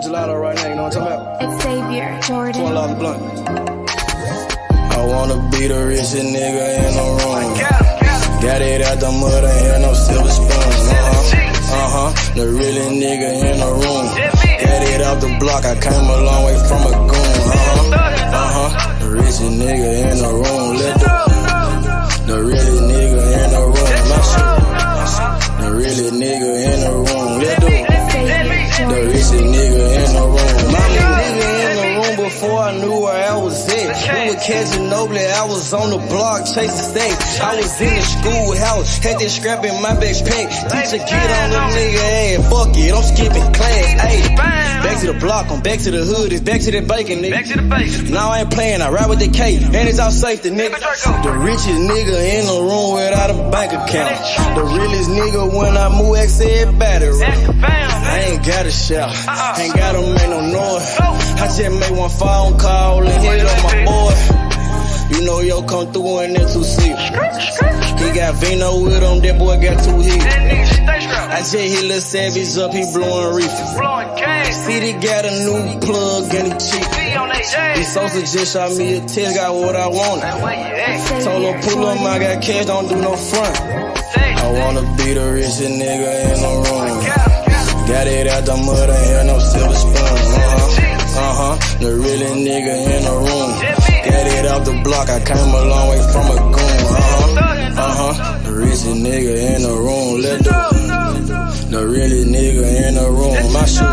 smoking gelato right now, you know what I'm talking about? It's Xavier Jordan. $12 blunt. I wanna be the richest nigga in the room. Got it out the mud, ain't had no silver spoon. The really nigga in the room. Got it out the block, I came a long way from a goon. The richest nigga in the room. The really nigga in the room. The really nigga in the room. The richest nigga in the room. My nigga in the room before I knew where I was at. We were catching Nobly, I was on the block chasing stacks. I was in the schoolhouse, had that scrap in my backpack. Teacher get on the nigga ass, fuck it, I'm skipping class. Ayy, back to the block, I'm back to the hood, it's back to that bacon, nigga. Back to the bacon. Now I ain't playing, I ride with the K, and it's all safety, nigga. The richest nigga in the room without a bank account. The realest nigga when I move, XL battery. I ain't gotta shout, ain't gotta make no noise. I just make one phone call and hit up my boy. You know yo come through in that 2-seat. He got Vino with him, that boy got 2 hits. I just hit Lil Savage up, he blowing reefer. City got a new plug and he cheap. He Sosa just shot me a test, got what I wanted. Told him pull up, I got cash, don't do no front. I wanna be the richest nigga in the room. Got it out the mud, ain't had no silver spoon. The really nigga in the room. Got it out the block, I came a long way from a goon. The richest nigga in the room. The really nigga in the room. My shoe.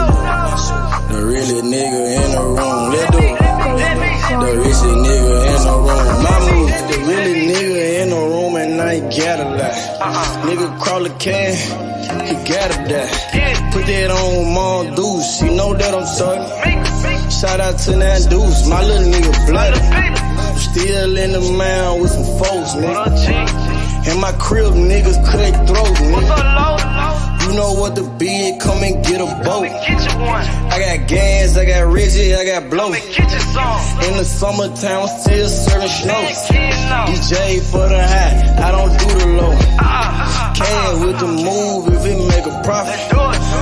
The really nigga in the room. The richest nigga in the room. My move. The really nigga in the room and I ain't got a lot. Nigga crawl a can, he gotta die. Put that on Mom Deuce, you know that I'm talking. Shout out to that Deuce, my little nigga bloody. Still in the mound with some folks, nigga. In my crib, niggas cut throats, nigga. You know what the bid, come and get a boat. I got gas, I got Reggie, I got blow. In the summertime, I'm still serving snow. DJ for the high, I don't do the low. Can with the move if it make a profit.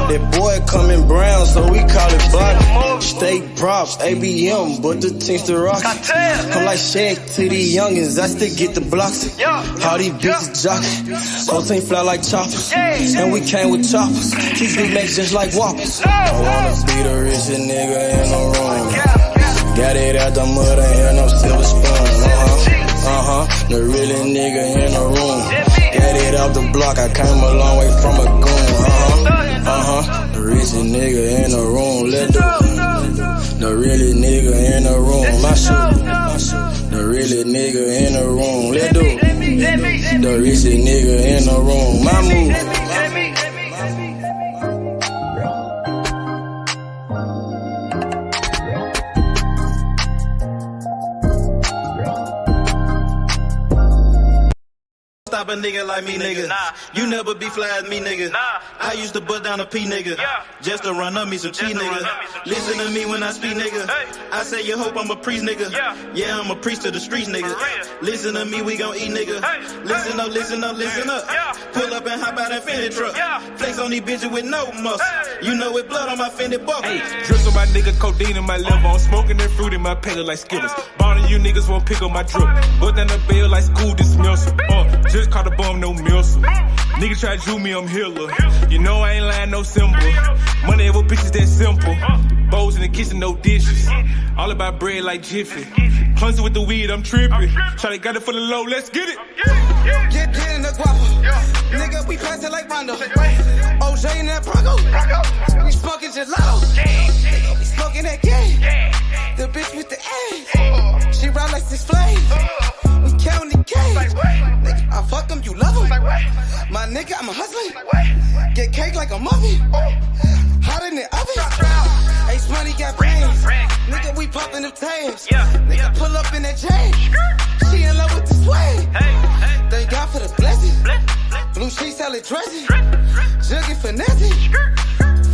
That boy coming brown, so we call it body. State props, ABM, but the team's the rock. I'm like Shaq to these youngins, I still get the blocks. All these bitches jockey, whole team fly like choppers. And we came with choppers, these big legs just like whoppers. I wanna be the richest nigga in the room. Got it out the mud, ain't had no silver spoon. The really nigga in the room. Got it out the block, I came a long way from a goon. The richest nigga in the room. The really nigga in the room. My shoe. The really nigga in the room. The richest nigga in the room. My move. Stop a nigga like me, nigga. You never be fly as me, nigga. I used to bust down a P, nigga. Just to run up me some cheese, nigga. Listen to me when I speak, nigga. I say you hope I'm a priest, nigga. Yeah, I'm a priest to the streets, nigga. Listen to me, we gon' eat, nigga. Listen up, listen up, listen up. Pull up and hop out that Fendi truck. Flex on these bitches with no muscle. You know it blood on my Fendi buckle. Drips on my nigga, codeine in my liver. I'm smoking that fruit in my pedal like Skittles. Bonding you niggas won't pick up my drip. Bust down the bell like school dismissal. Just caught a bum, no missile. Nigga try to shoot me, I'm healer. You know I ain't lying, no symbol. Money ever bitches that simple. Bowls in the kitchen, no dishes. All about bread like Jiffy. Clumsy with the weed, I'm tripping. Shawty got it for the low, let's get it. Get in the guapo. Nigga, we passing like Rondo. OJ in that Bronco. We smoking gelato. Nigga, we smoking that game. The bitch with the ass. She ride like 6 Flames. We counting the cash. Nigga, I fuck him, you love him. My nigga, I'm a hustler. Get cake like a muffin. Hot in the oven. Ace Money got brains. Nigga, we popping them tabs. Nigga, pull up in that chain. She in love with the swag. Thank God for the blessing. Blue sheets, salad dressing. Jugging finessing.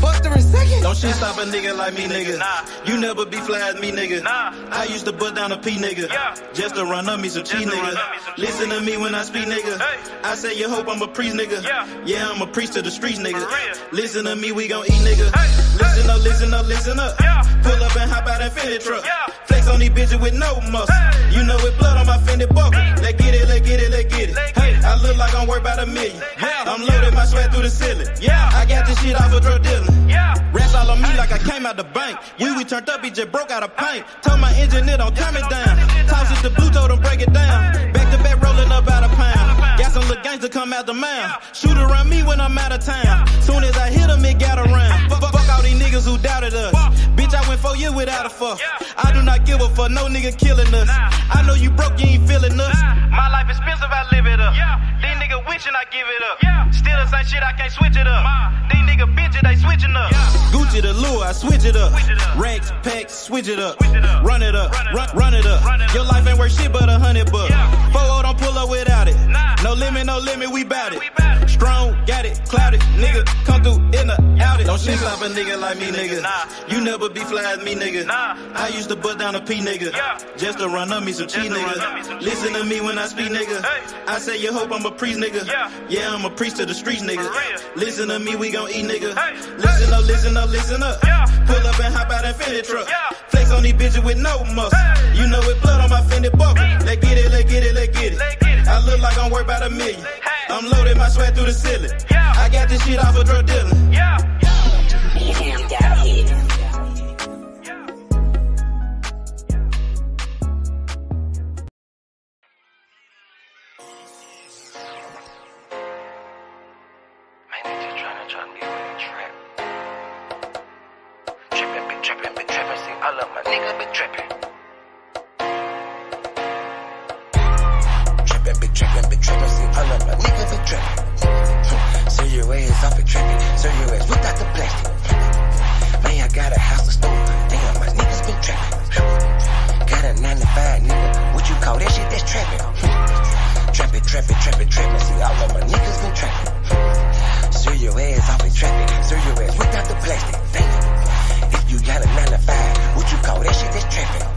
Fucked her in second. Don't shit stop a nigga like me, nigga. You never be fly as me, nigga. I used to bust down a P, nigga. Just to run up me some cheese, nigga. Listen to me when I speak, nigga. I say you hope I'm a priest, nigga. Yeah, I'm a priest to the streets, nigga. Listen to me, we gon' eat, nigga. Listen up, listen up, listen up. Pull up and hop out that Fendi truck. Flex on these bitches with no muscle. You know it blood on my Fendi buckle. Let's get it, let's get it, let's get it. Hey, I look like I'm worth about $1 million. I'm loaded, my sweat through the ceiling. I got this shit off of drug dealing. Rats all on me like I came out the bank. We turned up, he just broke out of paint. Told my engineer don't turn it down. Toss it to blue, told him break it down. Back to back rolling up out a pound. Got some little gangster come out the mound. Shoot around me when I'm out of town. Soon as I hit him, it got around. Fuck all these niggas who doubted us. Bitch, I went 4 years without a fuck. I do not give a fuck, no nigga killing us. I know you broke, you ain't feeling us. My life expensive, I live it up. These niggas wishing I give it up. Still the same shit, I can't switch it up. These niggas bitches, they switching up. Gucci the lure, I switch it up. Rags, packs, switch it up. Run it up, run it up. Your life ain't worth shit but $100. 4-0 don't pull up without it. No limit, we bout it. Strong, got it, clouded. Nigga, come through in the outed. Don't shit stop a nigga like me, nigga. You never be fly as me, nigga. I used to bust down a P, nigga. Just to run up me some cheese, nigga. Listen to me when I speak, nigga. I say you hope I'm a priest, nigga. Yeah, I'm a priest to the streets, nigga. Listen to me, we gon' eat, nigga. Listen up, listen up, listen up. Pull up and hop out that Fendi truck. Flex on these bitches with no muscle. You know it blood on my Fendi buckle. Let's get it, let's get it, let's get it. I look like I'm worth about $1 million. I'm loaded, my sweat through the ceiling. I got this shit off of drug dealing. Damn, got hit. All of my niggas be trippin'. Trippin', see all of my niggas be trippin'. So your ass off and trippin', so your ass without the plastic. Man, I got a house to store, damn, my niggas been trappin'. Got a 9 to 5, nigga, what you call that shit, that's trappin'. Trappin', see all of my niggas been trappin'. So your ass off and trappin', so your ass without the plastic, damn. If you got a 9 to 5, what you call that shit, that's trappin'.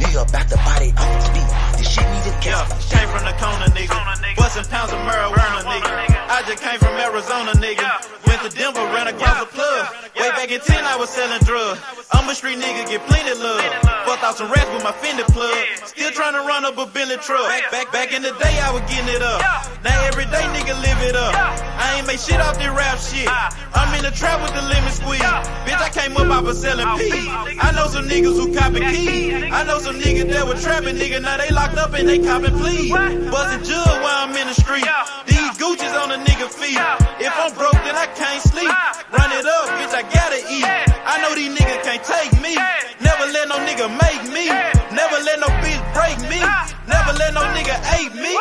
Nigga about to body off the speed. This shit need a gas. Came from the corner, nigga. Bustin' pounds of marijuana, nigga. I just came from Arizona, nigga. Went to Denver, ran across the plug. Way back in 10, I was selling drugs. I'm a street nigga, get plenty love. Fucked out some rats with my Fendi plug. Still trying to run up a Bentley truck. Back in the day, I was getting it up. Now every day, nigga, live it up. I ain't make shit off this rap shit. I'm in the trap with the lemon squeeze. Bitch, I came up off of selling peas. I know some niggas who copy keys. I know some niggas that were trapping, nigga. Now they locked up and they copping pleas. Bustin' jug while I'm in the street. These Gucci's on the nigga feet. If I'm broke, then I can't sleep. Run it up, bitch, I gotta eat. I know these niggas can't take me. Never let no nigga make me. Never let no bitch break me. Never let no nigga ape me.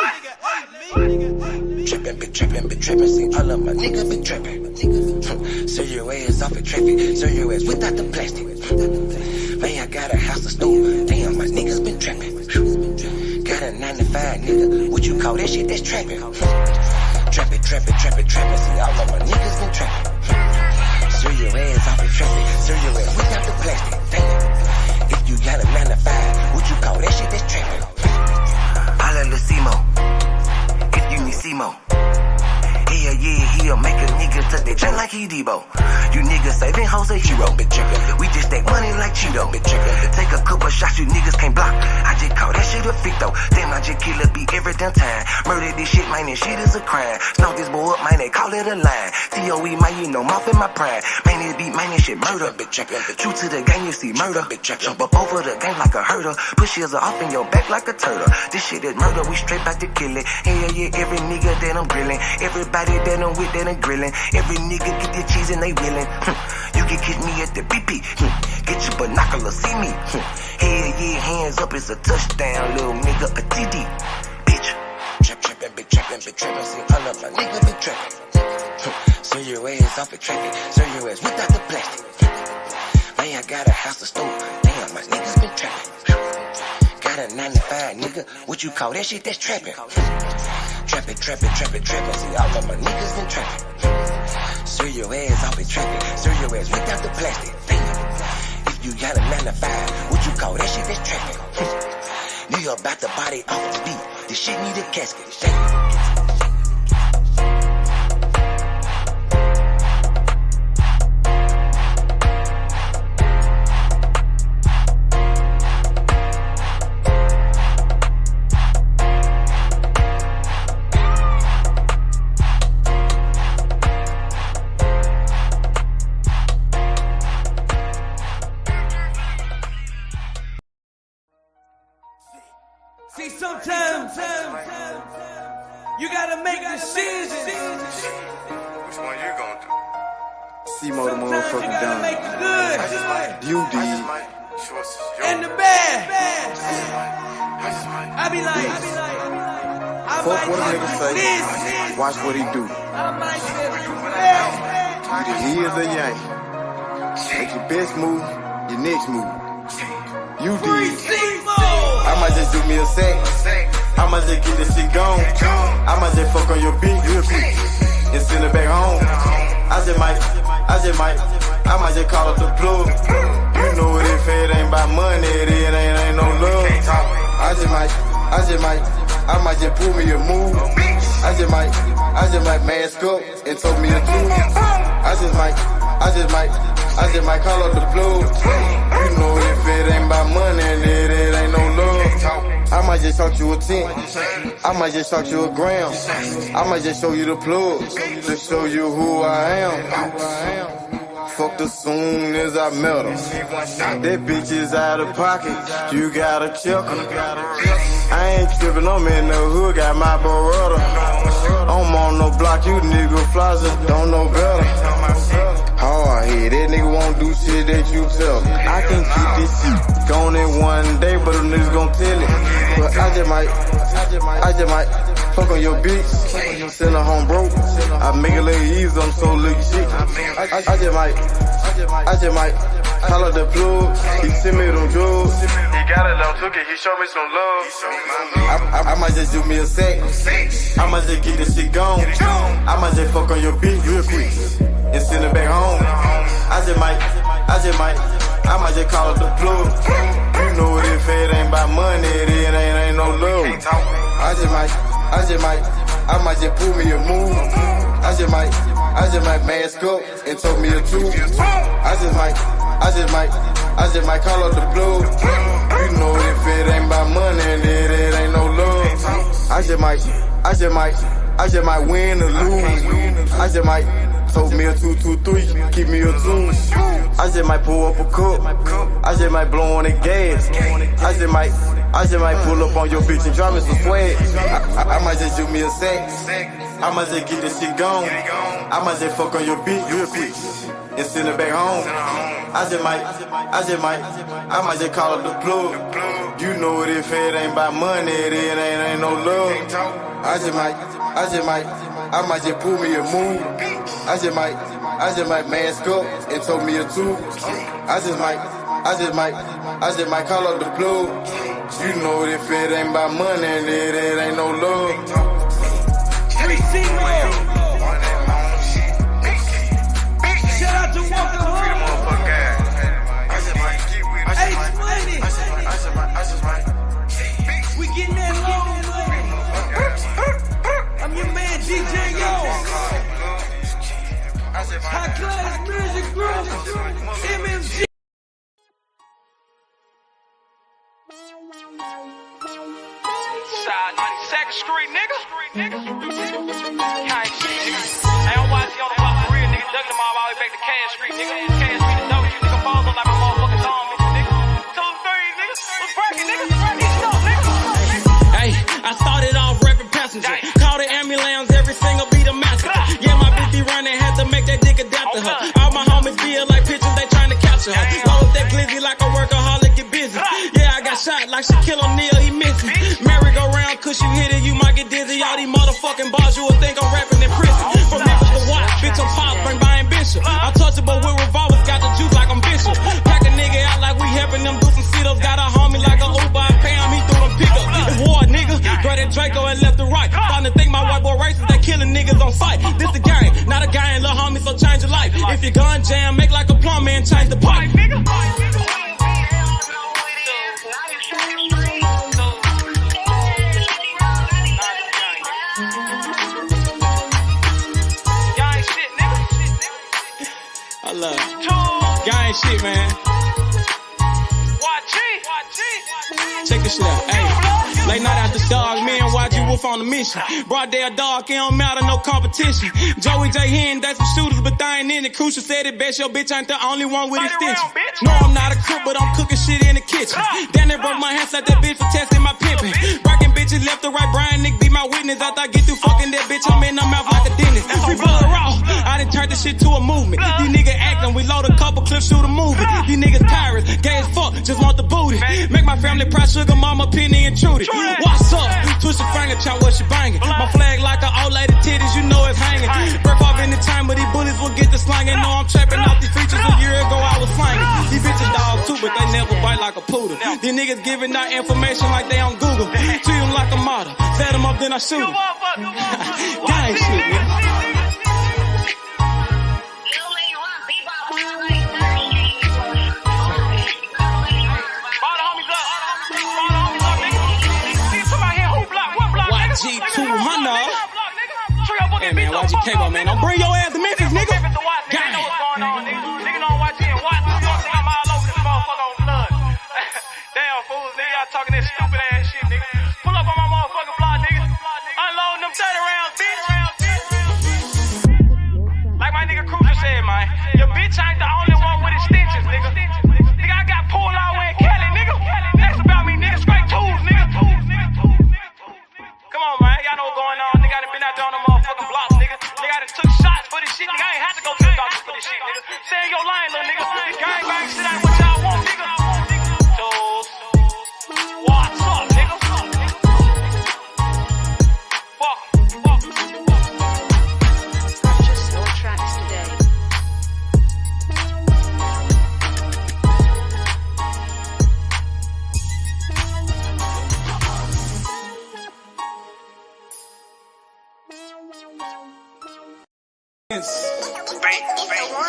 Trippin', see all of my niggas be trippin'. So your ass off in traffic, so your ass without the plastic. Man, I got a house to store, damn, my niggas been trappin'. Got a 9 to 5, nigga, what you call that shit, that's trappin'. Trappin', see all of my niggas been trappin'. So your ass off in traffic, so your ass without the plastic, damn. If you got a 9 to 5, what you call that shit, that's trappin'. Holla Lucimo, if you need Simo. Yeah, he'll make a nigga touch that chain like he Debo. You niggas saving hoes a hero, bitch. We just stack money like Cheeto, bitch. Take a couple shots, you niggas can't block. I just call that shit a fit though. Damn, I just kill a beat every damn time. Murder this shit, man, this shit is a crime. Snout this boy up, man, they call it a line. TOE, man, you know, mouth in my prime. Man, this beat, man, this shit murder, bitch. True to the game, you see murder, bitch. Jump up over the game like a herder. Push yours off in your back like a turtle. This shit is murder, we straight back to kill it. Hell yeah, every nigga that I'm grilling. Everybody that I'm with, that I'm grilling. Every nigga get their cheese and they willing. You can catch me at the BP. Get your binoculars, see me. Hell yeah, hands up, it's a touchdown, little nigga, a TD. Bitch. Trappin', see all of my niggas be trappin'. So your ass off the traffic, so your ass without the plastic. Man, I got a house to store, damn, my niggas been trappin'. Got a 9 to 5, nigga, what you call that shit, that's trappin'. Trappin', see all of my niggas been trappin'. Serve your ass off in traffic. Serve your ass without the plastic. Damn. If you got a 9 to 5, what you call that shit? That's traffic. Nigga about to body off the beat. This shit need a casket. Damn. See, sometimes you gotta make decisions. Which one you gonna do? C-Mo the motherfucking done. Make the good You did. and the bad. I be like, Fuck what a nigga say. Watch what he do. Either he is a yank. Make your best move, your next move. You did. I might just do me a sec. I might just get this shit gone. I might just fuck on your beat real quick and send it back home. I might just call up the plug. You know what, if it ain't about money, it ain't no love. I might just pull me a move. I just might mask up and told me a truth. I just might call up the plug. You know if it ain't about money, it ain't no love. I might just talk you a 10. I might just talk you a gram. I might just show you the plug to show you who I am. Fucked her soon as I met her. That bitch is out of pocket. You gotta check her. I ain't trippin', I'm in the hood, got my Beretta. I'm on no block, you nigga flies don't know better. Hard head, that nigga won't do shit that you tell him. I can keep this shit going in one day, but them niggas gon' tell it. But I just might fuck on your bitch, send her home broke. I make it look easy, I'm so little shit. I just might call up the plug, he send me them drugs. He got it on took it, he showed me some love. I might just do me a sec, I might just get this shit gone. I might just fuck on your bitch real quick and send it back home. I might just call up the plug. You know what, if it ain't about money, it ain't no love. I might just pull me a move. I just might mask up and told me the truth. I just might call up the plug. You know if it ain't about money, it ain't no love. I just might win or lose. I just might told me a 2-2-3, keep me a 2. I just might pull up a cup. I just might blow on the gas. I just might pull up on your bitch and drop me some swag. I might just do me a sec. I might just get this shit gone. I might just fuck on your bitch real quick and send it back home. I might just call up the plug. You know it, if it ain't about money, it ain't no love. I might just pull me a move. I just might mask up and told me a 2. I just might call up the plug. You know if it ain't about money, it ain't no love. Shout out to Walker Home. We getting that long money. I'm your man, DJ Yo. High Class Music Group, MMG. Side 92nd Street, nigga. Can't see, nigga. Hey, I'm watching on the block for real, nigga. Ducking them all the way back to Cash Street, nigga. Cash Street, the dope shit, nigga. Falls on like my motherfucking zombie, nigga. 2-3, nigga. What's breaking, nigga? Hey, I started off rapping passenger. Call the ambulance, every single beat a massacre. Yeah, my bitch be running, had to make that dick adapt to her. All my homies feel like pictures, they trying to capture her. Roll with that glizzy like a workaholic, get busy. Yeah, I got shot like Shaquille O'Neal, he missing. Merry-go-round, cause you hit it, you might get dizzy. All these motherfucking bars, you would think I'm rapping in prison. From Memphis to Watt, bitch, I'm pop, bring by ambition. I'm touchable with revolvers, got the juice like I'm Bishop. Pack a nigga out like we helping them do some sit-ups. Got a homie like a Uber, I pay him, he threw them pickup. It's war, nigga. Grab that Draco and left to right. Starting to think my white boy racist, they killing niggas on sight. This the game, not a game, little homie, so change your gun jam, make like a plumber and change the pipe, nigga. I love it. Y'all ain't shit, man. Check this shit out. Hey, late night after dog, me and YG Wolf on the mission. Broad day of dark, it don't matter, no competition. Joey J. Hen, that's some shooters, but they ain't in it. Crucial said it best, your bitch ain't the only one with extension. No, I'm not a cook, but I'm cooking shit in the kitchen. Damn, they broke my hands like that bitch for testing my pimping. Breaking bitches left to right, Brian Nick be my witness. After I get through fucking that bitch, I'm in the mouth like a dentist. We blood raw, I done turned this shit to a movement. These niggas acting, we load a couple clips, shoot a movie. These niggas pirates, gay as fuck, just want the booty. Make my family proud, sugar mama, Penny and Trudy. What's up? Twist a finger, chop what she banging. My flag like an old lady titties, you know it's hanging. Breath off any time, but these bullets will get the slanging. Know I'm trapping off these features, a year ago I was slanging. These bitches dogs too, but they never bite like a poodle. These niggas giving out information like they on Google. Treat them like a model, set them up, then I shoot them. Gang shit, man. G200. Hey man, YG Cable, man. Don't bring your ass to Memphis, nigga. Gang. Nigga don't watch it and watch. I'm all over this motherfucker on blood. Damn fools, nigga. Y'all talking that stupid ass shit, nigga. Pull up on my motherfucking block, nigga. Unloading them 30 rounds, bitch. Like my nigga Cruiser said, man. Your bitch ain't the only one with extensions, nigga. Nigga, I got pulled all the way in Cali, nigga. That's about me, nigga. Straight tools, nigga. Come on, man. Y'all know what's going on. Nigga, I done been out there on the motherfucking blocks, nigga. Nigga, I done took shots for this shit. Nigga, I ain't had to go to the doctor for this shit, nigga. Stay in your line, little nigga. Gang bang shit ain't what y'all want, nigga. Tools. What's up, nigga? Fuck. Purchase your tracks today.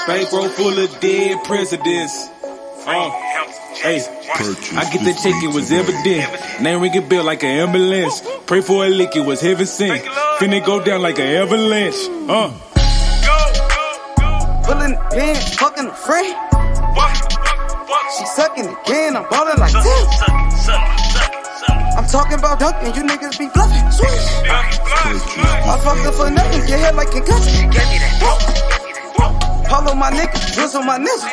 Bankroll full of dead presidents. Hey, I get the check, it was evident. Name ring a bell like an ambulance. Pray for a lick, it was heaven sent. Finna go down like an avalanche. Pulling pin, fucking a friend. She sucking again, I'm ballin' like this. I'm talking about dunking, you niggas be bluffing. Swish. I fucked up for nothing, get hit like concussion. Get me that. Follow my nigga, drizzle my nizzle.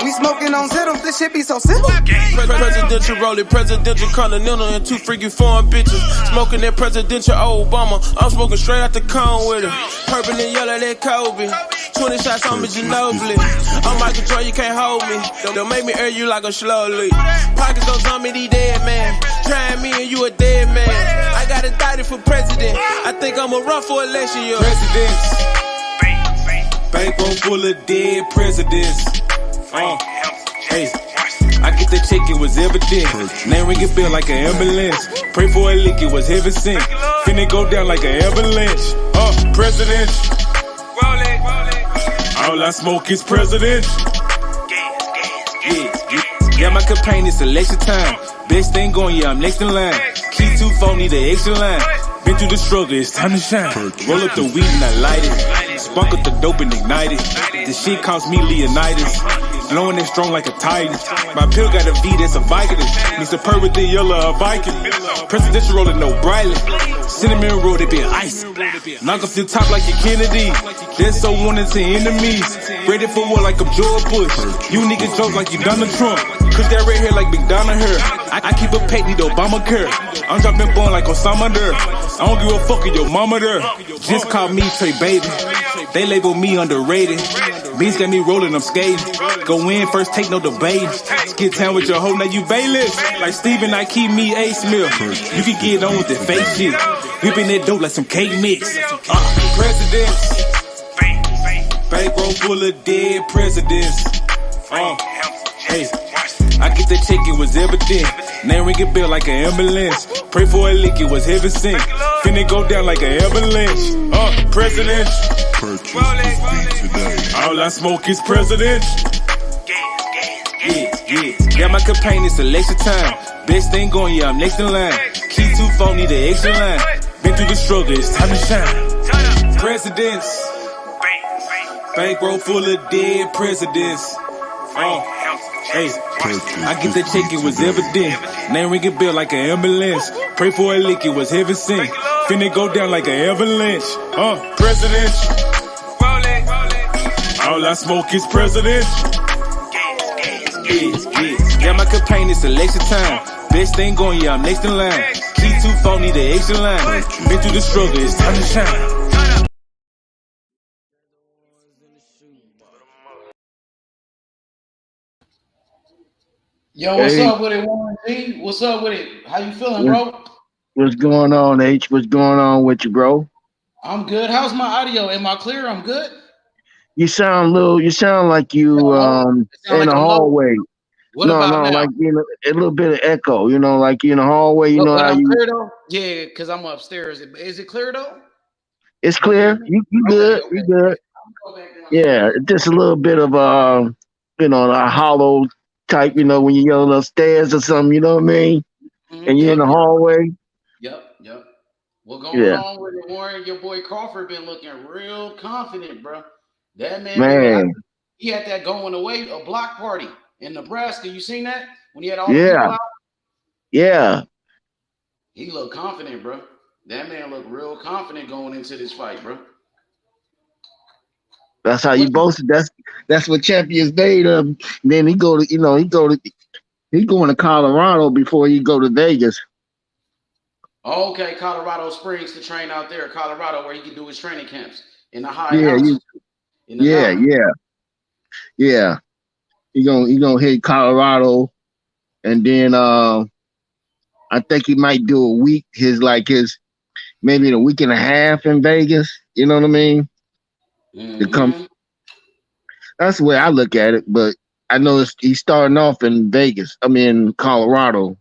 We smoking on Zittles, this shit be so simple. Presidential rolling, presidential continental, and two freaky foreign bitches. Smoking that presidential Obama. I'm smoking straight out the cone with it. Purple and yellow, that Kobe. 20 shots on me, Ginobili. I'm Michael Jordan, you can't hold me. Don't make me air you like a slowly. Pockets don't tell me these dead man. Trying me and you a dead man. I got indicted for president. I think I'm a run for election year. Presidents. Bankroll full of dead presidents. Hey, I get the check, it was evident. Name ring a bell like an ambulance. Pray for a lick, it was heaven sent. Finna go down like an avalanche. President. All I smoke is president. Yeah, my campaign is election time. Best thing going, yeah, I'm next in line. Key 2-4, need an extra line. Been through the struggle, it's time to shine. Roll up the weed and I light it. Spark up the dope and ignite it. This shit cost me Leonidas. Blowing it strong like a titan. My pill got a V that's a Viking. Needs a purr with the yellow, a Viking. Presidential rolling no brightly. Cinnamon roll, they been ice. Knock off your top like your Kennedy. They're so wanted to enemies. Ready for war like I'm George Bush. You niggas joke like you Donald Trump. Cause that red hair like McDonald hair. I keep a pet, need Obamacare. I'm dropping born like Osama there. I don't give a fuck if your mama there. Just call me Trey Baby. They label me underrated. Beans got me rolling, I'm skating. Go in first, take no debate. Skid town with your hoe, now you bailiff. Like Steven, I keep me A. Smith. You can get on with the fake shit. Whipping that dope like some cake mix. Presidents. Bankroll full of dead presidents. Hey, I get the check, it was evident. Name ring it bell like an ambulance. Pray for a lick, it was heaven sent. Finna go down like an avalanche. President. All I smoke is president. Yeah. Got my campaign, it's election time. Best thing going, yeah, I'm next in line. Key 2-4, need an extra line. Been through the struggle, it's time to shine. Presidents. Bankroll full of dead presidents. Hey, I get that check, it was evident. Name ring it bell like an ambulance. Pray for a lick, it was heaven sent. Finna go down like an avalanche. President. All I smoke is president. Yeah. Got my campaign, it's election time. Best thing going, yeah, I'm next in line. Key 2-4, need an extra line. Been through the struggle, it's time to shine. Yo, what's up with it, Warren G? What's up with it? How you feeling, bro? What's going on, H? What's going on with you, bro? I'm good. How's my audio? Am I clear? I'm good. You sound like you in the hallway. What about now? Like a little bit of echo, like you in the hallway, you know how you clear though? Yeah, because I'm upstairs. Is it clear though? It's clear. You good. Okay. You good. Yeah, just a little bit of a hollow type, when you yell upstairs or something, you know what I mean? Mm-hmm. And you're in the hallway. Yep. What going on with it, Warren? Your boy Crawford been looking real confident, bro. That man. He had that going away, a block party in Nebraska. You seen that? When he had all the people out? Yeah. He looked confident, bro. That man looked real confident going into this fight, bro. That's how you boast. That's what champions made of. Then he going to Colorado before he go to Vegas. Okay, Colorado Springs to train out there. Colorado, where he can do his training camps in the high altitude. Yeah. He gonna hit Colorado, and then I think he might do a week. Maybe a week and a half in Vegas. You know what I mean? Mm-hmm. To come. That's the way I look at it. But I know he's starting off in Vegas. Colorado.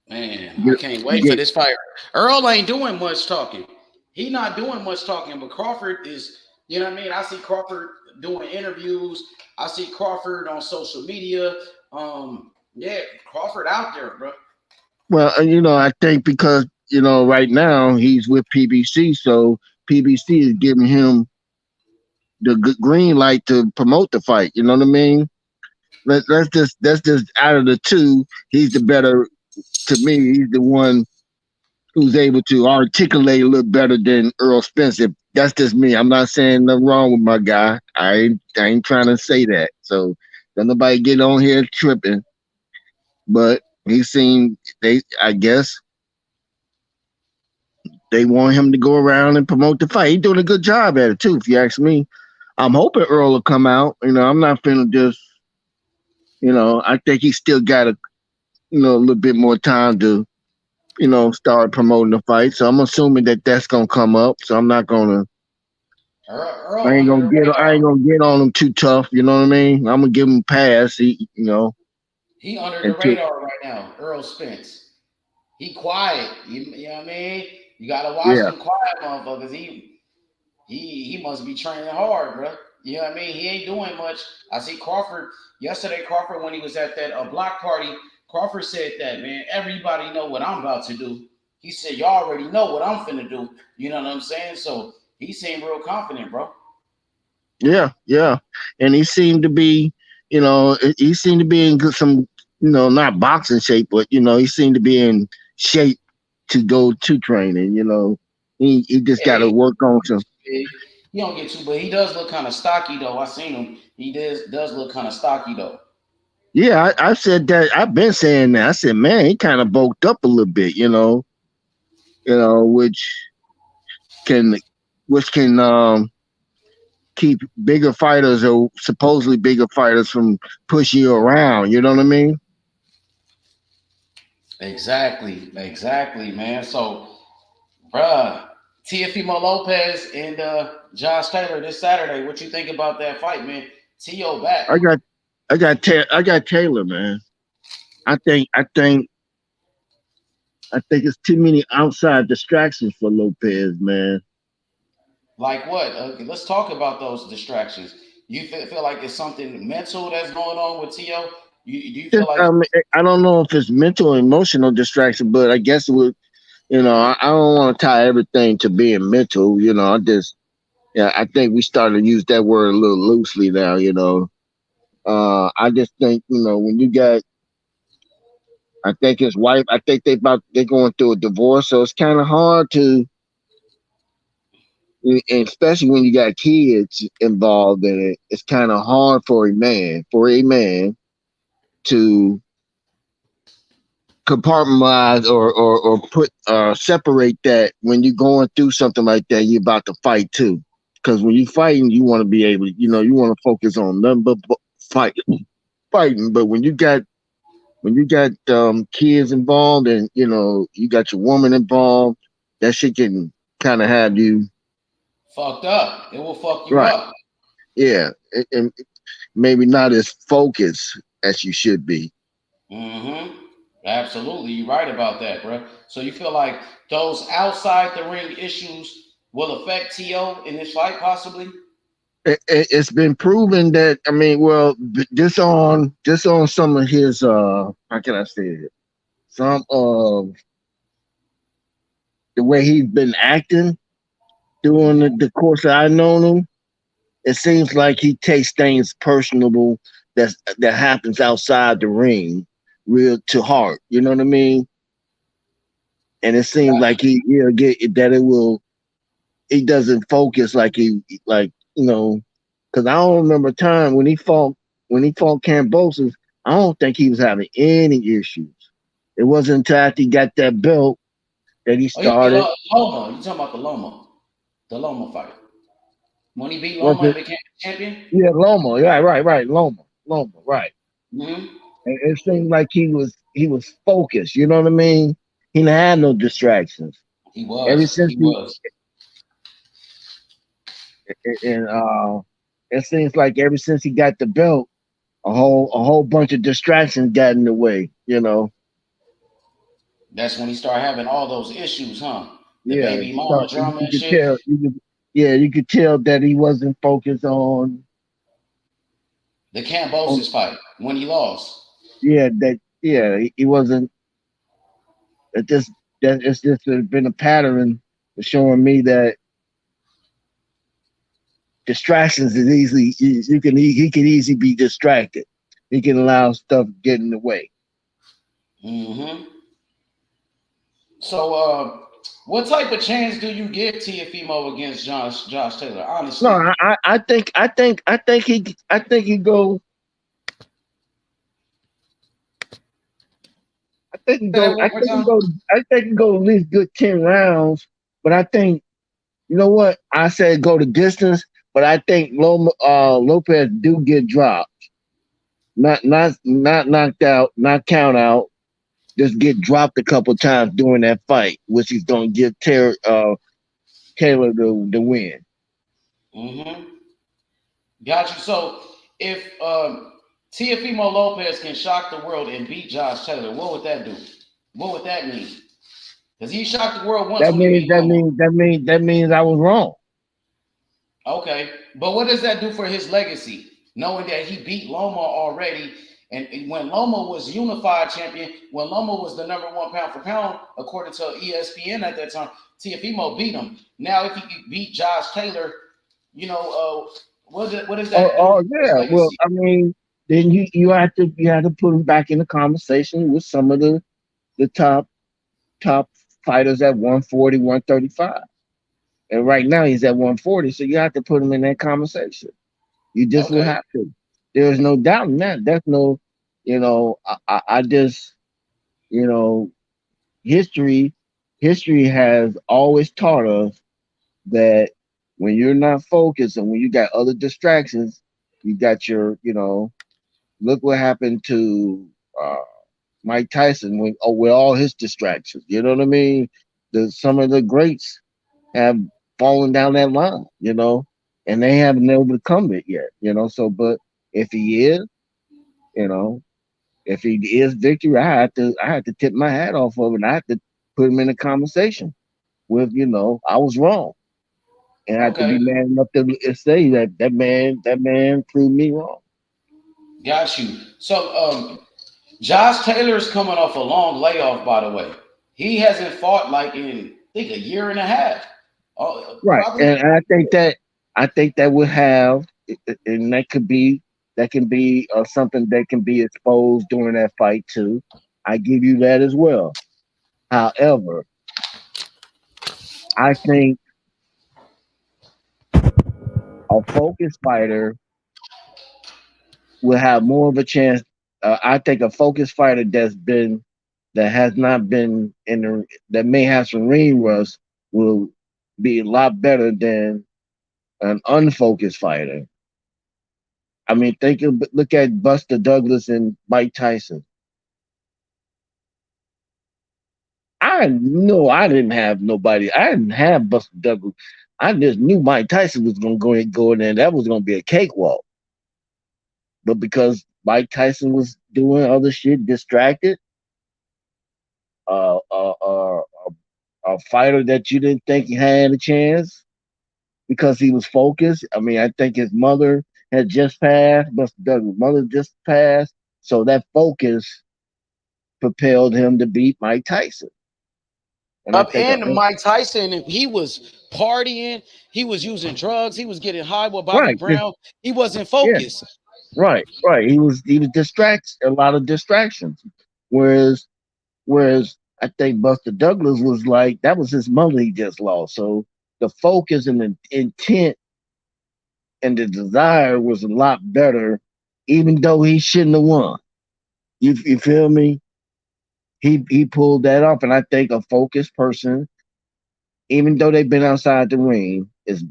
Man, I can't wait for this fight. Earl ain't doing much talking. He not doing much talking, but Crawford is, you know what I mean? I see Crawford doing interviews. I see Crawford on social media. Crawford out there, bro. Well, I think because, right now he's with PBC, so PBC is giving him the green light to promote the fight. You know what I mean? That's just out of the two, he's the better. To me, he's the one who's able to articulate a little better than Errol Spence. That's just me. I'm not saying nothing wrong with my guy. I ain't trying to say that. So don't nobody get on here tripping. But I guess they want him to go around and promote the fight. He's doing a good job at it too, if you ask me. I'm hoping Earl will come out. I'm not finna just, I think he still got a little bit more time to, start promoting the fight. So I'm assuming that that's gonna come up. So I'm not gonna. I ain't gonna get on him too tough. You know what I mean? I'm gonna give him a pass. He under the radar right now. Errol Spence. He quiet. You know what I mean? You gotta watch him quiet, motherfuckers. He must be training hard, bro. You know what I mean? He ain't doing much. I see Crawford yesterday. Crawford, when he was at that block party. Crawford said that, man, everybody know what I'm about to do. He said, y'all already know what I'm finna do. You know what I'm saying? So he seemed real confident, bro. Yeah. And he seemed to be, in some, not boxing shape, but, he seemed to be in shape to go to training, He just got to work on some. He don't get to, but he does look kind of stocky, though. I seen him. He does look kind of stocky, though. Yeah, I said that. I've been saying that. I said, man, he kind of bulked up a little bit, which can keep bigger fighters or supposedly bigger fighters from pushing you around. You know what I mean? Exactly, man. So, bruh, Teofimo Lopez and Josh Taylor this Saturday. What you think about that fight, man? Teo back. I got Taylor, man. I think it's too many outside distractions for Lopez, man. Like what? Let's talk about those distractions. You feel like it's something mental that's going on with T.O.? Do you feel Just, like I don't know if it's mental or emotional distraction, but I guess it would. I don't want to tie everything to being mental. Yeah, I think we started to use that word a little loosely now. I just think when you got, I think his wife, I think they're going through a divorce, so it's kind of hard to, and especially when you got kids involved in it, it's kind of hard for a man to compartmentalize or put separate that when you're going through something like that. You're about to fight too, because when you're fighting, you want to be able, you want to focus on nothing but fighting. But when you got kids involved and you got your woman involved, that shit can kind of have you fucked up? It will fuck you right. up. Yeah, and maybe not as focused as you should be. Mm-hmm. Absolutely, you're right about that, bro. So you feel like those outside the ring issues will affect T.O. in this fight, possibly? It's been proven that, I mean, well, just on some of his how can I say it? Some of the way he's been acting during the course that I've known him, it seems like he takes things personable that happens outside the ring real to heart. You know what I mean? And it seems like he'll get that he doesn't focus like because I don't remember a time when he fought Cambosis. I don't think he was having any issues. It wasn't until after he got that belt that he Oh yeah, started. Loma. You talking about the Loma fight? When he beat Was Loma and it? became champion? Yeah, Loma. Yeah, right. Loma, right. Mm-hmm. And it seemed like he was focused. You know what I mean? He didn't have no distractions. He Ever was. since He he was. and it seems like ever since he got the belt, a whole bunch of distractions got in the way. That's when he started having all those issues, huh? The Yeah, baby mama drama you and could shit. tell. You could tell that he wasn't focused on. The Cambosis fight when he lost. He wasn't. It's just been a pattern of showing me that distractions is easily he can easily be distracted. He can allow stuff to get in the way. Mm-hmm. So, what type of chance do you give Teofimo against Josh Taylor? No, Honestly, I think he go. I think he say that go. one more time. I think he go at least good 10 rounds. But I think you know what I said. Go the distance. But I think Lopez do get dropped. Not knocked out. Not count out. Just get dropped a couple times during that fight, which he's gonna give Taylor the win. Mm-hmm. Got you. So, if Teofimo Lopez can shock the world and beat Josh Taylor, what would that do? What would that mean? Because he shocked the world once That when he means beat that Loma. means that means that means I was wrong. Okay, but what does that do for his legacy? Knowing that he beat Loma already, and when Loma was unified champion, when Loma was the number one pound for pound, according to ESPN at that time, Teofimo beat him. Now, if he could beat Josh Taylor, what does that do Oh for his yeah. Well, legacy? I mean, then you have to put him back in the conversation with some of the top fighters at 140, 135. And right now he's at 140, so you have to put him in that conversation. You just will Okay. have to. There's no doubt in that. That's no, I just, you know, history history has always taught us that when you're not focused and when you got other distractions, you got look what happened to uh, Mike Tyson with all his distractions. You know what I mean? Some of the greats have fallen down that line, and they haven't been able to come it yet. So, but if he is, you know, If he is victory, I had to tip my hat off of it. I had to put him in a conversation with, I was wrong. And I have to be Okay, man enough to say that man proved me wrong. got you. So, Josh Taylor's coming off a long layoff, by the way. He hasn't fought like in, I think, a year and a half. Oh, Right. probably. And I think that would have, and that can be something that can be exposed during that fight too. I give you that as well. However, I think a focused fighter will have more of a chance. I think a focused fighter that has not been that may have some ring rust will be a lot better than an unfocused fighter. I mean, look at Buster Douglas and Mike Tyson. I know I didn't have nobody. I didn't have Buster Douglas. I just knew Mike Tyson was gonna go in there. That was gonna be a cakewalk. But because Mike Tyson was doing other shit, distracted, uh, uh, uh, a fighter that you didn't think he had a chance because he was focused. I mean, I think his mother had just passed. Buster Douglas' mother just passed, so that focus propelled him to beat Mike Tyson. And I think, And Mike Tyson, he was partying, he was using drugs, he was getting high with Bobby right, Brown. He wasn't yeah, focused. right. He was a lot of distractions. Whereas I think Buster Douglas was like that was his mother he just lost. So the focus and the intent and the desire was a lot better, even though he shouldn't have won. You feel me? He pulled that off, and I think a focused person, even though they've been outside the ring, is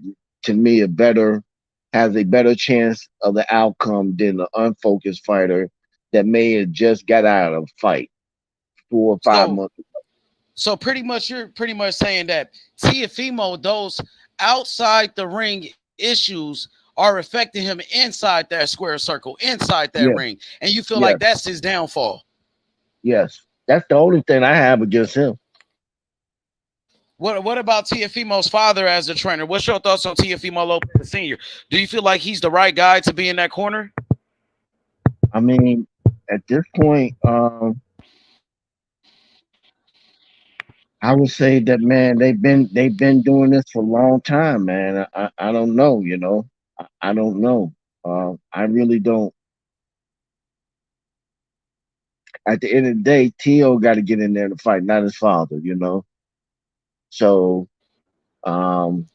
to me has a better chance of the outcome than the unfocused fighter that may have just got out of a fight 4 or 5 months. So pretty much you're pretty much saying that Teofimo, those outside the ring issues are affecting him inside that square circle, inside that Yes, ring. And you feel yes, like that's his downfall. yes. That's the only thing I have against him. What about Teofimo's father as a trainer? What's your thoughts on Teofimo Lopez Sr.? Do you feel like he's the right guy to be in that corner? I mean, at this point, I would say that man, they've been doing this for a long time, man. I don't know, I don't know. I really don't. At the end of the day, Tio got to get in there to fight, not his father. So um,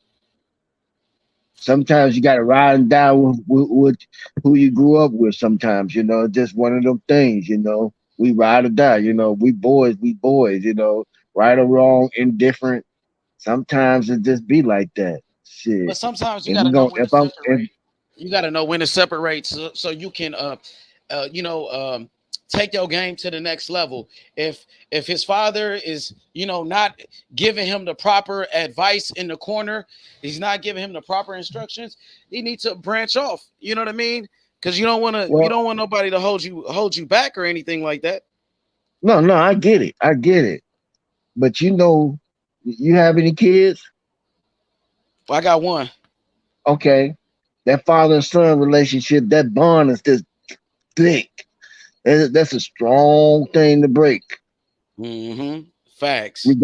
sometimes you got to ride and die with who you grew up with. Sometimes, just one of them things. We ride or die. We boys, right or wrong, indifferent. Sometimes it just be like that. But Shit. sometimes you If got we to know go, when to if I'm, if separate. You got to know when to separate so you can take your game to the next level. If his father is not giving him the proper advice in the corner, he's not giving him the proper instructions, he needs to branch off. You know what I mean? Because you don't well, want nobody to hold you back or anything like that. no, I get it. But you have any kids? Well, I got one. Okay, that father and son relationship, that bond is just thick. That's a strong thing to break. Mm-hmm. Facts.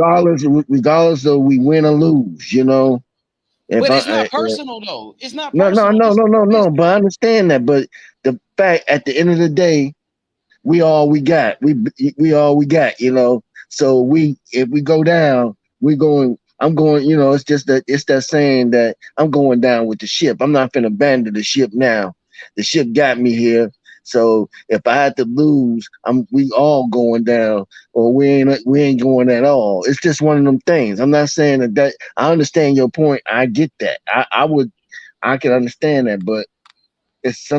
Regardless of we win or lose. If But I, it's not I personal though. It's not no, no, personal. no, This no, is no, no. business. But I understand that. But the fact, at the end of the day, we all we got. We all we got. So if we go down, we going. I'm going. It's that saying that I'm going down with the ship. I'm not finna abandon the ship now. The ship got me here. So if I had to lose, we all going down, or we ain't going at all. It's just one of them things. I'm not saying that I understand your point. I get that. I can understand that, but it's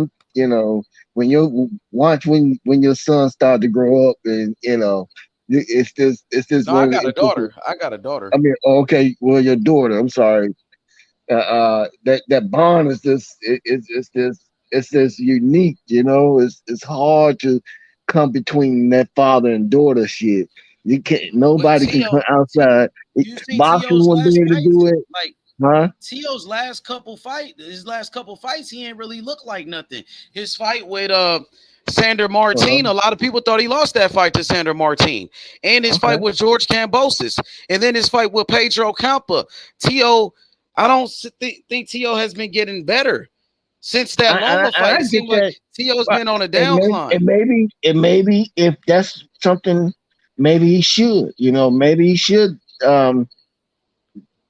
when you watch when your son start to grow up, and it's just No, I one. got a daughter. I got a daughter. I mean, okay, well, your daughter. I'm sorry. That bond is just it's just unique. It's hard to come between that father and daughter shit. You can't. Nobody can come outside. You see Boxing T.O.'s wouldn't be last able to fights? do it, Like huh? T.O.'s last couple fights, he ain't really look like nothing. His fight with Sander Uh-huh. Martin, a lot of people thought he lost that fight to Sander Martin. And his Okay. fight with George Kambosos. And then his fight with Pedro Campa. T.O., I don't think T.O. has been getting better. Since that Loma fight, I it get seemed like that. T.O.'s But been on a and downcline. maybe if that's something, maybe he should. Maybe he should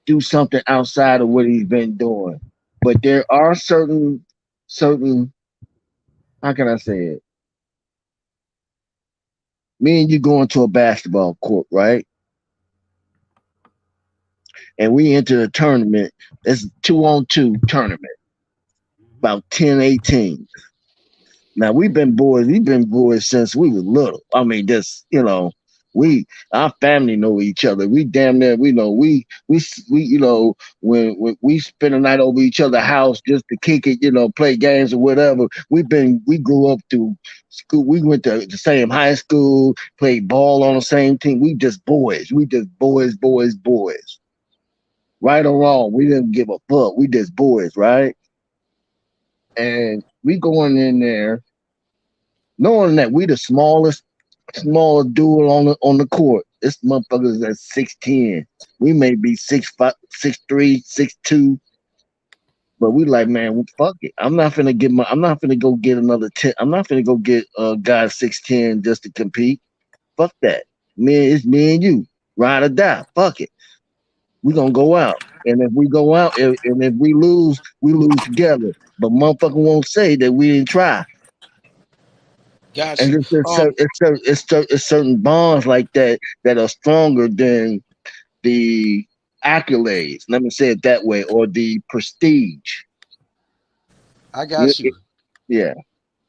do something outside of what he's been doing. But there are certain, how can I say it? Me and you going to a basketball court, right? And we enter a tournament. It's 2-on-2 tournament, about 10, 18. Now we've been boys since we were little. I mean, just our family know each other. We damn near when we spend a night over each other's house just to kick it, play games or whatever. We grew up through school. We went to the same high school, played ball on the same team. We just boys. We just boys. Right or wrong, we didn't give a fuck. We just boys, right? And we going in there knowing that we the smallest dude on the court. This motherfucker's at 6'10". We may be 6'5", 6'3", 6'2". But we like, man, fuck it. I'm not finna go get another 10. I'm not finna go get a guy 6'10" just to compete. Fuck that. It's me and you. Ride or die. Fuck it. We gonna go out. And if we go out and if we lose together. But motherfucker won't say that we didn't try. Got And you. it's certain bonds like that are stronger than the accolades. Let me say it that way, or the prestige. I got you. Yeah.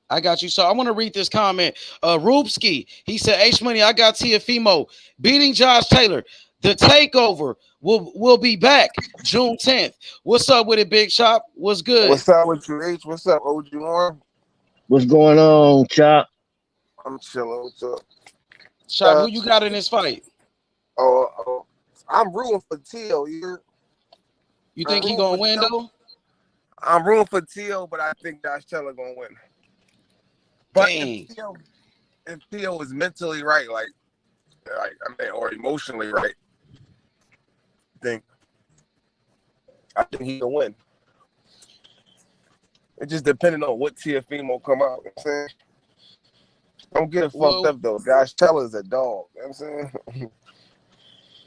I got you. So I want to read this comment. Rubski, he said, H Money, I got Teofimo beating Josh Taylor. The takeover will be back June 10th. What's up with it, Big Shop? What's good? What's up with you, H? What's up, OG Warren? What's going on, Chop? I'm chilling. What's up? Shop, who you got in this fight? I'm rooting for Tio. You think he gonna win though? I'm rooting for Tio, but I think Josh Taylor gonna win. But if Tio is mentally right, or emotionally right, I think he can win. It just depending on what Teofimo come out. You know what I'm saying? Don't get it fucked up though. Josh Taylor's a dog. You know what I'm saying?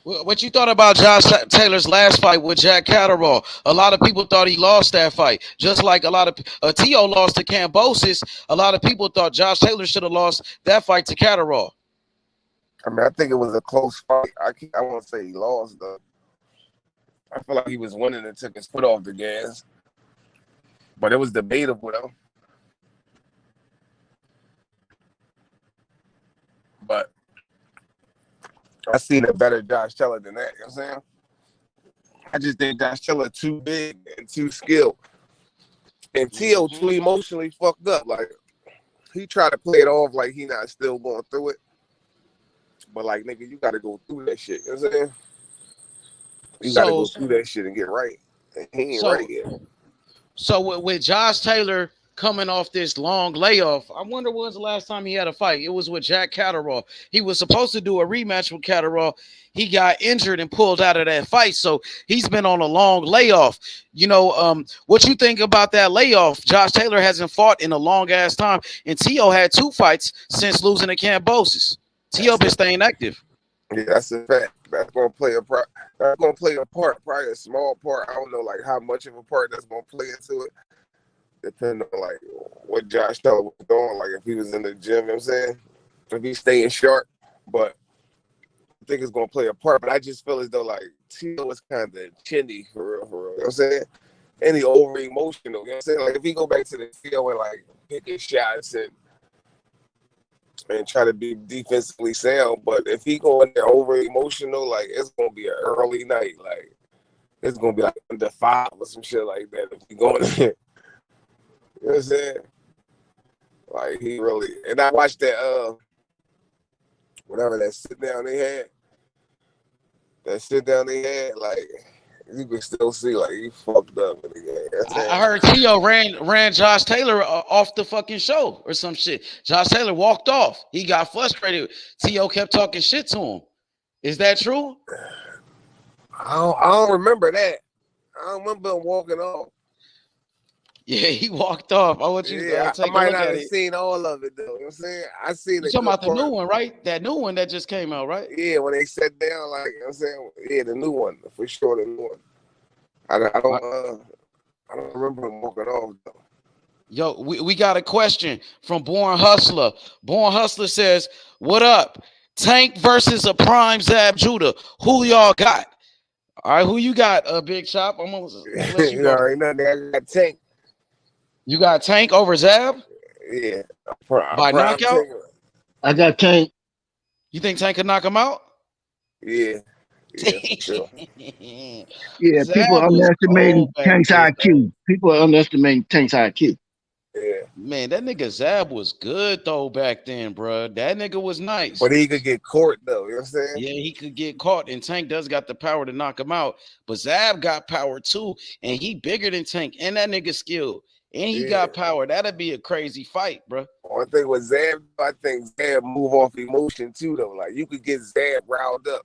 What you thought about Josh Taylor's last fight with Jack Catterall? A lot of people thought he lost that fight. Just like a lot of T.O. lost to Kambosos, a lot of people thought Josh Taylor should have lost that fight to Catterall. I mean, I think it was a close fight. I won't say he lost though. I feel like he was winning and took his foot off the gas. But it was debatable though. But I seen a better Josh Taylor than that. You know what I'm saying? I just think Josh Taylor too big and too skilled. And T.O. too emotionally fucked up. Like, he tried to play it off like he not still going through it. But, like, nigga, you got to go through that shit. You know what I'm saying? You got to go through that shit and get right. And he ain't right yet. So, with Josh Taylor coming off this long layoff, I wonder when was the last time he had a fight. It was with Jack Catterall. He was supposed to do a rematch with Catterall. He got injured and pulled out of that fight, so he's been on a long layoff. What you think about that layoff? Josh Taylor hasn't fought in a long ass time, and T.O. had 2 fights since losing to Kambosos. T.O. been staying active. Yeah, that's a fact. That's gonna play a part. That's gonna play a part, probably a small part. I don't know, like how much of a part that's gonna play into it. Depending on like what Josh Taylor was doing, like if he was in the gym, you know what I'm saying? If he's staying sharp, but I think it's gonna play a part. But I just feel as though like T.O. was kind of chinny for real, you know what I'm saying? And he over emotional, you know what I'm saying? Like if he go back to the T.O. and like pick his shots and try to be defensively sound, but if he go in there over emotional, like it's gonna be an early night, like it's gonna be like under 5 or some shit like that if he go in there. You know what I'm saying? Like he really, and I watched that whatever that sit down they had. Like you can still see like he fucked up in the game. I heard Teo ran Josh Taylor off the fucking show or some shit. Josh Taylor walked off. He got frustrated. Teo kept talking shit to him. Is that true? I don't remember that. I don't remember him walking off. Yeah, he walked off. I want you to take I might a look not at have it. seen all of it though. You know what I'm saying? I seen You talking about the new one, right? That new one that just came out, right? Yeah, when they sat down, like you know what I'm saying, yeah, the new one for sure, the new one. I don't remember him walking off though. Yo, we got a question from Born Hustler. Born Hustler says, "What up? Tank versus a prime Zab Judah. Who y'all got?" All right, who you got? Big Chop. I'm gonna let you go. Already know I got Tank. You got Tank over Zab? Yeah. By knockout? I got Tank. You think Tank could knock him out? Yeah. Yeah, sure. Yeah, people underestimating Tank's IQ. People are underestimating Tank's IQ. Yeah. Man, that nigga Zab was good though back then, bro. That nigga was nice. But he could get caught though, you know what I'm saying? Yeah, he could get caught, and Tank does got the power to knock him out. But Zab got power too, and he bigger than Tank, and that nigga skilled, and he got power. That'd be a crazy fight, bro. One thing with Zab, I think Zab move off emotion too though. Like you could get Zab riled up.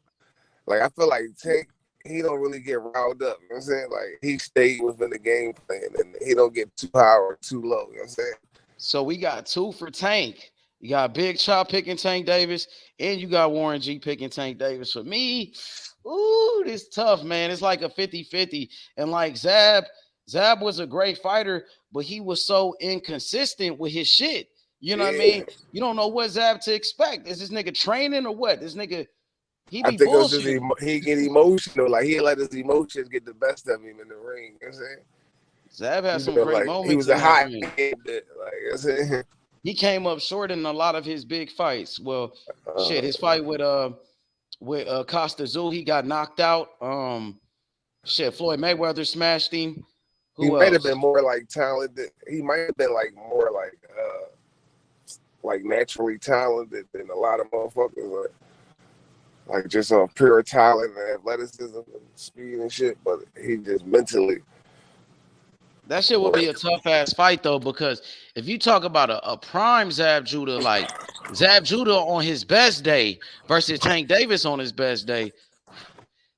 Like I feel like Tank, he don't really get riled up. You know what I'm saying? Like he stays within the game plan and he don't get too high or too low. You know what I'm saying? So we got 2 for Tank. You got Big Chop picking Tank Davis, and you got Warren G picking Tank Davis. For me, ooh, this tough, man. It's like a 50-50. And like Zab was a great fighter, but he was so inconsistent with his shit. You know what I mean? You don't know what Zab to expect. Is this nigga training or what? This nigga, he be bullshit. He get emotional. Like he let his emotions get the best of him in the ring. You know what I'm saying? Zab had some great moments. He was a hot kid. Like, you know what I'm saying? He came up short in a lot of his big fights. Well, his fight with Costa Azul, he got knocked out. Floyd Mayweather smashed him. He might have been more like talented. He might have been like more like naturally talented than a lot of motherfuckers. Like just pure talent and athleticism and speed and shit. But he just mentally. That shit would be a tough ass fight though, because if you talk about a prime Zab Judah, like Zab Judah on his best day versus Tank Davis on his best day,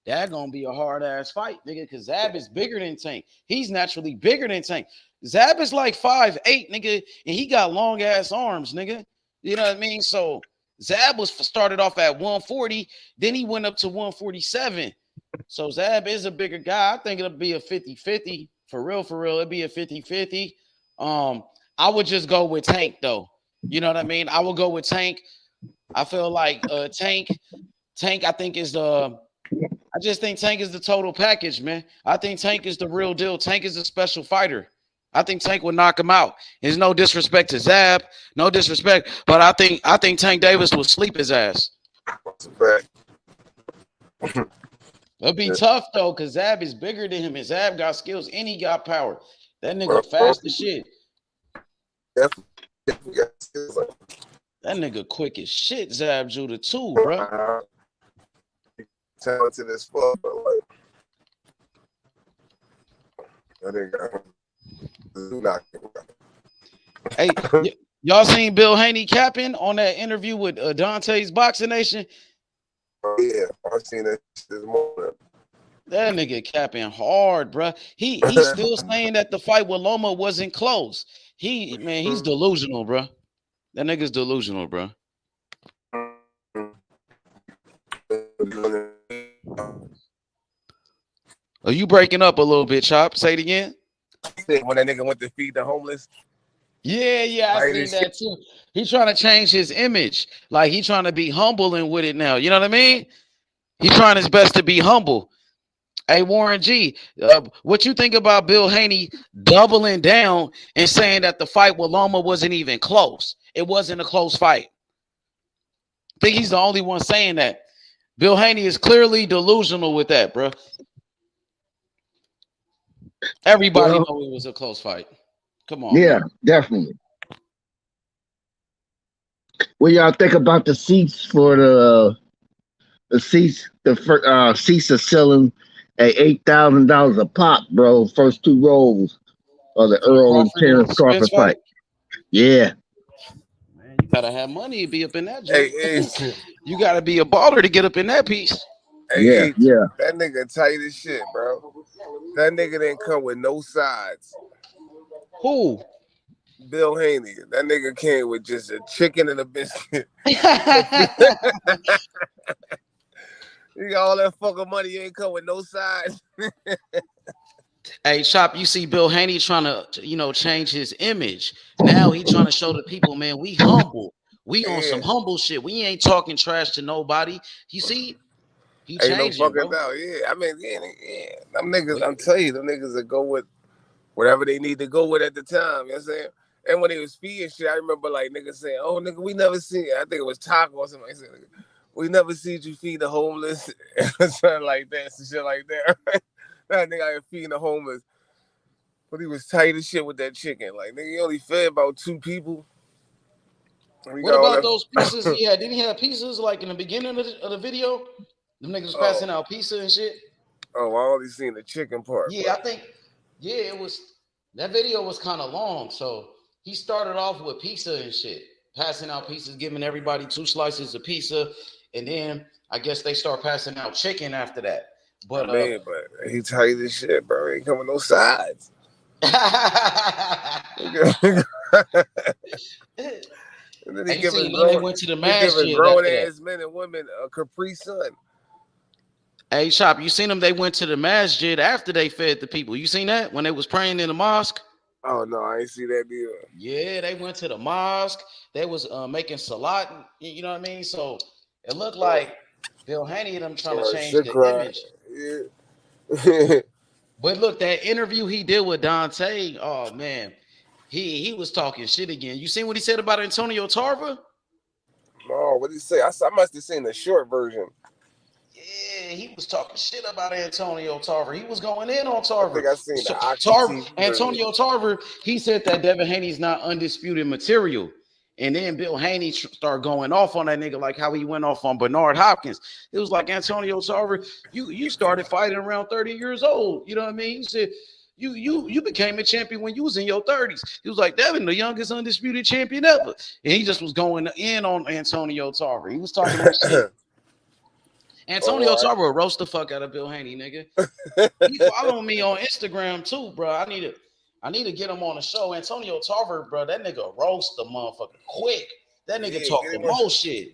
that gonna be a hard ass fight, nigga. Because Zab is bigger than Tank. He's naturally bigger than Tank. Zab is like 5'8", nigga, and he got long ass arms, nigga. You know what I mean? So Zab was started off at 140, then he went up to 147. So Zab is a bigger guy. I think it'll be a 50-50. For real, it'd be a 50-50. I would just go with Tank, though. You know what I mean? I will go with Tank. I feel like Tank, I think I just think Tank is the total package, man. I think Tank is the real deal. Tank is a special fighter. I think Tank would knock him out. There's no disrespect to Zab, no disrespect, but I think Tank Davis will sleep his ass. It'll be tough though, because Zab is bigger than him, and Zab got skills and he got power. That nigga fast as shit. Definitely got skills. That nigga quick as shit, Zab Judah too, bro. Talented as fuck, but like I think Hey, y'all seen Bill Haney capping on that interview with Dante's Boxing Nation? Oh yeah, I seen that this morning. That nigga capping hard, bro. He's still saying that the fight with Loma wasn't close. He's delusional, bro. That nigga's delusional, bro. Are you breaking up a little bit, Chop? Say it again. When that nigga went to feed the homeless. Yeah, I seen that too. He's trying to change his image. Like he's trying to be humble and with it now. You know what I mean? He's trying his best to be humble. Hey, Warren G, what you think about Bill Haney doubling down and saying that the fight with Loma wasn't even close? It wasn't a close fight. I think he's the only one saying that. Bill Haney is clearly delusional with that, bro. Everybody know it was a close fight. Come on. Yeah, man. definitely. What y'all think about the seats for the seats? Seats are selling at $8,000 a pop, bro. First two rows of the For the Earl and Crawford Terence and Spence Crawford fight? fight. Yeah. Man, you gotta have money to be up in that Hey, joint. You gotta be a baller to get up in that piece. Yeah, yeah. that nigga tight as shit, bro. That nigga didn't come with no sides. Who? Bill Haney. That nigga came with just a chicken and a biscuit. You got all that fucking money, you ain't come with no sides. Hey, Chop, you see Bill Haney trying to, change his image. Now he trying to show the people, man, we humble. We on some humble shit. We ain't talking trash to nobody. You see? He Ain't no changing, fucking bro. doubt. Yeah, I mean, yeah. Them niggas, I'm telling you, them niggas that go with whatever they need to go with at the time. You know what I'm saying? And when they was feeding shit, I remember like niggas saying, "Oh, nigga, we never seen." I think it was Taco or something. Said, "We never seen you feed the homeless," something like that, some shit like that. That nigga out here feeding the homeless, but he was tight as shit with that chicken. Like nigga, he only fed about 2 people. What about those pieces he had? Didn't he have pieces like in the beginning of the video? Them niggas passing out pizza and shit. Oh, I only seen the chicken part. Yeah, I think. Yeah, it was. That video was kind of long, so he started off with pizza and shit, passing out pizzas, giving everybody 2 slices of pizza, and then I guess they start passing out chicken after that. But man, but he tight as shit, bro. He ain't coming no sides. And then he giving they went to the masjid. Grown ass men and women a Capri Sun. Hey, Chop, you seen them? They went to the masjid after they fed the people. You seen that when they was praying in the mosque? Oh no, I ain't see that either. Yeah, they went to the mosque. They was making salat. You know what I mean? So it looked like Bill Haney and them trying to change the image. Yeah. But look, that interview he did with Dante, oh man, he was talking shit again. You seen what he said about Antonio Tarver? No, what did he say? I must have seen the short version. Yeah, he was talking shit about Antonio Tarver. He was going in on Tarver. I think I seen the Tarver. Antonio Tarver, he said that Devin Haney's not undisputed material. And then Bill Haney started going off on that nigga like how he went off on Bernard Hopkins. It was like, Antonio Tarver, you started fighting around 30 years old. You know what I mean? He said, you became a champion when you was in your 30s. He was like, Devin, the youngest undisputed champion ever. And he just was going in on Antonio Tarver. He was talking that shit. Antonio Tarver will roast the fuck out of Bill Haney, nigga. He following me on Instagram too, bro. I need to get him on the show. Antonio Tarver, bro, that nigga roast the motherfucker quick. That nigga talk the most shit.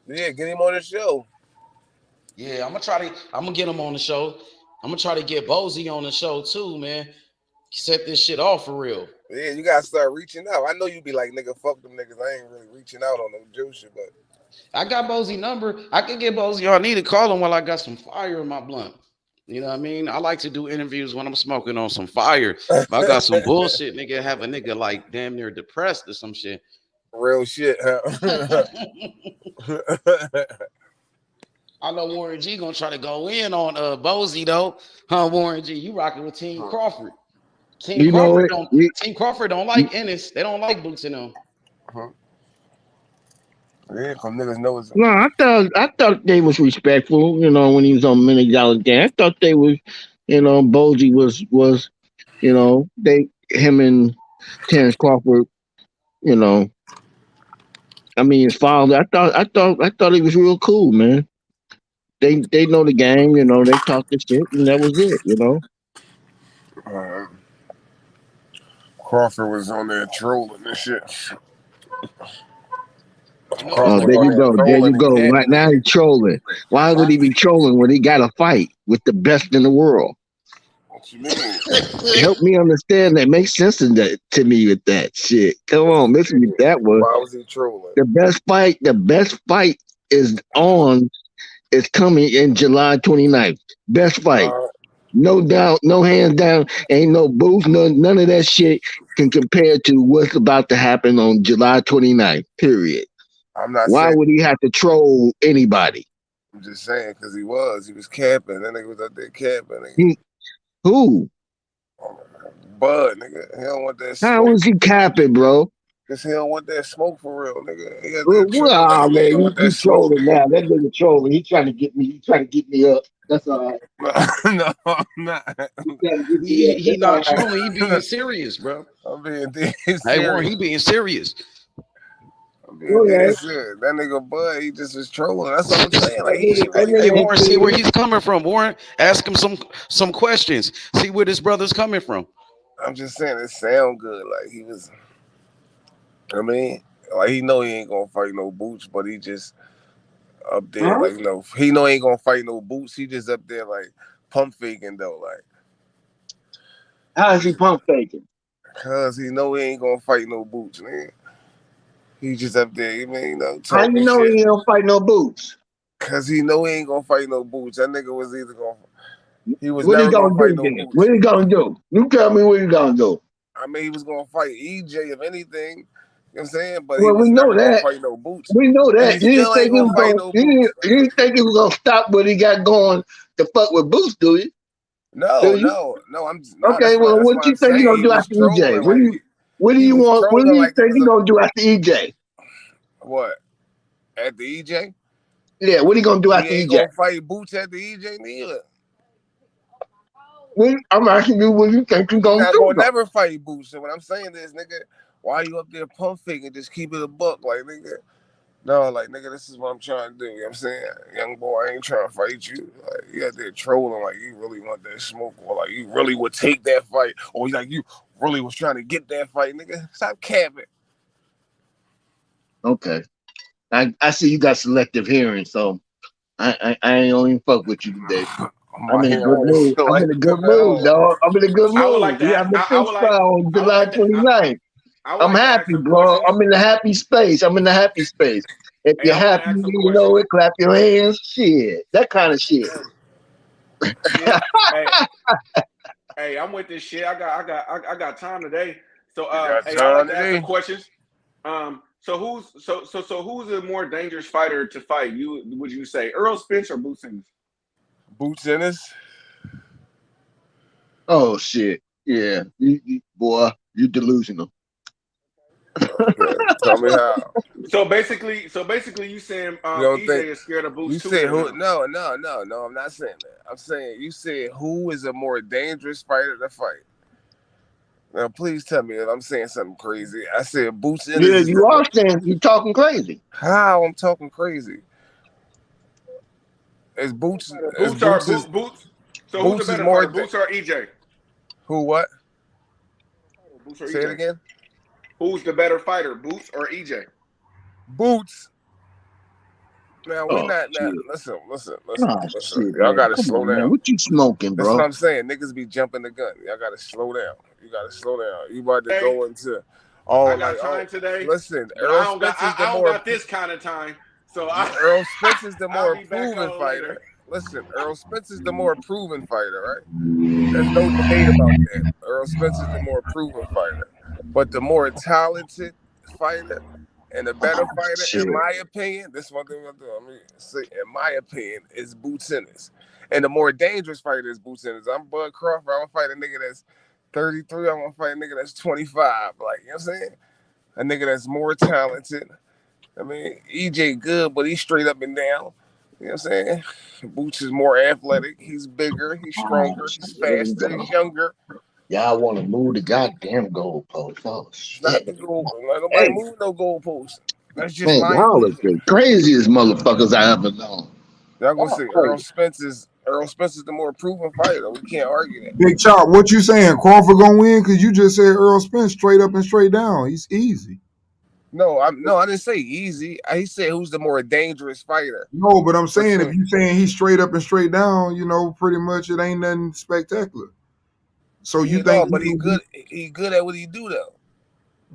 Yeah, get him on the show. Yeah, I'm gonna get him on the show. I'm gonna try to get Bozy on the show too, man. Set this shit off for real. Yeah, you gotta start reaching out. I know you be like, nigga, fuck them niggas. I ain't really reaching out on no Jew shit, but I got Bozy number. I can get Bozy. I need to call him while I got some fire in my blunt. You know what I mean? I like to do interviews when I'm smoking on some fire. If I got some bullshit, nigga, have a nigga like damn near depressed or some shit. Real shit, huh? I know Warren G gonna try to go in on Bozy though. Huh, Warren G, you rocking with Team Crawford. Team Crawford don't like Ennis. They don't like Boots in them. Yeah, cause niggas know it's No, I thought they was respectful, when he was on $1 Million Gang. I thought they was, Bozy was, him and Terence Crawford, I mean his father. I thought he was real cool, man. They know the game, they talk the shit, and that was it, Crawford was on there trolling and shit. Oh, there you go. Right now he's trolling. Why would he be trolling when he got a fight with the best in the world? What you mean? Help me understand that. Makes sense to me with that shit. Come on, listen to that one. Why was he trolling? The best fight is coming in July 29th. Best fight. No doubt, no hands down, ain't no booth, none of that shit can compare to what's about to happen on July 29th, period. Why would he have to troll anybody? I'm just saying, because he was camping. That nigga was out there camping. Who? Bud, nigga. He don't want that shit. How was he capping, bro? Cause he don't want that smoke for real, nigga. He Well, he man, don't want that you smoke. trolling now. That nigga trolling. He trying to get me. He trying to get me up. That's all right. No, I'm not. He trying to get me up. He That's all not right. trolling. He being serious, bro. I'm being dead serious. Hey, Warren, he being serious. I'm being dead serious. That nigga Bud, he just was trolling. That's what I'm saying. Like he ain't really. Hey, Warren, see where he's coming from. Warren, ask him some questions. See where this brother's coming from. I'm just saying it sound good. Like he was. I mean, like he know he ain't gonna fight no Boots, but he just up there, like he know he ain't gonna fight no Boots. He just up there like pump faking though, like. How is he pump faking? Cause he know he ain't gonna fight no Boots, man. He just up there, you know, How talking you know shit. he don't fight no Boots? Cause he know he ain't gonna fight no Boots. That nigga was either gonna. He was What never he gonna fight do no then? Boots. What he gonna do? You tell me what he gonna do. I mean, he was gonna fight EJ if anything. You know what I'm saying? But he Well, was we know never gonna that. fight no Boots. We know And that. he still ain't gonna fight no Boots. You didn't think he was gonna stop what he got going to fuck with Boots, do you? No. I'm no, okay. Well, what you think he gonna do after EJ? What do you want? What do you think he gonna do after EJ? What? At the EJ? Yeah. What he gonna do after EJ? He ain't EJ? gonna fight Boots at the EJ neither. I'm asking you what you think you gonna not do. Gonna never fight Boots. So what I'm saying is, nigga, why you up there pump faking? Just keep it a buck, like nigga. No, like nigga, this is what I'm trying to do. You know what I'm saying? Young boy, I ain't trying to fight you. Like you out there trolling like you really want that smoke, or like you really would take that fight, or like you really was trying to get that fight, nigga. Stop capping. Okay. I see you got selective hearing, so I ain't gonna even fuck with you today. I'm in a good mood. I'm in a good mood, dog. I'm in a good mood. I would like to. We have the I fish would fry on July 29th. I'm happy, bro. I'm in the happy space. I'm in the happy space. If you're happy, you know it, clap your hands. Shit. That kind of shit. Yeah. Hey, I'm with this shit. I got time today. So hey, I like to ask some questions. So who's a more dangerous fighter to fight? Would you say Errol Spence or Boots Ennis? Boots Ennis? Oh shit. Yeah. Boy, you delusional. Okay. Tell me how. So basically, you saying EJ is scared of Boots you too? Said who? No. I'm not saying that. I'm saying you said who is a more dangerous fighter to fight. Now, please tell me if I'm saying something crazy. I said Boots Ennis. Yeah, you are saying you're talking crazy. How I'm talking crazy? Is Boots? Boots. So who's the better fighter, Boots or EJ? Who? What? Boots or Say EJ? it again. Who's the better fighter, Boots or EJ? Boots. Now we not. Listen. Y'all gotta slow down. Man. What you smoking, bro? That's what I'm saying. Niggas be jumping the gun. Y'all gotta slow down. You gotta slow down. You about to go into all I got time today. Listen, I don't got this kind of time. So Earl Spence is the more proven fighter. Listen, Errol Spence is the more proven fighter, right? There's no debate about that. Errol Spence is the more proven fighter. But the more talented fighter and the better fighter, in my opinion, this one thing in my opinion, is Boots Ennis. And the more dangerous fighter is Boots Ennis. I'm Bud Crawford. I'm gonna fight a nigga that's 33. I'm gonna fight a nigga that's 25. Like, you know what I'm saying? A nigga that's more talented. I mean, EJ good, but he's straight up and down. You know what I'm saying? Boots is more athletic. He's bigger. He's stronger. He's faster. He's younger. Y'all want to move the goddamn goalpost. Oh, shit. Not the goal. Nobody move no goalpost. That's just my y'all are the craziest motherfuckers I ever known. Y'all gonna say Errol Spence is the more proven fighter. We can't argue that. Big Chop, what you saying? Crawford gonna win? Because you just said Errol Spence straight up and straight down. He's easy. No, I didn't say easy. He said who's the more dangerous fighter. No, but I'm saying if you saying he's straight up and straight down, pretty much it ain't nothing spectacular. So you think? But he good. He good at what he do though.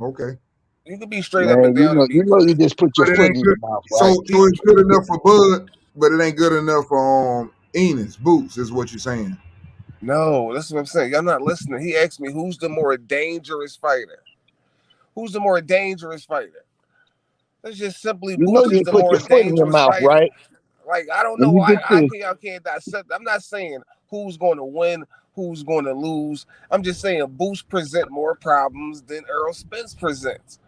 Okay. You can be straight up and down. You just put your foot in your mouth. Right? So it's good enough for Bud, but it ain't good enough for Enos Boots. Is what you're saying? No, that's what I'm saying. Y'all not listening. He asked me who's the more dangerous fighter. Who's the more dangerous fighter? That's just simply Boots is the more dangerous fighter. Right? Like, I don't know why y'all can't dissect. I'm not saying who's going to win, who's going to lose. I'm just saying Boots present more problems than Errol Spence presents.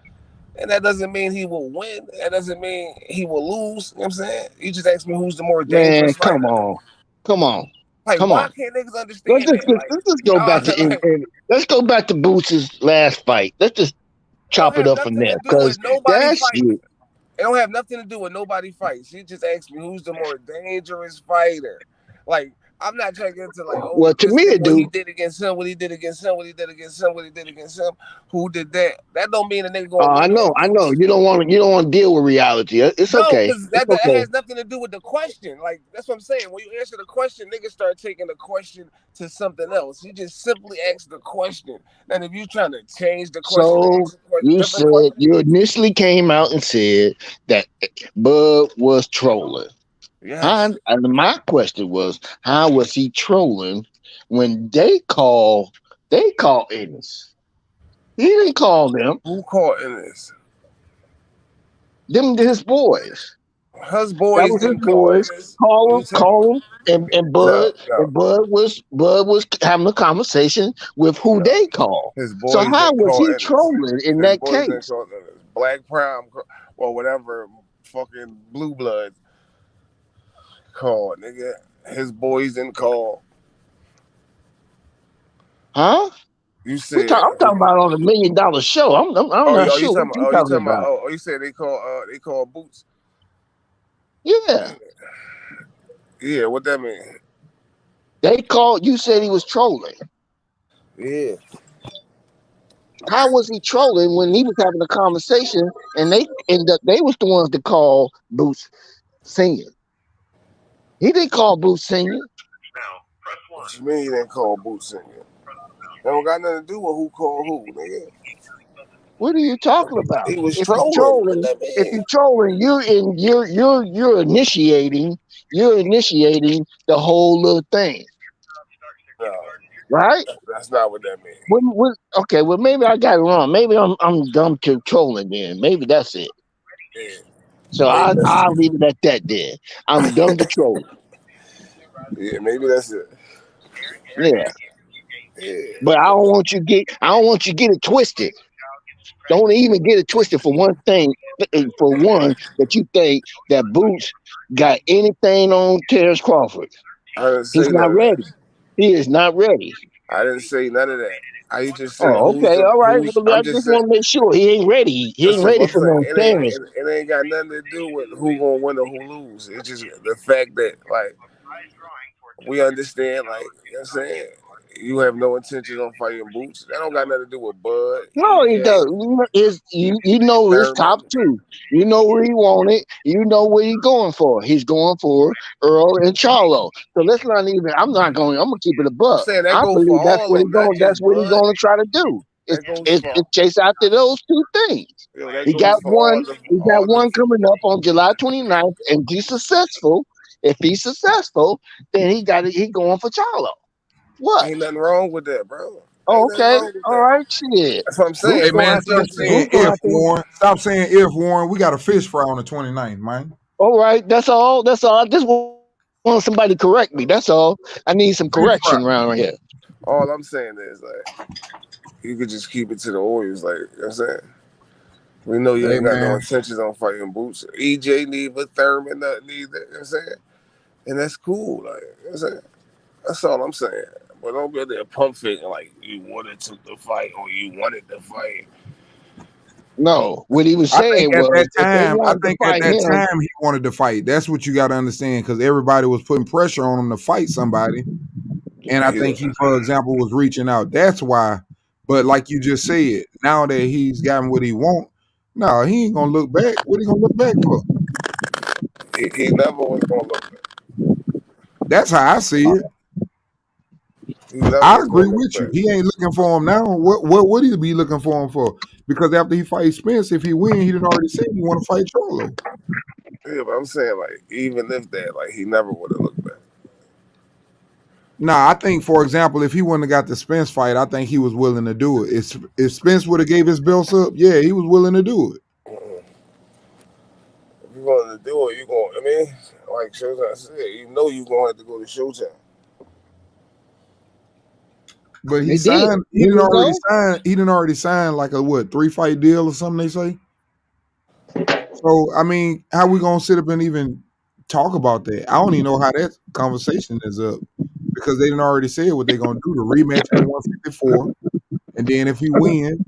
And that doesn't mean he will win. That doesn't mean he will lose. You know what I'm saying? You just asked me who's the more Man, dangerous fighter. come on. Like, Come why on. can't niggas understand that? Like, Let's just go back to let's go back to Boots' last fight. Let's just it don't chop it have up from nothing there to do with because nobody that fight. shit. It don't have nothing to do with nobody fight. She just asked me who's the more dangerous fighter. Like, I'm not trying to get into like, oh, Well, to this me, nigga, what he dude. did against him, what he did against him, what he did against him, what he did against him, who did that. That don't mean a nigga gonna I win or know. lose. You don't want to deal with reality. It's No, okay. because It's that okay. has nothing to do with the question. Like, that's what I'm saying. When you answer the question, niggas start taking the question to something else. You just simply ask the question. And if you're trying to change the question, So you different said question. you initially came out and said that Bud was trolling. Yes. And my question was, how was he trolling when they call Ennis? He didn't call them. Who called Ennis? Them his boys. His That boys was his didn't call boys. Ennis. Call him, and Bud No. was having a conversation with who they call. His So boys how didn't was call he Ennis. trolling in His that boys didn't case? call Ennis. Black Prime or whatever fucking Blue Blood called, nigga. His boys didn't call. Huh? You said I'm talking about on $1 million show. I'm not sure what you talking about. Oh, you said they call Boots. Yeah. Yeah, what that mean? They called. You said he was trolling. Yeah. How was he trolling when he was having a conversation and they was the ones that called Boots singing? He didn't call Boots singing. What you mean he didn't call Boots singing? That don't got nothing to do with who called who, nigga. What are you talking about? He was If trolling. What that mean? you're trolling, you're initiating the whole little thing. No. Right? That's not what that means. Okay, well maybe I got it wrong. Maybe I'm dumb to trolling then. Maybe that's it. Yeah. So I'll leave it at that then. I'm dumb to trolling. Yeah, maybe that's it. Yeah. Yeah. But I don't want you to get it twisted. Don't even get it twisted for one thing. For one, that you think that Boots got anything on Terence Crawford. I didn't say He's not ready. He is not ready. I didn't say none of that. I just said okay, all right. Well, I just want to make sure he ain't ready. He ain't ready for no Terence. It ain't got nothing to do with who gonna win or who lose. It's just the fact that like we understand, like you know what I'm saying, you have no intentions on fighting Boots. That don't got nothing to do with Bud. No, he does. You know his top two. You know where he wanted. You know what he's going for. He's going for Earl and Charlo. So let's not even. I'm gonna keep it a buck. I believe that's what he's going. That's what he's going to try to do. It's chase after those two things. He got one. He got one coming up on July 29th, and he's successful. If he's successful, then he going for Charlo. What? Ain't nothing wrong with that, bro. Okay, all right, shit. That's what I'm saying. Hey man, stop saying if Warren. Stop saying if Warren. We got a fish fry on the 29th, man. All right, that's all. I just want somebody to correct me. That's all. I need some correction around here. All I'm saying is like you could just keep it to the Orioles, like you know what I'm saying. We know you ain't got no intentions on fighting Boots. EJ neither, Thurman neither, you know what I'm saying? And that's cool, like you know what I'm saying. That's all I'm saying. But don't be there pump faking like you wanted to fight or you wanted to fight. No, what he was saying at was that time he wanted to fight. That's what you got to understand, because everybody was putting pressure on him to fight somebody, and I think he, for example, was reaching out. That's why. But like you just said, now that he's gotten what he want, no, he ain't gonna look back. What he gonna look back for? He never was gonna look back. That's how I see it. I agree with you. He ain't looking for him now. What would he be looking for him for? Because after he fights Spence, if he win, he done already said he want to fight Charlo. Yeah, but I'm saying like even if that, like he never would have looked back. Nah, I think, for example, if he wouldn't have got the Spence fight, I think he was willing to do it. If Spence would have gave his belts up, yeah, he was willing to do it. If you're going to do it, you're going. I mean, like Showtime said, you know you're going to have to go to Showtime. But he signed. He didn't already sign like a 3-fight deal or something. They say. So I mean, how we gonna sit up and even talk about that? I don't even know how that conversation is up because they didn't already said what they're gonna do. The rematch at 154, and then if he win,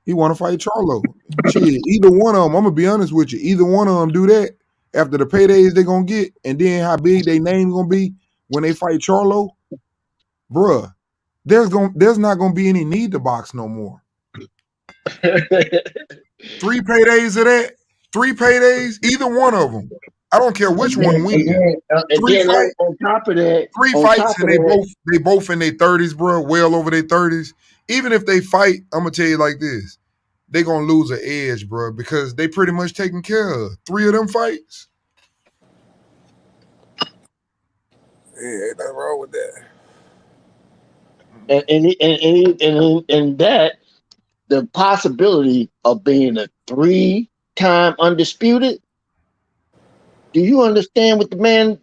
he want to fight Charlo. Shit, either one of them. I'm gonna be honest with you. Either one of them do that after the paydays they gonna get, and then how big they name gonna be when they fight Charlo, bruh. There's not gonna be any need to box no more. 3 paydays of that. 3 paydays, either one of them. I don't care which one wins. And then on top of that, 3 fights, and they both in their 30s, bro, well over their 30s. Even if they fight, I'm gonna tell you like this: they gonna lose an edge, bro, because they pretty much taken care of 3 of them fights. Yeah, ain't nothing wrong with that. And that the possibility of being a 3-time undisputed. Do you understand what the man?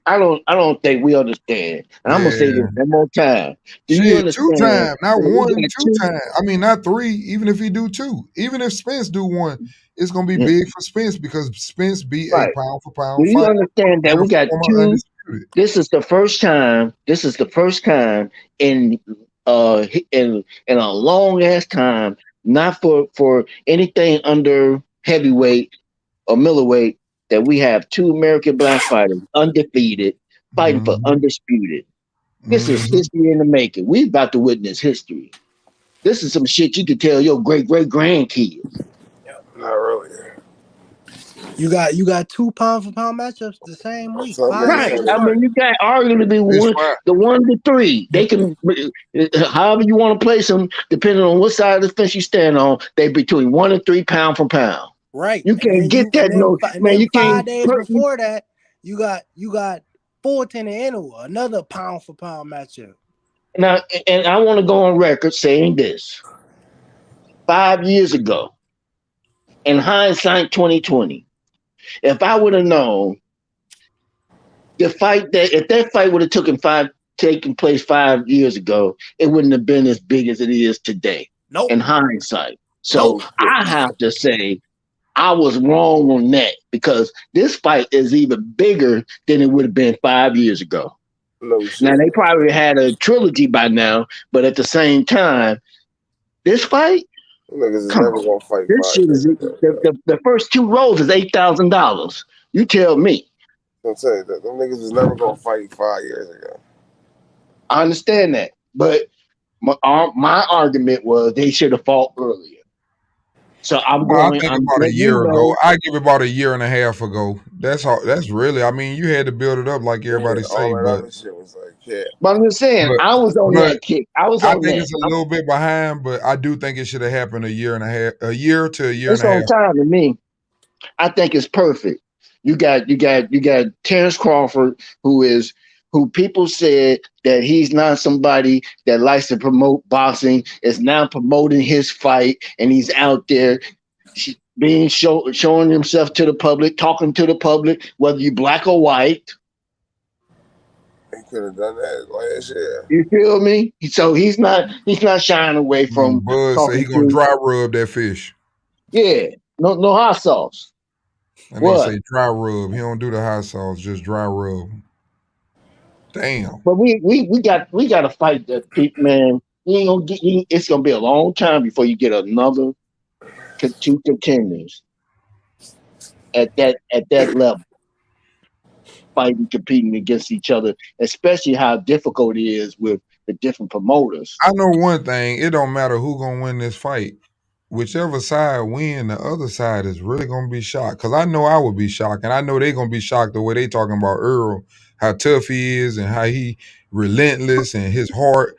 I don't think we understand. And I'm gonna say this one more time. Do you understand? 2 times, not 1, 2 times. I mean, not 3. Even if he do 2, even if Spence do 1, it's gonna be big for Spence because Spence beat a pound for pound Do you fighter. understand that we got 2? This is the first time. This is the first time in a long ass time, not for anything under heavyweight or middleweight, that we have 2 American black fighters undefeated fighting for undisputed. This is history in the making. We about to witness history. This is some shit you could tell your great grandkids. Not really. You got 2 pound for pound matchups the same week. Right. I mean, you got arguably the 1 to 3. They can, however you want to place them, depending on what side of the fence you stand on. They between 1 and 3 pound for pound. Right. You can't get that. Man, you can't. 5 days before that, you got Fulton and Inoue, another pound for pound matchup. Now, and I want to go on record saying this: 5 years ago, in hindsight, 2020, if I would have known if that fight would have taken place 5 years ago, it wouldn't have been as big as it is today. Nope. In hindsight, so I have to say I was wrong on that because this fight is even bigger than it would have been 5 years ago. Now they probably had a trilogy by now, but at the same time, this fight, niggas is never gonna fight. This shit is the first 2 rolls is $8,000. You tell me. I'm saying that them niggas is never gonna fight 5 years ago. I understand that, but my argument was they should have fought earlier. So I'm going. I think about a year ago. I give it about a year and a half ago. That's all. That's really. I mean, you had to build it up like everybody say, but shit was like, yeah. But I'm just saying, I was on that kick. I think it's a little bit behind, but I do think it should have happened a year to a year it's and a half. It's on time to me. I think it's perfect. You got Terence Crawford, who people said that he's not somebody that likes to promote boxing, is now promoting his fight, and he's out there showing himself to the public, talking to the public, whether you black or white. He could have done that last year. You feel me? So he's not shying away from. Bud said he gonna dry rub that fish. Yeah, no hot sauce. And they say dry rub. He don't do the hot sauce, just dry rub. Damn. But we got to fight that people, man. It's gonna be a long time before you get another 2 contenders at that level, fighting, competing against each other, especially how difficult it is with the different promoters. I know one thing: it don't matter who gonna win this fight. Whichever side win, the other side is really gonna be shocked. Because I know I would be shocked, and I know they're gonna be shocked the way they talking about Errol, how tough he is, and how he relentless and his heart.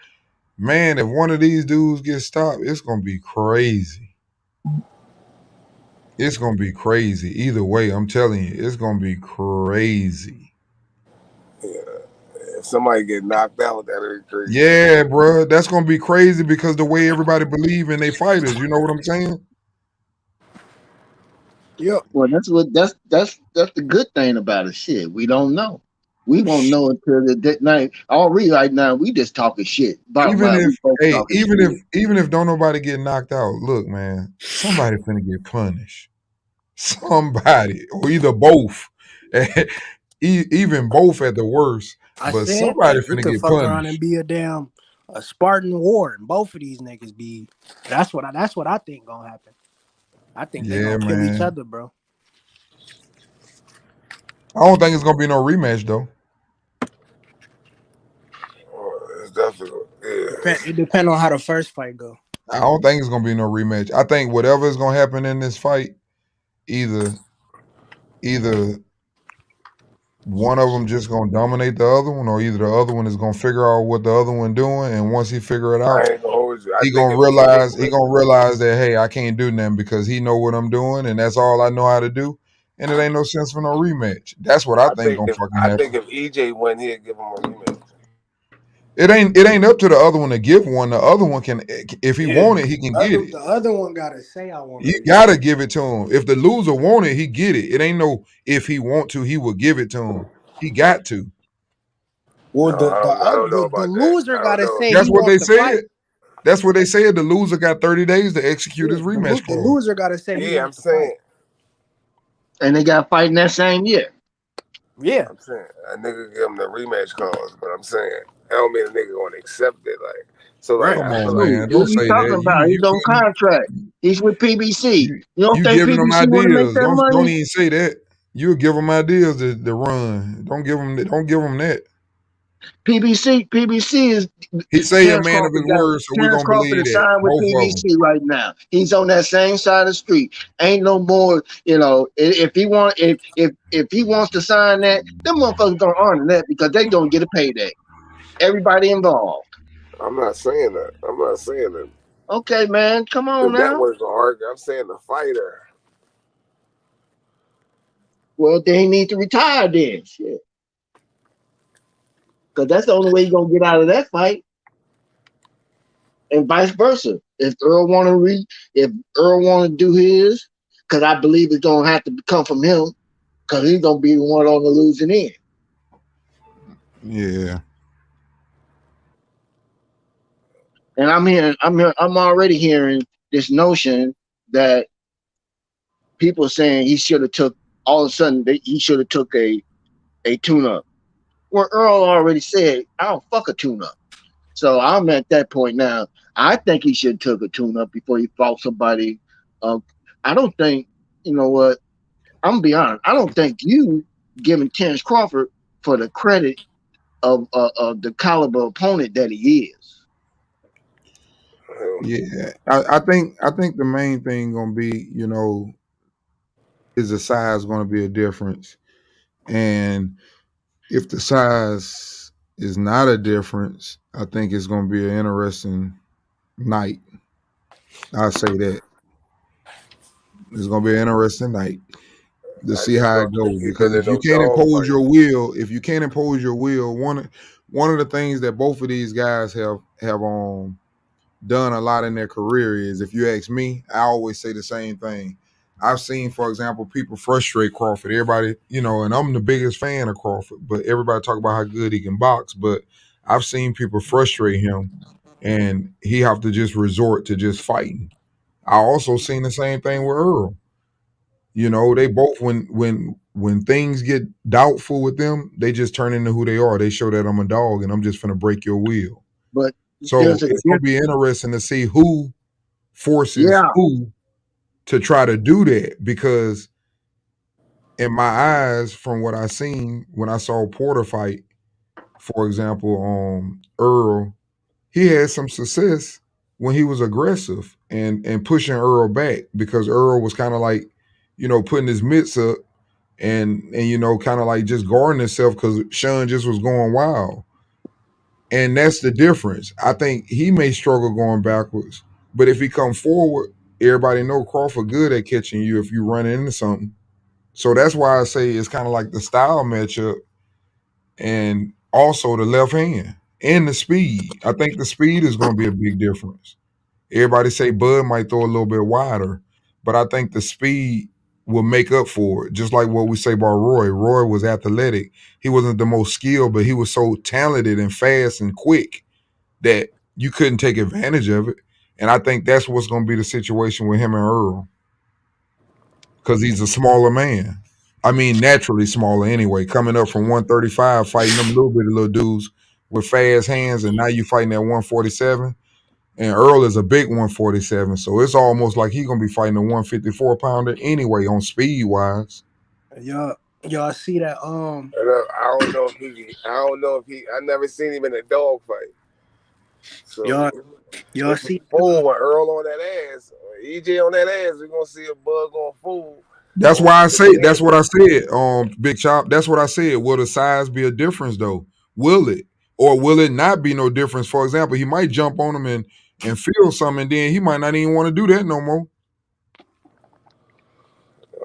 Man, if one of these dudes gets stopped, it's gonna be crazy. It's gonna be crazy. Either way, I'm telling you, it's gonna be crazy. Yeah. If somebody get knocked out, that'd be crazy. Yeah, bro, that's gonna be crazy because the way everybody believe in their fighters. You know what I'm saying? Yep. Well, that's the good thing about it. Shit, we don't know. We won't know until the night. Right now, we just talking shit. Even if don't nobody get knocked out, look, man, somebody finna get punished. somebody, or either both, even both at the worst. I But said somebody that it finna could get fuck around and punished. be a Spartan war, and both of these niggas be. That's what I think gonna happen. I think they Yeah, gonna kill each man. other, bro. I don't think it's gonna be no rematch though. It's definitely It depends on how the first fight go. I don't think it's gonna be no rematch. I think whatever is gonna happen in this fight, either one of them just gonna dominate the other one, or either the other one is gonna figure out what the other one doing, and once he figure it I out, ain't gonna hold you. I he think gonna if EJ realize win, that hey, I can't do nothing because he know what I'm doing, and that's all I know how to do, and it ain't no sense for no rematch. That's what I think gonna fucking I think happen. if EJ win, he'll give him a rematch. It ain't up to the other one to give one. The other one can, if he Yeah, want it, he can get it. the other one gotta say I want to You rematch. gotta give it to him. If the loser want it, he get it. It ain't no if he want to, he will give it to him. He got to. Well, I don't know the about that. loser I don't gotta know. say That's he what wants they to fight. said. That's what they said. The loser got 30 days to execute his rematch The clause. loser gotta say he Yeah, I'm wants to fight. saying. And they got fighting that same year. Yeah, I'm saying a nigga give him the rematch clause, but I'm saying I don't mean a nigga gonna accept it. Like so, like right. Come I feel on, like Who? man. What Don't are you say talking that. about? He's on contract. He's with PBC. You don't You think giving them PBC want to make ideas. that Don't money? even say that. You give them ideas to run. Don't give them that. PBC is He say a Terence man of Crawford his got word, so we Terence gonna Crawford believe is that. signed with Both of them. PBC right now. He's on that same side of the street. Ain't no more, if he wants to sign that, them motherfuckers gonna honor that because they gonna get a payday. Everybody involved. I'm not saying that. I'm not saying that Okay, man, come the on now. network's gonna argue. I'm saying the fighter. Well, they need to retire then, shit, because that's the only way you're gonna get out of that fight, and vice versa. If Earl want to do his, because I believe it's gonna have to come from him, because he's gonna be the one on the losing end. Yeah. And I'm already hearing this notion that people are saying he should have took all of a sudden he should have took a tune up. Where Earl already said, I don't fuck a tune up. So I'm at that point now. I think he should have took a tune up before he fought somebody. I don't think, you know what, I'm gonna be honest. I don't think you giving Terence Crawford for the credit of the caliber opponent that he is. Yeah. I think the main thing gonna be, is the size gonna be a difference. And if the size is not a difference, I think it's gonna be an interesting night. I'll say that. It's gonna be an interesting night to I see just how it don't think goes. he's Because been in if you no can't dog impose fight. your will, one of the things that both of these guys have done a lot in their career is, if you ask me, I always say the same thing. I've seen, for example, people frustrate Crawford. Everybody, and I'm the biggest fan of Crawford, but everybody talk about how good he can box. But I've seen people frustrate him, and he have to just resort to just fighting. I also seen the same thing with Earl. They both, when things get doubtful with them, they just turn into who they are. They show that I'm a dog and I'm just gonna break your will. But So there's a it's gonna be interesting to see who forces yeah, who to try to do that, because in my eyes, from what I seen when I saw Porter fight, for example, Earl, he had some success when he was aggressive and pushing Earl back, because Earl was kind of like, putting his mitts up and kind of like just guarding himself because Sean just was going wild. And that's the difference. I think he may struggle going backwards, but if he come forward, everybody know Crawford good at catching you if you run into something. So that's why I say it's kind of like the style matchup, and also the left hand and the speed. I think the speed is going to be a big difference. Everybody say Bud might throw a little bit wider, but I think the speed will make up for it. Just like what we say about Roy. Roy was athletic. He wasn't the most skilled, but he was so talented and fast and quick that you couldn't take advantage of it. And I think that's what's going to be the situation with him and Earl. because he's a smaller man. I mean, naturally smaller anyway. Coming up from 135, fighting them little dudes with fast hands, and now you fighting at 147. And Earl is a big 147, so it's almost like he's gonna be fighting a 154 pounder anyway on speed wise. Y'all see that? I don't know if he. I never seen him in a dog fight. So y'all see full with Earl on that ass, EJ on that ass. We're gonna see a bug on full. That's why I say. That's what I said. Big Chop. That's what I said. Will the size be a difference though? Will it, or will it not be no difference? For example, he might jump on him and feel something, and then he might not even want to do that no more.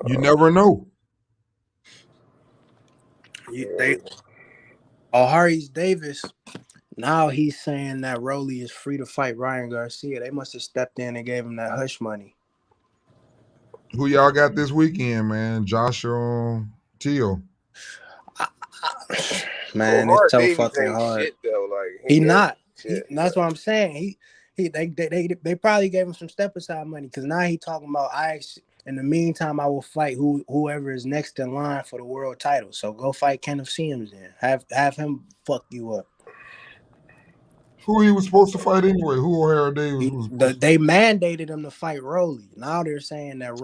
You never know. Harris Davis. Now he's saying that Rolly is free to fight Ryan Garcia. They must have stepped in and gave him that hush money. Who y'all got this weekend, man? Joshua Teal. Man, it's so Davies fucking ain't hard. shit though. Like He not. That's what I'm saying. They probably gave him some step aside money because now he talking about in the meantime I will fight whoever is next in line for the world title. So go fight Kenneth Sims then. Have him fuck you up. Who he was supposed to fight anyway? Who O'Hara Davis was? They mandated him to fight Rolly. Now they're saying that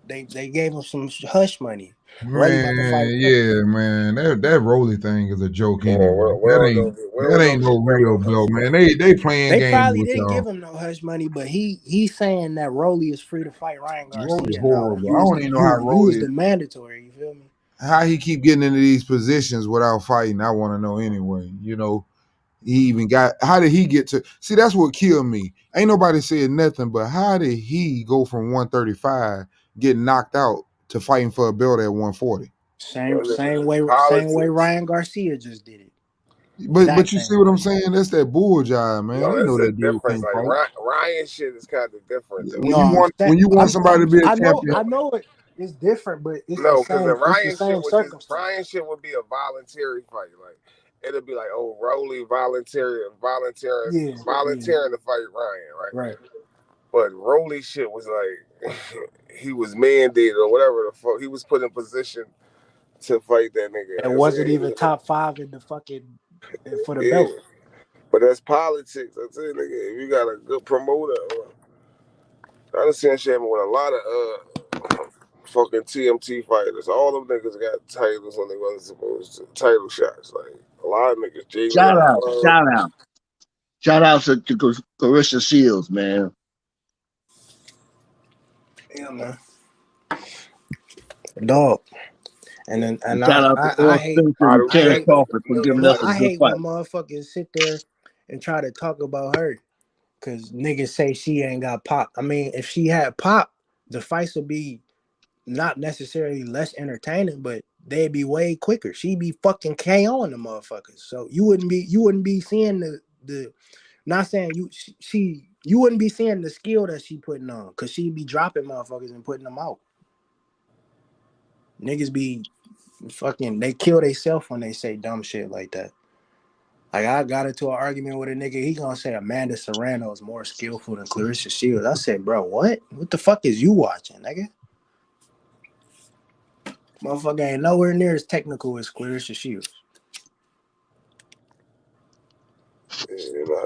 they gave him some hush money. Rolly about to fight. Yeah, man. That Rolly thing is a joke anyway. That ain't no real belt, man. They playing They games probably with didn't y'all. give him no hush money, but he's saying that Rolly is free to fight Ryan Garcia. Rolly's horrible. I don't even know how Rolly use the mandatory. You feel me? How he keep getting into these positions without fighting? I want to know anyway. You know, he even got. How did he get to? See, that's what killed me. Ain't nobody said nothing, but how did he go from 135, get knocked out, to fighting for a belt at 140? Same way Ryan Garcia just did it. But you see what I'm saying? That's that bull jive, man. No, we know that's that a dude difference. can't Like fight. Ryan shit is kind of different. Though. When you want somebody to be a champion, I know it's different, but it's no, because the Ryan shit same circumstance. Ryan shit would be a voluntary fight. Like it'll be like, oh, Rolly volunteering to fight Ryan, right? Right. But Rolly shit was like he was mandated or whatever the fuck. He was put in position to fight that nigga. It wasn't even top 5 in the fucking for the belt. But that's politics. I tell you, nigga, if you got a good promoter, I understand shit with a lot of fucking TMT fighters. All them niggas got titles when they wasn't supposed to. Title shots. Like a lot of niggas. Shout out to Clarissa Shields, man. Yeah, man. Dog. And shout out to Errol Spence and Terence Crawford for giving us a good fight. I hate when motherfuckers sit there and try to talk about her because niggas say she ain't got pop. I mean, if she had pop, the fights would be not necessarily less entertaining, but they'd be way quicker. She'd be fucking KOing the motherfuckers. So you wouldn't be seeing the not saying you wouldn't be seeing the skill that she putting on because she'd be dropping motherfuckers and putting them out. Niggas be fucking, they kill themselves when they say dumb shit like that. Like I got into an argument with a nigga, he gonna say Amanda Serrano is more skillful than Clarissa Shields. I said, bro, what? What the fuck is you watching, nigga? Motherfucker ain't nowhere near as technical as Clarissa Shields.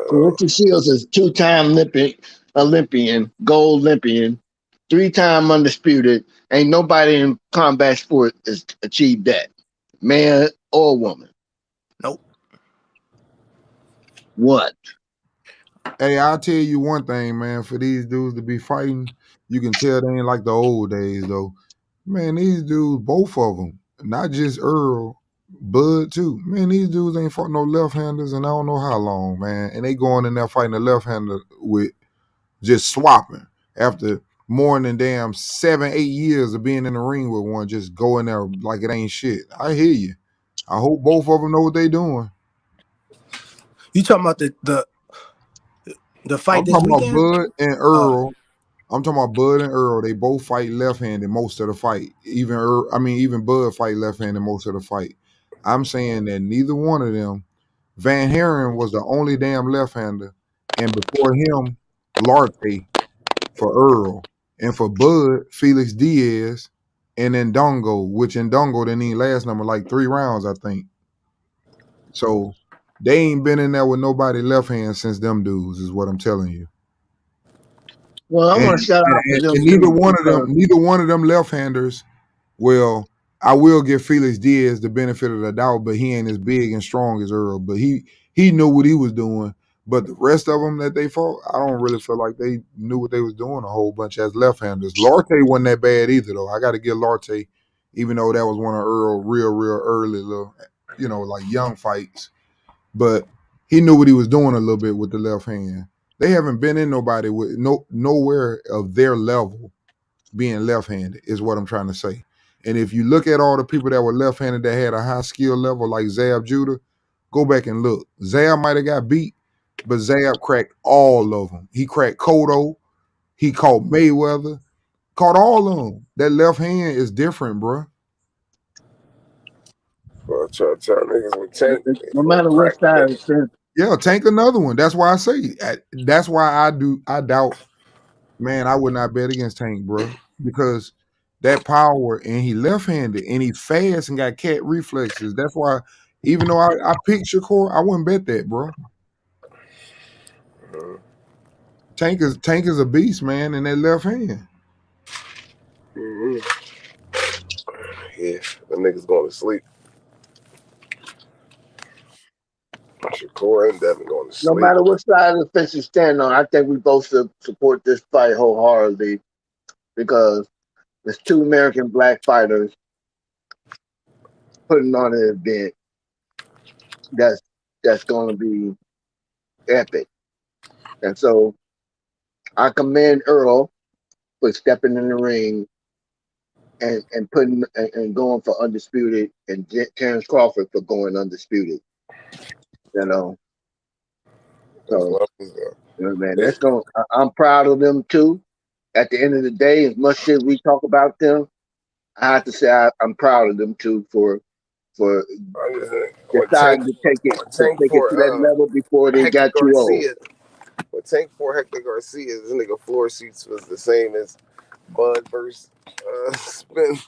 Clarissa Shields is 2-time Olympian, gold Olympian, 3-time undisputed. Ain't nobody in combat sport has achieved that, man or woman. Nope. What? Hey, I'll tell you one thing, man. For these dudes to be fighting, you can tell they ain't like the old days, though. Man, these dudes, both of them, not just Earl, Bud too. Man, these dudes ain't fought no left-handers and I don't know how long, man. And they going in there fighting a left-hander with just swapping after more than damn 7-8 years of being in the ring with one, just going there like it ain't shit. I hear you. I hope both of them know what they doing. You talking about the fight I'm this talking weekend? about Bud and Earl. I'm talking about Bud and Earl. They both fight left-handed most of the fight. Even Bud fight left-handed most of the fight. I'm saying that neither one of them. Van Haren was the only damn left-hander, and before him, Larte for Earl. And for Bud, Felix Diaz, and then Ndongo, which Ndongo didn't even last number like 3 rounds, I think. So they ain't been in there with nobody left hand since them dudes, is what I'm telling you. Well, I want to shout out to them and too. neither one of them left-handers. Well, I will give Felix Diaz the benefit of the doubt, but he ain't as big and strong as Earl. But he knew what he was doing. But the rest of them that they fought, I don't really feel like they knew what they was doing a whole bunch as left-handers. Larte wasn't that bad either, though. I got to give Larte, even though that was one of Earl's real early little, like young fights. But he knew what he was doing a little bit with the left hand. They haven't been in nobody with nowhere of their level being left-handed is what I'm trying to say. And if you look at all the people that were left-handed that had a high skill level like Zab Judah, go back and look. Zab might have got beat, but Zab cracked all of them. He cracked Cotto. He caught Mayweather. Caught all of them. That left hand is different, bro. Well, try niggas with Tank. No matter what side it's in. Yeah, Tank another one. That's why I say. That's why I doubt. Man, I would not bet against Tank, bro, because that power and he left-handed and he's fast and got cat reflexes. That's why, even though I picked Shakur, I wouldn't bet that, bro. Tank is a beast, man, in that left hand. Yeah, the niggas going to sleep. Shakur and Devin going to sleep. No matter what side of the fence you stand on, I think we both should support this fight wholeheartedly because there's 2 American black fighters putting on an event that's going to be epic. And so I commend Earl for stepping in the ring and putting and going for undisputed, and Terence Crawford for going undisputed. So man, that's going. I'm proud of them too. At the end of the day, as much as we talk about them, I have to say I'm proud of them too for deciding to take it to that level before they got too old. But Tank for Hector Garcia, this nigga floor seats was the same as Bud versus Spence.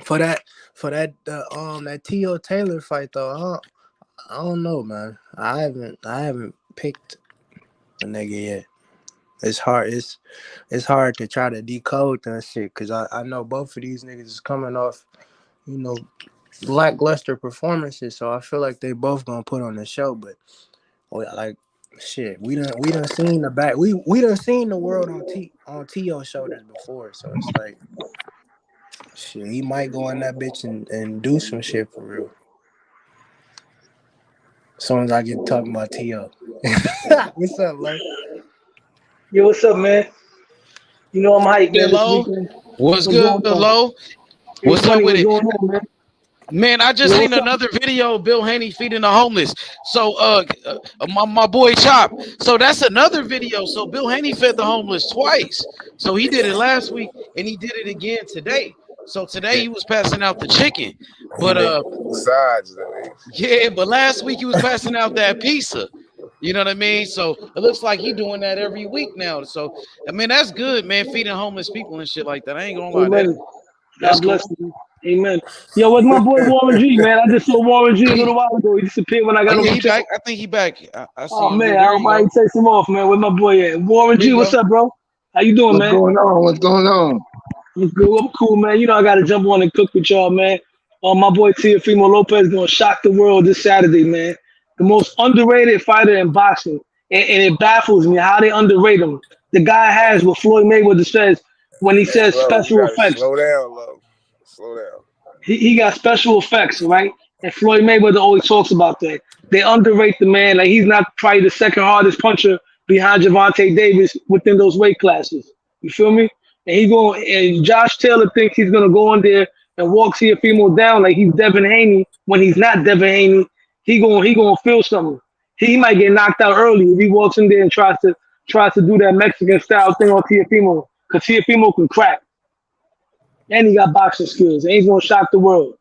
For that that T.O. Taylor fight though, I don't know, man. I haven't picked a nigga yet. It's hard. It's hard to try to decode that shit because I know both of these niggas is coming off, lackluster performances. So I feel like they both gonna put on the show. But like shit, we done seen the back. We done seen the world on T.O. shoulders before. So it's like shit. He might go in that bitch and do some shit for real. As soon as I get talking about T.O. What's up, Lo? Yo, what's up, man? You know I'm hyped, man. Low. What's good, Low? What's up with it? Man, I just seen another video of Bill Haney feeding the homeless. So my boy Chop. So that's another video. So Bill Haney fed the homeless twice. So he did it last week and he did it again today. So today he was passing out the chicken. But yeah, but last week he was passing out that pizza. You know what I mean? So it looks like he's doing that every week now. So I mean that's good, man, feeding homeless people and shit like that. I ain't gonna lie. God bless you. Amen. Yo, what's my boy Warren G, man? I just saw Warren G a little while ago. He disappeared when I got he back. I think he back. I see oh him. man, I might take him off, man. Where my boy at? Warren G, what's up, bro? How you doing, man? What's going on? What's good? I'm cool, man. I gotta jump on and cook with y'all, man. My boy Teofimo Lopez gonna shock the world this Saturday, man. The most underrated fighter in boxing, and it baffles me how they underrate him. The guy has what Floyd Mayweather says when he says special effects. Slow down, love. Slow down. He got special effects, right? And Floyd Mayweather always talks about that. They underrate the man. Like he's not probably the second hardest puncher behind Gervonta Davis within those weight classes. You feel me? And Josh Taylor thinks he's gonna go in there and walk Teofimo down like he's Devin Haney when he's not Devin Haney. He gonna feel something. He might get knocked out early if he walks in there and tries to do that Mexican style thing on Teofimo, because Teofimo can crack. And he got boxing skills, and he's gonna shock the world.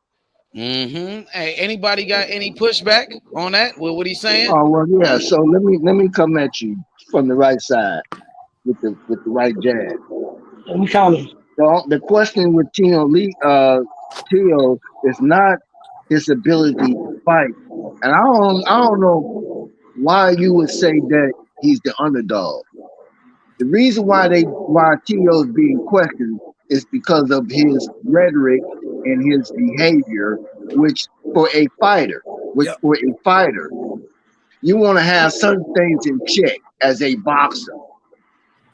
Mm-hmm. Hey, anybody got any pushback on that? What he's saying? Oh well, yeah. So let me come at you from the right side. with the right jab. We count him. The question with Tio is not his ability to fight, and I don't know why you would say that he's the underdog. The reason why Tio is being questioned is because of his rhetoric and his behavior, which for a fighter, you want to have certain things in check as a boxer,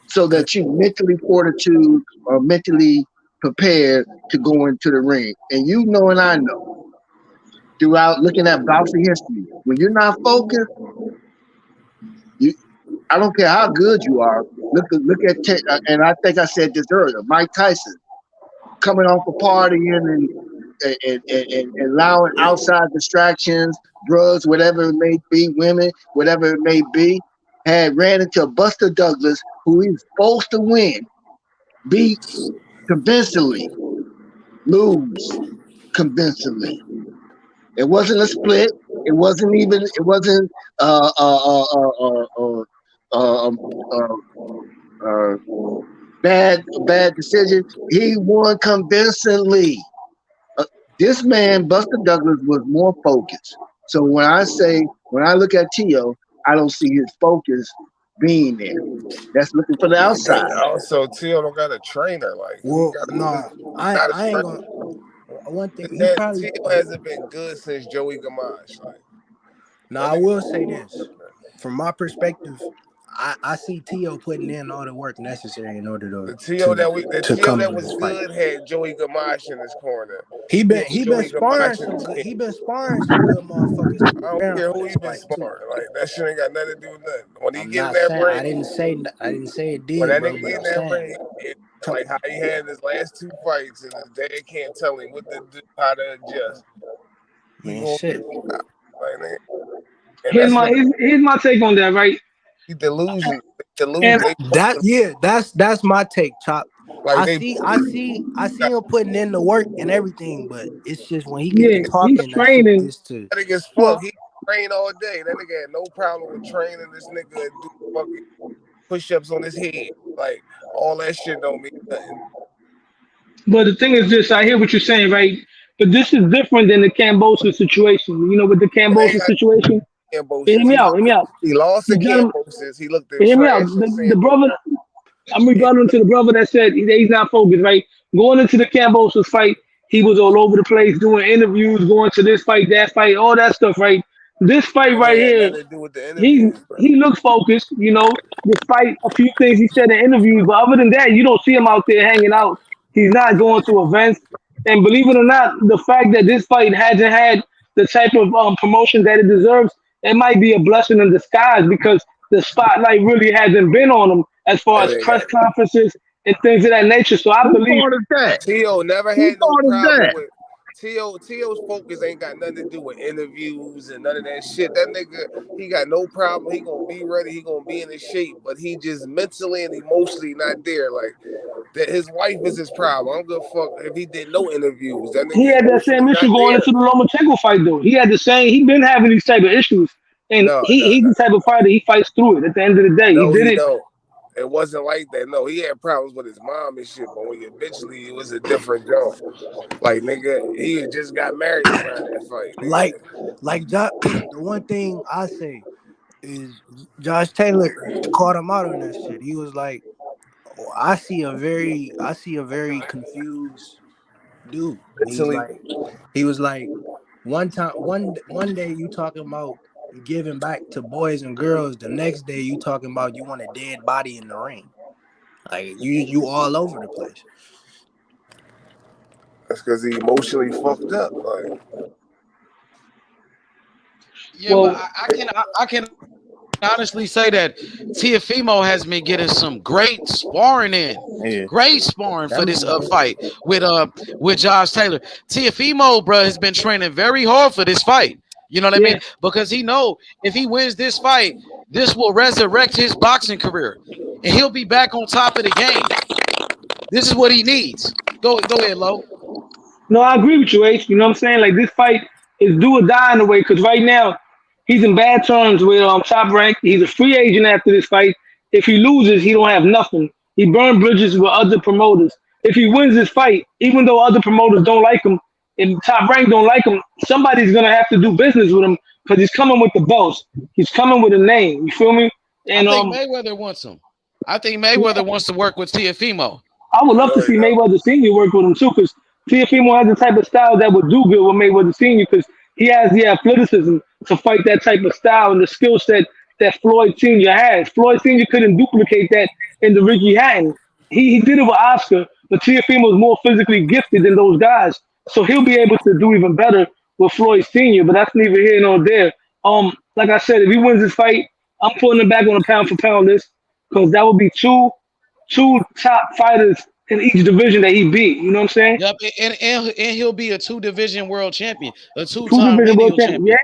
so that you mentally fortitude or mentally prepared to go into the ring. And you know, and I know, throughout looking at boxing history, when you're not focused, I don't care how good you are. Look at and I think I said this earlier. Mike Tyson coming off a partying and allowing outside distractions, drugs, whatever it may be, women, whatever it may be, had ran into Buster Douglas, who he's supposed to win, beat convincingly, lose convincingly. It wasn't a split. It wasn't even. It wasn't bad decision. He won convincingly. This man, Buster Douglas, was more focused. So when I look at Tio, I don't see his focus being there. That's looking for the outside. Also, Tio don't got a trainer. Like, I ain't gonna. One thing, Tio hasn't been good since Joey Gamache. Like, I will say this. From my perspective, I see Tio putting in all the work necessary in order to. The Tio that was good had Joey Gamache in his corner. He been sparring some good. He been sparring some good motherfuckers. I don't care who he been sparring. Like, that shit ain't got nothing to do with nothing. When he get in that ring, I didn't say it did. When that nigga get in that ring, like how he had his last 2 fights, and his dad can't tell him what to do, how to adjust. Shit. Like, here's my take on that, right? He delusion. That's my take, Chop. Like I see him putting in the work and everything, but it's just when he gets to talking, he's training. That nigga's fuck. He train all day. That nigga had no problem with training this nigga and do fucking push-ups on his head. Like, all that shit don't mean nothing. But the thing is this, I hear what you're saying, right? But this is different than the Cambosa situation. You know, with the Cambosa situation. Hear me out. He lost to Cambosis. He looked at hear me out. The brother, I'm rebuttaling to the brother that said he's not focused, right? Going into the Cambosis fight, he was all over the place doing interviews, going to this fight, that fight, all that stuff, right? This fight right here, he looks focused, you know, despite a few things he said in interviews. But other than that, you don't see him out there hanging out. He's not going to events. And believe it or not, the fact that this fight hasn't had the type of promotion that it deserves, it might be a blessing in disguise, because the spotlight really hasn't been on him as far as press conferences and things of that nature. So I believe Tio never had no problem with Tio's focus ain't got nothing to do with interviews and none of that shit. That nigga, he got no problem. He gonna be ready. He gonna be in his shape, but he just mentally and emotionally not there. Like, that his wife is his problem. I don't give a fuck if he did no interviews. That nigga, he had that same issue going into the Lomachenko fight, though. He had the same. He been having these type of issues, and he's the type of fighter, he fights through it. At the end of the day, he did it. Don't. It wasn't like that. No, he had problems with his mom and shit, but when eventually it was a different job. Like, nigga, he just got married around that fight. Like the one thing I say is Josh Taylor caught him out on that shit. He was like, I see a very confused dude. He was like, one day you talking about giving back to boys and girls, the next day you talking about you want a dead body in the ring. Like, you all over the place. That's because he emotionally fucked up. Like, yeah, well, but I can honestly say that Teofimo has been getting some great sparring for this fight with Josh Taylor. Teofimo, bro, has been training very hard for this fight. You know what I mean? Because he know if he wins this fight, this will resurrect his boxing career, and he'll be back on top of the game. This is what he needs. Go ahead, Lo. No, I agree with you, H. You know what I'm saying? Like, this fight is do or die in a way, because right now he's in bad terms with Top Rank. He's a free agent after this fight. If he loses, he don't have nothing. He burned bridges with other promoters. If he wins this fight, even though other promoters don't like him and Top Rank don't like him, somebody's gonna have to do business with him because he's coming with the belts. He's coming with a name. You feel me? And I think Mayweather wants him. I think Mayweather wants to work with Teofimo. I would love to see Mayweather Senior work with him too, because Teofimo has the type of style that would do good with Mayweather Senior, because he has the athleticism to fight that type of style and the skill set that Floyd Senior has. Floyd Senior couldn't duplicate that in the Ricky Hatton. He did it with Oscar, but Teofimo is more physically gifted than those guys, so he'll be able to do even better with Floyd Senior. But that's neither here nor there. Like I said, if he wins this fight, I'm putting him back on a pound for pound list, because that would be two top fighters in each division that he beat. You know what I'm saying? Yep, and he'll be a 2-division world champion, a Two-division two-time world champion. Yeah,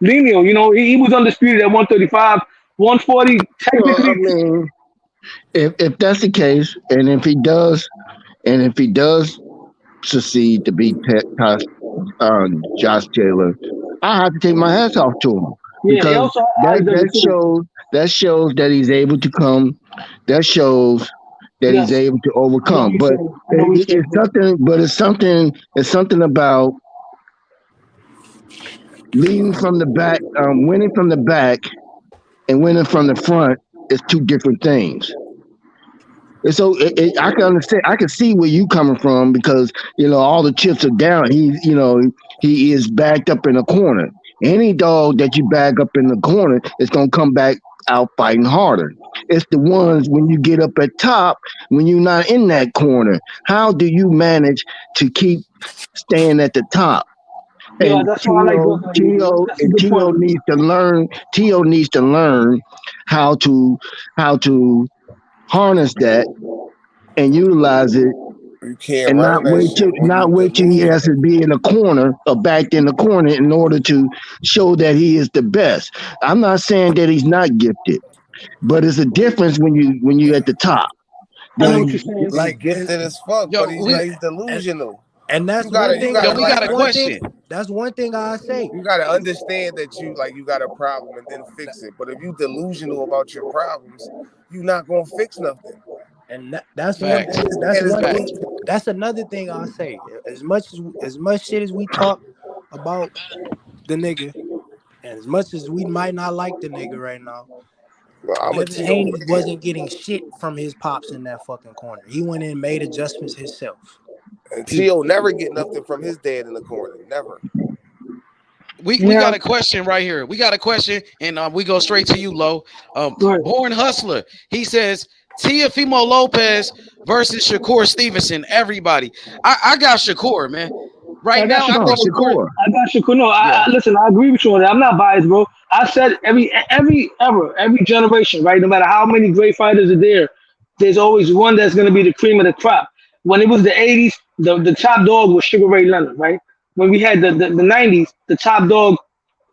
Lineal. You know, he was undisputed at 135, 140. Technically, Well, I mean, if that's the case, and if he does succeed to beat Josh Taylor, I have to take my hats off to him, because that shows that he's able to come. That shows that he's able to overcome. But it's something about leading from the back, winning from the back, and winning from the front is two different things. And so I can understand. I can see where you coming from, because all the chips are down. He is backed up in a corner. Any dog that you back up in the corner is gonna come back out fighting harder. It's the ones when you get up at top, when you're not in that corner. How do you manage to keep staying at the top? Yeah, And that's why I like Tio needs to learn. Tio needs to learn how to harness that and utilize it. You can't and not wait till he has to be in a corner or backed in the corner in order to show that he is the best. I'm not saying that he's not gifted, but it's a difference when you at the top. Like gifted as fuck, but he's delusional. And that's one thing. We got a question. That's one thing I say. You gotta understand that you got a problem and then fix it. But if you delusional about your problems, you're not gonna fix nothing. And that's one thing. That's another thing I say. As much shit as we talk about the nigga, and as much as we might not like the nigga right now, Haney wasn't getting shit from his pops in that fucking corner. He went in and made adjustments himself. And Tio never get nothing from his dad in the corner. Never. We got a question right here. We got a question, and we go straight to you, Lo. Born Hustler. He says Teofimo Lopez versus Shakur Stevenson. Everybody, I got Shakur, man. Right now, I got Shakur. I got Shakur. No, listen. I agree with you on that. I'm not biased, bro. I said every generation, right? No matter how many great fighters are there, there's always one that's going to be the cream of the crop. When it was the 80s, the top dog was Sugar Ray Leonard, right? When we had the 90s, the top dog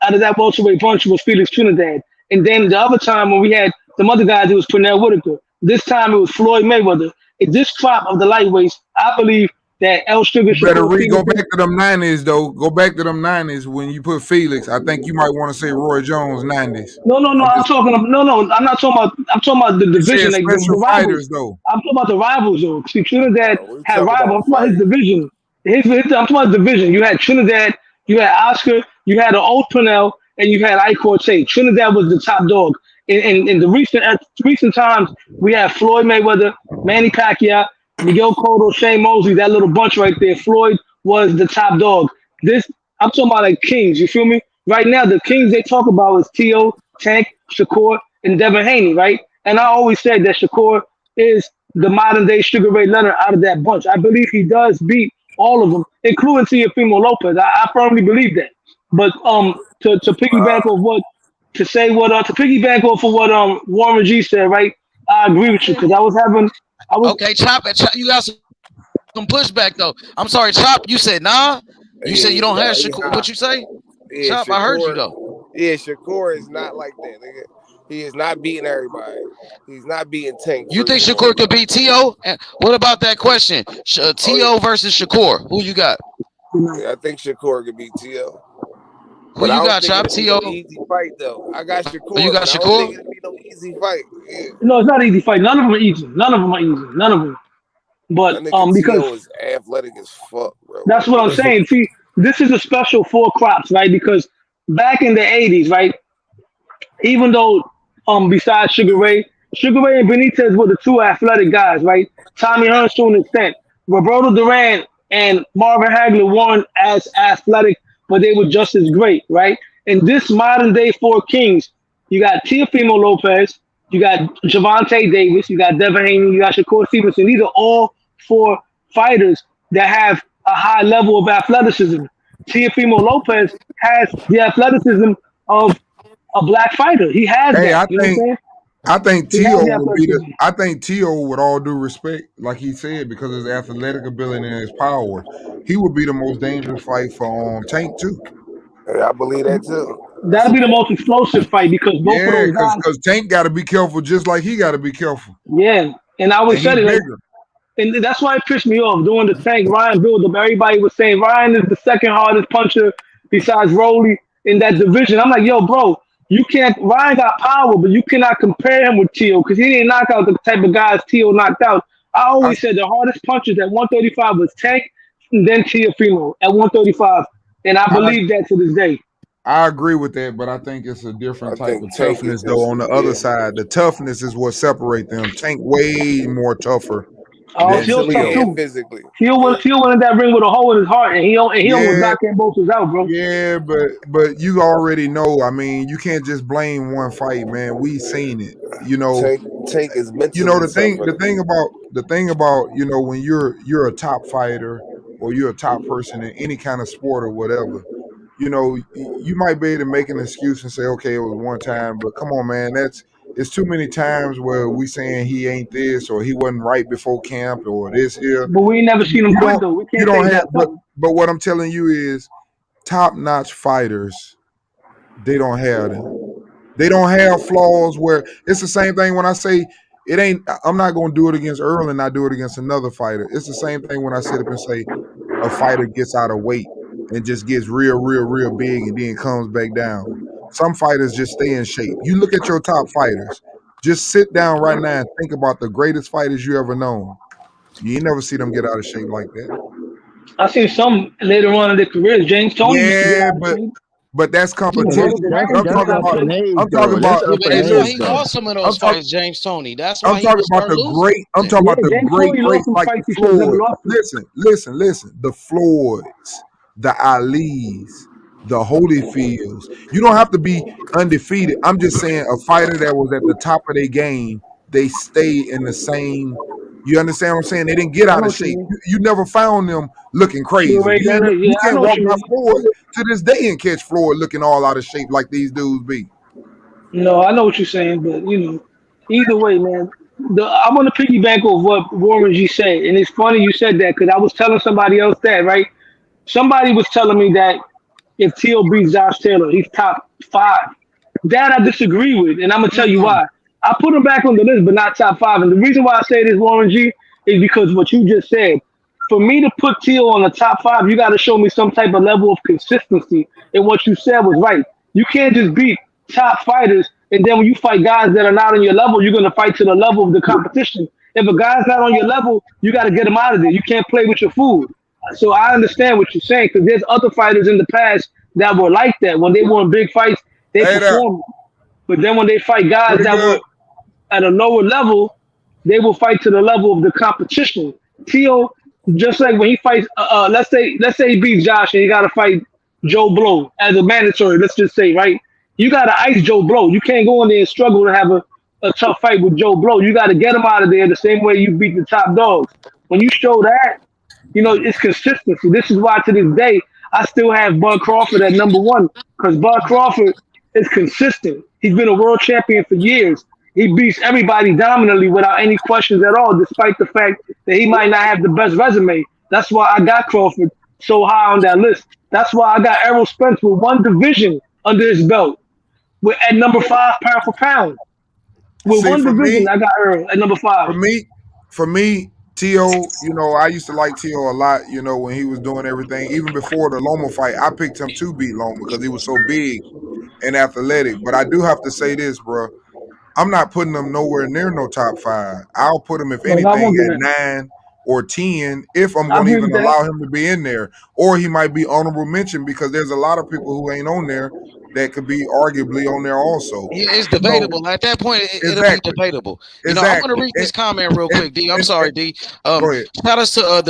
out of that welterweight bunch was Felix Trinidad. And then the other time when we had some other guys, it was Pernell Whitaker. This time it was Floyd Mayweather. In this crop of the lightweights, I believe that El Sugar should go back to them 90s, though. Go back to them 90s when you put Felix. I think you might want to say Roy Jones 90s. No. I'm not talking about the division. Like the fighters, though. I'm talking about the rivals, though. See, Trinidad had rivals. I'm talking about his division. I'm talking about the division. You had Trinidad, you had Oscar, you had an old Pernell, and you had Ike Cortez. Trinidad was the top dog. In the recent times, we had Floyd Mayweather, Manny Pacquiao, Miguel Cotto, Shane Mosley, that little bunch right there. Floyd was the top dog. I'm talking about like kings, you feel me? Right now, the kings they talk about is Tio, Tank, Shakur, and Devin Haney, right? And I always said that Shakur is the modern day Sugar Ray Leonard out of that bunch. I believe he does beat all of them, including Teofimo Lopez. I firmly believe that. But to piggyback off of what Warren G said, right? I agree with you, because I was okay, Chop, you got some pushback though. I'm sorry, Chop. You said nah. You said you don't have Shakur. What you say? Yeah, Chop, Shakur, I heard you though. Yeah, Shakur is not like that, nigga. He is not beating everybody. He's not beating Tank. You think Shakur could beat Tio? What about that question? Tio versus Shakur. Who you got? Yeah, I think Shakur could beat Tio. Who But I you don't got, think Chop? it'll be no T.O.? easy fight though. I got Oh, you Shakur, got but I don't Shakur? think it'll be no easy fight. Yeah. No, it's not an easy fight. None of them are easy. None of them are easy. None of them. But That nigga because T.O. is athletic as fuck, bro. that's what I'm saying. See, this is a special four crops, right? Because back in the '80s, right? Even though besides Sugar Ray and Benitez were the two athletic guys, right? Tommy Hearns to an extent. Roberto Duran and Marvin Hagler weren't as athletic, but they were just as great, right? In this modern day four kings, you got Teofimo Lopez, you got Javante Davis, you got Devin Haney, you got Shakur Stevenson. These are all four fighters that have a high level of athleticism. Teofimo Lopez has the athleticism of a black fighter. He has Hey, that. You know what I'm saying? I think He has T.O. the would be the. athleticism. I think T.O. with all due respect, like he said, because of his athletic ability and his power, he would be the most dangerous fight for Tank too. Yeah, I believe that too. That'll be the most explosive fight because both of Yeah, those guys. because Tank got to be careful, just like he got to be careful. Yeah, and I always And said he's it like, bigger. and that's why it pissed me off doing the Tank Ryan build up. Everybody was saying Ryan is the second hardest puncher besides Rolly in that division. I'm like, yo, bro, you can't. Ryan got power, but you cannot compare him with Tio because he didn't knock out the type of guys Tio knocked out. I always said the hardest punches at 135 was Tank and then Teofimo at 135, and I believe that to this day. I agree with that, but I think it's a different type of Tank toughness is though. just, On the other side, the toughness is what separates them. Tank way more tougher. Oh, Tio's tough too. Tio went in that ring with a hole in his heart, and he almost knocked them both out, bro. Yeah, but you already know. I mean, you can't just blame one fight, man. We seen it. You know, Tank is mentally. You know the thing about when you're a top fighter or you're a top person in any kind of sport or whatever. You might be able to make an excuse and say, okay, it was one time, but come on, man, it's too many times where we saying he ain't this or he wasn't right before camp or this here. But we ain't never seen him quit though. We can't say that. But what I'm telling you is, top-notch fighters, they don't have them. They don't have flaws where it's the same thing when I say it ain't. I'm not going to do it against Earl and not do it against another fighter. It's the same thing when I sit up and say a fighter gets out of weight and just gets real big and then comes back down. Some fighters just stay in shape. You look at your top fighters. Just sit down right now and think about the greatest fighters you ever known. You ain't never see them get out of shape like that. I seen some later on in their careers. James Toney used to get out of shape. But that's competition. I'm talking about. He lost some of those fights, James Toney. That's why I'm talking about the great. I'm talking about the great like the Floyd. Listen. The Floyds, the Alis, the Holyfields. You don't have to be undefeated. I'm just saying a fighter that was at the top of their game, they stay in the same. You understand what I'm saying? They didn't get out of shape. You never found them looking crazy. You can't walk by Floyd to this day and catch Floyd looking all out of shape like these dudes be. No, I know what you're saying, but either way, man. I want to piggyback off what Warren G said, and it's funny you said that because I was telling somebody else that, right? Somebody was telling me that if T.O. beats Josh Taylor, he's top 5. That I disagree with, and I'm gonna tell you why. I put him back on the list, but not top 5. And the reason why I say this, Warren G, is because what you just said. For me to put T.O. on the top 5, you got to show me some type of level of consistency. And what you said was right. You can't just beat top fighters, and then when you fight guys that are not on your level, you're going to fight to the level of the competition. If a guy's not on your level, you got to get him out of there. You can't play with your food. So I understand what you're saying because there's other fighters in the past that were like that. When they were in big fights, they performed. But then when they fight guys that were at a lower level, they will fight to the level of the competition. T.O., just like when he fights, let's say he beats Josh and he got to fight Joe Blow as a mandatory. Let's just say, right? You got to ice Joe Blow. You can't go in there and struggle to have a tough fight with Joe Blow. You got to get him out of there the same way you beat the top dogs. When you show that, it's consistency. This is why to this day I still have Bud Crawford at number 1 because Bud Crawford is consistent. He's been a world champion for years. He beats everybody dominantly without any questions at all, despite the fact that he might not have the best resume. That's why I got Crawford so high on that list. That's why I got Errol Spence with 1 division under his belt. We're at number 5 pound for pound. With one division, I got Errol at number 5. For me, Teo, you know, I used to like Teo a lot, you know, when he was doing everything. Even before the Loma fight, I picked him to beat Loma because he was so big and athletic. But I do have to say this, bro. I'm not putting him nowhere near no top 5. I'll put him, if No, I anything, won't do at that. 9 or 10 if I'm I going to agree even with that. allow him to be in there. Or he might be honorable mention because there's a lot of people who ain't on there that could be arguably on there also. Yeah, it's So, debatable. At that point, it'll be exactly. debatable. You know, I want to Exactly. read this comment real quick, D. I'm sorry, D. Go ahead. Shout out to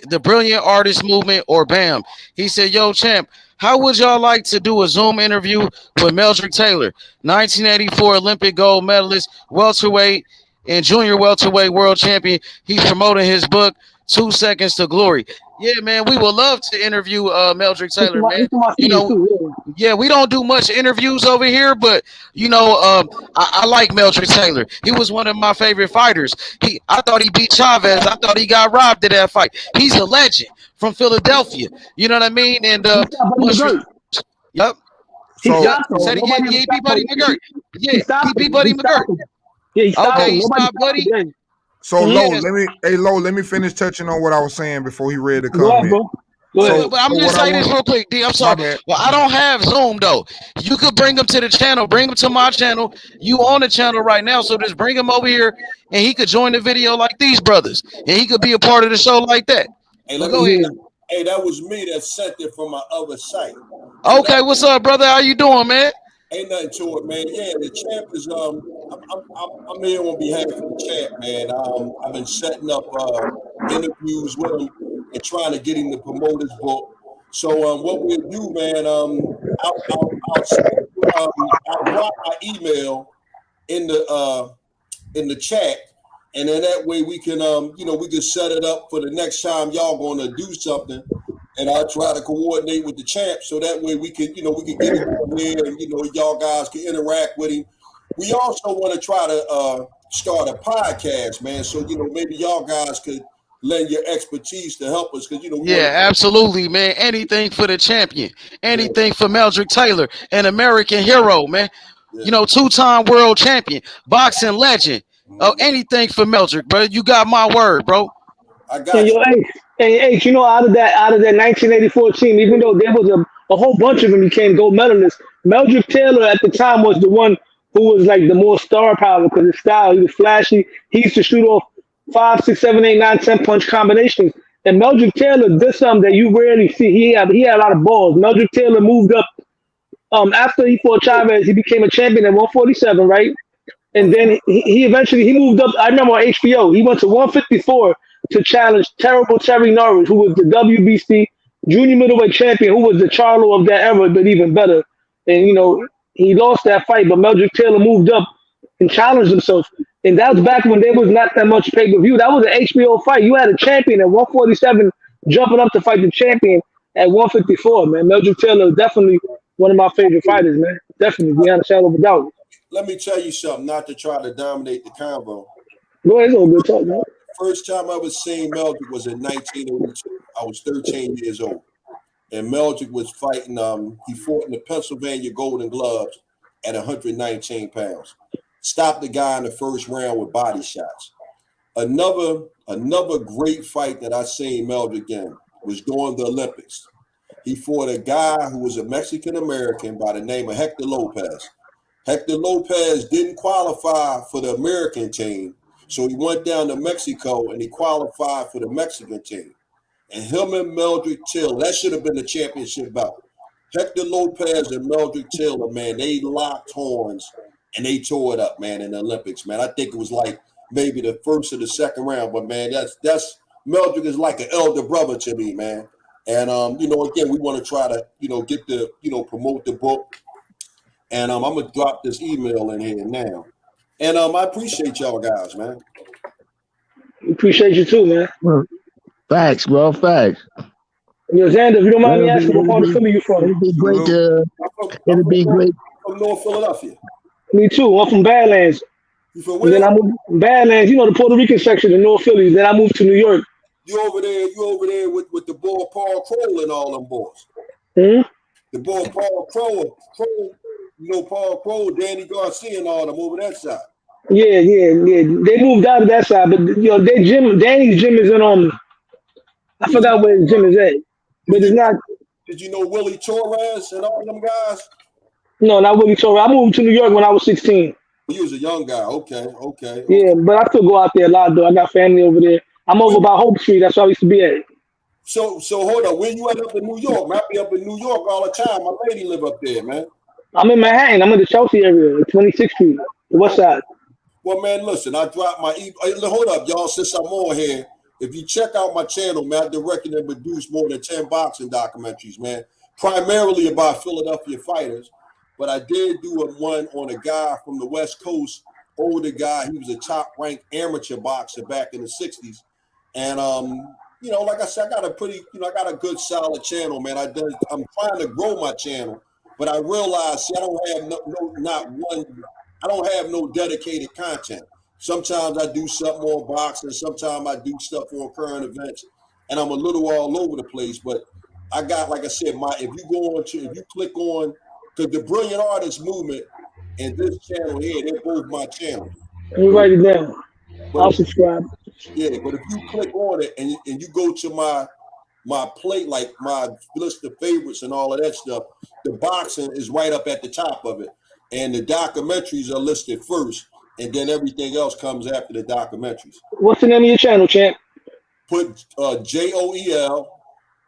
the brilliant artist movement, or BAM. He said, "Yo, champ, how would y'all like to do a Zoom interview with Meldrick Taylor, 1984 Olympic gold medalist, welterweight, and junior welterweight world champion? He's promoting his book, 2 Seconds to Glory." Yeah, man, we would love to interview Meldrick Taylor, man. You know, yeah, we don't do much interviews over here, but you know, I like Meldrick Taylor. He was one of my favorite fighters. I thought he beat Chavez. I thought he got robbed of that fight. He's a legend from Philadelphia. You know what I mean? And yep. So, Said he beat Buddy McGirt. Yeah, he beat Buddy McGirt. Yeah, he stopped Okay, him. he Nobody stopped Buddy. So Yes. let me finish touching on what I was saying before he read the Go ahead, comment. bro. Go ahead. But I'm so gonna what say I this want- real quick, D. I'm My sorry. bad. Well, I don't have Zoom though. You could bring him to the channel. Bring him to my channel. You on the channel right now, so just bring him over here, and he could join the video like these brothers, and he could be a part of the show like that. Hey, But go ahead. Hey, that was me that sent it from my other site. Okay, what's up, brother? How you doing, man? Ain't nothing to it, man. Yeah, the champ is I'm here on behalf of the champ, man. I've been setting up interviews with him and trying to get him to promote his book. So what we'll do, man, I'll drop my email in the chat, and then that way we can we can set it up for the next time y'all gonna do something. And I'll try to coordinate with the champ so that way we can get him on here and, y'all guys can interact with him. We also want to try to start a podcast, man. So, maybe y'all guys could lend your expertise to help us. Because, Yeah, absolutely, man. Anything for the champion. Anything for Meldrick Taylor, an American hero, man. Yeah. You know, 2-time world champion, boxing legend. Oh, anything for Meldrick, bro. You got my word, bro. I got you. Hey, you know, out of that 1984 team, even though there was a whole bunch of them became gold medalists, Meldrick Taylor at the time was the one who was like the more star power because his style, he was flashy. He used to shoot off 5, 6, 7, 8, 9, 10 punch combinations. And Meldrick Taylor did something that you rarely see. He had a lot of balls. Meldrick Taylor moved up after he fought Chavez. He became a champion at 147, right? And then he eventually moved up. I remember on HBO, he went to 154 to challenge terrible Terry Norris, who was the WBC junior middleweight champion, who was the Charlo of that era, but even better. And, he lost that fight, but Meldrick Taylor moved up and challenged himself. And that was back when there was not that much pay-per-view. That was an HBO fight. You had a champion at 147 jumping up to fight the champion at 154, man. Meldrick Taylor is definitely one of my favorite fighters, man. Definitely, beyond a shadow of a doubt. Let me tell you something, not to try to dominate the convo. Go ahead, it's all good talk, man. First time I ever seen Meldrick was in 1982. I was 13 years old. And Meldrick was fighting, he fought in the Pennsylvania Golden Gloves at 119 pounds. Stopped the guy in the first round with body shots. Another great fight that I seen Meldrick in was during the Olympics. He fought a guy who was a Mexican-American by the name of Hector Lopez. Hector Lopez didn't qualify for the American team, so he went down to Mexico and he qualified for the Mexican team. And him and Meldrick Taylor, that should have been the championship bout. Hector Lopez and Meldrick Taylor, man, they locked horns and they tore it up, man, in the Olympics, man. I think it was like maybe the first or the second round, but man, that's Meldrick is like an elder brother to me, man. And again, we want to try to, get the, promote the book. And I'm gonna drop this email in here now. And I appreciate y'all guys, man. Appreciate you too, man. Facts, bro. Facts. Yo, Xander, if you don't mind me asking, what part of Philly you from? It'd be great it'd be great. From North Philadelphia. Me too. I'm from Badlands. You from where? And then I moved Badlands, the Puerto Rican section in North Philly. Then I moved to New York. You over there with the boy Paul Crow and all them boys. Hmm? The boy Paul Crow, Paul Crow, Danny Garcia and all them over that side. Yeah. They moved out of that side, but their gym, Danny's gym is in I forgot where his gym is at, but it's not. Did you know Willie Torres and all them guys? No, not Willie Torres. I moved to New York when I was 16. You was a young guy. Okay. Yeah, but I still go out there a lot though. I got family over there. I'm over by Hope Street. That's where I used to be at. So hold on. Where you at up in New York? Man, I be up in New York all the time. My lady live up there, man. I'm in Manhattan. I'm in the Chelsea area, 26th Street, the West Side. Well, man, listen. I dropped my. Hold up, y'all. Since I'm on here, if you check out my channel, man, I directed and produced more than 10 boxing documentaries, man. Primarily about Philadelphia fighters, but I did do one on a guy from the West Coast, older guy. He was a top-ranked amateur boxer back in the 60s. And, like I said, I got a pretty, I got a good solid channel, man. I'm trying to grow my channel, but I realized, I don't have no dedicated content. Sometimes I do something on boxing. Sometimes I do stuff on current events, and I'm a little all over the place. But I got, like I said, if you click on, because the Brilliant Artist Movement and this channel here, they're both my channels. Let me write it down. I'll subscribe. Yeah, but if you click on it and you go to my plate, like my list of favorites and all of that stuff, the boxing is right up at the top of it, and the documentaries are listed first, and then everything else comes after the documentaries. What's the name of your channel, champ? Put Joel.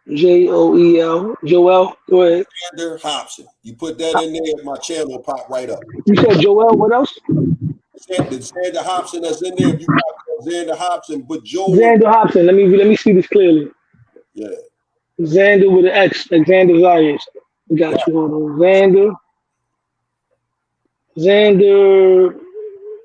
Joel. Go ahead. Xander Hobson. You put that in there, my channel will pop right up. You said Joel. What else? Xander Hobson that's in there. If you got Xander Hobson, but Joel. Xander Hobson. Let me see this clearly. Yeah. Xander with an X. Xander Zayas. Got you. Hold on. Xander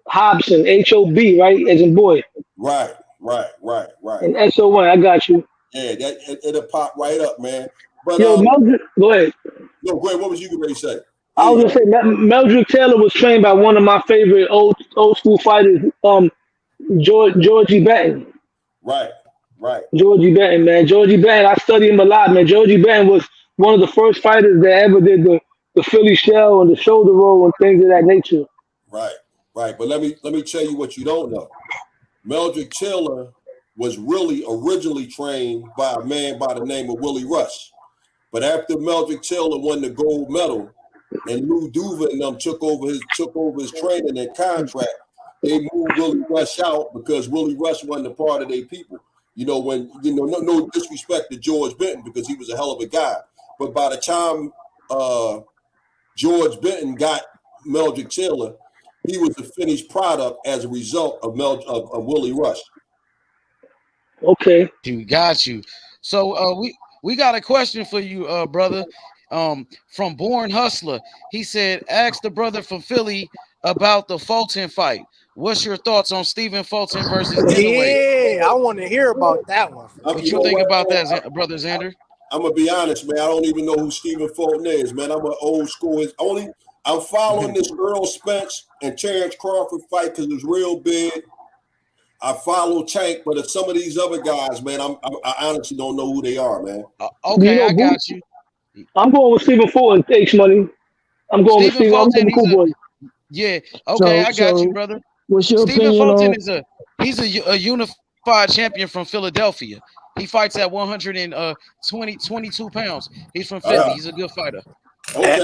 Hobson. HOB, right? As in boy. Right. And SO1. I got you. Yeah, it'll pop right up, man. But Meldrick, go ahead. No, go ahead. What was you going to say? I was gonna say Meldrick Taylor was trained by one of my favorite old school fighters, Georgie Benton. Right. Georgie Benton, man. Georgie Benton, I studied him a lot, man. Georgie Benton was one of the first fighters that ever did the Philly shell and the shoulder roll and things of that nature. Right. But let me tell you what you don't know. Meldrick Taylor was really originally trained by a man by the name of Willie Rush. But after Meldrick Taylor won the gold medal and Lou Duva and them took over his training and contract, they moved Willie Rush out because Willie Rush wasn't a part of their people. No disrespect to George Benton because he was a hell of a guy. But by the time George Benton got Meldrick Taylor, he was a finished product as a result of Willie Rush. Okay. Got you. So we got a question for you, brother. From Born Hustler. He said, ask the brother from Philly about the Fulton fight. What's your thoughts on Stephen Fulton versus Inoue? Yeah, I want to hear about that one. What you think about that, brother Xander? I'm gonna be honest, man. I don't even know who Stephen Fulton is, man. I'm an old school. I'm following this Errol Spence and Terence Crawford fight because it's real big. I follow Tank, but if some of these other guys, man, I honestly don't know who they are, man. Okay, I got you. I'm going with Stephen Fulton. Thanks, money. I'm going with Stephen Fulton. Yeah. Okay, I got you, brother. What's your Stephen opinion Fulton he's a unified champion from Philadelphia. He fights at 122 pounds. He's from Philly. He's a good fighter. Okay.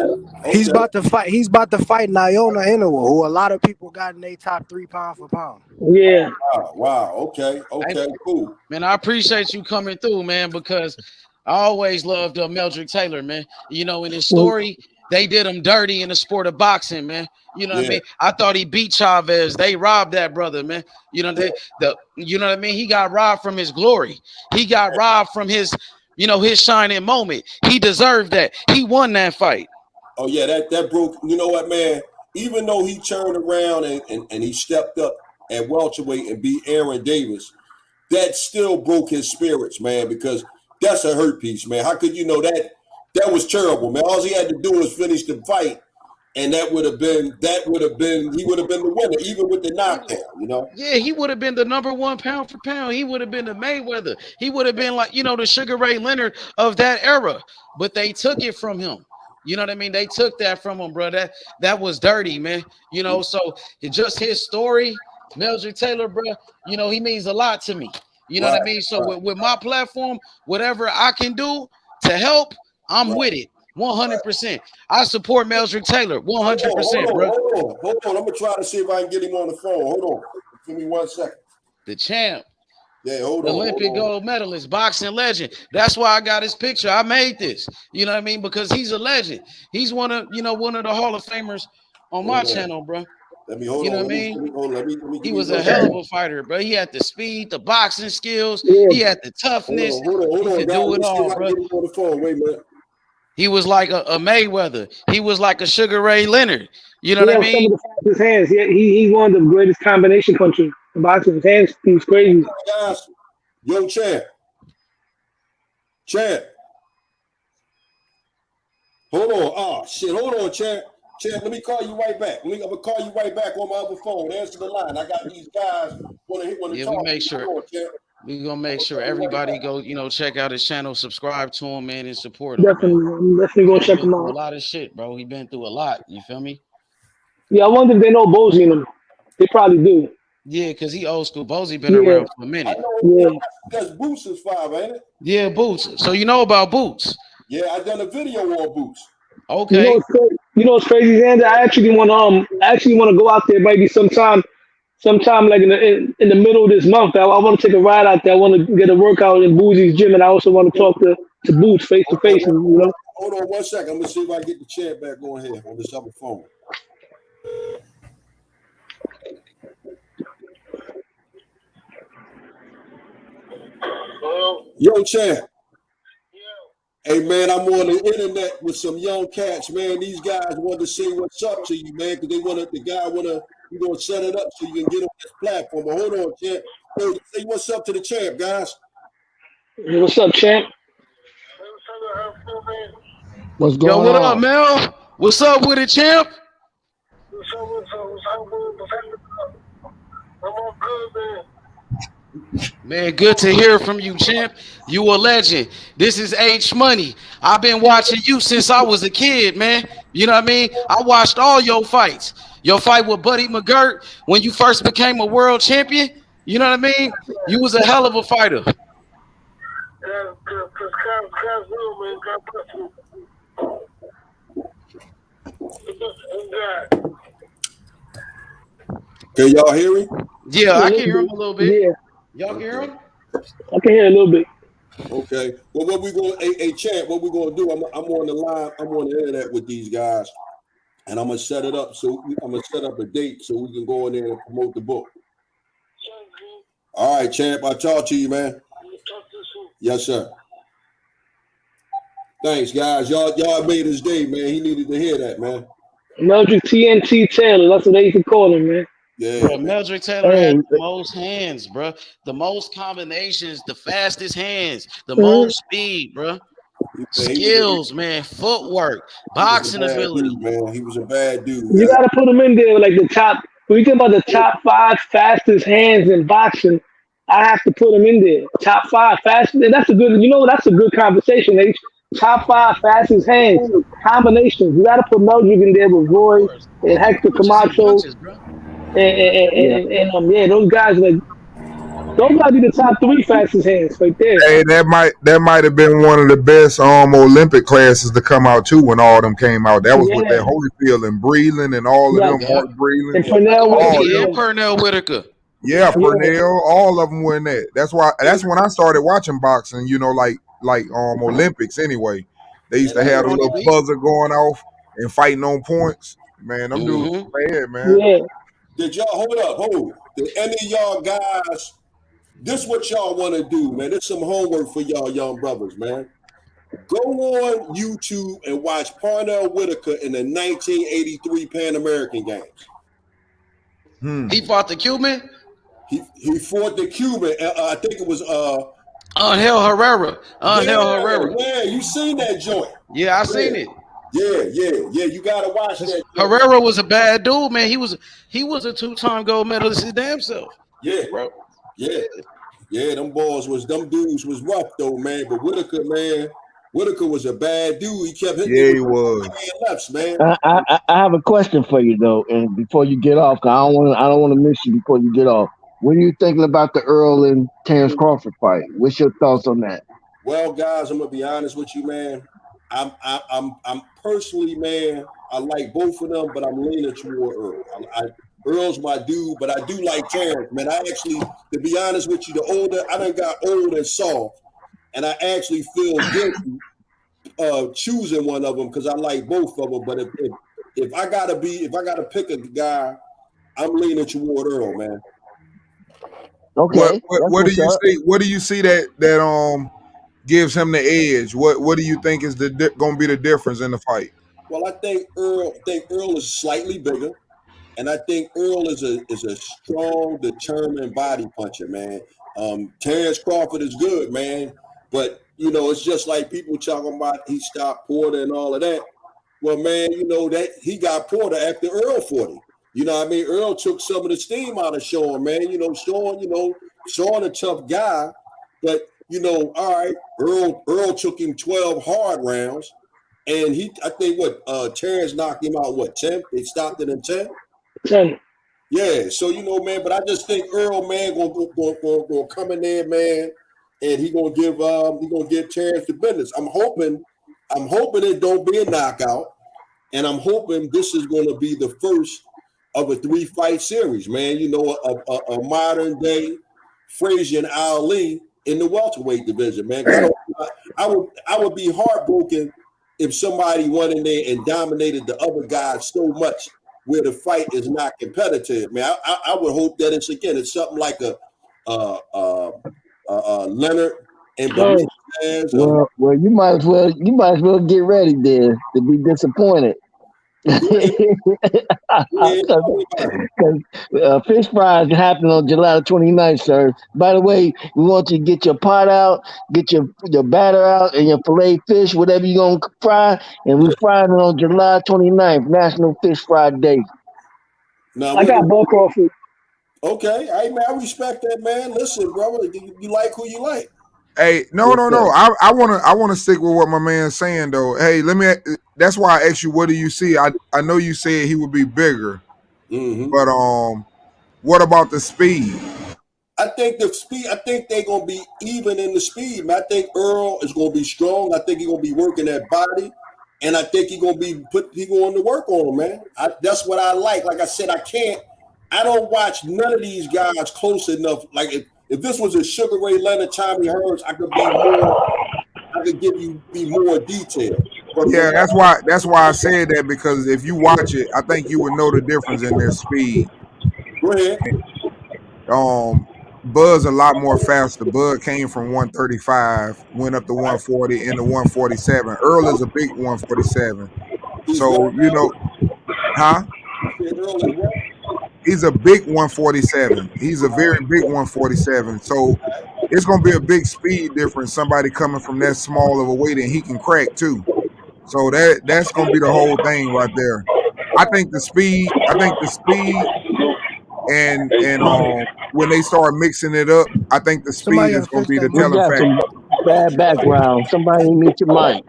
He's about to fight Naona Inoue, who a lot of people got in their top 3 pound for pound. Yeah. Wow. Okay. Cool. Man, I appreciate you coming through, man, because I always loved Meldrick Taylor, man. In his story, they did him dirty in the sport of boxing, man. You know what I mean? I thought he beat Chavez. They robbed that brother, man. You know what I mean? He got robbed from his glory. He got robbed from his shining moment. He deserved that. He won that fight. Oh yeah, that broke. You know what, man? Even though he turned around and he stepped up at welterweight and beat Aaron Davis, that still broke his spirits, man, because that's a hurt piece, man. How could that was terrible, man? All he had to do was finish the fight, and he would have been the winner, even with the knockdown, Yeah, he would have been the number 1 pound for pound. He would have been the Mayweather. He would have been like, the Sugar Ray Leonard of that era. But they took it from him. You know what I mean? They took that from him, bro. That was dirty, man. You know, so just his story, Meldrick Taylor, bro, you know, he means a lot to me. You know what I mean? So with my platform, whatever I can do to help, I'm with it. 100%. I support Meldrick Taylor 100%, bro. Hold on. I'm gonna try to see if I can get him on the phone. Hold on. Give me 1 second. The champ. Yeah, hold on. Olympic gold medalist, boxing legend. That's why I got his picture. I made this. You know what I mean? Because he's a legend. He's one of the Hall of Famers on my channel, bro. Let me hold on. You know what I mean? Let me he was a hell of a fighter, bro. He had the speed, the boxing skills. He had the toughness. Hold on. He could do it all, bro. On the phone. Wait a minute. He was like a Mayweather. He was like a Sugar Ray Leonard. You know what I mean? Some of the fastest hands. He's one of the greatest combination punchers in boxing. His hands, he was crazy. Guys, yo, champ. Hold on. Oh shit. Hold on, champ. Champ, let me call you right back. I'm gonna call you right back on my other phone. Answer the line. I got these guys want to talk. We make sure. We're gonna make sure everybody go, check out his channel, subscribe to him, man, and support him. Definitely go check him out. A lot of shit, bro. He been through a lot. You feel me? Yeah, I wonder if they know Bozy in him. They probably do. Yeah, because he old school. Bozy been around for a minute. That's Boots is 5, ain't it? Yeah, Boots. So you know about Boots? Yeah, I done a video on Boots. Okay. You know what's crazy, Xander? I actually want to go out there maybe sometime like in the middle of this month. I want to take a ride out there. I want to get a workout in Boozy's gym, and I also want to talk to Boots face to face. Hold on 1 second. I'm gonna see if I can get the chair back on here on this other phone. Yo, champ. Hey man, I'm on the internet with some young cats, man. These guys want to say what's up to you, man, because you gonna set it up so you can get on this platform. But hold on, champ. Hey, say what's up to the champ, guys. Hey, what's up, champ? What's going on? Yo, what up, Mel? What's up with it, champ? Man, good to hear from you, champ. You a legend. This is H Money. I've been watching you since I was a kid, man. You know what I mean? I watched all your fights. Your fight with Buddy McGirt when you first became a world champion. You know what I mean? You was a hell of a fighter. Can y'all hear me? Yeah, I can hear him a little bit. Yeah. Y'all can hear him? I can hear a little bit. Okay. Well, what we going? Hey, champ, what we gonna do? I'm on the line. I'm on the internet with these guys, and I'm gonna set it up. So I'm gonna set up a date so we can go in there and promote the book. All right, champ. I'll talk to you, man. Yes, sir. Thanks, guys. Y'all made his day, man. He needed to hear that, man. Meldrick TNT Taylor. That's what they used to call him, man. Yeah, bro, Meldrick Taylor had the most hands, bro. The most combinations, the fastest hands, the most speed, bro. Skills, man, footwork, boxing ability. Dude, man, he was a bad dude. You got to put him in there like the top. When you think about the top 5 fastest hands in boxing, I have to put him in there. Top 5 fastest. And that's a good. That's a good conversation. H. Top 5 fastest hands combinations. You got to put Meldrick in there with Roy and Hector Camacho. And those guys be the top 3 fastest hands right there. Hey, that might have been one of the best Olympic classes to come out too when all of them came out. That was with that Holyfield and Breland and all of them. Mark Breland and Pernell Whitaker. Yeah, Pernell. All of them were in that. That's when I started watching boxing. Like Olympics anyway. They used to have a little buzzer going off and fighting on points. Man, them dudes bad, man. Yeah. Did y'all hold? Did any of y'all guys? This what y'all want to do, man. This some homework for y'all young brothers, man. Go on YouTube and watch Pernell Whitaker in the 1983 Pan American Games. He fought the Cuban. He fought the Cuban. I think it was Angel Herrera. Herrera. Yeah, you seen that joint? Yeah, I seen it. Yeah. You gotta watch that. Herrera was a bad dude, man. He was a 2-time gold medalist his damn self. Yeah, bro. Yeah. Them dudes was rough though, man. But Whitaker, man, Whitaker was a bad dude. He kept hitting Yeah, me he with was. lefts, man. I have a question for you though, and before you get off, 'cause I don't want to miss you before you get off. What are you thinking about the Earl and Terence Crawford fight? What's your thoughts on that? Well, guys, I'm gonna be honest with you, man. I'm personally, man. I like both of them, but I'm leaning toward Earl. Earl's my dude, but I do like Terence, man. I actually, to be honest with you, the older I done got old and soft, and I actually feel guilty choosing one of them because I like both of them. But if I gotta pick a guy, I'm leaning toward Earl, man. Okay, what do you see? What do you see that gives him the edge? What do you think is going to be the difference in the fight? Well, I think Earl is slightly bigger, and I think Earl is a strong, determined body puncher, man. Terence Crawford is good, man, but it's just like people talking about he stopped Porter and all of that. Well, man, that he got Porter after Earl 40. You know what I mean? Earl took some of the steam out of Sean, man. Sean a tough guy, but all right, Earl took him 12 hard rounds, and I think Terence knocked him out 10? They stopped it in 10? 10. Yeah, so man, but I just think Earl, man, gonna come in there, man, and he gonna give Terence the business. I'm hoping it don't be a knockout, and I'm hoping this is gonna be the first of a 3-fight series, man. A modern day Frazier and Ali in the welterweight division, man. I would be heartbroken if somebody went in there and dominated the other guys so much where the fight is not competitive, man. I would hope that it's something like a Leonard and Benavidez. Well, you might as well get ready then to be disappointed. Because fish fries happen on July 29th, sir. By the way, we want you to get your pot out, get your batter out, and your filet fish, whatever you're going to fry, and we're frying it on July 29th, National Fish Fry Day. Now, I got Buck Crawford. Okay, hey man, I respect that, man. Listen, brother, you like who you like. Hey, no. I wanna stick with what my man's saying though. Hey, that's why I asked you, what do you see? I know you said he would be bigger, but what about the speed? I think the speed. I think they're gonna be even in the speed, man. I think Earl is gonna be strong. I think he's gonna be working that body, and I think he's gonna be going to work on him, man. That's what I like. Like I said, I don't watch none of these guys close enough. Like if this was a Sugar Ray Leonard, Tommy Hearns, I could be more detailed. But yeah, that's why I said that, because if you watch it, I think you would know the difference in their speed. Go ahead. Bud's a lot more faster. Bud came from 135, went up to 140 into 147. Earl is a big 147. So huh? He's a big 147. He's a very big 147. So it's gonna be a big speed difference. Somebody coming from that small of a weight, and he can crack too. So that's gonna be the whole thing right there. I think the speed, and when they start mixing it up, I think the speed is gonna be the telling factor. Bad background. Somebody mute your mic.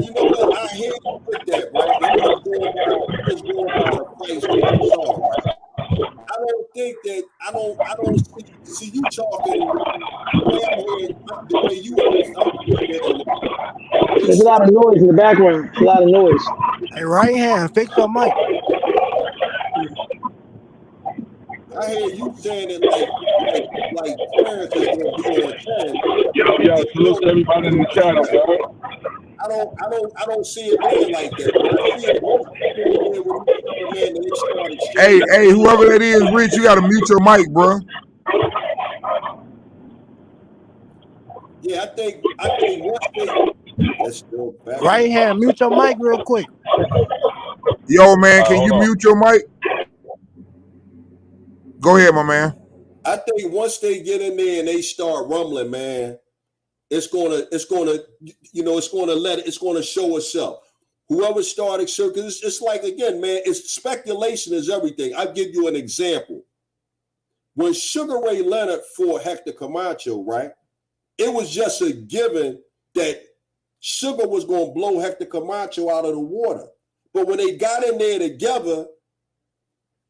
You know what? I hear you with that, right? I'm just going by the fights that you saw, right? I don't think that I don't see you talking the way you understand. There's a lot of noise in the background. A lot of noise. Hey, right hand, fix your mic. I hear you saying it like Terence is gonna be on 10. Yo, salute to everybody in the chat, man. I don't see it being like that. I see it Hey, whoever that is, Rich, you gotta mute your mic, bro. Yeah, I think once let's go back. Right hand, mute your mic real quick. Yo, man, can you mute your mic? Go ahead, my man. I think once they get in there and they start rumbling, man, it's gonna show itself. Whoever started circus, it's like, again, man, it's speculation is everything. I'll give you an example. When Sugar Ray Leonard fought Hector Camacho, right? It was just a given that Sugar was going to blow Hector Camacho out of the water. But when they got in there together,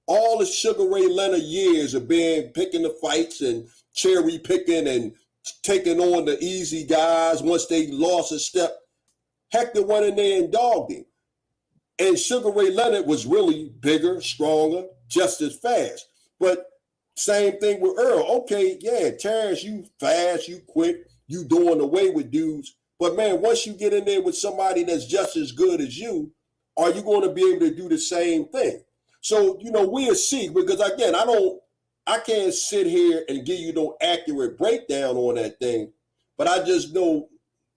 all the Sugar Ray Leonard years of picking the fights and cherry picking and taking on the easy guys once they lost a step, Hector went in there and dogged him. And Sugar Ray Leonard was really bigger, stronger, just as fast. But same thing with Earl. Okay, yeah, Terrence, you fast, you quick, you doing away with dudes. But man, once you get in there with somebody that's just as good as you, are you going to be able to do the same thing? So, we'll see. Because again, I can't sit here and give you no accurate breakdown on that thing. But I just know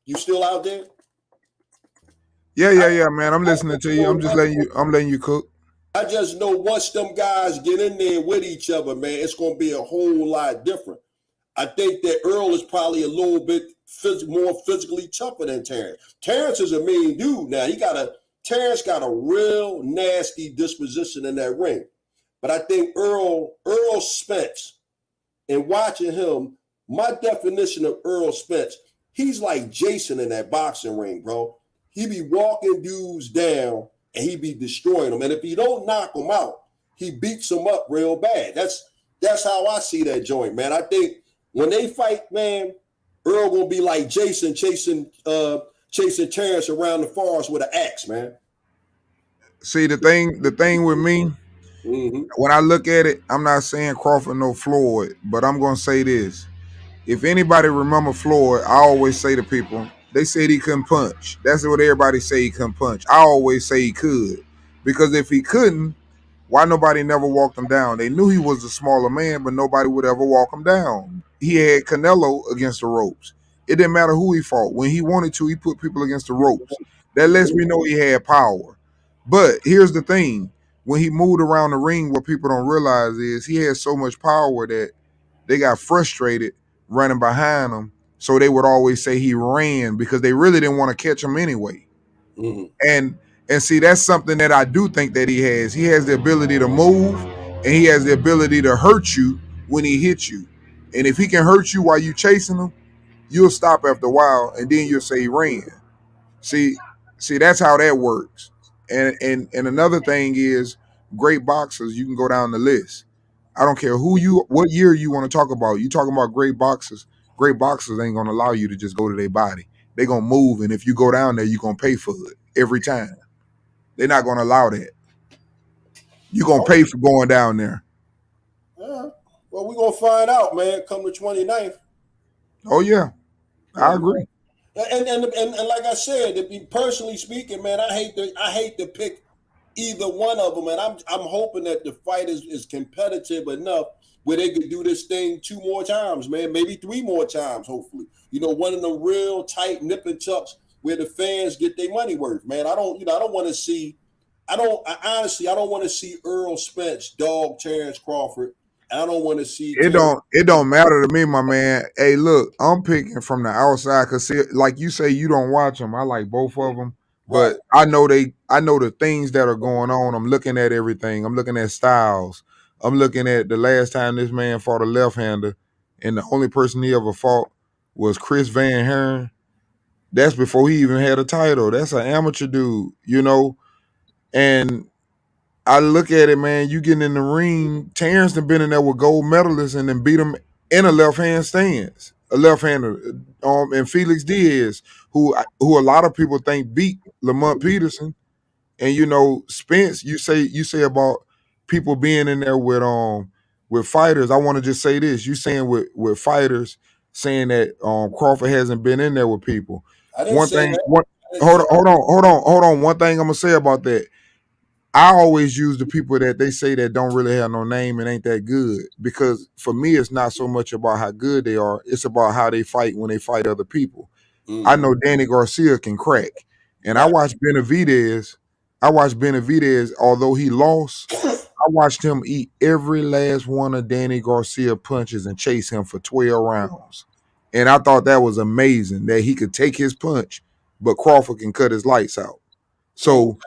you still out there. Yeah, man. I'm listening to you. I'm letting you cook. I just know once them guys get in there with each other, man, it's going to be a whole lot different. I think that Earl is probably a little bit more physically tougher than Terrence. Terrence is a mean dude now. Terrence got a real nasty disposition in that ring. But I think Errol Spence, and watching him, my definition of Errol Spence, he's like Jason in that boxing ring, bro. He be walking dudes down and he be destroying them. And if he don't knock them out, he beats them up real bad. That's how I see that joint, man. I think when they fight, man, Earl gonna be like Jason chasing Terrence around the forest with an axe, man. See, the thing with me, when I look at it, I'm not saying Crawford no Floyd, but I'm gonna say this. If anybody remember Floyd, I always say to people, they said he couldn't punch. That's what everybody say, he couldn't punch. I always say he could. Because if he couldn't, why nobody never walked him down? They knew he was a smaller man, but nobody would ever walk him down. He had Canelo against the ropes. It didn't matter who he fought. When he wanted to, he put people against the ropes. That lets me know he had power. But here's the thing. When he moved around the ring, what people don't realize is he had so much power that they got frustrated running behind him. So they would always say he ran because they really didn't want to catch him anyway. And see, that's something that I do think that he has. He has the ability to move, and he has the ability to hurt you when he hits you. And if he can hurt you while you chasing him, you'll stop after a while, and then you'll say he ran. See, that's how that works. And another thing is, great boxers, you can go down the list. I don't care what year you want to talk about. You talking about great boxers. Great boxers ain't gonna allow you to just go to their body. They're gonna move, and if you go down there, you're gonna pay for it every time. They're not gonna allow that. You're gonna pay for going down there. Well, we're gonna find out, man, come the 29th. Oh yeah. I agree. And like I said, personally speaking, man, I hate to pick either one of them, and I'm hoping that the fight is competitive enough where they could do this thing 2 more times, man, maybe 3 more times, hopefully. One of the real tight nip and tucks where the fans get their money worth, man. I honestly don't want to see Errol Spence dog Terence Crawford. I don't want to see it don't matter to me, my man. Hey, look, I'm picking from the outside because, like you say, you don't watch them. I like both of them, but I know the things that are going on. I'm looking at everything. I'm looking at styles. I'm looking at the last time this man fought a left-hander, and the only person he ever fought was Chris Van Hearn. That's before he even had a title. That's an amateur dude, and I look at it, man. You getting in the ring. Terrence done been in there with gold medalists and then beat him in a left-hand stance. A left-hander, and Felix Diaz, who a lot of people think beat Lamont Peterson. And Spence, you say about people being in there with fighters. I want to just say this: you saying with fighters, saying that Crawford hasn't been in there with people. Hold on. One thing I'm gonna say about that. I always use the people that they say that don't really have no name and ain't that good, because for me, it's not so much about how good they are. It's about how they fight when they fight other people. I know Danny Garcia can crack, and I watched Benavidez. Although he lost, I watched him eat every last one of Danny Garcia punches and chase him for 12 rounds. And I thought that was amazing that he could take his punch, but Crawford can cut his lights out. So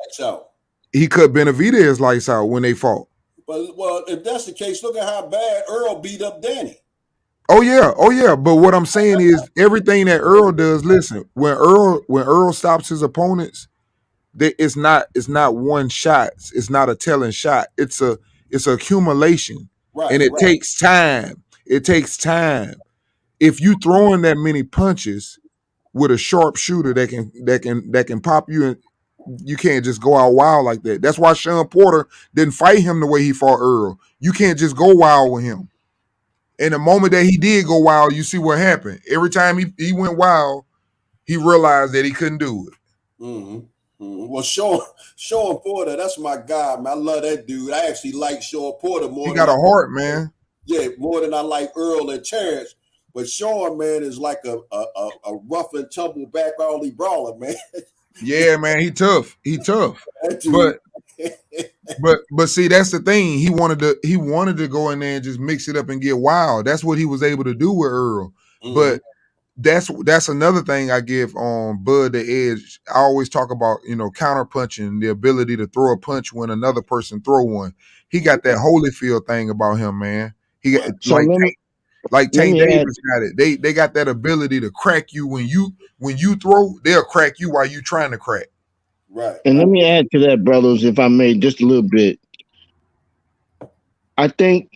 he cut Benavidez lights out when they fought. Well, if that's the case, look at how bad Earl beat up Danny. Oh yeah. But what I'm saying is everything that Earl does. Listen, when Earl stops his opponents, it's not one shot. It's not a telling shot. It's a accumulation, and it takes time. It takes time. If you throwing that many punches with a sharp shooter that can pop you, and you can't just go out wild like that. That's why Sean Porter didn't fight him the way he fought Earl. You can't just go wild with him. And the moment that he did go wild, you see what happened. Every time he went wild, he realized that he couldn't do it. Mm-hmm. Mm-hmm. Well, Sean Porter, that's my guy, man. I love that dude. I actually like Sean Porter more. He got a heart, man. Yeah, more than I like Earl and Terence. But Sean, man, is like a rough and tumble back alley brawler, man. Yeah, man, he tough. But see, that's the thing. He wanted to go in there and just mix it up and get wild. That's what he was able to do with Earl. Mm-hmm. But that's another thing I give on Bud the edge. I always talk about, counter punching, the ability to throw a punch when another person throw one. He got that Holyfield thing about him, man. He got Tank Davis got it. They got that ability to crack you when you throw, they'll crack you while you trying to crack. Right. And let me add to that, brothers, if I may, just a little bit. I think,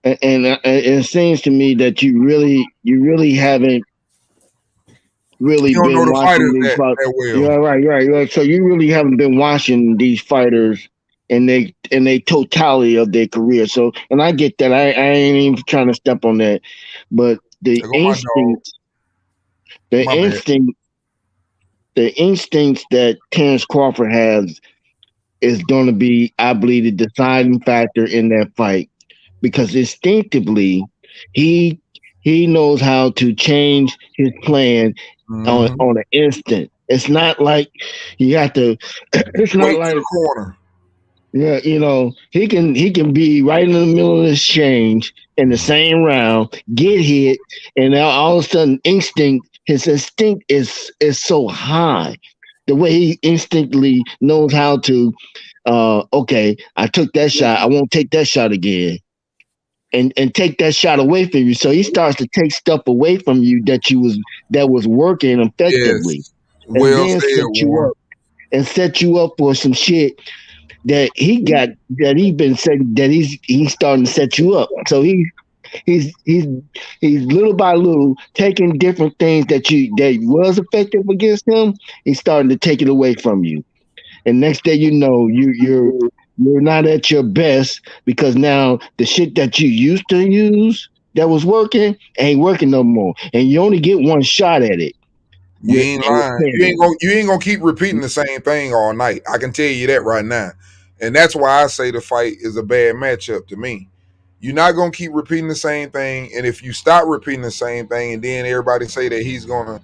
and it seems to me that you really haven't really been watching these fighters. Yeah, right. So you really haven't been watching these fighters in they totality of their career. So, and I get that. I ain't even trying to step on that, but the instincts that Terence Crawford has is going to be, I believe, the deciding factor in that fight, because instinctively he knows how to change his plan on an instant. It's not like you have to. It's not wait like to the corner. Yeah, he can be right in the middle of the exchange in the same round, get hit, and now all of a sudden his instinct is so high. The way he instinctively knows how to, okay, I took that shot, I won't take that shot again. And take that shot away from you. So he starts to take stuff away from you that was working effectively. Yes. Well and then said, set you up for some shit that he's starting to set you up. So he's little by little taking different things that was effective against him. He's starting to take it away from you, and next day you're not at your best, because now the shit that you used to use that was working ain't working no more, and you only get one shot at it. You ain't lying. You ain't gonna keep repeating the same thing all night. I can tell you that right now. And that's why I say the fight is a bad matchup to me. You're not gonna keep repeating the same thing. And if you stop repeating the same thing and then everybody say that he's gonna,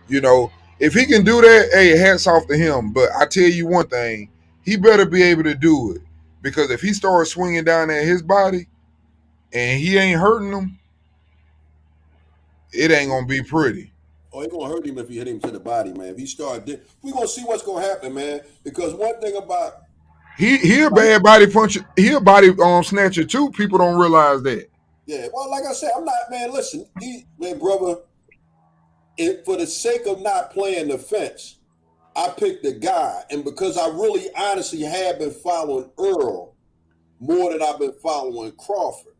if he can do that, hey, hats off to him. But I tell you one thing, he better be able to do it. Because if he starts swinging down at his body and he ain't hurting him, it ain't gonna be pretty. Oh, it's gonna hurt him if you hit him to the body, man. If he we're gonna see what's gonna happen, man. Because one thing about he a bad body puncher, he a body snatcher too. People don't realize that. Yeah, well, like I said, I'm not, man. Listen, brother, for the sake of not playing the fence, I picked the guy, and because I really honestly have been following Earl more than I've been following Crawford.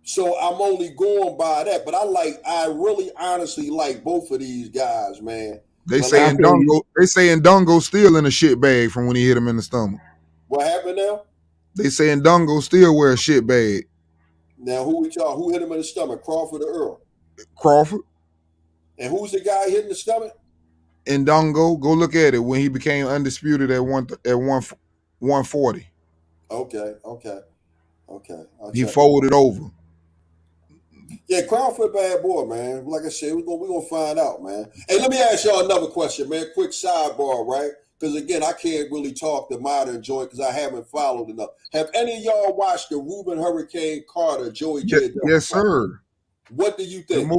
So I'm only going by that, but I really honestly like both of these guys, man. They saying Dungo still in a shit bag from when he hit him in the stomach. What happened now? They saying Dungo still wear a shit bag. Now who hit him in the stomach, Crawford or Earl? Crawford. And who's the guy hitting the stomach? And Dungo, go look at it when he became undisputed at 140. Okay. He folded over. Yeah, Crawford, bad boy, man. Like I said, we're gonna find out, man. Hey, let me ask y'all another question, man. Quick sidebar, right? Because again, I can't really talk the modern joint because I haven't followed enough. Have any of y'all watched the Ruben Hurricane Carter, Joey J? Yes, sir. What do you think?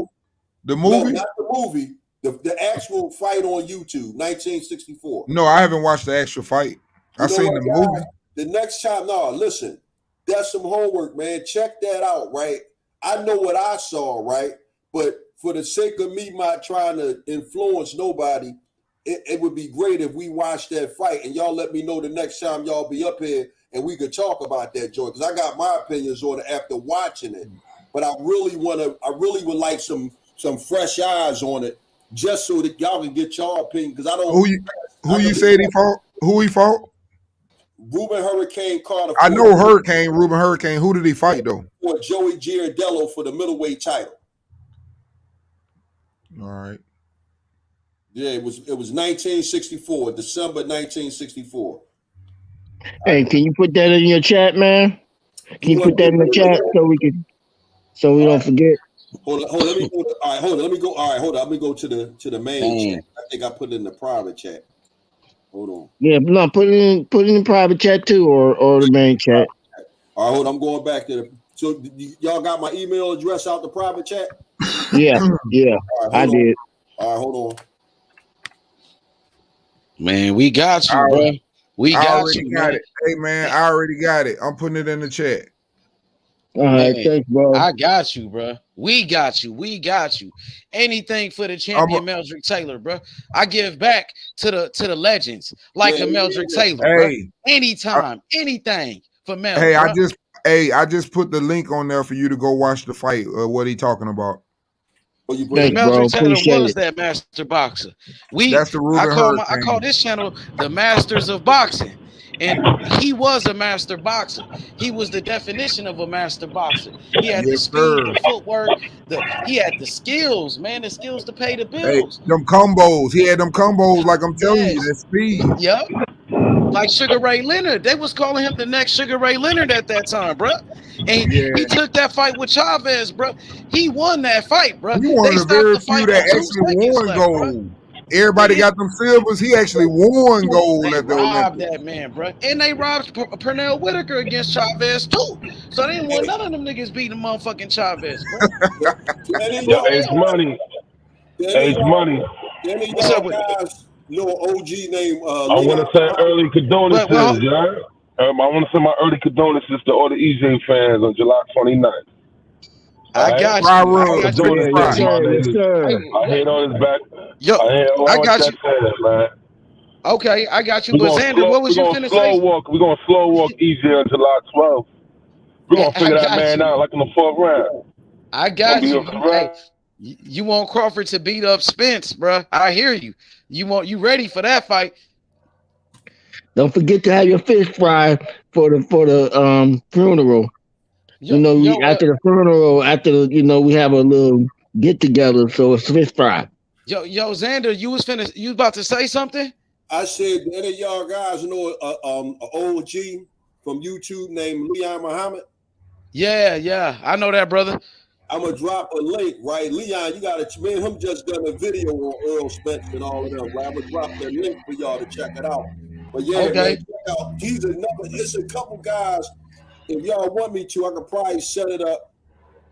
The movie? No, not the movie. The actual fight on YouTube, 1964. No, I haven't watched the actual fight. I seen the movie. The next time, listen, that's some homework, man. Check that out, right? I know what I saw, right? But for the sake of me not trying to influence nobody, it would be great if we watched that fight and y'all let me know the next time y'all be up here and we could talk about that joint. Because I got my opinions on it after watching it. But I really would like some fresh eyes on it, just so that y'all can get your opinion. Because I don't. Who you said he fought? Who he fought? Ruben Hurricane Carter. I know Hurricane. Ruben Hurricane. Who did he fight though? For Joey Giardello for the middleweight title. All right. Yeah, it was 1964, December 1964. Hey, can you put that in your chat, man? Can you put that in the chat so we don't forget? Hold on. Let me go. All right, hold on. Let me go. All right, hold on. Let me go to the main chat. I think I put it in the private chat. Hold on. Yeah, no, put it in the private chat too, or the main chat. All right, hold on. I'm going back to the. So y'all got my email address out the private chat? Yeah, I did. All right, hold on. Man, we got you, bro. We got you, man. Hey, man, I already got it. I'm putting it in the chat. All right, thanks, bro. I got you, bro. We got you. Anything for the champion Meldrick Taylor, bro. I give back to the legends like a Meldrick Taylor, bro. Anytime, anything for Mel. Hey, bro. I just put the link on there for you to go watch the fight. What he talking about? Meldrick Taylor was that master boxer. That's the Ruben Hurricane. I call this channel the Masters of Boxing. And he was a master boxer. He was the definition of a master boxer. He had the speed, the footwork, he had the skills, man, the skills to pay the bills. Hey, them combos. He had them combos, like I'm telling you, that speed. Yep. Like Sugar Ray Leonard. They was calling him the next Sugar Ray Leonard at that time, bro. And he took that fight with Chavez, bro. He won that fight, bro. He one of the very few that actually won gold. Everybody got them silvers. He actually won gold at the Olympics. That man, bro. And they robbed Pernell Whitaker against Chavez too. So they didn't want none of them niggas beating motherfucking Chavez, bro. Yo, Ace Money. Ace Money. What's up with guys? No OG name. I want to say early condolences, yeah. I want to send my early condolences to all the EJ fans on July 29th. I got you. I hate all this back. Yo, I got you. Man. Okay, I got you. But Xander, what was you finna say? We're going to slow walk EJ on July 12th. We're going to figure that man out like in the 4th round. I got you. Hey, you want Crawford to beat up Spence, bro. I hear you. You ready for that fight? Don't forget to have your fish fry for the funeral. After the funeral, we have a little get together, so it's fish fry. Yo, Xander, you about to say something? I said, any of y'all guys know an OG from YouTube named Leon Muhammad? Yeah, I know that, brother. I'm gonna drop a link, right? Leon, you gotta, me and him just done a video on Errol Spence and all of them, right? I'm gonna drop that link for y'all to check it out. But yeah, man, check out. It's a couple guys. If y'all want me to, I could probably set it up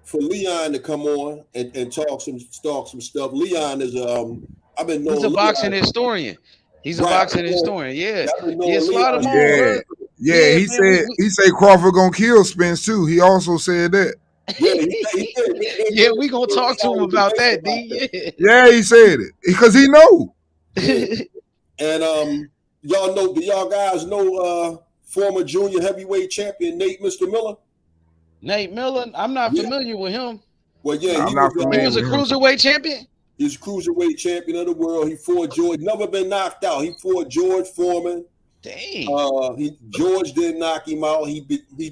for Leon to come on and talk some stuff. Leon is I've been knowing. He's a boxing historian. He's a boxing historian. Yeah, it's a lot of more. Yeah, he said Crawford gonna kill Spence too. He also said that. Yeah, we gonna talk to him about that, D. Yeah, he said it because he know. And y'all know? Do y'all guys know former junior heavyweight champion Nate Mr. Miller? Nate Miller? I'm not familiar with him. Well, yeah, he was a cruiserweight champion. He's cruiserweight champion of the world. He fought George. Never been knocked out. He fought George Foreman. Dang. George didn't knock him out. He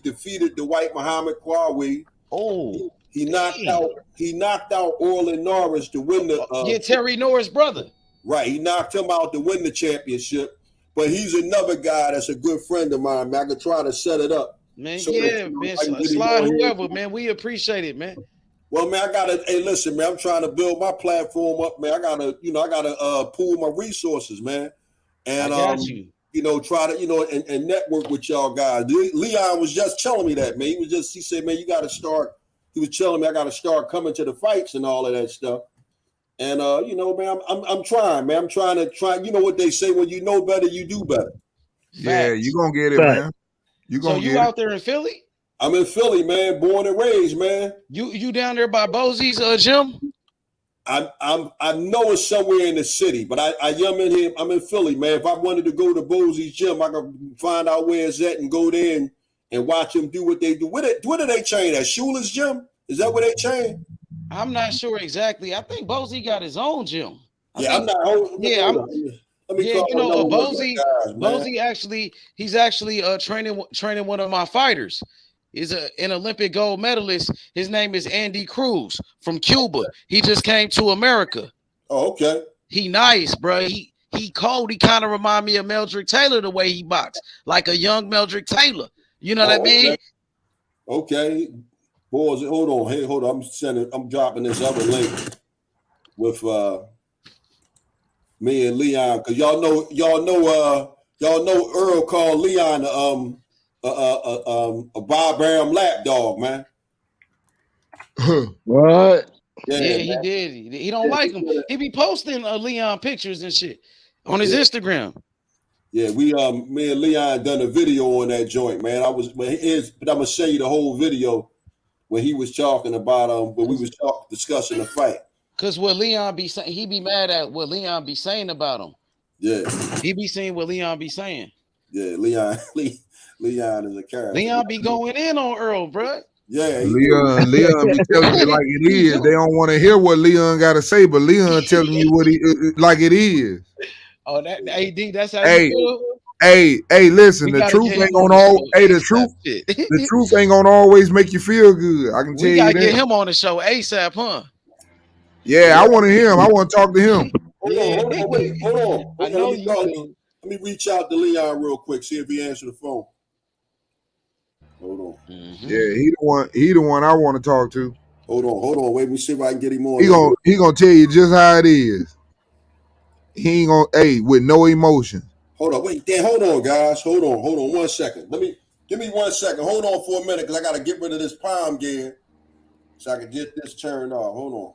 defeated the white Muhammad Qawi. Oh. He knocked out Orlin Norris to win the Terry Norris' brother. Right. He knocked him out to win the championship. But he's another guy that's a good friend of mine, man. I could try to set it up. Man, slide whoever, man. We appreciate it, man. Well, man, listen, man, I'm trying to build my platform up, man. I gotta pool my resources, man. And I got you. Try to, and network with y'all guys. Leon was just telling me that, man. He said, man, you gotta start. He was telling me I gotta start coming to the fights and all of that stuff. And man, I'm trying, man. I'm trying to. You know what they say, when you know better, you do better. Yeah, you gonna get it, man. You out there in Philly? I'm in Philly, man. Born and raised, man. You down there by Bosie's gym? I know it's somewhere in the city, but I am in here. I'm in Philly, man. If I wanted to go to Bosie's gym, I could find out where it's at and go there and watch them do what they do. Where do they train at? Schuler's gym? Is that where they train? I'm not sure exactly. I think Bosie got his own gym. I'm not. Bosie actually, he's actually training one of my fighters. He's an Olympic gold medalist. His name is Andy Cruz from Cuba. He just came to America. Oh, okay. He nice, bro. He cold. He kind of remind me of Meldrick Taylor the way he box, like a young Meldrick Taylor. You know what I mean? Okay. Boys, hold on. Hey, hold on. I'm dropping this other link with me and Leon, because y'all know Earl called Leon a Bob lap dog, man. What? Yeah, he did. He don't like him. He be posting Leon pictures and shit on his Instagram. Yeah, me and Leon done a video on that joint, man. But I'm gonna show you the whole video when he was talking about when we was discussing the fight. Cause what Leon be saying, he be mad at what Leon be saying about him. Yeah, he be saying what Leon be saying. Yeah, Leon is a character. Leon be going in on Earl, bro. Yeah, Leon be telling you like it is. They don't want to hear what Leon got to say, but Leon telling you what he like it is. Oh, that AD, that's how you feel. Hey, listen, the truth ain't gonna the truth ain't gonna always make you feel good. I can tell you that. We gotta get him on the show ASAP, huh? Yeah, I want to hear him. I want to talk to him. Hold on. I know you do. Let me reach out to Leon real quick, see if he answers the phone. Hold on. Mm-hmm. Yeah, he the one I want to talk to. Hold on. Wait, let me see if I can get him on. He gonna tell you just how it is. He ain't gonna with no emotion. Hold on, wait, Dan, hold on, guys. Hold on 1 second. Give me 1 second. Hold on for a minute, because I gotta get rid of this palm gear so I can get this turned off. Hold on.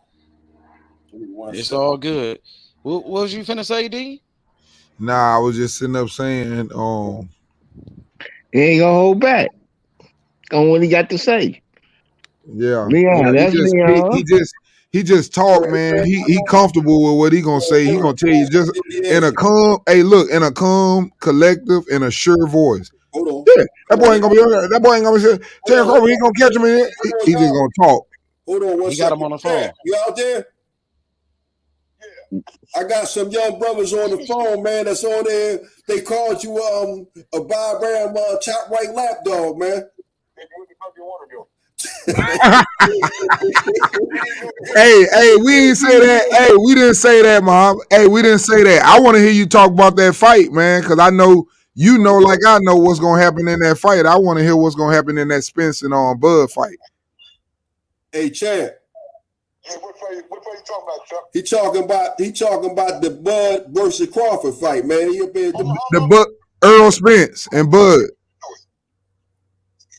Give me 1 it's second. All good. What was you finna say, D? Nah, I was just sitting up saying, he ain't gonna hold back on what he got to say. Yeah, he just talk, man. He comfortable with what he gonna say. He gonna tell you just in a calm, collective, and a sure voice. Hold on. Yeah, that boy ain't gonna be. Terence Crawford, he gonna catch him in it. He just gonna talk. Hold on 1 second. He got him on the phone. You out there? I got some young brothers on the phone, man. That's on there. They called you a Bob Ram top right lap dog, man. Hey, we ain't say that. Hey, we didn't say that, Mom. Hey, we didn't say that. I want to hear you talk about that fight, man, because I know you know, like I know what's gonna happen in that fight. I want to hear what's gonna happen in that Spence and Bud fight. Hey, Chad. Hey, what fight you talking about, Chuck? He talking about the Bud versus Crawford fight, man. He up there the Bud, Errol Spence and Bud.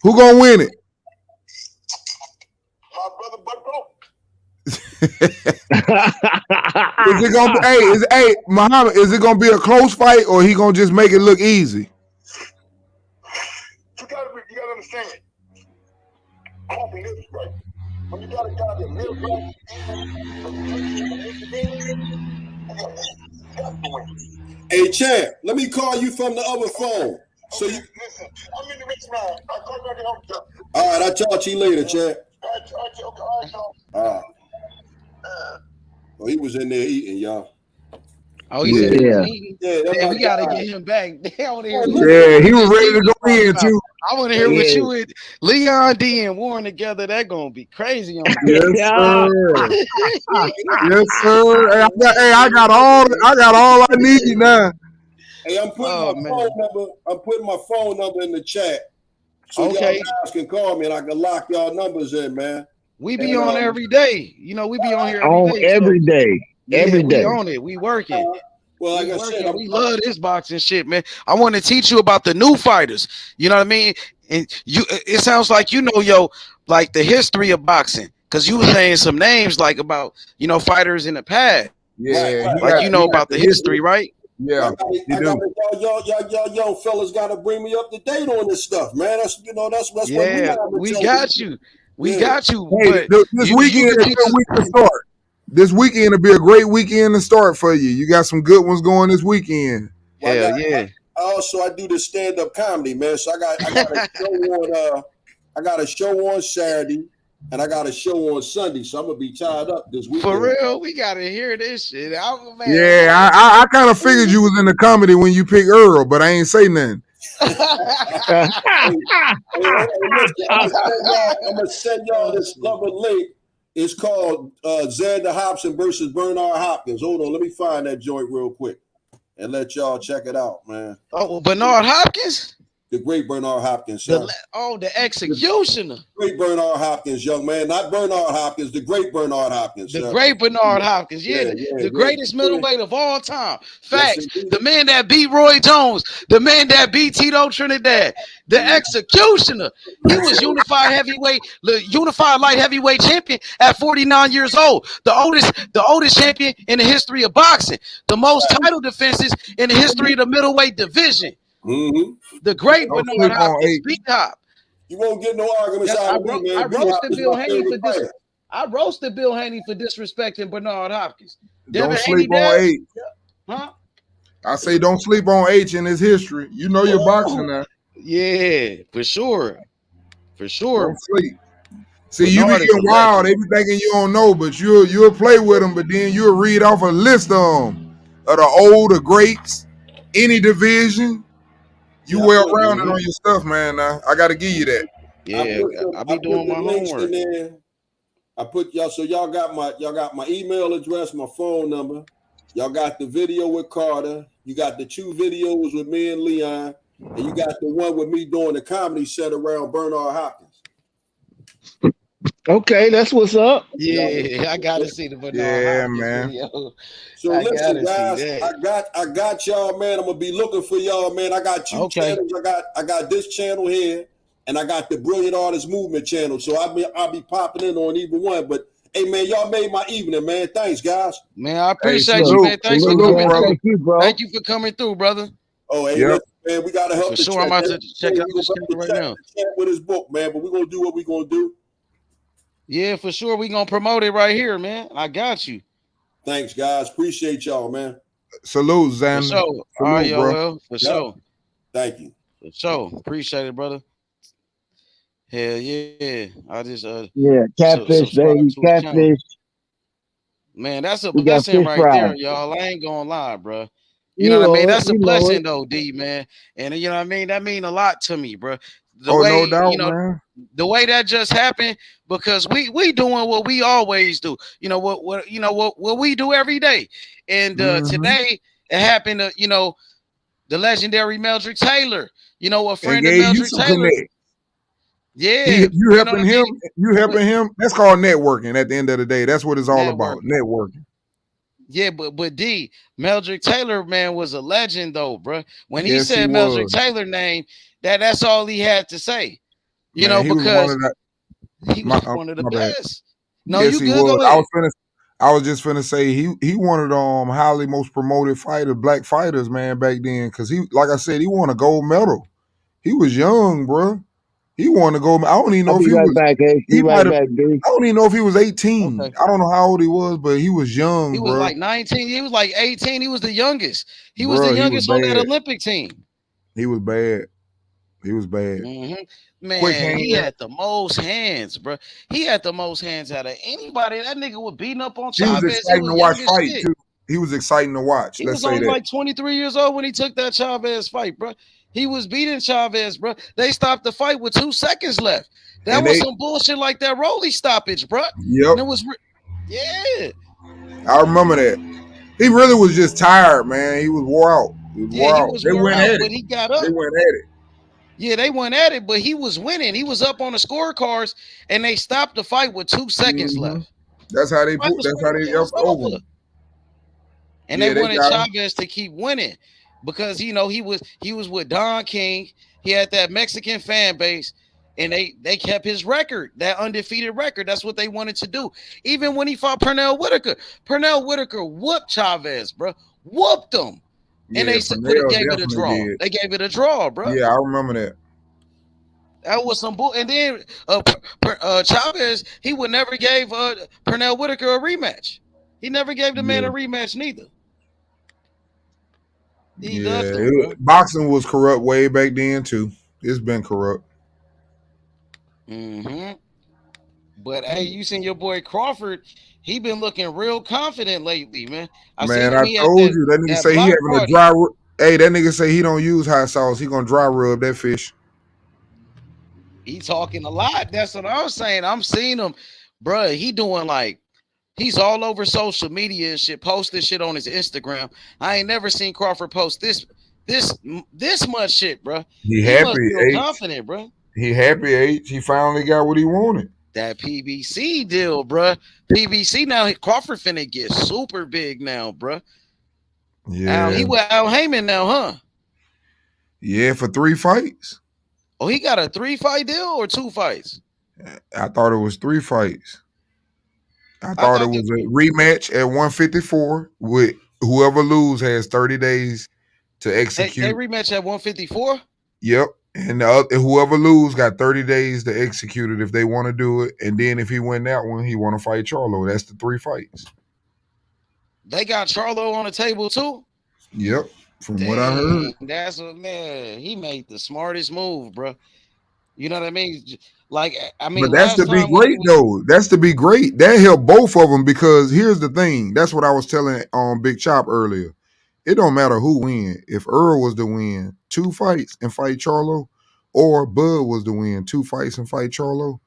Who gonna win it? My brother Bud Crawford. Is it gonna be Muhammad, is it gonna be a close fight or he gonna just make it look easy? You gotta understand. Crawford lives right. When you got a guy that lives right, Hey, Chad, let me call you from the other phone. So you listen, I'm in the restaurant. I'll call you back at home. All right, I'll talk to you later, Chad. All right. Well, he was in there eating, y'all. Oh, he said he was eating. Yeah, we gotta get him back. They want to hear. Yeah, he was ready to go in too. I want to hear what you and Leon D and Warren together. That gonna be crazy. Yes, sir. Yes, sir. Hey, I got all I need now. Hey, I'm putting my phone number in the chat. So y'all guys can call me and I can lock y'all numbers in, man. We be on every day. You know, we be on here every day. Every day. We on it. We working. Well, like I said, we love this boxing shit, man. I want to teach you about the new fighters. You know what I mean? And it sounds like you know, like the history of boxing, because you were saying some names like about fighters in the past. Yeah, like you know about the history, right? Yeah, y'all fellas got to bring me up to date on this stuff, man. That's that's what we got you. We got you. Hey, But this weekend is a good week to start. This weekend will be a great weekend to start for you. You got some good ones going this weekend. Hell yeah. I do the stand-up comedy, man. So I got a show on I got a show on Saturday and I got a show on Sunday. So I'm gonna be tied up this weekend. For real, we gotta hear this shit. Man, yeah, I kind of figured you was in the comedy when you picked Earl, but I ain't say nothing. I'm gonna send y'all this lovely link. It's called Xander Hopkins versus Bernard Hopkins. Hold on, let me find that joint real quick and let y'all check it out, man. Oh, Bernard Hopkins? The great Bernard Hopkins, son. The executioner. The great Bernard Hopkins, young man. Not Bernard Hopkins, the great Bernard Hopkins. The great Bernard Hopkins. The greatest middleweight of all time. Facts. Yes, the man that beat Roy Jones. The man that beat Tito Trinidad. The executioner. He was unified light heavyweight champion at 49 years old. The oldest champion in the history of boxing. The most title defenses in the history of the middleweight division. Mm-hmm. The great Bernard Hopkins, B-Top. You won't get no arguments out of me, man. I roasted Bill Haney for disrespecting Bernard Hopkins. Don't sleep on H. Huh? I say don't sleep on H in his history. You know your boxing now. Yeah, for sure. For sure. Don't sleep. See, you be getting wild. They be thinking you don't know, but you'll play with them, but then you'll read off a list of them, of the old, the greats, any division. You well rounded on your stuff, man. Now I got to give you that. Yeah, I be doing my homework. I put y'all, so y'all got my email address, my phone number. Y'all got the video with Carter. You got the 2 videos with me and Leon, and you got the one with me doing the comedy set around Bernard Hopkins. Okay, that's what's up. Yeah, I gotta see the Bernard Hopkins man. video. So listen, guys, I got y'all, man. I'm gonna be looking for y'all, man. I got 2 channels. I got this channel here, and I got the Brilliant Artist Movement channel. So I'll be popping in on either one. But hey, man, y'all made my evening, man. Thanks, guys. Man, I appreciate you, man. Thanks for coming through. Thank you, bro. Thank you for coming through, brother. Oh, hey, listen, man, we gotta help. For sure, I'm about to check out this right now. With his book, man. But we're gonna do what we're gonna do. Yeah, for sure. We're gonna promote it right here, man. I got you. Thanks, guys. Appreciate y'all, man. Salute, Xander. For sure. All right, yo, well, for sure. Thank you. For sure. Appreciate it, brother. Hell yeah. I just catfish, baby. Catfish. Man, that's a blessing right there, y'all. I ain't gonna lie, bro. You know what I mean? That's a blessing though, D, man. And you know what I mean? That mean a lot to me, bro. No doubt, man. The way that just happened, because we doing what we always do. You know what we do every day. And today it happened to, the legendary Meldrick Taylor. A friend of Meldrick Taylor. Yeah. You helping him. You helping him. That's called networking at the end of the day. That's what it's all about. Networking. Yeah, but D, Meldrick Taylor, man, was a legend though, bro. When he said Meldrick Taylor name, that's all he had to say. Because he was one of the best. No, yes, you good. I was just finna say he one of the highly most promoted black fighters, man, back then. Cause he, like I said, he won a gold medal. He was young, bro. He won a gold medal. I don't even know if he was back, I don't even know if he was 18. Okay. I don't know how old he was, but he was young. He was like 19. He was like 18. He was the youngest. He was the youngest on that Olympic team. He was bad. He was bad. Mm-hmm. Man, he had the most hands, bro. He had the most hands out of anybody. That nigga was beating up on Chavez. He was exciting to watch fight, too. He was exciting to watch. He was only like 23 years old when he took that Chavez fight, bro. He was beating Chavez, bro. They stopped the fight with 2 seconds left. That was some bullshit like that Rolly stoppage, bro. Yep. And it was, I remember that. He really was just tired, man. He was wore out. They went at it. But he got up. They went at it. Yeah, they went at it, but he was winning. He was up on the scorecards, and they stopped the fight with 2 seconds left. That's how they put. That's how they over. And they wanted Chavez to keep winning because he was with Don King. He had that Mexican fan base, and they kept his record, that undefeated record. That's what they wanted to do. Even when he fought Pernell Whitaker whooped Chavez, bro. Whooped him. And they gave it a draw. Did. They gave it a draw, bro. Yeah, I remember that. That was some bull. And then Chavez, he would never gave Pernell Whitaker a rematch. He never gave the man a rematch neither. Boxing was corrupt way back then too. It's been corrupt. But hey, you seen your boy Crawford? He been looking real confident lately, man. I told you that nigga say he having a dry. Hey, that nigga say he don't use hot sauce. He gonna dry rub that fish. He talking a lot. That's what I'm saying. I'm seeing him, bro. He doing like he's all over social media and shit, posting shit on his Instagram. I ain't never seen Crawford post this much shit, bro. He happy, confident, bro. He happy, H. He finally got what he wanted. That PBC deal, bro. PBC now, Crawford finna get super big now, bro. Yeah. He with Al Heyman now, huh? Yeah, for 3 fights. Oh, he got a 3-fight deal or 2 fights? I thought it was 3 fights. I thought it was a rematch at 154 with whoever lose has 30 days to execute. They rematch at 154? Yep. And whoever lose got 30 days to execute it if they want to do it. And then if he win that one, he want to fight Charlo. That's the 3 fights. They got Charlo on the table too? Yep. From what I heard. That's what, man, he made the smartest move, bro. You know what I mean? Like, I mean, but that's to be great, though. That's to be great. That helped both of them because here's the thing. That's what I was telling Big Chop earlier. It don't matter who win. If Earl was to win 2 fights and fight Charlo, or Bud was to win 2 fights and fight Charlo,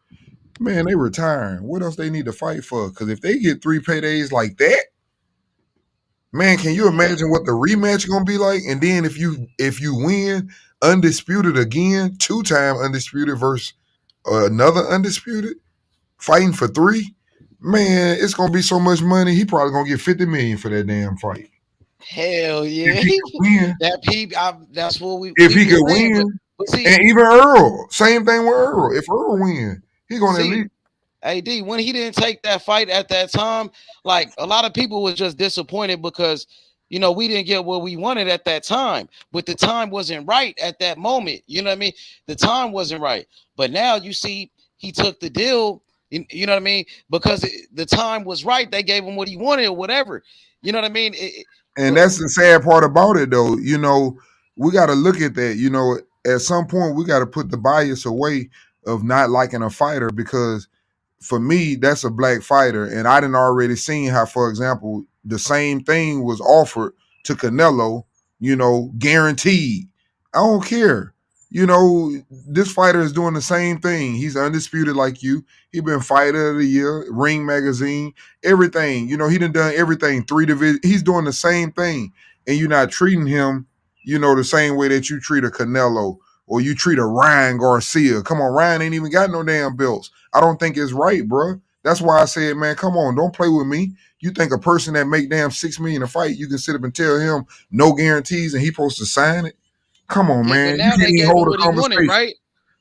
man, they retiring. What else they need to fight for? Because if they get 3 paydays like that, man, can you imagine what the rematch gonna be like? And then if you win undisputed again, 2-time undisputed versus another undisputed, fighting for 3, man, it's gonna be so much money. He probably gonna get $50 million for that damn fight. Hell yeah! If he could win, that's what we. If he could win, but see, and even Earl, same thing with Earl. If Earl win, he gonna at least. AD, when he didn't take that fight at that time, like a lot of people was just disappointed because, you know, we didn't get what we wanted at that time, but the time wasn't right at that moment. You know what I mean? The time wasn't right. But now you see he took the deal, you know what I mean? Because the time was right. They gave him what he wanted or whatever. You know what I mean? And that's the sad part about it, though. You know, we got to look at that. You know, at some point, we got to put the bias away of not liking a fighter because for me, that's a black fighter. And I didn't already seen how, for example, the same thing was offered to Canelo, you know, guaranteed. I don't care. You know, this fighter is doing the same thing. He's undisputed like you. He been fighter of the year, Ring Magazine, everything. You know, he done everything, 3 divisions. He's doing the same thing. And you're not treating him, you know, the same way that you treat a Canelo or you treat a Ryan Garcia. Come on, Ryan ain't even got no damn belts. I don't think it's right, bro. That's why I said, man, come on, don't play with me. You think a person that make damn $6 million a fight, you can sit up and tell him no guarantees and he supposed to sign it? Come on, man. Now you they gave him what he wanted, right?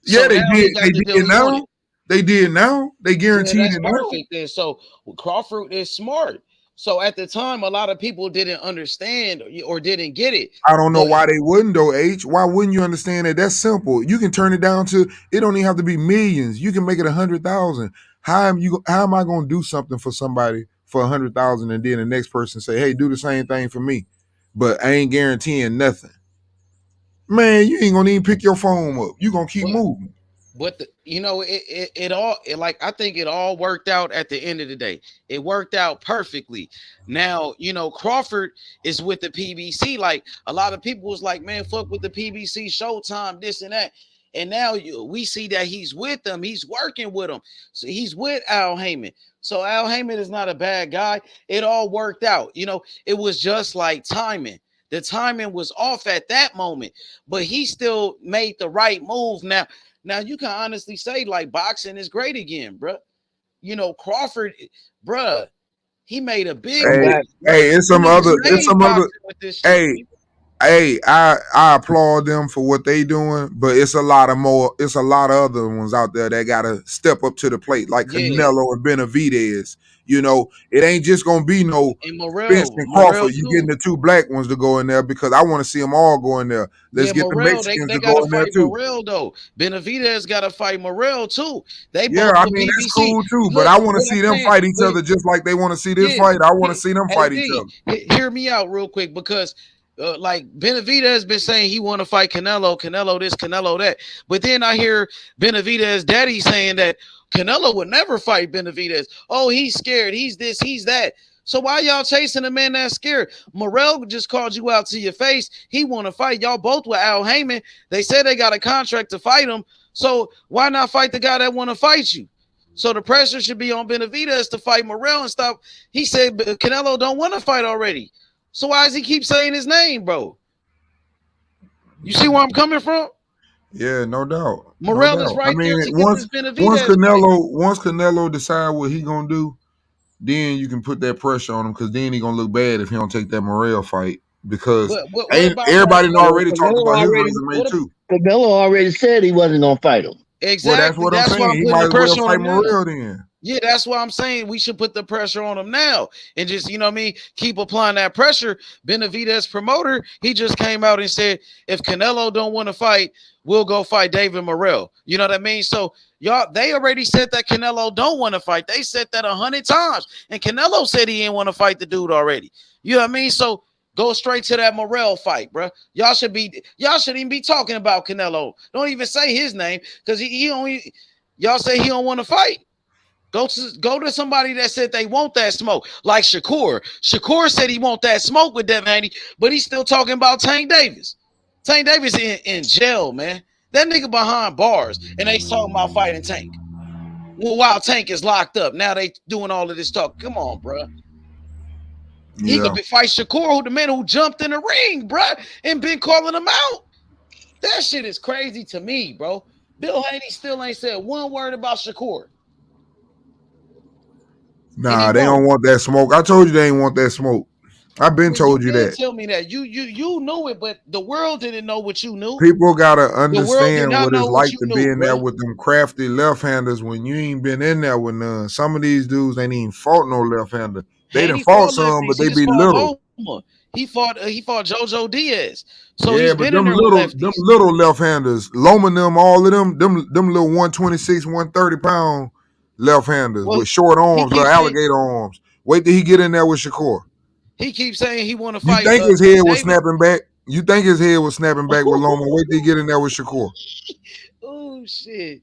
Yeah, so they did. They did now. They did now. They guaranteed it now. Perfect then. So Crawford is smart. So at the time, a lot of people didn't understand or didn't get it. I don't know why they wouldn't, though, H. Why wouldn't you understand that? That's simple. You can turn it down to, it don't even have to be millions. You can make it 100,000. How am I going to do something for somebody for 100,000 and then the next person say, hey, do the same thing for me, but I ain't guaranteeing nothing. Man, you ain't gonna even pick your phone up. You gonna keep moving. But you know, it all I think it all worked out at the end of the day. It worked out perfectly. Now, you know, Crawford is with the PBC. Like a lot of people was like, man, fuck with the PBC, Showtime, this and that. And now we see that he's with them. He's working with them. So he's with Al Heyman. So Al Heyman is not a bad guy. It all worked out. You know, it was just like timing. The timing was off at that moment, but he still made the right move. Now you can honestly say like boxing is great again, bro. You know, Crawford, bro, he made a big. Hey, it's some other. Hey, I applaud them for what they doing, but it's a lot of other ones out there that gotta step up to the plate, like Canelo and Benavidez. You know, it ain't just gonna be no And Spence and Crawford. You too. getting the two black ones to go in there because I want to see them all go in there. Let's Yeah, get the Morrell, Mexicans they to go gotta in there fight too. Morrell though. Benavidez gotta fight Morrell too. They Yeah, both I with mean that's PBC. cool too, but Look, I want to what see I'm them saying, fight each but other just like they want to see this yeah, fight. I want to see them fight each other. Hear me out real quick because like Benavidez has been saying he want to fight Canelo this, Canelo that. But then I hear Benavidez daddy saying that Canelo would never fight Benavidez. Oh, he's scared. He's this, he's that. So why y'all chasing a man that's scared? Morrell just called you out to your face. He want to fight. Y'all both with Al Heyman. They said they got a contract to fight him. So why not fight the guy that want to fight you? So the pressure should be on Benavidez to fight Morrell and stop. He said Canelo don't want to fight already. So why does he keep saying his name, bro? You see where I'm coming from? Yeah, no doubt. Morrell is right there to get this once Benavidez fight. Canelo decide what he gonna do, then you can put that pressure on him because then he gonna look bad if he don't take that Morrell fight because what about everybody that? already talked about his resume too. Canelo already said he wasn't gonna fight him. Exactly. Well, that's what I'm saying. He might as well fight Morrell then. Yeah, that's why I'm saying we should put the pressure on him now and just, you know what I mean, keep applying that pressure. Benavidez promoter, he just came out and said, if Canelo don't want to fight, we'll go fight David Morrell. You know what I mean? So y'all, they already said that Canelo don't want to fight. They said that 100 times. And Canelo said he didn't want to fight the dude already. You know what I mean? So go straight to that Morrell fight, bro. Y'all shouldn't even be talking about Canelo. Don't even say his name because he only, y'all say he don't want to fight. Go to somebody that said they want that smoke, like Shakur. Shakur said he want that smoke with Devin Haney, but he's still talking about Tank Davis. Tank Davis in jail, man. That nigga behind bars, and they talking about fighting Tank. Well, while Tank is locked up, now they doing all of this talk. Come on, bro. Yeah. He could fight Shakur, who the man who jumped in the ring, bro, and been calling him out. That shit is crazy to me, bro. Bill Haney still ain't said one word about Shakur. Nah, they don't want that smoke. I told you they ain't want that smoke. I've been told you that. Tell me that you knew it, but the world didn't know what you knew. People gotta understand what it's like to be in there with them crafty left-handers when you ain't been in there with none. Some of these dudes ain't even fought no left-hander. They done fought some, but they be little. He fought JoJo Diaz. So yeah, he's but been in there them little left-handers, Loma them, all of them little 126, 130 pound left-handers with short arms, little alligator arms. Wait till he get in there with Shakur. He keeps saying he want to fight. You think his head was snapping back? You think his head was snapping back with Loma? Wait till he get in there with Shakur. Oh shit!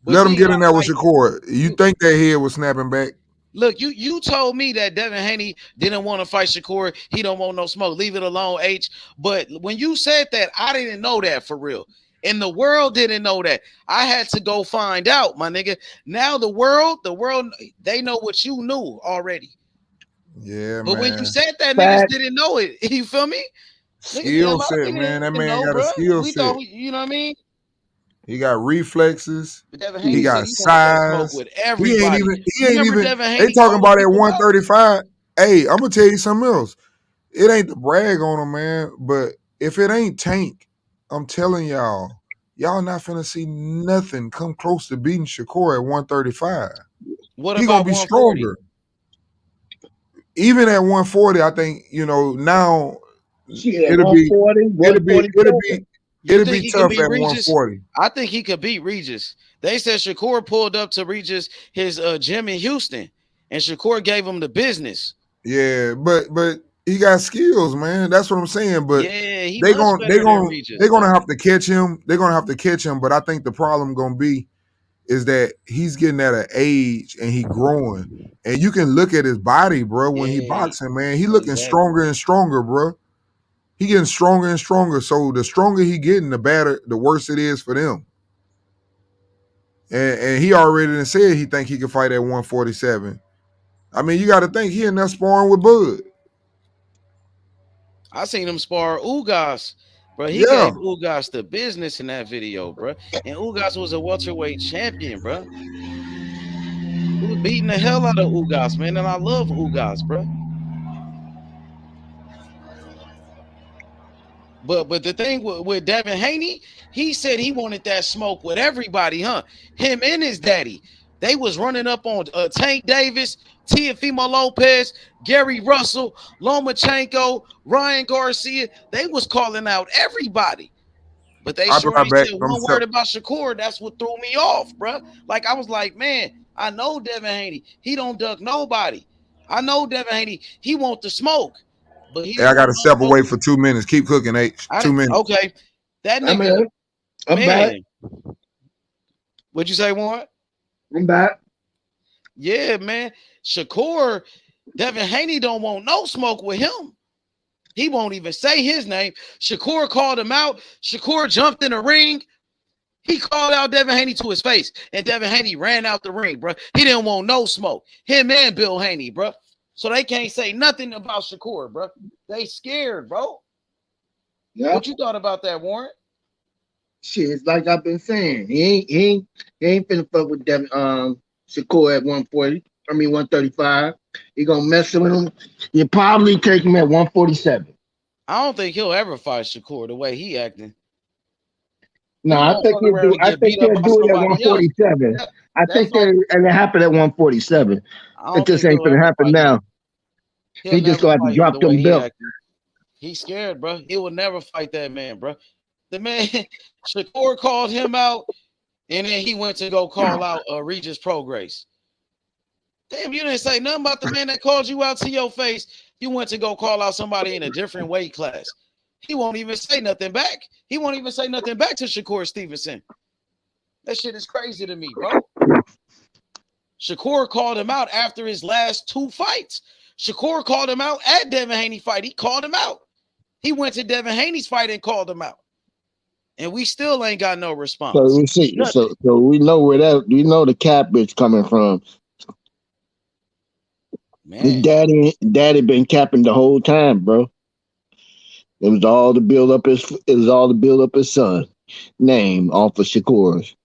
Let him get in there with Shakur. You think that head was snapping back? Look, you told me that Devin Haney didn't want to fight Shakur. He don't want no smoke. Leave it alone, H. But when you said that, I didn't know that for real. And the world didn't know that. I had to go find out, my nigga. Now the world, they know what you knew already. Yeah, but man. When you said that, niggas didn't know it. You feel me? Skill set, man. That man got a skill set. You know what I mean? He got reflexes. He got size. With everybody. He ain't even. They talking about that 135. Hey, I'm gonna tell you something else. It ain't to brag on him, man. But if it ain't Tank, I'm telling y'all not finna see nothing come close to beating Shakur at 135. What he about gonna be stronger? Even at 140, I think now it'll be tough at 140. I think he could beat Regis. They said Shakur pulled up to Regis his gym in Houston, and Shakur gave him the business. Yeah, but he got skills, man. That's what I'm saying. But yeah, they're gonna have to catch him. They're gonna have to catch him. But I think the problem gonna be is that he's getting at an age and he growing. And you can look at his body, bro, when he boxing, man. He looking stronger and stronger, bro. He getting stronger and stronger. So the stronger he getting, the worse it is for them. And he already said he think he can fight at 147. I mean, you got to think he in there sparring with Bud. I seen him spar Ugas, bro. He gave Ugas the business in that video, bro. And Ugas was a welterweight champion, bro. He was beating the hell out of Ugas, man. And I love Ugas, bro. But the thing with Devin Haney, he said he wanted that smoke with everybody, huh? Him and his daddy. They was running up on Tank Davis, Teofimo Lopez, Gary Russell, Lomachenko, Ryan Garcia, they was calling out everybody. But they sure ain't said one word about Shakur. That's what threw me off, bro. Like, I was like, man, I know Devin Haney. He don't duck nobody. I know Devin Haney. He want the smoke. But he I got to step away for 2 minutes. Keep cooking, H. 2 minutes. Okay. That nigga, I'm back. What'd you say, Warren? I'm back. Yeah, man. Shakur, Devin Haney don't want no smoke with him. He won't even say his name. Shakur called him out. Shakur jumped in the ring. He called out Devin Haney to his face, and Devin Haney ran out the ring, bro. He didn't want no smoke. Him and Bill Haney, bro. So they can't say nothing about Shakur, bro. They scared, bro. Yeah. What you thought about that, Warren? Shit, it's like I've been saying. He ain't finna fuck with Devin Shakur at 140. 135. He gonna mess with him. You probably take him at 147. I don't think he'll ever fight Shakur the way he acting. No, I think he'll do. I think he'll do it at 147. I think it'll happen at 147. It just ain't gonna happen now. He just gonna have to drop them belts. He's scared, bro. He will never fight that man, bro. The man, Shakur called him out, and then he went to go call out Regis Prograis. Damn, you didn't say nothing about the man that called you out to your face. You went to go call out somebody in a different weight class. He won't even say nothing back. He won't even say nothing back to Shakur Stevenson. That shit is crazy to me, bro. Shakur called him out after his last 2 fights. Shakur called him out at Devin Haney fight. He called him out. He went to Devin Haney's fight and called him out. And we still ain't got no response. So we see. So we know we know the cap is coming from. Man. His daddy been capping the whole time, bro. It was all to build up his son name off of Shakur's.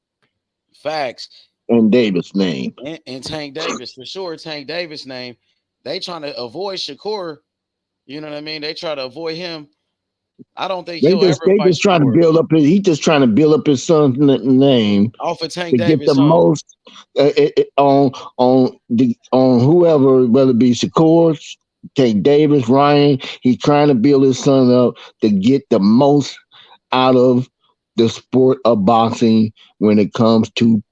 Facts. And Davis' name. And Tank Davis, for sure, Tank Davis' name. They trying to avoid Shakur. You know what I mean? They try to avoid him. I don't think he'll ever fight just trying to build up he's just trying to build up his son's name off of Tank Davis get the most on whoever, whether it be Shakur, Tank Davis, Ryan. He's trying to build his son up to get the most out of the sport of boxing when it comes to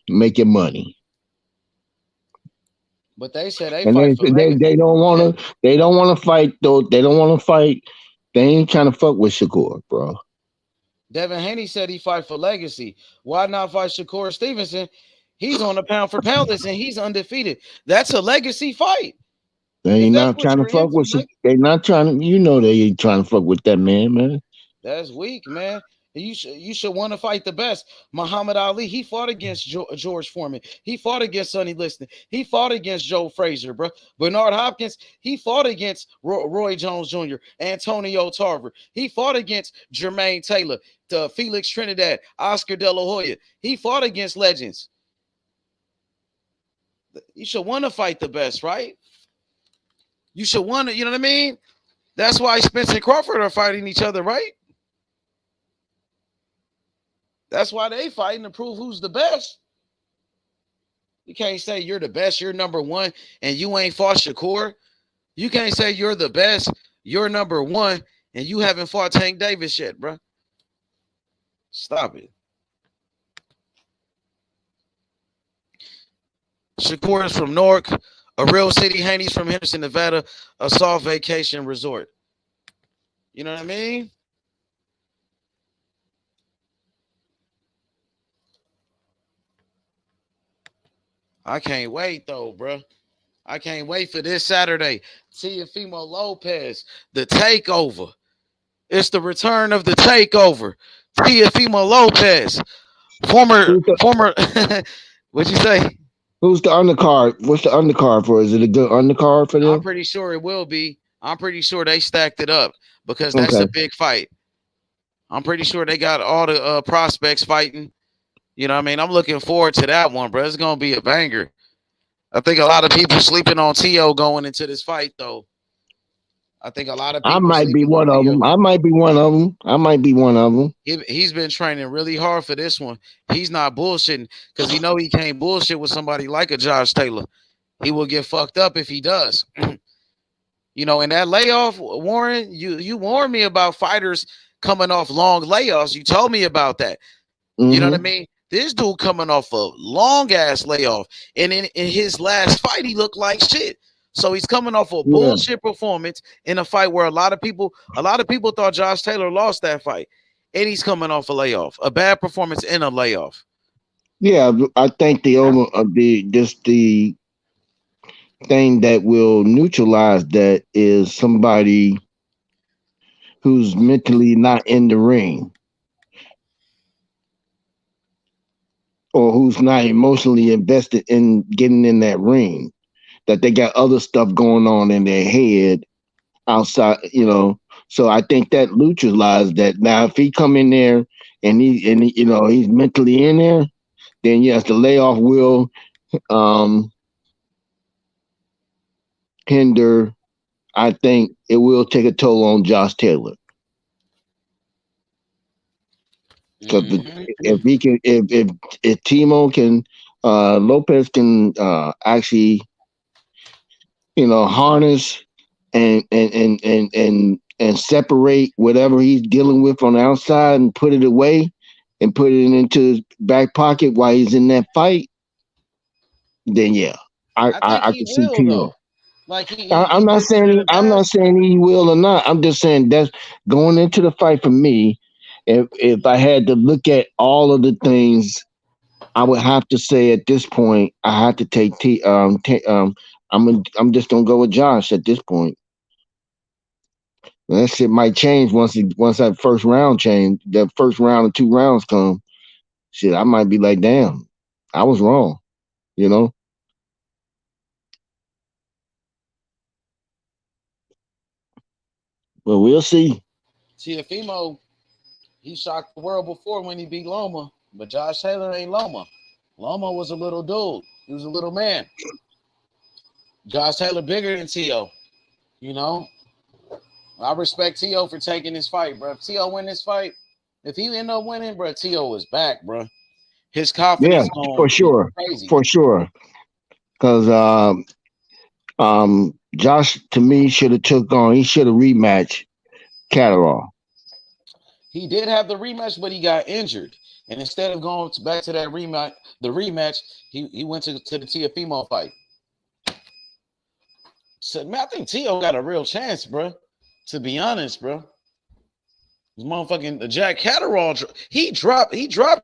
making money. But they said they don't want to fight though. They don't want to fight. They ain't trying to fuck with Shakur, bro. Devin Haney said he fight for legacy. Why not fight Shakur Stevenson? He's on a pound for pound list and he's undefeated. That's a legacy fight. They ain't not trying to fuck with. They not trying to. You know they ain't trying to fuck with that man. That's weak, man. You should want to fight the best. Muhammad Ali, he fought against George Foreman. He fought against Sonny Liston. He fought against Joe Frazier, bro. Bernard Hopkins, he fought against Roy Jones Jr., Antonio Tarver. He fought against Jermaine Taylor, Felix Trinidad, Oscar De La Hoya. He fought against legends. You should want to fight the best, right? You should want to, you know what I mean? That's why Spence and Crawford are fighting each other, right? That's why they fighting to prove who's the best. You can't say you're the best, you're number one, and you ain't fought Shakur. You can't say you're the best, you're number one, and you haven't fought Tank Davis yet, bro. Stop it. Shakur is from Newark, a real city. Haney's from Henderson, Nevada, a soft vacation resort. You know what I mean? I can't wait, though, bro. I can't wait for this Saturday. Teofimo Lopez, the takeover. It's the return of the takeover. Teofimo Lopez, former. What'd you say? Who's the undercard? What's the undercard for? Is it a good undercard for them? I'm pretty sure it will be. I'm pretty sure they stacked it up because that's a big fight. I'm pretty sure they got all the prospects fighting. You know what I mean? I'm looking forward to that one, bro. It's going to be a banger. I think a lot of people sleeping on Teo going into this fight, though. I think a lot of people. I might be one of them. He's been training really hard for this one. He's not bullshitting because he know he can't bullshit with somebody like a Josh Taylor. He will get fucked up if he does. You know, in that layoff, Warren, you warned me about fighters coming off long layoffs. You told me about that. You know what I mean? This dude coming off a long ass layoff, and in his last fight, he looked like shit. So he's coming off a bullshit performance in a fight where a lot of people thought Josh Taylor lost that fight, and he's coming off a layoff, a bad performance in a layoff. Yeah, I think the thing that will neutralize that is somebody who's mentally not in the ring, or who's not emotionally invested in getting in that ring, that they got other stuff going on in their head outside, you know. So I think that neutralizes that. Now, if he come in there and he you know, he's mentally in there, then yes, the layoff will hinder. I think it will take a toll on Josh Taylor. Because if he can, if Timo can, Lopez can actually, you know, harness and separate whatever he's dealing with on the outside and put it away and put it into his back pocket while he's in that fight, then yeah, I can see Timo. Like I'm not saying he will or not. I'm just saying that's going into the fight for me. If I had to look at all of the things, I would have to say at this point I have to take I'm just gonna go with Josh at this point. That shit might change once that first round change, that first round or 2 rounds come. Shit, I might be like, damn, I was wrong, you know. But we'll see. Teofimo, he shocked the world before when he beat Loma, but Josh Taylor ain't Loma. Loma was a little dude. He was a little man. Josh Taylor bigger than Teo. You know, I respect Teo for taking this fight, bro. If Teo win this fight, if he end up winning, bro, Teo is back, bro. His confidence, for sure, crazy. For sure. Because Josh, to me, should have rematched Catterall. He did have the rematch, but he got injured. And instead of going back to that rematch, he went to the Teofimo fight. So, man, I think Teo got a real chance, bro. To be honest, bro. This motherfucking Jack Catterall, he dropped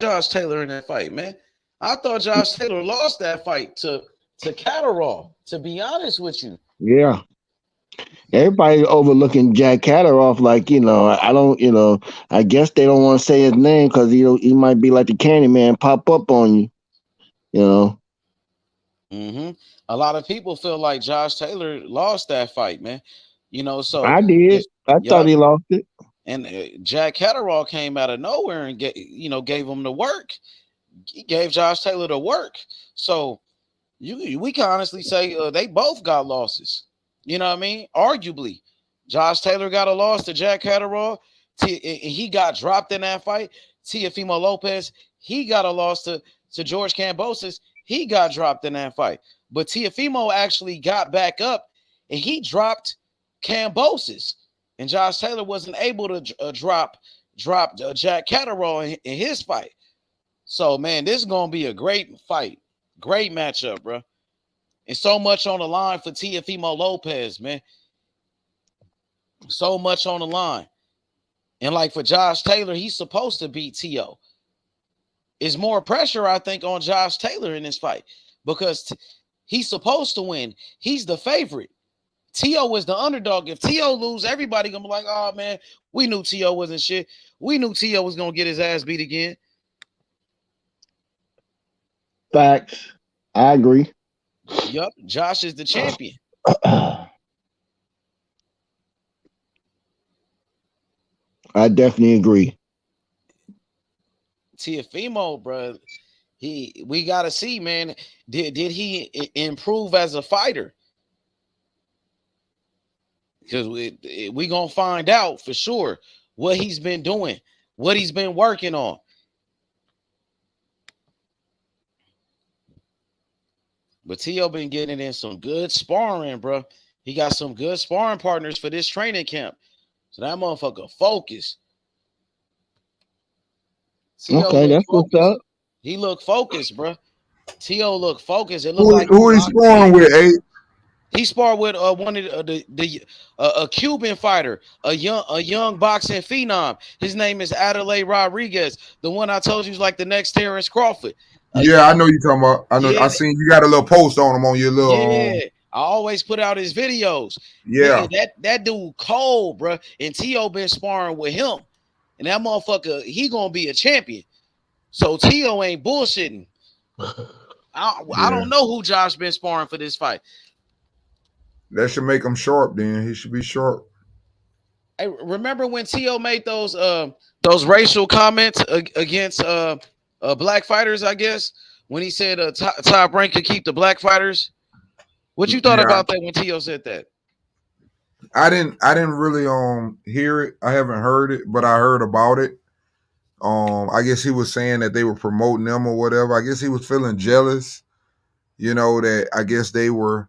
Josh Taylor in that fight, man. I thought Josh Taylor lost that fight to Catterall, to be honest with you. Yeah. Everybody overlooking Jack Catterall, like, you know, I guess they don't want to say his name because he might be like the Candyman, pop up on you, you know. A lot of people feel like Josh Taylor lost that fight, man. You know, so I did. I thought he lost it. And Jack Catterall came out of nowhere and gave him the work. He gave Josh Taylor the work. So we can honestly say they both got losses. You know what I mean? Arguably, Josh Taylor got a loss to Jack Catterall. He got dropped in that fight. Teofimo Lopez, he got a loss to George Kambosos. He got dropped in that fight. But Teofimo actually got back up and he dropped Kambosos. And Josh Taylor wasn't able to drop Jack Catterall in his fight. So, man, this is going to be a great fight. Great matchup, bro. And so much on the line for Teofimo Lopez, man. So much on the line. And like for Josh Taylor, he's supposed to beat Teo. It's more pressure, I think, on Josh Taylor in this fight because he's supposed to win. He's the favorite. Teo is the underdog. If Teo lose, everybody gonna be like, oh man, we knew Teo wasn't shit. We knew Teo was gonna get his ass beat again. Facts. I agree. Yup. Josh is the champion. I definitely agree. Teofimo, bro, we gotta see, man. Did he improve as a fighter? Because we gonna find out for sure what he's been doing, what he's been working on. But Tio been getting in some good sparring, bro. He got some good sparring partners for this training camp. So that motherfucker focused. Okay, that's what's up. He look focused, bro. Tio look focused. It looked like who is sparring with? He sparred with one of a Cuban fighter, a young boxing phenom. His name is Adelaide Rodriguez, the one I told you is like the next Terence Crawford. Yeah, I know you talking about. I know. Yeah. I seen you got a little post on him on your little. Yeah, I always put out his videos. Yeah, nigga, that dude cold, bro. And Tio been sparring with him, and that motherfucker he gonna be a champion. So Tio ain't bullshitting. I don't know who Josh been sparring for this fight. That should make him sharp. Then he should be sharp. Hey, remember when Tio made those racial comments against black fighters? I guess when he said Top Rank could keep the black fighters. What you thought about that when Tio said that? I didn't really hear it. I haven't heard it, but I heard about it. I guess he was saying that they were promoting them or whatever. I guess he was feeling jealous. You know, that I guess they were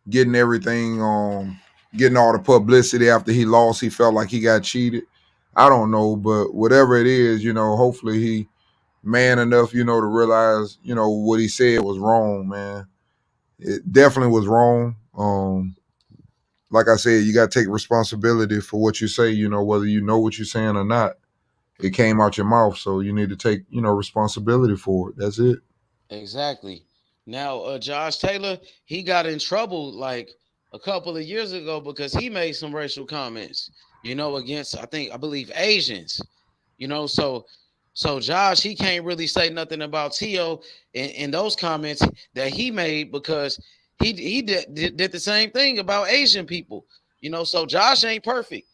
getting everything, getting all the publicity after he lost. He felt like he got cheated. I don't know, but whatever it is, you know, hopefully he man enough, you know, to realize, you know, what he said was wrong, man. It definitely was wrong. Like I said, you got to take responsibility for what you say, you know, whether you know what you're saying or not. It came out your mouth, so you need to take, you know, responsibility for it. That's it. Exactly. Now, Josh Taylor, he got in trouble like a couple of years ago because he made some racial comments, you know, against I believe Asians, you know. So Josh, he can't really say nothing about Tio in those comments that he made because he did the same thing about Asian people, you know. So Josh ain't perfect.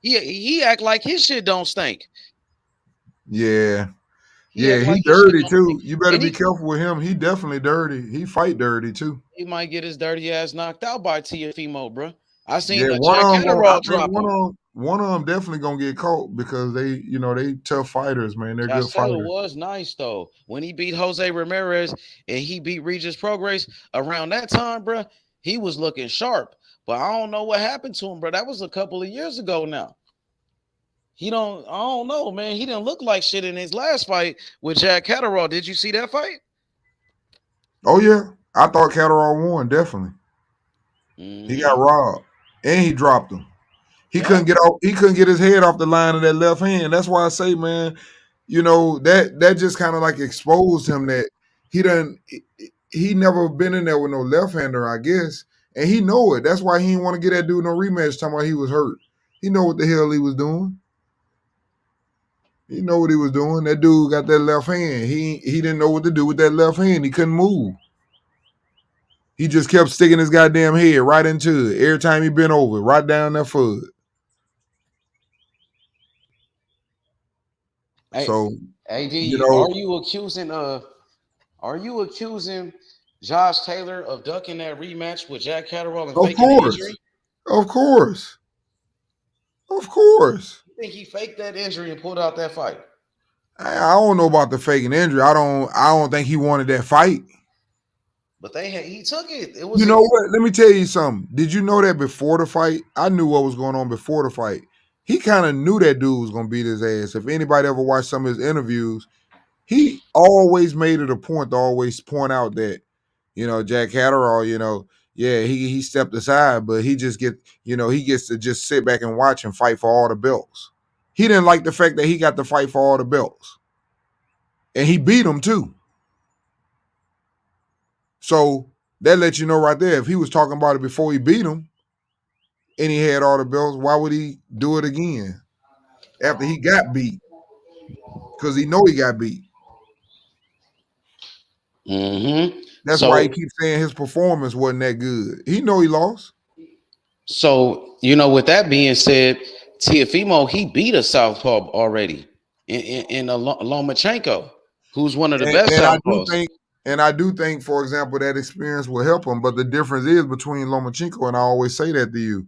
He act like his shit don't stink. Yeah. Yeah, he dirty too. You better be careful with him. He definitely dirty. He fight dirty too. He might get his dirty ass knocked out by Teofimo, bro. I seen Yeah, Jack Catterall drop him. One of them definitely gonna get caught because they, you know, they tough fighters, man. They're good fighters. Was nice though when he beat Jose Ramirez and he beat Regis Prograis around that time, bro. He was looking sharp, but I don't know what happened to him, bro. That was a couple of years ago now. I don't know, man. He didn't look like shit in his last fight with Jack Catterall. Did you see that fight? Oh yeah, I thought Catterall won definitely. Mm-hmm. He got robbed and he dropped him. He couldn't get off. He couldn't get his head off the line of that left hand. That's why I say, man, you know, that just kind of like exposed him that he never been in there with no left hander, I guess, and he know it. That's why he didn't want to get that dude no rematch. Talking about he was hurt. He know what the hell he was doing. He know what he was doing. That dude got that left hand. He didn't know what to do with that left hand. He couldn't move. He just kept sticking his goddamn head right into it. Every time he bent over, right down that foot. Hey, so, AD, you know, are you accusing Josh Taylor of ducking that rematch with Jack Catterall and faking the injury? Of course. You think he faked that injury and pulled out that fight? I don't know about the faking injury. I don't think he wanted that fight. But he took it. You know what? Let me tell you something. Did you know that before the fight? I knew what was going on before the fight. He kind of knew that dude was going to beat his ass. If anybody ever watched some of his interviews, he always made it a point to always point out that, you know, Jack Catterall, you know, yeah, he stepped aside, but he gets to just sit back and watch and fight for all the belts. He didn't like the fact that he got to fight for all the belts. And he beat him too. So that lets you know right there, if he was talking about it before he beat him and he had all the belts, why would he do it again after he got beat? Because he know he got beat. Mm-hmm. That's why he keeps saying his performance wasn't that good. He know he lost. So, you know, with that being said, Teofimo, he beat a southpaw already in Lomachenko, who's one of the best southpaws. And I do think, for example, that experience will help him. But the difference is between Lomachenko, and I always say that to you,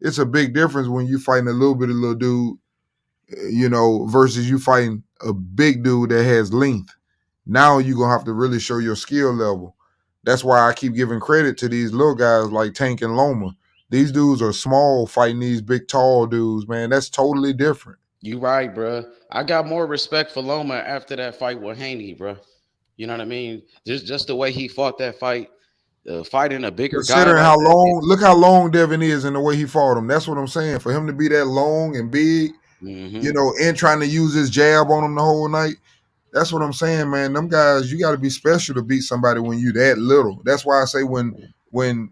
it's a big difference when you fighting a little dude, you know, versus you fighting a big dude that has length. Now you're going to have to really show your skill level. That's why I keep giving credit to these little guys like Tank and Loma. These dudes are small fighting these big, tall dudes, man. That's totally different. You right, bro. I got more respect for Loma after that fight with Haney, bro. You know what I mean? Just the way he fought that fight, fighting a bigger guy Considering like how that. long, look how long Devin is and the way he fought him. That's what I'm saying. For him to be that long and big, you know, and trying to use his jab on him the whole night. That's what I'm saying, man. Them guys, you got to be special to beat somebody when you that little. That's why I say when your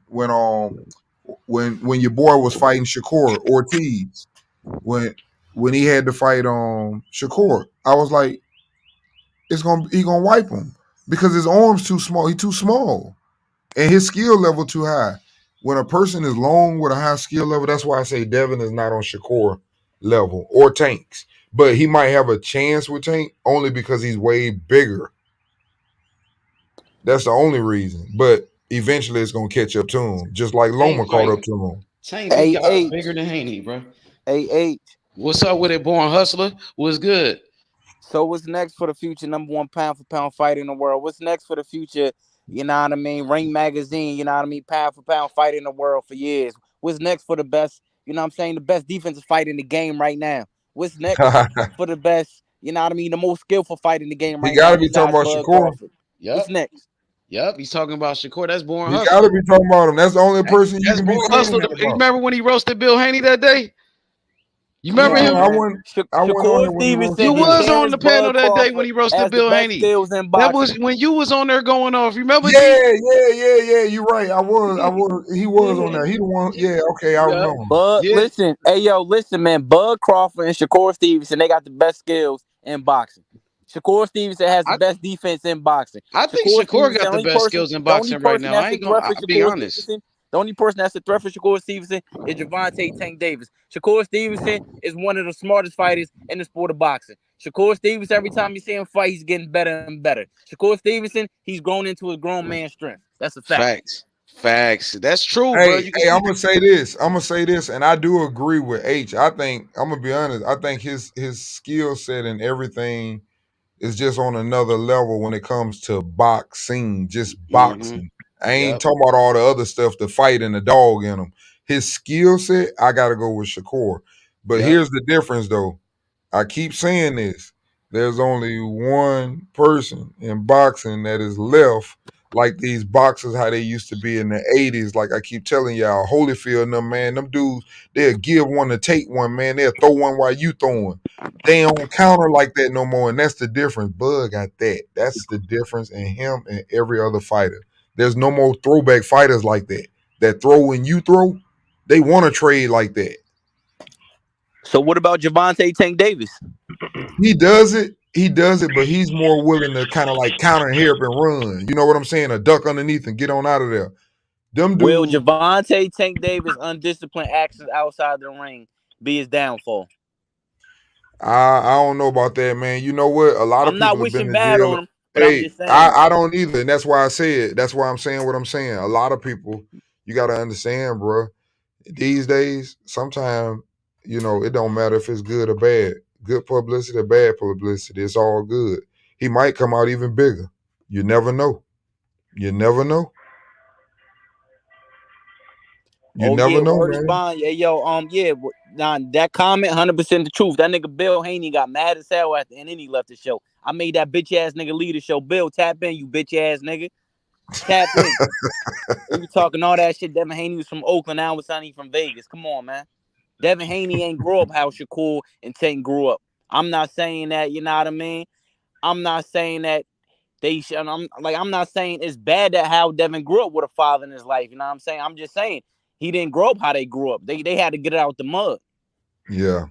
boy was fighting Shakur Ortiz, when he had to fight Shakur, I was like, he gonna wipe him because his arms too small. He too small, and his skill level too high. When a person is long with a high skill level, that's why I say Devin is not on Shakur level or Tank's. But he might have a chance with Tank only because he's way bigger. That's the only reason. But eventually it's gonna catch up to him, just like Loma caught up to him. Tank big guy bigger than Haney, bro. What's up with it, Born Hustler? What's good? So what's next for the future number one pound for pound fighter in the world? What's next for the future, you know what I mean, Ring Magazine, you know what I mean, pound for pound fighter in the world for years? What's next for the best, you know what I'm saying, the best defensive fight in the game right now? What's next for the best, you know what I mean, the most skillful fight in the game right now? He gotta be talking about Shakur. Crawford. Yep. What's next? Yep, he's talking about Shakur. That's Born He Hustler. gotta be talking about him. That's the only person you can be Born Hustler. saying that You about. remember when he roasted Bill Haney that day? You remember him? Shakur Stevenson. You was on the panel that day Crawford when he roasted has Bill the best Haney. skills in That boxing. was when you was on there going off. Remember? Yeah. You're right. I was. He was on there. He the one. Yeah. Okay. I remember. Bud, listen, listen, man. Bud Crawford and Shakur Stevenson, they got the best skills in boxing. Shakur Stevenson has the best defense in boxing. I think Shakur got the best skills in boxing right now. I ain't gonna. I'll be honest. The only person that's a threat for Shakur Stevenson is Gervonta Tank Davis. Shakur Stevenson is one of the smartest fighters in the sport of boxing. Shakur Stevenson, every time you see him fight, he's getting better and better. Shakur Stevenson, he's grown into his grown man strength. That's a fact. Facts. That's true, Hey, bro. You can I'm gonna say this, and I do agree with H. I think I'm gonna be honest. I think his skill set and everything is just on another level when it comes to boxing, just boxing. I ain't talking about all the other stuff, the fight and the dog in him. His skill set, I gotta go with Shakur. But here's the difference, though. I keep saying this. There's only one person in boxing that is left like these boxers how they used to be in the 80s. Like I keep telling y'all, Holyfield and them, man, them dudes, they'll give one to take one, man. They'll throw one while you throwing. They don't counter like that no more, and that's the difference. Bud got that. That's the difference in him and every other fighter. There's no more throwback fighters like that. That throw when you throw, they want to trade like that. So what about Gervonta Tank Davis? He does it, but he's more willing to kind of like counter and help and run. You know what I'm saying? A duck underneath and get on out of there. Them dudes. Will Gervonta Tank Davis' undisciplined actions outside the ring be his downfall? I don't know about that, man. You know what? A lot of people have been in jail. On him, but I'm just saying. I don't either, and that's why I say it. That's why I'm saying what I'm saying. A lot of people, you got to understand, bro. These days, sometimes, you know, it don't matter if it's good or bad. Good publicity or bad publicity, it's all good. He might come out even bigger. You never know. You never know. You never know, man. Nah, that comment, 100% the truth. That nigga Bill Haney got mad as hell at the end, and he left the show. I made that bitch ass nigga leave the show. Bill, tap in, you bitch ass nigga. Tap in. We talking all that shit. Devin Haney was from Oakland. Now it's not even from Vegas. Come on, man. Devin Haney ain't grew up how Shakur and Tank grew up. I'm not saying that, you know what I mean? I'm not saying that they should. I'm not saying it's bad that how Devin grew up with a father in his life. You know what I'm saying? I'm just saying he didn't grow up how they grew up. They had to get it out the mud. Yeah.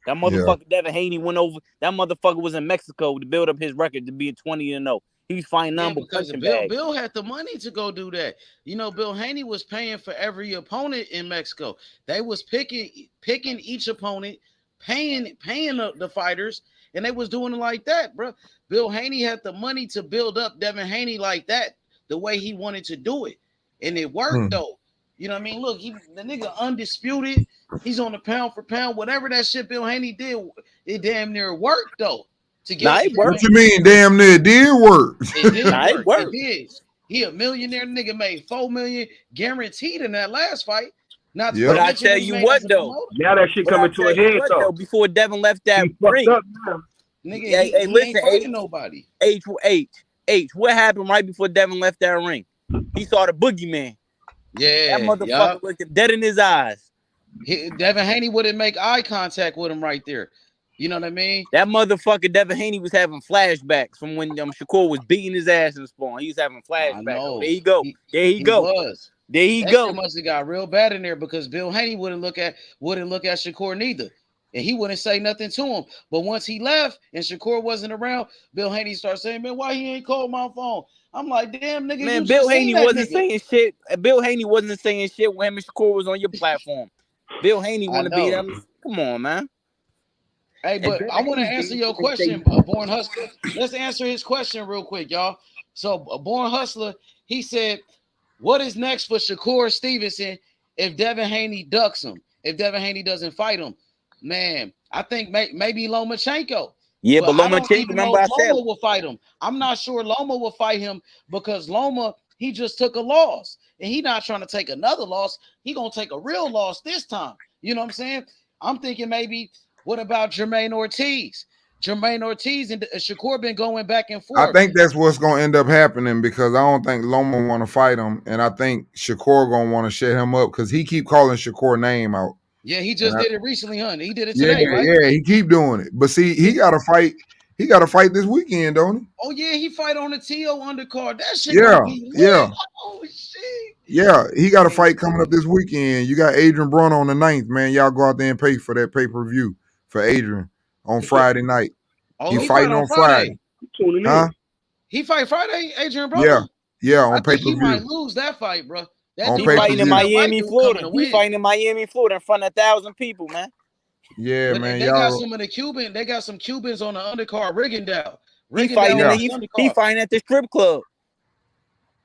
That motherfucker Devin Haney went over. That motherfucker was in Mexico to build up his record to be a 20-0. He was fighting number because Bill had the money to go do that. You know, Bill Haney was paying for every opponent in Mexico. They was picking each opponent, paying the fighters, and they was doing it like that, bro. Bill Haney had the money to build up Devin Haney like that, the way he wanted to do it, and it worked though. You know what I mean? Look, the nigga undisputed. He's on the pound for pound. Whatever that shit Bill Haney did, it damn near worked though. What you mean? Damn near did work. It did work. It did. He a millionaire. Nigga made $4 million guaranteed in that last fight. Not to Yep. But I mention tell what he you made what as a though. promoter. Now that shit But I coming to tell a you head what though. though. Before Devin left that He fucked ring, up now. Nigga, hey, he listen, ain't fighting nobody. H. What happened right before Devin left that ring? He saw the boogeyman. Yeah, That motherfucker looking dead in his eyes. Devin Haney wouldn't make eye contact with him right there. You know what I mean? That motherfucker Devin Haney was having flashbacks from when Shakur was beating his ass in the spawn. He was having flashbacks. I know. Oh, there you go. There he go. Was. There he That go. shit must have got real bad in there because Bill Haney wouldn't look at Shakur neither. And he wouldn't say nothing to him. But once he left and Shakur wasn't around, Bill Haney started saying, man, why he ain't called my phone? I'm like, damn, nigga, Man, you Bill just Haney seen that wasn't nigga. saying shit. Bill Haney wasn't saying shit when him and Shakur was on your platform. Bill Haney want to be them. Come on, man. Hey, but I want to answer your question, Born Hustler. Let's answer his question real quick, y'all. So, Born Hustler, he said, what is next for Shakur Stevenson if Devin Haney ducks him? If Devin Haney doesn't fight him? Man, I think maybe Lomachenko. Yeah, but I don't Lomachenko, even know remember I if said Loma will fight him. I'm not sure Loma will fight him because Loma, he just took a loss. And he not trying to take another loss. He going to take a real loss this time. You know what I'm saying? I'm thinking maybe, what about Jermaine Ortiz? Jermaine Ortiz and Shakur been going back and forth. I think that's what's gonna end up happening because I don't think Loma want to fight him, and I think Shakur gonna want to shut him up because he keep calling Shakur name out. Yeah, he just did it recently, honey. He did it Yeah, today, right? yeah, he keep doing it. But see, he got to fight. He got to fight this weekend, don't he? Oh yeah, he fight on the TO undercard. That shit Yeah, gonna be lit. yeah. Oh shit. Yeah, he got a fight coming up this weekend. You got Adrian Broner on the 9th, man. Y'all go out there and pay for that pay-per-view for Adrian on Friday night. Oh, he he fighting fight on on Friday. Huh? He fight Friday, Adrian Broner? Yeah, yeah, on I think he pay-per-view. might lose that fight, bro. That On he dude fighting in pay-per-view. Miami, Florida. He fighting in Miami, Florida in front of 1,000 people, man. Yeah, But man. they got Y'all. some of the Cuban. They got some Cubans on the undercard. Rigondeaux. He fighting, he fighting at the strip club.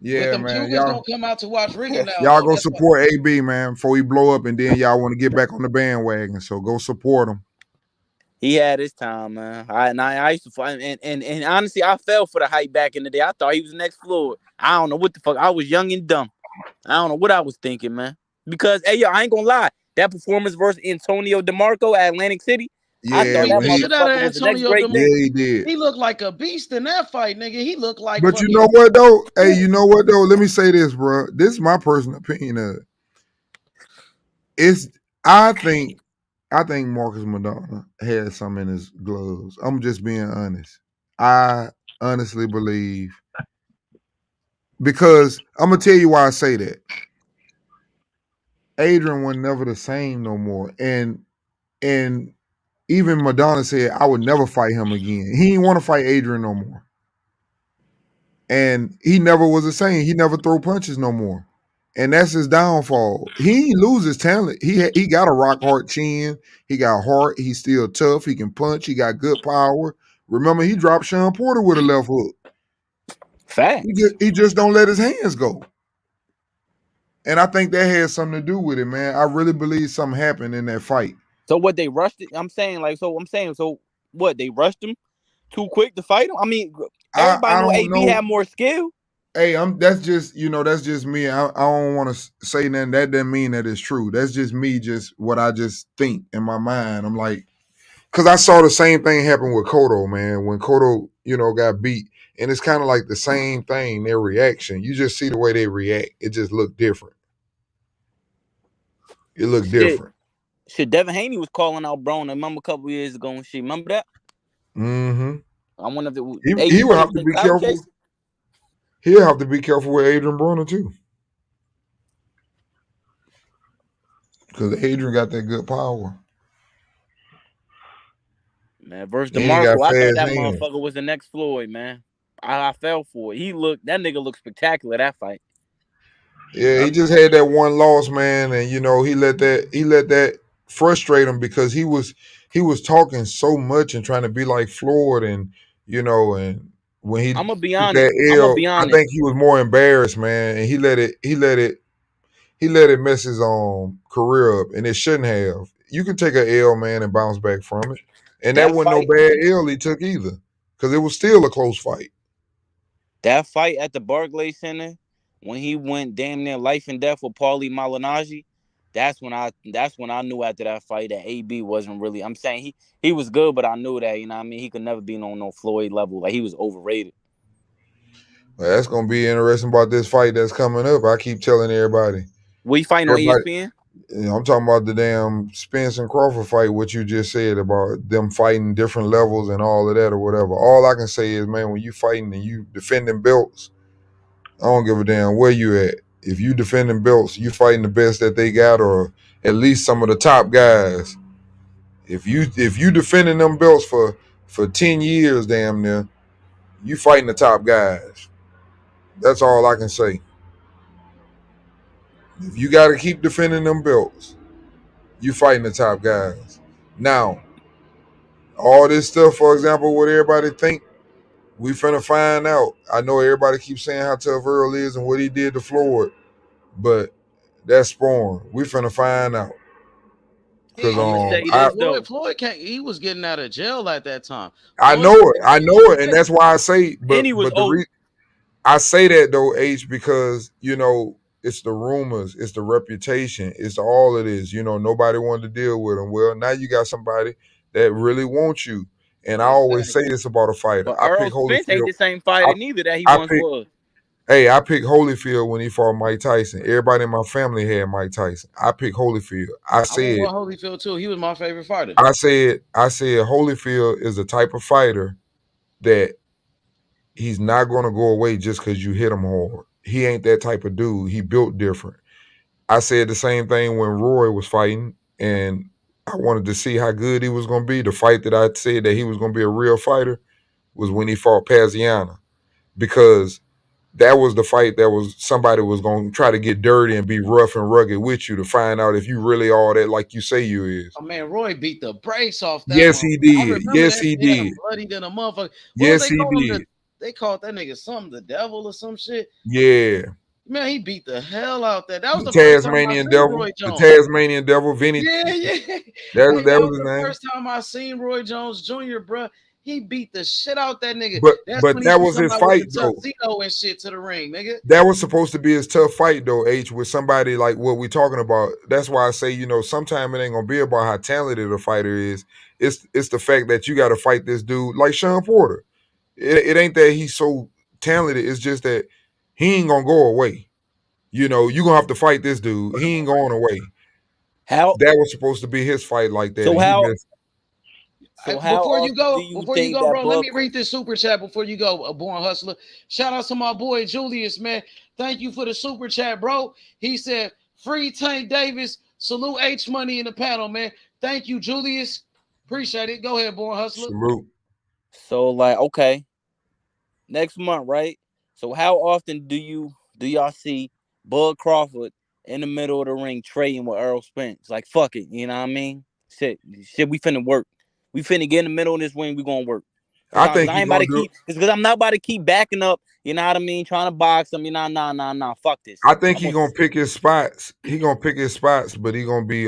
Yeah, But them man. Cubans gonna come out to watch Rigondeaux. Y'all go support AB, man, before he blow up, and then y'all want to get back on the bandwagon. So go support him. He had his time, man. I used to fight, and honestly, I fell for the hype back in the day. I thought he was next Floyd. I don't know what the fuck. I was young and dumb. I don't know what I was thinking, man. Because hey, yo, I ain't gonna lie. That performance versus Antonio DeMarco at Atlantic City, Yeah, I thought that motherfucker was the next great thing. Yeah, he did. He looked like a beast in that fight, nigga. He looked like. But you know what though? Hey, you know what though? Let me say this, bro. This is my personal opinion of it. I think Marcus Madonna had some in his gloves. I'm just being honest. I honestly believe because I'm gonna tell you why I say that. Adrian was never the same no more, and even Madonna said I would never fight him again. He didn't want to fight Adrian no more. And he never was the same. He never throw punches no more. And that's his downfall. He ain't lose his talent. He got a rock hard chin. He got heart. He's still tough. He can punch. He got good power. Remember, he dropped Sean Porter with a left hook. Fact. He just don't let his hands go. And I think that has something to do with it, man. I really believe something happened in that fight. So what, they rushed it? So what, they rushed him too quick to fight him? I mean, everybody knew AB had more skill. Hey, that's just me. I don't want to say nothing. That doesn't mean that it's true. That's just me, just what I just think in my mind. I'm like, because I saw the same thing happen with Cotto, man. When Cotto, got beat. And it's kind of like the same thing, their reaction. You just see the way they react. It just looked different. It looked different. Shit, Devin Haney was calling out Broner. Remember a couple years ago and shit. Remember that? Mm-hmm. I wonder if he would have to be careful. He'll have to be careful with Adrian Broner too. Because Adrian got that good power. Man, versus DeMarco, I thought that motherfucker was the next Floyd, man. I fell for it. That nigga looked spectacular that fight. Yeah, he just had that one loss, man, and he let that frustrate him because he was talking so much and trying to be like Floyd, and and when he I'm gonna be took honest. that L, I think he was more embarrassed, man, and he let it mess his career up, and it shouldn't have. You can take an L, man, and bounce back from it, and that wasn't no bad L he took either, because it was still a close fight. That fight at the Barclays Center when he went damn near life and death with Paulie Malignaggi, that's when I knew after that fight that AB wasn't really. I'm saying he was good, but I knew that, you know what I mean, he could never be on no Floyd level. Like, he was overrated. Well, that's gonna be interesting about this fight that's coming up. I keep telling everybody. What you fighting on ESPN? I'm talking about the damn Spence and Crawford fight, what you just said about them fighting different levels and all of that or whatever. All I can say is, man, when you fighting and you defending belts, I don't give a damn where you at. If you defending belts, you fighting the best that they got, or at least some of the top guys. If you defending them belts for 10 years, damn near, you fighting the top guys. That's all I can say. If you got to keep defending them belts, you fighting the top guys. Now, all this stuff, for example, what everybody think, we finna find out. I know everybody keeps saying how tough Earl is and what he did to Floyd, but that's Spawn. We finna find out. Because Floyd can't. He was getting out of jail at that time. I know it, and that's why I say. But I say that though, H, because it's the rumors, it's the reputation, it's all of this. Nobody wanted to deal with him. Well, now you got somebody that really wants you. And I always say this about a fighter. But Errol Spence ain't the same fighter neither that he once was. Hey, I picked Holyfield when he fought Mike Tyson. Everybody in my family had Mike Tyson. I picked Holyfield. I want Holyfield too. He was my favorite fighter. I said Holyfield is the type of fighter that he's not going to go away just because you hit him hard. He ain't that type of dude. He built different. I said the same thing when Roy was fighting, and I wanted to see how good he was going to be. The fight that I said that he was going to be a real fighter was when he fought Paziana, because that was the fight that was somebody was going to try to get dirty and be rough and rugged with you to find out if you really all that like you say you is. Oh man, Roy beat the brakes off that. Yes, one. he did. Yes, he did. Bloody than a motherfucker. Yes, he did. They called that nigga something, the devil or some shit. Yeah. Man, he beat the hell out that. That was the Tasmanian devil. The Tasmanian devil, Vinny. Yeah. That was the his name. First time I seen Roy Jones Jr., bro. He beat the shit out that nigga. But that was his fight though. And shit to the ring, nigga. That was supposed to be his tough fight though, H, with somebody like what we talking about. That's why I say, sometime it ain't gonna be about how talented a fighter is. It's the fact that you got to fight this dude like Sean Porter. It ain't that he's so talented. It's just that he ain't gonna go away. You gonna have to fight this dude. He ain't going away. How that was supposed to be his fight like that. Before you go, bro, let me read this super chat before you go, Born Hustler. Shout out to my boy Julius, man. Thank you for the super chat, bro. He said, free Tank Davis. Salute H Money in the panel, man. Thank you, Julius. Appreciate it. Go ahead, Born Hustler. Salute. So, okay. Next month, right? So how often do y'all see Bud Crawford in the middle of the ring trading with Errol Spence? Like, fuck it. You know what I mean? Shit, we finna work. We finna get in the middle of this ring. We gonna work. I think he's gonna do it. It's because I'm not about to keep backing up. You know what I mean? Trying to box him. Nah. Fuck this. I think he's gonna pick his spots. He gonna pick his spots, but he gonna be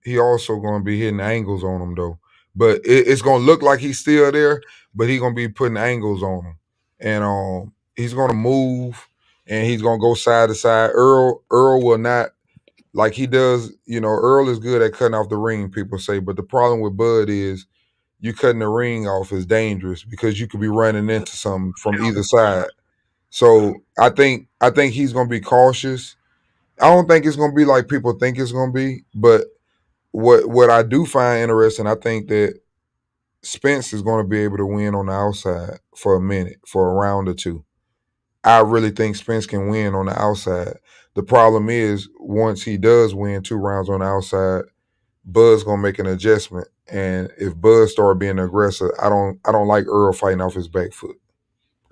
he also gonna be hitting angles on him though. But it's gonna look like he's still there, but he's gonna be putting angles on him, and he's gonna move, and he's gonna go side to side. Earl will not. Like he does, Earl is good at cutting off the ring, people say, but the problem with Bud is you cutting the ring off is dangerous because you could be running into something from either side. So I think he's gonna be cautious. I don't think it's gonna be like people think it's gonna be, but what I do find interesting, I think that Spence is gonna be able to win on the outside for a minute, for a round or two. I really think Spence can win on the outside. The problem is once he does win 2 rounds on the outside, Bud's gonna make an adjustment. And if Bud start being aggressive, I don't like Earl fighting off his back foot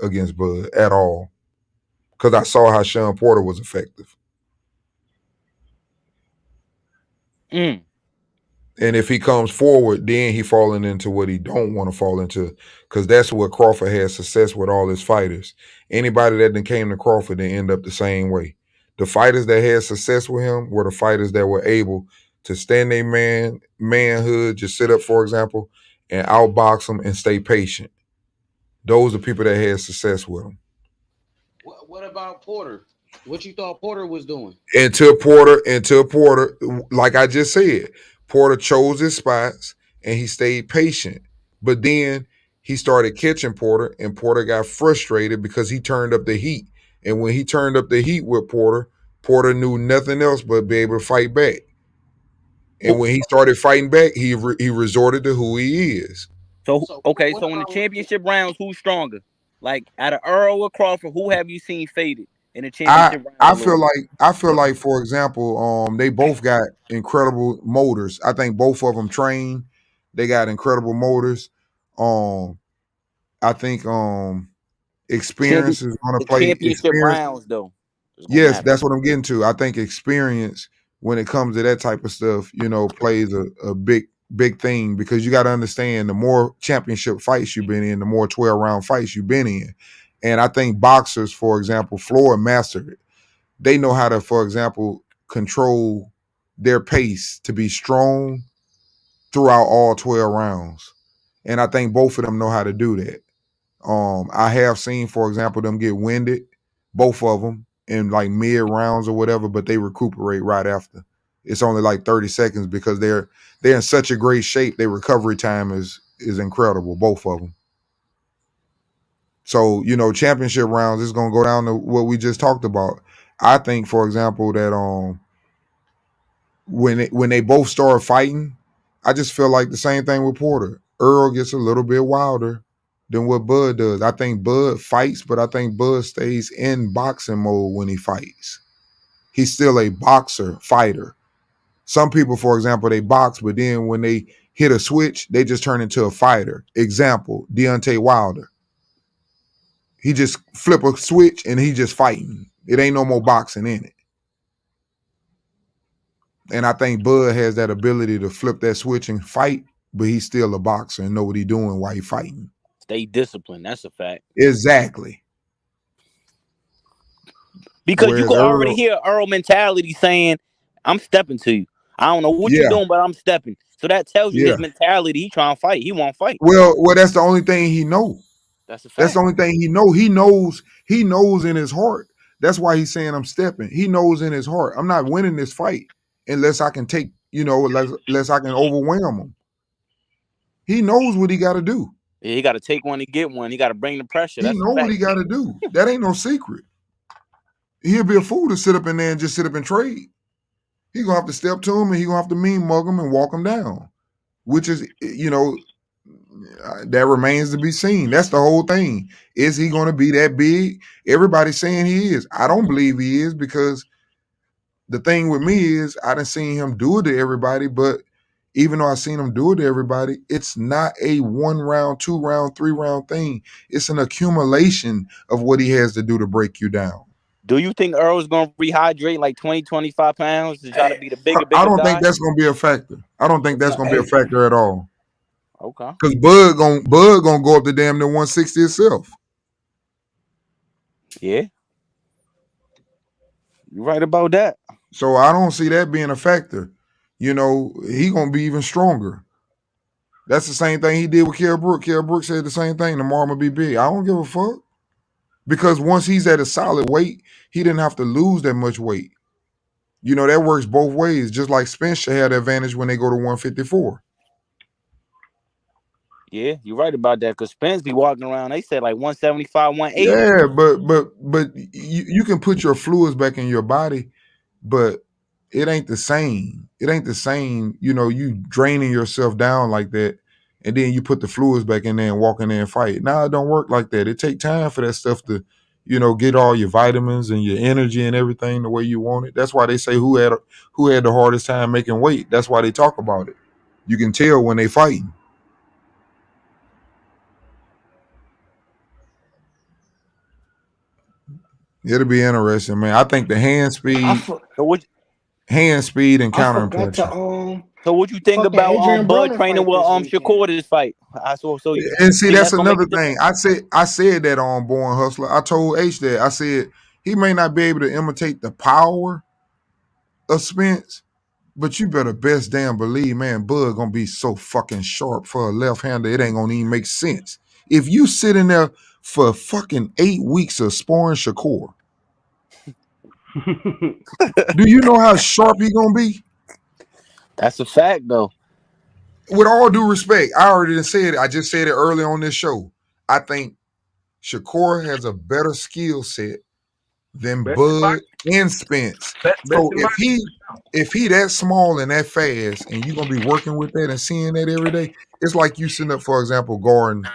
against Bud at all. Because I saw how Sean Porter was effective. And if he comes forward, then he falling into what he don't want to fall into. Because that's what Crawford had success with all his fighters. Anybody that then came to Crawford, they end up the same way. The fighters that had success with him were the fighters that were able to stand their manhood, just sit up, for example, and outbox them and stay patient. Those are people that had success with him. What about Porter? What you thought Porter was doing? Until Porter, like I just said, Porter chose his spots and he stayed patient. But then he started catching Porter, and Porter got frustrated because he turned up the heat. And when he turned up the heat with Porter, Porter knew nothing else but be able to fight back. And when he started fighting back, he resorted to who he is. So okay, so in the championship rounds, who's stronger? Like out of Earl or Crawford, who have you seen faded in the championship rounds? I feel like, for example, they both got incredible motors. I think both of them train. They got incredible motors. I think experience is going to play. Championship rounds, though. Yes, that's what I'm getting to. I think experience, when it comes to that type of stuff, plays a big thing, because you got to understand, the more championship fights you've been in, the more 12-round fights you've been in. And I think boxers, for example, Floyd mastered it. They know how to, for example, control their pace to be strong throughout all 12 rounds. And I think both of them know how to do that. I have seen, for example, them get winded, both of them, in like mid rounds or whatever, but they recuperate right after. It's only like 30 seconds because they're in such a great shape. Their recovery time is incredible, both of them. So, championship rounds is going to go down to what we just talked about. I think, for example, that when they both start fighting, I just feel like the same thing with Porter. Earl gets a little bit wilder than what Bud does. I think Bud fights, but I think Bud stays in boxing mode when he fights. He's still a boxer, fighter. Some people, for example, they box, but then when they hit a switch, they just turn into a fighter. Example, Deontay Wilder. He just flip a switch and he just fighting. It ain't no more boxing in it. And I think Bud has that ability to flip that switch and fight, but he's still a boxer and know what he's doing while he's fighting. Stay disciplined. That's a fact. Exactly. Because you can already hear Earl mentality saying, I'm stepping to you. I don't know what you're doing, but I'm stepping. So that tells you his mentality. He trying to fight. He won't fight. Well, that's the only thing he knows. That's a fact. That's the only thing he knows. He knows in his heart. That's why he's saying I'm stepping. He knows in his heart, I'm not winning this fight unless I can take, unless I can overwhelm him. He knows what he got to do. Yeah, he got to take one to get one. He got to bring the pressure. He know what he got to do. That ain't no secret. He'll be a fool to sit up in there and just sit up and trade. He gonna have to step to him, and he gonna have to mean mug him and walk him down, which is, that remains to be seen. That's the whole thing. Is he gonna be that big? Everybody's saying he is. I don't believe he is, because the thing with me is I done seen him do it to everybody, but even though I seen him do it to everybody, it's not a 1 round, 2 round, 3 round thing. It's an accumulation of what he has to do to break you down. Do you think Earl's going to rehydrate like 20, 25 pounds to try to be the bigger I don't guy? think that's going to be a factor. I don't think that's going to be a factor at all. Okay. Because Bud gonna go up to damn near 160 itself. Yeah. You're right about that. So I don't see that being a factor. He gonna be even stronger. That's the same thing he did with Kell Brook. Kell Brook said the same thing. Tomorrow I'm gonna be big. I don't give a fuck. Because once he's at a solid weight, he didn't have to lose that much weight. That works both ways. Just like Spence should have the advantage when they go to 154. Yeah, you're right about that. Because Spence be walking around, they said like 175, 180. Yeah, but you can put your fluids back in your body, but it ain't the same. It ain't the same, you draining yourself down like that, and then you put the fluids back in there and walk in there and fight. Nah, it don't work like that. It take time for that stuff to, get all your vitamins and your energy and everything the way you want it. That's why they say who had the hardest time making weight. That's why they talk about it. You can tell when they fighting. It'll be interesting, man. I think the hand speed and counter punching. So what you think about Bud training with Shakur this fight? And see, that's another thing. I said that on Born Hustler. I told H that. I said he may not be able to imitate the power of Spence, but you better best damn believe, man, Bud gonna be so fucking sharp for a left-hander. It ain't gonna even make sense. if you sit in there for fucking 8 weeks of sparring Shakur, do you know how sharp he gonna be? That's a fact, though. With all due respect, I already said it. I just said it early on this show. I think Shakur has a better skill set than Bud and Spence. So if he that small and that fast, and you're gonna be working with that and seeing that every day, it's like you sitting up, for example, guarding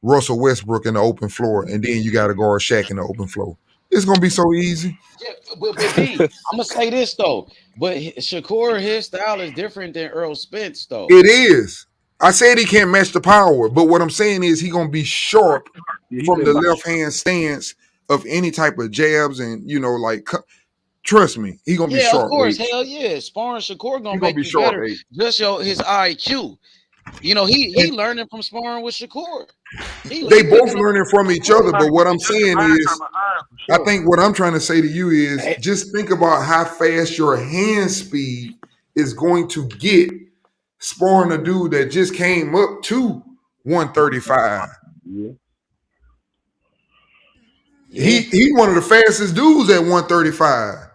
Russell Westbrook in the open floor, and then you got to guard Shaq in the open floor. It's gonna be so easy. Yeah, but B, I'm gonna say this though. But Shakur, his style is different than Errol Spence, though. It is. I said he can't match the power, but what I'm saying is he gonna be sharp from the left hand stance of any type of jabs, and like trust me, he gonna be sharp. Yeah, of course, H. hell yeah. Sparring Shakur gonna He make be you sharp, better. H. Just his IQ. He learning from sparring with Shakur. They both learning from each other, but what I'm saying is, I think what I'm trying to say to you is, just think about how fast your hand speed is going to get sparring a dude that just came up to 135. Yeah. He one of the fastest dudes at 135.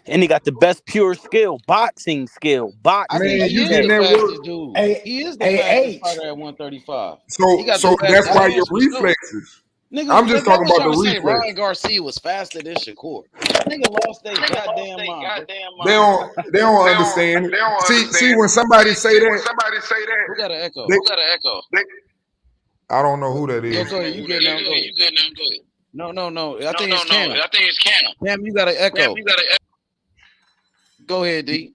And he got the best pure skill, boxing skill. I think he is the fastest dude. He is the fastest fighter at 135. So that's why your reflexes. Nigga, I'm just talking about the reflexes. reflex. Ryan Garcia was faster than Shakur. Nigga lost their goddamn mind. They don't understand. See when somebody say that. Who got an echo? I don't know who that is. Yo, go ahead. You good now? Go ahead. No. I think it's Cam. Cam, you got an echo. Go ahead, D.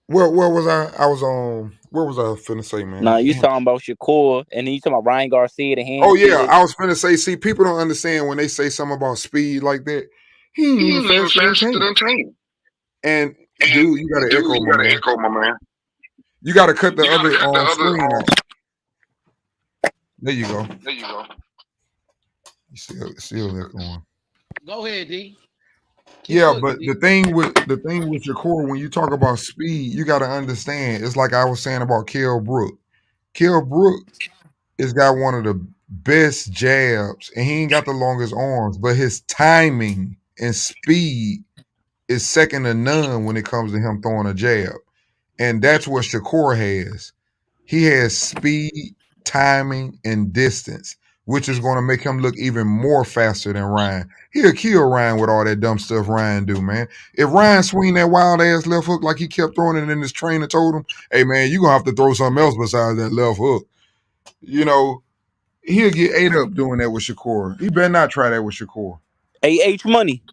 Where was I? I was on. Where was I finna say, man? Nah, you talking about Shakur, and then you talking about Ryan Garcia, the hand. Oh yeah, I was finna say. See, people don't understand when they say something about speed like that. He ain't even faster than Tank. And dude, you got an echo, my man. You got to cut the other screen out. There you go. You still echoing. Go ahead, D. But the thing with Shakur, when you talk about speed, you got to understand. It's like I was saying about Kell Brook. Kell Brook has got one of the best jabs, and he ain't got the longest arms, but his timing and speed is second to none when it comes to him throwing a jab. And that's what Shakur has. He has speed, timing, and distance, which is going to make him look even more faster than Ryan. He'll kill Ryan with all that dumb stuff Ryan do, man. If Ryan swing that wild-ass left hook like he kept throwing it, and his trainer told him, hey, man, you're going to have to throw something else besides that left hook. He'll get ate up doing that with Shakur. He better not try that with Shakur. H Money.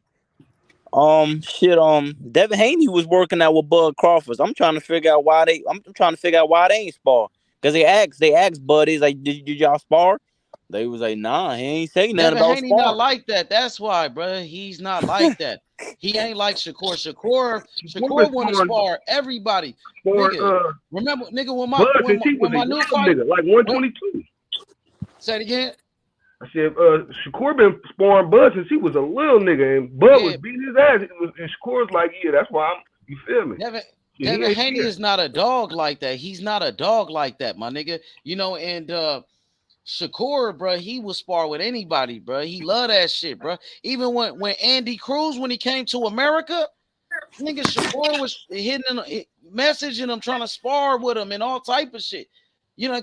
Devin Haney was working out with Bud Crawford. I'm trying to figure out why they ain't spar. Because they asked Bud, he's like, did y'all spar? They was like, nah, he ain't say nothing about Haney not like that. That's why, bro. He's not like that. He ain't like Shakur. Shakur want to spar everybody. Remember, nigga, when my new fight, like 122. Say it again. I said, Shakur been sparring Bud since he was a little nigga, and Bud was beating his ass. And Shakur's like, yeah, that's why you feel me? Devin Haney is not a dog like that. He's not a dog like that, my nigga. And Shakur, bro, he will spar with anybody, bro. He love that shit, bro. Even when Andy Cruz, when he came to America, nigga, Shakur was hitting him, messaging him, trying to spar with him and all type of shit.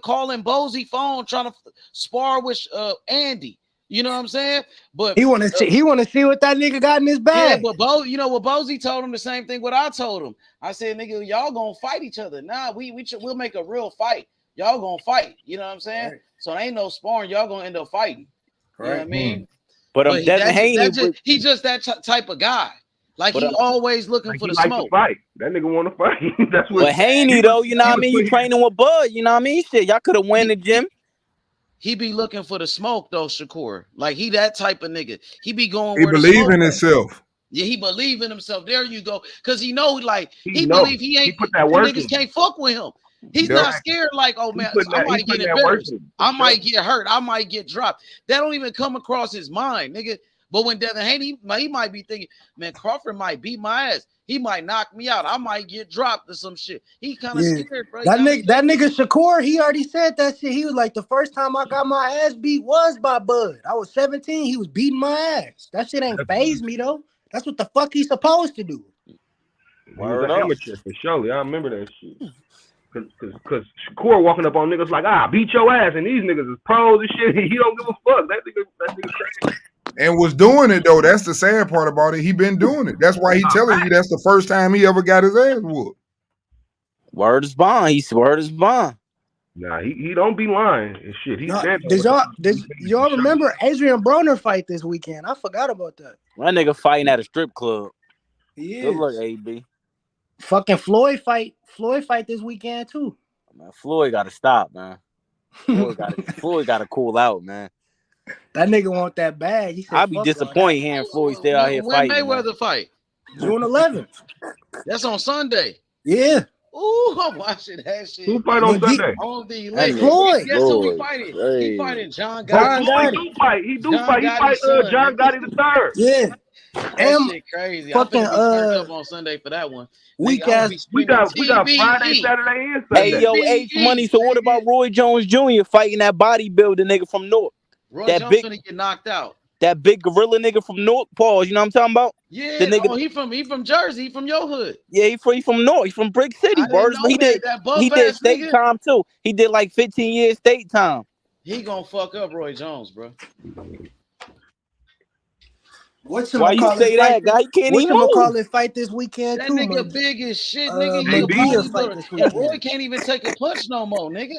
Calling Bozy phone, trying to spar with Andy. You know what I'm saying? But he want to see what that nigga got in his bag. Yeah, but Bozy told him the same thing what I told him. I said, nigga, y'all gonna fight each other. Nah, we'll make a real fight. Y'all gonna fight. You know what I'm saying? Right. So there ain't no sparring. Y'all gonna end up fighting. You know what I mean? But Devin Haney, he's just that type of guy. Like he always looking for the smoke. Fight. That nigga want to fight. That's what. But Haney though, you know what I mean? You training with Bud, you know what I mean? Shit, y'all could have won the gym. He be looking for the smoke though, Shakur. Like he that type of nigga. He be going. He believe in himself. Yeah, he believe in himself. There you go. Cause he know, like he believe he ain't. He put that work niggas can't fuck with him. He's not scared. Like, oh man, I might get embarrassed. I might get hurt. I might get dropped. That don't even come across his mind, nigga. But when Devin Haney, he might be thinking, man, Crawford might beat my ass. He might knock me out. I might get dropped or some shit. He kind of scared, bro. That nigga Shakur, he already said that shit. He was like, the first time I got my ass beat was by Bud. I was 17. He was beating my ass. That shit ain't phased me though. That's what the fuck he's supposed to do. He was an amateur for sure. I remember that shit. Cause Shakur walking up on niggas like, beat your ass, and these niggas is pros and shit. He don't give a fuck. That nigga crazy. And was doing it though. That's the sad part about it. He been doing it. That's why he telling you that's the first time he ever got his ass whooped. Word is bond. Word is bond. Nah, he don't be lying and shit. Did y'all remember Adrian Broner fight this weekend? I forgot about that. That nigga fighting at a strip club. He Good is. luck, AB. Fucking Floyd fight this weekend too. Man, Floyd got to stop, man. Floyd got to cool out, man. That nigga want that bag. He said, I'd be disappointed hearing Floyd stay out here fighting. When Mayweather fight? June 11th. That's on Sunday. Yeah. Ooh, I'm watching that shit. Who fight on Sunday? On the Floyd. Guess who he fighting? He fighting John Gotti. Gotti. He do fight John Gotti the third. Yeah. That shit crazy. Fucking I'm finna be turned up on Sunday for that one. We got Friday, Saturday, and Sunday. Hey, yo, H Money. So what about Roy Jones Jr. fighting that bodybuilder nigga from North? Roy Jones gonna get knocked out. That big gorilla nigga from North. Pause. You know what I'm talking about? Yeah. The nigga, he from Jersey. He from your hood. Yeah, he from North. He from Brick City. He did state time too. He did like 15 years state time. He gonna fuck up Roy Jones, bro. Why you say that, guy? He can't even call it fight this weekend that too, nigga man. big as shit, nigga. And Roy can't even take a punch no more, nigga.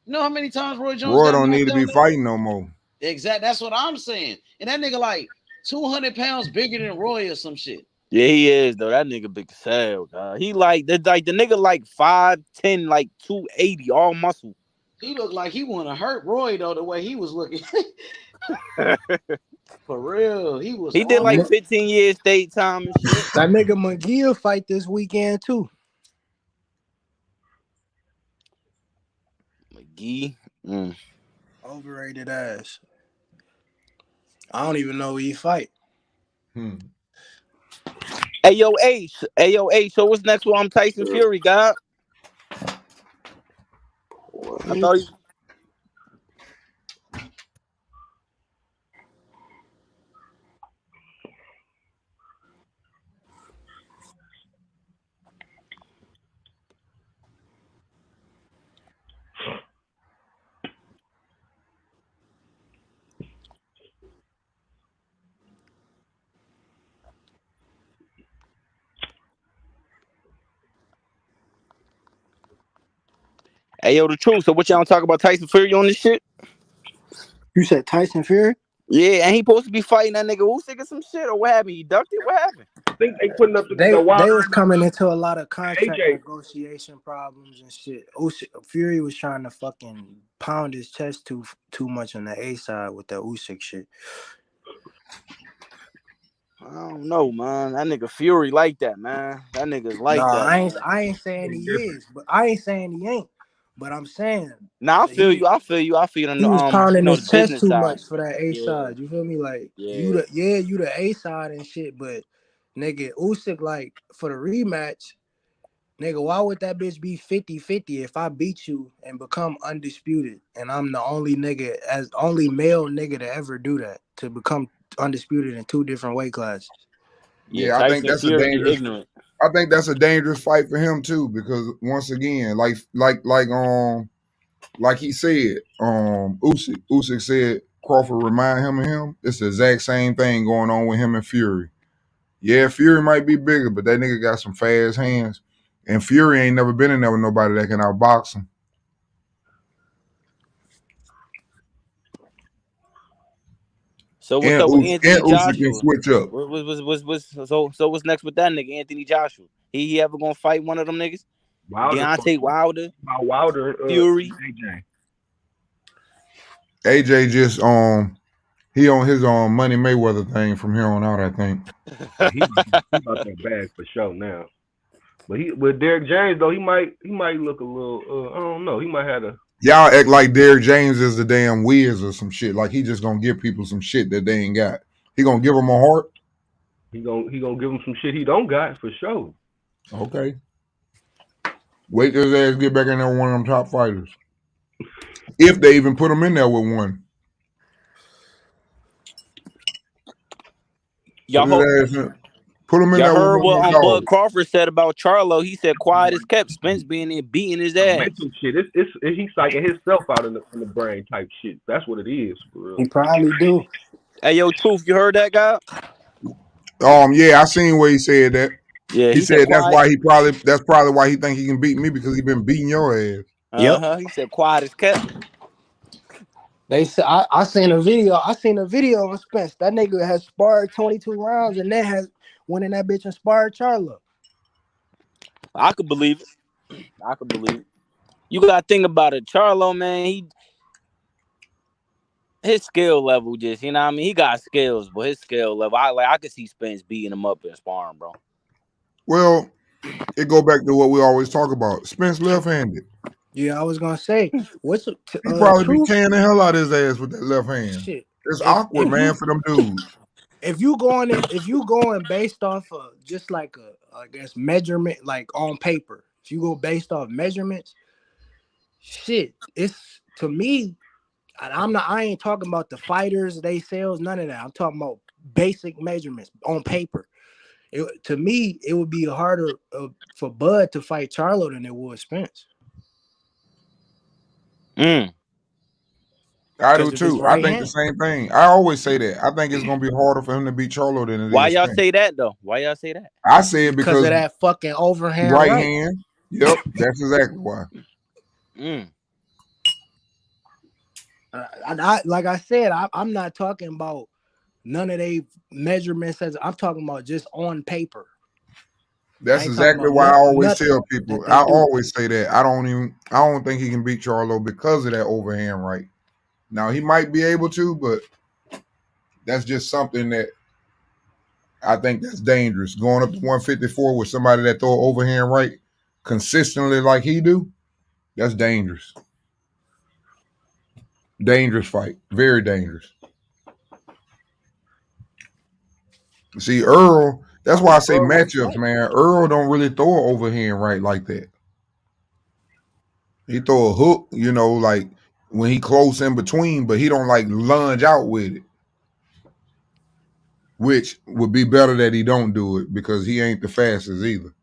You know how many times Roy Jones? Roy don't need to be fighting no more. Exactly. That's what I'm saying. And that nigga like 200 pounds bigger than Roy or some shit. Yeah, he is though. That nigga big as hell, God. He like the nigga like 5'10", like 280, all muscle. He looked like he want to hurt Roy though, the way he was looking. For real, he did like 15 years state time and shit. That nigga McGee fight this weekend too. McGee, overrated ass. I don't even know who he fight. Hey yo H. So what's next with Tyson Fury, God? I thought he. Hey, yo, the truth. So what y'all talk about Tyson Fury on this shit? You said Tyson Fury? Yeah, and he supposed to be fighting that nigga Usyk or some shit, or what happened? He ducked it? What happened? I think they putting up they was coming into a lot of contract negotiation problems and shit. Fury was trying to fucking pound his chest too much on the A side with that Usyk shit. I don't know, man. That nigga Fury like that, man. That nigga's like that. I ain't saying he is, but I ain't saying he ain't. But I'm saying, nah, I feel you. He was pounding his chest too much for that A side. You feel me? Like you the A side and shit. But nigga, Usyk, like for the rematch, nigga, why would that bitch be 50-50 if I beat you and become undisputed and I'm the only male nigga to ever do that, to become undisputed in two different weight classes? Yeah, I think that's a dangerous. I think that's a dangerous fight for him too, because once again, like he said, Usyk said Crawford remind him of him. It's the exact same thing going on with him and Fury. Yeah, Fury might be bigger, but that nigga got some fast hands, and Fury ain't never been in there with nobody that can outbox him. So what's up with Anthony Joshua? Can switch up. So what's next with that nigga, Anthony Joshua? He ever gonna fight one of them niggas? Deontay Wilder, Fury. AJ just he on his Money Mayweather thing from here on out, I think. He about that bag for sure now. But with Derrick James though, he might look a little I don't know. He might have a. Y'all act like Derrick James is the damn Wiz or some shit. Like he just gonna give people some shit that they ain't got. He gonna give him a heart. He gonna give him some shit he don't got for sure. Okay. Wait till his ass get back in there with one of them top fighters. If they even put him in there with one. Y'all Put him in there with heard one of what them Bud dogs. Crawford said about Charlo. He said quiet as kept. Spence being there beating his ass. Mental shit. He's psyching himself out in the brain type shit. That's what it is, for real. He probably do. Hey, yo, Truth, you heard that guy? Yeah, I seen where he said that. Yeah, he said that's quiet. probably why he think he can beat me because he been beating your ass. Uh-huh. He said quiet as kept. They said I seen a video. I seen a video of Spence. That nigga has sparred 22 rounds and then has went in that bitch and sparred Charlo. I could believe it. You gotta think about it. Charlo, man, his skill level just, you know what I mean? He got skills, but his skill level, I could see Spence beating him up in sparring, bro. Well, it go back to what we always talk about. Spence left-handed. Yeah, I was gonna say, what's he probably Truth? be tearing the hell out of his ass with that left hand. Shit. It's awkward, man, for them dudes. If you going based off of just like I guess measurement, like on paper, if you go based off measurements, shit, it's to me. I ain't talking about the fighters, they sales, none of that. I'm talking about basic measurements on paper. To me, it would be harder for Bud to fight Charlo than it would Spence. I do too. I think the same thing. I always say that. I think it's gonna be harder for him to beat Charlo than it is. Why y'all say that though? Why y'all say that? I say it because of that fucking overhand right hand. Yep, that's exactly why. Like I said, I'm not talking about none of they measurements. I'm talking about just on paper. That's exactly why I always tell people. I always say that I don't think he can beat Charlo because of that overhand right. Now he might be able to, but that's just something that I think that's dangerous. Going up to 154 with somebody that throw overhand right consistently like he do, that's dangerous. Dangerous fight. Very dangerous. See, Errol, that's why I say matchups, man. Errol don't really throw an overhand right like that. He throw a hook, like when he close in between, but he don't like lunge out with it. Which would be better that he don't do it because he ain't the fastest either.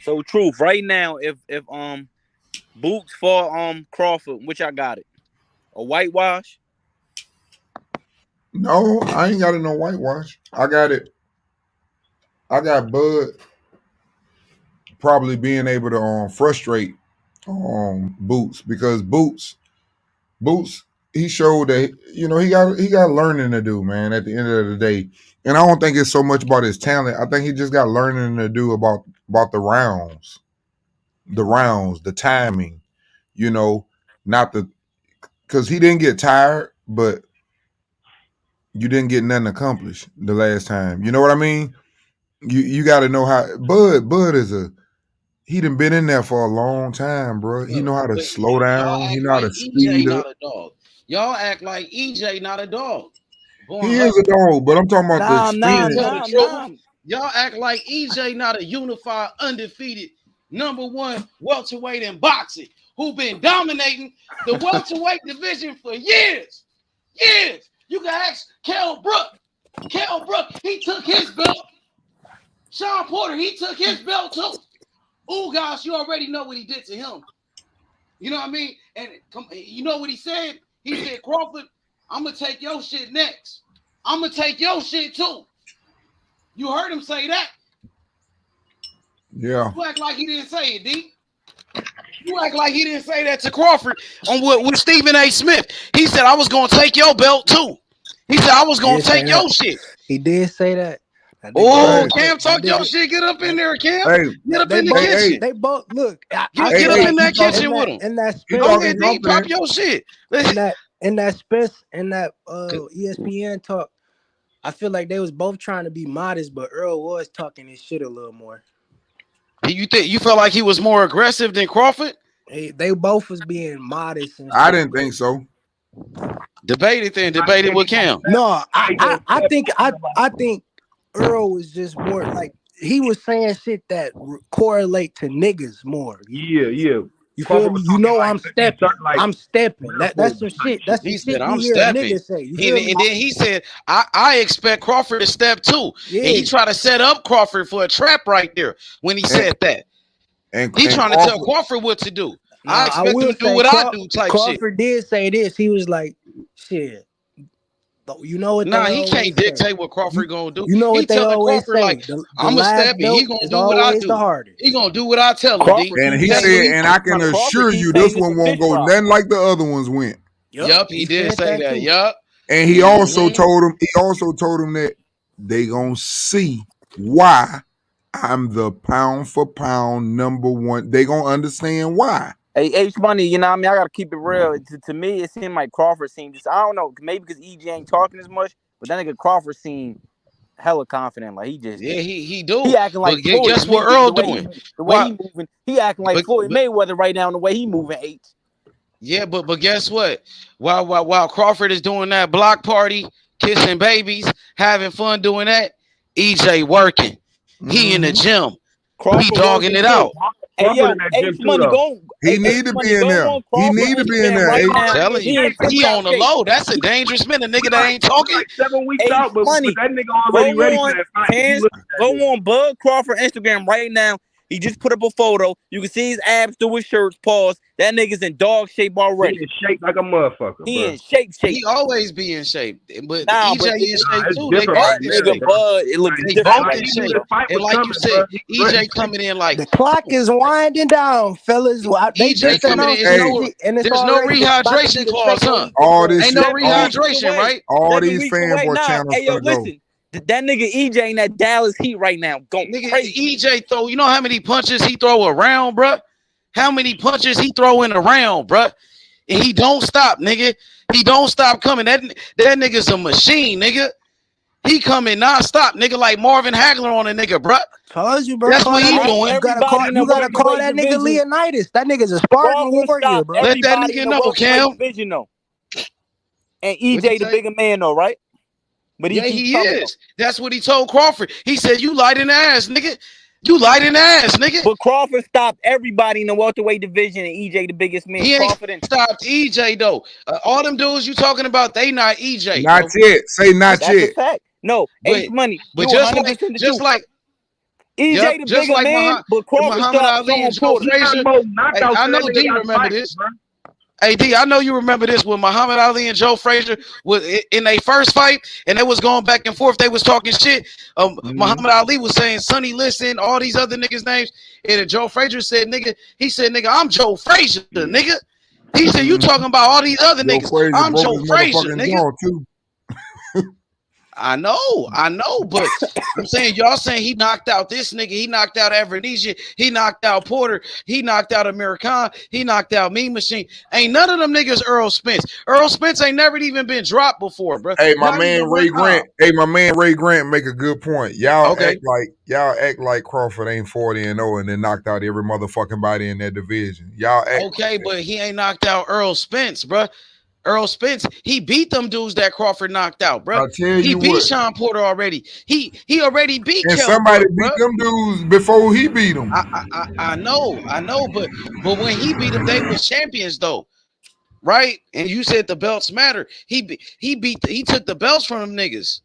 So Truth, right now, if Boots for Crawford, which I got it, a whitewash? No, I ain't got it no whitewash. I got Bud probably being able to frustrate Boots because Boots he showed that he got learning to do, man, at the end of the day. And I don't think it's so much about his talent. I think he just got learning to do about the rounds, the timing, not because he didn't get tired, but you didn't get nothing accomplished the last time. You know what I mean? You got to know how Bud is he done been in there for a long time, bro. He know how to slow down. He know how to speed up. Not a dog. Y'all act like EJ not a dog. He is a dog, but I'm talking about the experience. Y'all act like EJ not a unified, undefeated #1 welterweight in boxing who been dominating the welterweight division for years. Years. You can ask Kell Brook. Kell Brook, he took his belt. Sean Porter, he took his belt too. Oh gosh, you already know what he did to him. You know what I mean? And you know what he said? He said, Crawford, I'm going to take your shit next. I'm going to take your shit too. You heard him say that? Yeah. You act like he didn't say it, D. You act like he didn't say that to Crawford with Stephen A. Smith. He said, I was going to take your belt too. He said, I was going to take your shit. He did say that. Oh, Cam, talk your shit. Get up in there, Cam. Get up in the kitchen. They both look. Get up in that kitchen with him. And that go ahead, D, pop your shit. In that Spence and that ESPN talk, I feel like they was both trying to be modest, but Earl was talking his shit a little more. You felt like he was more aggressive than Crawford? They both was being modest and I shit. didn't think so. Debate it then. Debate it with Cam. No, I think Earl was just more like he was saying shit that correlate to niggas more. Yeah. You feel me? You know I'm stepping. I'm stepping. That's some shit. That's the He shit said, you I'm hear a stepping. nigga say. You feel me? And then he said, I expect Crawford to step too. Yeah. And he tried to set up Crawford for a trap right there when he said that. He trying to tell Crawford what to do. I expect him to do what I do type Crawford did say this. He was like, shit. You know what? Nah, they he always can't say. dictate what Crawford gonna do. You know what he they telling always Crawford say. like, The I'm a last step and he belt gonna is do what I always do. the hardest. He gonna do what I tell him. D. And he That's said, what and I can assure you, this one won't go nothing like the other ones went. Yup, he did say that. Too. Yup. And he also told him. He also told him that they gonna see why I'm the pound for pound #1. They gonna understand why. Hey, H Money, you know what I mean? I gotta keep it real. To me, it seemed like Crawford seemed just, I don't know, maybe because EJ ain't talking as much, but that nigga Crawford seemed hella confident. Like he just he do. He acting like But Floyd. guess to what me, Earl the way doing? The way he moving, he acting like Floyd but- Mayweather right now. The way he moving, H. Yeah, but guess what? While Crawford is doing that block party, kissing babies, having fun doing that, EJ working. He in the gym. Crawford he dogging it out. Hey yo, H Money, go. He need to be in there. He need to be in there. Right H. now, telling you, he on the low. That's a dangerous man. A nigga that ain't talking. Like 7 weeks H out, but Money, that nigga already ready for that fight. Go on Bud Crawford Instagram right now. He just put up a photo. You can see his abs through his shirts. Pause. That nigga's in dog shape already. He in shape like a motherfucker. He bro. in shape. He always be in shape, but Nah, EJ but in shape it's too. They different both right in there, shape. Bud, it looks They different. both in shape. And like you said, EJ coming in like The clock is winding down, fellas. They EJ just coming announced in. this shit, and it's There's no already about to rehydration be the clause, second huh? week All before. this Ain't no shit, rehydration, right? all 7 these weeks away. fanboy Nah, channels hey yo, finna go. listen. That nigga EJ in that Dallas Heat right now going Nigga, crazy. EJ throw. You know how many punches he throw around, bruh? How many punches he throwing around, bruh? And he don't stop, nigga. He don't stop coming. That nigga's a machine, nigga. He coming non-stop, nigga, like Marvin Hagler on a nigga, bruh. Told you, bro. That's what he Stop doing. You gotta call that nigga Leonidas. That nigga's a Spartan Crawford warrior, stopped bro. Let that everybody nigga in the know, welterweight Cam. division though. And What'd you EJ the say? bigger man though, right? But Yeah, keeps he coming, is. That's what he told Crawford. He said, "You light in the ass, nigga. You light in the ass, nigga." But Crawford stopped everybody in the welterweight division, and EJ the biggest man. He ain't Crawford and stopped EJ though. All them dudes you talking about, they not EJ. Not bro. yet. Say not that's yet. a fact. No, But H Money. but You just 100% like the truth. EJ yep, the just bigger like man, but Crawford Muhammad stopped Ali and Sean Joe Porter. Frazier. Hey, I know D remember this. Hey D, I know you remember this when Muhammad Ali and Joe Frazier was in their first fight, and they was going back and forth. They was talking shit. Muhammad Ali was saying Sonny Liston, all these other niggas' names, and Joe Frazier said, "Nigga," he said, "Nigga, I'm Joe Frazier, nigga." He said, "You talking about all these other Joe niggas? Frazier I'm broke Joe his Frazier, motherfucking nigga." jaw too. I know, but I'm saying y'all saying he knocked out this nigga, he knocked out Avernesia, he knocked out Porter, he knocked out American, he knocked out Mean Machine. Ain't none of them niggas Errol Spence. Errol Spence ain't never even been dropped before, bro. Hey, my Not man even Ray one time. Grant. Hey, my man Ray Grant make a good point. Y'all Okay. act like Crawford ain't 40-0 and then knocked out every motherfucking body in that division. Y'all act Okay, but he ain't knocked out Errol Spence, bro. Earl Spence, he beat them dudes that Crawford knocked out, bro. I'll tell He you beat what. Sean Porter already. He already beat And Kell somebody Brook, beat bro. them dudes before he beat them. I know, but when he beat them, they was champions though, right? And you said the belts matter. He took the belts from them niggas.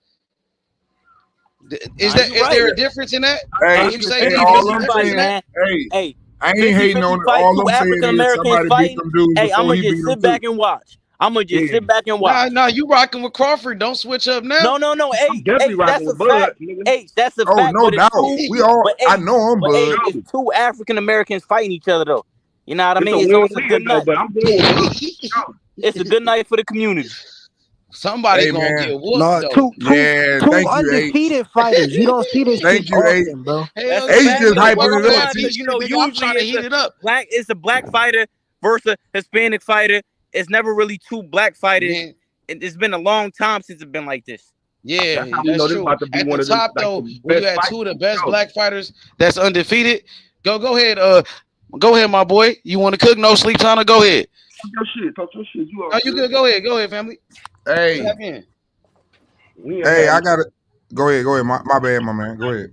Is there a difference in that? Hey, Would you say there's all a I'm difference in saying, that? hey, I ain't hating on it. fight, All two I'm saying African is Americans somebody beat fighting. them dudes Hey, I'm before gonna he beat just them sit back and watch. I'm gonna just sit back and watch. Nah, you rocking with Crawford. Don't switch up now. No. Hey, definitely that's rocking a with Bud, fact. nigga. Hey, that's a Oh, fact. no But it's doubt. two. I know I'm Bud. It's two African Americans fighting each other though. You know what I It's mean? a It's a win-win good though, night. but I'm going with Bud. It's a good night for the community. Somebody Hey, gonna man. get whooped No, though. two Thank you, H. undefeated fighters. You don't see this Thank shit you, H. often, bro. Hell That's a yeah, fact, just though. hyping Word it on up. God, 'cause, you know, Nigga, I'm trying to usually heat it up. it's a black fighter versus a Hispanic fighter. It's never really two black fighters. Man. It's been a long time since it's been like this. Yeah, That's how we know that's this true. about to be At one the of the top, like though, the when you best had fights two of the in the best show. black fighters that's undefeated, go ahead. Go ahead, my boy. You want to cook? No sleep time? Go ahead. Talk your shit. Talk your shit. You No, you good. Go ahead. Go ahead, family. Hey. Tap in. Hey, I got it. Go ahead. My bad, my man. Go ahead.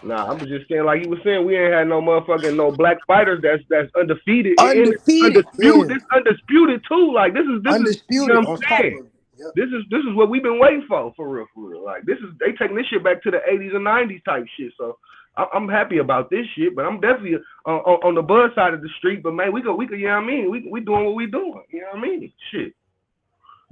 Nah, I was just saying, like he was saying, we ain't had no motherfucking no black fighters that's undefeated. Undefeated. This undisputed too. Like this is undisputed. You know what I'm On saying? top of, yep. This is what we've been waiting for real. Like they taking this shit back to the 80s and 90s type shit. So I'm happy about this shit, but I'm definitely on the Bud side of the street. But man, we could, you know what I mean? We doing what we doing. You know what I mean? Shit.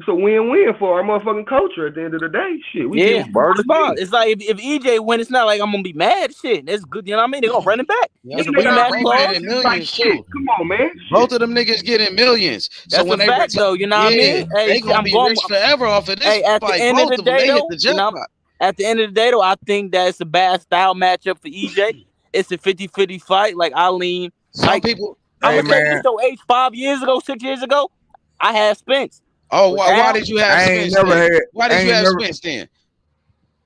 It's a win-win for our motherfucking culture at the end of the day. Shit. It's like if EJ win, it's not like I'm gonna be mad. Shit, that's good. You know what I mean? They're gonna run it back. Yeah, It's a rematch clause. Millions too. Come on, man. Both of them niggas getting millions. That's so when a fact, though. You know what I mean? Hey, they gonna be rich forever off of this. Hey, at the fight. end of Both the day, them, though, they hit the at the end of the day, though, I think that it's a bad style matchup for EJ. It's a 50-50 fight. Like I lean. Some people. I'm gonna tell you this though. 5 years ago, 6 years ago, I had Spence. Oh, why did you have Spence? Why did you have Spence then?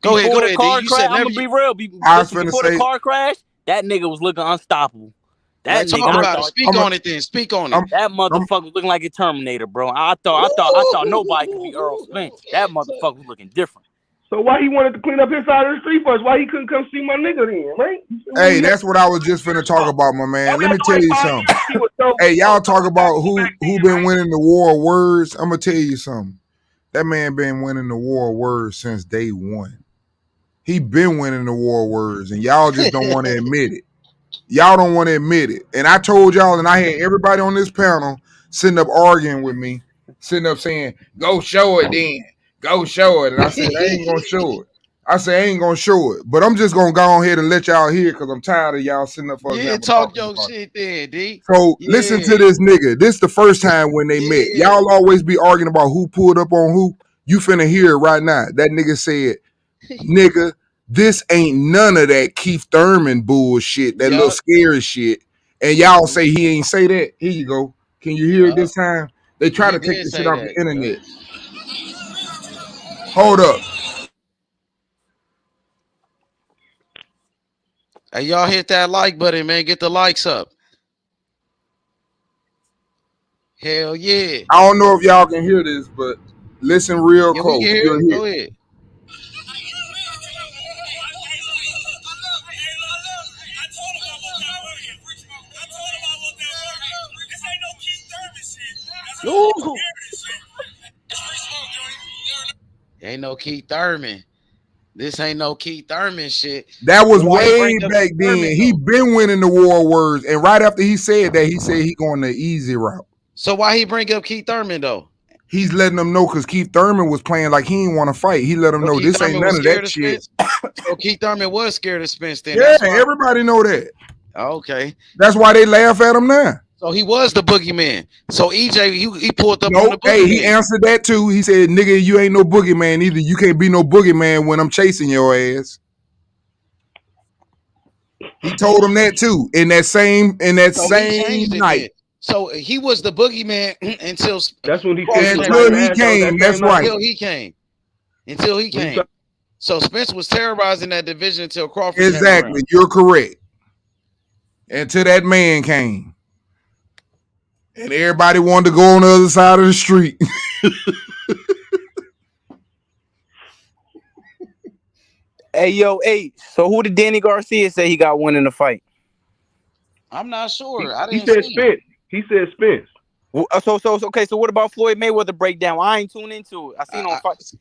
Go ahead, D. I'm gonna be real. Before the car crash, that nigga was looking unstoppable. That nigga, speak on it then. Speak on it. That motherfucker was looking like a Terminator, bro. I thought nobody could be Errol Spence. That motherfucker was looking different. So why he wanted to clean up his side of the street first? Why he couldn't come see my nigga then, right? Hey, that's what I was just finna talk about, my man. Let me tell you something. Hey, y'all talk about who been winning the war of words. I'm gonna tell you something. That man been winning the war of words since day one. He been winning the war of words, and y'all just don't want to admit it. Y'all don't want to admit it. And I told y'all, and I had everybody on this panel sitting up arguing with me, sitting up saying, "Go show it then. Go show it." And I said, I ain't gonna show it. I ain't gonna show it. But I'm just gonna go ahead and let y'all hear because I'm tired of y'all sitting up for talk your shit there, D. So listen to this nigga. This the first time when they met. Y'all always be arguing about who pulled up on who. You finna hear it right now. That nigga said, nigga, this ain't none of that Keith Thurman bullshit, that little scary shit. And y'all say he ain't say that. Here you go. Can you hear it this time? They try to take this shit off the internet. Hold up. Hey, y'all hit that like button, man. Get the likes up. Hell yeah. I don't know if y'all can hear this, but listen real close. We can hear it. Go ahead. Ain't no Keith Thurman. This ain't no Keith Thurman shit. That was way back then. He been winning the war of words. And right after he said that, he said he going the easy route. So why he bring up Keith Thurman though? He's letting them know because Keith Thurman was playing like he didn't want to fight. He let them know this ain't none of that shit. So Keith Thurman was scared of Spence then. Yeah, everybody know that. Okay. That's why they laugh at him now. So he was the boogeyman. So EJ, he pulled up on the boogeyman. Hey, he answered that too. He said, nigga, you ain't no boogeyman either. You can't be no boogeyman when I'm chasing your ass. He told him that too in that same night. So he was the boogeyman until that's when he came. That's right. Until he came. So Spence was terrorizing that division until Crawford. Exactly. You're correct. Until that man came. And everybody wanted to go on the other side of the street. Hey, yo, so who did Danny Garcia say he got one in the fight? I'm not sure. He said Spence. He said Spence. So what about Floyd Mayweather breakdown? I ain't tuned into it. I seen on fights.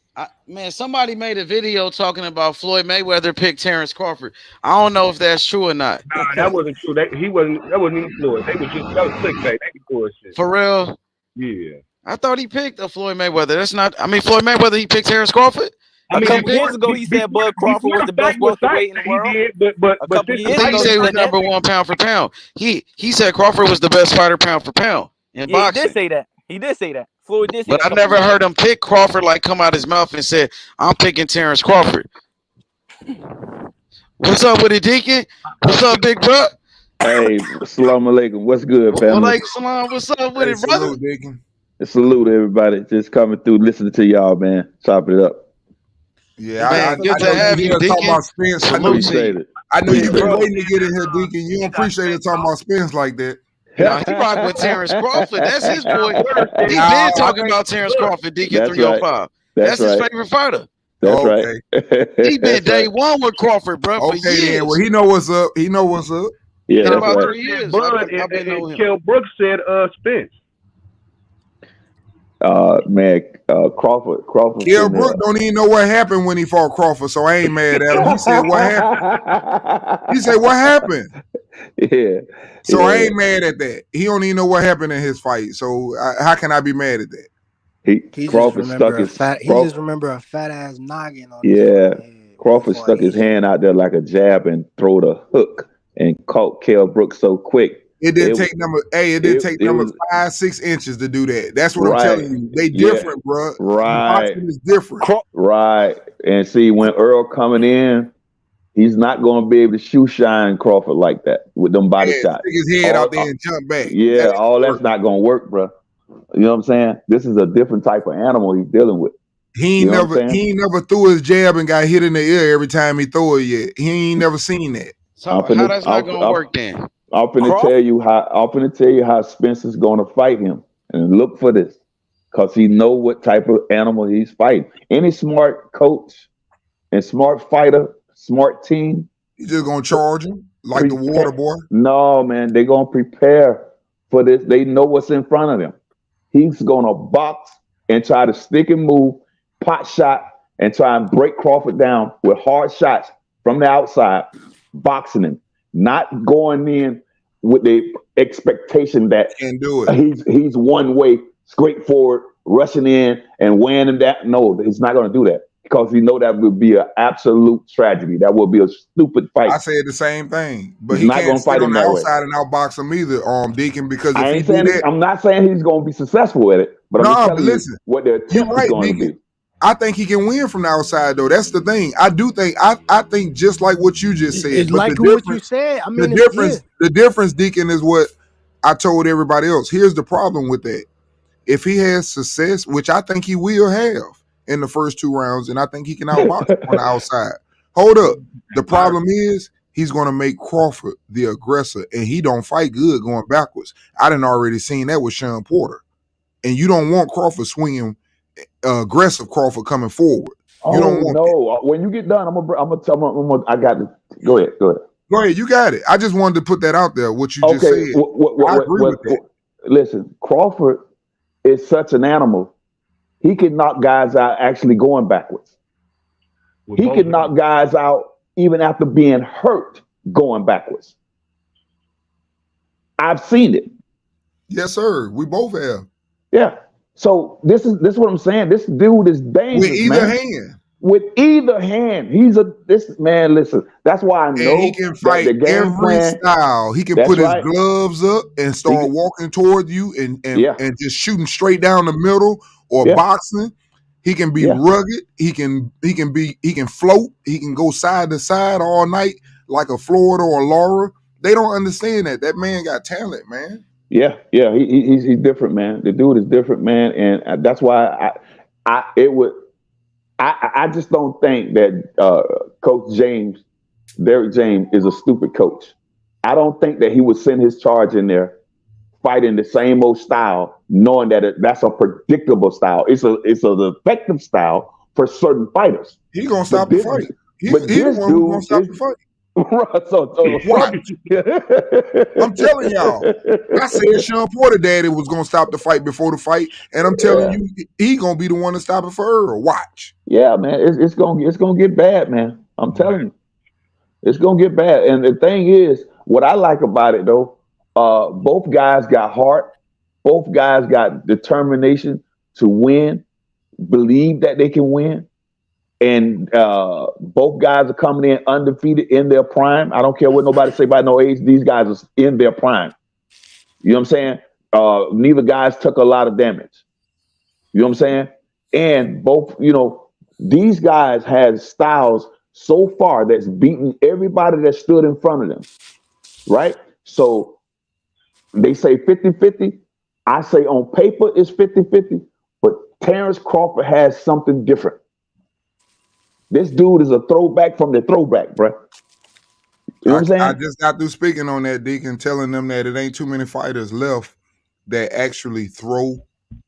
Man, somebody made a video talking about Floyd Mayweather picked Terence Crawford. I don't know if that's true or not. Nah, that wasn't true. That wasn't even Floyd. That was clickbait. They bullshit. For real? Yeah. I thought he picked a Floyd Mayweather. That's not. I mean, Floyd Mayweather. He picked Terence Crawford. A couple years ago, he said Bud Crawford was the best welterweight in the world. But a couple years ago, ago, he said he was number one pound for pound. He said Crawford was the best fighter pound for pound in boxing. He did say that. Floyd did say that. But I never heard him pick Crawford like come out his mouth and said, "I'm picking Terence Crawford." What's up with it, Deacon? What's up, big bro? Hey, assalamu alaikum. What's good, family? Walaikum salam. What's up with it, brother? Salute, Deacon. Salute everybody. Just coming through, listening to y'all, man. Chop it up. Yeah, good to have you, Deacon. Appreciate it. I knew you've been Appreciate it. waiting to get in here, Deacon. You don't appreciate it talking about Spence like that. Nah, he rock with Terence Crawford. That's his boy. He Nah, been talking about Terence Crawford, Deacon That's right. 305. That's That's his right. favorite fighter. That's Okay. right. He been That's day right. one with Crawford, bro, for Okay, years. then. Well, he know what's up. He know what's up. Yeah, In that's about right. 3 years, Bud I've been knowing and him. Kell Brooks said Spence. Man, Crawford Kell sitting Brook don't even know what happened when he fought Crawford, so I ain't mad at him. He said, "What happened?" He said, "What happened?" Yeah. So I Yeah. ain't mad at that. He don't even know what happened in his fight. So how can I be mad at that? He Crawford stuck his just remember a fat ass noggin on his yeah. fucking head. Crawford stuck his hand out there like a jab and threw the hook and caught Kell Brooks so quick. It didn't take number 5-6 inches to do that. That's what I'm telling you. They different, bro. Right. Boxing is different. Right. And see, when Earl coming in, he's not going to be able to shoe shine Crawford like that with them body shots. Stick his head out there and jump back. Yeah, that's not going to work, bro. You know what I'm saying? This is a different type of animal he's dealing with. He ain't never threw his jab and got hit in the ear every time he threw it yet. He ain't never seen that. So how that's not gonna work then? I'm finna tell you how Spencer's gonna fight him. And look for this. Cause he know what type of animal he's fighting. Any smart coach and smart fighter, smart team. He's just gonna charge him like the water boy. No, man, they're gonna prepare for this. They know what's in front of them. He's gonna box and try to stick and move, pot shot, and try and break Crawford down with hard shots from the outside, boxing him, not going in with the expectation that he's one way, straightforward, rushing in and weighing him down. No, he's not going to do that because he know that would be an absolute tragedy. That would be a stupid fight. I said the same thing, but He's he not can't gonna sit fight on him the that way. outside and outbox him either, Deacon. Because I if he ain't do saying that, I'm not saying he's going to be successful at it, but I'm just telling you what the attempt is going to be. I think he can win from the outside, though. That's the thing. I do think. I think just like what you just said. It's But like the what difference, you said. I mean, the difference, Deacon, is what I told everybody else. Here's the problem with that. If he has success, which I think he will have in the first 2 rounds, and I think he can outbox on the outside. Hold up. The problem is he's going to make Crawford the aggressor, and he don't fight good going backwards. I done already seen that with Sean Porter, and you don't want Crawford swinging aggressive Crawford coming forward. You don't want that. When you get done, I got to go ahead. Go ahead. You got it. I just wanted to put that out there. What you just said. I agree with that. Listen, Crawford is such an animal. He can knock guys out actually going backwards. He can knock guys out even after being hurt going backwards. I've seen it. Yes, sir. We both have. Yeah. So this is what I'm saying. This dude is dangerous. With either hand. With either hand. This man, listen, that's why I know he can fight the game every plan, style. He can put his gloves up and start walking toward you and just shooting straight down the middle or boxing. He can be rugged. He can float. He can go side to side all night like a Florida or a Laura. They don't understand that. That man got talent, man. Yeah. He's different, man. The dude is different, man, and that's why I just don't think that Coach Derek James, is a stupid coach. I don't think that he would send his charge in there fighting the same old style, knowing that that's a predictable style. It's an effective style for certain fighters. He's gonna stop the fight. He's the one who's gonna stop the fight. I'm telling y'all. I said Sean Porter daddy was gonna stop the fight before the fight, and I'm telling you, he gonna be the one to stop it for Earl. Watch. Yeah, man, it's gonna get bad, man. I'm telling you, it's gonna get bad. And the thing is, what I like about it though, both guys got heart, both guys got determination to win, believe that they can win. And both guys are coming in undefeated in their prime. I don't care what nobody say about no age. These guys are in their prime. You know what I'm saying? Neither guys took a lot of damage. You know what I'm saying? And both, these guys had styles so far that's beaten everybody that stood in front of them. Right? So they say 50-50. I say on paper it's 50-50. But Terence Crawford has something different. This dude is a throwback from the throwback, bro. You know what I'm I saying? just got through speaking on that, Deacon, telling them that it ain't too many fighters left that actually throw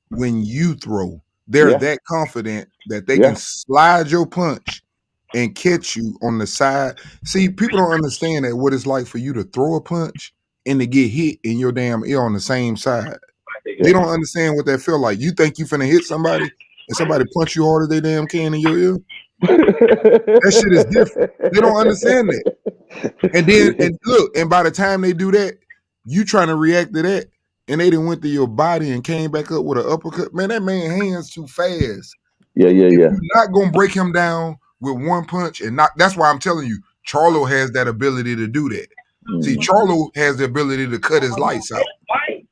when you throw. They're Yeah. that confident that they Yeah. can slide your punch and catch you on the side. See, people don't understand that what it's like for you to throw a punch and to get hit in your damn ear on the same side. They don't understand what that feel like. You think you finna hit somebody and somebody punch you hard as they damn can in your ear? That shit is different. They don't understand that. And then, and look, and by the time they do that, you trying to react to that, and they done went to your body and came back up with an uppercut. Man, that man hands too fast. Yeah. You're not gonna break him down with one punch and not. That's why I'm telling you, Charlo has that ability to do that. See, Charlo has the ability to cut his lights out.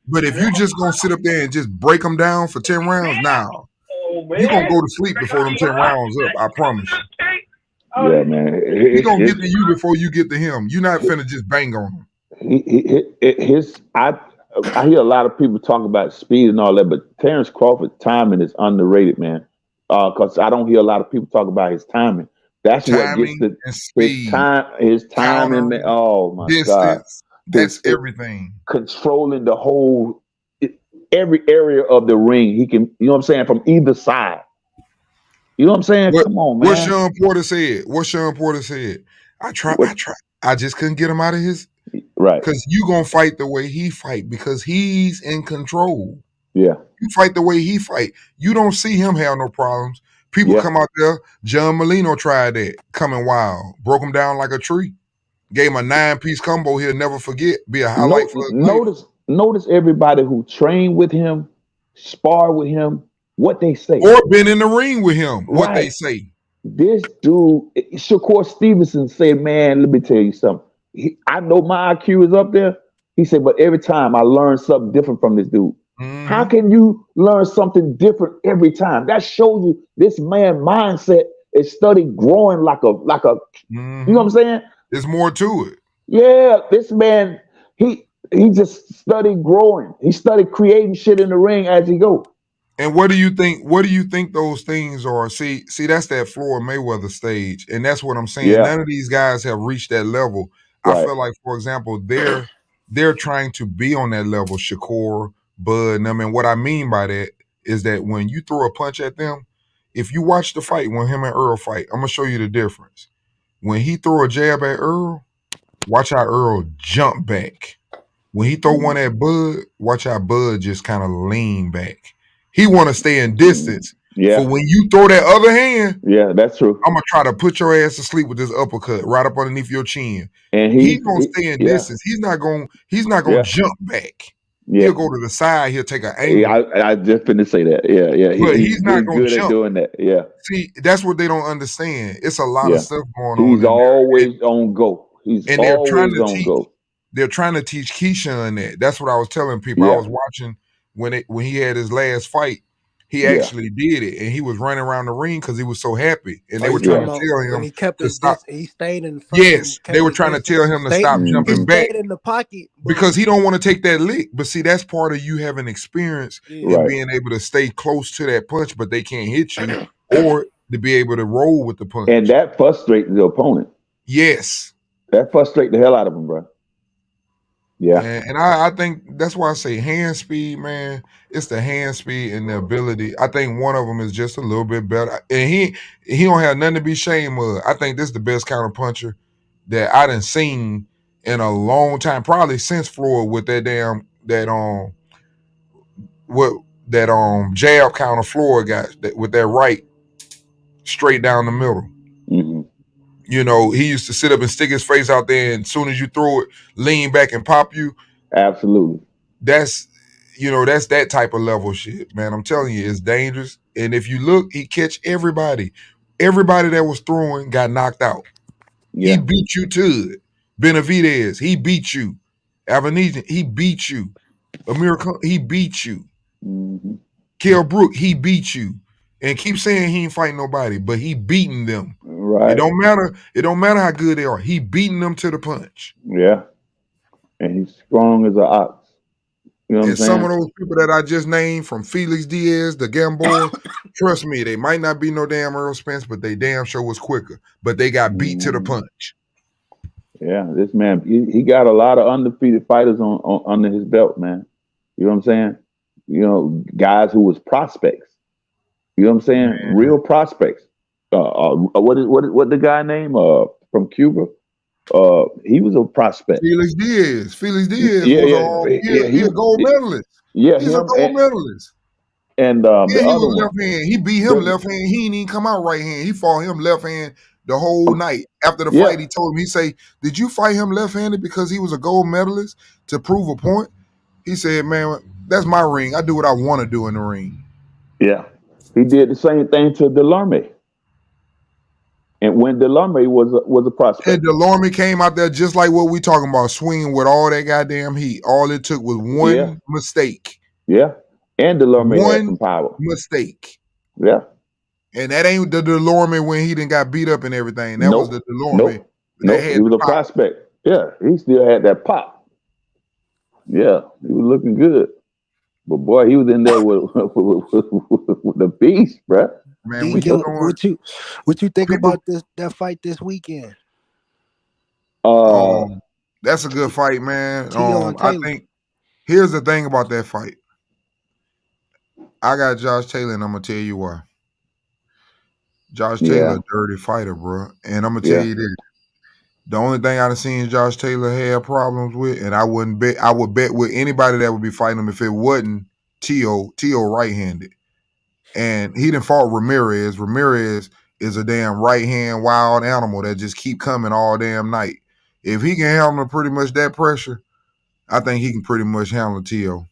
But if you just gonna sit up there and just break them down for 10 rounds, now you're gonna go to sleep before them 10 rounds up. I promise you. Yeah, man. He gonna get to you before you get to him. You're not finna just bang on him. I hear a lot of people talk about speed and all that, but Terence Crawford timing is underrated, man. Because I don't hear a lot of people talk about his timing. That's what gets his timing, man. Oh my distance, God. That's everything. Controlling the whole every area of the ring. He can, you know what I'm saying, from either side. You know what I'm saying? Come on, man. What Sean Porter said. I try. I just couldn't get him out of his right. Because you gonna fight the way he fight because he's in control. Yeah. You fight the way he fight. You don't see him have no problems. People come out there. John Molino tried that, coming wild, broke him down like a tree. Gave him a 9-piece combo he'll never forget. Be a highlight for his life. Notice everybody who trained with him, spar with him, what they say. Or been in the ring with him, what they say. This dude, Shakur Stevenson said, man, let me tell you something. I know my IQ is up there. He said, but every time I learn something different from this dude. Mm-hmm. How can you learn something different every time? That shows you this man mindset is study growing like a you know what I'm saying? There's more to it. Yeah, this man, he just studied growing. He studied creating shit in the ring as he go. And what do you think? What do you think those things are? See, that's that Floyd Mayweather stage, and that's what I'm saying. Yeah. None of these guys have reached that level. Right. I feel like, for example, they're trying to be on that level. Shakur, Bud, and I mean, what I mean by that is that when you throw a punch at them, if you watch the fight when him and Earl fight, I'm gonna show you the difference. When he throw a jab at Earl, watch how Earl jump back. When he throw one at Bud, watch how Bud just kind of lean back. He want to stay in distance. Yeah. For when you throw that other hand, yeah, that's true. I'm gonna try to put your ass to sleep with this uppercut right up underneath your chin. And he's gonna stay in distance. He's not gonna jump back. Yeah. He'll go to the side. He'll take an angle. Yeah, I just finna say that. Yeah. But he's not gonna good jump. at doing that. Yeah. See, that's what they don't understand. It's a lot of stuff going on. He's always on go. They're trying to teach Keyshawn that. That's what I was telling people. I was watching when he had his last fight. He actually did it, and he was running around the ring because he was so happy. And they were trying to tell him when he kept to stop. He stayed in front. Yes, they were trying to tell him to stop jumping back. He stayed in the pocket because he don't want to take that lick. But see, that's part of you having experience and being able to stay close to that punch, but they can't hit you, or to be able to roll with the punch. And that frustrates the opponent. Yes. That frustrates the hell out of him, bro. Yeah. And I think that's why I say hand speed, man. It's the hand speed and the ability. I think one of them is just a little bit better. And he don't have nothing to be ashamed of. I think this is the best counter puncher that I done seen in a long time, probably since Floyd with that jab counter Floyd got with that right straight down the middle. Mm-hmm. You know, he used to sit up and stick his face out there, and as soon as you throw it, lean back and pop you. Absolutely. That's that type of level shit, man. I'm telling you, it's dangerous. And if you look, he catch everybody. Everybody that was throwing got knocked out. Yeah. He beat you to it. Benavidez, he beat you. Avenesian, he beat you. Amir Khan, he beat you. Mm-hmm. Kell Brook, he beat you. And keep saying he ain't fighting nobody, but he beating them. Right. It don't matter how good they are. He beating them to the punch. Yeah. And he's strong as an ox. You know what I'm saying? Some of those people that I just named, from Felix Diaz to Gamboa, trust me, they might not be no damn Errol Spence, but they damn sure was quicker. But they got beat to the punch. Yeah, this man, he got a lot of undefeated fighters on under his belt, man. You know what I'm saying? You know, guys who was prospects. You know what I'm saying? Real prospects. What the guy name? From Cuba. He was a prospect. Felix Diaz. Felix Diaz Yeah, was he a gold medalist. Yeah, He's a gold medalist. And Yeah, the he other was one. left hand. He beat him left hand. He didn't even come out right hand. He fought him left hand the whole night. After the fight, he told him, he say, "Did you fight him left handed because he was a gold medalist to prove a point?" He said, "Man, that's my ring. I do what I want to do in the ring." Yeah, he did the same thing to Delorme. And when Delorme was a prospect, and Delorme came out there just like what we talking about, swinging with all that goddamn heat. All it took was one mistake. Yeah, and Delorme had One some power. mistake. Yeah, and that ain't the Delorme when he done got beat up and everything. That was the Delorme. Nope. He was a prospect. Yeah, he still had that pop. Yeah, he was looking good. But boy, he was in there with the beast, bro. Man, what you think about that fight this weekend? That's a good fight, man. Tio I think here's the thing about that fight. I got Josh Taylor, and I'm gonna tell you why. Josh Taylor, a dirty fighter, bro. And I'm gonna tell you this. The only thing I've seen Josh Taylor have problems with, and I would bet with anybody that would be fighting him if it wasn't Tio right-handed. And he done fought Ramirez. Ramirez is a damn right-hand wild animal that just keep coming all damn night. If he can handle pretty much that pressure, I think he can pretty much handle Tio.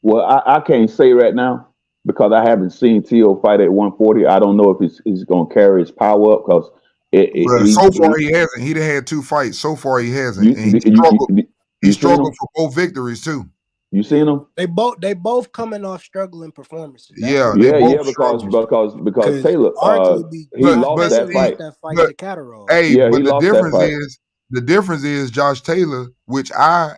Well, I can't say right now because I haven't seen Tio fight at 140. I don't know if he's going to carry his power up because so far he hasn't. He done had 2 fights. So far he hasn't. He struggled for both victories too. You seen him? They both coming off struggling performances. Because Taylor he lost that fight. To Catterall. Hey, but the difference is Josh Taylor, which I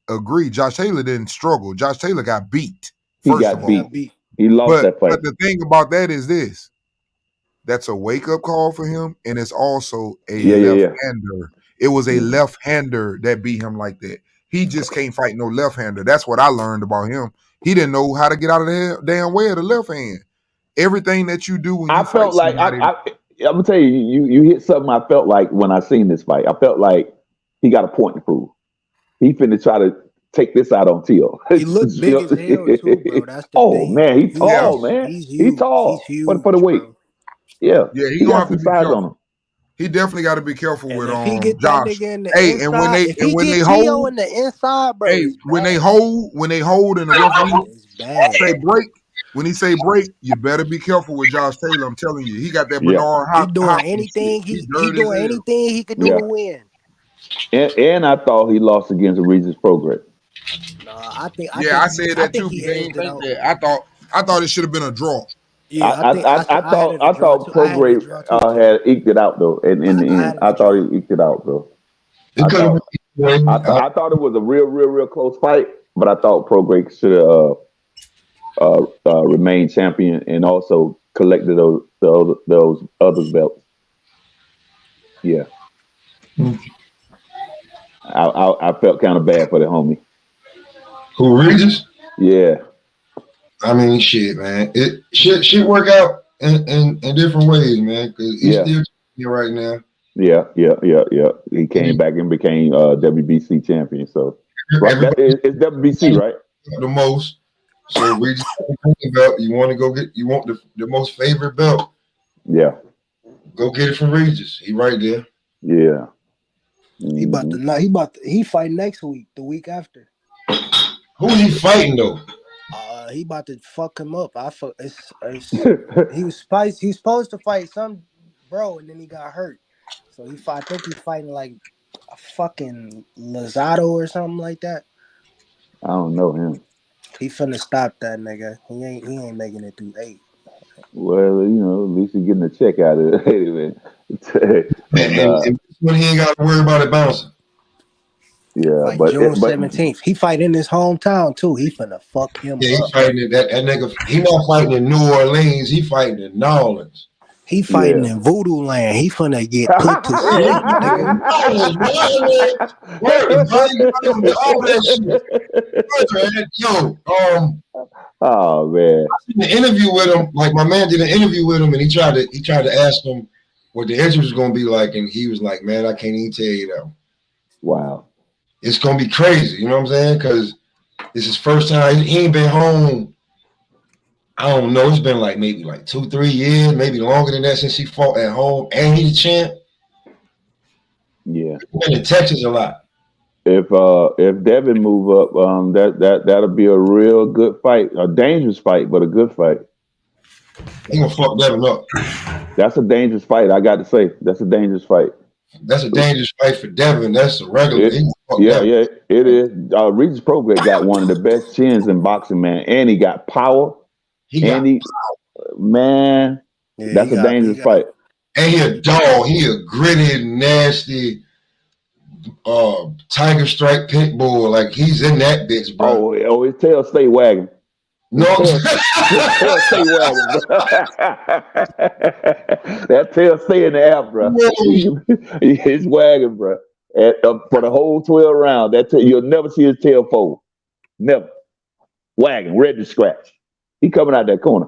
agree. Josh Taylor didn't struggle. Josh Taylor got beat. He got beat. He lost that fight. But the thing about that is this. That's a wake-up call for him, and it's also a left-hander. It was a left-hander that beat him like that. He just can't fight no left-hander. That's what I learned about him. He didn't know how to get out of the damn way of the left hand. Everything that you do when you felt like I'm gonna tell you, you hit something I felt like when I seen this fight. I felt like he got a point to prove. He finna try to take this out on Tio. He looked big as hell too, bro. That's the thing. Man, he's tall, man. He's tall. He's huge, for the weight. Bro. Yeah, he gonna have to be careful. On him. He definitely got to be careful with Josh. And when they hold in the inside, bro. When they hold and the referee say break, when he say break, you better be careful with Josh Taylor. I'm telling you, he got that Bernard Hopkins. He doing anything. He doing anything he could do to win. And I thought he lost against Regis Progress. No, I said that too. I thought it should have been a draw. Yeah, I thought Prograve had eked it out though. In the end, I thought he eked it out though. I thought it was a real close fight, but I thought Prograve should have remained champion and also collected those other belts. Yeah, I felt kind of bad for the homie. Who, Regis? Yeah. I mean, shit, man. It should work out in different ways, man. Because he's still here right now. Yeah. He came back and became WBC champion. So it's WBC, right? The most. So we just belt. You want to go get? You want the most favorite belt? Yeah. Go get it from Regis. He right there. Yeah. Mm-hmm. He fight next week. The week after. Who he fighting though? He about to fuck him up. He was supposed to fight some bro, and then he got hurt. So I think he's fighting like a fucking Lozado or something like that. I don't know him. He finna stop that nigga. He ain't making it through 8. Well, at least he's getting a check out of it anyway. And when he ain't got to worry about it bouncing. Yeah, but June 17th, he fight in his hometown too. He finna fuck him up. He fighting that nigga. He not fighting in New Orleans. He fighting in New Orleans. He fighting in voodoo land. He finna get put to sleep, nigga. Yo, oh man, I seen the interview with him. Like my man did an interview with him, and he tried to ask him what the interview was gonna be like, and he was like, "Man, I can't even tell you that." Wow, it's gonna be crazy. You know what I'm saying? Because it's his first time. He ain't been home. I don't know. It's been like maybe like 2-3 years, maybe longer than that since he fought at home, and he the champ. Yeah, He's been in Texas a lot. If Devin move up, that'll be a real good fight, a dangerous fight, but a good fight. He gonna fuck Devin up. That's a dangerous fight. I got to say, that's a dangerous fight. That's a dangerous fight for Devin. That's a regular. Yeah, it is. Regis Prograis got one of the best chins in boxing, man, and he got power. Man, that's a dangerous fight. And he a dog. He a gritty, nasty, tiger stripe pit bull. Like he's in that bitch, bro. Oh, his tail stay wagging. No, his tail stay wagging, bro. That tail stay in the air, bro. He's wagging, bro. For the whole 12 rounds, you'll never see his tail fold. Never. Wagging, ready to scratch. He coming out that corner.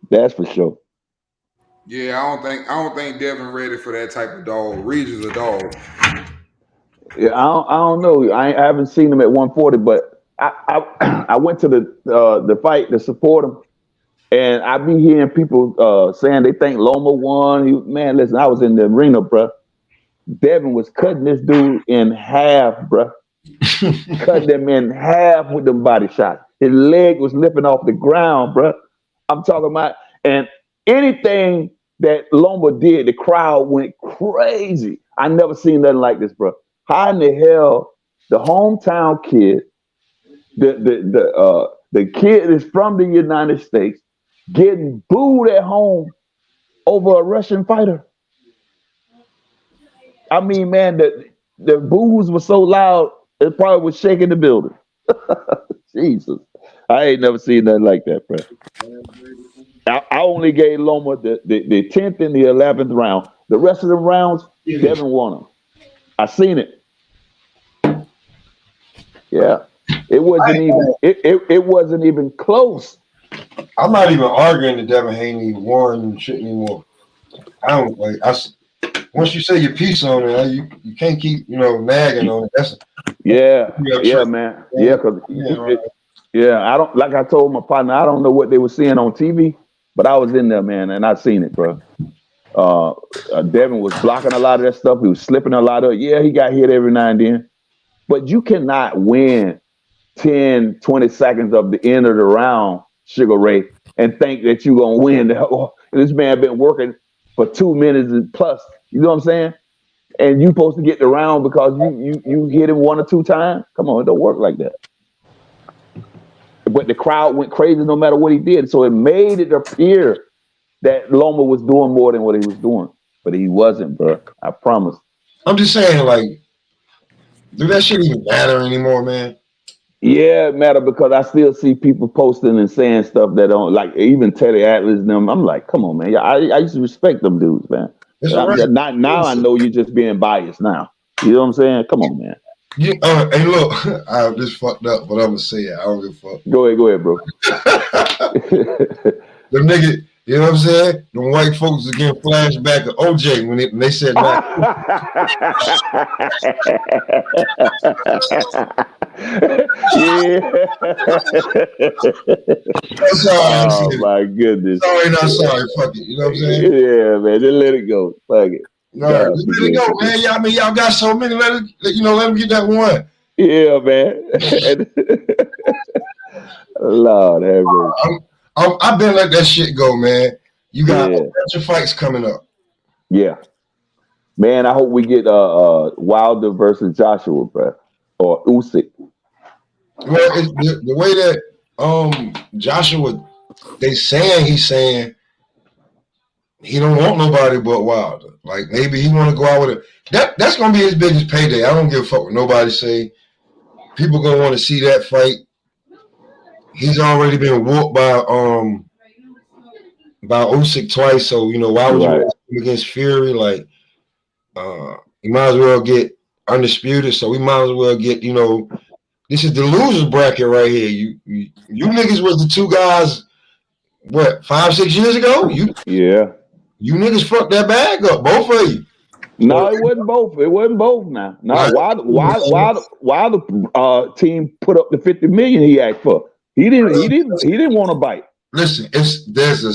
That's for sure. Yeah, I don't think Devin ready for that type of dog. Regis a dog. Yeah, I don't know. I haven't seen him at 140, but I went to the fight to support him, and I be hearing people saying they think Loma won. Man, listen, I was in the arena, bro. Devin was cutting this dude in half, bro. Cutting them in half with them body shots. His leg was lifting off the ground, bro. I'm talking about, and anything that Loma did, the crowd went crazy. I never seen nothing like this, bro. How in the hell the hometown kid, the kid is from the United States, getting booed at home over a Russian fighter? I mean, man, the boos were so loud, it probably was shaking the building. Jesus. I ain't never seen nothing like that, bro. I only gave Loma the 10th and the 11th round. The rest of the rounds, Devin won them. I seen it. Yeah. It wasn't even close. I'm not even arguing that Devin Haney won shit anymore. I don't like. Once you say your piece on it, you can't keep nagging on it. That's man. Yeah, because I don't, like I told my partner, I don't know what they were seeing on TV, but I was in there, man, and I seen it, bro. Devin was blocking a lot of that stuff. He was slipping a lot of it. Yeah, he got hit every now and then, but you cannot win 10, 20 seconds of the end of the round, Sugar Ray, and think that you're gonna win. This man been working for 2 minutes and plus. You know what I'm saying? And you supposed to get the round because you hit him 1 or 2 times? Come on, it don't work like that. But the crowd went crazy no matter what he did. So it made it appear that Loma was doing more than what he was doing. But he wasn't, bro. I promise. I'm just saying, like, do that shit even matter anymore, man? Yeah, it matter because I still see people posting and saying stuff that don't, like, even Teddy Atlas and them. I'm like, come on, man. I used to respect them dudes, man. Not now. I know you're just being biased now. You know what I'm saying? Come on, man. Hey, look, I just fucked up, but I'm gonna say it. I don't give a fuck. Go ahead, bro. The nigga, you know what I'm saying? The white folks are getting flashback of OJ when they said that. Oh my goodness. Sorry, not sorry. Fuck it. You know what I'm saying? Yeah, man. Just let it go. Fuck it. No, just let it go, man. Y'all got so many. Let them get that one. Yeah, man. Lord have mercy. I've been let that shit go, man. You got a bunch of fights coming up. Yeah, man. I hope we get Wilder versus Joshua, bro, or Usyk. Well, the way that Joshua, he's saying he don't want nobody but Wilder. Like maybe he want to go out with it. That's gonna be his biggest payday. I don't give a fuck what nobody say. People gonna want to see that fight. He's already been whooped by about Usyk twice. So why would you ask him against Fury? Like, you might as well get undisputed. So we might as well get. This is the losers bracket right here. You niggas was the two guys. What 5-6 years ago? You niggas fucked that bag up, both of you. No, it wasn't both. It wasn't both. Now, no. Why the team put up the $50 million he asked for? He didn't want to bite. Listen, there's a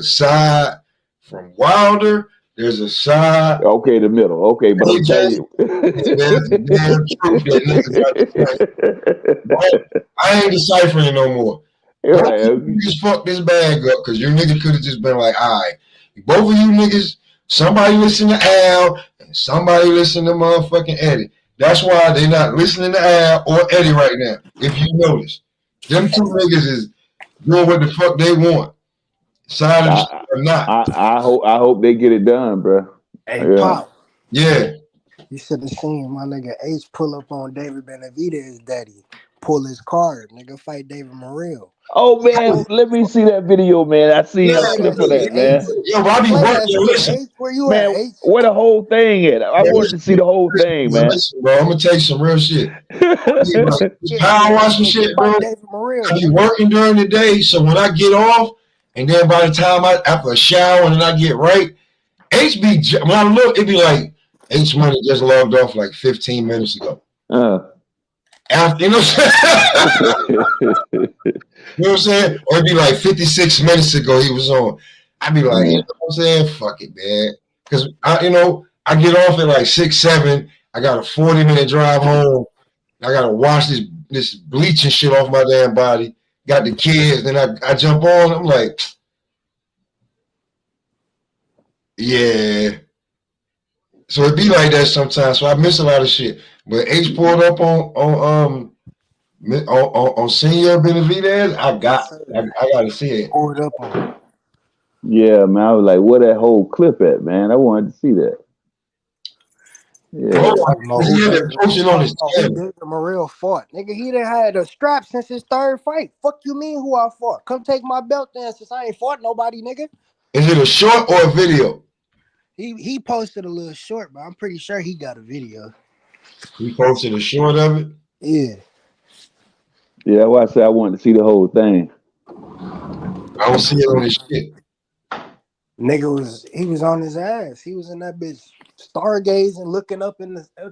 side from Wilder. There's a side. Okay, the middle. Okay, but I'm telling you, there's damn truth that niggas. I ain't deciphering no more. You just fuck this bag up because your nigga could have just been like, all right, both of you niggas. Somebody listen to Al and somebody listen to motherfucking Eddie. That's why they not listening to Al or Eddie right now. If you notice, them two niggas is doing what the fuck they want. Side or not. I hope they get it done, bro. Hey, Pop. Yeah. You should have seen my nigga H pull up on David Benavidez' daddy. Pull his card, nigga. Fight David Morrell. Oh man, let me see that video, man. I see a clip of that, man. Yo, Robbie, listen. Where you man, at, H? Where the whole thing at? I wanted to see the whole thing, man. Listen, bro, I'm gonna tell you some real shit. Power watching shit, bro. I be working during the day, so when I get off, and then by the time after a shower and then I get right, when I look, it be like H Money just logged off like 15 minutes ago. After, you know what I'm saying? Or it'd be like 56 minutes ago he was on. I'd be like, you know what I'm saying? Fuck it, man. Because I get off at like 6, 7. I got a 40-minute drive home. I gotta wash this bleaching shit off my damn body. Got the kids, then I jump on. I'm like, yeah. So it be like that sometimes. So I miss a lot of shit. But H pulled up on Senior Benavidez. I got to see it. Pulled up on. Yeah, man. I was like, where that whole clip at, man? I wanted to see that. Yeah. David Morrell fought. Nigga, he done had a strap since his third fight. Fuck you mean who I fought? Come take my belt then since I ain't fought nobody, nigga. Is it a short or a video? He posted a little short, but I'm pretty sure he got a video. He posted a short of it? Yeah. Yeah, that's why I said I wanted to see the whole thing. I don't see it on his shit. Nigga he was on his ass. He was in that bitch stargazing, looking up in the air,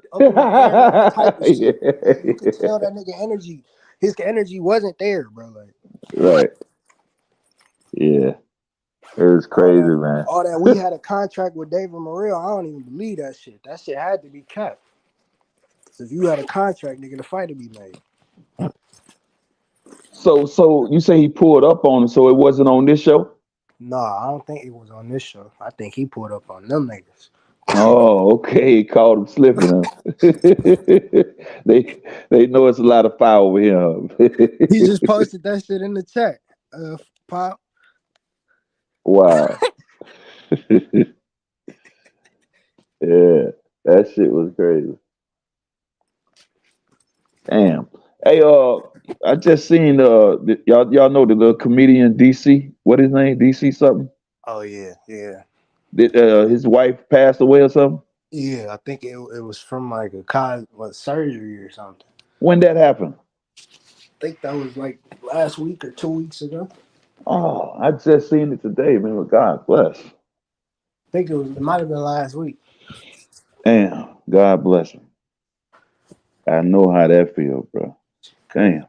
type of shit. You could tell that nigga energy. His energy wasn't there, bro. Like, right. Yeah. It was crazy, man. All that we had a contract with David Morrell. I don't even believe that shit. That shit had to be kept. So if you had a contract, nigga, the fight would be made. So you say he pulled up on him, so it wasn't on this show? No, I don't think it was on this show. I think he pulled up on them niggas. Oh, okay. He called him slipping. They know it's a lot of fire over here. He just posted that shit in the chat. Pop. Wow. Yeah, that shit was crazy. Damn. Hey, I just seen y'all know the little comedian DC. What his name? DC something? Oh yeah. Did his wife passed away or something? Yeah, I think it was from like a surgery or something. When that happened? I think that was like last week or 2 weeks ago. Oh, I just seen it today, man. God bless. I think it might have been last week. Damn, God bless him. I know how that feels, bro. Damn.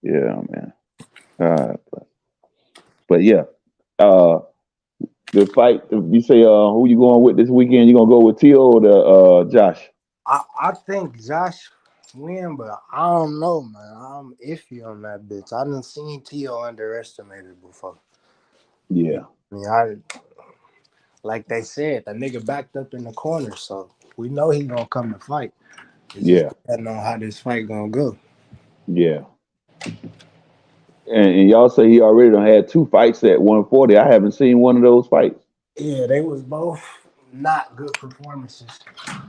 Yeah, man. God bless. But yeah, the fight, you say who you going with this weekend? You gonna go with Tio or Josh? I think Josh win, but I don't know, man. I'm iffy on that bitch. I done seen Tio underestimated before. Yeah. I mean, like they said, the nigga backed up in the corner, so we know he gonna come to fight. Yeah. Depending on how this fight gonna go. Yeah. And y'all say he already done had 2 fights at 140. I haven't seen one of those fights. Yeah, they was both not good performances.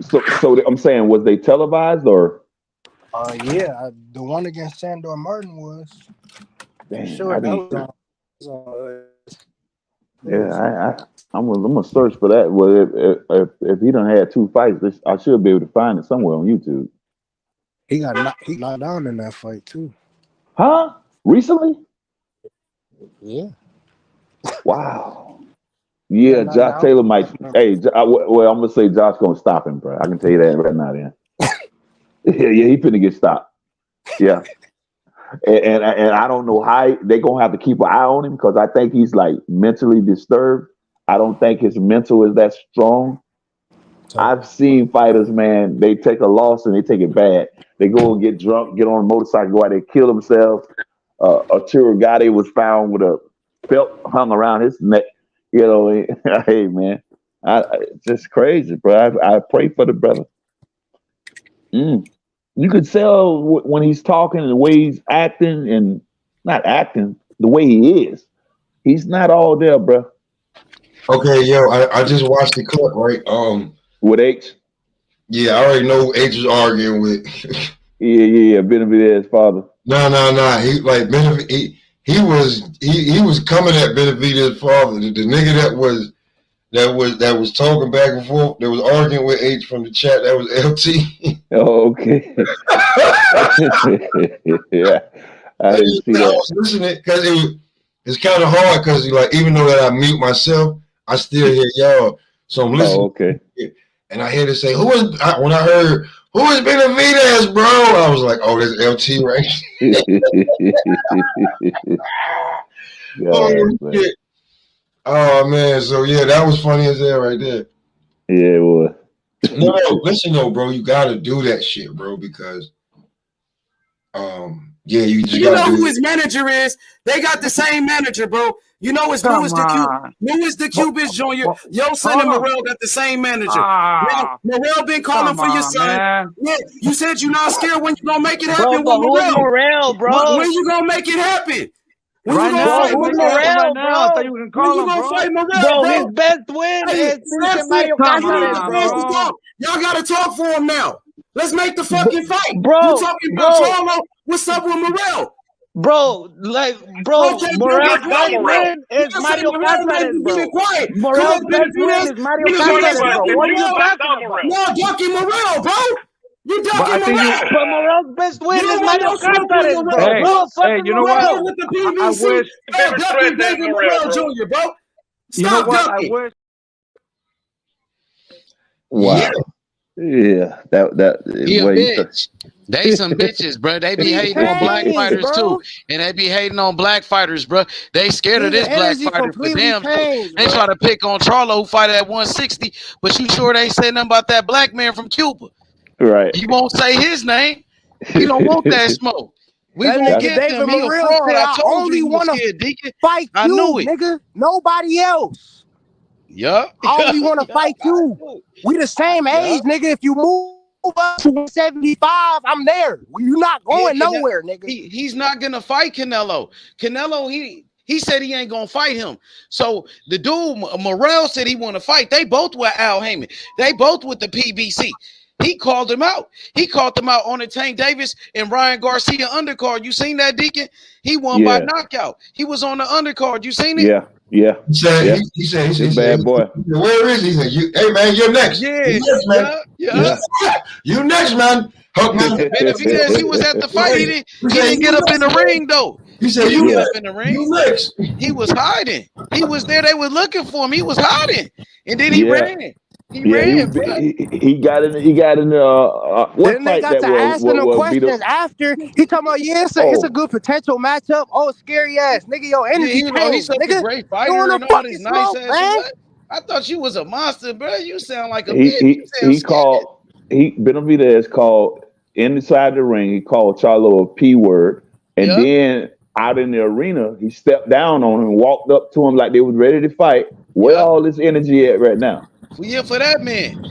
So I'm saying, was they televised or? Yeah, the one against Sandor Martin was. Damn, Sure, that was on. Yeah, I'm gonna search for that. Well, if he done had 2 fights, I should be able to find it somewhere on YouTube. He got knocked down in that fight too. Huh? Recently? Yeah. Wow. Yeah, knocked Josh out. Taylor might. Hey, well, I'm gonna say Josh gonna stop him, bro. I can tell you that right now. Then. Yeah, he finna get stopped. Yeah. And I don't know how they gonna have to keep an eye on him because I think he's like mentally disturbed. I don't think his mental is that strong. I've seen fighters, man, they take a loss and they take it bad. They go and get drunk, get on a motorcycle, go out there, kill themselves. Arturo Gatti was found with a belt hung around his neck. You know, hey man, it's just crazy, bro. I pray for the brother. You could tell when he's talking and the way he's acting and not acting, the way he is. He's not all there, bro. Okay, yo, I just watched the clip, right? With H? Yeah, I already know who H was arguing with. Yeah, Benavidez' father. No. He like he was coming at Benavidez' father. The nigga that was talking back and forth, that was arguing with H from the chat, that was LT. Oh, okay. Yeah. I didn't see that. I was listening because it's kind of hard because like even though that I mute myself, I still hear y'all. So I'm listening. Oh, okay. And I hear to say, when I heard who is Benavidez, bro? I was like, oh, that's LT, right? Shit. Oh man, so yeah, that was funny as hell right there. Yeah, it was. No, listen though, bro, you gotta do that shit, bro, because yeah, you just know who his manager is. They got the same manager, bro. You know it's Louis the Cubist Jr. Yo son and Morrell got the same manager. Morrell been calling for your son. Yeah, you said you're not scared when you gonna make it happen with Morrell, bro. When you gonna make it happen? Right now, Morrell, bro. When you gonna fight Morrell, bro? Bro, his best win is Mario Cáceres, Y'all gotta talk for him now. Let's make the fucking fight. Bro, you talking about Charlo? What's up with Morrell? Bro, Morrell's best win is Mario Cáceres, bro. Morrell's best win is Mario Cáceres, bro. What are you talking about? You're ducking Morrell, bro. You ducking Morrell. But Morrell's best win is Mario Cáceres, bro. Hey, you know what? With the PVC, ducking David Morrell Jr., bro. Stop ducking. Wow. Yeah, that he a bitch. They some bitches, bro. They be hating on black fighters too, and they be hating on black fighters, bro. They scared of this black fighter for damn. They try to pick on Charlo, who fight at 160, but you sure they ain't say nothing about that black man from Cuba. Right. You won't say his name. We don't want that smoke. We gonna get him. He a fraud. I told you he was scared, Deacon. Fight I knew it, nigga. Nobody else. Yup. I only want to fight you. We the same age, nigga. If you move up to 175, I'm there. You're not going nowhere, nigga. He's not gonna fight Canelo. Canelo, he said he ain't gonna fight him. So the dude Morrell said he want to fight. They both were Al Heyman. They both with the PBC. He called him out. He called them out on the Tank Davis and Ryan Garcia undercard. You seen that, Deacon? He won by knockout. He was on the undercard. You seen it? Yeah. He said, he's a bad boy. Where is he? He said, hey man, you're next. Yeah, you next, man. Benavidez, he was at the fight. He didn't get up in the ring though. He said, you get up in the ring. You next. He was hiding. He was there. They were looking for him. He was hiding, and then he ran. He got in. What then they got to asking him questions after. He talking about it's a good potential matchup. Oh, scary ass nigga, your energy changed, he's such nigga. a great fighter and all this nice ass. I thought you was a monster, bro. You sound like a bitch. Benavidez called inside the ring. He called Charlo a P word, and then out in the arena, he stepped down on him and walked up to him like they was ready to fight. Where all this energy at right now? We here for that man.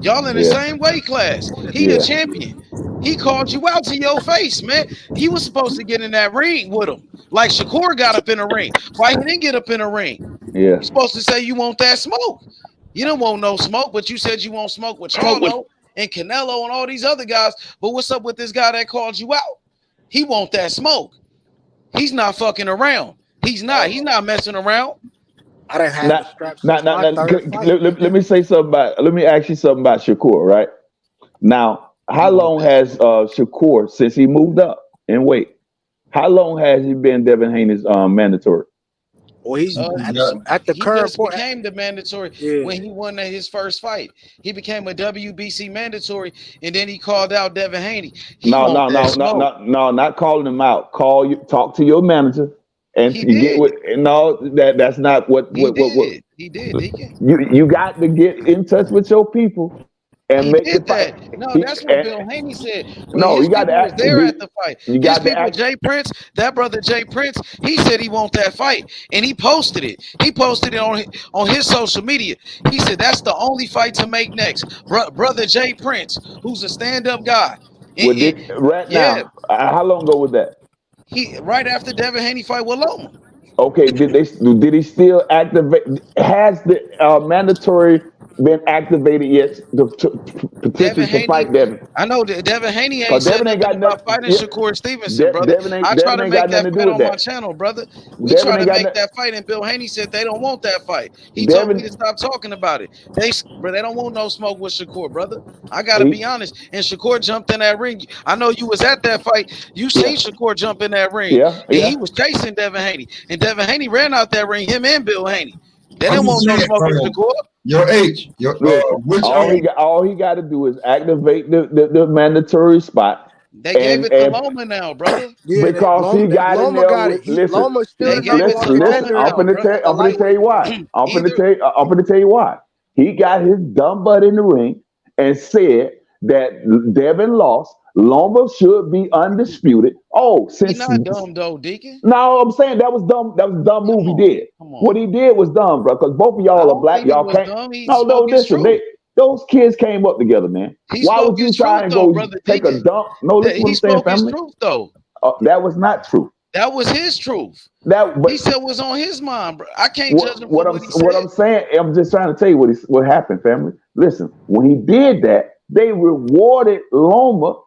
Y'all in the same weight class. He the champion. He called you out to your face, man. He was supposed to get in that ring with him. Like Shakur got up in the ring. Why he didn't get up in the ring? Yeah. You're supposed to say you want that smoke. You don't want no smoke, but you said you want smoke with Charlo and Canelo and all these other guys. But what's up with this guy that called you out? He want that smoke. He's not fucking around. He's not messing around. I didn't have the strap since my third fight. Let me say something about. Let me ask you something about Shakur. Right now, how long has Shakur since he moved up in weight? How long has he been Devin Haney's mandatory? Well, he's at the he current just point. became the mandatory when he won his first fight. He became a WBC mandatory, and then he called out Devin Haney. No, not calling him out. Talk to your manager, and you get what. No, that's not what. He did. You got to get in touch with your people and He make did the fight. that. No, that's what Bill Haney said. No, his you got people to was there at the fight. You His got to people, Jay Prince, that brother Jay Prince, he said he want that fight, and he posted it. He posted it on his social media. He said that's the only fight to make next. Brother Jay Prince, who's a stand-up guy. Now, how long ago was that? He right after Devin Haney fight with Loma. Okay, did he still activate? Has the mandatory been activated yet potentially to fight Devin? I know that Devin Haney ain't said nothing about fighting Shakur Stevenson, brother. I try to make that fight on my channel, brother. We try to make that fight, and Bill Haney said they don't want that fight. He told me to stop talking about it. They don't want no smoke with Shakur, brother. I gotta be honest. And Shakur jumped in that ring. I know you was at that fight. You seen Shakur jump in that ring. And he was chasing Devin Haney. And Devin Haney ran out that ring, him and Bill Haney. They didn't want no smoke with Shakur. Your age, all he got to do is activate the mandatory spot. They gave it to Loma now, brother. Because he got in there. Listen, I'm gonna tell you why. I'm gonna tell you why. He got his dumb butt in the ring and said that Devin lost. Loma should be undisputed. Oh, since he's not dumb though, Deacon. No, I'm saying that was dumb. That was a dumb move he did. What he did was dumb, bro. Because both of y'all are black. Y'all can't. No, listen. Those kids came up together, man. Why would you try and go take a dump? No, listen what I'm saying, family. Truth, though. That was not true. That was his truth. He said it was on his mind, bro. I can't judge him for what he said. What I'm saying, I'm just trying to tell you what happened, family. Listen, when he did that, they rewarded Loma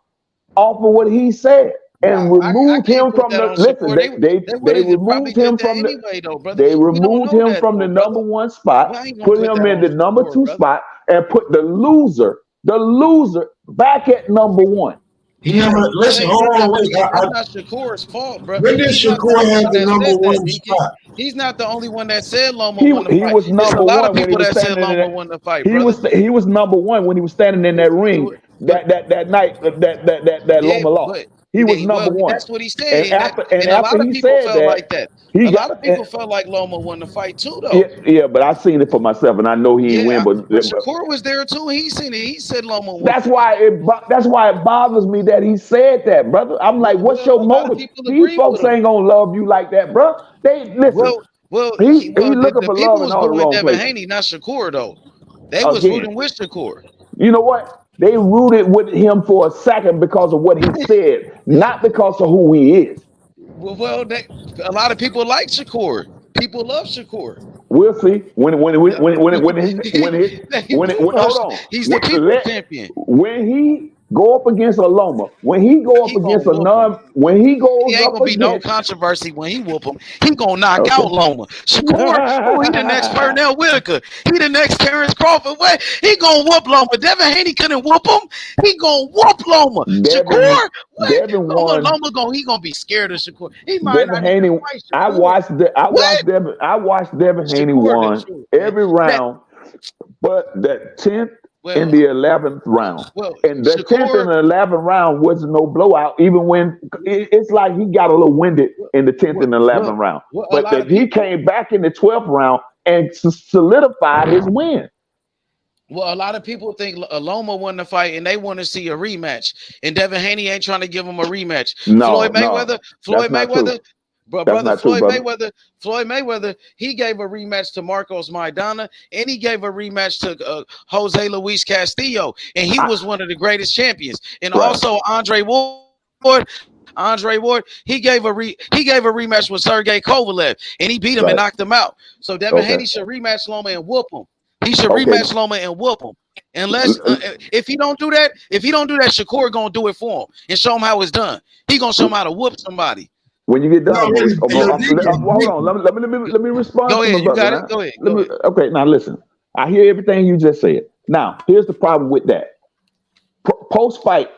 off of what he said and removed him from the. Listen, they removed him from the. They removed him from the number one spot, put him in the number two spot, and put the loser back at number one. Listen, hold on, wait. That's not Shakur's fault, bro. When did Shakur have the number one spot? He's not the only one that said Loma won the fight. He was number one when he was standing in that. Won the fight, he was number one when he was standing in that ring that night that Loma lost. He was number one. That's what he said. And a lot of he people said felt that, like that. A lot of people felt like Loma won the fight too, though. Yeah, but I seen it for myself, and I know he didn't win. But Shakur was there too. He seen it. He said Loma won. That's why it bothers me that he said that, brother. I'm like, what's your motive? These folks ain't gonna love you like that, bro. They listen. He looking for love in all the wrong places. Haney, not Shakur, though. They was rooting with Shakur. You know what? They rooted with him for a second because of what he said, not because of who he is. Well, a lot of people like Shakur. People love Shakur. We'll see when hold on. He's the people champion. When he go up against a Loma, when he go up against a he ain't gonna be no controversy when he whoop him. He gonna knock out Loma. Shakur, he the next Pernell Whitaker. He the next Terence Crawford. What? He gonna whoop Loma. Devin Haney couldn't whoop him. He gonna whoop Loma. Shakur, Loma gonna be scared of Shakur. He might Devin Haney. I watched Devin Haney won every round, but that 10th. In the 11th round. And the 10th and the 11th round wasn't no blowout, even when it's like he got a little winded in the 10th and the 11th round. But he came back in the 12th round and solidified his win. Well, a lot of people think Loma won the fight and they want to see a rematch. And Devin Haney ain't trying to give him a rematch. Floyd Mayweather. Floyd Mayweather, he gave a rematch to Marcos Maidana, and he gave a rematch to Jose Luis Castillo, and he was one of the greatest champions. And also Andre Ward, he gave a rematch with Sergey Kovalev, and he beat him and knocked him out. So Devin Haney should rematch Loma and whoop him. He should rematch Loma and whoop him. Unless if he don't do that, Shakur gonna do it for him and show him how it's done. He gonna show him how to whoop somebody. When you get done, hold on. Let me respond Go to ahead. my You brother. got Now. it. Go ahead. Okay, now listen. I hear everything you just said. Now, here's the problem with that. Post fight,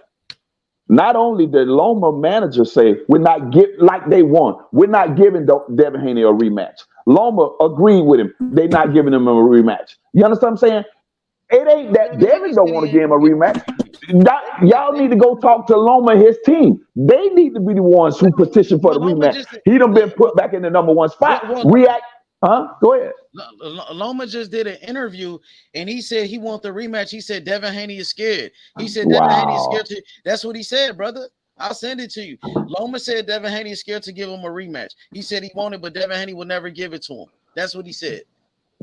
not only did Loma manager say we're not like they won, we're not giving Devin Haney a rematch. Loma agreed with him. They're not giving him a rematch. You understand what I'm saying? It ain't that Devin don't want to give him a rematch. Y'all need to go talk to Loma and his team. They need to be the ones who petition for the rematch. He done been put back in the number one spot. React, huh? Go ahead. Loma just did an interview and he said he wants the rematch. He said Devin Haney is scared. He said Devin Haney is scared to. That's what he said, brother. I'll send it to you. Loma said Devin Haney is scared to give him a rematch. He said he wanted, but Devin Haney would never give it to him. That's what he said.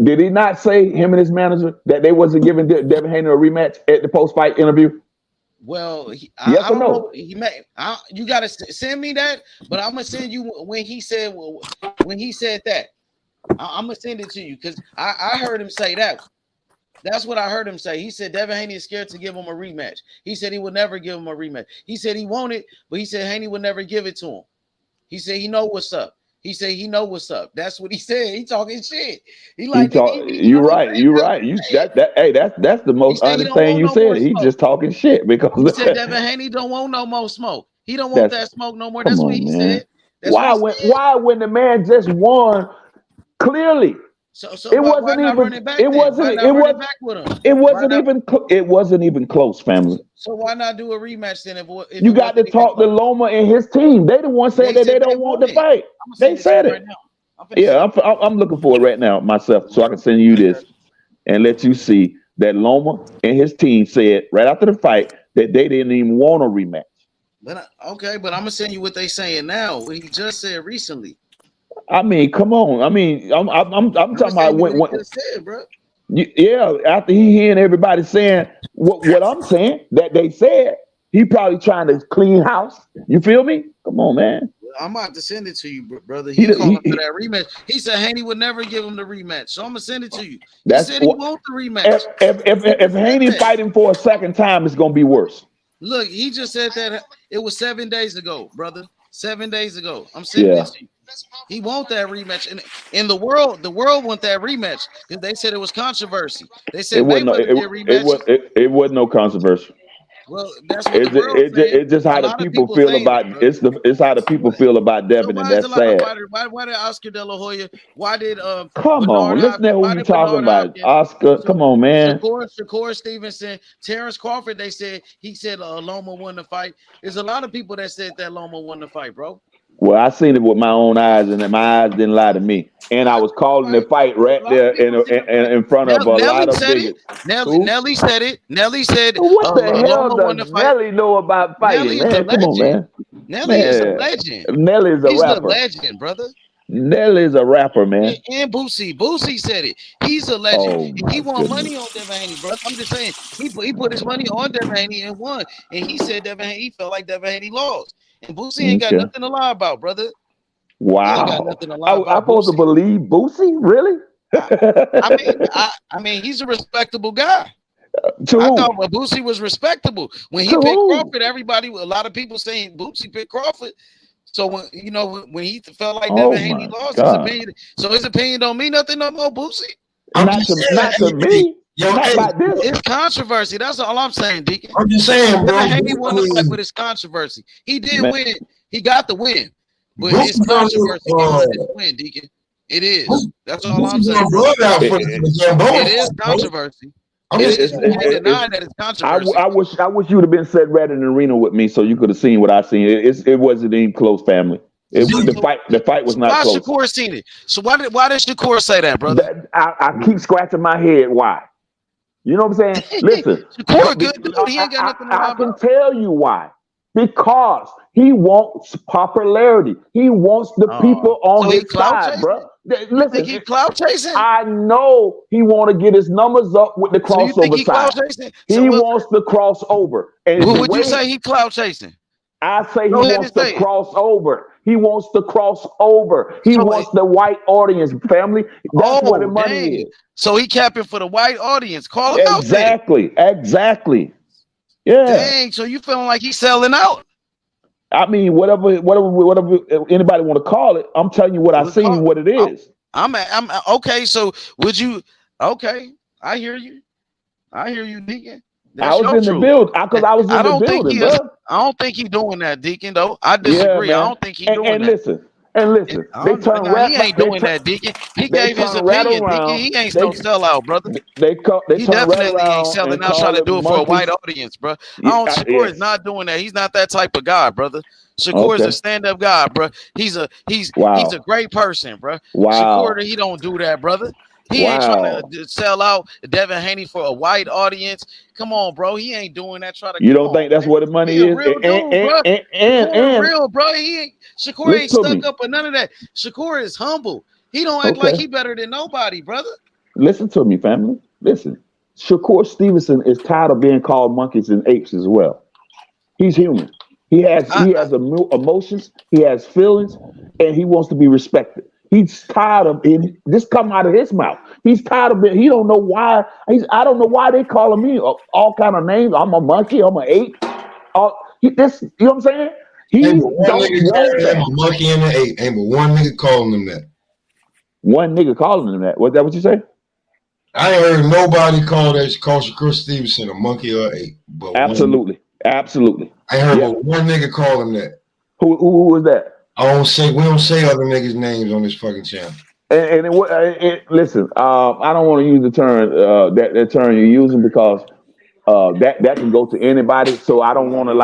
Did he not say, him and his manager, that they wasn't giving Devin Haney a rematch at the post-fight interview? Well, yes I or don't no? know. You got to send me that, but I'm gonna send you when he said that. I'm gonna send it to you because I heard him say that. That's what I heard him say. He said Devin Haney is scared to give him a rematch. He said he would never give him a rematch. He said he wanted, but he said Haney would never give it to him. He said he know what's up. He said he know what's up. That's what he said. He talking shit. He like you're right. That's the most honest thing you said. He just talking shit because he said Devin Haney don't want no more smoke. He don't want that smoke no more. That's what he said. Why when the man just won clearly? So why not run it back? It wasn't even close, family. So why not do a rematch then? If you got to talk to Loma and his team. They the one said that they don't want to fight. They said it. Yeah, I'm looking for it right now myself, so I can send you this and let you see that Loma and his team said right after the fight that they didn't even want a rematch. But I'm gonna send you what they saying now. What he just said recently. I mean, come on. I mean, I'm talking about when said, bro. Yeah, after he hearing everybody saying what I'm saying that they said, he probably trying to clean house. You feel me? Come on, man. I'm about to send it to you, brother. He calling for that rematch. He said Haney would never give him the rematch, so I'm gonna send it to you. He said he wants the rematch. If Haney fighting for a second time, it's gonna be worse. Look, he just said that it was 7 days ago, brother. 7 days ago. I'm sending it to you. He want that rematch, and in the world want that rematch because they said it was controversy. They said Mayweather did rematch. It wasn't no controversy. Well, that's what the world saying. It's just how the people feel about it's how the people feel about Devin, and that's sad. Why did Oscar De La Hoya? Why did come on, listen to who you talking about, Oscar. Come on, man. Shakur Stevenson, Terence Crawford. He said Loma won the fight. There's a lot of people that said that Loma won the fight, bro. Well, I seen it with my own eyes, and my eyes didn't lie to me. And I was calling the fight right there in front of a lot of bigots. Nelly said it. Nelly said, "What the hell does Nelly know about fighting, man? Come on, man. Nelly is a legend. Nelly is a rapper. He's a legend, brother. Nelly is a rapper, man. And Boosie said it. He's a legend. He won money on Devin Haney, bro. I'm just saying. He put his money on Devin Haney and won. And he said he felt like Devin Haney lost. And Boosie ain't got nothing to lie about, brother. Wow. I'm supposed to believe Boosie? Really? I mean, he's a respectable guy. I thought Boosie was respectable. When he picked Crawford, a lot of people saying Boosie picked Crawford. So when he felt like Devin Haney lost his opinion, so his opinion don't mean nothing no more, Boosie. Not to me. Not about this. It's controversy. That's all I'm saying, Deacon. I'm just saying, bro. Devin Haney won the fight, but it's controversy. He did win. He got the win. But it's controversy behind his win, Deacon. It is. That's all I'm saying. It is controversy. It's controversy. I wish you'd have been set right in the arena with me so you could have seen what I seen. It wasn't even close, family. The fight was not close. Shakur seen it. So why did Shakur say that, brother? I keep scratching my head. Why? You know what I'm saying? Listen, Shakur good dude. He ain't got nothing to lie about. I can tell you why. Because he wants popularity. He wants the people on his side, bro. Listen, you think he clout chasing? I know he want to get his numbers up with the crossover side. He wants the crossover. And would you say he clout chasing? I say he wants to cross over. He wants to cross over. He wants the white audience, family. That's where the money is. So he capping for the white audience. Call him out. Exactly. Yeah. Dang. So you feeling like he's selling out? I mean, whatever anybody want to call it. I'm telling you what I seen, what it is. I'm okay. So would you? Okay, I hear you. I hear you, Deacon. That's I was your in the truth. build because I was in the building, bro. I don't think he doing that, Deacon. Though I disagree. Yeah, I man. don't think he doing that. Listen. They turn right. He ain't doing that, Deacon. He gave his right opinion, around. Deacon. He ain't no sellout, brother. They He turn right definitely ain't around selling and out trying call to do them it for a white monkeys. audience, bro. Shakur is not doing that. He's not that type of guy, brother. Shakur is a stand-up guy, bro. He's a great person, bro. Shakur, he don't do that, brother. He ain't trying to sell out Devin Haney for a white audience. Come on, bro. He ain't doing that. You don't think that's where the money is? Real dude, bro. Shakur real, bro. Shakur ain't stuck up or none of that. Shakur is humble. He don't act like he better than nobody, brother. Listen to me, family. Listen. Shakur Stevenson is tired of being called monkeys and apes as well. He's human. He has emotions. He has feelings, and he wants to be respected. He's tired of it. This come out of his mouth. He's tired of it. He don't know why. I don't know why they calling me all kind of names. I'm a monkey. I'm an ape. You know what I'm saying? He don't want that. I'm a monkey and an ape. Ain't but one nigga calling them that. One nigga calling them that. Was that what you say? I ain't heard nobody call Shakur Stevenson a monkey or an ape. But absolutely. I heard but one nigga call him that. Who was that? We don't say other niggas' names on this fucking channel. Listen, I don't want to use the term that term you're using because that can go to anybody. So I don't want to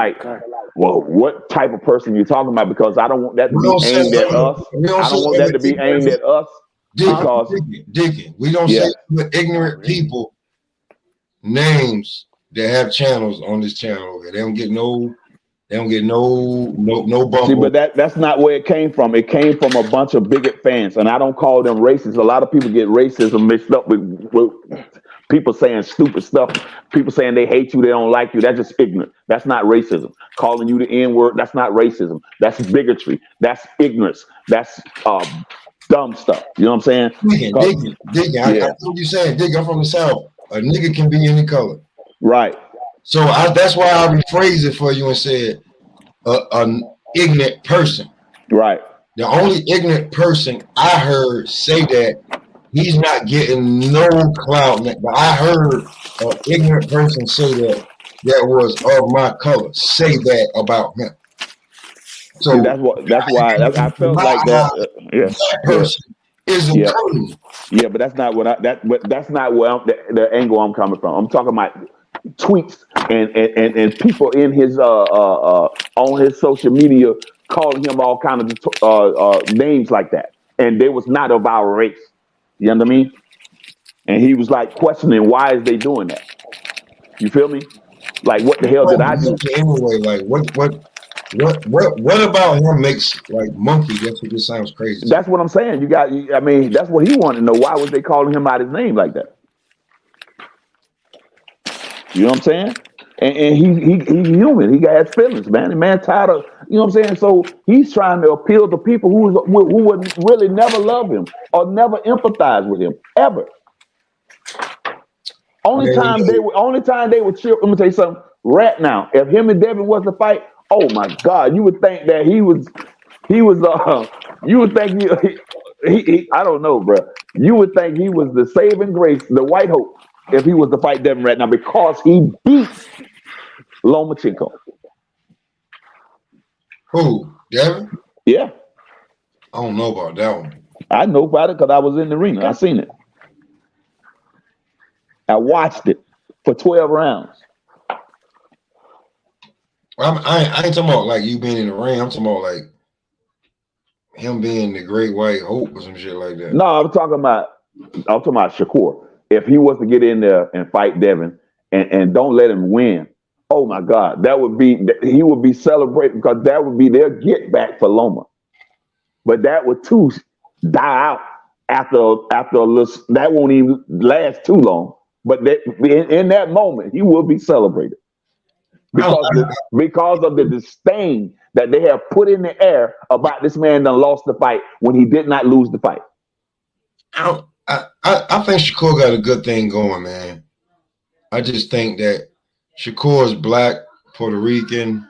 what type of person you're talking about because I don't want that to be aimed at us. I don't want that to be aimed at us. Deacon, we don't say ignorant people names that have channels on this channel. Okay? They don't get no bump. See, but that's not where it came from. It came from a bunch of bigot fans, and I don't call them racist. A lot of people get racism mixed up with people saying stupid stuff. People saying they hate you, they don't like you. That's just ignorant. That's not racism. Calling you the N-word, that's not racism. That's bigotry. That's ignorance. That's dumb stuff. You know what I'm saying? Digging. I know what you're saying. Digging, I'm from the South. A nigga can be any color. Right. So that's why I rephrased it for you and said an ignorant person. Right. The only ignorant person I heard say that he's not getting no clout. But I heard an ignorant person say that was of my color. Say that about him. So see, that's why I felt like that. That person is a coon. Yeah, but that's not that's not where the angle I'm coming from. I'm talking about tweets and people in his on his social media calling him all kind of names like that, and they was not of our race. You know what I mean? And he was like questioning why is they doing that? You feel me? Like what the hell did I do? Anyway, like what about him makes like monkey? That's what this sounds crazy. That's what I'm saying. That's what he wanted to know. Why was they calling him out his name like that? You know what I'm saying? And he's human. He got feelings, man. The man tired of, you know what I'm saying? So he's trying to appeal to people who would really never love him or never empathize with him ever. Only time they would cheer. Let me tell you something. Right now, if him and Devin was to fight, oh my God, you would think that he would think he I don't know, bro. You would think he was the saving grace, the white hope, if he was to fight Devin right now because he beats Lomachenko. Who? Devin? Yeah. I don't know about that one. I know about it because I was in the arena. I seen it. I watched it for 12 rounds. I ain't talking about like you being in the ring. I'm talking about like him being the great white hope or some shit like that. No, I'm talking about Shakur. If he was to get in there and fight Devin and don't let him win, oh my God, he would be celebrating because that would be their get back for Loma. But that would too die out after a little. That won't even last too long. But in that moment, he will be celebrated because of the disdain that they have put in the air about this man done lost the fight when he did not lose the fight. I think Shakur got a good thing going, man. I just think that Shakur is black, Puerto Rican,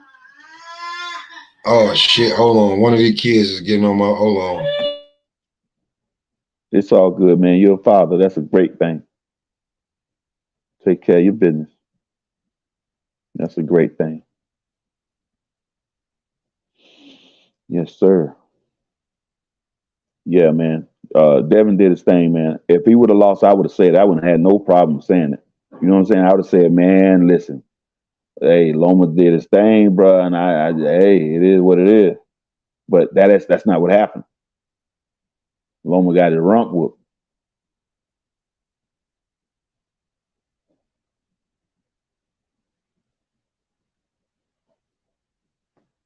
Oh shit! Hold on. One of these kids is getting on my. Hold on. It's all good, man. You're a father. That's a great thing. Take care of your business. That's a great thing. Yes, sir. Yeah, man. Devin did his thing, man. If he would have lost, I would have said I wouldn't have had no problem saying it. You know what I'm saying? I would have said, man, listen, hey, Loma did his thing, bro, and hey, it is what it is. But that's not what happened. Loma got his rump whooped.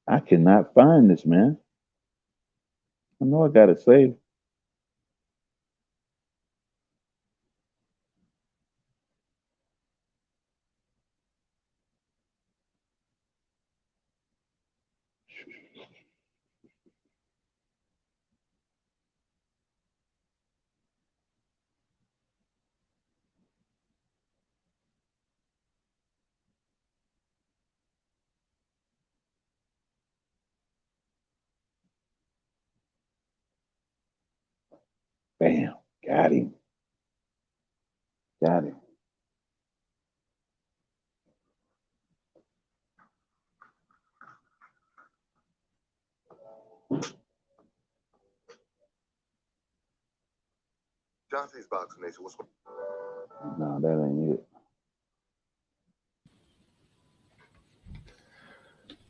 I cannot find this, man. I know I got it saved. Bam. Got him. Got him. Johnson's Boxing Nation. What's going on? No, that ain't it.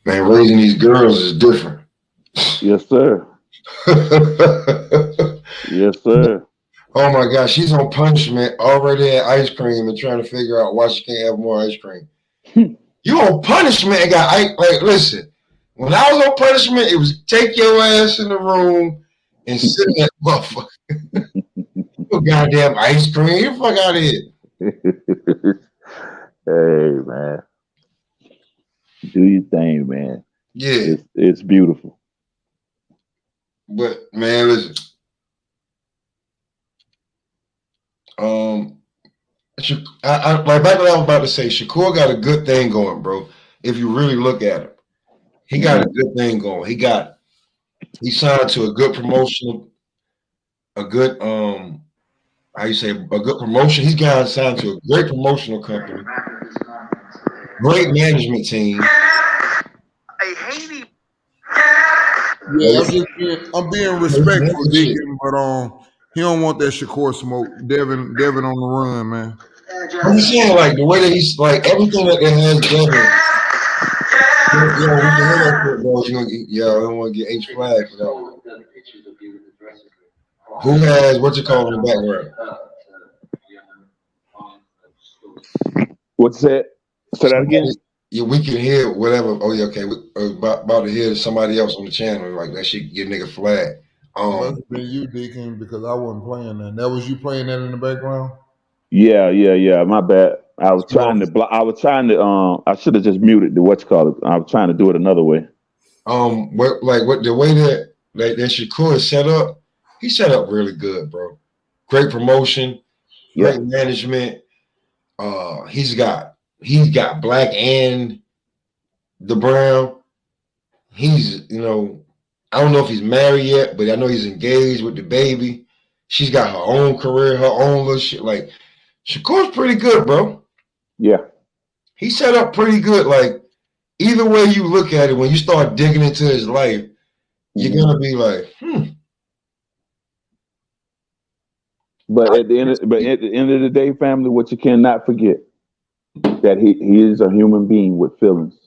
Man, raising these girls is different. Yes, sir. Yes, sir. Oh my gosh, she's on punishment already at ice cream and trying to figure out why she can't have more ice cream. You on punishment and got ice. Like, listen, when I was on punishment, it was take your ass in the room and sit in that motherfucker. Oh, goddamn ice cream. Get the fuck out of here. Hey, man. Do your thing, man. Yeah. It's beautiful. But man, listen. Like back what I was about to say, Shakur got a good thing going, bro. If you really look at him, he got a good thing going. He signed to a good promotional, a good how you say, a good promotion. He's got signed to a great promotional company, great management team. Yeah, I'm being respectful, Deacon, but he don't want that Shakur smoke. Devin on the run, man. I'm just saying, like the way that he's like everything that has Devin. I don't want to get H flag for that one. Who has what you call in the background? What's that? Say that again. Yeah, we can hear whatever. Oh yeah, okay. We're about to hear somebody else on the channel. Like that shit get nigga flag. Must have been you, Deacon, because I wasn't playing that. That was you playing that in the background? Yeah. My bad. I was trying to. I should have just muted the what you call it. I was trying to do it another way. What the way that Shakur is set up, he's set up really good, bro. Great promotion, great management. He's got Black and the Brown. He's I don't know if he's married yet, but I know he's engaged with the baby. She's got her own career, her own little shit. Like Shakur's pretty good, bro. Yeah. He set up pretty good. Like either way you look at it, when you start digging into his life, you're gonna be like, But at the end of the day, family, what you cannot forget that he is a human being with feelings.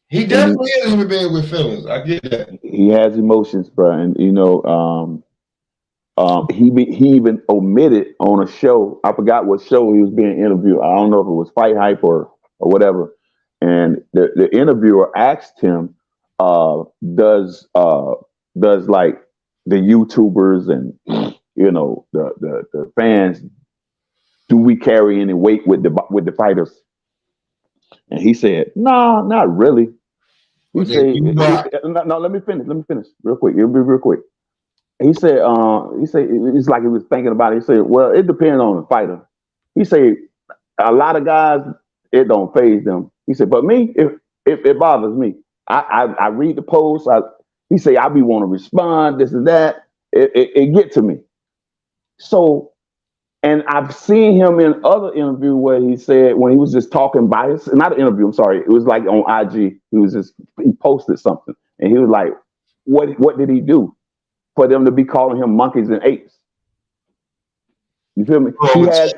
He definitely is a human being with feelings. I get that. He has emotions, bro, and he even omitted on a show. I forgot what show he was being interviewed. I don't know if it was Fight Hype or whatever. And the interviewer asked him, "Does like the YouTubers and the fans, do we carry any weight with the fighters?" And he said, "No, not really." He said, "No, let me finish real quick. It'll be real quick." He said, it's like he was thinking about it. He said, "Well, it depends on the fighter." He said, "A lot of guys, it don't faze them." He said, "But me, if it bothers me." I read the post. He say I be want to respond, this and that. It get to me. So, and I've seen him in other interview where he said when he was just talking by his, not an interview, I'm sorry, it was like on IG. He posted something and he was like, what did he do for them to be calling him monkeys and apes? You feel me? He has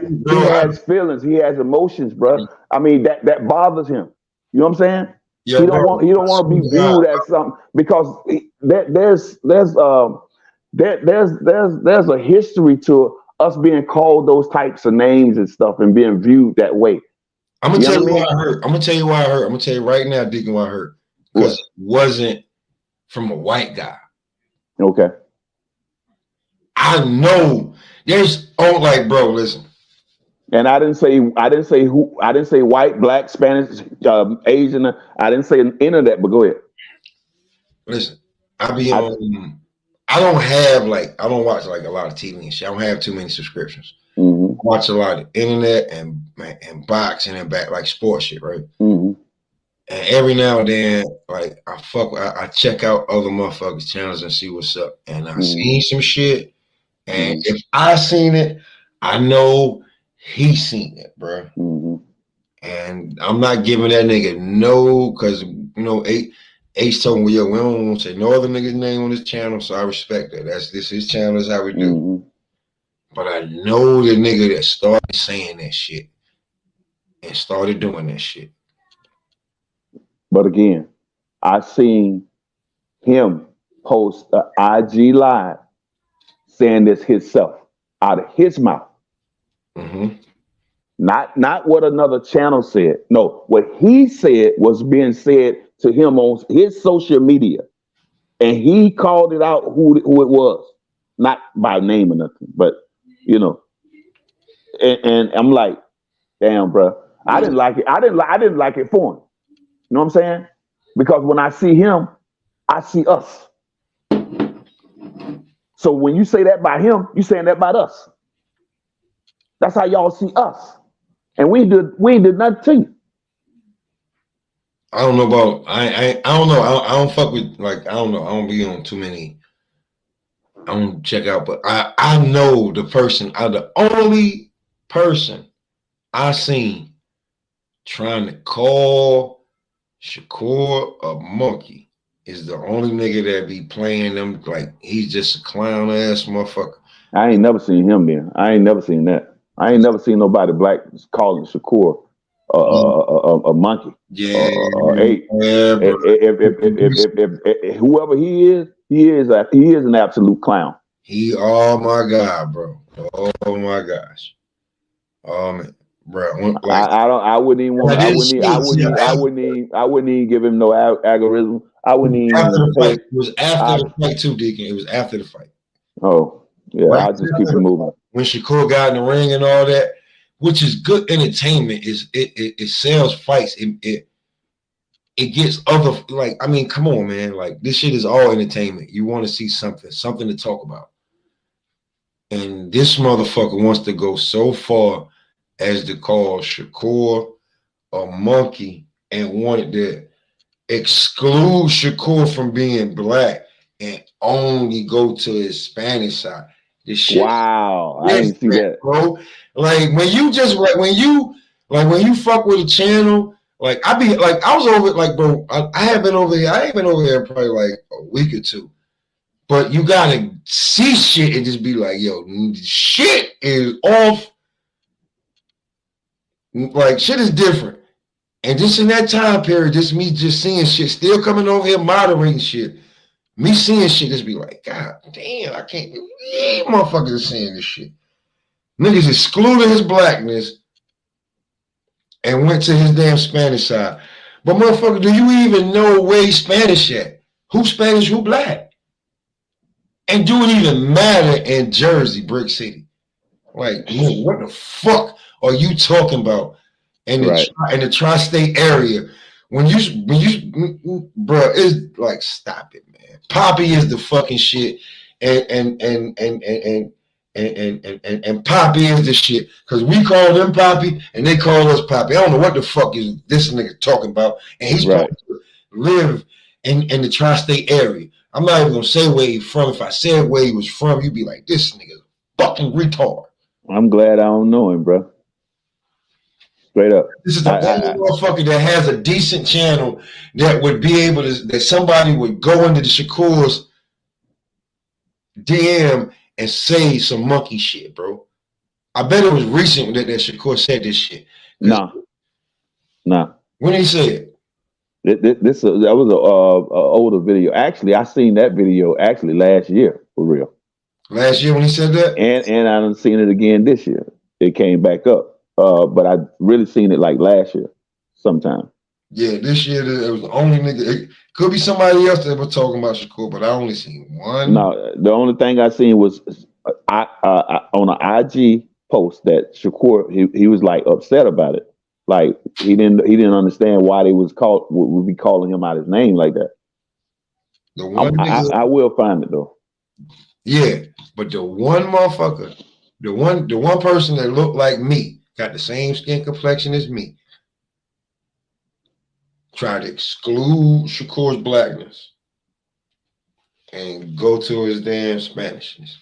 feelings. He has emotions, bro. I mean, that bothers him. You know what I'm saying? Yeah, he don't want to be viewed as something because there's a history to us being called those types of names and stuff and being viewed that way. I'm gonna tell you why I hurt. I'm gonna tell you why I hurt. I'm gonna tell you right now, Deacon, why I hurt. Because it wasn't from a white guy. Okay. I know there's like, bro, listen. And I didn't say white, black, Spanish, Asian. I didn't say any of that, but go ahead. Listen, I don't watch like a lot of TV and shit. I don't have too many subscriptions. Mm-hmm. I watch a lot of internet and boxing and back like sports shit, right? Mm-hmm. And every now and then, like I check out other motherfuckers' channels and see what's up. And I seen some shit. And if I seen it, I know he seen it, bro. Mm-hmm. And I'm not giving that nigga no, because H told me, yo, we don't want to say no other nigga's name on this channel, so I respect that. This his channel, is how we do. Mm-hmm. But I know the nigga that started saying that shit and started doing that shit. But again, I seen him post an IG live saying this himself out of his mouth. Mm-hmm. Not what another channel said. No, what he said was being said to him on his social media. And he called it out who it was. Not by name or nothing, but you know. And I'm like, damn, bro. I didn't like it. I didn't like it for him. You know what I'm saying? Because when I see him, I see us. So when you say that by him, you saying that about us. That's how y'all see us. And we did nothing to you. I don't know about I don't know. I don't fuck with like I don't know. I don't be on too many. I don't check out, but I know the person. The only person I seen trying to call Shakur a monkey is the only nigga that be playing them like he's just a clown ass motherfucker. I ain't never seen him there. I ain't never seen that. I ain't never seen nobody black calling Shakur a monkey. Yeah, ape. If whoever he is an absolute clown. Oh my God, bro. Oh my gosh. Man, bro. Like, I wouldn't even want. I wouldn't even give him no algorithm. I wouldn't even. It was after the fight too, Deacon. It was after the fight. Oh yeah, right. I just keep it moving. When Shakur got in the ring and all that, which is good entertainment, it sells fights. It gets other, like, I mean, come on, man. Like, this shit is all entertainment. You want to see something to talk about. And this motherfucker wants to go so far as to call Shakur a monkey and wanted to exclude Shakur from being black and only go to his Spanish side. This shit. Wow, I didn't see that, bro. Like when you fuck with a channel, like I was over it, like, bro. I ain't been over here in probably like a week or two. But you gotta see shit and just be like, yo, shit is off. Like shit is different. And just in that time period, just me just seeing shit, still coming over here moderating shit. Me seeing shit, just be like, God damn, I can't believe motherfuckers are saying this shit. Niggas excluded his blackness and went to his damn Spanish side. But motherfucker, do you even know where he's Spanish at? Who's Spanish, who black? And do it even matter in Jersey, Brick City? Like, man, what the fuck are you talking about in the tri-state area? When you, bro, it's like, stop it, man. Poppy is the fucking shit, and Poppy is the shit, because we call them Poppy and they call us Poppy. I don't know what the fuck is this nigga talking about, and he's live in the tri-state area. I'm not even gonna say where he from. If I said where he was from, you'd be like, this nigga fucking retard. I'm glad I don't know him, bro. Straight up. This is the only motherfucker that has a decent channel that would be able to, that somebody would go into the Shakur's DM and say some monkey shit, bro. I bet it was recent that Shakur said this shit. Nah. When he said that was an older video. Actually, I seen that video actually last year for real. Last year when he said that, and I done seen it again this year. It came back up. But I really seen it like last year, sometime. Yeah, this year it was the only nigga. It could be somebody else that was talking about Shakur, but I only seen one. No, the only thing I seen was on an IG post that Shakur he was like upset about it. Like he didn't understand why they would be calling him out his name like that. The one I will find it though. Yeah, but the one motherfucker, the one person that looked like me, got the same skin complexion as me, tried to exclude Shakur's blackness and go to his damn Spanishness.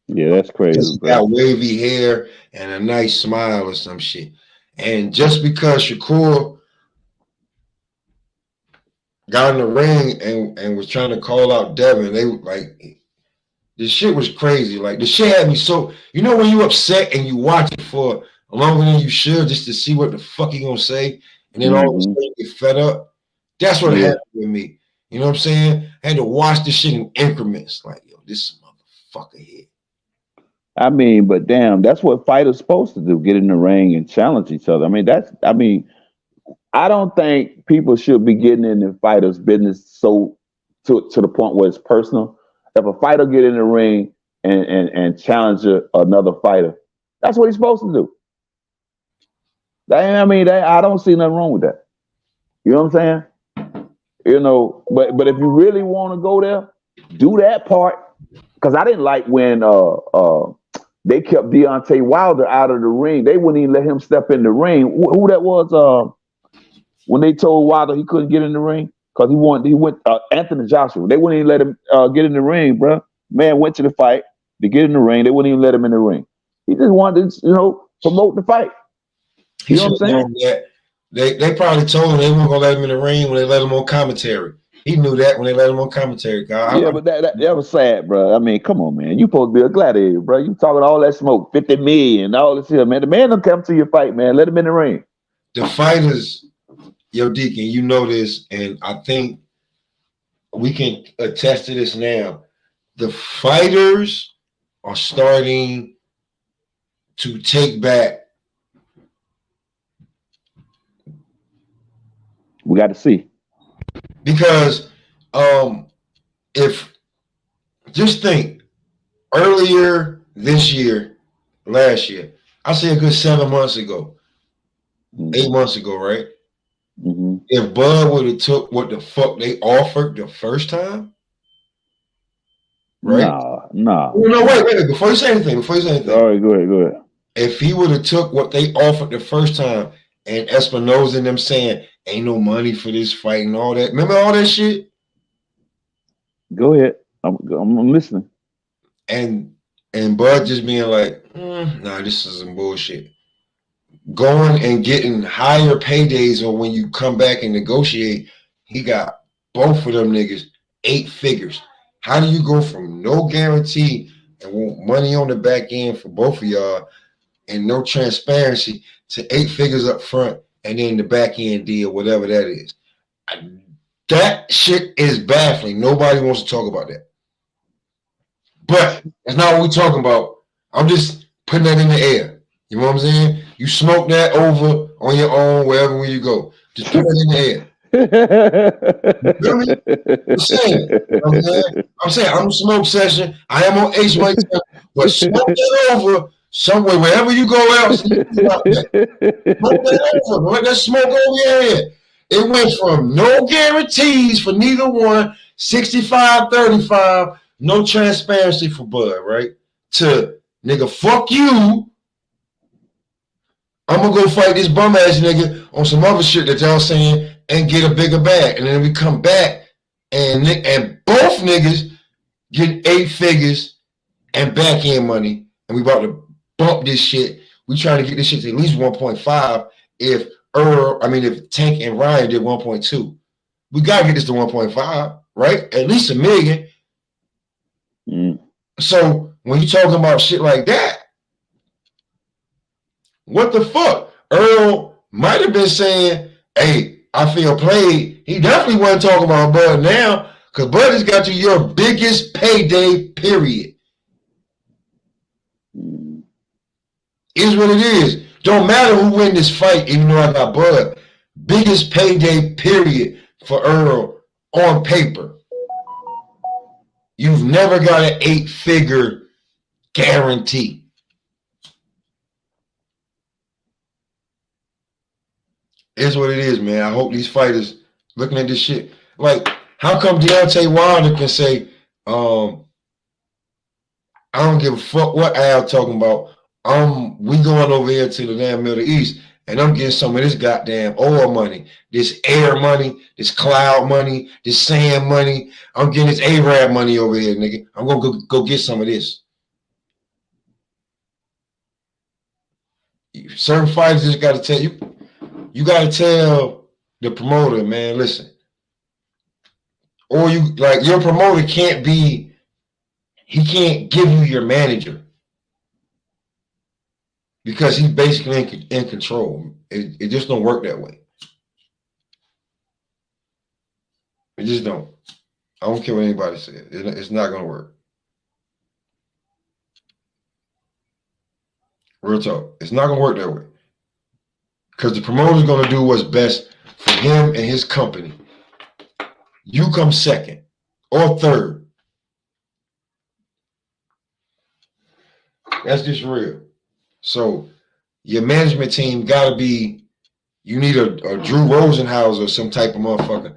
Yeah, that's crazy. He got wavy hair and a nice smile or some shit. And just because Shakur got in the ring and was trying to call out Devin, they like, this shit was crazy. Like, the shit had me so, you know when you upset and you watch it for longer than you should just to see what the fuck he gonna say, and then all of a sudden you get fed up? That's what happened with me. You know what I'm saying? I had to watch this shit in increments. Like, yo, this motherfucker here. I mean, but damn, that's what fighters supposed to do, get in the ring and challenge each other. I don't think people should be getting in the fighters' business so to the point where it's personal. If a fighter get in the ring and challenge another fighter, that's what he's supposed to do. I don't see nothing wrong with that. You know what I'm saying? You know, but if you really want to go there, do that part. Because I didn't like when they kept Deontay Wilder out of the ring. They wouldn't even let him step in the ring. Who that was? When they told Wilder he couldn't get in the ring because he went Anthony Joshua. They wouldn't even let him get in the ring, bro. Man went to the fight to get in the ring. They wouldn't even let him in the ring. He just wanted to, promote the fight. You know what I'm saying? They probably told him they weren't gonna let him in the ring when they let him on commentary. He knew that when they let him on commentary. But that was sad, bro. I mean, come on, man. You supposed to be a gladiator, bro. You talking all that smoke, 50 million, all this shit, man. The man don't come to your fight, man. Let him in the ring. The fighters, yo, Deacon, you know this, and I think we can attest to this now. The fighters are starting to take back. We got to see. Because if just think earlier this year, last year, I say a good 7 months ago, 8 months ago, right? Mm-hmm. If Bud would have took what the fuck they offered the first time, right? No. No, wait. Before you say anything. All right, go ahead. If he would have took what they offered the first time, and Espinoza and them saying ain't no money for this fight and all that. Remember all that shit? Go ahead. I'm listening. And Bud just being like, nah, this is some bullshit. Going and getting higher paydays, or when you come back and negotiate, he got both of them niggas 8 figures. How do you go from no guarantee and want money on the back end for both of y'all and no transparency to 8 figures up front and then the back end deal, whatever that is? That shit is baffling. Nobody wants to talk about that. But that's not what we're talking about. I'm just putting that in the air. You know what I'm saying? You smoke that over on your own wherever you go. Just put that in the air. I'm saying I'm smoke session. I am on HY, but smoke that over somewhere, wherever you go else. Smoke that over. Let that smoke over your head. It went from no guarantees for neither one, 65-35, no transparency for Bud, right? To nigga, fuck you. I'm gonna go fight this bum ass nigga on some other shit that y'all saying and get a bigger bag. And then we come back and both niggas get 8 figures and back end money. And we about to bump this shit. We trying to get this shit to at least 1.5 if Tank and Ryan did 1.2. We gotta get this to 1.5, right? At least $1 million. So when you talking about shit like that, what the fuck? Earl might have been saying, hey, I feel played. He definitely wasn't talking about Bud now, because Bud has got you your biggest payday, period. Is what it is. Don't matter who win this fight, even though I got Bud. Biggest payday, period, for Earl on paper. You've never got an 8-figure guarantee. It's what it is, man. I hope these fighters looking at this shit. Like, how come Deontay Wilder can say, I don't give a fuck what Al talking about. We going over here to the damn Middle East, and I'm getting some of this goddamn oil money, this air money, this cloud money, this sand money. I'm getting this Arab money over here, nigga. I'm gonna go get some of this. Certain fighters just gotta tell you. You gotta tell the promoter, man, listen. Or your promoter can't give you your manager. Because he's basically in control. It just don't work that way. It just don't. I don't care what anybody says. It's not going to work. Real talk. It's not going to work that way. Because the promoter's going to do what's best for him and his company. You come second or third. That's just real. So your management team got to be, you need a Drew Rosenhaus or some type of motherfucker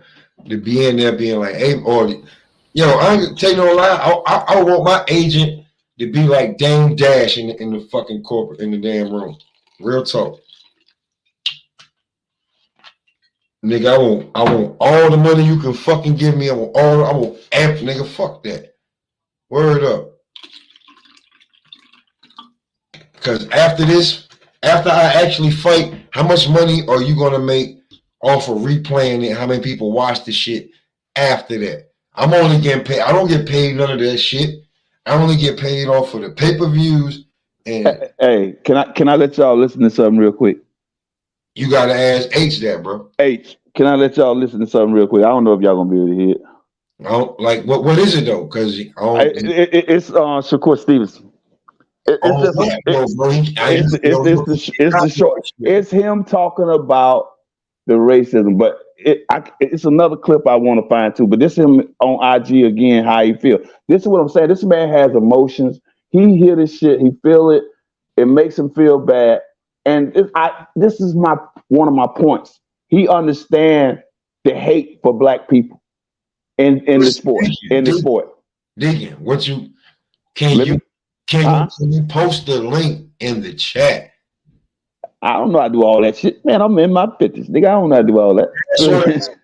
to be in there being like, hey, or, I ain't tell you no lie. I want my agent to be like Dame Dash in the fucking corporate, in the damn room. Real talk. Nigga, I want all the money you can fucking give me. I want amp, nigga, fuck that. Word up. Because after I actually fight, how much money are you gonna make off of replaying it? How many people watch the shit after that? I'm only getting paid. I don't get paid none of that shit. I only get paid off of the pay-per-views. And hey, can I let y'all listen to something real quick? You gotta ask H that, bro. H, can I let y'all listen to something real quick? I don't know if y'all gonna be able to hear it. I don't like what is it though? Because it's Shakur Stevenson. It's him talking about the racism, but it's another clip I want to find too. But this is him on IG again. How he feel? This is what I'm saying. This man has emotions. He hear this shit. He feel it. It makes him feel bad. And this is one of my points. He understands the hate for black people in the sport. Digging, can you post the link in the chat? I don't know how to do all that shit, man. I'm in my 50s, nigga. I don't know how to do all that.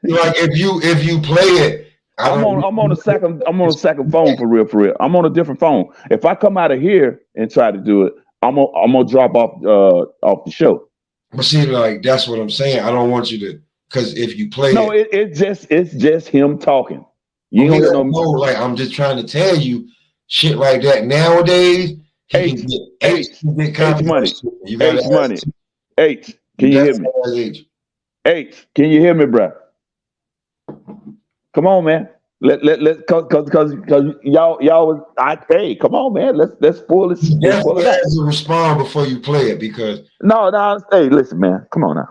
Like if you play it, I'm on a second phone for real. I'm on a different phone. If I come out of here and try to do it, I'm gonna drop off the show. But see, like that's what I'm saying. I don't want you to, because if you play it's just him talking. You don't know. Like I'm just trying to tell you, shit like that nowadays. H money. H, can you hear me? H, can you hear me, bro? Come on, man. Let's cause y'all hey, come on, man. Let's pull this. Definitely has to respond before you play it, because no. Hey, listen, man. Come on now.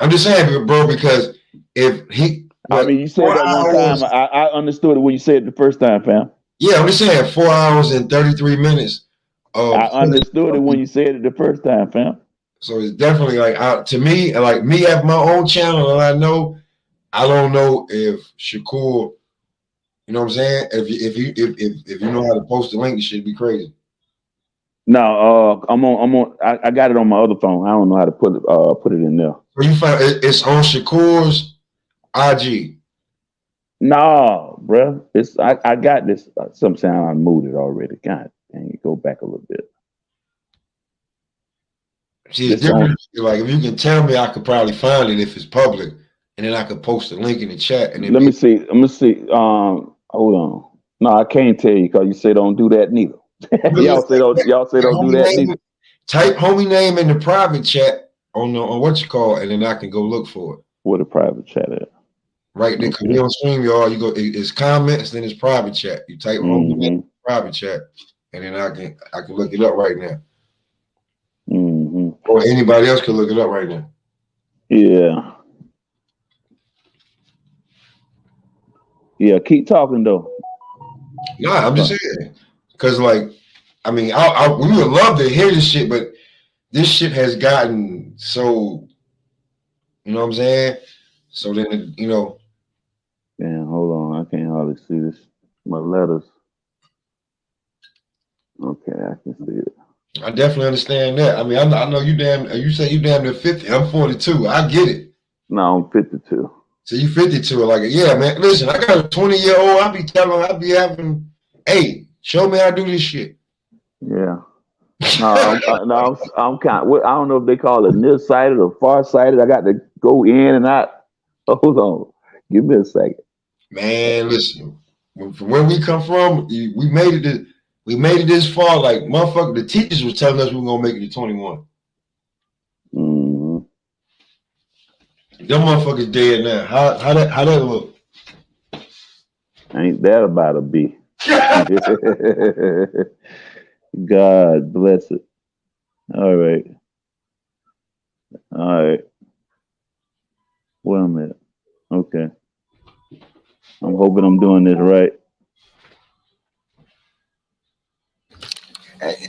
I'm just saying, bro, because if he, you said that one time. I understood it when you said it the first time, fam. Yeah, I'm just saying 4 hours and 33 minutes. I understood it when you said it the first time, fam. So it's definitely like to me, like me at my own channel, and I don't know if Shakur, you know what I'm saying? If you know how to post the link, it should be crazy. No, I got it on my other phone. I don't know how to put it in there. So you find it's on Shakur's IG. No, bro. I got this. Sometime I moved it already. God dang it, go back a little bit. See, it's different. Like if you can tell me, I could probably find it if it's public, and then I could post a link in the chat. And let me see. Let me see. Hold on. No, I can't tell you because you say don't do that neither. y'all say don't do that neither. Type homie name in the private chat on what you call, and then I can go look for it. Where the private chat at? Right there, because we on stream, y'all. You go, it's comments, then it's private chat. You type homie name in the private chat, and then I can look it up right now. Or anybody else can look it up right now. Yeah. Yeah, keep talking though. Nah, I'm just saying, because like, I mean, we would love to hear this shit, but this shit has gotten so, you know what I'm saying? So then, you know. Damn, hold on, I can't hardly see this. My letters. Okay, I can see it. I definitely understand that. I mean, I know you say you damn near 50. I'm 42. I get it. No, I'm 52. So you 52. Like, yeah, man. Listen, I got a 20-year-old. I be having, hey, show me how to do this shit. Yeah. No, I'm kind of, I don't know if they call it nearsighted or farsighted. I got to go in and out. Hold on. Give me a second. Man, listen. From where we come from, we made it this far. Like, motherfucker, the teachers was telling us we were going to make it to 21. Them motherfuckers dead now. How that look? Ain't that about to be? God bless it. All right. Wait a minute. Okay. I'm hoping I'm doing this right.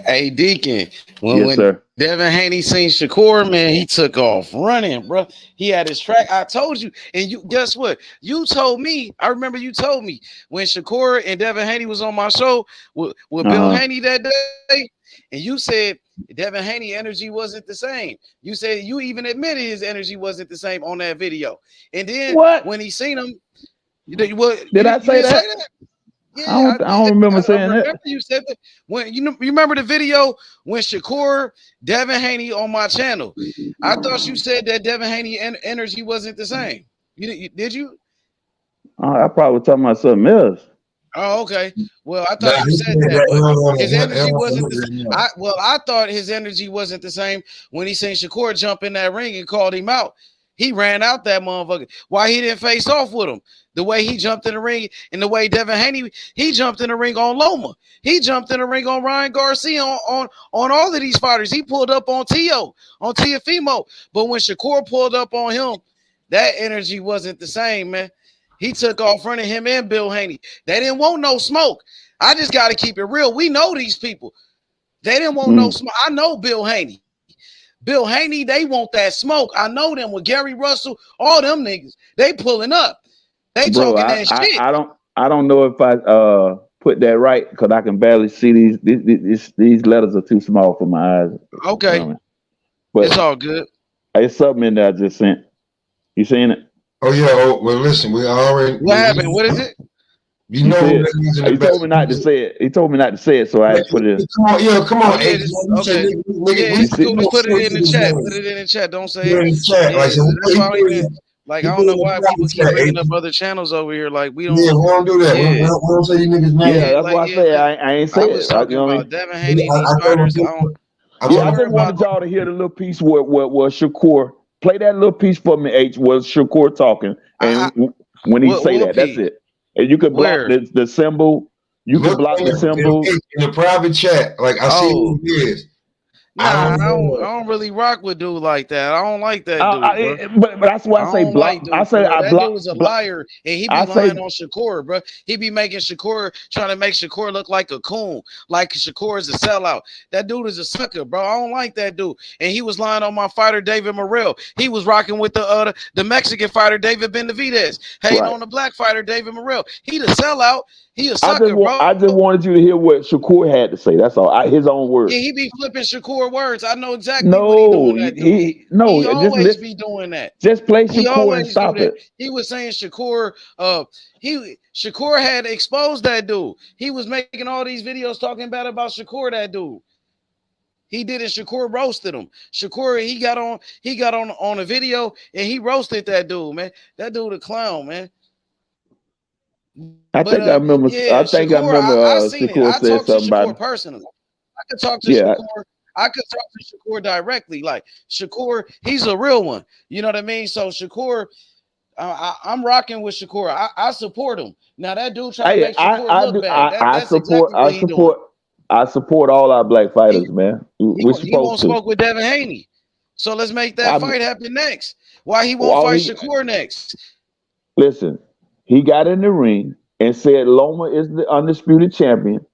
Hey, Deacon, Yes, sir. Devin Haney seen Shakur, man, he took off running, bro. He had his track. I told you, and you guess what? You told me. I remember you told me when Shakur and Devin Haney was on my show with Bill Haney that day, and you said Devin Haney energy wasn't the same. You said you even admitted his energy wasn't the same on that video. And then when he seen him, did I say that? Yeah, I don't remember saying that. You said that when you remember the video when Shakur, Devin Haney on my channel. I thought you said that Devin Haney energy wasn't the same. Did you? I probably was talking about something else. Oh, okay. Well, I thought you said that, but his energy wasn't the same. I thought his energy wasn't the same when he seen Shakur jump in that ring and called him out. He ran out that motherfucker. Why he didn't face off with him? The way he jumped in the ring and the way Devin Haney, he jumped in the ring on Loma. He jumped in the ring on Ryan Garcia, on all of these fighters. He pulled up on Teofimo. But when Shakur pulled up on him, that energy wasn't the same, man. He took off running him and Bill Haney. They didn't want no smoke. I just got to keep it real. We know these people. They didn't want no smoke. I know Bill Haney. Bill Haney, they want that smoke. I know them with Gary Russell, all them niggas. They pulling up. They talking that shit. I don't know if I put that right because I can barely see these letters are too small for my eyes. Okay. But it's all good. It's something in there I just sent. You seen it? Oh yeah. Oh well, listen, we already. What happened? What is it? You know, he told me not to say it. He told me not to say it, so I had to put it in. Come on. Okay. Put it in the chat. Put it in the chat. Don't say it. That's why I don't know why people keep bringing up other channels over here. Like we don't. Yeah, we don't do that. We don't say you niggas' names. Yeah, that's why I say I ain't say it. I was talking about Devin Haney, these fighters. I just wanted y'all to hear the little piece where Shakur play that little piece for me. H was Shakur talking, and when he say that, that's it. And you could block the symbol. You can block the symbol in the private chat. Like I see who it is. Nah, I don't really rock with dude like that. I don't like that dude, but that's why I say block. I say I block. That dude was a liar, and he be lying on Shakur, bro. He be making Shakur, trying to make Shakur look like a coon, like Shakur is a sellout. That dude is a sucker, bro. I don't like that dude. And he was lying on my fighter David Morrell. He was rocking with the Mexican fighter David Benavidez, hating on the black fighter David Morrell. He the sellout. He a sucker, bro. I just wanted you to hear what Shakur had to say. That's all. His own words. Yeah, he be flipping Shakur words. I know exactly what he doing. That dude. He always be doing that. Just play He Shakur always and stop do that. it. He was saying Shakur. Shakur had exposed that dude. He was making all these videos talking bad about Shakur. That dude. He did it. Shakur roasted him. Shakur, he got on a video and he roasted that dude, man. That dude a clown, man. I think I remember. Yeah, I think I Shakur, remember. I seen it. Shakur I said talked to something Shakur about. personally. I could talk to Yeah. Shakur. I could talk to Shakur directly. Like Shakur, he's a real one. You know what I mean? So Shakur, I'm rocking with Shakur. I support him. Now that dude trying to make Shakur look bad. That's support. exactly what he doing. I support all our black fighters, man. We're He won't supposed to. smoke with Devin Haney. So let's make that fight happen next. Why he won't Well, fight Shakur next? Listen, he got in the ring and said Loma is the undisputed champion,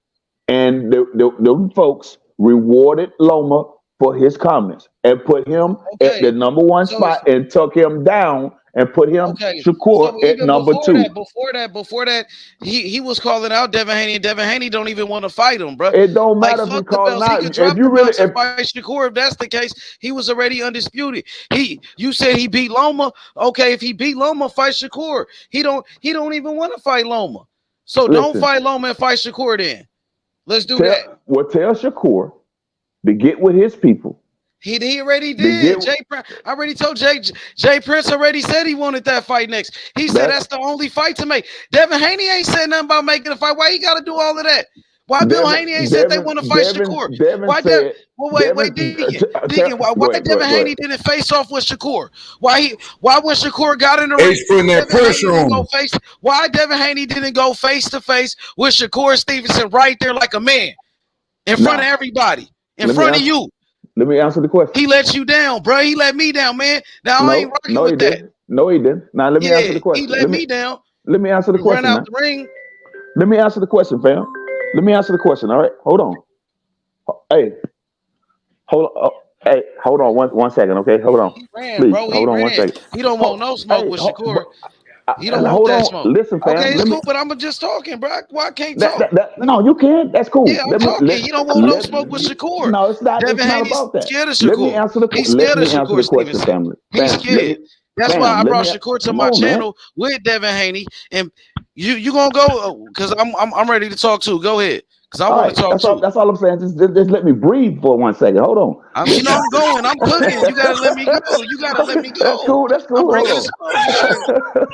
and the folks rewarded Loma for his comments and put him at the number one spot and took him down and put him Shakur at number two. Before that, he was calling out Devin Haney, and Devin Haney don't even want to fight him, bro. It don't matter if he calling out. He could drop the belts and fight Shakur. If that's the case, he was already undisputed. You said he beat Loma. Okay, if he beat Loma, fight Shakur. He don't even want to fight Loma. So don't fight Loma and fight Shakur then. Let's do that. Well, tell Shakur to get with his people. He already did. I already told Jay Prince already said he wanted that fight next. He said that's the only fight to make. Devin Haney ain't said nothing about making a fight. Why he got to do all of that? Why Bill Haney ain't said they want to fight Shakur? Why Deacon, why Devin Haney didn't face off with Shakur? Why when Shakur got in the ring, putting that pressure on him. Why Devin Haney didn't go face to face with Shakur Stevenson right there like a man in front of everybody, in front of you? Let me answer the question. He let you down, bro. He let me down, man. Now I ain't rocking with that. No, he didn't. Now let me answer the question. He let me down. Let me answer the question. Run out the ring. Let me answer the question, fam. Let me answer the question. All right, hold on. Hey, hold on. Hey, hold on one second, okay? Hold on. He ran, Please, bro. hold on 1 second. He don't want no smoke with Shakur. He don't want hold that on. smoke. Listen, fam. Okay, it's cool, but I'm just talking, bro. Why I can't talk? No, you can. That's cool. Yeah, I'm talking. He don't want no smoke with Shakur. No, it's not. Devin It's not Haney's about that. scared of Shakur. Let me answer the question. Let me answer the question, family. He's scared. That's why I brought Shakur to my channel with Devin Haney, and you gonna go because I'm ready to talk too. Go ahead. Because I want to talk too. That's all I'm saying. Just let me breathe for 1 second. Hold on. I'm going. I'm cooking. You gotta let me go. That's cool. That's cool. Hold on.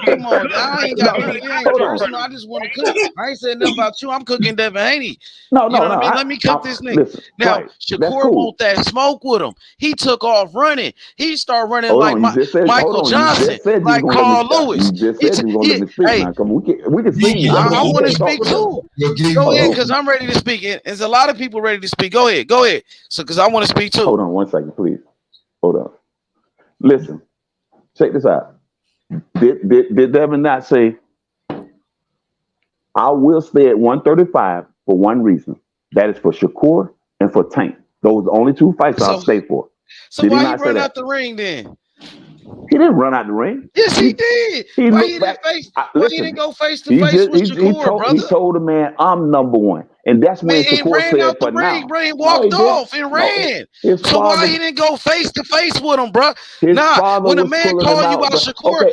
Come on. I ain't got nothing. It ain't personal. I just want to cook. I ain't saying nothing about you. I'm cooking Devin Haney. No. What I mean? Let me cook this nigga. Listen, now, right. Shakur want that smoke with him. He took off running. He started running like Michael Johnson, like Carl Lewis. You just said you were going to let me speak. Now, come on. We can see you. I want to speak too. Go ahead, because I'm ready to speak. There's a lot of people ready to speak. Go ahead. So, because I want to speak too. Hold on 1 second, please. Hold on. Listen, check this out. Did Devin not say, I will stay at 135 for one reason. That is for Shakur and for Tank. Those are the only two fights I'll stay for. So why he run out the ring then? He didn't run out the ring. Yes, he did. Why he didn't go face to face with Shakur, brother? He told the man, I'm number one. And that's when Shakur said for now. Ran, walked off and ran. So why he didn't go face to face with him, bro? Nah, when a man call you out, Shakur,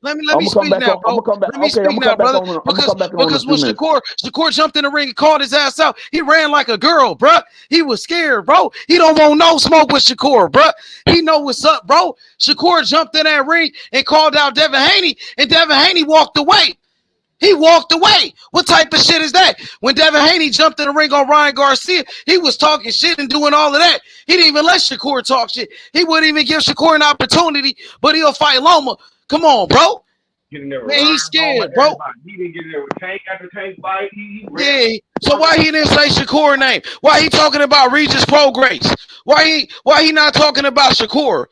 let me speak now, bro. Let me speak now, brother. Because when Shakur jumped in the ring and called his ass out, he ran like a girl, bro. He was scared, bro. He don't want no smoke with Shakur, bro. He know what's up, bro. Shakur jumped in that ring and called out Devin Haney, and Devin Haney walked away. He walked away. What type of shit is that? When Devin Haney jumped in the ring on Ryan Garcia, he was talking shit and doing all of that. He didn't even let Shakur talk shit. He wouldn't even give Shakur an opportunity, but he'll fight Loma. Come on, bro. Man, he's scared, bro. He didn't get there with Tank after Tank fight. Yeah. So why he didn't say Shakur name? Why he talking about Regis Prograis? Why he not talking about Shakur?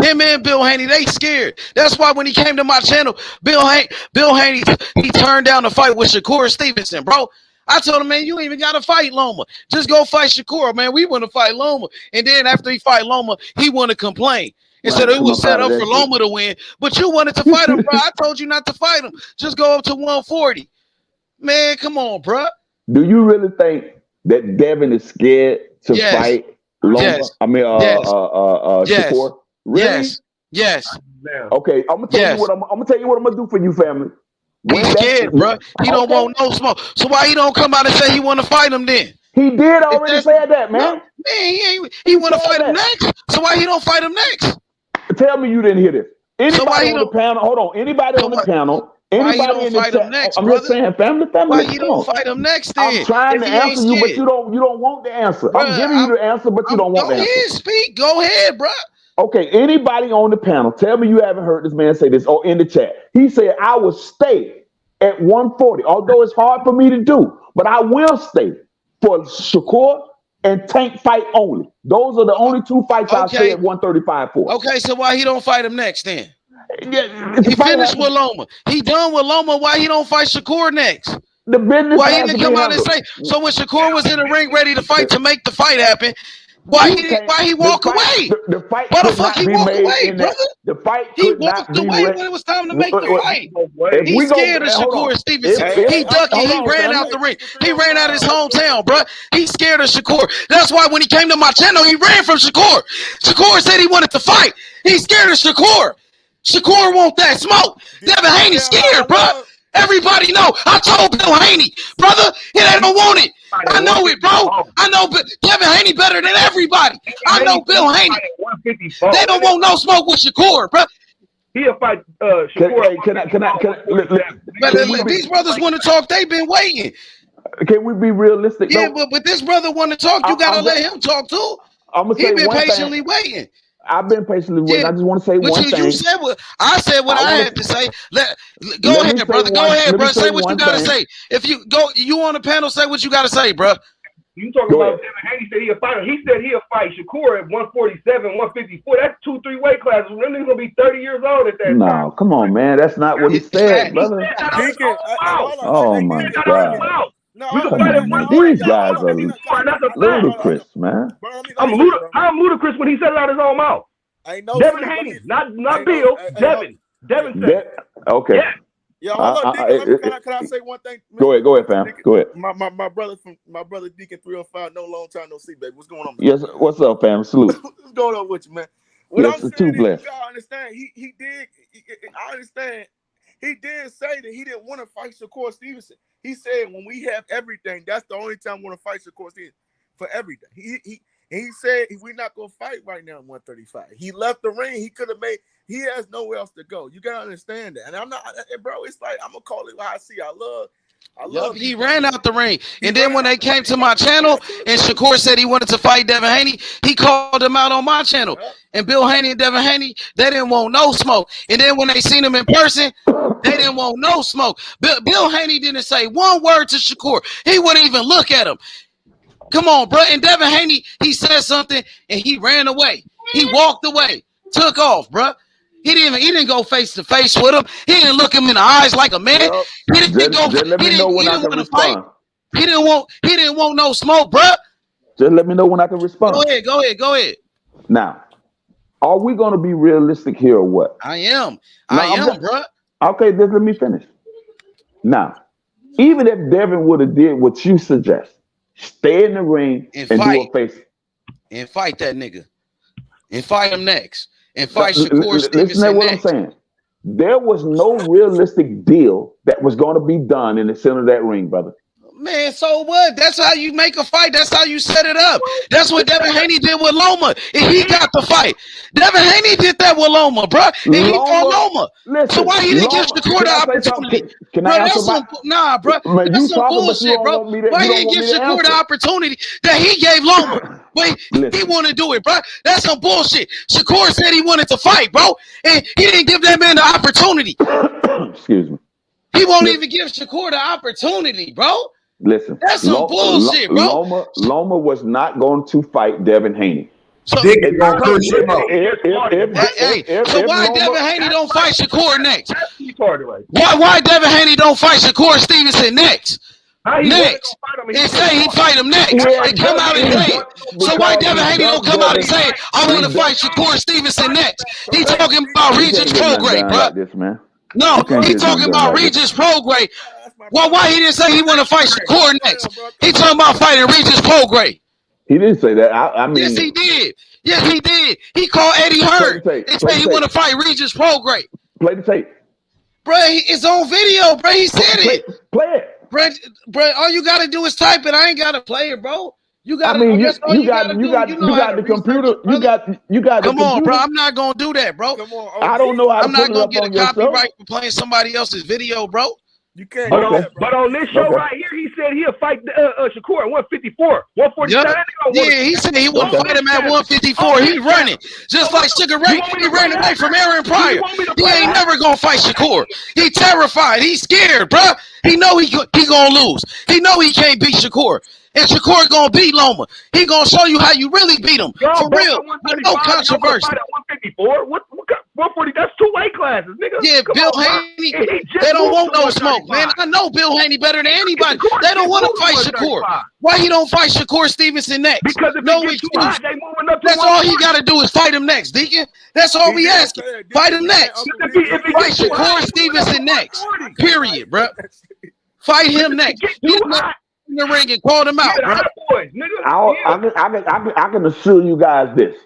Him and Bill Haney, they scared. That's why when he came to my channel, Bill Haney, he turned down the fight with Shakur Stevenson, bro. I told him, man, you ain't even got to fight Loma. Just go fight Shakur, man. We want to fight Loma. And then after he fight Loma, he want to complain. And said it was set up for Loma to win. But you wanted to fight him, bro. I told you not to fight him. Just go up to 140. Man, come on, bro. Do you really think that Devin is scared to fight Loma? Yes. I mean, Yes. Shakur. Really? Yes. Okay, I'm gonna tell you what I'm gonna tell you what I'm gonna do for you, family. He's scared, bro. He don't want no smoke. So why he don't come out and say he want to fight him then? He did already say that, man. Man, he want to fight him next. So why he don't fight him next? Tell me you didn't hear this. Anybody why he on the panel? Hold on. Anybody on the panel? Why he Anybody don't in the fight him chat? next, I'm brother? just saying, family. Why he Come don't on. fight him next then? I'm trying to If he ain't answer you, but scared? you don't want the answer. Bruh, I'm giving you the answer, but you don't want the answer. Go ahead, speak. Go ahead, bro. Okay, anybody on the panel, tell me you haven't heard this man say this or in the chat. He said, I will stay at 140, although it's hard for me to do, but I will stay for Shakur and Tank fight only. Those are the only two fights I stay at 135 for. Okay, so why he don't fight him next then? He finished with Loma. He done with Loma. Why he don't fight Shakur next? The business why he has didn't to come be out and say? handled. So when Shakur was in the ring ready to fight to make the fight happen, why he walk away? The fight why the could fuck not he be walk made away, in that. brother? The fight He could not walked be away ready. when it was time to make the fight. If He we go- scared of hold on. Shakur Stevenson. He ducked it. He ran out the ring. He ran out of his hometown, bro. He scared of Shakur. That's why when he came to my channel, he ran from Shakur. Shakur said he wanted to fight. He's scared of Shakur. Shakur want that smoke. Devin Haney scared, bro. Everybody know. I told Bill Haney, brother, they don't want it. I know it, bro. I know Devin Haney better than everybody. I know Bill Haney. They don't want no smoke with Shakur, bro. He'll fight Shakur. These brothers want to talk. They've been waiting. Can we be realistic? Yeah, but this brother want to talk. You gotta let him talk too. I'm gonna say He been one patiently thing. waiting. I've been patiently waiting. I just want to say one thing. You said what I said. What I had to say. Go ahead, brother. Go ahead, bro. Say what you gotta say. If you go, you on the panel. Say what you gotta say, bro. You talking about Devin Haney said he'll fight him. He said he'll fight Shakur at 147, 154. That's 2-3 weight classes. Them niggas gonna be 30 years old at that time. No, come on, man. That's not what he said, brother. Oh my God. Come on, man. These guys are ludicrous, man. I'm ludicrous when he said it out of his own mouth. Devin Haney, not Bill. Devin said it. Okay. Yeah, hold on, Deacon. Can I say one thing? Go ahead, fam. Go ahead. My brother Deacon 305. No long time no see, baby. What's going on? Man? Yes, what's up, fam? Salute. What's going on with you, man? What yes, I'm it's saying too blessed. You gotta understand. He did. I understand. He did say that he didn't want to fight Shakur Stevenson. He said when we have everything, that's the only time we want to fight Shakur Stevenson for everything. He said we're not gonna fight right now in 135. He left the ring. He could have made. He has nowhere else to go. You gotta understand that. And I'm not, bro. It's like I'm gonna call it how I see. I love. He ran out the ring, and then when they came to my channel, and Shakur said he wanted to fight Devin Haney, he called him out on my channel. And Bill Haney and Devin Haney, they didn't want no smoke. And then when they seen him in person, they didn't want no smoke. Bill Haney didn't say one word to Shakur. He wouldn't even look at him. Come on, bro. And Devin Haney, he said something, and he ran away. He walked away, took off, bro. He didn't go face to face with him. He didn't look him in the eyes like a man. He didn't go. He didn't want to fight. He didn't want no smoke, bro. Just let me know when I can respond. Go ahead. Now, are we gonna be realistic here or what? I am, bro. Okay, just let me finish. Now, even if Devin would have did what you suggest, stay in the ring and do a face and fight that nigga, and fight him next. And fight Shakur Stevenson. Listen to what I'm saying. There was no realistic deal that was going to be done in the center of that ring, brother. Man, so what? That's how you make a fight. That's how you set it up. That's what Devin Haney did with Loma, and he got the fight. Devin Haney did that with Loma, bro, and he fought Loma. Listen, so why he didn't give Shakur the opportunity? Can I answer bro. That's some bullshit, bro. Why he didn't give Shakur the opportunity that he gave Loma? Wait, he want to do it, bro. That's some bullshit. Shakur said he wanted to fight, bro, and he didn't give that man the opportunity. Excuse me. He won't even give Shakur the opportunity, bro. Listen, that's some bullshit, bro. Loma was not going to fight Devin Haney. So, so why Devin Haney don't fight Shakur next? Why Devin Haney don't fight Shakur Stevenson next? Next, and say he fight him next, and come out and say it. So why Devin Haney don't come out and say, I want to fight Shakur Stevenson next? He talking about Regis Prograde, bro. No, he talking about Regis Prograde. Well, why he didn't say he want to fight Shakur next? He talking about fighting Regis Prograde. He didn't say that. I mean, yes, he did. Yes, he did. He called Eddie Hurd and said he want to fight Regis Prograde. Play the tape, bro. It's on video, bro. He said it. Play it, bro. All you gotta do is type it. I ain't gotta play it, bro. You got. I mean, you got the computer. You got. Come on, bro. I'm not gonna do that, bro. Come on, I don't know how to I'm not put it gonna up get on a copyright yourself. for playing somebody else's video, bro. You can't. But on this show right here, he said he'll fight Shakur at 154, 147. Yep. Yeah, he said he won't fight him at 154. He's running just like Sugar Ray. He ran away from Aaron Pryor. He ain't never gonna fight Shakur. He terrified. He's scared, bro. He know he gonna lose. He know he can't beat Shakur. And Shakur gonna beat Loma. He gonna show you how you really beat him. For real. With no controversy. 154? What 140? That's 2 weight classes, nigga. Yeah, Bill Haney. They don't want no smoke, man. I know Bill Haney better than anybody. They don't want to fight Shakur. Why he don't fight Shakur Stevenson next? Because if no he gets too high, they moving up to That's all he got to do is fight him next, Deacon. That's all we asking. Fight him next. Fight Shakur Stevenson next. Period, bro. Fight him next. In the ring and called him out, bro. I can assure you guys this.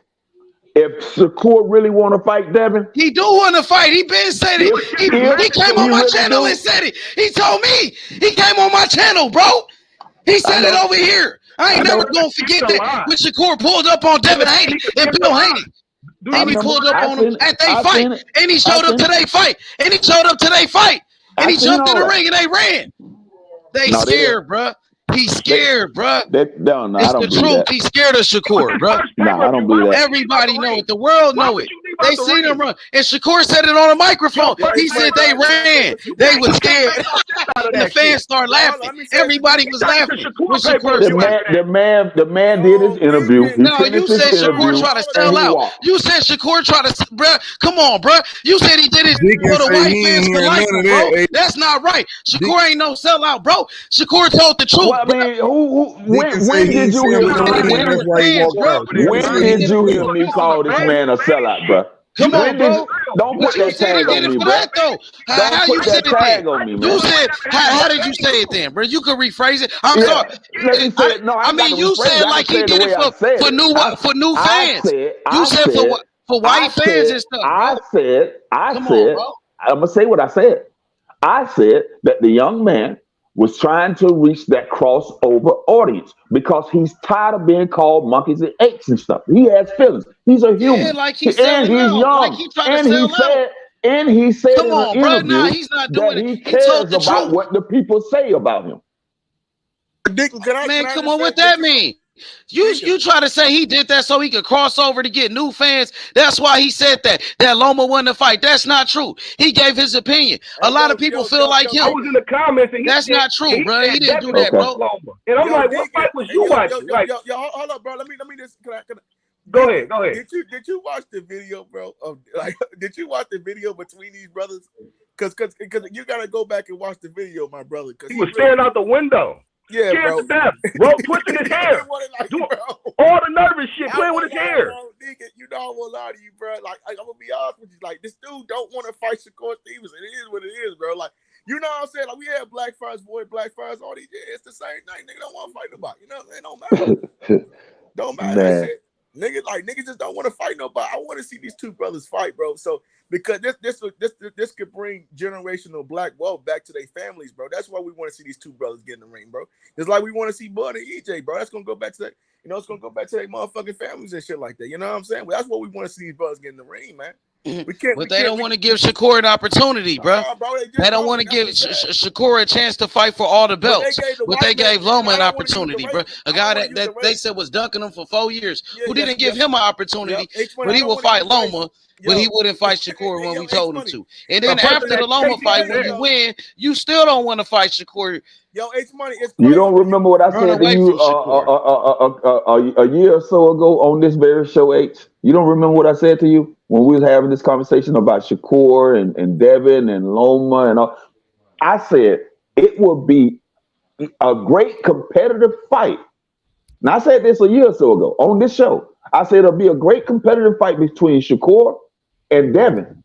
If Shakur really want to fight Devin, he do want to fight. He been said it. He came on my channel and said it. He told me. He came on my channel, bro. He said it over here. I ain't never gonna forget that when Shakur pulled up on Devin Haney and Bill Haney. Haney pulled up on him at they fight, and he showed up to their fight, and he showed up to their fight, and he jumped in the ring and they ran. They scared, bro. He's scared, bro. It's the truth. He's scared of Shakur, bro. No, I don't believe that. Everybody know it. The world know it. They seen him run. And Shakur said it on a microphone. He said they ran. They was scared. And the fans started laughing. Everybody was laughing. The man did his interview. No, you said Shakur tried to sell out. You said Shakur tried to, bro. Come on, bro. You said he did it for the white fans for life, bro. That's not right. Shakur ain't no sellout, bro. Shakur told the truth. I mean, when did you hear me call this man a sellout, bro? Come on, bro. Don't put that tag on me, bro. How you said it then? You said, how did you say it then, bro? You could rephrase it. I'm sorry. I mean, you said like he did it for new fans. You said for white fans and stuff. I said, I'm gonna say what I said. I said that the young man was trying to reach that crossover audience because he's tired of being called monkeys and apes and stuff. He has feelings. He's a human. Yeah, like he's and he's young. Like he said, and he said come in on, an bro. interview Nah, he's not doing that it. he cares told the about truth. what the people say about him. Man, come on, what that mean? You try to say he did that so he could cross over to get new fans. That's why he said that Loma won the fight. That's not true. He gave his opinion. A lot of people feel like him. I was in the comments and that's not true, bro. He didn't do that, bro. And I'm like, what fight was you watching? Like, hold up, bro. Let me just go ahead. Did you watch the video, bro? Did you watch the video between these brothers? Because you gotta go back and watch the video, my brother. Because he was staring out the window. Yeah, bro. Bro, twisting his hair. All the nervous shit, playing with his hair. You know, I won't lie to you, bro. Like, I'm gonna be honest with you. Like, this dude don't want to fight Shakur Stevenson. It is what it is, bro. Like, you know what I'm saying? Like, we have Black Fires, Black Fires, all these. Yeah, it's the same thing. Nigga don't want to fight nobody. You know what I'm saying? Don't matter. Don't matter. That shit. Niggas just don't want to fight nobody. I want to see these two brothers fight, bro. So because this could bring generational black wealth back to their families, bro. That's why we want to see these two brothers get in the ring, bro. It's like we want to see Bud and EJ, bro. That's gonna go back to that. You know, it's gonna go back to their motherfucking families and shit like that. You know what I'm saying? Well, that's what we want to see these brothers get in the ring, man. But they don't want to give Shakur an opportunity, bro. They don't want to give Shakur a chance to fight for all the belts. But they gave Loma an opportunity, bro. A guy that they said was dunking him for 4 years, who didn't give him an opportunity, but he would fight Loma, but he wouldn't fight Shakur when we told him to. And then after the Loma fight, when you win, you still don't want to fight Shakur. Yo, H-Money, you don't remember what I said to you a year or so ago on this very show, H? You don't remember what I said to you when we was having this conversation about Shakur and Devin and Loma and all? I said it would be a great competitive fight. Now, I said this a year or so ago on this show. I said it'll be a great competitive fight between Shakur and Devin.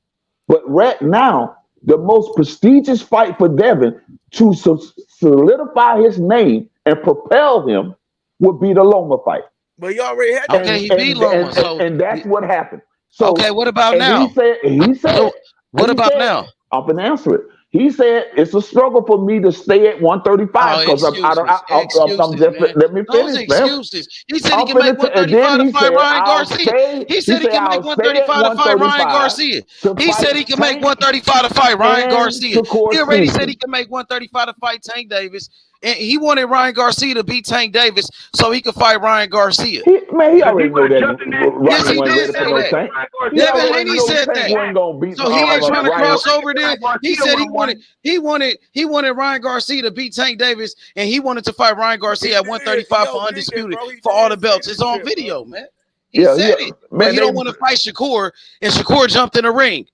But right now, the most prestigious fight for Devin to solidify his name and propel him would be the Loma fight. But he already had And, that. Okay, he beat Loma. So and that's what happened. So okay, what about and now? he said, So what about now? I'm gonna answer it. He said it's a struggle for me to stay at 135 Oh, because I'm excuses, just man. let me Those finish, man. excuses. He said he I'm can make finna and then 135 to he fight said Ryan I'll Garcia. stay. He said he can make I'll stay at 135 to fight Ryan 135 Garcia. to He said fight he can make Tank 135 to fight Ryan and Garcia. Shakur He already said Stevenson. he can make 135 to fight Tank Davis. And he wanted Ryan Garcia to beat Tank Davis so he could fight Ryan Garcia. He already know that Yes, Ryan he wasn't did ready say for no that. Tank. He Devin already Haney know said Tank that. wasn't gonna beat So he ain't trying to Ryan. cross over there. He said he wanted Ryan Garcia to beat Tank Davis, and he wanted to fight Ryan Garcia at 135 for undisputed for all the belts. It's on video, man. He said it, but he don't want to fight Shakur, and Shakur jumped in the ring.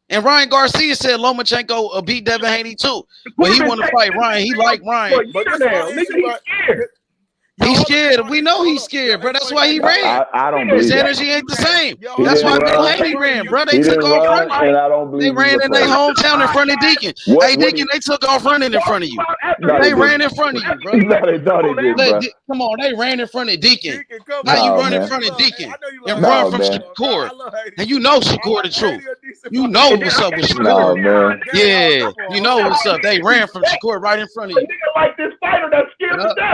And Ryan Garcia said Lomachenko beat Devin Haney too, but he want to fight Ryan. He like Ryan. But this he's scared. He's scared. We know he's scared, bro. That's why he ran. I don't believe His that. energy ain't the same. He That's why didn't Bill run. Haney ran, bro. They He took didn't off run, running. and I don't believe They he was ran in their afraid. hometown in front of Deacon. What Deacon, they took off running in front of you. No, They they ran in didn't. front of you, bro. No, they didn't, bro. Come on, they ran in front of Deacon. Now No, you run in man. front of Deacon and No, run from man. Shakur. And you know Shakur the truth. You know what's up with No, Shakur. man. Yeah, you know what's up. They ran from Shakur right in front of you. Like this fighter that's scared to death.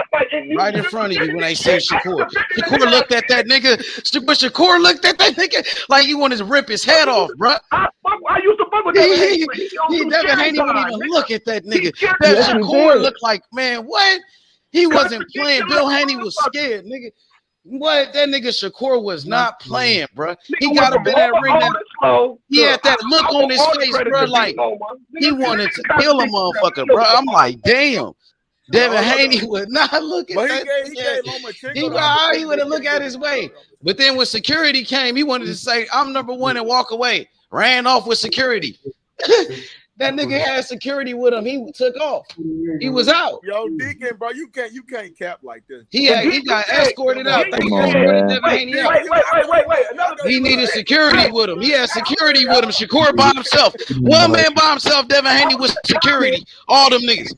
Right in front of you when they say Shakur. Shakur looked at that nigga. But Shakur looked at that nigga like he wanted to rip his head off, bro. I used to fuck with Devin Haney. Devin Haney wouldn't even look at that nigga. That Yes, he Shakur did. looked like, man, what? He wasn't playing. Bill Haney was scared, nigga. What? That nigga Shakur was not playing, bro. He got up in that ring. He had that look on his face, bro, like he wanted to kill a motherfucker, bro. I'm like, damn. Devin Haney would not look at that. He would have looked at his way. But then when security came, he wanted to say, I'm number one and walk away. Ran off with security. That nigga had security with him. He took off. He was out. Yo, Deacon, bro, you can't cap like this. He got escorted out. They Come on, escorted man. Devin Haney out. Wait. He needed security with him. He had security with him. Shakur by himself. One man by himself. Devin Haney with security. All them niggas.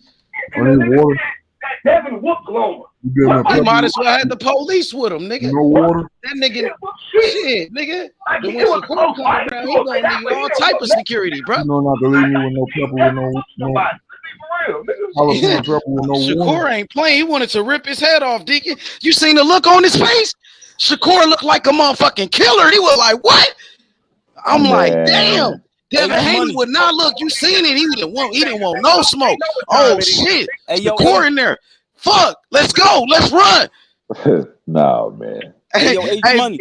Devin whooped Loma. He might as well have the police with him, nigga. No water. That nigga, shit, nigga. But when Shakur come around, he gonna need all type of security, bro. You know not to leave me with no pepper with no jalapeno pepper with no Shakur water. ain't playing. He wanted to rip his head off, Deacon. You seen the look on his face? Shakur looked like a motherfucking killer. He was like, what? I'm like, damn. Devin Haney would not look. You seen it? He didn't want no smoke. Oh shit. Shakur in there. Fuck. Let's go. Let's run. No, man. Hey, yo, H Money.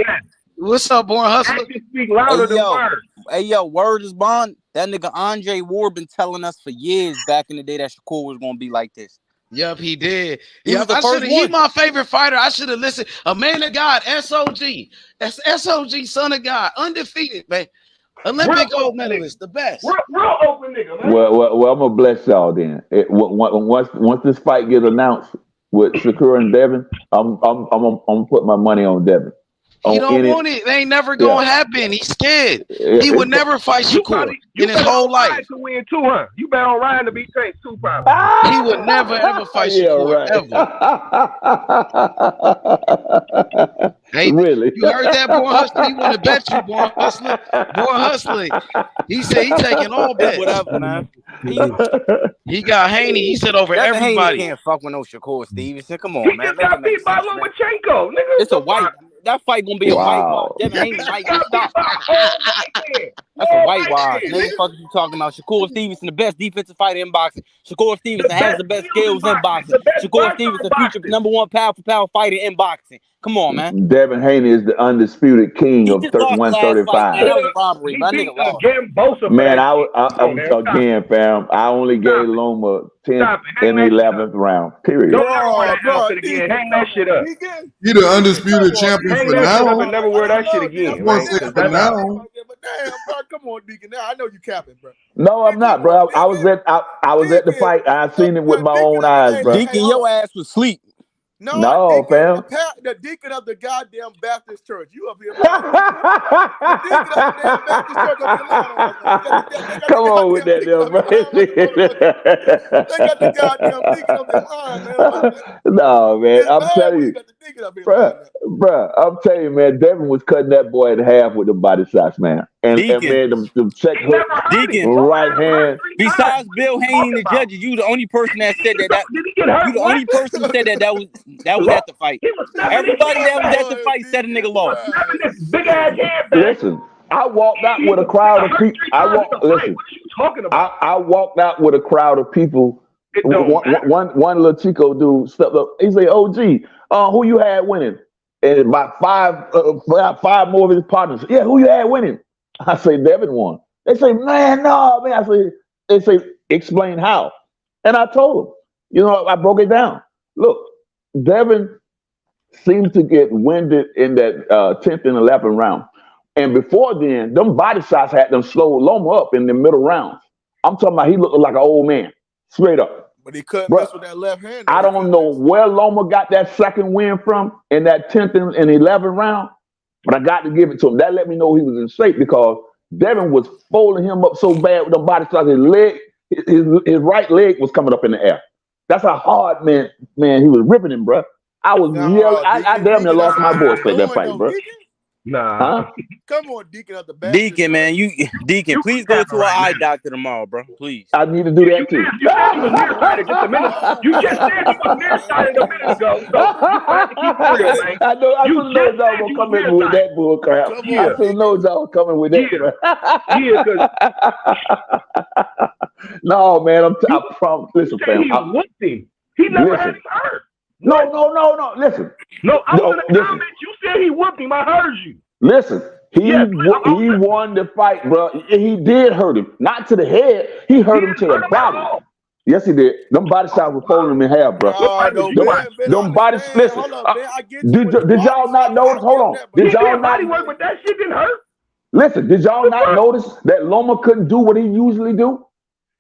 What's up, Born Hustler? Speak louder than words. Hey, yo, word is bond. That nigga Andre Ward been telling us for years back in the day that Shakur was gonna be like this. Yup, he did. He's my favorite fighter. I should have listened. A man of God, SOG. That's SOG, son of God. Undefeated, man. Olympic gold medalist, the best. Real open nigga, man. Well, I'm gonna bless y'all then. Once this fight gets announced with Shakur and Devin, I'm gonna put my money on Devin. He don't want it. It ain't never gonna happen. He's scared. He would never fight Shakur in his whole life. To win too, huh? You bet on Ryan to beat Tank too, probably. He would never ever fight Shakur ever. Hey, really? You heard that, Boy Hustler? He want to bet you, Boy Hustler. Boy Hustler. He said he taking all bets. Whatever, man. He got Haney. He said over Devin everybody. Haney can't fuck with no Shakur Stevenson. Come on, He man. just got beat by Lomachenko, nigga. It's a white. That fight gonna be a whitewash. Devin Haney might get stopped. That's a whitewash. Nigga, fuck you talking about? Shakur Stevenson, the best defensive fighter in boxing. Shakur Stevenson has the best skills in boxing. Shakur Stevenson, future #1 pound for pound fighter in boxing. Come on, man. Devin Haney is the undisputed king of 135. That was a robbery. My nigga lost. Man, again, fam. I only gave Loma 10th and 11th round. Period. Don't ever wear that outfit again. Hang that shit up. He the undisputed champion Hang for that shit up now. and never wear that shit again. One second for now. But damn, bro, come on, Deacon. Now I know you capping, bro. No, I'm not, bro. I was at the fight. I seen it with my own eyes, bro. Deacon, your ass was asleep. No, fam. The deacon of the goddamn Baptist church. You up here. The deacon of the damn Baptist church up here. Come on with that, though, bro. They got the goddamn deacon up there line, man. No, man. I'm telling you. Bruh, I'm telling you, man, Devin was cutting that boy in half with the body shots, man. And man, them check hook, right hand. Besides Bill Haney and the judges, you the only person that said that. Did he get hurt? You the only person who said that was at the fight. Everybody that was at the fight said a nigga lost. Big ass hand. Listen, I walked out with a crowd of people. I walked out with a crowd of people. One little Chico dude stepped up. He said, "OG, who you had winning?" And about five more of his partners. Yeah, who you had winning? I say Devin won. They say, "Man, no, man." They say, "Explain how." And I told them, I broke it down. Look, Devin seems to get winded in that 10th and 11th round. And before then, them body shots had them slow Loma up in the middle rounds. I'm talking about he looked like an old man, straight up. But he couldn't mess with that left hand. I don't know where Loma got that second win from in that 10th and 11th round, but I got to give it to him. That let me know he was in shape because Devin was folding him up so bad with the body shots. His right leg was coming up in the air. That's how hard, man, he was ripping him, bro. I was yelling. I damn near lost my voice at that fight, bro. Nah. Huh? Come on, Deacon at the back. Deacon, man, Deacon, please go to an eye doctor tomorrow, bro. Please. I need to do that too. You said he was nearsighted just a minute. You just said he was nearsighted a minute ago. So you have to keep it real, man. I know y'all gonna come in with that bull crap. I should know y'all coming with that. No, man, I promise. Listen, fam. He whooped him. He never had him hurt. No. Listen. No, I was in the comments. You said he whooped him. I heard you. Listen, he won the fight, bro. He did hurt him. Not to the head. He hurt him to the body. Yes, he did. Them body shots were folding him in half, bro. Them body listen. Did y'all not notice? Hold on. Did y'all not? But that shit didn't hurt. Listen, did y'all not notice that Loma couldn't do what he usually do?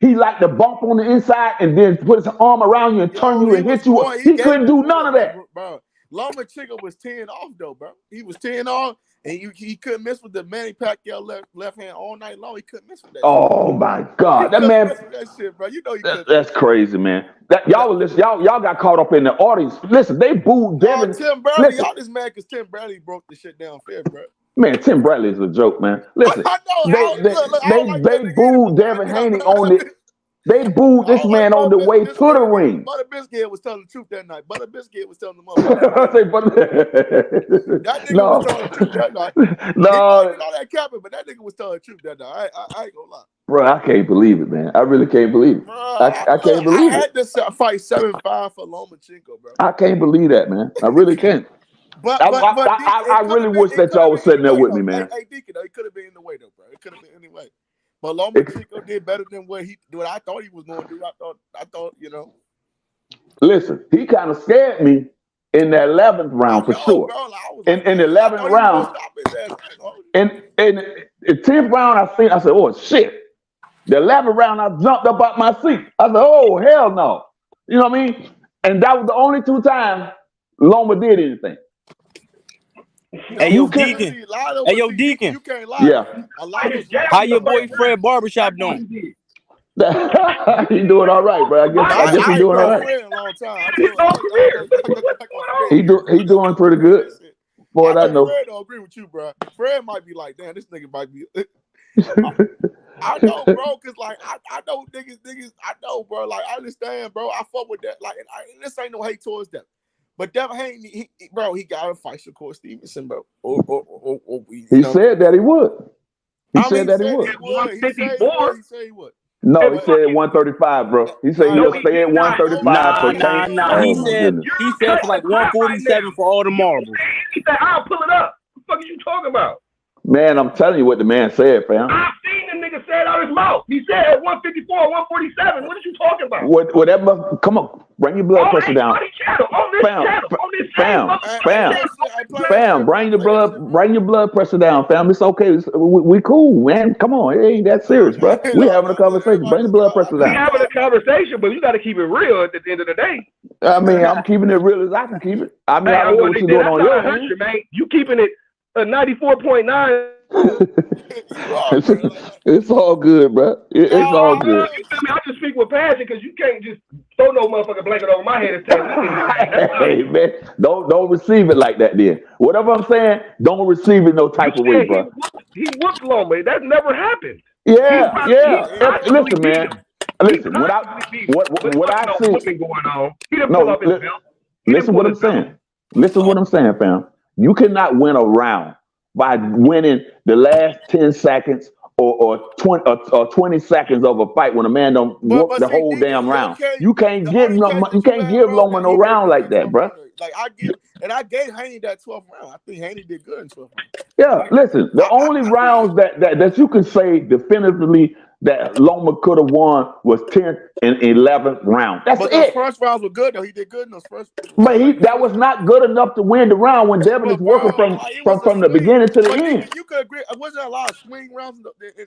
He liked to bump on the inside and then put his arm around you and turn you and hit you. He couldn't do none of that. Bro, Loma Chico was 10 off though, bro. He was 10 off, and he couldn't miss with the Manny Pacquiao left hand all night long. He couldn't miss with that. Oh my God, that man! That shit, bro. You know that's crazy, man. Y'all got caught up in the audience. Listen, they booed Devin. Tim Bradley, y'all just mad because Tim Bradley broke the shit down fair, bro. Man, Tim Bradley is a joke, man. Listen, they booed Devin Haney on it. They booed this man on the way to the ring. Butter Biscuit was telling the truth that night. Butter Biscuit was telling the motherfucker. That nigga was telling the truth that night. No, all that capping, but that nigga was telling the truth that night. I ain't gonna lie. Bro, I can't believe it, man. I really can't believe it. I can't believe it. I had to fight 7-5 for Lomachenko, bro. I can't believe that, man. I really can't. But I really wish that y'all was sitting there with me, man. Hey, Deacon, it could have been in the way though, bro. It could have been anyway. But Lomachenko did better than what I thought he was going to do. I thought, Listen, he kind of scared me in that 11th round for sure. Bro, in the 11th round, in the 10th round, I said, oh shit. The 11th round, I jumped up out my seat. I said, oh hell no. You know what I mean? And that was the only 2 times Loma did anything. Hey, yo, Deacon. You can't lie. Yeah. How your boy Fred Barbershop doing? He doing all right, bro. I guess he doing all right. He doing pretty good. Boy, I know. Fred don't agree with you, bro. Fred might be like, damn, this nigga might be. I know, bro, because like I know niggas. I know, bro. Like I understand, bro. I fuck with that. Like, and this ain't no hate towards them. But Devin Haney, he got to fight Shakur Stevenson, bro. He said that he would. He said that he would. He said he would. No, he said 135, bro. He said he'll stay at 135. Nah. He said for like 147 for all the marbles. He said, I'll pull it up. What the fuck are you talking about? Man, I'm telling you what the man said, fam. I've seen the nigga say it out of his mouth. He said 154, 147. What are you talking about? Whatever. Come on, bring your blood pressure down. Fam, bring your blood pressure down, fam. It's okay. We cool, man. Come on, it ain't that serious, bro. We having a conversation. Bring the blood pressure down. We having a conversation, but you got to keep it real at the end of the day. I mean, I'm keeping it real as I can keep it. I mean, I know what you're doing on your end. Man. You keeping it 94.9 It's all good, bro. It's all good. I just speak with passion because you can't just throw no motherfucking blanket over my head and say, hey, man, don't receive it like that then. Whatever I'm saying, don't receive it no type of way, bro. He whooped Loma. That never happened. Yeah. Listen, man. Listen, what I see. Whooping going on. He didn't pull up his belt. Listen what I'm saying. Listen what I'm saying, fam. You cannot win a round by winning the last 10 seconds or 20 seconds of a fight when a man don't whoop the whole damn round. You can't give Loma no round like that, bro. Like I gave Haney that 12th round. I think Haney did good in 12th round. Yeah, listen. The only rounds that you can say definitively that Loma could have won was 10th and 11th round. That's but it. Those first rounds were good though. He did good in those first. But that was not good enough to win the round when Devin is working from the beginning to the end. You could agree. Wasn't there a lot of swing rounds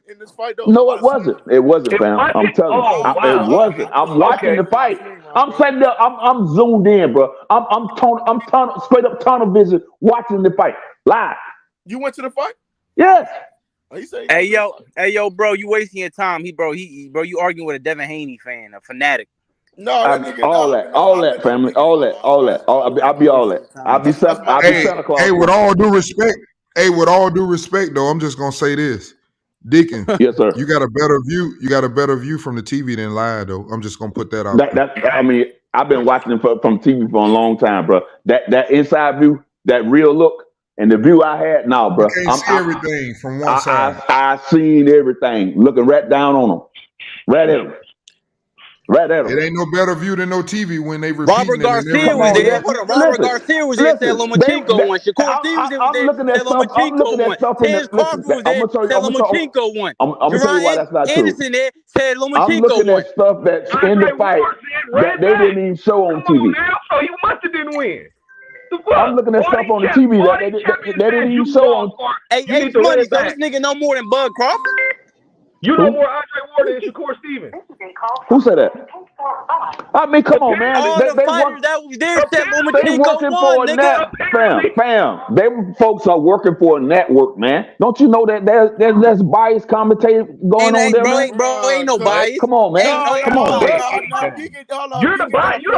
in this fight though? No, it wasn't. It wasn't, fam. I'm telling you, it wasn't. I'm watching the fight. I'm sitting there. I'm zoomed in, bro. I'm straight up tunnel vision watching the fight live. You went to the fight? Yes. Hey yo, bro, you wasting your time. Bro, you arguing with a Devin Haney fan, a fanatic. No, all that, family, all that. I'll be all that. I'll be Santa Claus. Hey, with all due respect, though, I'm just gonna say this, Deacon. Yes, sir. You got a better view. You got a better view from the TV than live, though. I'm just gonna put that out. I mean, I've been watching them from TV for a long time, bro. That inside view, that real look. And the view I had, bro. You can't see everything from one side. I seen everything, looking right down on them, right at them. It ain't no better view than no TV when they repeat. Robert Garcia was there. Robert Garcia was there. Said Lomachenko won. Shakur Stevenson was there. Said Lomachenko won. Terence Crawford was there. Said Lomachenko won. I'm gonna tell you why that's not true. Anderson there said Lomachenko won. I'm looking at stuff that's in the fight that they didn't even show on TV. So you must have didn't win. I'm looking at stuff on the TV that they didn't even show on. Hey, money, so this nigga no more than Bud Crawford? You know more Andre Ward than Shakur Stevens. Who said that? I mean, come on, man. All the fighters that was there said Lomachenko won, nigga. Fam, they folks are working for a network, man. Don't you know that there's bias commentating going on there, man? Bro, ain't no bias. Come on, man. Come on, man. You're the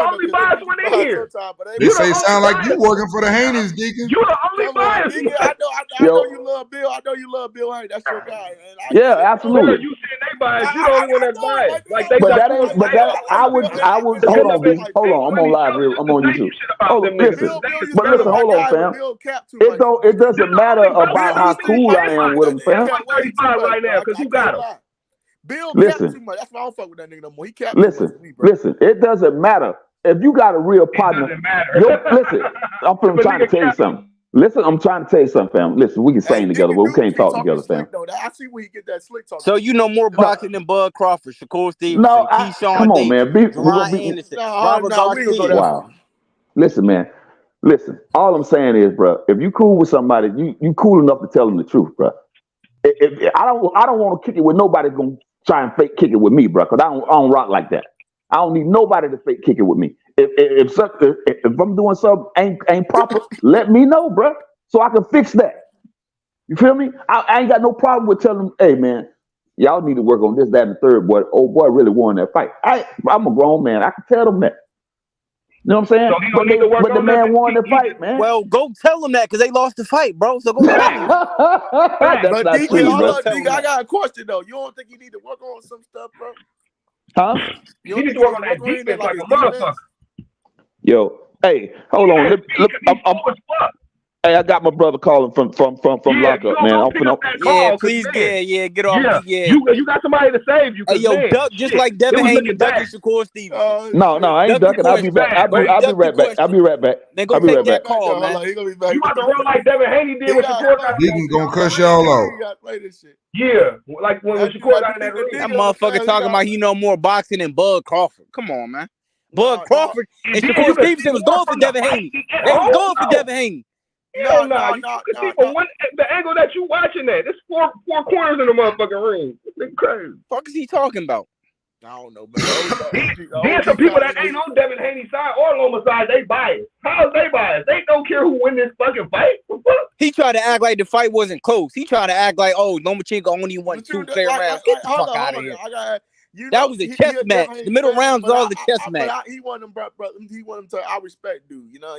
only bias one in here. They say sound like you working for the Haneys, Deacon. You're the only bias. I know you love Bill. I know you love Bill Haney. That's your guy. Yeah, absolutely. You saying they biased? You the only one that's biased. I would hold on, B. Hold on. I'm on live. I'm on YouTube. Oh, listen. But listen, hold on, fam. It doesn't matter about how cool I am with him, fam. 35 right now because you got him. Bill capped too much. That's why I don't fuck with that nigga no more. He capped listen. It doesn't matter if you got a real partner. Listen, I'm trying to tell you something. Listen, I'm trying to tell you something, fam. Listen, we can sing together, but we can't talk together, fam. I see where you get that slick talk. So you know more boxing than Bud Crawford, Shakur Stevenson, Keyshawn come on, man. Anderson, Robert Garcia. Wow. Listen, man. Listen, all I'm saying is, bro, if you cool with somebody, you cool enough to tell them the truth, bro. If I don't want to kick it with nobody gonna try and fake kick it with me, bro, because I don't rock like that. I don't need nobody to fake kick it with me. If I'm doing something ain't proper, let me know, bro, so I can fix that. You feel me? I ain't got no problem with telling them, hey, man, y'all need to work on this, that, and the third. Boy, old boy really won that fight. I'm a grown man. I can tell them that. You know what I'm saying? So but the man won the fight, man. Well, go tell them that because they lost the fight, bro. So go tell them. That's not true, bro. I got a question though. You don't think you need to work on some stuff, bro? Huh? You need to work on that defense like a motherfucker. Yo, hey, hold on. Hey, I got my brother calling from lockup, man. Please get off. You got somebody to save you. Hey, yo, duck just like Devin Haney ducking Shakur Stevens. No, I ain't ducking. I'll be back. I'll be right back. Then go take that call, man. You about to run like Devin Haney did with Shakur. Deacon gonna cuss y'all out. Yeah, like when Shakur got in that ring. That motherfucker talking about he know more boxing than Bud Crawford. Come on, man. Bud Crawford and Shakur Stevenson was going for Devin Haney. They was going for Devin Haney. No. The angle that you watching that, it's four corners in the motherfucking ring. It's crazy. Fuck is he talking about? I don't know, man. Then some people that ain't on Devin Haney's side or Loma's side, they biased. How is they biased? They don't care who win this fucking fight. He tried to act like the fight wasn't close. He tried to act like, oh, Lomachenko only won 2 fair rounds. Get the fuck out of here. That was a chess match. The middle rounds was all the chess match. He won them, brother. He won them to. I respect dude. You know,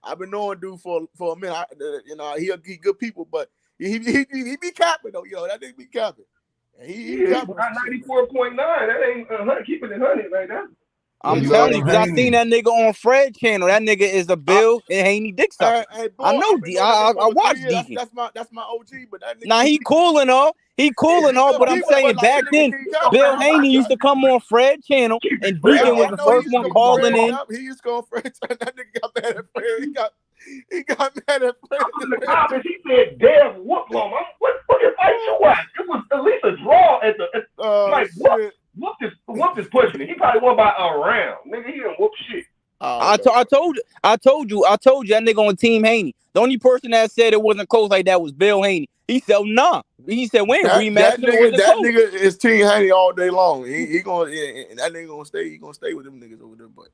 I've been knowing dude for a minute. You know, he good people, but he be capping though. Yo, that nigga be capping. He got 94.9. That ain't keeping it 100 like that. I'm telling you, because I seen that nigga on Fred channel. That nigga is a Bill and Haney dick sucker. I know. I watched Deacon. That's my OG, but that nigga. Now he cool and all. He cool and all, but I'm saying back then, Bill Haney used to come on Fred channel, and Deacon was the first one calling in. He used to go on Fred. That nigga got mad at Fred. He got mad at Fred. In the comments, he said, "Damn, whoop Loma. What fucking fight you watch? It was at least a draw at the like whoop is pushing it. He probably won by a round. Nigga, he didn't whoop shit." I told you that nigga on Team Haney. The only person that said it wasn't close like that was Bill Haney. He said, nah. He said, we ain't rematch. That nigga is Team Haney all day long. He gonna that nigga gonna stay. He gonna stay with them niggas over there. But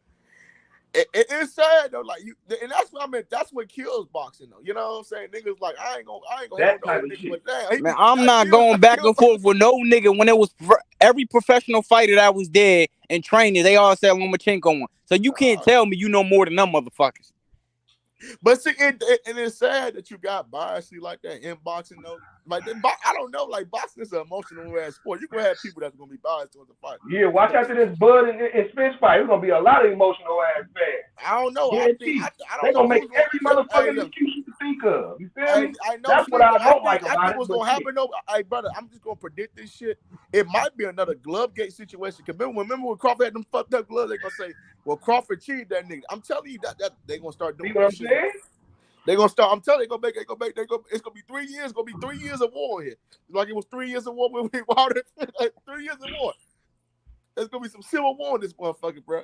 it's sad though. Like and that's what I mean. That's what kills boxing though. You know what I'm saying? Niggas like I ain't gonna that hold no nigga. But damn, man, I'm not going back and forth with no nigga. When it was every professional fighter that was there and training, they all said Lomachenko won. So you can't tell me you know more than them motherfuckers. But see, and it's sad that you got bias like that in boxing though. Like I don't know, like boxing is an emotional ass sport. You gonna have people that's gonna be biased towards the fight. Yeah, watch after this Bud and Spence fight. There's gonna be a lot of emotional ass fans. I don't know. They're gonna make every motherfucking excuse you can think of. You feel me? I know. That's what I don't like about it. I think what's gonna happen though, hey brother, I'm just gonna predict this shit. It might be another glove gate situation. Cause remember when Crawford had them fucked up gloves, they gonna say, well, Crawford cheated that nigga. I'm telling you that they gonna start doing that shit. They gonna start. I'm telling you, it's gonna be 3 years. It's gonna be 3 years of war here. Like it was 3 years of war when we Wilder. Like 3 years of war. There's gonna be some civil war in this motherfucker, bro.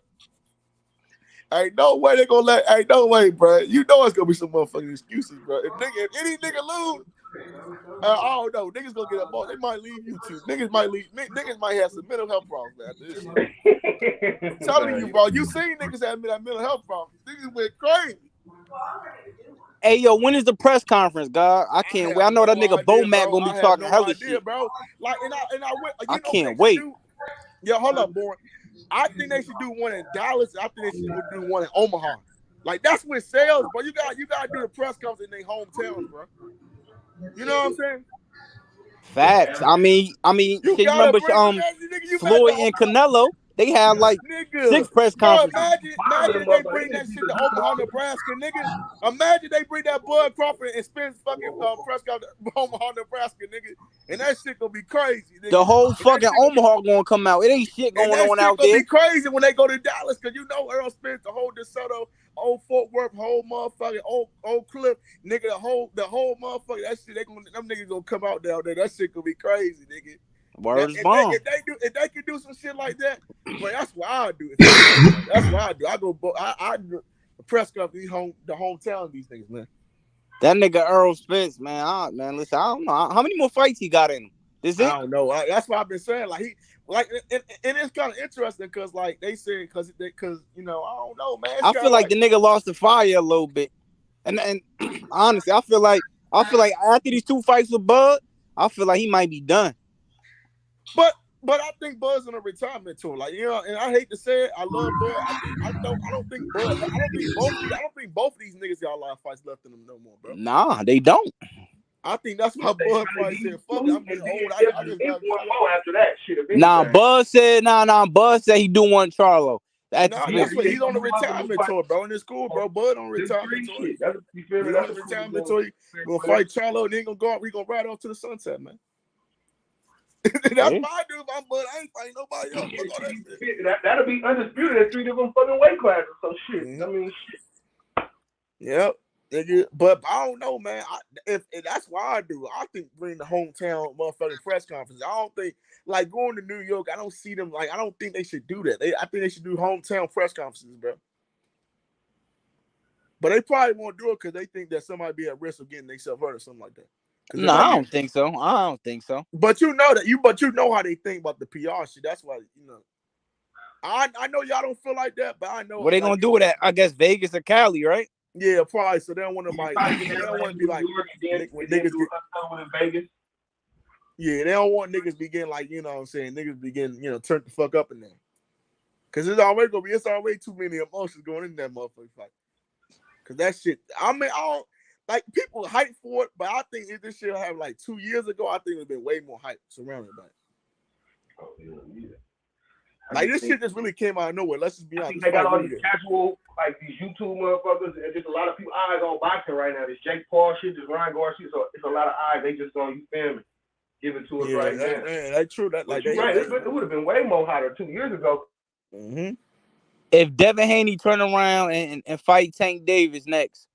Ain't no way they gonna let. Ain't no way, bro. You know it's gonna be some motherfucking excuses, bro. If any nigga lose, I don't know. Niggas gonna get up. They might leave you too. Niggas might leave. Niggas might have some mental health problems after this shit. I'm telling you, bro. You seen niggas have mental health problems. Niggas went crazy. Hey yo, when is the press conference, God? I can't wait. I know that nigga Bomac gonna be talking hella shit, bro. Like, and I went. I can't wait. Yo, hold up, boy. I think they should do one in Dallas. I think they should do one in Omaha. Like that's what sells, bro. You got to do the press conference in their hometowns, bro. You know what I'm saying? Facts. I mean, you remember Floyd and Canelo? They had like 6 press conferences. Imagine they bring that shit to Omaha, Nebraska, nigga. Imagine they bring that Bud Crawford and Spence fucking press conference to Omaha, Nebraska, nigga. And that shit gonna be crazy, nigga. The whole fucking Omaha gonna come out. It ain't shit going on out there. It's gonna be crazy when they go to Dallas, because you know Errol Spence, the whole DeSoto, old Fort Worth, whole motherfucking old Cliff, nigga, the whole motherfucker, that shit, them niggas gonna come out down there. That shit gonna be crazy, nigga. Words bomb. If they can do some shit like that, but that's what I do. That's what I do. I do the press conference, the hometown of these things, man. That nigga Errol Spence, man. Listen, I don't know how many more fights he got in him. This it? I don't know. That's what I've been saying. Like and it's kind of interesting because like they said because you know I don't know, man. I feel like the nigga lost the fire a little bit, and honestly, I feel like after these 2 fights with Bud, I feel like he might be done. But I think Bud's on a retirement tour, like you know, and I hate to say it, I love Bud. I don't think both of these niggas got a lot of fights left in them no more, bro. Nah, they don't. I think that's why Bud probably said, "Fuck it, I'm getting old." I just got after that shit. Bud said, Bud said he do one Charlo. That's what he's on the retirement tour, bro. And it's cool, bro. Bud on retirement tour. He's on the retirement tour. He's gonna fight Charlo, and then gonna go out. We gonna ride off to the sunset, man. That's my dude, my Bud. I ain't fighting nobody else. That'll be undisputed at 3 different fucking weight classes. So shit. I mean, shit. Yep. But I don't know, man. If that's why I do. I think bring the hometown motherfucking press conference. I don't think like going to New York. I don't see them like. I don't think they should do that. I think they should do hometown press conferences, bro. But they probably won't do it because they think that somebody be at risk of getting themselves hurt or something like that. No, I don't think so. I don't think so. But you know how they think about the PR shit. That's why I know y'all don't feel like that, but I know What they gonna do with that? I guess Vegas or Cali, right? Yeah, probably. So they don't want to they don't want to be like when niggas get in Vegas. Yeah, they don't want niggas be getting like, you know what I'm saying, niggas be getting, turned the fuck up in there. Cause it's already too many emotions going in that motherfucker fight. Cause that shit, I don't like people hype for it, but I think if this shit happened like 2 years ago, I think it would have been way more hype surrounded by it. Oh, yeah. Like this shit just really came out of nowhere. Let's just be honest. They got all these casual, like these YouTube motherfuckers, and just a lot of people eyes on boxing right now. This Jake Paul shit, this Ryan Garcia, so it's a lot of eyes. They just gonna, you feel me, give it to us right now. Yeah, that's true. That like right. It would have been way more hotter 2 years ago. Mm-hmm. If Devin Haney turn around and fight Tank Davis next,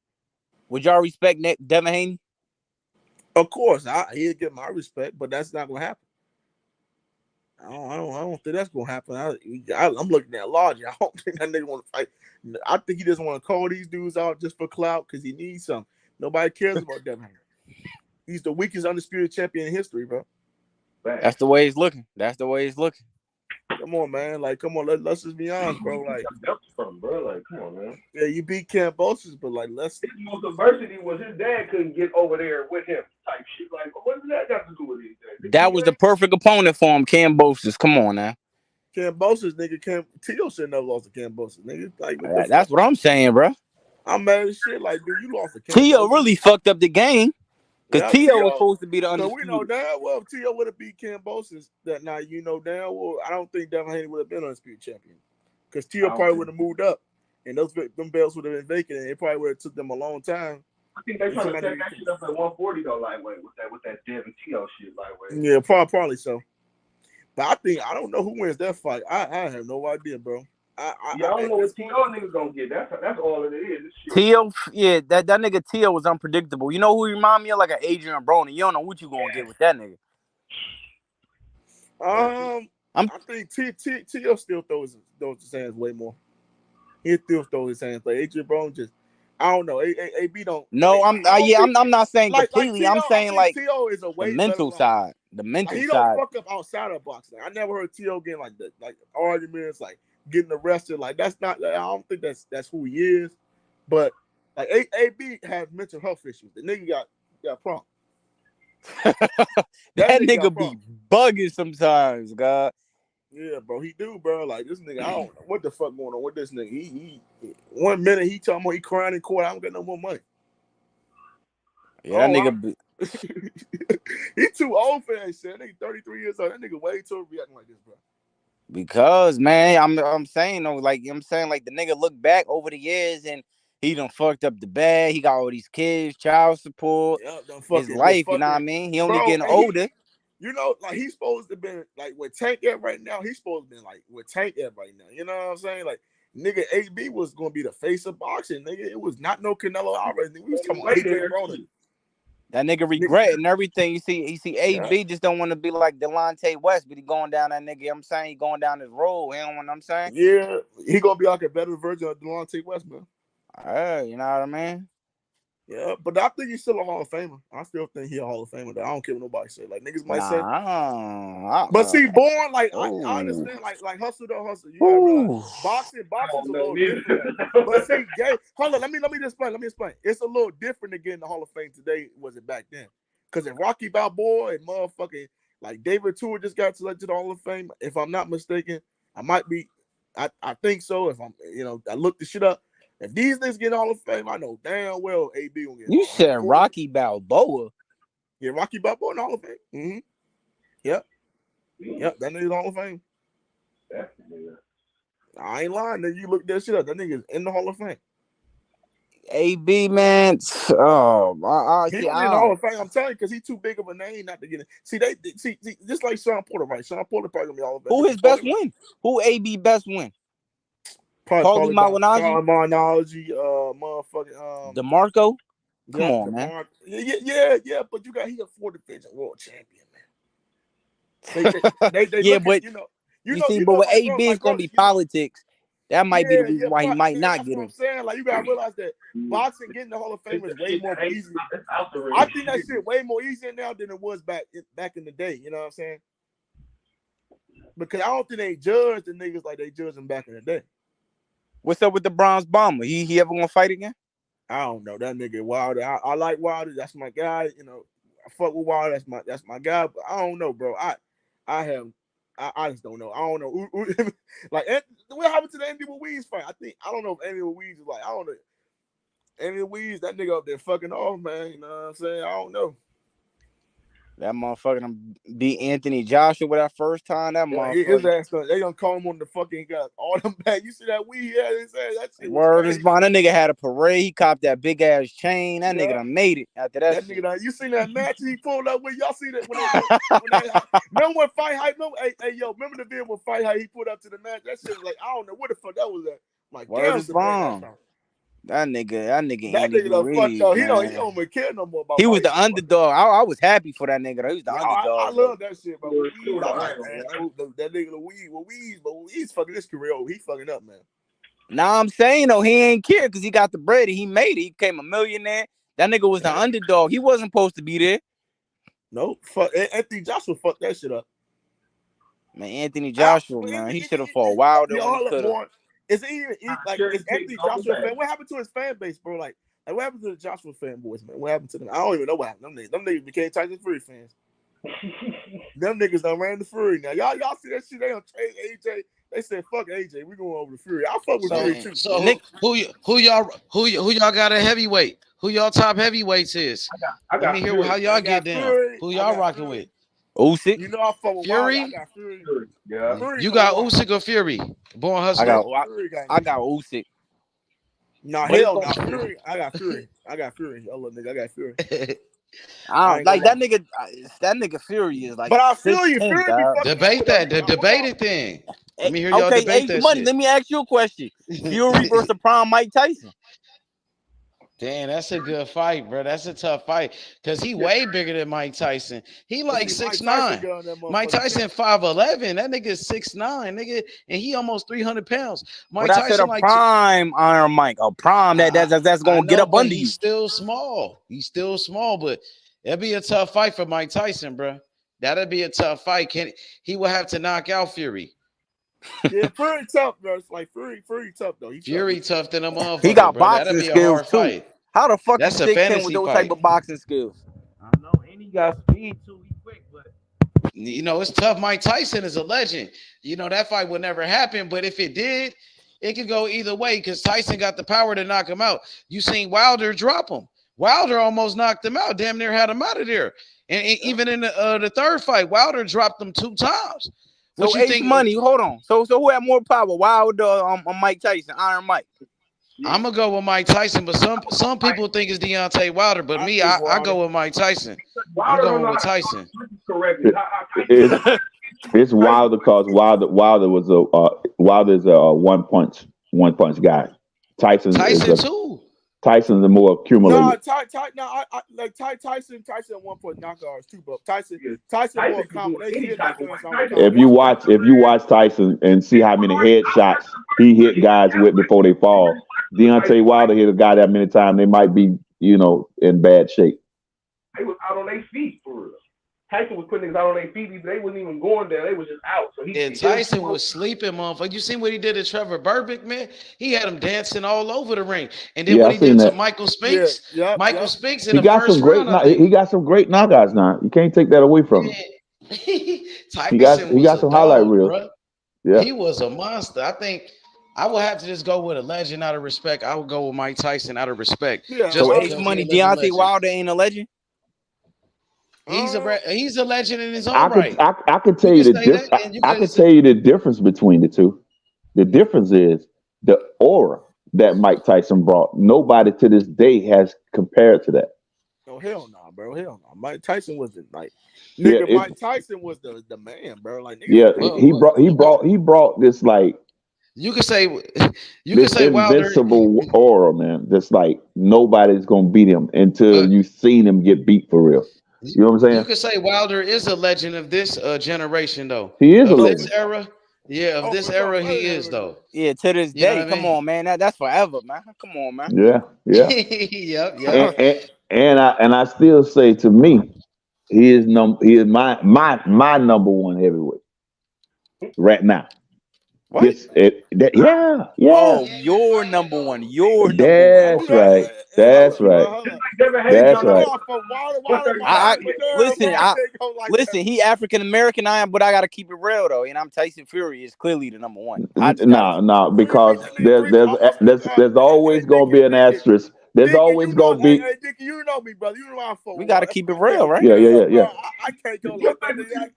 would y'all respect Devin Haney? Of course, he'd get my respect, but that's not gonna happen. I don't think that's gonna happen. I'm looking at logic. I don't think that nigga want to fight. I think he doesn't want to call these dudes out just for clout because he needs something. Nobody cares about Devin Haney. He's the weakest undisputed champion in history, bro. That's the way he's looking. Come on, man. Like, come on. Let's just be honest, bro. Like, bro. Like, come on, man. Yeah, you beat Cambosis, but like, let's. His most adversity was his dad couldn't get over there with him, type shit. Like, what does that got to do with anything? That was the perfect opponent for him, Cambosis. Come on now. Cambosis, nigga. Tio should never lost to Cambosis, nigga. Like, that's what I'm saying, bro. I'm mad as shit. Like, dude, you lost to Cambosis. Tio really fucked up the game. Because Tio was supposed to be the undisputed. So we know damn well if Tio would have beat Cambosis that night, damn well, I don't think Devin Haney would have been undisputed champion. Because Tio probably would have moved up, and them belts would have been vacant, and it probably would have took them a long time. I think they trying to set that shit up at 140 though, lightweight with that Devin Tio shit, lightweight. Yeah, probably so. But I don't know who wins that fight. I have no idea, bro. I don't know what Tio niggas gonna get. That's all it is. Tio, yeah, that nigga Tio was unpredictable. You know who he remind me of? Like an Adrian Brony. You don't know what you gonna get with that nigga. I think Tio still throws his hands way more. He still throws his hands. Like Adrian Brony just, I don't know. AB don't. No, I'm not saying completely. Tio, I'm saying like Tio is a way the mental side. The mental side. He don't fuck up outside of boxing. I never heard Tio getting like arguments, like getting arrested. Like that's not. I don't think that's who he is. But like AB has mental health issues. The nigga got problems. that nigga be bugging sometimes, God. Yeah, bro, he do, bro. Like this nigga, I don't know what the fuck going on with this nigga. He 1 minute he talking about he crying in court. I don't get no more money. Yeah, that nigga. He too old for that shit. That nigga 33 years old. That nigga way too old to be acting like this, bro. Because man, I'm saying though, like the nigga look back over the years and he done fucked up the bag. He got all these kids, child support, his life. You know what I mean? He only getting older. Like he's supposed to be like with Tank at right now. He's supposed to be like with Tank at right now. You know what I'm saying? Like nigga, AB was gonna be the face of boxing. Nigga, it was not no Canelo Alvarez. We was talking about Adrian Brony. That nigga regretting everything. You see AB just don't want to be like Delonte West, but he going down that nigga. I'm saying he going down his road. You know what I'm saying? Yeah, he gonna be like a better version of Delonte West, man. You know what I mean? Yeah, but I think he's still a Hall of Famer. I still think he's a Hall of Famer. Though. I don't care what nobody say. Like niggas might say, but see, born like I understand, like hustle don't hustle. You gotta realize, boxing is a little different. But see, hold on, let me explain. It's a little different to get in the Hall of Fame today. Was it back then? Because if Rocky Balboa and motherfucking like David Tour just got selected to the Hall of Fame, if I'm not mistaken, I might be. I think so. If I'm, I looked the shit up. If these niggas get in the Hall of Fame, I know damn well AB will get. You said Rocky Balboa. Yeah, Rocky Balboa in the Hall of Fame. Mm-hmm. Yep, that nigga's in the Hall of Fame. I ain't lying. Then you look that shit up. That nigga's in the Hall of Fame. AB, man. He in the Hall of Fame. I'm telling you, because he's too big of a name not to get in. See, just like Sean Porter, right? Sean Porter probably gonna be Hall of Fame. Who his best win? Who AB best win? Paulie Malignaggi, motherfucking DeMarco. Come on, man. Yeah, but he a 4-division world champion, man. They but but with AB it's gonna be politics. That might be the reason why he might man, not that's get what in. I'm saying. Like, you gotta realize that boxing getting the Hall of Fame is way more easy. I think that shit way more easier now than it was back in the day. You know what I'm saying? Because I don't think they judge the niggas like they judged them back in the day. What's up with the Bronze Bomber? He ever gonna fight again? I don't know. That nigga Wilder. I like Wilder. That's my guy. You know, I fuck with Wilder. That's my guy. But I don't know, bro. I just don't know. I don't know. Like, what happened to the Andy Ruiz fight? I don't know if Andy Ruiz is like, I don't know. Andy Ruiz, that nigga up there fucking off, man. You know what I'm saying? I don't know. That motherfucker done beat Anthony Joshua with that first time. That motherfucker. His ass, they gonna call him on the fucking got all them back. You see that weed he had in his ass? That shit was Word crazy. is bond. That nigga had a parade. He copped that big ass chain. That nigga done made it after that. That nigga done, you seen that match he pulled up with? Y'all see that when remember when Fight Hype? Hey, yo, remember the video with Fight Hype? He pulled up to the match. That shit was like, I don't know what the fuck that was at. Like, Word is bond. That nigga Andy done Ruiz, fucked up. He man. don't even care no more about. He was the underdog. I was happy for that nigga. He was the underdog. I love that shit, bro. That nigga Louise, but Louise fucking his career over. He fucking up, man. Nah, I'm saying though, he ain't care because he got the bread and he made it. He became a millionaire. That nigga was the underdog. He wasn't supposed to be there. Nope. Fuck Anthony Joshua fucked that shit up. Man, Anthony Joshua, man, he should have fought Wilder when he could have. Is Anthony Joshua fan? What happened to his fan base, bro? Like what happened to the Joshua fanboys, man? What happened to them? I don't even know what happened. Them niggas became Tyson Fury fans. Them niggas done ran the Fury now. Y'all see that shit? They don't trade AJ. They said fuck AJ. We going over the Fury. I fuck with Fury too. So who y'all got a heavyweight? Who y'all top heavyweights is? Let me hear how y'all get down. Who y'all rocking with? Usyk. You know I fuck with Fury. I got Fury. Yeah. Fury You got Usyk or Fury? Born Hustler. I got Usyk. Nah, hell no. Fury. I got Fury. Oh, look, nigga, I got Fury. I don't like that nigga. That nigga Fury is like. But I feel you. Fury debate that. Debate it then. Let me hear y'all debate that Money. shit. Let me ask you a question. Fury versus prime Mike Tyson. Damn, that's a good fight, bro. That's a tough fight because he way bigger than Mike Tyson. He like 6'9". Mike Tyson 5'11". That nigga is 6'9", nigga, and he almost 300 pounds. Mike Tyson, I said a like prime Iron Mike, a prime that's gonna get up under you. He's still small. But that'd be a tough fight for Mike Tyson, bro. That'd be a tough fight. He will have to knock out Fury. Yeah, Fury tough, bro. It's like Fury tough though. Fury tough than a motherfucker. He got bro. boxing skills too. Fight. How the fuck That's is a 6'10" fantasy with those fight. type of boxing skills? I know, and he got speed too. He quick, but you know it's tough. Mike Tyson is a legend. You know that fight would never happen, but if it did, it could go either way because Tyson got the power to knock him out. You seen Wilder drop him. Wilder almost knocked him out. Damn near had him out of there. And even in the third fight, Wilder dropped him 2 times. What you think? Money. Hold on. So who had more power, Wilder or Mike Tyson? Iron Mike. I'm gonna go with Mike Tyson, but some people think it's Deontay Wilder, but I go with Mike Tyson. I'm going with Tyson. It's Wilder because Wilder is a one punch guy. Tyson too. Tyson's a more accumulated. Tyson at one point knockouts too, but Tyson more combination. If you watch Tyson and see how many headshots he hit guys with before they fall, Deontay Wilder hit a guy that many times they might be, in bad shape. They was out on their feet for real. Tyson was putting niggas out on their feet, but they wasn't even going there. They was just out. So Tyson was sleeping, motherfucker. You seen what he did to Trevor Burbick, man? He had him dancing all over the ring. And then what he did to Michael Spinks, Spinks in the first round. He got some great knockouts now. You can't take that away from him. he got some highlight reels. Bro. Yeah. He was a monster. I think I would have to just go with a legend out of respect. I would go with Mike Tyson out of respect. Yeah. So Money, Deontay Wilder ain't a legend? He's a legend in his own right. I can tell you the difference between the two. The difference is the aura that Mike Tyson brought. Nobody to this day has compared to that. Oh hell no, bro! Hell no. Mike Tyson was Mike Tyson was the man, bro. Like he brought this like you could say invincible Wilder aura, man. That's like nobody's gonna beat him until you've seen him get beat for real. You know what I'm saying? You could say Wilder is a legend of this generation, though. He is a legend. This era. Yeah, of this era, he is though. Yeah, to this You know day. what I Come mean? on, man. That's forever, man. Come on, man. Yeah, yeah. Yep. And I still say, to me, he is my number one heavyweight right now. What? Yeah. Oh, your number one. Your number one. That's right. That's right. That's right. Listen. He African American. But I gotta keep it real though. And I'm Tyson Fury is clearly the number one. No, because there's always gonna be an asterisk. There's always gonna be. Hey, Dickie, you know me, brother. You know I'm for. We gotta keep it real, right? Yeah. I can't go like that.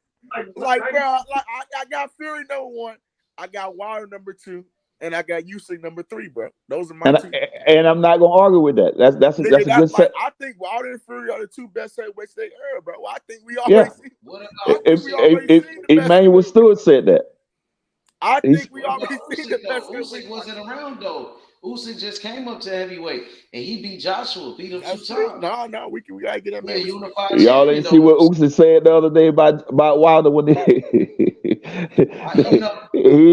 Like, bro, I got Fury number one. I got Wilder number two. And I got Usyk number three, bro. Those are my two. And I'm not gonna argue with that. That's a good set. I think Wilder and Fury are the two best heavyweights they ever, bro. I think we already seen. Emmanuel Stewart said that. I think we already seen the best. Usyk wasn't around though. Usyk just came up to heavyweight and he beat Joshua, beat him 2 times. No, we gotta get that man. Y'all didn't see what Usyk said the other day about Wilder when he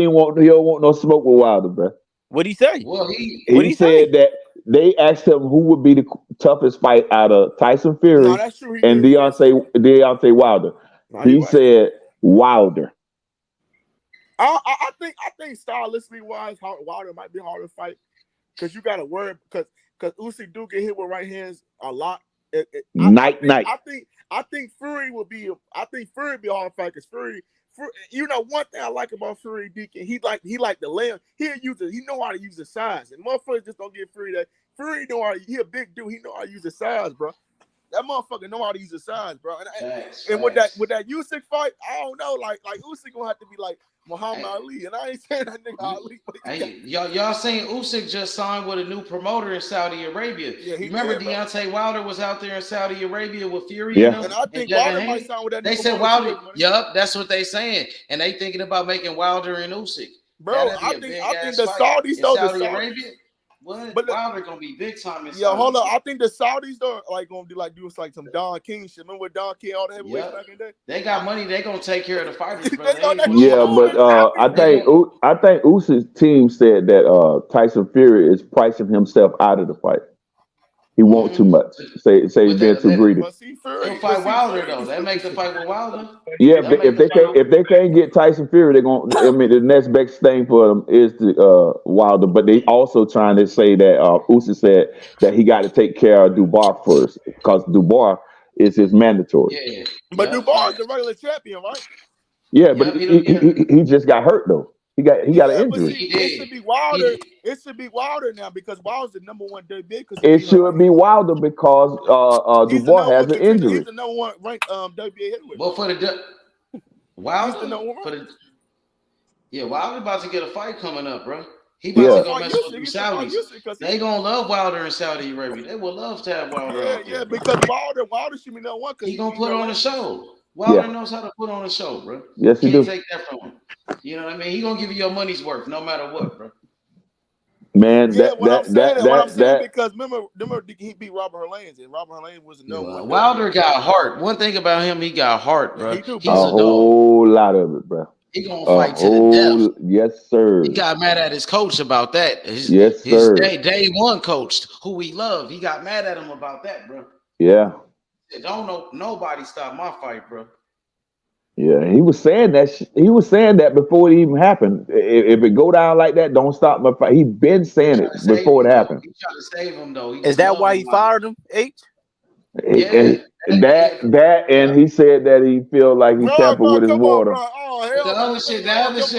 don't want no smoke with Wilder, bro. What'd he say? Well, he said that they asked him who would be the toughest fight out of Tyson Fury and Deontay Wilder. He said Wilder. I think stylistically wise, Wilder might be harder to fight because you got to worry because Usyk do get hit with right hands a lot. Night. I think Fury will be. I think Fury will be a hard fight because Fury. You know one thing I like about Fury, Deacon. He like the lamb. He know how to use the size, and motherfuckers just don't get Fury that. Fury know how. He a big dude. He know how to use the size, bro. That motherfucker know how to use the size, bro. And with that Usyk fight, I don't know. Like Usyk gonna have to be like Muhammad Ali, and I ain't saying that nigga Ali. Hey, y'all seen Usyk just signed with a new promoter in Saudi Arabia. Yeah, remember Deontay Wilder was out there in Saudi Arabia with Fury. Yeah, and I think Wilder might sign with that. They said Wilder. Yup, that's what they saying, and they thinking about making Wilder and Usyk. Bro, I think the Saudis though. Saudi Arabia. What? But Wilder gonna be big time. Hold up. I think the Saudis though like gonna do some Don King shit. Remember with Don King all the heavyweights back in the day? They got money. They gonna take care of the fighters, bro. I think Usyk's team said that Tyson Fury is pricing himself out of the fight. He wants too much. Say he's being too greedy. They'll fight Wilder though. That makes the fight with Wilder. Yeah, if they can't get Tyson Fury, they're gonna. I mean, the next best thing for them is the Wilder. But they also trying to say that Usyk said that he got to take care of Dubois first because Dubois is his mandatory. Yeah. But Dubois is the regular champion, right? Yeah, but he just got hurt though. He got an injury. It should be Wilder. It should be Wilder now because Wilder's the number one WBA. It should be Wilder because Dubois has an injury. He's the number one ranked WBA heavyweight. Well, for the Wilder, Wilder about to get a fight coming up, bro. He about to go mess with the Saudis. They gonna love Wilder in Saudi Arabia. They would love to have Wilder. Yeah, because Wilder should be number one because he gonna put on a show. Wilder knows how to put on a show, bro. Yes, he does. Take that from him. You know what I mean? He gonna give you your money's worth no matter what, bro. Man, what I'm saying because remember he beat Robert Helenius, and Robert Helenius was no one. Wilder got heart. One thing about him, he got heart, bro. He's a whole lot of it, bro. He gonna fight to the death. Yes, sir. He got mad at his coach about that. His day one coach, who he loved, he got mad at him about that, bro. Yeah. Don't nobody stop my fight, bro. Yeah, he was saying that. He was saying that before it even happened. If it go down like that, don't stop my fight. He been saying it before it happened. He trying to save him though. Is that why he fired him? H. Yeah. That, and he said that he feel like he tampered with his water. The other shit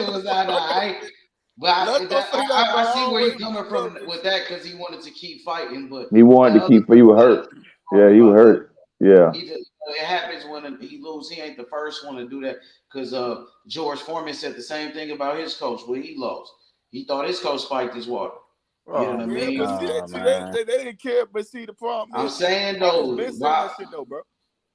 was out of But I see where you're coming from with that because he wanted to keep fighting, but he wanted to keep. He was hurt. Yeah, he was hurt. Yeah. It happens when he loses. He ain't the first one to do that because George Foreman said the same thing about his coach when he lost. He thought his coach spiked his water. You know what I mean? They didn't care, but see the problem. I'm saying though, bro.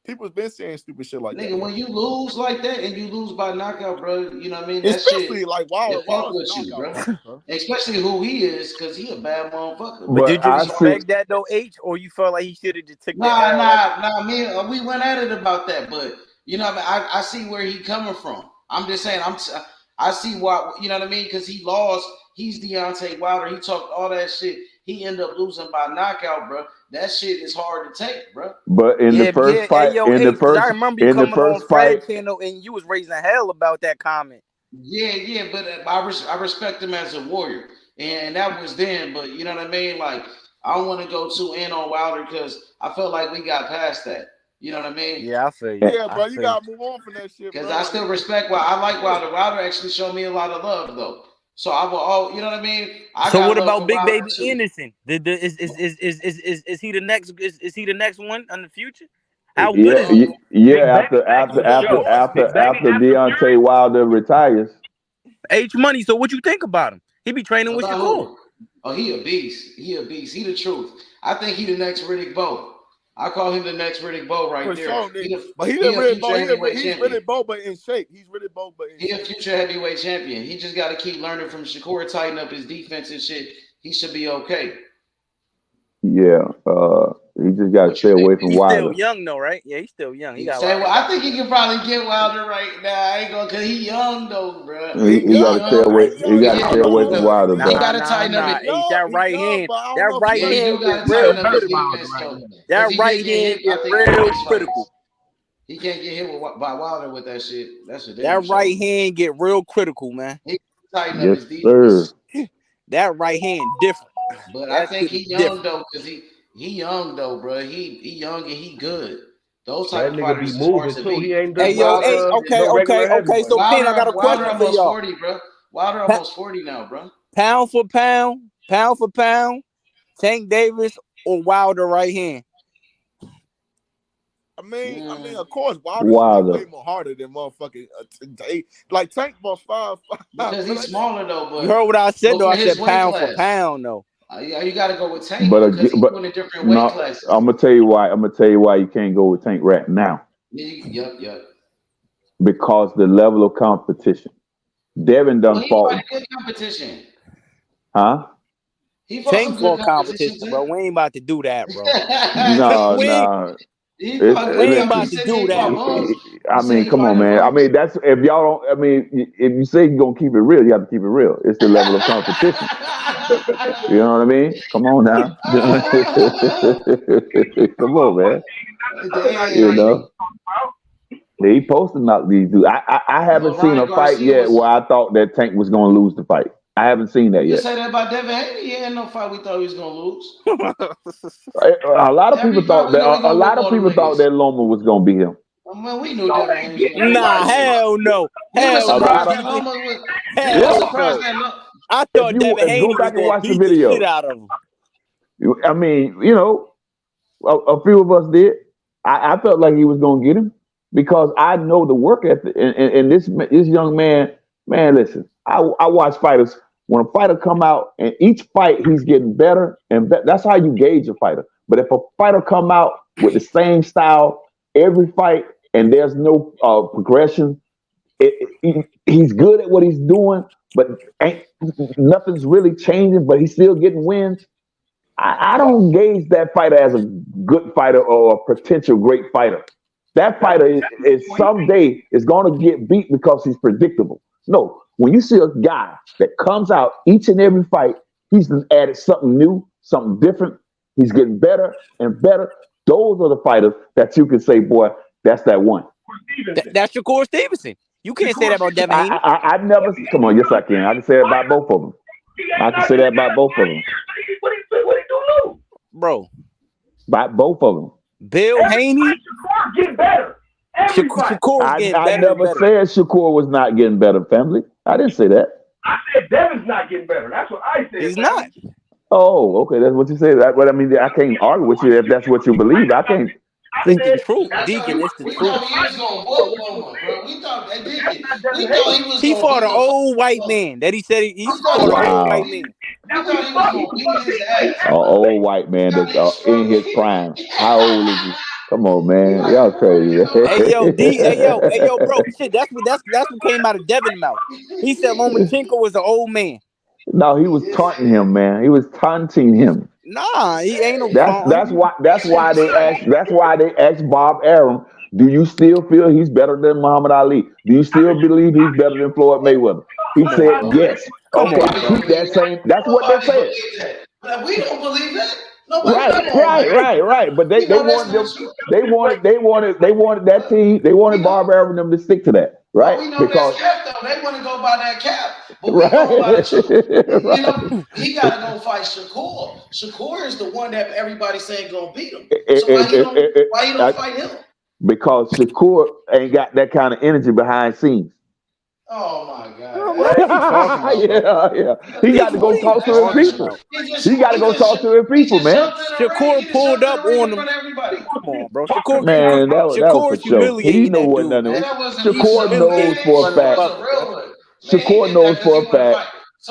People's been saying stupid shit like that. Nigga, when you lose like that and you lose by knockout, bro, you know what I mean? Especially shit, like Wilder with you, bro. Especially who he is, because he a bad motherfucker. But did you respect that though, H, or you felt like he should have just took Nah, man, we went at it about that, but you know what I mean? I see where he coming from. I'm just saying, I see why, you know what I mean? Because he lost. He's Deontay Wilder. He talked all that shit. He ended up losing by knockout, bro. That shit is hard to take, bro. But in the first fight, because I remember you coming on fight, Fred channel and you was raising hell about that comment. Yeah, but I respect him as a warrior, and that was then. But you know what I mean? Like, I don't want to go too in on Wilder because I felt like we got past that. You know what I mean? Yeah, I feel you. Yeah, bro, you gotta move on from that shit. Because I still respect Wilder. I like Wilder. Wilder actually showed me a lot of love, though. So I will. Oh, you know what I mean? So what about Big Baby Anderson? Is he the next? Is he the next one in the future? How good is he? Yeah, after Deontay Wilder retires. H Money. So what you think about him? He be training with Shakur. Oh, he a beast. He the truth. I think he the next Riddick Bowe. I call him the next Riddick Bowe right there. Sure, but he's Riddick Bowe, but in shape. He's Riddick Bowe, but in shape. He a future heavyweight champion. He just got to keep learning from Shakur, tighten up his defense and shit. He should be okay. Yeah, he just got to stay away from Wilder. He's still young though, right? Yeah, he's still young. He got. I think he can probably get Wilder right now. I ain't gonna, cause he young though, bro. He got to stay away. He got to stay away from Wilder. He got to tighten up. That right hand. That right hand get real critical. That right hand get real critical. He can't get hit by Wilder with that shit. That's what that right hand get real critical, man. He tighten up his defense. That right hand different. But I think he young though, cause he young though, bro. He young and he good. Those type of fighters be moving too. He ain't done. Okay. So Ken, I got a question for y'all. 40, bro. Wilder almost 40 now, bro. Pound for pound, Tank Davis or Wilder right hand. I mean, of course, Wilder way more harder than motherfucking like Tank was 5'5". Because he's smaller though. But you heard what I said though. I said pound for pound though. You got to go with Tank, but he's in a different weight class. I'm gonna tell you why. You can't go with Tank right now. Yep. Because the level of competition. Devin done fought. Good competition. Huh? Tank for competition, bro. We ain't about to do that, bro. No. We ain't about to do that. I mean, come on, man. I mean, that's if y'all don't. I mean, if you say you're gonna keep it real, you have to keep it real. It's the level of competition. You know what I mean? Come on now. Come on, man. You know. He posted about these dudes. I haven't seen a fight yet where I thought that Tank was gonna lose the fight. I haven't seen that yet. You say that about Devin Haney? He had no fight we thought he was gonna lose. A lot of people thought that Loma was gonna beat him. Man, we knew Devin Haney was gonna beat him. Nah, hell no. Hell no. I thought Devin Haney was gonna beat the shit out of him. I mean, you know, a few of us did. I felt like he was gonna get him because I know the work ethic. And this young man, listen. I watch fighters. When a fighter come out and each fight he's getting better and that's how you gauge a fighter. But if a fighter come out with the same style every fight and there's no progression, he's good at what he's doing, but nothing's really changing. But he's still getting wins. I don't gauge that fighter as a good fighter or a potential great fighter. That fighter is someday is going to get beat because he's predictable. No. When you see a guy that comes out each and every fight, he's added something new, something different. He's getting better and better. Those are the fighters that you can say, boy, that's that one. That's Shakur Stevenson. You can't say that about Devin Haney. I never. Come on, yes, I can. I can say that about both of them. I can say that about both of them. What he do, bro? By both of them. Bill Haney. Shakur get better. I never said Shakur was not getting better, family. I didn't say that. I said Devin's not getting better. That's what I said. He's not. Oh, okay. That's what you say. But I mean, I can't argue with you if that's what you believe. I can't. Think the truth, Deacon. It's the truth. We thought he was gonna whoop Loma, bro. We thought he was. He fought an old white man. That he said he fought an old white man. We thought he was gonna beat his ass. An old white man that's in his prime. How old is he? Come on, man. Y'all crazy. Hey yo, bro. Shit, that's what came out of Devin's mouth. He said Lomachenko was an old man. No, he was taunting him, man. He was taunting him. Nah, he ain't no. That's why they asked Bob Arum, Do you still feel he's better than Muhammad Ali? Do you still believe he's better than Floyd Mayweather? He said yes. Okay, keep that same. That's what they said. But we don't believe that. Nobody Right. But they wanted them. They wanted that team. They wanted Barbara and them to stick to that, right? But we know Because that's cap though. They want to go by that cap. But we know by the truth. You know, he got to go fight Shakur. Shakur is the one that everybody's saying gonna beat him. So why you don't fight him? Because Shakur ain't got that kind of energy behind scenes. Oh my God! What are you talking about? Yeah. He got to go talk to his people. He got to go talk to his people, man. Shakur pulled up on him. Come on, bro. Shakur, man, that was for sure. He know what none of it. Shakur knows for a fact. Shakur knows for a fact.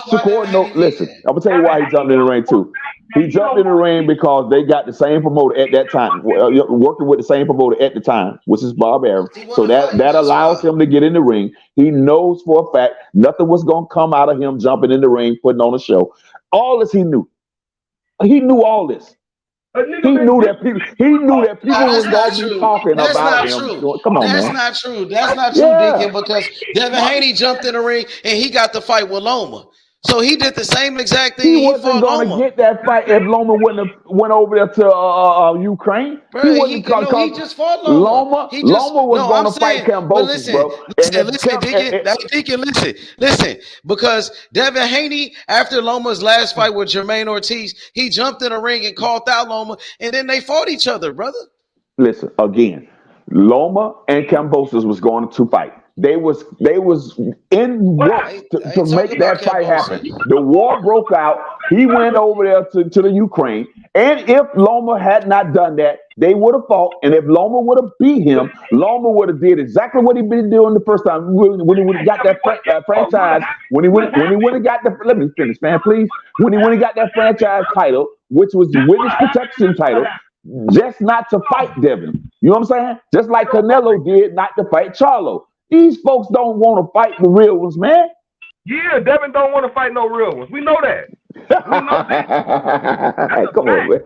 Shakur knows. Listen, I'm gonna tell you why he jumped in the ring too. He jumped in the ring because they got the same promoter at that time, working with the same promoter at the time, which is Bob Arum. So that allows him to get in the ring. He knows for a fact nothing was gonna come out of him jumping in the ring, putting on a show. All this he knew. He knew all this. He knew that people. He knew that people was gonna be talking about him. Come on, That's man. not true. That's not true, Deacon, because Devin Haney jumped in the ring and he got the fight with Loma. So he did the same exact thing. He wasn't going to get that fight if Loma wouldn't have went over there to Ukraine. Bro, he just fought Loma. Loma was going to fight Cambosis, bro. Deacon, listen. Because Devin Haney, after Loma's last fight with Jermaine Ortiz, he jumped in the ring and called out Loma, and then they fought each other, brother. Listen, again, Loma and Cambosis was going to fight. They was in work to make that fight happen. The war broke out. He went over there to the Ukraine. And if Loma had not done that, they would have fought. And if Loma would have beat him, Loma would have did exactly what he been doing the first time when he would have got that franchise. When he would have got the, let me finish, man, please. When he got that franchise title, which was the witness protection title, just not to fight Devin. You know what I'm saying? Just like Canelo did not to fight Charlo. These folks don't want to fight the real ones, man. Yeah, Devin don't want to fight no real ones. We know that. Come on, man.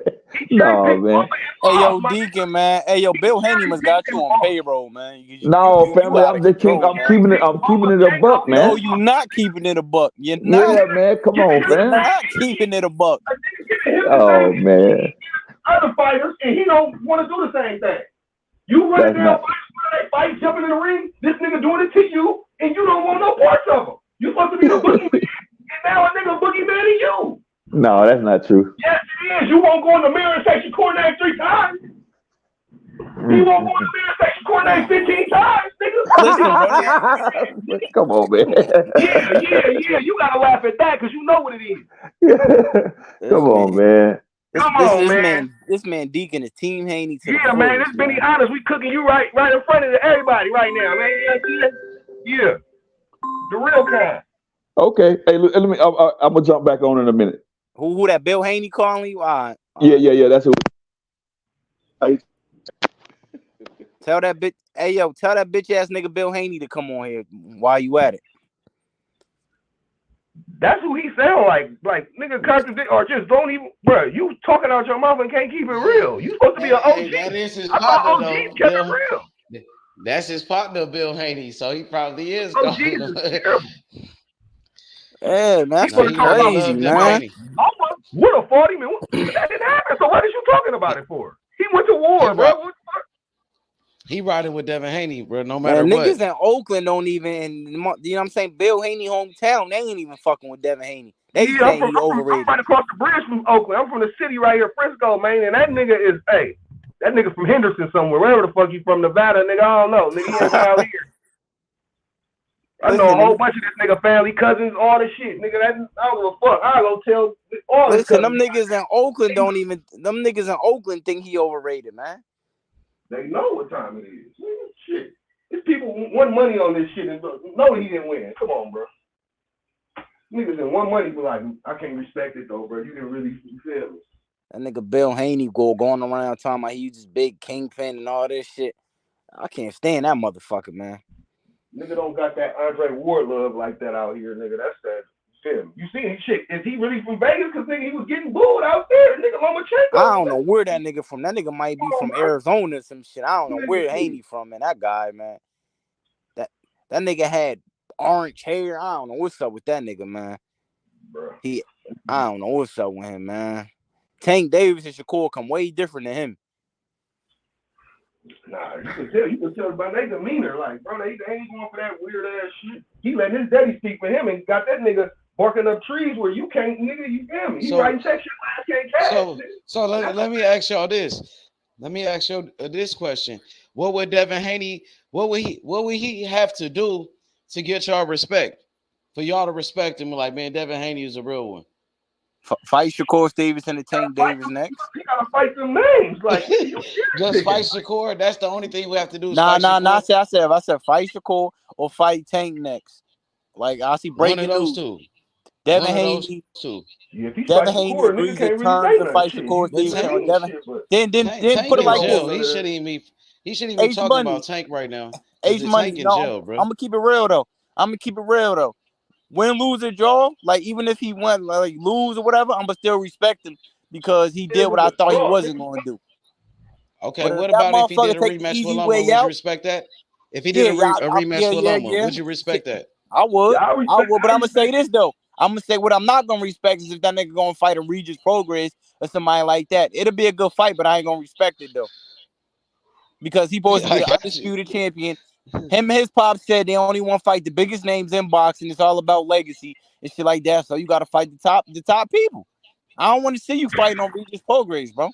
No, man. Hey, yo, Deacon, man. Hey, yo, Bill Haney must got you on payroll, man. No, family, I'm keeping it a buck, man. No, you not keeping it a buck. You're not. Yeah, man. Come on, man. You're not keeping it a buck. Oh, man. Other fighters, and he don't want to do the same thing. You run down fight, jumping in the ring, this nigga doing it to you, and you don't want no parts of him. You supposed to be the boogeyman, and now a nigga boogeyman to you. No, that's not true. Yes, it is. You won't go in the mirror and say Shakur name 3 times. You won't go in the mirror and say Shakur name 15 times, nigga. Listen, bro. Come on, man. Yeah. You gotta laugh at that because you know what it is. Come on, man. This man Deacon is Team Haney to the man. Let's be honest. We cooking you right in front of everybody right now, man. Yeah. The real kind. Okay. Hey, let me. I'm gonna jump back on in a minute. Who that Bill Haney calling you? Yeah. That's who. Tell that bitch. Hey, yo, tell that bitch ass nigga Bill Haney to come on here while you at it. That's who he sound like. Like, nigga contradict or just don't even, bro. You talking out your mouth and can't keep it real. You supposed to be an OG. That is his partner, OG kept it real. That's his partner, Bill Haney. So he probably is. Oh, yeah, man, that's crazy, man. Would have fought him, and that didn't happen. So what are you talking about it for? He went to war, bro. He riding with Devin Haney, bro. No matter what. Niggas in Oakland don't even, you know what I'm saying? Bill Haney hometown, they ain't even fucking with Devin Haney. They saying he overrated. I'm right across the bridge from Oakland. I'm from the city right here, Frisco, man. And that nigga is, that nigga from Henderson somewhere, wherever the fuck you from, Nevada, nigga. I don't know, nigga. He ain't out here. I know a whole bunch of this nigga family, cousins, all this shit, nigga. I don't give a fuck. I go tell all this. Listen, them niggas in Oakland don't even. Them niggas in Oakland think he overrated, man. They know what time it is. Shit, these people won money on this shit and know he didn't win. Come on, bro. Niggas in one money, but like, I can't respect it though, bro. You didn't really feel me. That nigga Bill Haney going around talking about he was this big kingpin and all this shit. I can't stand that motherfucker, man. Nigga don't got that Andre Ward love like that out here, nigga. That's that film. You see shit. Is he really from Vegas? Because nigga, he was getting booed out there. Nigga Lomachenko I don't know where that nigga from. That nigga might be from Arizona or some shit. I don't know where Haney from, man. That guy, man. That nigga had orange hair. I don't know what's up with that nigga, man. I don't know what's up with him, man. Tank Davis and Shakur come way different than him. Nah, you can tell by their demeanor, like, bro, they ain't going for that weird ass shit. He let his daddy speak for him and got that nigga barking up trees where you can't, nigga, you feel me? He writing section, can't catch. So let me ask y'all this. Let me ask you this question. What would Devin Haney, what would he have to do to get y'all respect? For y'all to respect him, like, man, Devin Haney is a real one. Fight Shakur Stevenson and Tank Davis next. You gotta fight them names, like just fight Shakur. That's the only thing we have to do. Is Nah. I said fight Shakur or fight Tank next. Like I see breaking news. Two. Devin Haney. Yeah, if he Devin fight Haney Shakur, agrees nigga can't to really terms say to fight nothing. Shakur Stevenson or Devin. Then Tank put it in like jail. this. He shouldn't even be talking about Tank right now. H Money. Tank in jail, bro. I'm gonna keep it real though. Win, lose, or draw, like even if he went like lose or whatever, I'm gonna still respect him because he did what I thought he wasn't gonna do. Okay, but what about if he did a take the rematch easy with Loma? way Would out, you respect that? If he did a rematch with Loma, would you respect that? I would. But I'm gonna say this though. I'm gonna say what I'm not gonna respect is if that nigga gonna fight a Regis Progress or somebody like that. It'll be a good fight, but I ain't gonna respect it though. Because he supposed to be the undisputed champion. Him and his pop said they only want to fight the biggest names in boxing. It's all about legacy and shit like that. So you got to fight the top people. I don't want to see you fighting on Regis Progress, bro.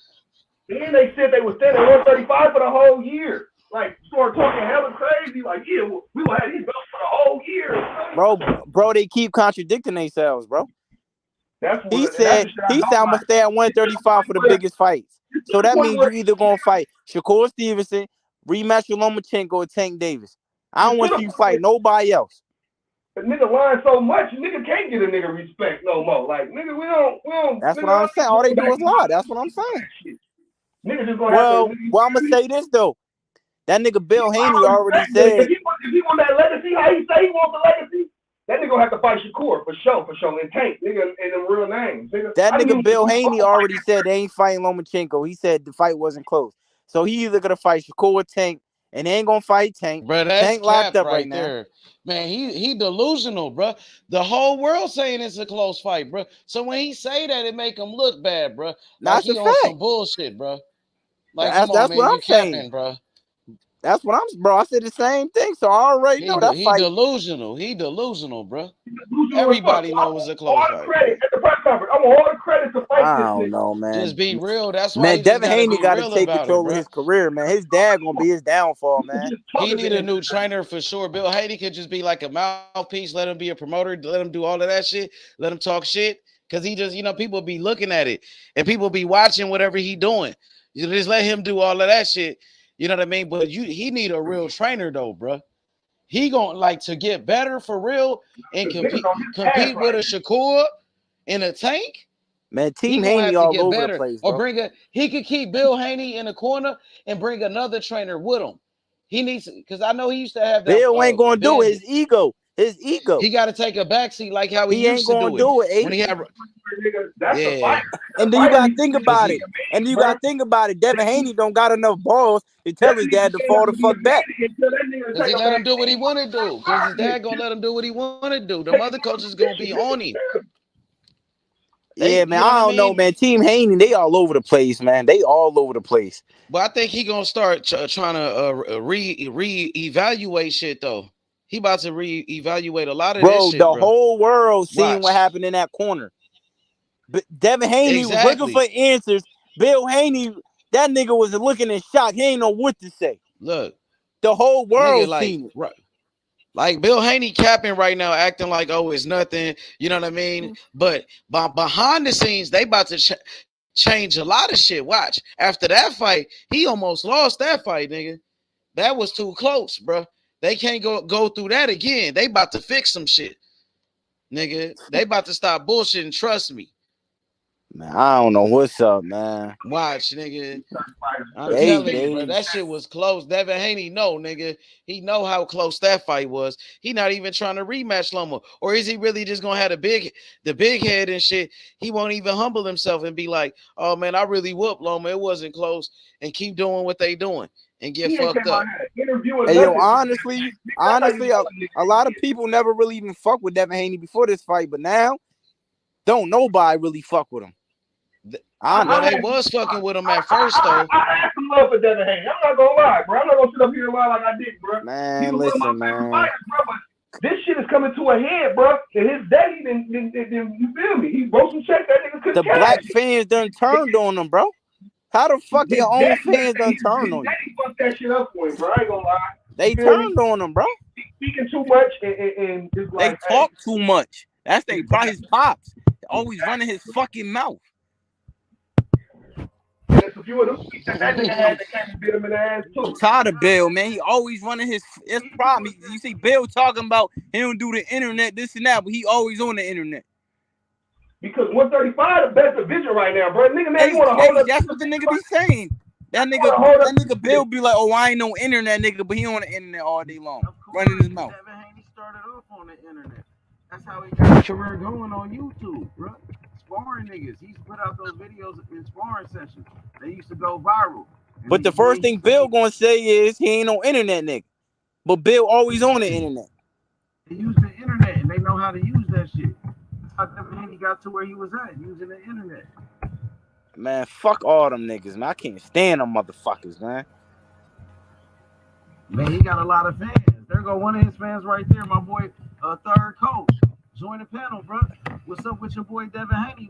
Then they said they was standing at 135 for the whole year. Like, start talking hella crazy. Like, yeah, we will have these belts for the whole year. Bro, they keep contradicting themselves, bro. He said I'm gonna stay at 135 for the biggest fights. So that means you either gonna fight Shakur Stevenson, rematch with Lomachenko, or Tank Davis. I don't want to see you fight nobody else. But nigga lying so much, nigga can't get a nigga respect no more. Like, nigga, we don't. That's what I'm saying. All they do is lie. That's what I'm saying. Nigga just gonna have to. Well, I'm gonna say this though. That nigga Bill Haney already said. If he want that legacy, how he say he wants the legacy, that nigga gonna have to fight Shakur for sure, and Tank, nigga, and them real names. Nigga. That nigga Bill Haney already said they ain't fighting Lomachenko. He said the fight wasn't close. So he either gonna fight Shakur or Tank, and they ain't gonna fight Tank. Bro, that's Tank locked up right there. now. Man, he delusional, bro. The whole world saying it's a close fight, bro. So when he say that, it make him look bad, bro. Like he on some bullshit, bro. Like that's what I'm saying, bro. That's what bro. I said the same thing, so I already know that fight. Delusional. He delusional, bro. Everybody knows it's a close fight. Credit at the press conference. I want all the credit to fight I this don't nigga. know, man. Just be real. That's why man. Devin Haney got to take control of his career, man. His dad gonna be his downfall, man. He need a new trainer for sure. Bill Haney could just be like a mouthpiece. Let him be a promoter. Let him do all of that shit. Let him talk shit. Because he just, people be looking at it. And people be watching whatever he doing. You just let him do all of that shit. You know what I mean? But he need a real trainer, though, bro. He gonna to get better for real and compete with a Shakur and a Tank. Man, Team Haney all over the place, bro. Or he could keep Bill Haney in the corner and bring another trainer with him. He needs, because I know he used to have that. Bill ain't gonna do it. His ego. He got to take a backseat like how he used to do it. When he had, And then you gotta think about it. Devin Haney don't got enough balls to tell his dad to fall the fuck back. Because he let him do what he want to do. Because his dad gonna let him do what he want to do. The other coaches gonna be on him. Yeah, man. I don't know, man. Team Haney, they all over the place, man. They all over the place. But I think he gonna start trying to re-evaluate shit though. He about to re-evaluate a lot of this shit, bro. The whole world seen what happened in that corner. But Devin Haney was looking for answers. Bill Haney, that nigga was looking in shock. He ain't know what to say. Look, the whole world seen it. Right. Like Bill Haney capping right now, acting like, oh, it's nothing. You know what I mean? But behind the scenes, they about to change a lot of shit. Watch. After that fight, he almost lost that fight, nigga. That was too close, bro. They can't go through that again. They about to fix some shit, nigga. They about to stop bullshitting. Trust me. Man, I don't know what's up, man. Watch, nigga. I'm Hey, telling you, bro. That shit was close. Devin Haney, no, nigga. He know how close that fight was. He not even trying to rematch Loma. Or is he really just gonna have the big head and shit? He won't even humble himself and be like, oh man, I really whooped Loma. It wasn't close. And keep doing what they doing and get fucked up. Hey, yo, honestly, a lot of people never really even fuck with Devin Haney before this fight, but now don't nobody really fuck with him. Well, they was fucking with him at first, though. I had some love for Devin Haney. I'm not gonna lie, bro. I'm not gonna sit up here and lie like I did, bro. Man, listen, man. Fighters, bro, but this shit is coming to a head, bro. And his daddy didn't you feel me? He broke some check that nigga couldn't The cash. black fans done turned on him, bro. How the fuck your own fans done turned on you? Daddy fucked that shit up for him, bro. I ain't gonna lie. They turned on him, bro. Speaking too much and just like they talk too much. That's probably his pops. Always running his fucking mouth. There's a few of them that nigga had that came and bit him in the ass too. I'm tired of Bill, man. He always running his problem. You see Bill talking about he don't do the internet, this and that, but he always on the internet. Because 135 the best division right now, bro. Nigga, man, you want to hold up. That's what the nigga be saying. That nigga Bill be like, oh, I ain't no internet nigga, but he on the internet all day long, running his mouth. Devin Haney started off on the internet. That's how he got his career going on YouTube, bro. Sparring niggas. He used to put out those videos in sparring sessions. They used to go viral. But the first thing Bill gonna say is he ain't no internet nigga. But Bill always on the internet. They use the internet and they know how to use that shit. That's how Devin Haney got to where he was at, using the internet. Man, fuck all them niggas, man. I can't stand them motherfuckers, man. Man, he got a lot of fans. There go one of his fans right there, my boy, third coach. Join the panel, bro. What's up with your boy Devin Haney?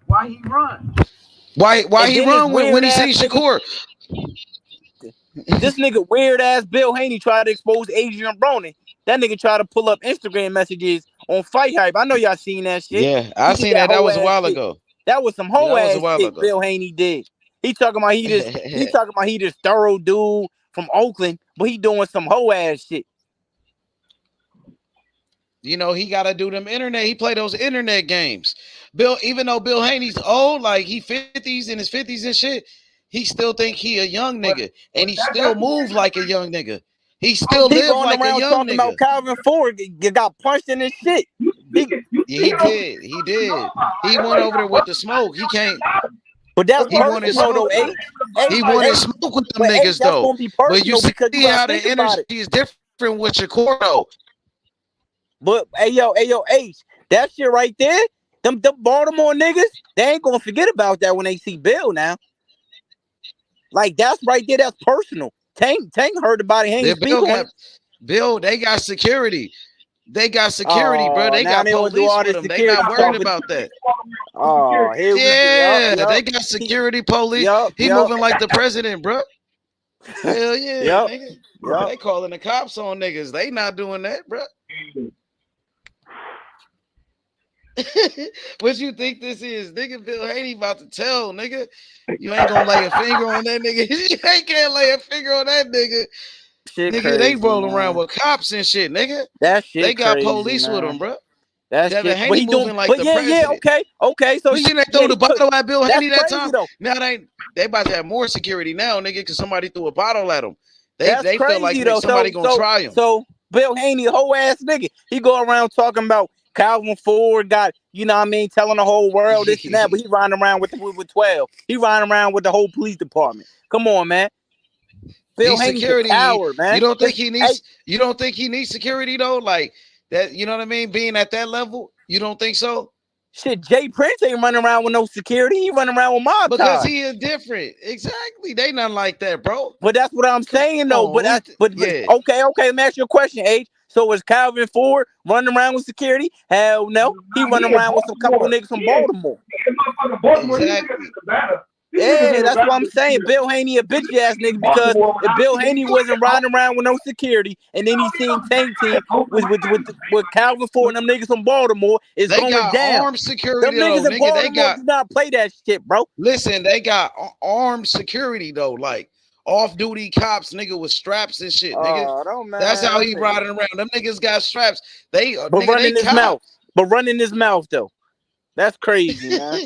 Why he run? Why he run when he sees Shakur? This nigga weird ass Bill Haney tried to expose Adrian Broner. That nigga tried to pull up Instagram messages on Fight Hype. I know y'all seen that shit. Yeah, I seen that. That was a while ago. That was some whole ass shit Bill Haney did. He talking about he this thorough dude from Oakland, but he doing some whole ass shit. You know, he got to do them internet. He play those internet games. Even though Bill Haney's old, like he 50s in his 50s and shit, he still think he a young nigga, and he still move like a young nigga. He still live like a young nigga. About Calvin Ford got punched in his shit. He did. He went over there with the smoke. He can't. But that's he wanted smoke though. He wanted smoke with them niggas though. But you see how the energy is different with Shakur though. But hey yo, H, that shit right there, them Baltimore niggas, they ain't gonna forget about that when they see Bill now. Like that's right there, that's personal. Tank heard about it. He ain't speak on it. Bill, they got security. They got security, bro. They got police with them. They not worried about that. Oh, they got security, police. He moving like the president, bro. Hell yeah, nigga. They calling the cops on niggas. They not doing that, bro. What you think this is? Nigga, Bill Haney about to tell, nigga. You ain't gonna lay a finger on that nigga. You ain't can't lay a finger on that nigga. Shit nigga, crazy, they rolling man. around with cops and shit, nigga. That shit They got crazy, police man. with them, bro. That's Devin shit. Haney moving like the president. Okay. So you they threw the bottle at Bill Haney that crazy, time. Though. Now they about to have more security now, nigga, because somebody threw a bottle at him. They crazy, feel like somebody gonna try him. So Bill Haney, whole ass nigga, he go around talking about Calvin Ford got, you know what I mean, telling the whole world this and that, but he riding around with 12. He riding around with the whole police department. Come on, man. Bill Haney's a coward, man. You don't think he needs you don't think he needs security though? Like that, you know what I mean? Being at that level, you don't think so? Shit, Jay Prince ain't running around with no security. He running around with mob because ties. he is different. Exactly. They nothing like that, bro. But that's what I'm saying though. on, Okay, let me ask you a question, H. So is Calvin Ford running around with security? Hell no. He running around with some couple niggas from Baltimore. Exactly. Yeah, that's what I'm saying. Bill Haney a bitch ass nigga because if Bill Haney wasn't riding around with no security and then he seen Tank Team with Calvin Ford and them niggas from Baltimore, it's they going got down. Armed security, them niggas though, in Baltimore do not play that shit, bro. Listen, they got armed security though, like off-duty cops, nigga, with straps and shit, nigga. That's how he riding around. Them niggas got straps. They running his mouth. But running his mouth though. That's crazy, man.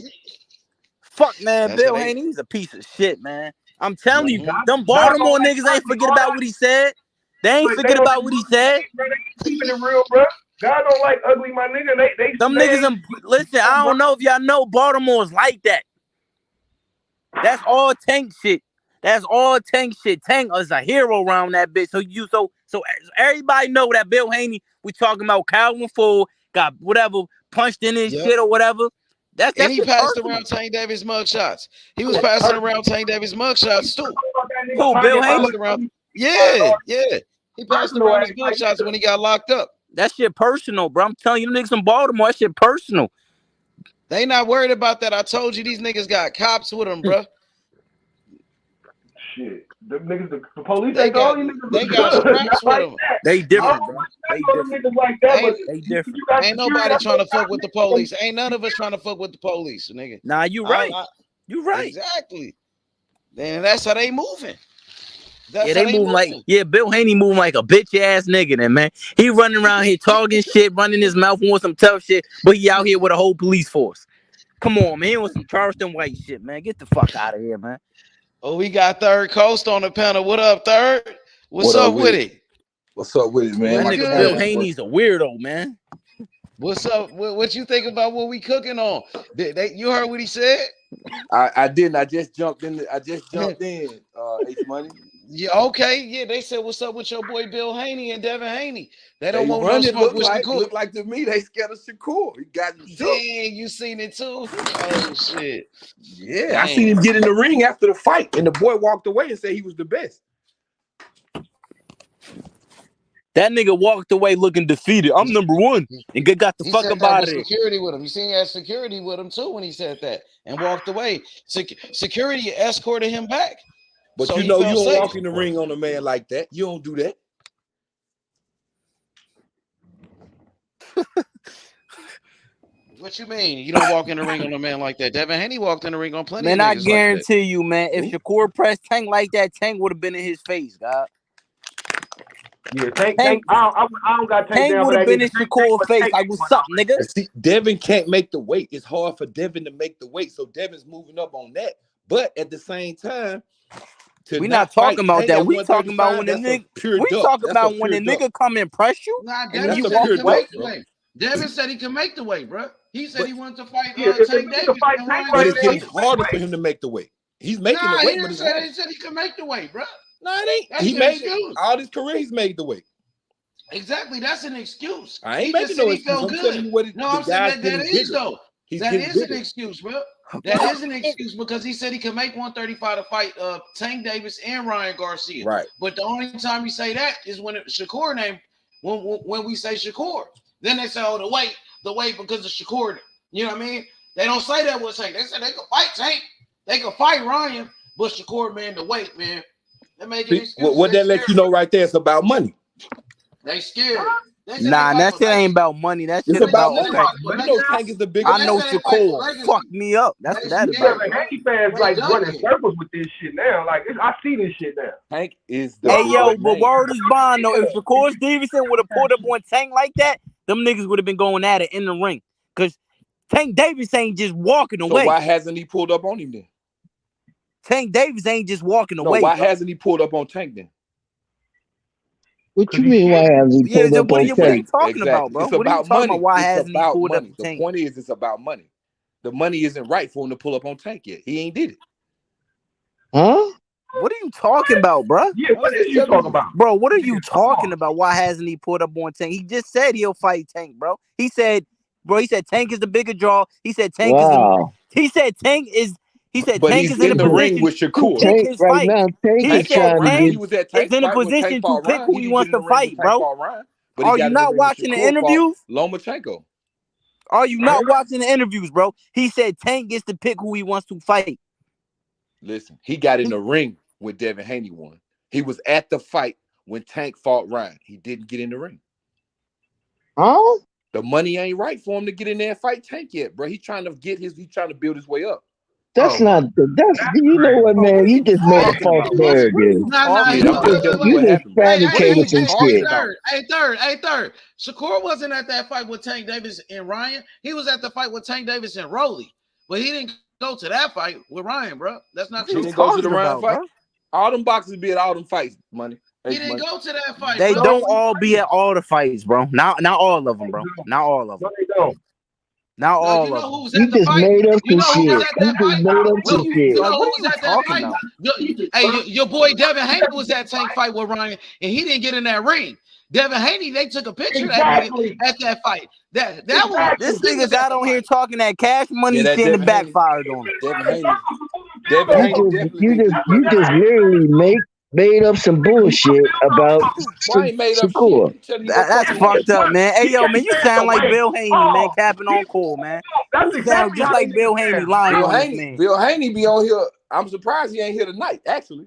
Fuck, man. Bill Haney, he's a piece of shit, man. I'm telling you, them Baltimore niggas ain't forget about what he said. They ain't forget about what he said. Keeping it real, bro. God don't like ugly, my nigga. Them niggas, listen, I don't know if y'all know Baltimore's like that. That's all Tank shit. That's all Tank shit. Tank is a hero around that bitch. So everybody know that Bill Haney, we talking about Calvin Ford, got whatever punched in his shit or whatever. That's and he passed personal. around Tank Davis mugshots. He was passing around Tank Davis mugshots too. Who, Bill Haney? Yeah. He passed around his mugshots when he got locked up. That shit personal, bro. I'm telling you, them niggas in Baltimore, that shit personal. They not worried about that. I told you these niggas got cops with them, bro. Shit. The niggas, the police, they got straps with them. They different, bro. They different. Like that, they different. Ain't nobody trying to fuck with the police. Ain't none of us trying to fuck with the police, nigga. Nah, you right. You right. Exactly. Then that's how they moving. That's they moving like Bill Haney moving like a bitch ass nigga, then man. He running around here talking shit, running his mouth on some tough shit, but he out here with a whole police force. Come on, man. He on some Charleston White shit, man. Get the fuck out of here, man. Oh, we got Third Coast on the panel. What up, Third? What's up with it? What's up with it, man? That nigga Bill Haney's a weirdo, man. What's up? What you think about what we cooking on? You heard what he said? I didn't. I just jumped in. H Money. Yeah, okay. Yeah, they said, what's up with your boy Bill Haney and Devin Haney? They don't want no smoke with Shakur. Look like to me, they scared of Shakur. He got Dang, you seen it too? Oh, shit. Yeah, dang. I seen him get in the ring after the fight, and the boy walked away and said he was the best. That nigga walked away looking defeated. I'm number one. And got the fuck up out of there. Security with him. You seen he had security with him too when he said that and walked away. Security escorted him back. But so you know, you don't walk in the ring on a man like that. You don't do that. What you mean? You don't walk in the ring on a man like that? Devin Haney walked in the ring on plenty man, of niggas I guarantee like that. You, man, if Shakur pressed Tank like that, Tank would have been in his face, God. Yeah, Tank I don't got Tank down. Tank would have been in Shakur's face. Like, what's up, nigga? See, Devin can't make the weight. It's hard for Devin to make the weight. So Devin's moving up on that. But at the same time, we not talking about that. We talking about when the nigga. We talking about when the nigga come and press you. Nah, Devin said he can make the weight. Devin said he can make the weight, bro. He said he wanted to fight Tank Davis. But it's getting harder for him to make the weight. He's making the weight, but it's hard. He said he can make the weight, bro. No, it ain't. He made it. All his career, he's made the weight. Exactly, that's an excuse. I ain't making no excuse. I'm telling you what it, no, I'm saying that is though. That is an excuse, bro. That is an excuse because he said he can make 135 to fight Tank Davis and Ryan Garcia. Right. But the only time you say that is when Shakur name when we say Shakur. Then they say, oh, the weight because of Shakur. You know what I mean? They don't say that with Tank. They said they could fight Tank. They could fight Ryan, but Shakur, man, the weight, man. They make it. What that let you know right there? It's about money. They scared. Nah, that shit ain't about money. That shit about money. Tank is the biggest. I know Shakur fucked me up. That's what that is about. Haney fans like running circles with this shit now. Like I see this shit now. Tank is the. Hey yo, but word is bond though. If Shakur Stevenson would have pulled up on Tank like that, them niggas would have been going at it in the ring. Cause Tank Davis ain't just walking away. So why hasn't he pulled up on him then? Tank Davis ain't just walking away. Why hasn't he pulled up on Tank then? What you mean? Why hasn't he pulled up on Tank? What are you talking about, bro? It's about money. Why hasn't he pulled up on The Tank? point is, it's about money. The money isn't right for him to pull up on Tank yet. He ain't did it. Huh? What are you talking about, bro? Yeah, what are you talking about, bro? What are you talking about? Why hasn't he pulled up on Tank? He just said he'll fight Tank, bro. He said Tank is the bigger draw. He said Tank He said Tank is in the ring with Shakur. Tank right now. Tank is trying to he was at Tank's in a fight when position Tank to pick who he wants to fight, bro. But are you not watching the interviews? Lomachenko. Are you not watching the interviews, bro? He said Tank gets to pick who he wants to fight. Listen, he got in the ring when Devin Haney won. He was at the fight when Tank fought Ryan. He didn't get in the ring. Oh? The money ain't right for him to get in there and fight Tank yet, bro. He's trying to build his way up. That's not you know what, man? You just made a false narrative. You just fabricated some shit. Hey, third. Shakur wasn't at that fight with Tank Davis and Ryan. He was at the fight with Tank Davis and Rolly, but he didn't go to that fight with Ryan, bro. That's not He true. didn't go to the Ryan fight. All them boxers be at all them fights, money. He didn't go to that fight, They bro. don't all be at all the fights, bro. Not all of them, bro. Not all of them. No, they don't. Not No, all you know of them. who was You at the just fight? made up You know some who was shit. at You that just fight? made up Look, some shit. you know What who are was you at that talking fight? about? Hey, your boy Devin Haney was at Tank fight with Ryan, and he didn't get in that ring. Devin Haney, they took a picture of that nigga at that fight. That was This he was nigga's at out the on here fight. talking that cash money that shit and it Devin Haney. backfired on him. Devin Haney definitely You just literally made up some bullshit about Well, I ain't made up shit. Shakur. I'm telling you what That's fucking fucked up, happened. man. Hey, yo, man, you sound like Wait. Bill Haney, man, capping on call, man. That's You sound exactly just how like they Bill niggas Haney sound. lying on this man. Bill Haney be on here. I'm surprised he ain't here tonight, actually.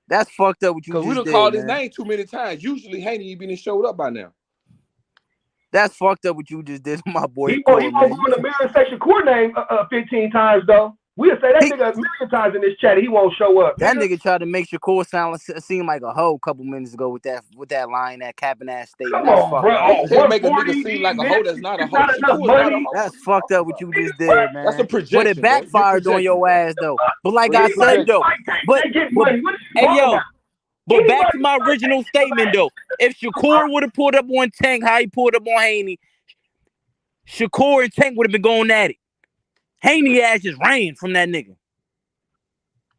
That's fucked up what you Because we just done did, called his man. name too many times. Usually Haney been showed up by now. That's fucked up what you just did to my boy He won't Shakur, go man. in the mirror and say Shakur name 15 times, though. We'll say that nigga a million times in this chat. He won't show up. That nigga tried to make Shakur seem like a hoe a couple minutes ago with that line, that capping ass statement. Come That's on, fucked bro. up. You can't make a nigga seem like a hoe that's not a hoe. Not enough Shakur's not a money. hoe. That's fucked up what you just did, man. That's a But projection, it bro. You're backfired on projecting, your bro. ass though. But like Well, I you're said though, They get money. What are you hey talking yo, about? but back to my original statement though. If Shakur would have pulled up on Tank, how he pulled up on Haney, Shakur and Tank would have been going at it. Haney ass just ran from that nigga.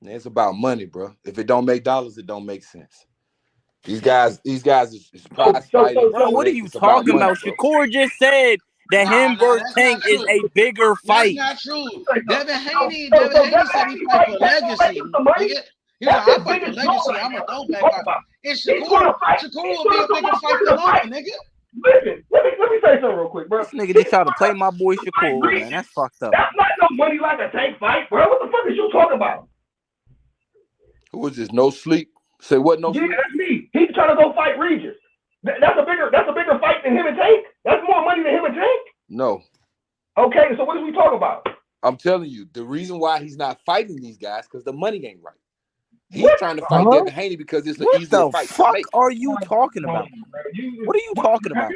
It's about money, bro. If it don't make dollars, it don't make sense. These guys is prize fighting. Bro, what are you talking about? Shakur just said that him versus That's Tank not is true. a bigger That's fight. not true. Devin Haney said he fight for legacy. Nigga. He's like, I fight for legacy. I'm a throwback fight. And Shakur will be a bigger fight than Logan, nigga. Listen, let me say something real quick, bro. This nigga just tried to play my boy Shakur, man. That's fucked up. That's not no money like a Tank fight, bro. What the fuck is you talking about? Who is this? No sleep. Say what? No sleep. That's me. He's trying to go fight Regis. That's a bigger fight than him and Tank. That's more money than him and Tank. No. Okay, so what is we talking about? I'm telling you, the reason why he's not fighting these guys because the money ain't right. He's trying to fight Devin Haney because it's an easier fight. What the fuck are you talking about? What are you talking about?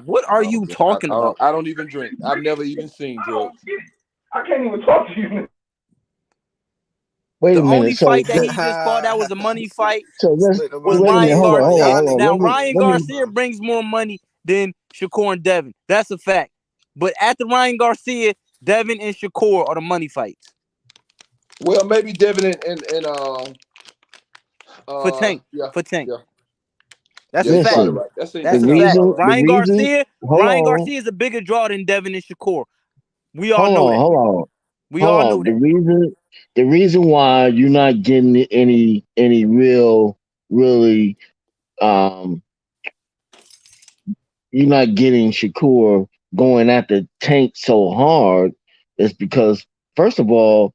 What are you talking about? I don't even drink. I've never even seen drugs. I can't even talk to you. Wait the a minute. only So fight that he just fought that was a money fight was Ryan Garcia. Hold Now on. Ryan Garcia brings more money than Shakur and Devin. That's a fact. But after Ryan Garcia, Devin and Shakur are the money fights. Well, maybe Devin and for Tank. Yeah, for Tank. Yeah. That's Yeah, a fact. probably right. That's a fact. Ryan Garcia is a bigger draw than Devin and Shakur. We all know that. Hold on. We all know that. The reason why you're not getting any really you're not getting Shakur going after Tank so hard is because, first of all,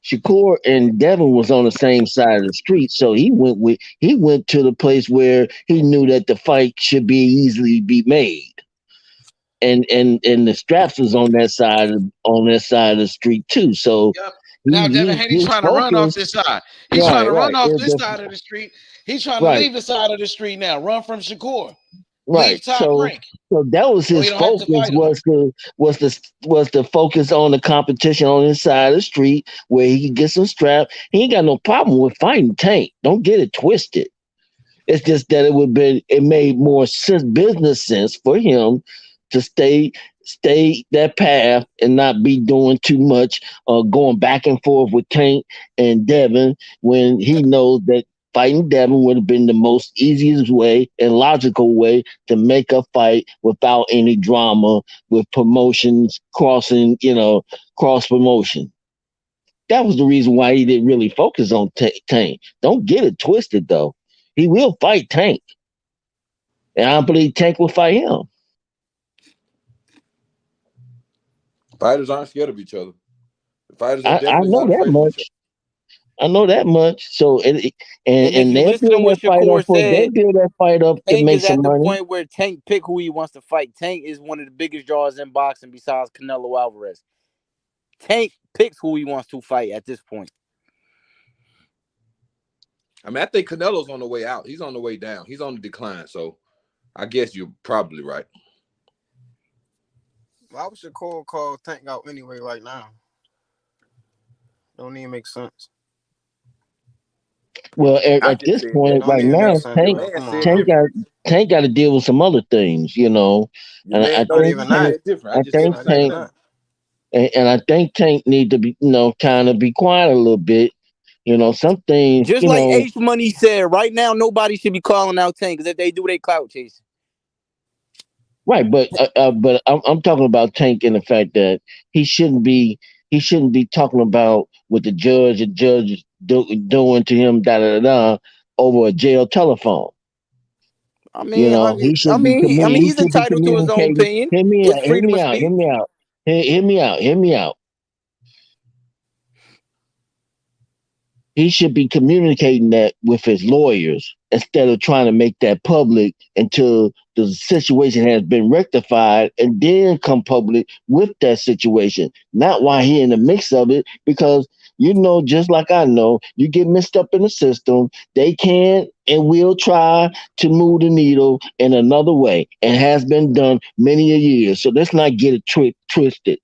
Shakur and Devin was on the same side of the street, so he went to the place where he knew that the fight should be easily be made. And the straps was on that side of the street too. So now Devin Haney's trying to run off this side. He's trying to run off this side of the street. He's trying to leave the side of the street now. Run from Shakur. Right. So that was his focus was to focus on the competition on his side of the street where he could get some strap. He ain't got no problem with fighting Tank. Don't get it twisted. It's just that it made more business sense for him to stay that path and not be doing too much going back and forth with Tank and Devin when he knows that fighting Devin would have been the most easiest way and logical way to make a fight without any drama with promotions cross promotion. That was the reason why he didn't really focus on Tank. Don't get it twisted though. He will fight Tank. And I believe Tank will fight him. Fighters aren't scared of each other. The fighters are I definitely know not that afraid of much. each other. I know that much. So and if they'll you listen to build what that fight Shakur up for said, they build that fight up to Tank make is at some the money. point where Tank pick who he wants to fight. Tank is one of the biggest draws in boxing besides Canelo Alvarez. Tank picks who he wants to fight at this point. I mean, I think Canelo's on the way out. He's on the way down. He's on the decline. So I guess you're probably right. Why would Shakur call Tank out anyway right now? Don't even make sense. Well, I at just this said that. point, Don't right even make now, sense, bro. Come on, bro. Tank got to deal with some other things, you know. And I Not think even Tank, that. different. I think Not even Tank, that. and I think Tank need to be, kind of be quiet a little bit. Some things, Just like H Money said, right now nobody should be calling out Tank because if they do, they clout chasing. right? But I'm talking about Tank in the fact that he shouldn't be talking about what the judge is doing to him over a jail telephone. I mean, He should be he's entitled to his own communicating. opinion. Hear me It's out. freedom of speech. Hear me out. He should be communicating that with his lawyers instead of trying to make that public until the situation has been rectified and then come public with that situation. Not while he in the mix of it, because just like I know, you get mixed up in the system, they can and will try to move the needle in another way and has been done many a year. So let's not get it twisted.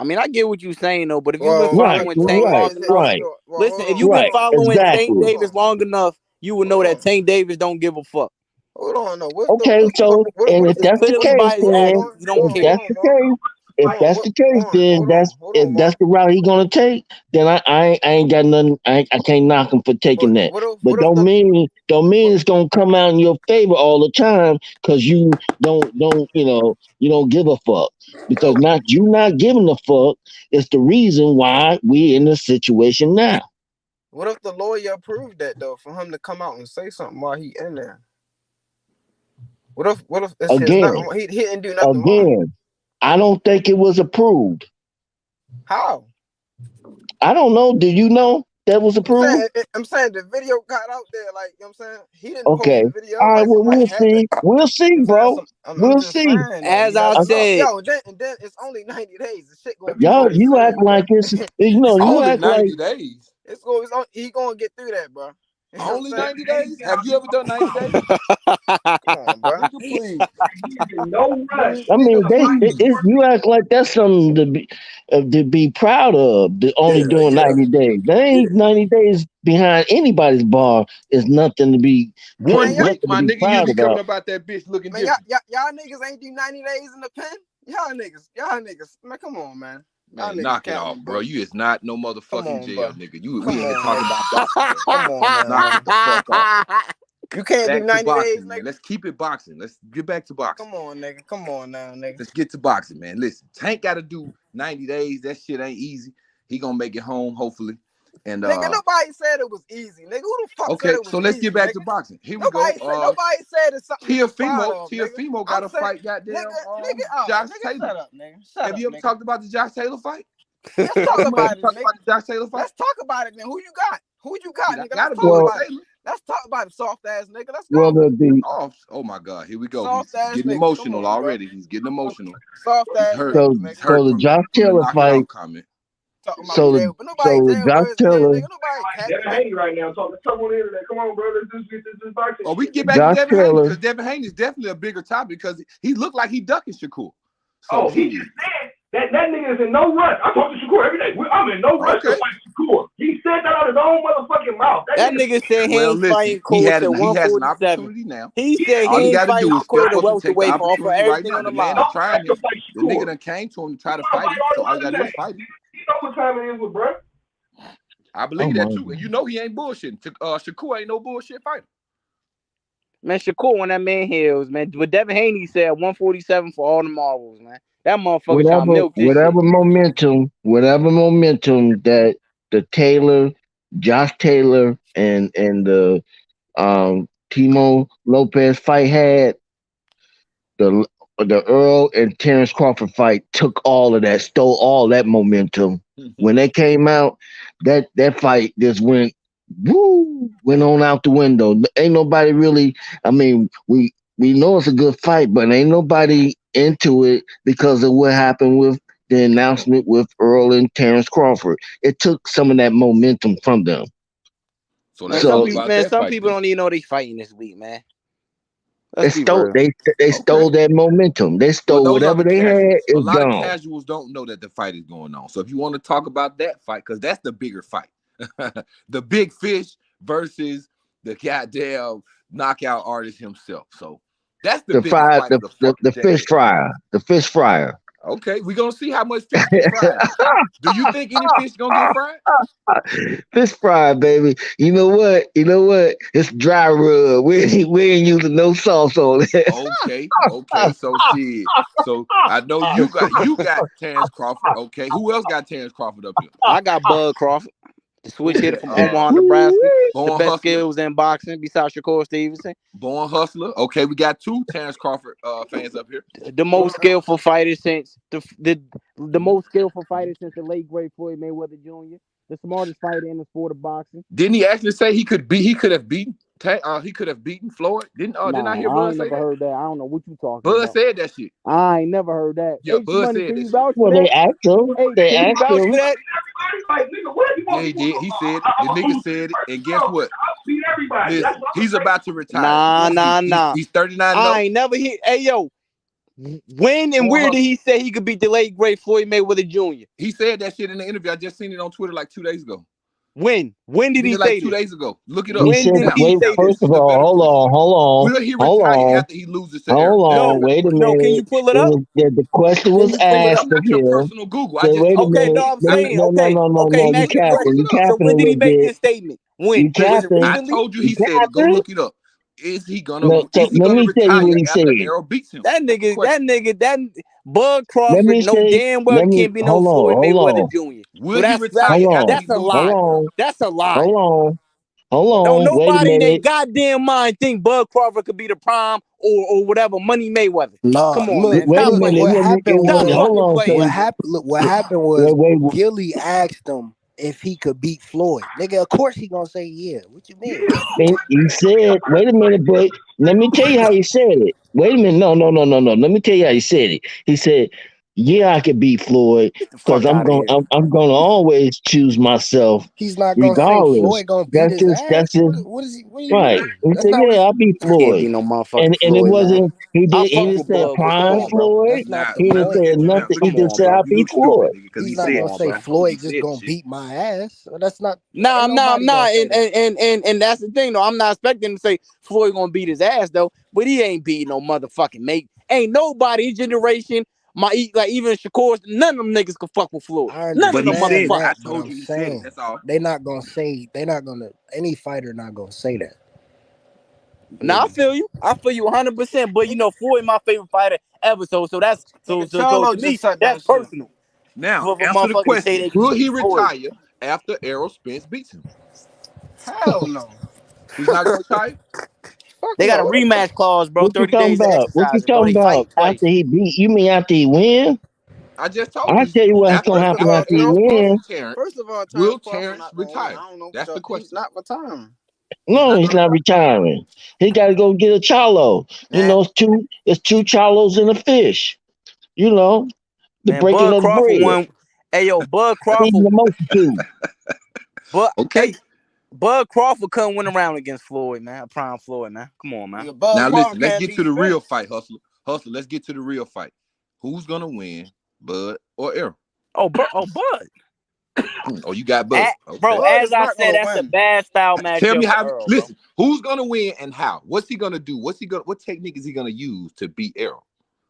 I mean, I get what you're saying though, but if you've been following Tank long enough, right. listen, if you've been following Tank Davis long enough, you would know that Tank Davis don't give a fuck. Hold on, no. What's Okay, so and if that's the clearly by case, his then actions, he don't care. If that's the route he's gonna take, then I ain't got nothing. I can't knock him for taking that. But don't mean it's gonna come out in your favor all the time because you don't give a fuck. Because not giving a fuck is the reason why we're in this situation now. What if the lawyer approved that though, for him to come out and say something while he in there? What if it's he didn't do nothing wrong? I don't think it was approved. How? I don't know. Do you know that was approved? I'm saying the video got out there, like, you know what I'm saying? He didn't Okay. post the video. All right, like, well, we'll see. We'll see, bro. We'll see. As I said, then it's only 90 days. The shit going Y'all, you act like it's only act 90 like days. He gonna get through that, bro. You know only 90 days? Have you ever done 90 days? Come on, bro. Nigga, please. No rush. I mean, you act like that's something to be proud of. Only doing 90 days. They ain't 90 days behind anybody's bar is nothing to be 1 week, my nigga, you be coming about. about that bitch looking man, different. y'all niggas ain't do 90 days in the pen. Y'all niggas, man, come on, man. Man, knock it off, bro. You is not no motherfucking jail, nigga. We ain't talking man. about boxing. Come on, man. Knock it the fuck off. You can't do 90 boxing, days, man. nigga. Let's keep it boxing. Let's get back to boxing. Come on, nigga. Come on now, nigga. Let's get to boxing, man. Listen, Tank got to do 90 days. That shit ain't easy. He gonna make it home, hopefully. And nigga, nobody said it was easy, nigga. Who the fuck said it was so let's easy, get back nigga? to boxing. Here nobody we go. Nobody said it's something Teofimo got to fight goddamn Josh Taylor. Shut up, nigga. Have you ever talked about the Josh Taylor fight? Let's talk about it, nigga. Josh Taylor fight? Let's talk about it, then. Who you got? Nigga? Gotta Let's be talk about it. Taylor. Let's talk about it, soft ass nigga. Let's go. Oh my God, here we go. Soft He's getting emotional already. He's getting emotional. Soft ass hurt. nigga. He's hurt the from Josh the Taylor knock it fight. off comment. So the Josh Taylor. Devin Haney right now. Talk on the internet. Come on, bro. Let's just get this boxing. Oh, we can get back to Devin Haney because Devin Haney is definitely a bigger topic because he looked like he ducking Shakur. So he just said that nigga is in no rush. I talk to Shakur every day. I'm in no rush to fight Shakur. He said that out of his own motherfucking mouth. That nigga said he ain't fighting Cole at 147. Now. He said All he he ain't got to do fighting is Cole step to up and take the welterweight for opportunity right everything now. on the The man line. is trying him. The nigga done came to him to try to fight him. So all you got to do is fight him. You know what time it is with bro? I believe that too. And you know he ain't bullshitting. Shakur ain't no bullshit fighter. Man, Shakur when that man heals, man. But Devin Haney said 147 for all the marbles, man. That motherfucker trying to milk this shit. Whatever momentum that the Josh Taylor and the Teofimo Lopez fight had, the Earl and Terence Crawford fight took all of that, stole all that momentum. When they came out, that fight just went on out the window. Ain't nobody really. I mean, we know it's a good fight, but ain't nobody into it because of what happened with the announcement with Earl and Terence Crawford. It took some of that momentum from them. So some people don't even know they fighting this week, man. They stole that momentum. They stole whatever they had. A It's lot of gone. casuals don't know that the fight is going on. So if you want to talk about that fight, because that's the bigger fight, the big fish versus the goddamn knockout artist himself. So that's the biggest fight of the fish fryer. The fish fryer. Okay, we're gonna see how much fish get fried. Do you think any fish gonna get fried? Fish fry, baby. You know what? It's dry rub. We ain't using no sauce on it. Okay. So shit. So I know you got Terence Crawford. Okay. Who else got Terence Crawford up here? I got Bud Crawford. The switch hitter from Omaha, Nebraska. The best skills in boxing besides Shakur Stevenson. Born hustler. Okay, we got 2 Terence Crawford fans up here. The most skillful fighter since the most skillful fighter since the late great Floyd Mayweather Jr. The smartest fighter in the sport of boxing. Didn't he actually say he could have beaten Floyd? Didn't I hear Bud say that? I ain't never heard that. I don't know what you talking Bud about. said that shit. I ain't never heard that. Yeah, Bud said that shit. Well, they asked him. They asked him. Yeah, he did. He said it. The nigga said it. And guess what? Listen, he's about to retire. Nah. He's 39. I ain't never hear. Hey, yo. When and where did he say he could beat the late great Floyd Mayweather Jr.? He said that shit in the interview. I just seen it on Twitter like 2 days ago. When did he say like 2 this? days ago? Look it up. When did he say First this? of all, hold on. Will he retire after he loses to Errol? Hold on, wait a minute. No, can you pull it up? The question was asked of him. Personal Google. Okay, no, I'm saying. Okay, you capping. So when did he make this statement? When? I told you he said it. Go look it up. Is he gonna retire after Errol beats him? That Bud Crawford damn well can't be no Floyd Mayweather Jr. Will he retire? That's a lie. That's a lie. Hold on. Don't nobody in their goddamn mind think Bud Crawford could be the prime or whatever Money Mayweather. No, come on, look, man. What happened was Gilly asked him if he could beat Floyd. Nigga, of course he gonna say yeah. What you mean? He said, wait a minute, but let me tell you how he said it. Wait a minute, no. Let me tell you how he said it. He said, yeah, I could beat Floyd because I'm gonna always choose myself. He's not gonna regardless. say Floyd gonna beat his ass. That's his, what do you right. mean? He said, yeah, I'll beat Floyd. No motherfucking and Floyd, it wasn't, man. he didn't say prime Floyd. He didn't say nothing. He just said, I'll beat Floyd. He's not gonna say Floyd just gonna beat my ass. That's not. Nah, I'm not. And that's the thing, though. I'm not expecting to say Floyd gonna beat his ass, though. But he ain't beating no motherfucking mate. Ain't nobody generation. Even Shakur, none of them niggas can fuck with Floyd. None of them motherfuckers. I told you he said it. That's all. They're not gonna say. They're not gonna. Any fighter not gonna say that. Now I feel you 100%. But you know, Floyd my favorite fighter ever. So that's to me, that's personal. Now answer the question: will he retire after Errol Spence beats him? Hell no. He's not gonna retire. They got a rematch clause, bro. What 30 days about? What you talking about? After he beat? You mean after he win? I just told you. I'll tell you what's gonna happen after he wins. First of all, will Terence retire? I don't know. That's the question. He's not retiring. No, he's not retiring. He got to go get a chalo. You know, it's two chalos and a fish. You know, the breaking Bud of the Crawford bread. Hey, yo, Bud Crawford. The multitude. But okay. Bud Crawford couldn't win around against Floyd, man. Prime Floyd, man. Come on, man. Now listen, let's get to the real fight, Hustler. Let's get to the real fight. Who's gonna win, Bud or Errol? Oh, Bud. Oh, you got Bud. Okay. Bro, as I said, that's a bad style match. Tell me how. Listen, who's gonna win and how? What's he gonna do? What technique is he gonna use to beat Errol?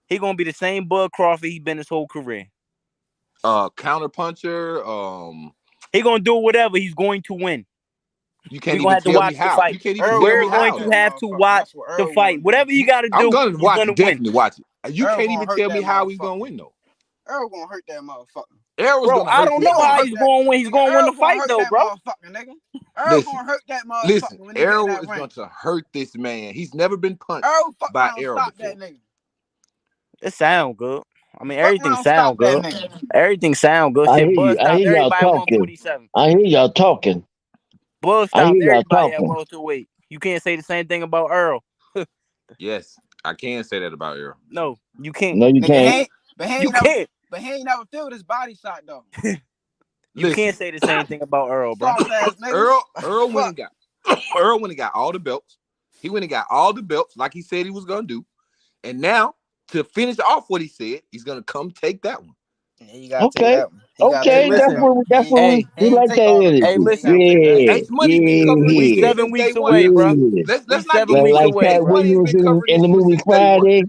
He gonna be the same Bud Crawford he been his whole career. Counter puncher. He gonna do whatever. He's going to win. You can't even tell me how. You can't even tell me how. We're going to have to watch the fight. Whatever he got to do, I'm gonna watch. Definitely watch it. You Errol can't even tell me how he's gonna win though. Errol gonna hurt that motherfucker. Bro, I don't know how he's going to win. He's going to win the fight though, bro. Errol gonna hurt that motherfucker. Listen, Errol is going to hurt this man. He's never been punched by Errol before. It sound good. I mean, everything sound good. Everything sound good. I hear y'all talking. Bud stopped everybody at welterweight. You can't say the same thing about Errol. Yes, I can say that about Errol. No, you can't. No, you can't. But he ain't never filled his body shot though. You can't say the same thing about Earl, bro. Earl went and got all the belts. He went and got all the belts like he said he was gonna do. And now, to finish off what he said, he's gonna come take that one. Yeah, you gotta take that one. Okay, that's what we like that energy. Hey, listen. H Money's been covering We this shit 7 since day weeks one. away, bro. Let's We not 7 get weeks twisted. away, H bro. Money's been covering in this the shit movie since day one. Friday.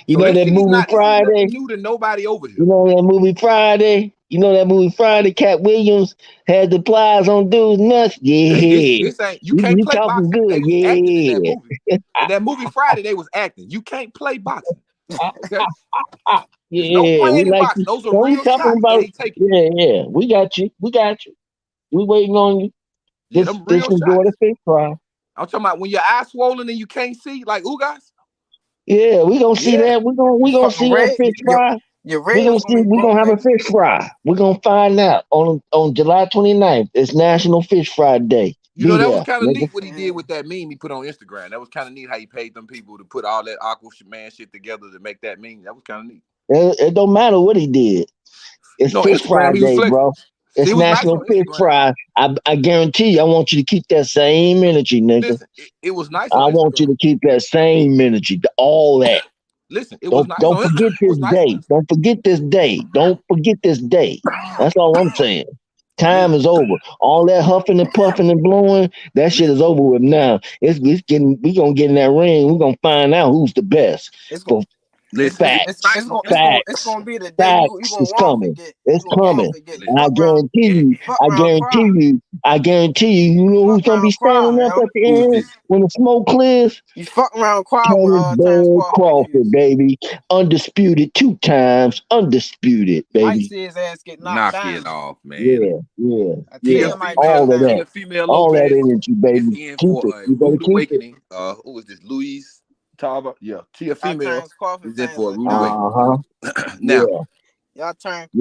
You So know this that shit is movie not Friday? new to nobody over here. You know that movie Friday? You know that movie Friday? Cat Williams had the plies on dudes nuts. Hey, Yeah. this ain't you can't You play talking boxing. They good. was acting in that Yeah. movie. In that movie Friday, they was acting. You can't play boxing. Okay? There's no Yeah. We playing in like boxing. you. Those are So we real talking shots that about he taking. yeah. We got you. We waiting on you. Yeah, Just them real enjoy the shots. fish fry. I'm talking about when your eyes swollen and you can't see, like Ugas. Yeah, we gonna see Yeah. that. We gonna see that fish fry. Your We gonna rings see. gonna be We broke, gonna have a baby. fish fry. We're gonna find out on July 29th. It's National Fish Fry Day. You know, that was there, kind of nigga. neat what he did with that meme he put on Instagram. That was kind of neat how he paid them people to put all that Aquaman shit together to make that meme. That was kind of neat. It don't matter what he did. It's No, Fish Fry Instagram, he was Day, flexing. bro. It's It was nice National on Fish Instagram. Fry. I guarantee you, I want you to keep that same energy, nigga. Listen, it was nice I on want Instagram. you to keep that same energy, all that. Listen, it was nice Don't on forget Instagram. It this was nice on day. Instagram. Don't forget this day. Don't forget this day. That's all I'm saying. Time is over. All that huffing and puffing and blowing, that shit is over with now. It's getting. We gonna get in that ring. We gonna find out who's the best. Facts. It's gonna be the day you Facts gonna is want to coming. forget. It's coming. And I guarantee you. fuck I around, guarantee you. I guarantee you. You know who's gonna be standing up at the end when the smoke clears? You fuck around, cry Terence with Crawford, baby. Undisputed 2 times. Undisputed, Might baby. see his ass get Knock knocked down. it off, man. Yeah. All of that. Teofimo All that Lopez energy, is baby. in Keep for it. a You better rude keep it. awakening. Who was this? Luis Tava? Yeah. Teofimo is in for a rude Uh-huh. awakening. Now, Y'all Terence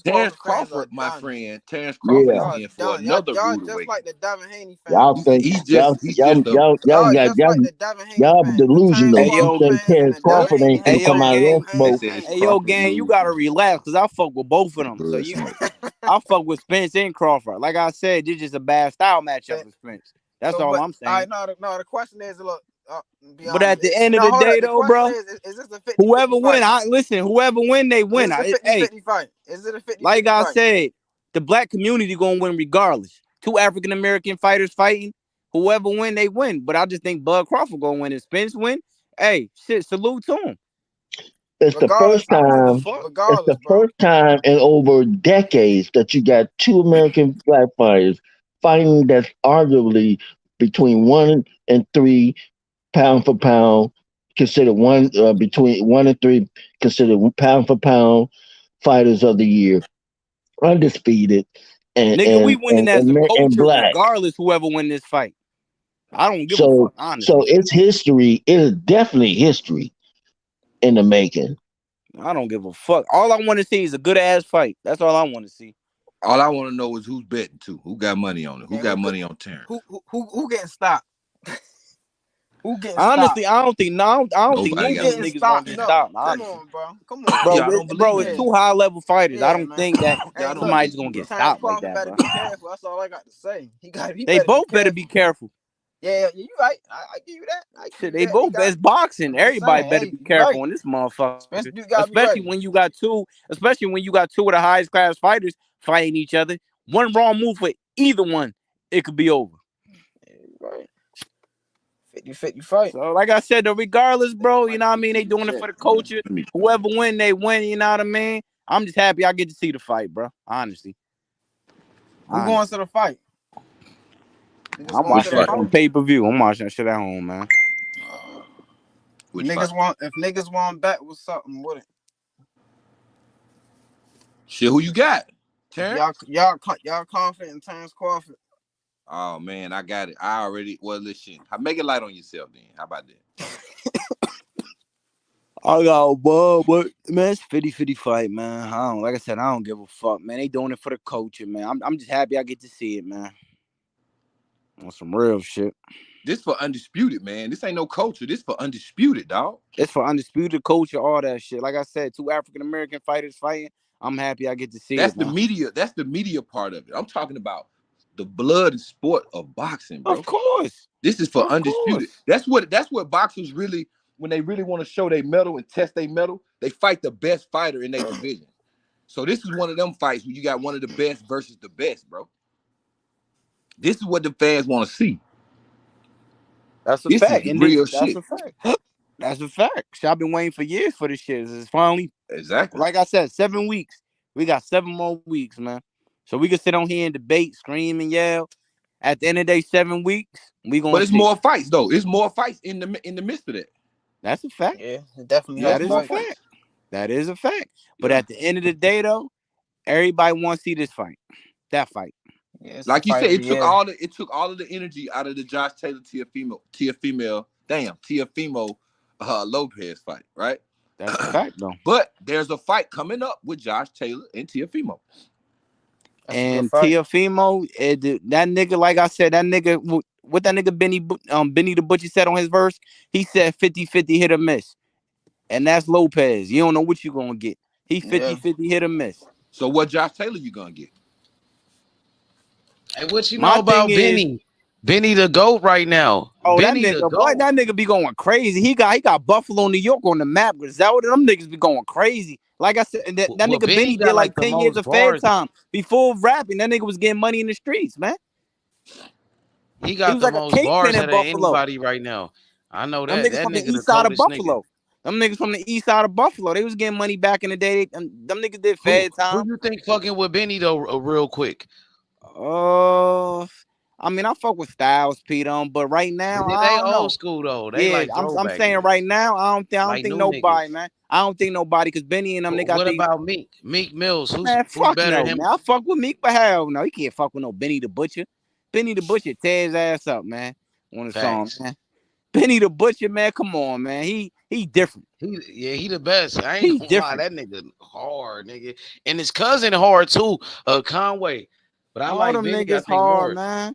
Terence Crawford, my friend, Terence Crawford is in for another rude just awakening. like the Devin Haney fans. Y'all think He's just y'all delusional. Hey, You yo, think Terence Crawford ain't Hey, gonna yo, come out of gang. that smoke? Hey, yo, gang, you gotta relax, cause I fuck with both of them. So I fuck with Spence and Crawford. Like I said, this just a bad style matchup for Spence. That's all I'm saying. The question is, look. But at the end of the day, though, bro, is this a 50-50 whoever win, fight? whoever win, they win. Is it a 50-50 fight? Is it a 50-50 like I fight? said, the black community gonna win regardless. 2 African American fighters fighting. Whoever win, they win. But I just think Bud Crawford gonna win. If Spence win, hey, shit, salute to him. It's the first time. It's the first time in over decades that you got 2 American black fighters fighting that's arguably between 1 and 3 pound for pound, considered between 1 and 3 considered pound for pound fighters of the year, undisputed, and Nigga, we winning as a and culture black. regardless whoever win this fight. I don't give a fuck, honestly. So it's history. It is definitely history in the making. I don't give a fuck. All I want to see is a good ass fight. That's all I want to see. All I want to know is who's betting too. Who got money on it? Who got money on Terrence? Who getting stopped? Who getting Honestly, stopped? I don't think niggas gonna get stopped. Come on, bro. Come on, Bro, it's 2 high level fighters. I don't think that Hey, somebody's gonna get stopped like that, better bro. be careful. That's all I got to say. They both better be careful. Yeah, you right. I give you that. Shit, they both best boxing. Everybody better be careful in this motherfucker. Especially when you got two of the highest class fighters fighting each other. One wrong move for either one, it could be over. Right. 50-50 fight. So like I said, though, regardless, bro, you know what I mean? They doing it for the culture. Whoever win, they win, you know what I mean? I'm just happy I get to see the fight, bro. Honestly. Who going to the fight? I'm watching that on pay-per-view. I'm watching that shit at home, man. If niggas want bet with something with it. Shit, who you got? Terrence? Y'all confident in Terence Crawford? Oh man, I got it. Listen. Make it light on yourself then. How about that? I got but man, it's 50-50 fight, man. Like I said, I don't give a fuck, man. They doing it for the culture, man. I'm just happy I get to see it, man. On some real shit. This for undisputed, man. This ain't no culture. This for undisputed, dog. It's for undisputed culture, all that shit. Like I said, 2 African American fighters fighting. I'm happy I get to see That's it. The media. That's the media part of it. I'm talking about the blood and sport of boxing, bro. Of course. This is for Of undisputed. course. That's what boxers really, when they really want to show their mettle and test their mettle, they fight the best fighter in their division. So this is one of them fights where you got one of the best versus the best, bro. This is what the fans want to see. That's a this fact. Is and real that's shit. A fact. That's a fact. I've been waiting for years for this shit. It's finally, exactly. Like I said, 7 weeks. We got 7 more weeks, man. So we can sit on here and debate, scream, and yell. At the end of the day, 7 weeks, we gonna. But it's more fights though. It's more fights in the midst of that. That's a fact. Yeah, it definitely. That is a fact. That is a fact. But at the end of the day, though, everybody wants to see this fight. That fight. Yeah, like you said, it took all of the energy out of the Josh Taylor Teofimo Lopez fight, right? That's a fact, though. But there's a fight coming up with Josh Taylor and Teofimo. And Teofimo, that nigga, like I said, that nigga, what that nigga Benny the Butcher said on his verse, he said 50-50 hit or miss. And that's Lopez. You don't know what you're going to get. He 50-50 hit or miss. So what Josh Taylor you going to get? Hey, what you know about Benny? Benny the GOAT right now. Oh, Benny that nigga, boy, that nigga be going crazy. He got Buffalo, New York on the map. Griselda, them niggas be going crazy. Like I said, that nigga Benny did like 10 years of fed time before rapping. That nigga was getting money in the streets, man. He got the most bars out of anybody right now. I know that. Them niggas from the east side of Buffalo. Them niggas from the east side of Buffalo. They was getting money back in the day. Them niggas did fed time. Who you think fucking with Benny though, real quick? I mean, I fuck with Styles, Pete, but right now, I don't know. Old school though. They like I'm saying right now, I don't think nobody, man. I don't think nobody, because Benny and them, they got. What about Meek? Meek Mills? Who's fuck better no, than him? Man. I fuck with Meek, but hell no, he can't fuck with no Benny the Butcher. Benny the Butcher tear his ass up, man. On the song, man. Benny the Butcher, man, come on, man. He different. He the best. I ain't gonna lie, that nigga hard, nigga. And his cousin hard too, Conway. But I like them Benny, niggas hard, man.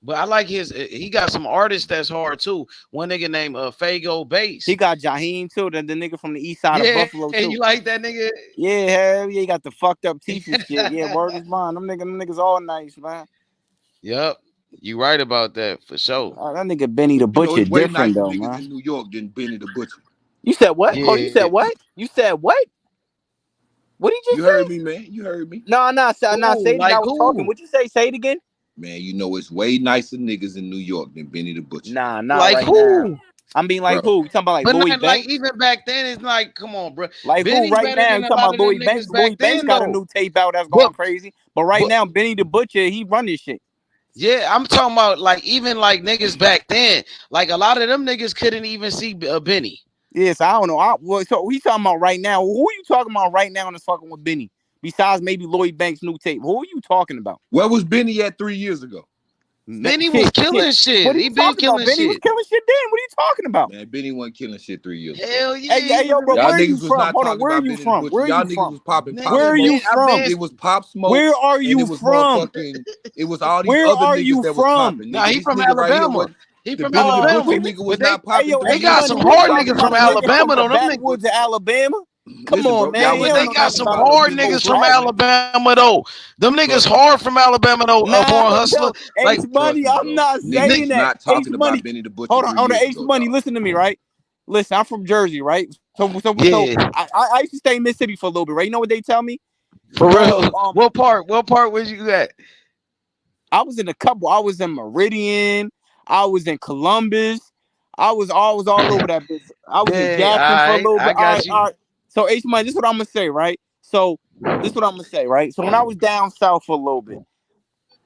But I like he got some artists that's hard too. One nigga named Fago Bass. He got Jaheim too, the nigga from the east side of Buffalo too. You like that nigga? Yeah, hell yeah, he got the fucked up teeth and shit. Yeah, word is mine. Them niggas all nice, man. Yep. You right about that for sure. That nigga Benny the Butcher different though, man. In New York than Benny the Butcher. You said what? Yeah. Oh, you said what? You said what? What did you say? You heard me, man. You heard me. No, say it. I was talking. What'd you say? Say it again. Man, you know it's way nicer niggas in New York than Benny the Butcher. Nah. Like right who? Now. I mean, like who? You talking about like but Lloyd not, Banks? Like even back then, it's like, come on, bro. Like Benny's who right now? You talking about Lloyd Banks? Lloyd Banks got a new tape out that's going crazy. But right now, Benny the Butcher, he run this shit. Yeah, I'm talking about like even like niggas back then. Like a lot of them niggas couldn't even see Benny. Yes, I don't know. So we talking about right now? Who are you talking about right now that's fucking with Benny? Besides maybe Lloyd Banks' new tape, who are you talking about? Where was Benny at 3 years ago? Benny was killing shit. What are He you been talking killing about? Benny was killing shit then. What are you talking about? Man, Benny wasn't killing shit 3 years ago. Hell yeah. Hey, yo, bro, Y'all where are you niggas was from? not Hold on, talking where are about you Benny from? the Butcher. Where are Y'all you niggas from? was popping Pop Where are you Smoke. from? It was Pop Smoke. Where are you and it was from? It was all these Where other are niggas you that from? was popping. Nah, he from Alabama. He from Alabama. The nigga was not popping. They got some hard niggas from Alabama though. Them niggas. Backwoods of Alabama. Come on, man. They got some hard niggas from Alabama though. Them niggas hard from Alabama though. Born Hustler. Like Money, I'm not saying that. Not talking about Benny the Butcher. Hold on, Ace Money. Listen to me, right? Listen, I'm from Jersey, right? So I used to stay in Mississippi for a little bit, right? You know what they tell me? For real. What part was you at? I was in a couple. I was in Meridian. I was in Columbus. I was all over that bitch. I was in Jackson for a little bit. All right. So H Money, this is what I'm gonna say, right? So when I was down south for a little bit,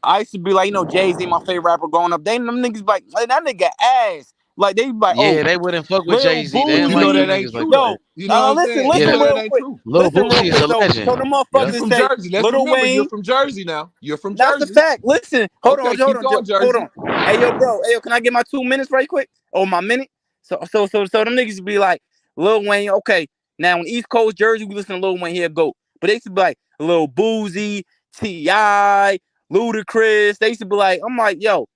I used to be like, Jay-Z, my favorite rapper growing up. Them niggas like that nigga ass. Like they be like, they wouldn't fuck with Jay-Z. They You know that ain't true. Yo, you know listen real quick. Lil Boosie is a legend. So the motherfuckers from say, Jersey. Let's Lil remember, Wayne. you're from Jersey now. You're from Jersey. That's the fact. Listen, hold on. Hold on. Hey, yo, bro. Hey, yo, can I get my 2 minutes right quick? Or my minute? So them niggas be like, Lil Wayne, okay. Now, in East Coast Jersey, we listen to Lil Wayne here go. But they used to be like, Lil Boosie, T.I., Ludacris. They used to be like, I'm like, yo,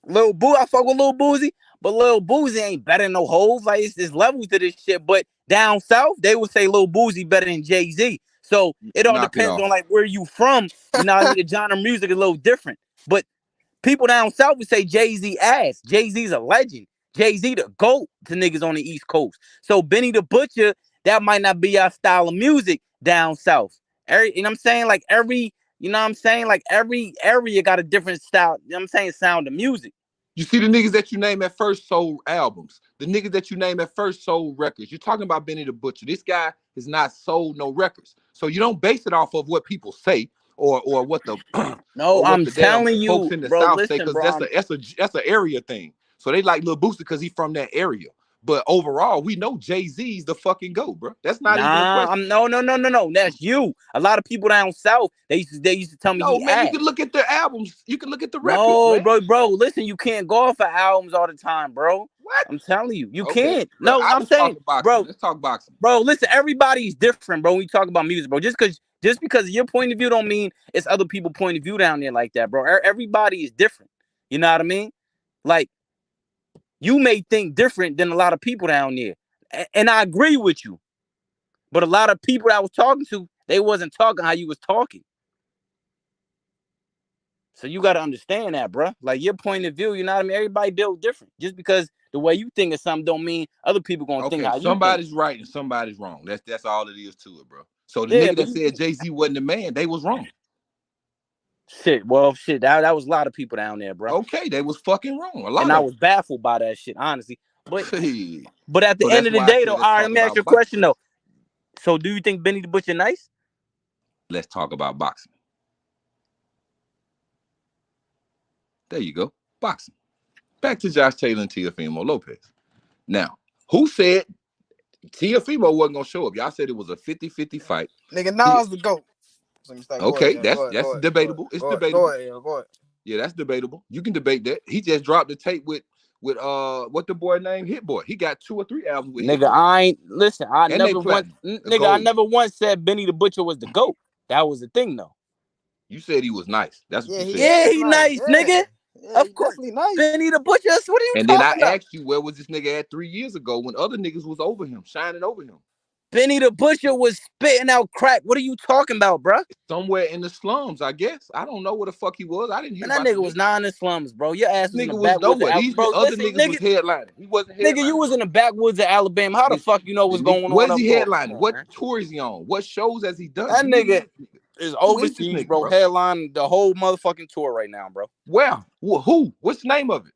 Lil Boo, I fuck with Lil Boosie, but Lil Boosie ain't better than no Hov. Like, it's levels to this shit. But down south, they would say Lil Boosie better than Jay-Z. So it all Knock it depends off. on like where you from. You know what I mean? The genre of music is a little different. But people down south would say Jay-Z ass. Jay-Z's a legend. Jay-Z the GOAT to niggas on the East Coast. So Benny the Butcher, that might not be your style of music down south. You know what I'm saying? Like every area got a different style, you know what I'm saying, sound of music. You see the niggas that you name at first sold albums. The niggas that you name at first sold records. You're talking about Benny the Butcher. This guy has not sold no records. So you don't base it off of what people say or what the no, or what I'm the damn telling you, folks in the bro, South say, listen, because bro, that's an area thing. So they like Lil Boosie because he's from that area. But overall, we know Jay-Z's the fucking GOAT, bro. That's not even a question. No. That's you. A lot of people down south, they used to tell me No, he man, ass. you can look at the albums. You can look at the records, No, man. bro, listen, you can't go off of albums all the time, bro. What? I'm telling you, you Okay, can't. bro, No, I'm saying, bro. Let's talk boxing. Bro, listen, everybody's different, bro. When we talk about music, bro, just because your point of view don't mean it's other people's point of view down there like that, bro. Everybody is different. You know what I mean? Like, you may think different than a lot of people down there. And I agree with you. But a lot of people that I was talking to, they wasn't talking how you was talking. So you got to understand that, bro. Like, your point of view, you know what I mean? Everybody built different. Just because the way you think of something don't mean other people going to think how you think. Somebody's right and somebody's wrong. That's all it is to it, bro. So the nigga that said Jay-Z wasn't the man, they was wrong. Shit, that was a lot of people down there, bro. Okay, they was fucking wrong. A lot and of I was baffled by that shit, honestly. But at the So end of the that's why I day, said though, let's all right, talk let me ask about you a question, though. So do you think Benny the Butcher nice? Let's talk about boxing. There you go. Boxing. Back to Josh Taylor and Teofimo Lopez. Now, who said Teofimo wasn't going to show up? Y'all said it was a 50-50 fight. Nigga, Nas the GOAT. Okay, that's debatable. It's debatable. Go ahead. Yeah, that's debatable. You can debate that. He just dropped the tape with what the boy named Hit Boy. He got 2 or 3 albums with Hit Boy. I never once said Benny the Butcher was the GOAT. That was the thing, though. You said he was nice. That's what you said. Yeah, he nice, nigga. Yeah, of course, nice. Benny the Butcher. What are you and talking then I about? asked you, where was this nigga at 3 years ago when other niggas was over him, shining over him? Benny the Butcher was spitting out crack. What are you talking about, bro? Somewhere in the slums, I guess. I don't know where the fuck he was. I didn't hear that nigga was not in the slums, bro. Your ass was in the was backwoods nowhere. of These bro, other listen, niggas was headlining. He wasn't headlining. Nigga, you was in the backwoods of Alabama. How the fuck you know what's going on? Where's he headlining? What tour is he on? What shows has he done? That nigga is overseas, bro. Headlining the whole motherfucking tour right now, bro. Where? Who? What's the name of it?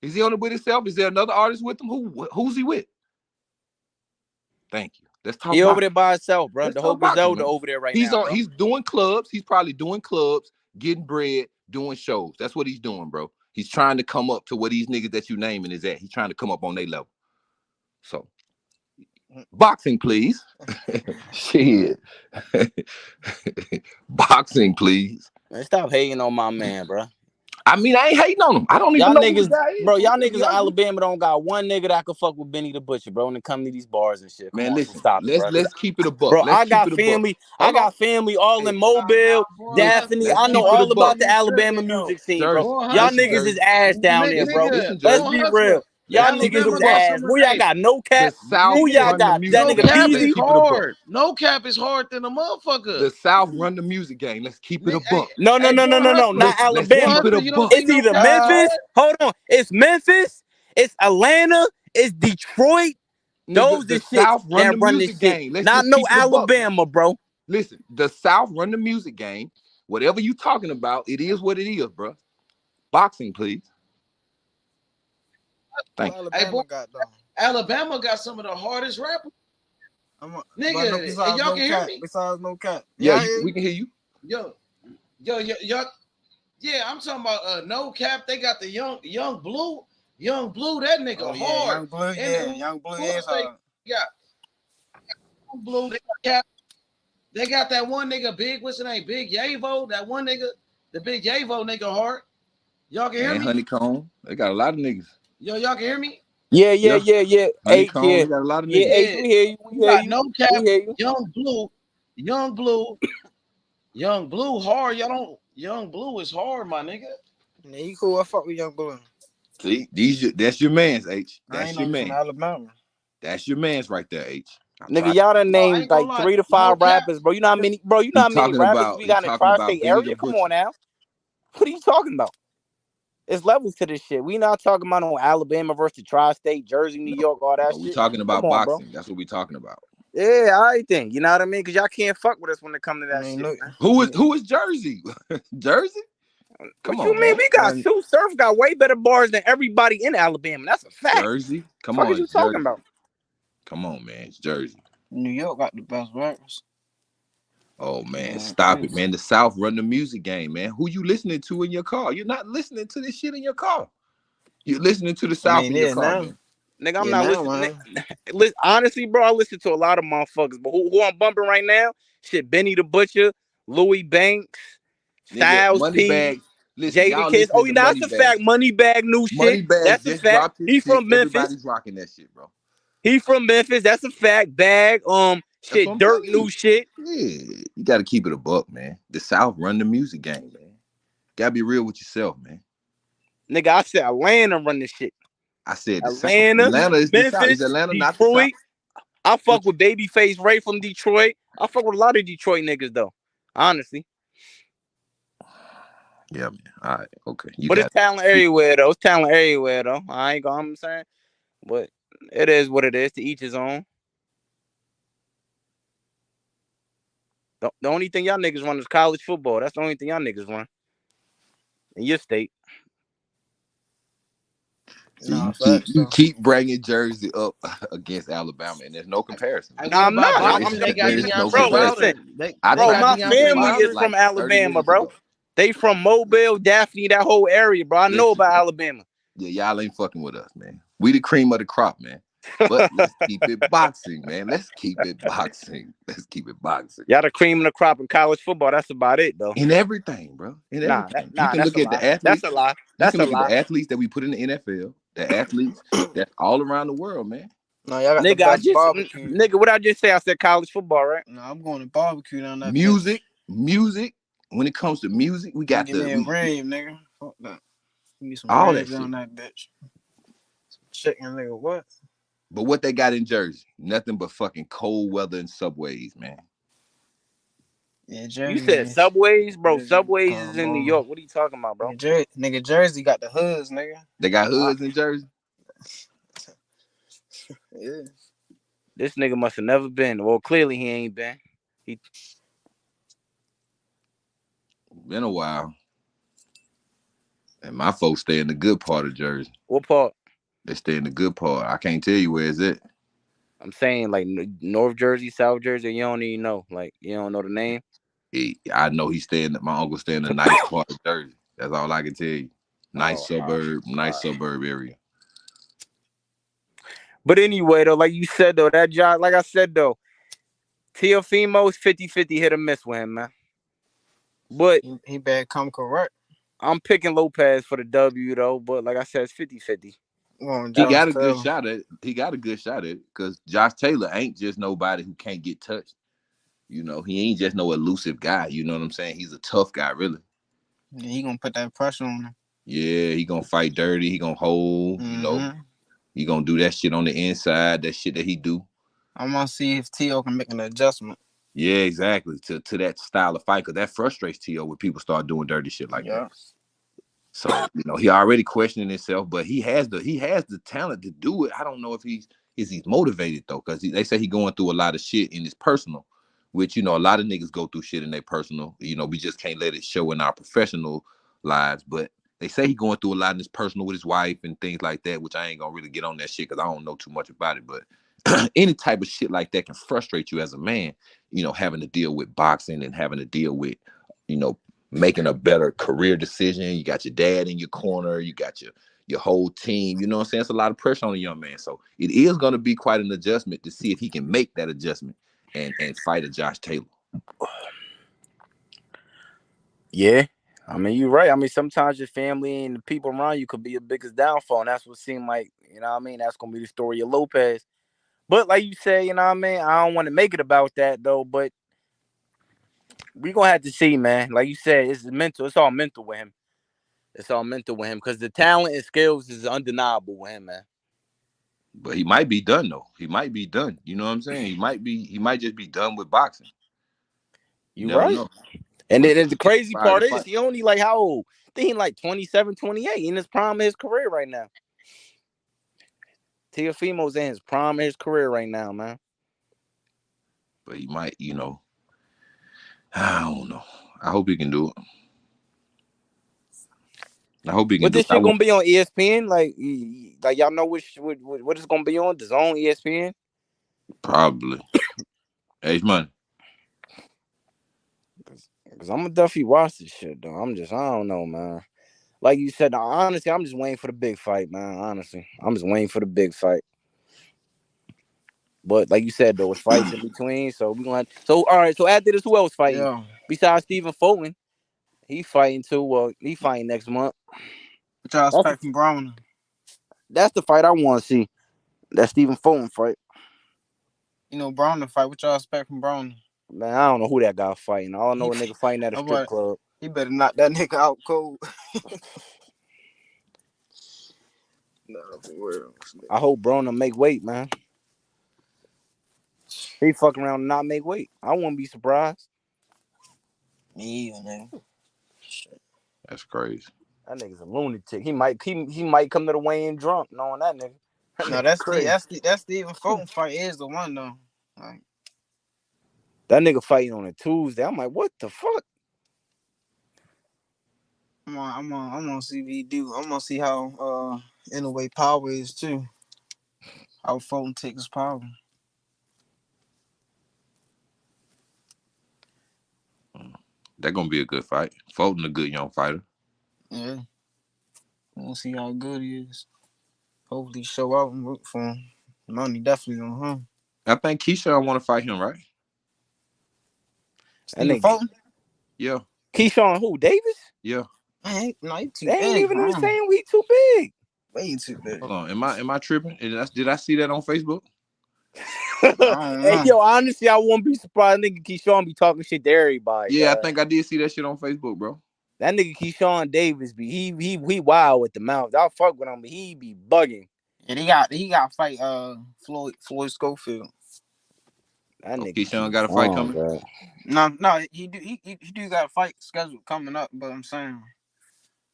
Is he on it with himself? Is there another artist with him? Who's he with? Thank you. Let's talk. He over there by himself, bro. The whole Griselda over there right now. He's on. He's doing clubs. He's probably doing clubs, getting bread, doing shows. That's what he's doing, bro. He's trying to come up to where these niggas that you naming is at. He's trying to come up on their level. So, boxing, please. Shit. Boxing, please. Man, stop hating on my man, bro. I mean, I ain't hating on him. I don't even know niggas, who the guy is. Bro, y'all niggas in Alabama don't got one nigga that can fuck with Benny the Butcher, bro, and to come to these bars and shit. Man, listen, stop it, let's keep it a buck. Bro, I got family. I got family all in Mobile, Daphne. I know all about the Alabama music scene, bro. Y'all niggas is ass down there, bro. Let's be real. Y'all niggas is ass. Who y'all got? No cap. Who y'all got? That nigga Peasy. Hard. No cap is hard than a motherfucker. The South run the music game. Let's keep it a buck. No. Not Alabama. It's either Memphis. Hold on. It's Memphis. It's Atlanta. It's Detroit. Those the is South shit that run this game. shit. Not no Alabama, bro. Listen, the South run the music game. Whatever you talking about, it is what it is, bro. Boxing, please. Thank you. Alabama got some of the hardest rappers. Nigga, and y'all can hear me? Besides no cap. Yeah, we can hear you. Yo. Yeah, I'm talking about no cap. They got the young blue. Young Blue, that nigga hard. Young Blue is hard. Young Blue, they got that one nigga big, what's his name? Big Yavo, that one nigga, the Big Yavo nigga hard. Y'all can hear me? Honeycomb. They got a lot of niggas. Yo, y'all can hear me? Yeah. Honeycomb, they got a lot of niggas. We hear you. We hear you. No cap. Young Blue hard. Y'all don't. Young Blue is hard, my nigga. Yeah, you cool. I fuck with Young Blue. See, that's your man's, H. That's your man. Alabama. That's your man's right there, H. Nigga, y'all done named like 3 to 5 rappers, bro. You know how many, rappers we got in the tri-state area? Come on now. What are you talking about? It's levels to this shit. We not talking about no Alabama versus tri-state, Jersey, New York, all that shit. We talking about boxing. That's what we talking about. Yeah, I think. You know what I mean? Because y'all can't fuck with us when it comes to that shit. Man. Who is Jersey? Jersey? Come on, man. We got Sue Surf got way better bars than everybody in Alabama. That's a fact. Jersey? Come on. What are you talking about? Come on, man. It's Jersey. New York got the best rappers. Oh, man. Stop it, man. The South run the music game, man. Who you listening to in your car? You're not listening to this shit in your car. You're listening to the South in your car, man. Nigga, I'm not listening. Honestly, bro, I listen to a lot of motherfuckers. But who I'm bumping right now? Shit, Benny the Butcher, Louis Banks, Styles P, Jada Kiss. Oh, that's a fact. Moneybag new shit. That's a fact. He from Memphis. Everybody's rocking that shit, bro. He from Memphis. That's a fact. Bag. Shit. Dirt new shit. Yeah, you got to keep it a buck, man. The South run the music game, man. Gotta be real with yourself, man. Nigga, I said Atlanta run this shit. I said Atlanta, is Memphis, the South. Is Atlanta not Detroit. the South? I fuck with Babyface Ray from Detroit. I fuck with a lot of Detroit niggas though. Honestly. Yeah, man. All right, okay. But it's talent everywhere though. I ain't gonna. I'm saying, but it is what it is. To each his own. The only thing y'all niggas run is college football. That's the only thing y'all niggas run in your state. You keep bringing Jersey up against Alabama, and there's no comparison. No, I'm not. Bro, listen. Bro, my family is from Alabama, bro. They from Mobile, Daphne, that whole area, bro. I know about Alabama. Yeah, y'all ain't fucking with us, man. We the cream of the crop, man. But let's keep it boxing, man. Let's keep it boxing. Y'all the cream of the crop in college football. That's about it, though. In everything, bro. In everything. You can look at the athletes. That's a lie. That's a lie. The athletes that we put in the NFL, the athletes that's all around the world, man. No, y'all got the best barbecue. Nigga, what I just say? I said college football, right? No, I'm going to barbecue down that. Music. When it comes to music, we got rave, nigga. Fuck that. Give me some all that shit on that bitch. Some chicken, nigga. What? But what they got in Jersey? Nothing but fucking cold weather and subways, man. Yeah, Jersey. You said subways, bro. Subways is in New York. What are you talking about, bro? Nigga, Jersey got the hoods, nigga. They got hoods in Jersey? Yeah. This nigga must have never been. Well, clearly he ain't been. Been a while. And my folks stay in the good part of Jersey. What part? They stay in the good part. I can't tell you where it's at. I'm saying like North Jersey, South Jersey. You don't even know. Like you don't know the name. I know my uncle stay in the nice part of Jersey. That's all I can tell you. Nice suburb area. But anyway, though, like you said, though, that job, like I said, though, Teofimo's 50-50 hit or miss with him, man. But he better come correct. I'm picking Lopez for the W, though. But like I said, it's 50-50. He got a good shot at it. He got a good shot at it because Josh Taylor ain't just nobody who can't get touched. You know, he ain't just no elusive guy. You know what I'm saying? He's a tough guy, really. Yeah, he gonna put that pressure on him. Yeah, he gonna fight dirty. He gonna hold. Mm-hmm. You know, he gonna do that shit on the inside. That shit that he do. I'm gonna see if T.O. can make an adjustment. Yeah, exactly. To that style of fight, because that frustrates T.O. when people start doing dirty shit like that. So, you know, he already questioning himself, but he has the talent to do it. I don't know if he's motivated though, because they say he's going through a lot of shit in his personal, which, you know, a lot of niggas go through shit in their personal. You know, we just can't let it show in our professional lives. But they say he's going through a lot in his personal with his wife and things like that, which I ain't gonna really get on that shit because I don't know too much about it. But any type of shit like that can frustrate you as a man, you know, having to deal with boxing and having to deal with, you know, making a better career decision. You got your dad in your corner, you got your whole team, you know what I'm saying? It's a lot of pressure on a young man. So it is going to be quite an adjustment to see if he can make that adjustment and fight a Josh Taylor. Yeah. I mean, you're right. I mean, sometimes your family and the people around you could be your biggest downfall. And that's what seemed like, you know what I mean? That's going to be the story of Lopez. But like you say, you know what I mean? I don't want to make it about that, though. But we're going to have to see, man. Like you said, it's mental. It's all mental with him. It's all mental with him because the talent and skills is undeniable with him, man. But he might be done though. He might be done. You know what I'm saying? He might just be done with boxing. You never right. know. And then the crazy part is fight. he only like how old? I think he like 27, 28 in his prime of his career right now. Teofimo's in his prime of his career right now, man. But he might, I don't know. I hope he can do it. I hope he can What do this it. shit gonna be on ESPN? Like y'all know what it's gonna be on? The Zone, ESPN? Probably. H Money. Cause I'm gonna definitely watch this shit though. I don't know, man. Like you said, honestly, I'm just waiting for the big fight, man. Honestly, I'm just waiting for the big fight. But like you said, though, it's fights in between. So we gonna. So all right. So after this, who else fighting? Yeah. Besides Stephen Fulton, he fighting too. Well, he fighting next month. What y'all expect from Brown? That's the fight I want to see. That Stephen Fulton fight. Brown the fight. What y'all expect from Brown? Man, I don't know who that guy fighting. I don't know a nigga fighting at a strip club. He better knock that nigga out cold. Nah, for real. I hope Broner make weight, man. He fuck around and not make weight. I wouldn't be surprised. Me either, man. That's crazy. That nigga's a lunatic. He might come to the weigh-in drunk, knowing that nigga. No, that's Stephen Fulton fight is the one though. Like that nigga fighting on a Tuesday. I'm like, what the fuck? I'm gonna see what he do. I'm gonna see how in a way power is too. How Fulton takes his power. That's gonna be a good fight. Fulton a good young fighter. Yeah. We'll see how good he is. Hopefully show out and root for him. Money definitely on him. I think Keyshawn want to fight him, right? Stephen Fulton? Yeah. Keyshawn who? Davis? Yeah. He too they big. Ain't even in the same week. Too big. Way too big. Hold on. Am I tripping? Did I see that on Facebook? Hey, yo, honestly, I won't be surprised nigga Keyshawn be talking shit to everybody. Yeah, I think I did see that shit on Facebook, bro. That nigga Keyshawn Davis he wild with the mouth. I'll fuck with him, but he be bugging. Yeah, he got to fight Floyd Schofield. That nigga Keyshawn got a fight coming. God. No, he do got a fight scheduled coming up, but I'm saying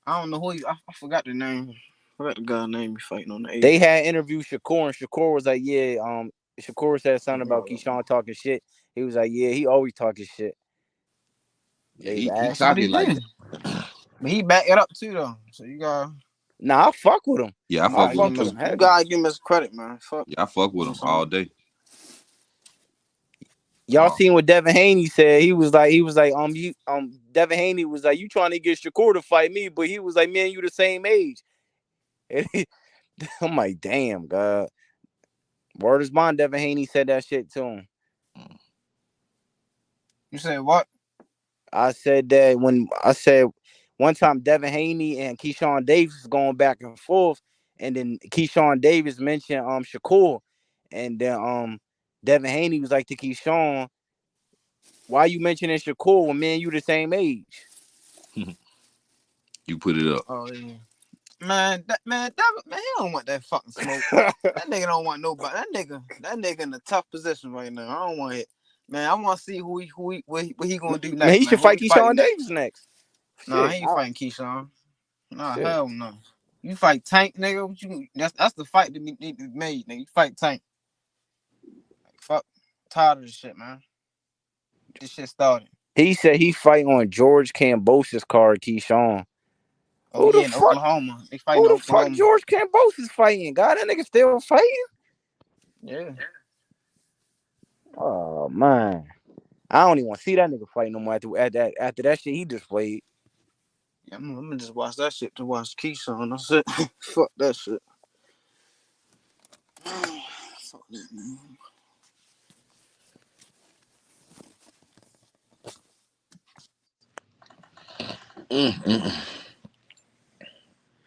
I don't know who I forgot the name. I forgot the guy's name he fighting on the 8th. They had interviewed Shakur, and Shakur was like, yeah, Shakur said something about Keyshawn talking shit. He was like, yeah, he always talking shit. Yeah, he talking like that. But he back it up too though. So you got I fuck with him. Yeah, I fuck with him too. You gotta give him his credit, man. Fuck. Yeah, I fuck with him all day. Y'all seen what Devin Haney said? He was like, Devin Haney was like, you trying to get Shakur to fight me, but he was like, man, you the same age. I'm like, damn, God. Word is bond. Devin Haney said that shit to him. You said what? I said that one time Devin Haney and Keyshawn Davis was going back and forth, and then Keyshawn Davis mentioned Shakur, and then Devin Haney was like to Keyshawn, why you mentioning Shakur when me and you the same age? You put it up. Oh yeah. Man, he don't want that fucking smoke. That nigga don't want nobody. That nigga in a tough position right now. I don't want it. Man, I want to see what he gonna do next. Man, he should fight Keyshawn Davis next. Nah, he ain't fighting Keyshawn. Nah, hell no. You fight Tank, nigga. That's the fight that need to be made, nigga. You fight Tank. Like, fuck, tired of this shit, man. Get this shit started. He said he fight on George Kambosos' card, Keyshawn. Oh, yeah, in Oklahoma. They fighting who the Oklahoma. fuck George Kambosos fighting? God, that nigga still fighting? Yeah. Oh, man. I don't even want to see that nigga fight no more after that shit he just played. Yeah, I'm gonna just watch that shit to watch Keyshawn. That's it. Fuck that shit. Fuck that, man.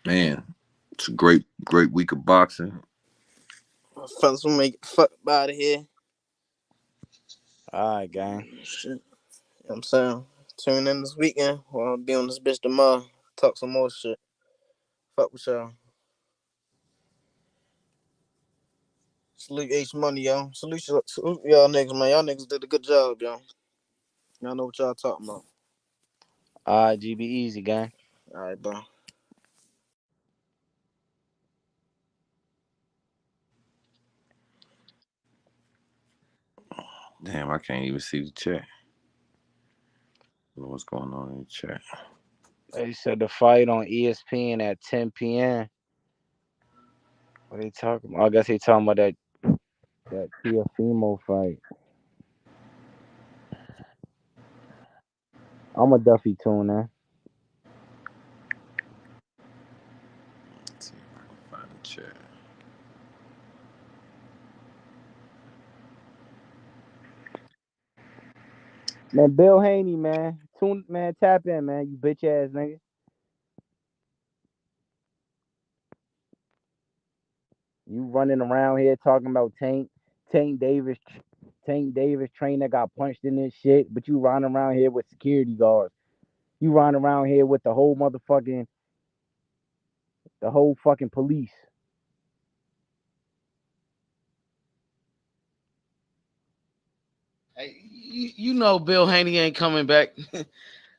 Man, it's a great week of boxing. Fellas, we'll make it fuck out of here. All right, gang. Shit. You know what I'm saying? Tune in this weekend. I'll be on this bitch tomorrow. Talk some more shit. Fuck with y'all. Salute H Money, yo. Salute y'all niggas, man. Y'all niggas did a good job, yo. Y'all know what y'all talking about. All right, GB, easy, gang. All right, bro. Damn, I can't even see the chat. What's going on in the chat? They said the fight on ESPN at 10 p.m. What are they talking about? I guess they talking about that Teofimo fight. I'm a Duffy tune in. Let's see if I can find the chat. Man, Bill Haney, man. Tap in, man. You bitch ass nigga. You running around here talking about Tank Davis trainer got punched in this shit, but you running around here with security guards. You running around here with the whole fucking police. Hey, you know Bill Haney ain't coming back.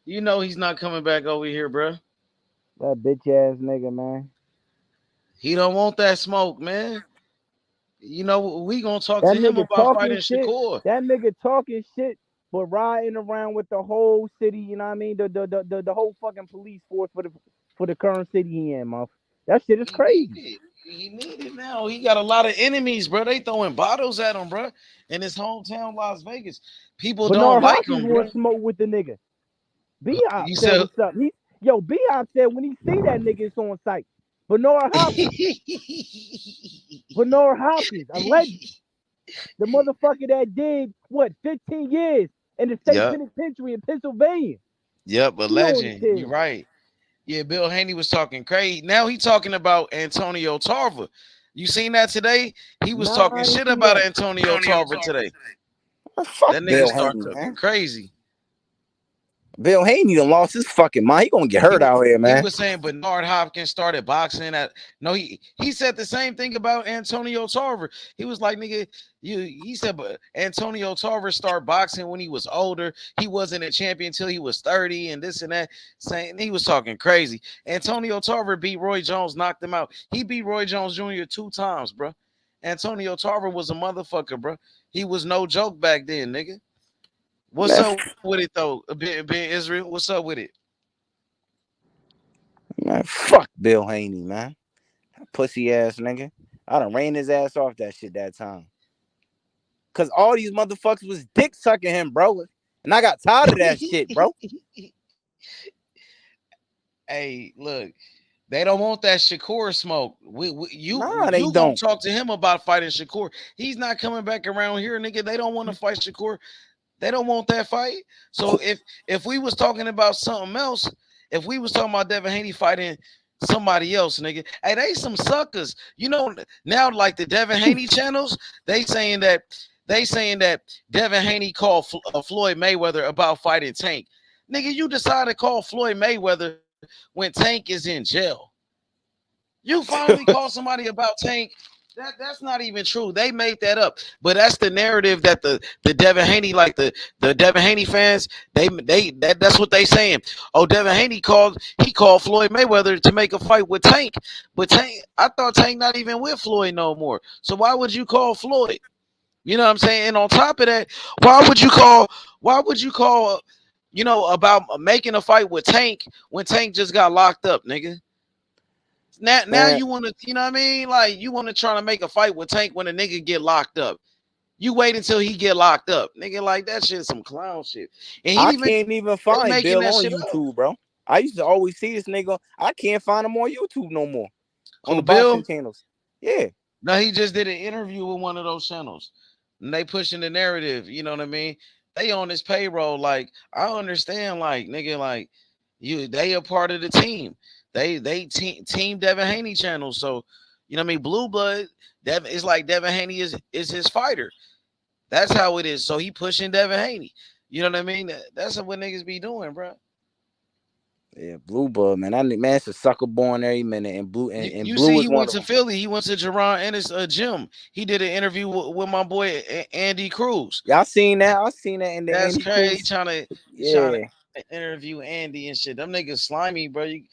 You know he's not coming back over here, bro. That bitch ass nigga, man. He don't want that smoke, man. You know, we gonna talk That to him nigga about talking fighting shit. Shakur. That nigga talking shit, but riding around with the whole city. You know what I mean? The whole fucking police force for the current city he in, motherfucker. That shit is crazy. He need it now. He got a lot of enemies, bro. They throwing bottles at him, bro. In his hometown, Las Vegas. People don't Bernard like Hopkins him, bro. want smoke with the nigga. B-Hop You said said what's up. B-Hop said when he see that nigga, it's on site. Bernard Hopkins. Bernard Hopkins, a legend. The motherfucker that did, 15 years in the state penitentiary in Pennsylvania. Yep, a He on his legend. You're tail. right. Yeah, Bill Haney was talking crazy. Now he talking about Antonio Tarver. You seen that today? He was Nah, talking I ain't shit see about that. Antonio Tarver today. Fuck That nigga Bill start Haney, talking man. crazy. Bill Haney done lost his fucking mind. He gonna get hurt out here, He man. was saying Bernard Hopkins started boxing at he said the same thing about Antonio Tarver. He was like, nigga, he said but Antonio Tarver started boxing when he was older. He wasn't a champion until he was 30 and this and that. Saying he was talking crazy. Antonio Tarver beat Roy Jones, knocked him out. He beat Roy Jones Jr. 2 times, bro. Antonio Tarver was a motherfucker, bro. He was no joke back then, nigga. What's Man, up with it though, Ben Israel? What's up with it? Man, fuck Bill Haney, man. Pussy ass nigga. I done ran his ass off that shit that time. Cause all these motherfuckers was dick sucking him, bro. And I got tired of that shit, bro. Hey, look, they don't want that Shakur smoke. They You gonna don't. talk to him about fighting Shakur? He's not coming back around here, nigga. They don't want to fight Shakur. They don't want that fight. So if we was talking about something else, if we was talking about Devin Haney fighting somebody else, nigga, hey, they some suckers. You know now, like the Devin Haney channels, they saying that Devin Haney called Floyd Mayweather about fighting Tank. Nigga, you decided to call Floyd Mayweather when Tank is in jail. You finally call somebody about Tank. That's not even true. They made that up. But that's the narrative that the Devin Haney, like the Devin Haney fans, that's what they saying. Oh, Devin Haney called Floyd Mayweather to make a fight with Tank. But Tank, I thought Tank not even with Floyd no more. So why would you call Floyd? You know what I'm saying? And on top of that, why would you call about making a fight with Tank when Tank just got locked up, nigga? Now Man, you want to, you know what I mean? Like you want to try to make a fight with Tank when a nigga get locked up. You wait until he get locked up, nigga. Like that shit, some clown shit. And I can't even find making Bill that on shit up. YouTube, bro. I used to always see this nigga. I can't find him on YouTube no more. On Who, the boxing Bill? channels. Yeah. No, he just did an interview with one of those channels. And they pushing the narrative, you know what I mean? They on this payroll. Like, I understand, like, nigga, like they a part of the team. They team Devin Haney channel. So, you know what I mean? Blue Blood, Devin, it's like Devin Haney is his fighter. That's how it is. So he pushing Devin Haney. You know what I mean? That's what niggas be doing, bro. Yeah, Blue Bud, man. Man's a sucker born every minute, and Blue and You Blue see, is he one went of to them. Philly. He went to Jerron Ennis gym. He did an interview with my boy Andy Cruz. Y'all seen that? I seen that in the That's Andy crazy. Cruz. He trying Yeah. to interview Andy and shit. Them niggas slimy, bro. He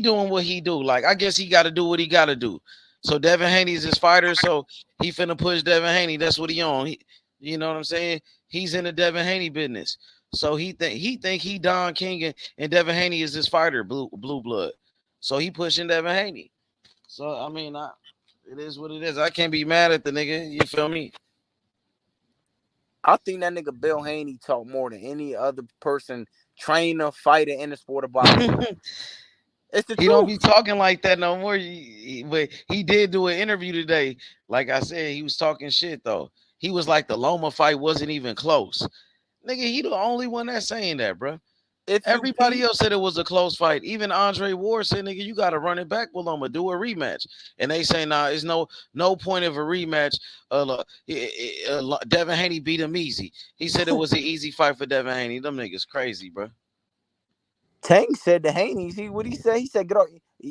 doing what he do. Like, I guess he got to do what he got to do. So Devin Haney's his fighter, so he finna push Devin Haney. That's what he on. You know what I'm saying? He's in the Devin Haney business. So he think he Don King and Devin Haney is his fighter, blue blood. So he pushing Devin Haney. So it is what it is. I can't be mad at the nigga. You feel me? I think that nigga Bill Haney talk more than any other person, trainer, fighter in the sport of boxing. It's the He truth. don't be talking like that no more. But he did do an interview today. Like I said, he was talking shit though. He was like the Loma fight wasn't even close. Nigga, he the only one that's saying that, bro. Everybody else said it was a close fight. Even Andre Ward said, nigga, you got to run it back with Loma, do a rematch. And they say, nah, it's no point of a rematch. Devin Haney beat him easy. He said it was an easy fight for Devin Haney. Them niggas crazy, bro. Tank said to Haney, what he say? He said, get off.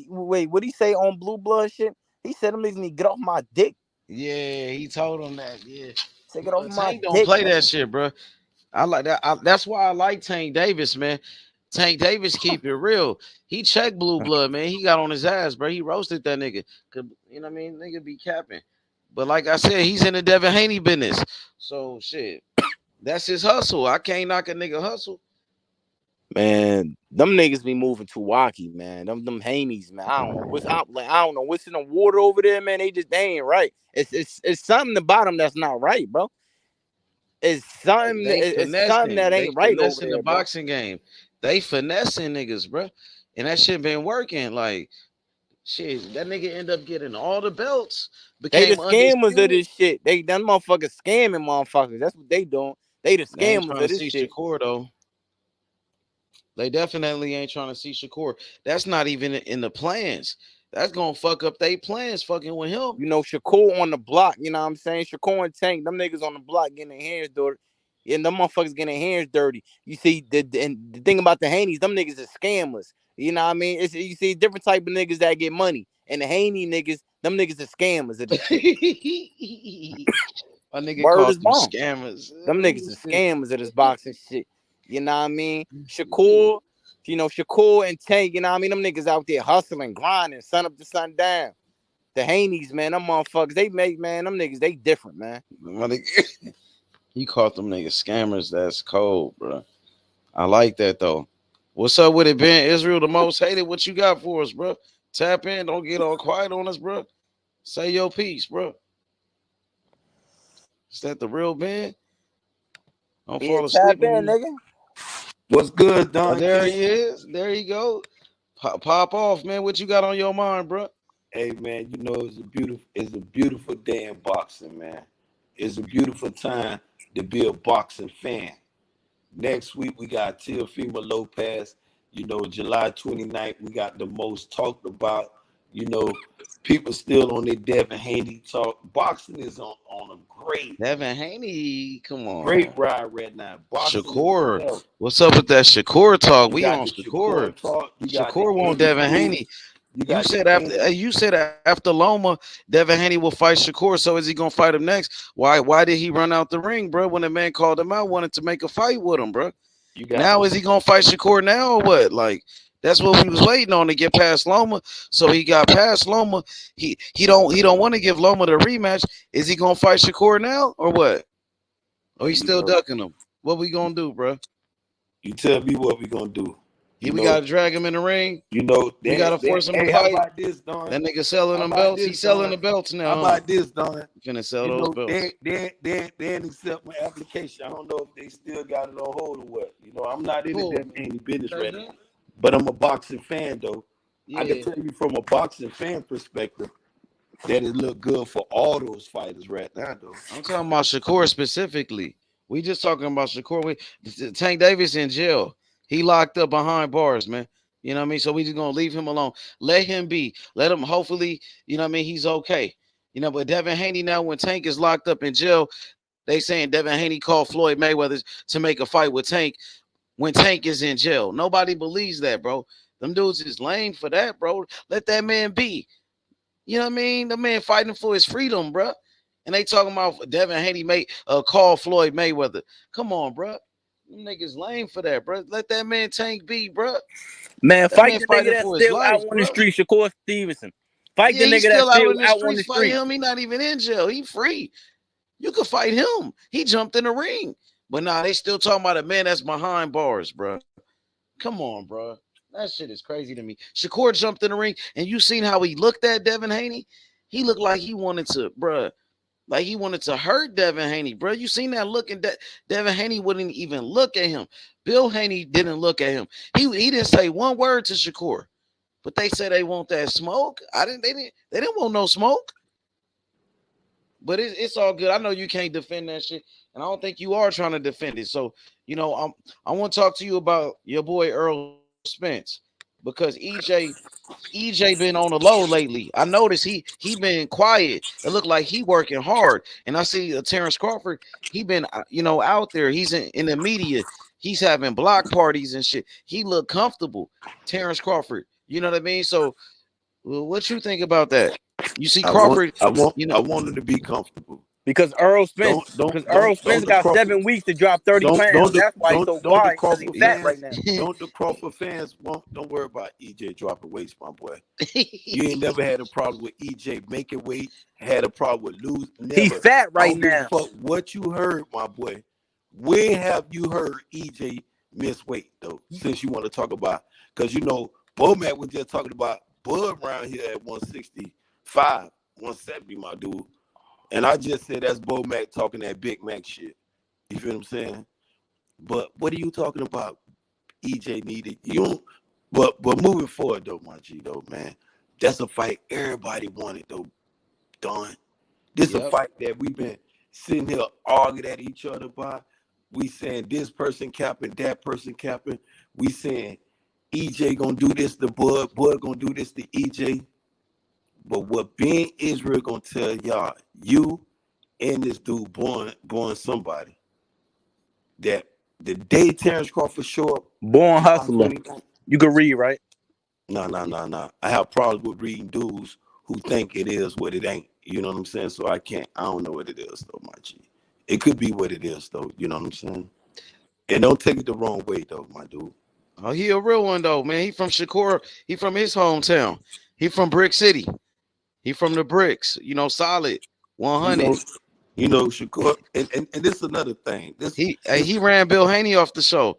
Wait, what he say on Blue Blood shit? He said, them niggas need to get off my dick. Yeah, he told him that. Yeah. Say, get off my Tank don't dick, play man. that shit, bro. I like that. That's why I like Tank Davis, man. Tank Davis keep it real. He checked Blue Blood, man. He got on his ass, bro. He roasted that nigga. You know what I mean? Nigga be capping. But like I said, he's in the Devin Haney business. So shit. That's his hustle. I can't knock a nigga hustle. Man, them niggas be moving too wacky, man. Them Haneys, man. I don't know what's in the water over there, man. They ain't right. It's something about them that's not right, bro. It's something that ain't right over there, the boxing game. They finessing niggas, bro. And that shit been working. Like, shit, that nigga end up getting all the belts. They the scammers of this shit. They done motherfuckers scamming motherfuckers. That's what they doing. They the scammers of this shit. Shakur, though. They definitely ain't trying to see Shakur. That's not even in the plans. That's gonna fuck up they plans fucking with him. You know, Shakur on the block, you know what I'm saying? Shakur and Tank, them niggas on the block getting their hands dirty. And them motherfuckers getting their hands dirty. You see, the thing about the Haneys, them niggas are scammers. You know what I mean? You see different type of niggas that get money. And the Haney niggas, them niggas are scammers of this shit. My nigga calls them scammers. Them niggas are scammers of this boxing shit. You know what I mean? Shakur, Shakur and Tank, you know what I mean? Them niggas out there hustling, grinding, sun up to sundown. The Haneys, man, them motherfuckers, them niggas, they different, man. He called them niggas scammers. That's cold, bro. I like that, though. What's up with it, Ben? Israel, the most hated. What you got for us, bro? Tap in. Don't get all quiet on us, bro. Say your piece, bro. Is that the real Ben? Don't fall asleep. Tap in, nigga. What's good, Don? There he is. There you go. Pop off, man. What you got on your mind, bro? Hey, man, you know it's a beautiful day in boxing, man. It's a beautiful time to be a boxing fan. Next week we got Teofimo Lopez. You know, July 29th, we got the most talked about. You know, people still on their Devin Haney talk. Boxing is on a great Devin Haney. Come on, great ride right now. Boxing Shakur, what's up with that Shakur talk? We on Shakur talk. Shakur won't Devin Haney. You said after Loma, Devin Haney will fight Shakur. So is he gonna fight him next? Why did he run out the ring, bro? When the man called him out, wanted to make a fight with him, bro. Now is he gonna fight Shakur now or what? Like, that's what we was waiting on to get past Loma. So he got past Loma. He don't want to give Loma the rematch. Is he gonna fight Shakur now or what? Or he still ducking him? What we gonna do, bro? You tell me what we gonna do. We gotta drag him in the ring. You know, we gotta force him to how fight. about this, Don? That nigga selling them belts. He's selling the belts now. How about this, Don? Finna sell those belts. They didn't accept my application. I don't know if they still got it on hold or what. You know, I'm not in any business right now. But I'm a boxing fan, though. I can tell you from a boxing fan perspective that it look good for all those fighters right now, though. I'm talking about Shakur specifically. We just talking about Shakur. Tank Davis in jail. He locked up behind bars, man. You know what I mean? So we just gonna leave him alone. Let him be. Let him. Hopefully, you know what I mean. He's okay. You know, but Devin Haney now, when Tank is locked up in jail, they saying Devin Haney called Floyd Mayweather to make a fight with Tank when Tank is in jail. Nobody believes that, bro. Them dudes is lame for that, bro. Let that man be. You know what I mean? The man fighting for his freedom, bro. And they talking about Devin Haney call Floyd Mayweather. Come on, bro. Them niggas lame for that, bro. Let that man Tank be, bro. Man, That fight man the fighting nigga that's for his still life, out on bro. the street, Shakur Stevenson. Fight Yeah, the he's nigga that's still out still in the out on the streets. Fight street. him. He not even in jail. He free. You could fight him. He jumped in the ring. But nah, they still talking about a man that's behind bars, bro. Come on, bro. That shit is crazy to me. Shakur jumped in the ring, and you seen how he looked at Devin Haney? He looked like he wanted to, bro. Like he wanted to hurt Devin Haney, bro. You seen that look, and Devin Haney wouldn't even look at him. Bill Haney didn't look at him. He didn't say one word to Shakur, but they said they want that smoke. They didn't want no smoke. But it's all good. I know you can't defend that shit, and I don't think you are trying to defend it. So I want to talk to you about your boy Errol Spence, because EJ been on the low lately. I noticed he been quiet. It looked like he working hard. And I see Terence Crawford, he been out there. He's in the media. He's having block parties and shit. He look comfortable. Terence Crawford. You know what I mean? So what you think about that? You see Crawford, I want him to be comfortable. Because Errol Spence got 7 weeks to drop 30 pounds. That's why he's so quiet, because he's fat right now. Don't the Crawford fans don't worry about EJ dropping weight, my boy. You ain't never had a problem with EJ making weight, had a problem with losing. He's fat right now. I don't give a fuck what you heard, my boy. Where have you heard EJ miss weight, though, since you want to talk about? Because, Bomac was just talking about Bud around here at 165, 170, my dude. And I just said that's Bo Mac talking that Big Mac shit. You feel what I'm saying? But what are you talking about? EJ needed you. But moving forward though, my G though, man, that's a fight everybody wanted though. Done. This is a fight that we've been sitting here arguing at each other about. We saying this person capping, that person capping. We saying EJ gonna do this to Bud, Bud gonna do this to EJ. But what being Israel gonna tell y'all, you and this dude born somebody, that the day Terence Crawford show up, born hustler. You can read, right? No. I have problems with reading dudes who think it is what it ain't. You know what I'm saying? So I don't know what it is though, my G. It could be what it is though. You know what I'm saying? And don't take it the wrong way though, my dude. Oh, he a real one though, man. He from Shakur. He from his hometown. He from Brick City. He from the bricks, solid 100. Shakur, and this is another thing. He ran Bill Haney off the show.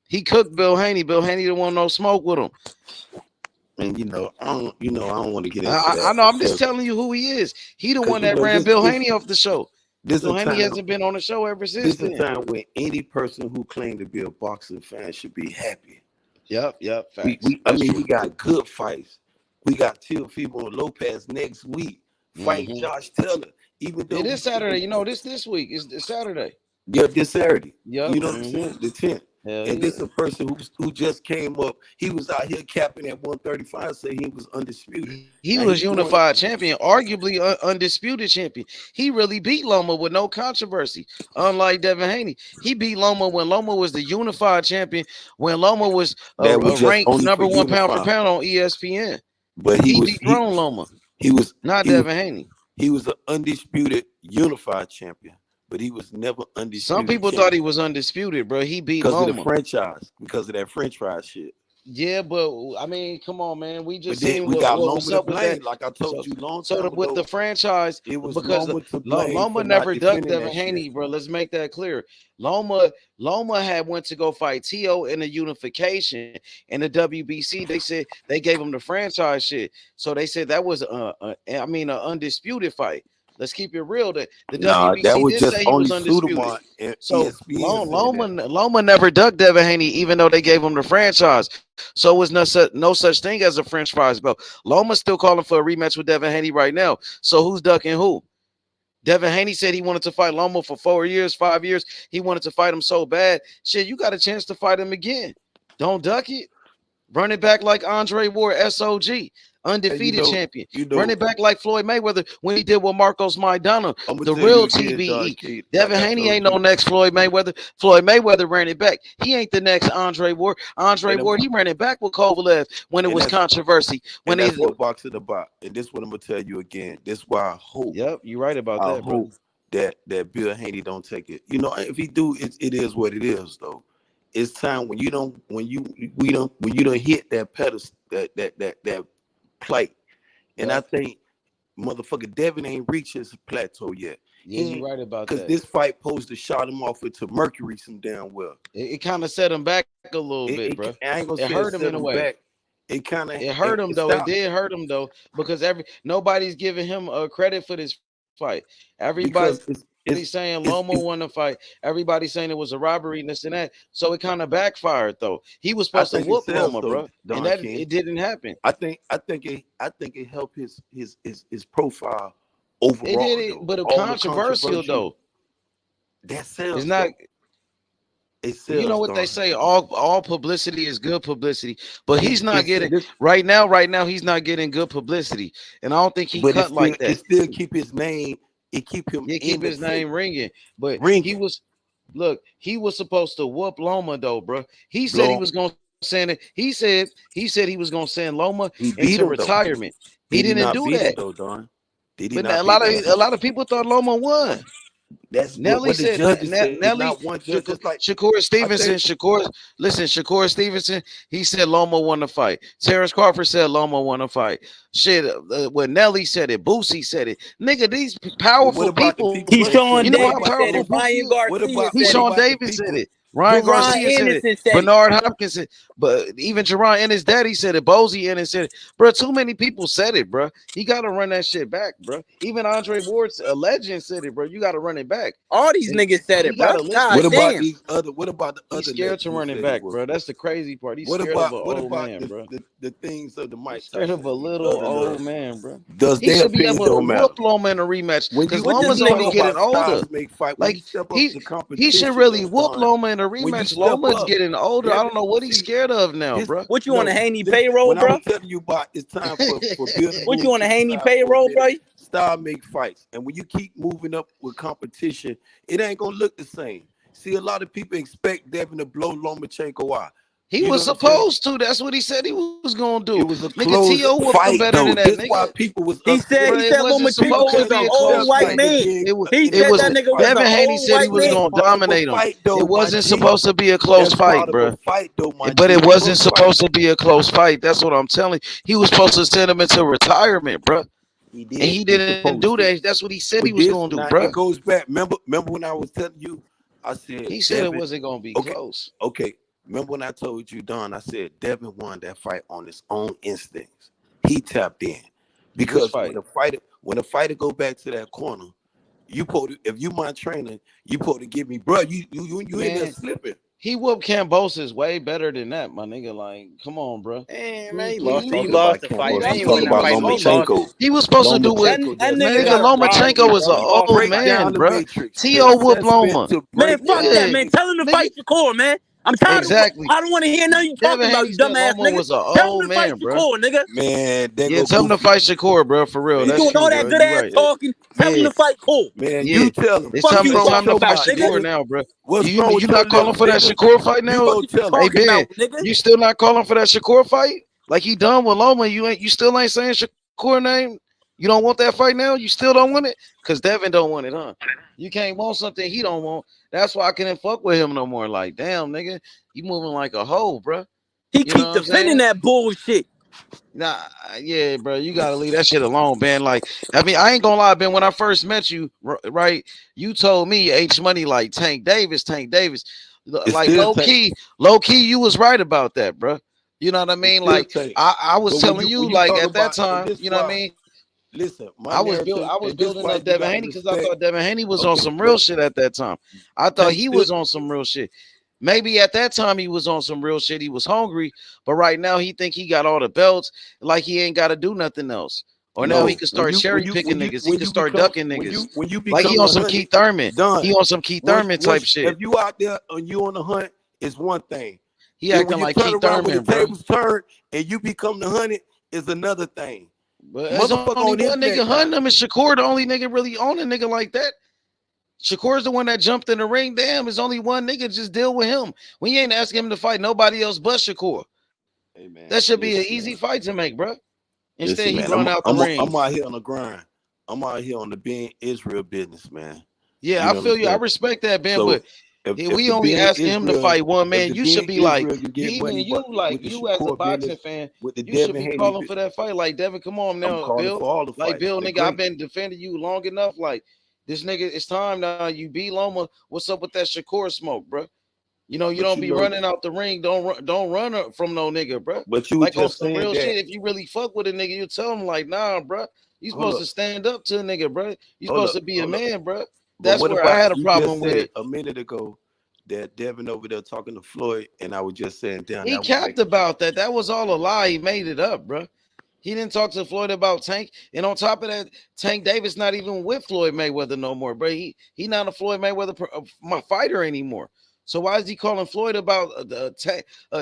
He cooked Bill Haney. Bill Haney didn't want no smoke with him. And I don't want to get into that. I know. I'm just telling you who he is. He the one that ran Bill Haney off the show. Bill Haney hasn't been on the show ever since then. This is a time when any person who claimed to be a boxing fan should be happy. Yep. Facts. We got good fights. We got Teofimo Lopez next week fighting Josh Taylor. Even though it is Saturday, this week is Saturday. Yeah, this Saturday. Yep. You know what I'm saying? The 10th. And this is a person who just came up. He was out here capping at 135, saying he was undisputed. He was unified champion, arguably undisputed champion. He really beat Loma with no controversy, unlike Devin Haney. He beat Loma when Loma was the unified champion, when Loma was ranked number 1 pound for pound on ESPN. But he dethroned Loma. He was not Devin Haney. He was an undisputed unified champion, but he was never undisputed. Some people thought he was undisputed, bro. He beat Loma. Loma. Because of the franchise, because of that French fry shit. Yeah, but I mean, come on, man. We just we got Loma to blame, like I told you long time ago. with the franchise, it was because Loma never ducked Devin Haney, bro. Let's make that clear. Loma had went to go fight Tio in the unification in the WBC. They said they gave him the franchise shit, so they said that was an undisputed fight. Let's keep it real. The WBC that was did just say he was undisputed. So ESPN Loma never ducked Devin Haney, even though they gave him the franchise. So it was no such thing as a French fries belt. Loma's still calling for a rematch with Devin Haney right now. So who's ducking who? Devin Haney said he wanted to fight Loma for 4 years, 5 years. He wanted to fight him so bad. Shit, you got a chance to fight him again. Don't duck it. Run it back like Andre Ward, SOG. undefeated champion. Run it back like Floyd Mayweather when he did with Marcos Maidana, the real TBE. Devin Haney ain't no next Floyd Mayweather. Floyd Mayweather ran it back. He ain't the next Andre Ward. Andre Ward, he ran it back with Kovalev when it was controversy. When that's what boxing about. And this is what I'm gonna tell you again. This is why I hope. Yep, you're right about that, bro. That Bill Haney don't take it. You know, if he do, it is what it is, though. It's time when you don't hit that pedestal, that plate. And I think motherfucker Devin ain't reached his plateau yet. Yeah, you're right about that. Because this fight posed to shot him off into Mercury some damn well. It kind of set him back a little bit, bro. I ain't gonna it say hurt him in a way. Back. It kind of hurt him though. It did hurt him though, because nobody's giving him credit for this fight. Everybody's saying Loma won the fight. Everybody's saying it was a robbery and this and that. So it kind of backfired though. He was supposed to whoop Loma, bro, and that it didn't happen. I think it helped his profile overall. It did it, but controversial though. That sells. It's not. It sells, you know what they say? All publicity is good publicity, but he's not getting right now. Right now, he's not getting good publicity, and I don't think he cut like that. It still keep his name. It keep him. It keep his name ringing. But he was supposed to whoop Loma though, bro. He said he was gonna send it. He said he was gonna send Loma into retirement. He didn't do that. Though, Don. But a lot of people thought Loma won. That's Nelly what said. Nelly, Shakur Stevenson. Shakur Stevenson. He said Loma won the fight. Terence Crawford said Loma won the fight. Shit, when Nelly said it, Boosie said it. Nigga, these powerful people. Keyshawn Davis said it. Ryan Garcia said it. Bernard Hopkins said it. But even Jerron Ennis' daddy said it. Bozy Ennis said it. Bro, too many people said it, bro. He got to run that shit back, bro. Even Andre Ward's a legend said it, bro. You got to run it back. All these niggas said it, bro. What about these other? What about the other? He's scared to run it back, bro. That's the crazy part. He's scared of an old man, bro. The things of the Mike? Scared of a little old man, bro. He should be able to whoop Loma in a rematch because Loma's only getting older. Like he should really whoop Loma in a rematch. Loma's getting older. I don't know what he's scared of now, bro. What you on a Haney payroll, bro? I'm telling you about it's time for building. What you on a Haney payroll, bro? Style make fights, and when you keep moving up with competition, it ain't gonna look the same. See, a lot of people expect Devin to blow Lomachenko out. He was supposed to. That's what he said he was gonna do. It was a close fight, better than that. That's why people was. He said Lomachenko was an old white man. He said that nigga was Devin Haney said he was gonna dominate him. It wasn't supposed to be a close fight, bro. But it wasn't supposed to be a close fight. That's what I'm telling you. He was supposed to send him into retirement, bro. And he didn't do that. That's what he said he was gonna do, bro. It goes back. Remember when I was telling you? I said he said it wasn't gonna be close. Okay. Remember when I told you, Don, I said Devin won that fight on his own instincts. He tapped in. Because when a fighter go back to that corner, if you my trainer, you supposed to give me, bro, you in there slipping. He whooped Kambosos way better than that, my nigga. Like, come on, bro. Man, he lost the fight. He was supposed to do what? Nigga, Lomachenko was an old man, bro. T.O. whooped Loma. Man, fuck that, man. Tell him to fight Shakur, man. I'm tired of I don't want to hear nothing you talking about, you dumbass nigga. Tell him to fight Shakur, nigga. Man, tell him to fight Shakur, bro. For real. You doing all that good ass talking. Tell him to fight Cole. Man, you tell him. It's time to fight Shakur now, bro. You not calling for that Shakur fight now? Hey, Ben, you still not calling for that Shakur fight? Like he done with Loma, you still ain't saying Shakur name? You don't want that fight now? You still don't want it? Because Devin don't want it, huh? You can't want something he don't want. That's why I couldn't fuck with him no more. Like, damn, nigga, you moving like a hoe, bro. He keep defending that bullshit. Nah, yeah, bro, you gotta leave that shit alone, Ben. Like, I mean, I ain't gonna lie, Ben. When I first met you, right, you told me H Money like Tank Davis. Like low key, you was right about that, bro. You know what I mean? Like, I was telling you, like at that time, you know what I mean? Listen, I was building up Devin Haney because I thought Devin Haney was on some real shit at that time. I thought he was on some real shit. Maybe at that time he was on some real shit. He was hungry, but right now he think he got all the belts, like he ain't got to do nothing else. Or now he can start cherry picking niggas. He can start ducking niggas. Like he on some Keith Thurman. He on some Keith Thurman type shit. If you out there and you on the hunt, it's one thing. He acting like Keith Thurman, when the tables turn and you become the hunted, is another thing. But there's only one nigga hunting him, and Shakur the only nigga really on a nigga like that. Shakur's the one that jumped in the ring. Damn, there's only one nigga. Just deal with him. We ain't asking him to fight nobody else but Shakur. Hey, man, that should be an easy fight to make, bro. Instead, listen, he run out the ring. I'm out here on the grind. I'm out here on the being Israel business, man. Yeah, I feel you. I respect that, Ben. So, but if we only asking him to fight one man, you should be like, even you, like you as a boxing fan, you should be calling for that fight. Like, Devin, come on now, Bill. Like, Bill, nigga, I've been defending you long enough. Like, this nigga, it's time now. You beat Loma. What's up with that Shakur smoke, bro? You know, you don't be running out the ring. Don't run from no nigga, bro. But you like on some real shit. If you really fuck with a nigga, you tell him like, nah, bro. You supposed to stand up to a nigga, bro. You supposed to be a man, bro. That's where I had a problem with it. A minute ago, that Devin over there talking to Floyd, and I was just saying, damn. He capped about that. That was all a lie. He made it up, bro. He didn't talk to Floyd about Tank. And on top of that, Tank Davis not even with Floyd Mayweather no more, bro. He not a Floyd Mayweather my fighter anymore. So why is he calling Floyd about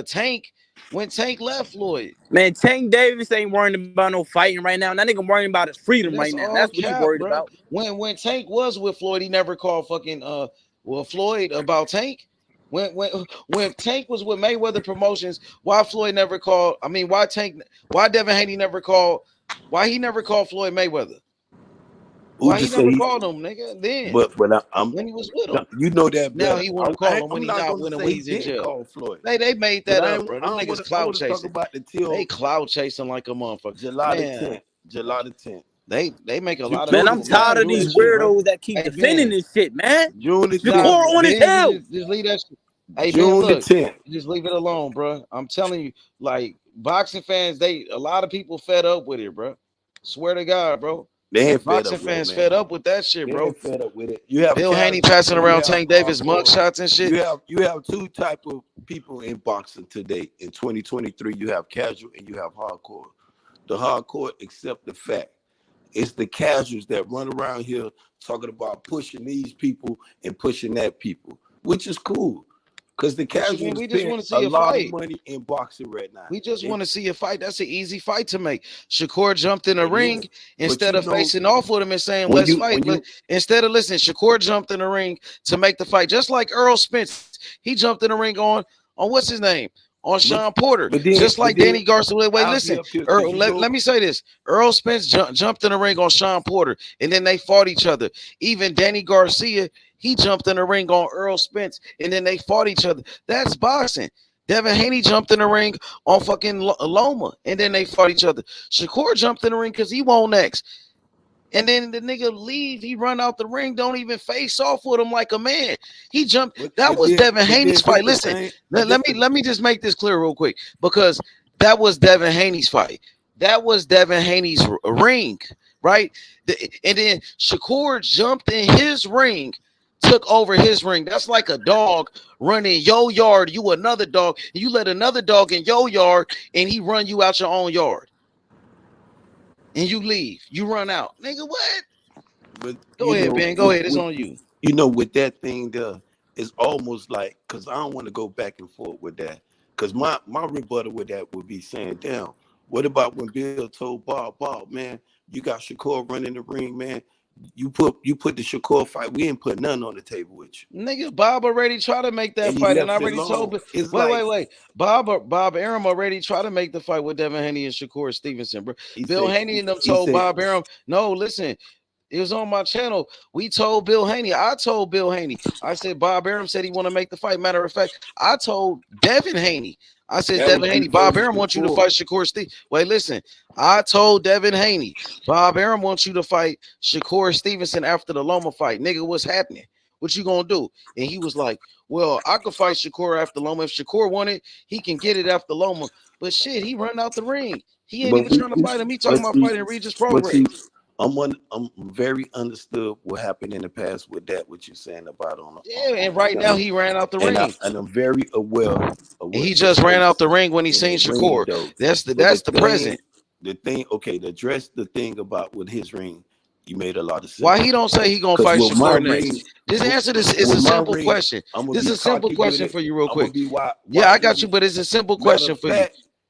Tank when Tank left Floyd? Man, Tank Davis ain't worrying about no fighting right now. That nigga worrying about his freedom right now. That's what you worried about. When Tank was with Floyd, he never called fucking Floyd about Tank. When Tank was with Mayweather Promotions, why Floyd never called? I mean, why Devin Haney never called? Why he never called Floyd Mayweather? Why he never called him, nigga? Then, but I'm when he was with him, you know that. Now he want to call him when he's not winning, when he's in jail. They made that up, bro. Them niggas clout chasing. They clout chasing like a motherfucker. July the 10th. They make a lot of. Man, I'm tired of these weirdos that keep defending this shit, man. June the 10th. On his tail. Just leave that shit. Hey, June man, look, the 10th. Just leave it alone, bro. I'm telling you, like boxing fans, a lot of people fed up with it, bro. Swear to God, bro. They ain't boxing fans fed up with that shit, bro. Fed up with it. You have Bill Haney passing around Tank Davis mugshots and shit. You have two type of people in boxing today. In 2023, you have casual and you have hardcore. The hardcore accept the fact. It's the casuals that run around here talking about pushing these people and pushing that people, which is cool. Because the casuals we just want to see a lot fight. Of money in boxing right now. We just want to see a fight. That's an easy fight to make. Shakur jumped in the ring instead of facing off with him and saying, let's fight. Instead of Shakur jumped in the ring to make the fight. Just like Errol Spence. He jumped in the ring on what's his name? On Sean Porter. Just like Danny Garcia. Wait, listen. Let me say this. Errol Spence jumped in the ring on Sean Porter, and then they fought each other. Even Danny Garcia, he jumped in the ring on Errol Spence, and then they fought each other. That's boxing. Devin Haney jumped in the ring on fucking Loma, and then they fought each other. Shakur jumped in the ring because he won next. And then the nigga leave, he run out the ring, don't even face off with him like a man. He jumped. That was Devin Haney's fight. Listen, let me just make this clear real quick, because that was Devin Haney's fight. That was Devin Haney's ring, right? And then Shakur jumped in his ring, took over his ring. That's like a dog running your yard. You another dog, and you let another dog in your yard, and he run you out your own yard. And you leave, you run out, nigga. What? But go ahead, Ben. Go ahead. It's on you. You know, with that thing there, it's almost like, because I don't want to go back and forth with that. Because my rebuttal with that would be saying, damn, what about when Bill told Bob, man, you got Shakur running the ring, man. You put the Shakur fight. We ain't put nothing on the table with you. Nigga, Bob already tried to make that fight, and I already told. Wait. Bob Arum already tried to make the fight with Devin Haney and Shakur Stevenson, bro. Bill Haney and them told Bob Arum, no, listen. It was on my channel. We told Bill Haney. I told Bill Haney. I said Bob Arum said he want to make the fight. Matter of fact, I told Devin Haney. I said, Devin Haney, Bob Arum wants you to fight Shakur Stevenson. Wait, listen. I told Devin Haney, Bob Arum wants you to fight Shakur Stevenson after the Loma fight. Nigga, what's happening? What you gonna do? And he was like, well, I could fight Shakur after Loma. If Shakur won it, he can get it after Loma. But shit, he run out the ring. He ain't even trying to fight him. He talking about fighting Regis Prograis. I'm very understood what happened in the past with that, what you're saying about on. And right now he ran out the ring. And I'm very aware of he just ran out the ring when he seen Shakur. That's the present. The thing, okay, to address the thing about with his ring, you made a lot of sense. Why he don't say he gonna fight Shakur next? Just answer this. It's a simple question. This is a simple question for you, real quick. Yeah, I got you, but it's a simple question for you.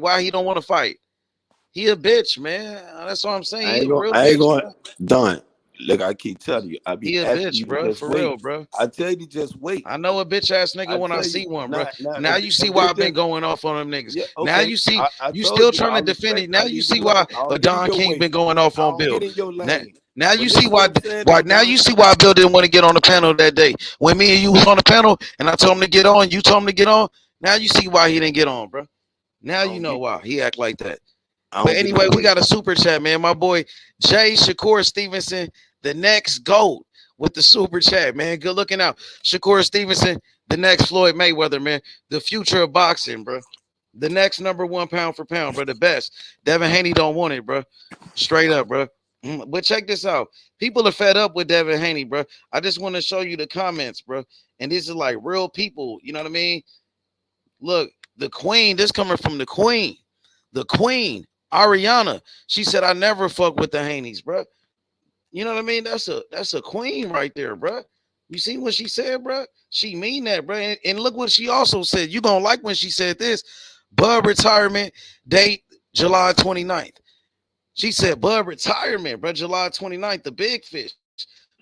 Why he don't want to fight? He a bitch, man. That's what I'm saying. He a real I ain't bitch, going bro. done. Look, I keep telling you, I be He a asking bitch, you to bro. just For wait. real, bro. I tell you to just wait. I know a bitch ass nigga I when I tell see you, one, bro. now Now if, you see if why they I've been just going off on them niggas. yeah, Now okay. you see I you told still you trying I to defend it. respect. Now I you leave you see why alone. I don't get in Don your King way. been going off I on don't Bill. get in your lane. Now you But see listen what why I'm saying though, now Don. you see why Bill didn't want to get on the panel that day. When me and you was on the panel and I told him to get on, you told him to get on. Now you see why he didn't get on, bro. Now you know why he act like that. I But don't get in anyway, your we way. got a super chat, man. My boy Jay Shakur Stevenson, the next GOAT. with the super chat, man. Good looking out. Shakur Stevenson, the next Floyd Mayweather, man. The future of boxing, bro. The next #1 pound for pound, bro. The best. Devin Haney don't want it, bro. Straight up, bro. But check this out. People are fed up with Devin Haney, bro. I just want to show you the comments, bro. And this is like real people. You know what I mean? Look, the queen. This coming from the queen. The queen, Ariana. She said, "I never fuck with the Haneys, bro." You know what I mean? That's a queen right there, bro. You see what she said, bro? She mean that, bro. And look what she also said. You gonna like when she said this. Bud retirement date July 29th. She said Bud retirement, bro. July 29th, the big fish.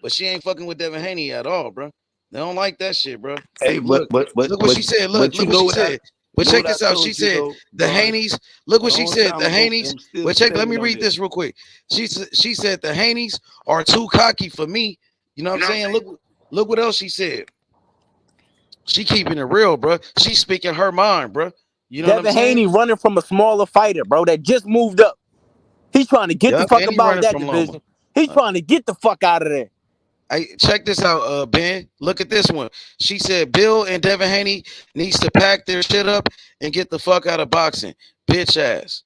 But she ain't fucking with Devin Haney at all, bro. They don't like that shit, bro. Hey, Look what she said. Look what she said. But check this out. She said the Haneys. Look what she said. The Haneys. But check. Let me read this real quick. She said the Haneys are too cocky for me. You know what I'm saying? Look what else she said. She keeping it real, bro. She speaking her mind, bro. You know Devin Haney running from a smaller fighter, bro, that just moved up. He's trying to get the fuck about that division. He's trying to get the fuck out of there. Hey, check this out, Ben. Look at this one. She said Bill and Devin Haney needs to pack their shit up and get the fuck out of boxing. Bitch ass.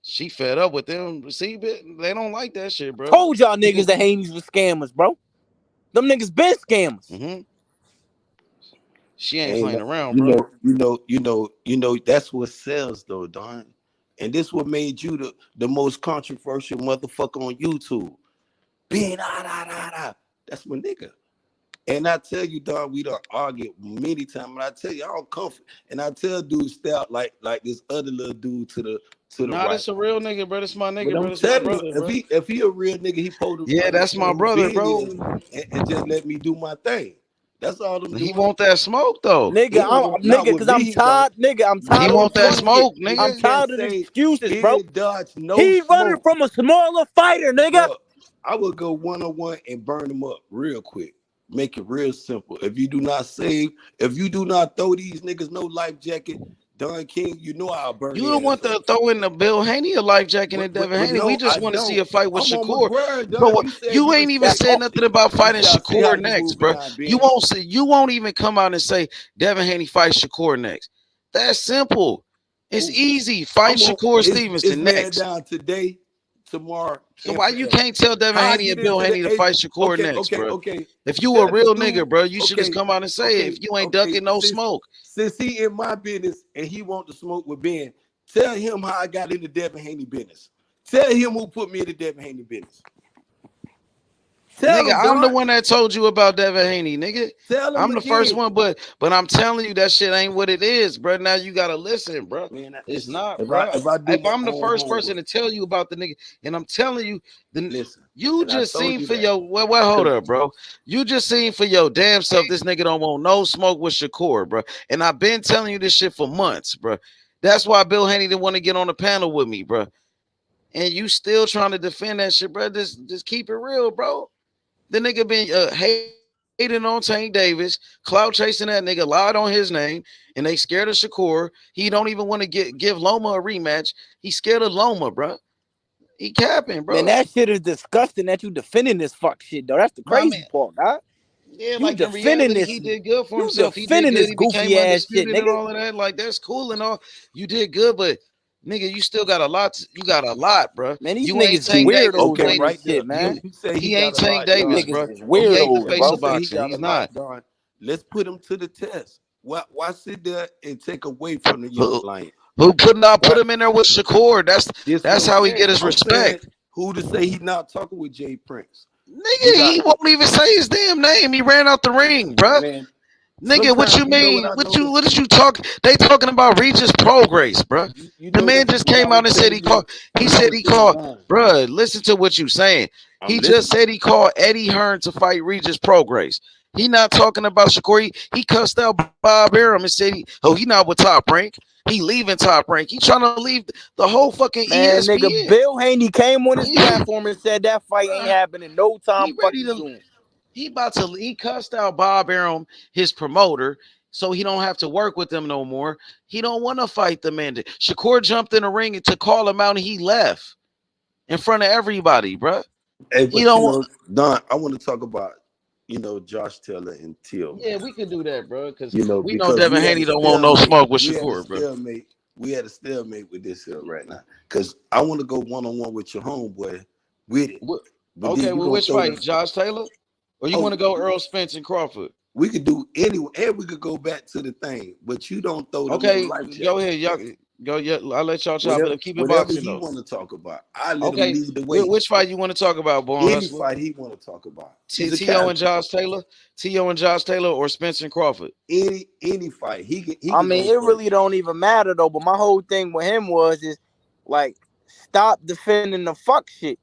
She fed up with them. See, they don't like that shit, bro. Told y'all niggas the Haneys was scammers, bro. Them niggas been scammers. She ain't playing around, bro. You know, that's what sells though, Don. And this what made you the most controversial motherfucker on YouTube. Being that's my nigga. And I tell you, Don, we done argued many times. And I tell you, I don't comfort. And I tell dudes stay out like this other little dude to the right. That's a real nigga, bro. That's my nigga, bro. That's my brother, bro. If he a real nigga, he supposed to. Yeah, that's my brother, bro. And just let me do my thing. That's all them. He want that smoke though, nigga. Because I'm tired, nigga. I'm tired. He want that smoke, nigga. I'm tired of the excuses, bro. He running from a smaller fighter, nigga. Bro, I would go 1-on-1 and burn him up real quick. Make it real simple. If you do not save, if you do not throw these niggas no life jacket, Don King, you know I'll burn. You don't want to throw in the Bill Haney a life jacket and Devin Haney. We just want to see a fight with Shakur. Bro, you ain't even said nothing about fighting Shakur next, bro. You won't even come out and say Devin Haney fights Shakur next. That's simple. It's easy. Fight Shakur Stevenson next. Down today, tomorrow. So why you can't tell Devin Haney and Bill Haney to fight Shakur next, bro? If you a real nigga, bro, you should just come out and say it. If you ain't ducking no smoke. Since he in my business and he want to smoke with Ben, tell him how I got into Devin Haney business. Tell him who put me in the Devin Haney business. Nigga, I'm the one that told you about Devin Haney, nigga. I'm the first one, but I'm telling you that shit ain't what it is, bro. Now you gotta listen, bro. Man, it's not, bro. If I'm the first person to tell you about the nigga, and I'm telling you, you just seen for your hold up, bro. You just seen for your damn self. This nigga don't want no smoke with Shakur, bro. And I've been telling you this shit for months, bro. That's why Bill Haney didn't want to get on the panel with me, bro. And you still trying to defend that shit, bro. Just keep it real, bro. The nigga been hating on Tank Davis, clout chasing that nigga, lied on his name, and they scared of Shakur. He don't even want to give Loma a rematch. He's scared of Loma, bro. He capping, bro. Man, that shit is disgusting that you defending this fuck shit, though. That's the crazy part, huh? Yeah, you like in reality, he did good for himself. He did good. He became undisputed and all of that. Like, that's cool and all. You did good, but nigga, you still got a lot. You got a lot, bro. Man, these niggas weirdos. Okay, right shit, man. He ain't Tank Davis, bro. He ain't the face of boxing. He's not. Let's put him to the test. Why sit there and take away from the young lion? Who put him in there with Shakur? That's how he get his respect. Who to say he's not talking with Jay Prince? Nigga, he won't even say his damn name. He ran out the ring, bro. Man, nigga, what you mean? What did you talk? They talking about Regis Progress, bro. The man just came out and said he called. He said he called, bro. Listen to what you saying. He just said he called Eddie Hearn to fight Regis Progress. He not talking about Shakur. He cussed out Bob Arum and said he not with Top Rank. He leaving Top Rank. He trying to leave the whole fucking ESPN. Nigga, Bill Haney came on his platform and said that fight ain't happening no time fucking soon. He cussed out Bob Arum, his promoter, so he don't have to work with them no more. He don't want to fight the man. Shakur jumped in the ring to call him out and he left in front of everybody, bro. Hey, Don, I want to talk about Josh Taylor and Till. Yeah, we can do that, bro. Because We know because Devin Haney don't want no smoke with Shakur, bro. We had a stalemate with this here right now. Because I want to go one-on-one with your homeboy with it. But Okay, well, which fight? Josh Taylor? Or you want to go Errol Spence and Crawford? We could do anyway, and we could go back to the thing, but you don't throw them okay, life go ahead, y'all. Go, yeah. I'll let y'all chop it up. Keep it boxing though. Whatever he want to talk about, I let him Okay, lead the way. which fight you want to talk about, boy? Any fight he want to talk about. T.O. and Josh Taylor, or Spence and Crawford? Any fight. I mean, it really don't even matter though. But my whole thing with him is like, stop defending the fuck shit.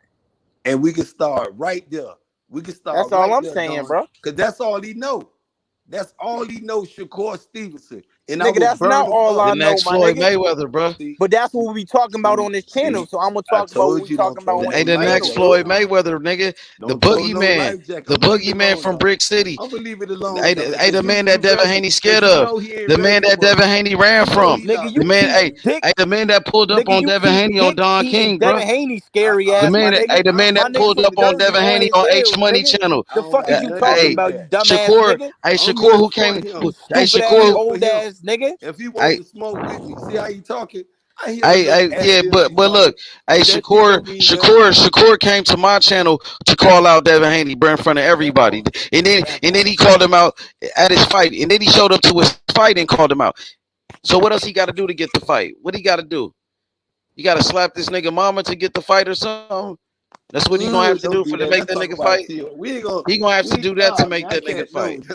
And we can start right there. We can start. That's all I'm saying, bro. Because that's all he know. That's all he knows, Shakur Stevenson. And nigga, that's not all I know, my Floyd nigga. Mayweather, bro. But that's what we be talking about on this channel. So I'm gonna talk about what we talking about on this the next Floyd Mayweather, nigga. The boogeyman. The boogeyman from Brick City. I'm gonna leave it alone. Hey, the man that Devin Haney scared of. The man that Devin Haney ran from. Nigga, the man, the man that pulled up on Devin Haney on Don King, bro. Devin Haney scary ass. The man that pulled up on Devin Haney on H Money channel. The fuck is you talking about, you dumbass nigga? Hey, Shakur, who came? Hey, Shakur, old ass nigga. If he wants to smoke with me, see how you talking? But look, hey, Shakur came to my channel to call out Devin Haney, bro, in front of everybody, and then he called him out at his fight, and then he showed up to his fight and called him out. So what else he got to do to get the fight? What he got to do? You got to slap this nigga mama to get the fight or something? That's what he gonna have to do to make that nigga fight. He gonna have to do that to make that nigga fight.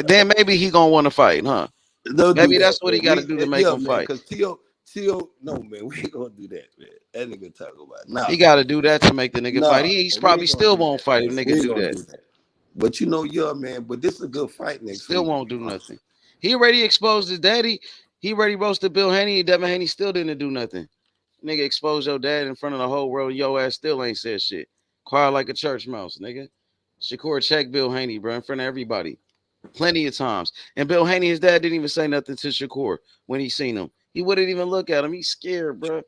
Then maybe he gonna want to fight, huh? Maybe that's what he got to do to make him fight. Because Tio, no man, we ain't gonna do that, man. That nigga talk about nah. He got to do that to make the nigga fight. He's probably still won't fight if nigga do that. But man. But this is a good fight next. Still won't do nothing. He already exposed his daddy. He already roasted Bill Haney. Devin Haney still didn't do nothing. Nigga exposed your dad in front of the whole world. Your ass still ain't said shit. Quiet like a church mouse, nigga. Shakur checked Bill Haney, bro, in front of everybody. Plenty of times. And Bill Haney, his dad, didn't even say nothing to Shakur when he seen him. He wouldn't even look at him. He's scared, bro.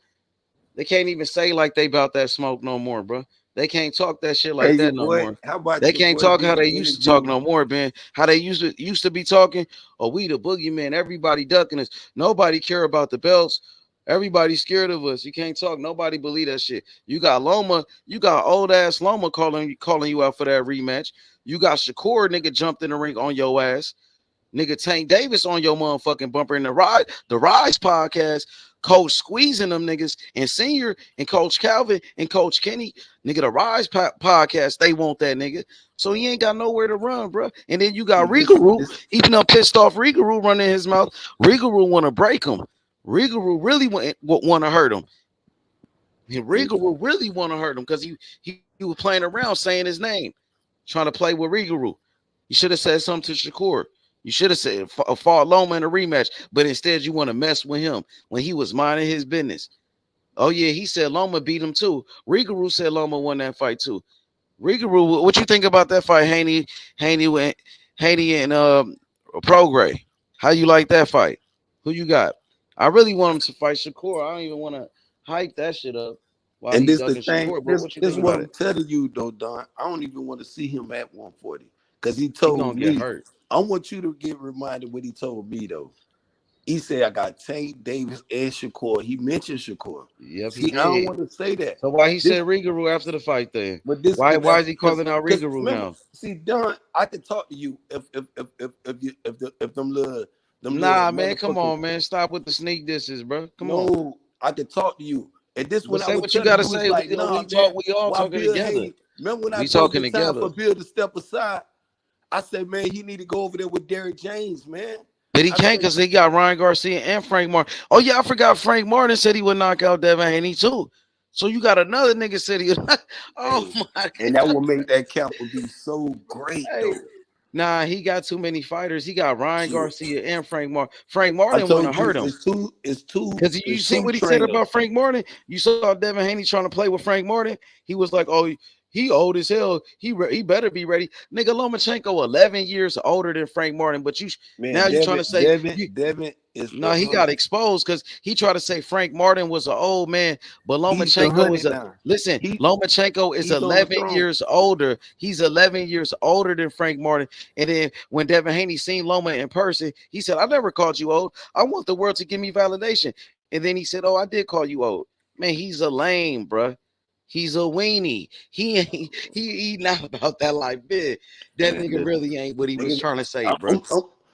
They can't even say like they about that smoke no more, bro. They can't talk that shit like that no more. They can't talk how they used to talk no more, man. How they used to be talking. Oh, we the boogeyman. Everybody ducking us. Nobody care about the belts. Everybody's scared of us. You can't talk. Nobody believe that shit. You got Loma. You got old ass Loma calling you out for that rematch. You got Shakur, nigga, jumped in the ring on your ass. Nigga, Tank Davis on your motherfucking bumper in the Rise podcast. Coach squeezing them niggas, and Senior and Coach Calvin and Coach Kenny, nigga, the Rise podcast, they want that nigga. So he ain't got nowhere to run, bro. And then you got Rigaru, even though pissed off Rigaru running his mouth. Rigaru want to break him. Rigaru really want to hurt him. Rigaru really want to hurt him because he was playing around saying his name, trying to play with Rigaru. You should have said something to Shakur. You should have said fought Loma in a rematch, but instead you want to mess with him when he was minding his business. Oh yeah, he said Loma beat him too. Rigaru said Loma won that fight too. Rigaru, what you think about that fight, Haney and Prograis? How you like that fight? Who you got? I really want him to fight Shakur. I don't even want to hype that shit up. And this the thing. Shakur, this is what I'm telling you, though, Don. I don't even want to see him at 140 because he told me. Hurt. I want you to get reminded what he told me, though. He said, I got Tank Davis and Shakur. He mentioned Shakur. Yep, I don't want to say that. So why he said Rigaru after the fight then? But why is he calling out Rigaru now? See, Don, I could talk to you if them little man, come on, man. Stop with the sneak disses, bro. Come on. No, I could talk to you. And this one, say what you gotta say. Like, we all talking together. Remember when I told you time for Bill to step aside? I said, man, he need to go over there with Derrick James, man. But he can't because he got Ryan Garcia and Frank Martin. Oh, yeah, I forgot Frank Martin said he would knock out Devin Haney too. So you got another nigga said he would. Oh, my God. And that will make that count would be so great, though. Nah, he got too many fighters. He got Ryan Garcia and Frank Martin. Frank Martin want to hurt him. It's two. Because you see what he said about Frank Martin? You saw Devin Haney trying to play with Frank Martin. He was like, oh, he old as hell. He better be ready. Nigga, Lomachenko 11 years older than Frank Martin. But you trying to say No, he got exposed because he tried to say Frank Martin was an old man, but Lomachenko is Lomachenko is 11 years older. He's 11 years older than Frank Martin. And then when Devin Haney seen Loma in person, he said, "I never called you old. I want the world to give me validation." And then he said, "Oh, I did call you old." Man, he's a lame, bruh. He's a weenie. He ain't he not about that life big. That nigga really ain't what he was trying to say, bro.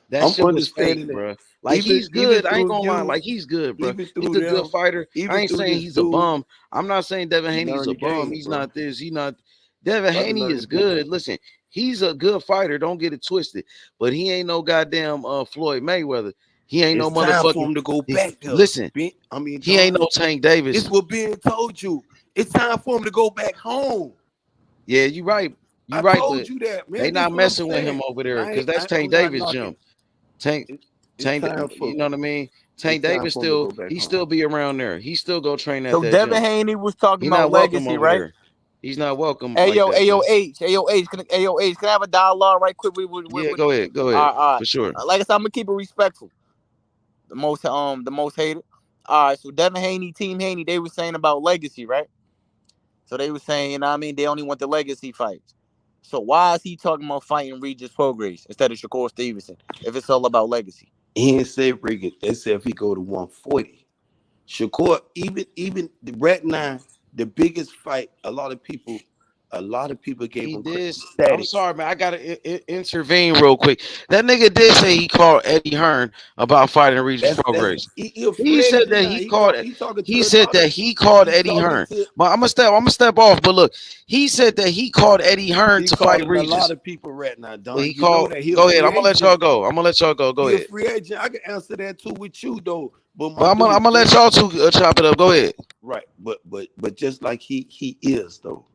That shit was fake, bro. Like he's good. I ain't gonna lie. Like he's good, bro. He's a good fighter. I ain't saying he's a bum. I'm not saying Devin Haney's a bum. He's not this. He's not. Devin Haney is good. Listen, he's a good fighter. Don't get it twisted. But he ain't no goddamn Floyd Mayweather. He ain't no motherfucker. It's time for him to go back there. Listen, he ain't no Tank Davis. It's what Ben told you. It's time for him to go back home. Yeah, you right. You I right. told But you that, man. they not messing with him over there because that's Tank Davis' gym. Tank, you know what I mean? Tank Davis still be around there. He still go train at So that Devin gym. Haney was talking He about not welcome legacy, over right? there. He's not welcome. Ayo, like that, AOH, can I have a dialogue right quick with yeah, go ahead, for sure. Like I said, I'm gonna keep it respectful. The most hated. All right, so Devin Haney, Team Haney, they were saying about legacy, right? So they were saying, you know what I mean, they only want the legacy fights. So why is he talking about fighting Regis Prograis instead of Shakur Stevenson if it's all about legacy? He didn't say Regis. They said if he go to 140. Shakur, even right now, the biggest fight, a lot of people gave him credit. I'm sorry, man. I gotta intervene real quick. That nigga did say he called Eddie Hearn about fighting Regis Prograis. He said that he called. He said that he called Eddie Hearn. But I'm gonna step off. But look, he said that he called Eddie Hearn to fight Regis. A lot of people right now, Don. But he called. Go ahead. I'm gonna let y'all go. Go ahead. A free agent. I can answer that too with you though. But I'm gonna let y'all two chop it up. Go ahead. Right, but just like he is though.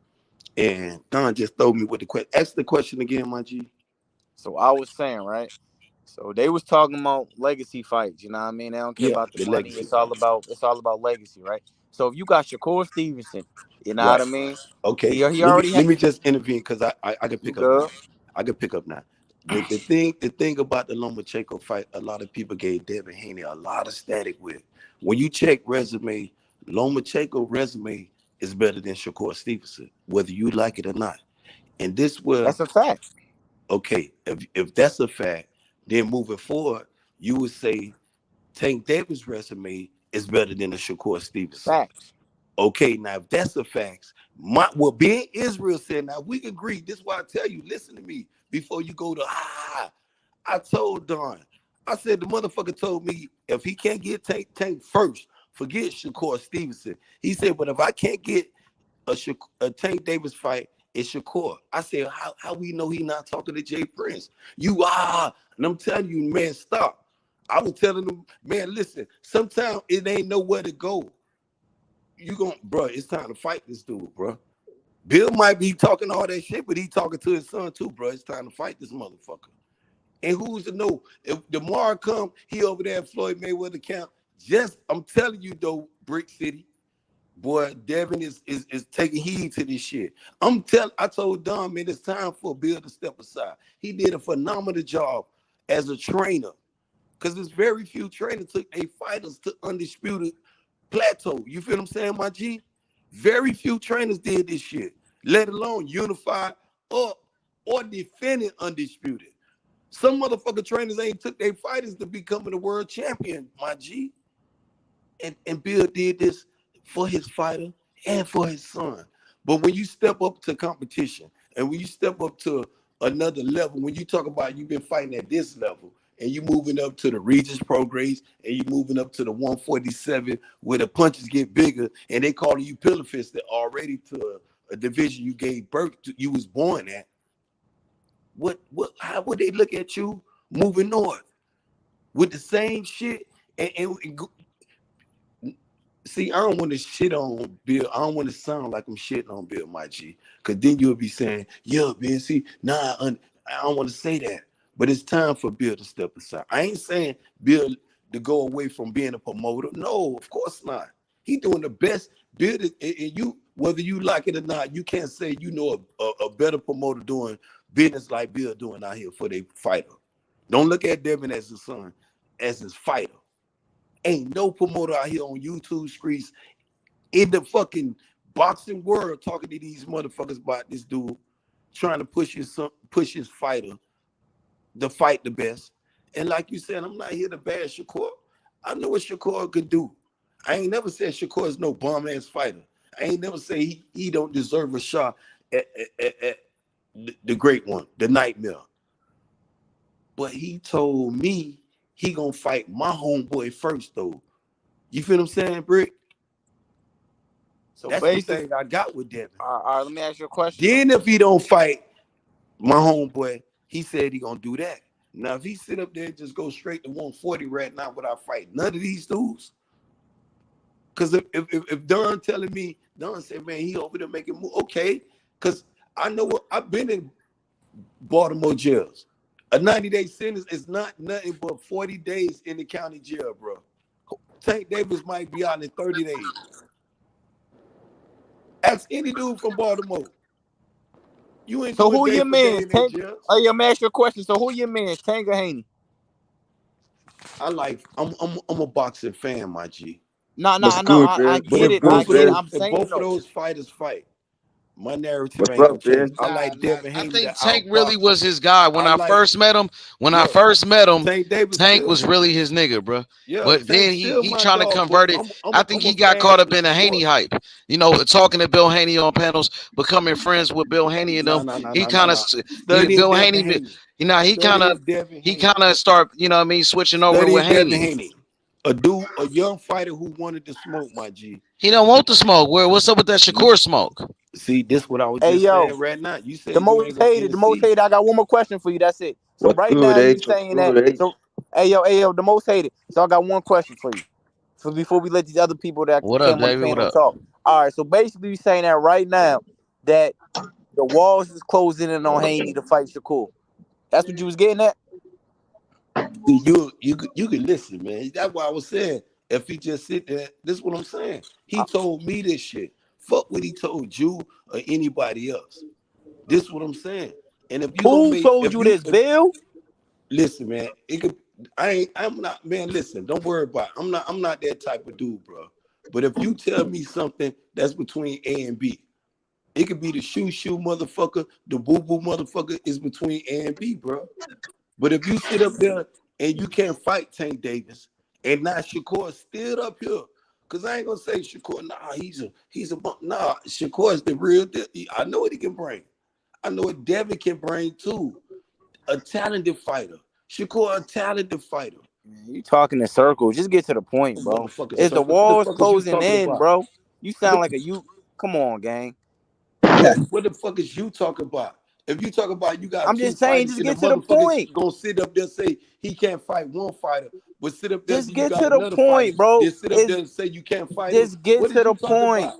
And Don just throw me with the question. Ask the question again, my G. So I was saying, right? So they was talking about legacy fights. You know what I mean? They don't care about the money. It's all about legacy, right? So if you got Shakur Stevenson, you know what I mean? Okay. He already let me just intervene because I can pick up. Now. I can pick up now. The thing about the Lomachenko fight, a lot of people gave Devin Haney a lot of static with. When you check resume, Lomachenko resume is better than Shakur Stevenson, whether you like it or not. And that's a fact. Okay, if that's a fact, then moving forward, you would say Tank Davis' resume is better than a Shakur Stevenson. Facts. Okay, now if that's a fact, being Israel said, now we agree. This is why I tell you, listen to me before you go to I told Don, I said the motherfucker told me if he can't get Tank first, forget Shakur Stevenson. He said, but if I can't get a Tank Davis fight, it's Shakur. I said, how we know he not talking to Jay Prince? And I'm telling you, man, stop. I was telling him, man, listen, sometimes it ain't nowhere to go. Bro, it's time to fight this dude, bro. Bill might be talking all that shit, but he talking to his son too, bro. It's time to fight this motherfucker. And who's to know? If DeMar come, he over there at Floyd Mayweather camp. I'm telling you though, Brick City, boy, Devin is taking heed to this shit. I told Don, man, it's time for Bill to step aside. He did a phenomenal job as a trainer. Because there's very few trainers took a fighters to undisputed plateau. You feel what I'm saying, my G? Very few trainers did this shit, let alone unified or defending undisputed. Some motherfucker trainers ain't took their fighters to becoming a world champion, my G. And Bill did this for his fighter and for his son. But when you step up to competition and when you step up to another level, when you talk about you've been fighting at this level and you moving up to the Regis Prograis and you moving up to the 147 where the punches get bigger and they calling you pillar fisted already to a division you gave birth to, you was born at. How would they look at you moving north with the same shit? See, I don't want to shit on Bill. I don't want to sound like I'm shitting on Bill, my G. Because then you'll be saying, yeah, man, see, I don't want to say that. But it's time for Bill to step aside. I ain't saying Bill to go away from being a promoter. No, of course not. He doing the best. Bill, and you, whether you like it or not, you can't say you know a better promoter doing business like Bill doing out here for their fighter. Don't look at Devin as his son, as his fighter. Ain't no promoter out here on YouTube streets in the fucking boxing world talking to these motherfuckers about this dude trying to push his fighter to fight the best. And like you said, I'm not here to bash Shakur. I know what Shakur could do. I ain't never said Shakur is no bomb ass fighter. I ain't never say he don't deserve a shot at the great one, the nightmare. But he told me he gonna fight my homeboy first, though. You feel what I'm saying, Brick? So that's the thing I got with Devin. All right, let me ask you a question. Then if he don't fight my homeboy, he said he gonna do that. Now if he sit up there and just go straight to 140 right now without fighting none of these dudes, because if Don telling me, Don said, man, he over there making move, okay, because I know what I've been in Baltimore jails. A 90-day sentence is not nothing but 40 days in the county jail, bro. Tank Davis might be out in 30 days. Ask any dude from Baltimore. You ain't so doing who day your for day man? in that jail. Hey, I'm ask you a question. So who your man? Tank or Haney? I'm a boxing fan, my G. No, I get it. I get it. I'm If saying both though. of those fighters fight, my narrative ain't gonna change. I like Devin Haney. I think Tank really was his guy when I first met him. Tank was really his nigga, bro. Yeah, but then he trying to convert it. I think he got fan caught up for in the Haney hype. You know, talking to Bill Haney on panels, becoming friends with Bill Haney and them. He kind of Bill Haney. You know, he kind of start. You know what I mean, switching over with Haney. A young fighter who wanted to smoke, my G. He don't want the smoke. What's up with that Shakur smoke? See, this what I was just saying right now. You said the most hated. I got one more question for you. That's it. So right now you saying that. So hey yo, the most hated. So I got one question for you. So before we let these other people that came on the panel talk. All right. So basically you saying that right now that the walls is closing in on Haney to fight Shakur. That's what you was getting at? You can listen, man. That's why I was saying. If he just sit there, this is what I'm saying. He told me this shit. Fuck what he told you or anybody else. This is what I'm saying. And if you who told you this, Bill? Listen, man. I'm not, man. Listen, don't worry about it. I'm not that type of dude, bro. But if you tell me something that's between A and B, it could be the shoe motherfucker, the boo-boo motherfucker is between A and B, bro. But if you sit up there and you can't fight Tank Davis, and now Shakur still up here, because I ain't gonna say Shakur, nah, Shakur is the real deal. I know what he can bring. I know what Devin can bring too. A talented fighter. Shakur, a talented fighter. You talking in circles. Just get to the point, bro. Is the walls closing in, bro? You sound like come on, gang. What the fuck is you talking about? If you talk about you got I'm just saying, just get to the point. Gonna sit up there and say he can't fight one fighter, but sit up there just get to the point, bro. Just sit up there and say you can't fight. Just get to the point.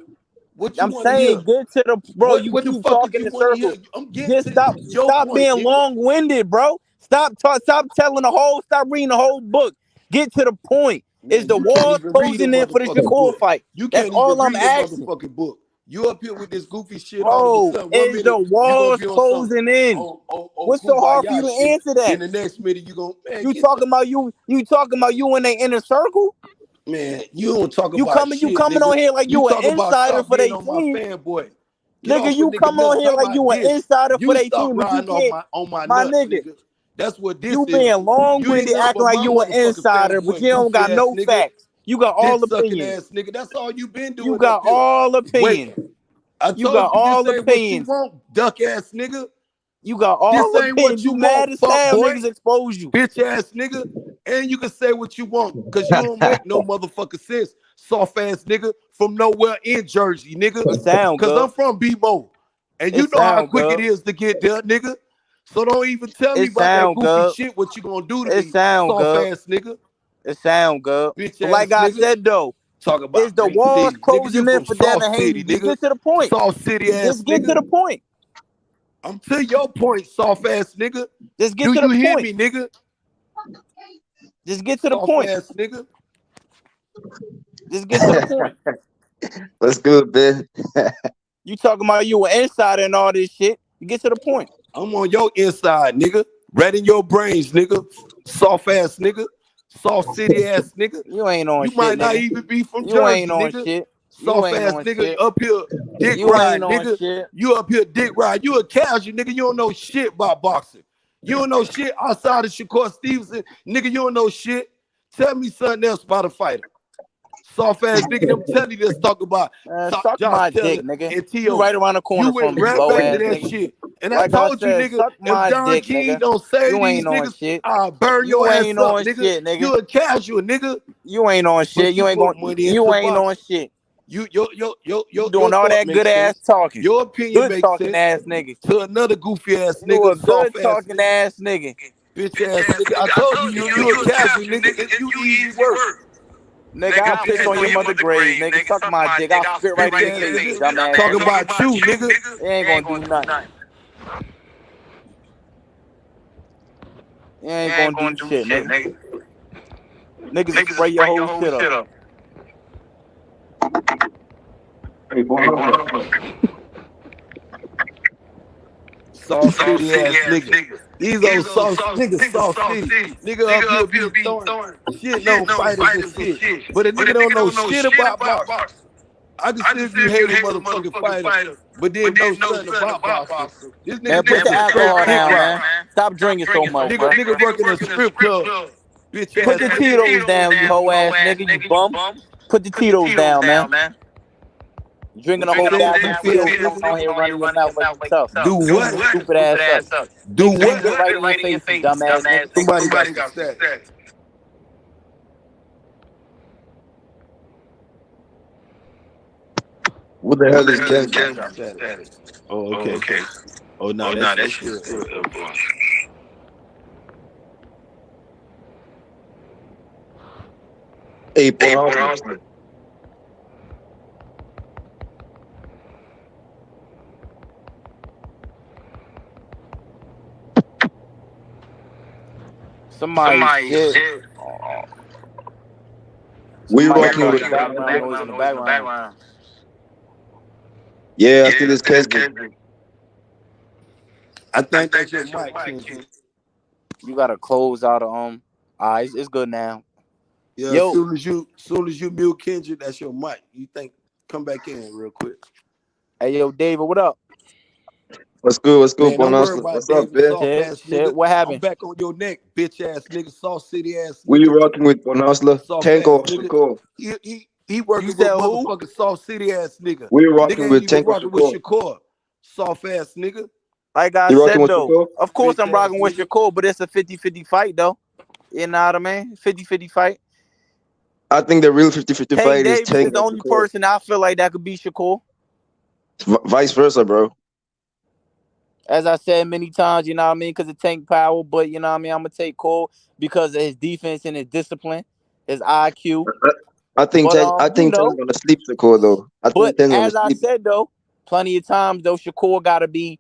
What you I'm saying, get to the bro. You keep talking in circles. Just stop being long-winded, bro. Stop telling the whole. Stop reading the whole book. Get to the point. Is the walls closing in for the Shakur fight? That's all I'm asking. Book. You up here with this goofy shit, bro? Is the walls closing in? What's so hard for you to answer that? In the next minute, you gonna you talking about you in their inner circle? Man, you don't talk you about coming. Shit, you coming nigga. on here like you an insider for their team. Fanboy. Nigga, you come on here like you an insider for their team, but you can't. On my nigga. That's what this you is. You being long-winded, acting like you an insider, but you don't got no facts. You got all opinions. Ass nigga. That's all you been doing. You got all opinions. You got all opinions. What you want, duck ass nigga. You got all opinions. You mad as hell, niggas expose you. Bitch ass nigga. And you can say what you want, because you don't make no motherfucking sense. Soft ass nigga from nowhere in Jersey, nigga. Because I'm from B-Mo. And you know how quick it is to get there, nigga. So don't even tell me about that goofy shit, what you gonna do to me, soft ass nigga. It sound good. Bitch like I said though, talk about is the walls closing in for Devin Haney? Just get to the point. Soft city ass Just get to the point. I'm to your point, soft ass nigga. Just get to the point. Do you hear me, nigga? Just get to the point. Soft ass nigga. Just get to the point. What's good, Ben? You talking about you an insider and all this shit. You get to the point. I'm on your inside, nigga. Right in your brains, nigga. Soft ass nigga. Soft city ass nigga. You ain't on You shit, might not nigga. even be from You Jersey, ain't on nigga. shit. You Soft ain't ass on nigga shit. up here, dick You ride, ain't on nigga. shit. You up here, dick ride. You a casual, nigga. You don't know shit about boxing. You don't know shit outside of Shakur Stevenson, nigga. You don't know shit. Tell me something else about a fighter. Soft ass nigga, them telling you let's talk about Suck Josh my Taylor dick, nigga. and You T.O. right around the corner You from went me, you right low back to ass that nigga. shit. And I Like I told you, said, nigga, suck if my Don dick, King nigga. don't save You these ain't on niggas, shit. I'll burn You your ass ain't up, on nigga. shit, nigga. You a casual, nigga. You ain't on shit. But You you ain't put going. money You into ain't on boxing. shit. Your You doing all thought that good makes ass sense. talking. Your opinion Good makes talking sense ass nigga. to another goofy ass You nigga, a good soft ass talking nigga, ass nigga. bitch ass nigga. I told you, you a casual nigga, and you easy work. Nigga, I'll piss on your mother grave, nigga. Suck my dick. I'll spit right in Bitch your ass face, nigga. dumbass Talking nigga. about you, nigga. You ain't gonna do nothing. You ain't gonna do shit, nigga. Niggas will spray your whole shit up. Hey, boy, Soft city ass nigga. These old soft niggas, soft city. Nigga up here be throwing shit on fighters and shit. But a nigga don't know shit about boxing. I can see if you hate a motherfucking fighter, but then know something about boxing. This Man, nigga put just the a straight alcohol dick down, ride. man. Stop drinking so much, bro. Nigga working a strip club. Bitch Put ass the nigga. Tito's down, you hoe ass nigga, you bum. Put the Tito's down, man. You drinking a What you whole said, goddamn goofy ass Tito's coming nigga? out here running your mouth like you tough. Do Shut what? your stupid ass up. Do Niggas will what? spit right in your face, you dumbass nigga. Somebody got some stats. What the hell is Ken? Oh, okay. Oh, no, that's your shit. Hey, boy. Somebody shit. We Somebody rocking with background noise in the background. Yeah, I still is Kesby. I think that's your mic, Kendrick. You gotta close out of it's good now. Yeah, as soon as you mute Kendrick, that's your mic. You think come back in real quick. Hey yo, David, what up? What's good? What's good, Man, don't worry Bonasla? about What's up, David, man? soft ass Shit, nigga. what I'm happened? back on your neck, bitch ass nigga, soft city ass We nigga. rocking with Bonasla. Soft Tanko ass nigga. Shakur. He working You with said who? motherfucking soft city ass nigga. We Nigga rocking ain't with even Tanko rocking with Shakur. Shakur. Soft ass nigga. Like I You rocking said with though, Shakur? of course Bitch I'm rocking ass with nigga. Shakur, but it's a 50-50 fight though. You know what I mean? 50-50 fight. I think the real 50-50 Tank fight is Davis is the Tanko only Shakur. person I feel like that could be Shakur. Vice versa, bro. As I said many times, you know what I mean, because of Tank power, but you know what I mean, I'm gonna take Cole because of his defense and his discipline, his IQ. I think But Tank's gonna sleep Shakur though. I think but Tank's gonna as I sleep. said though, plenty of times though, Shakur gotta be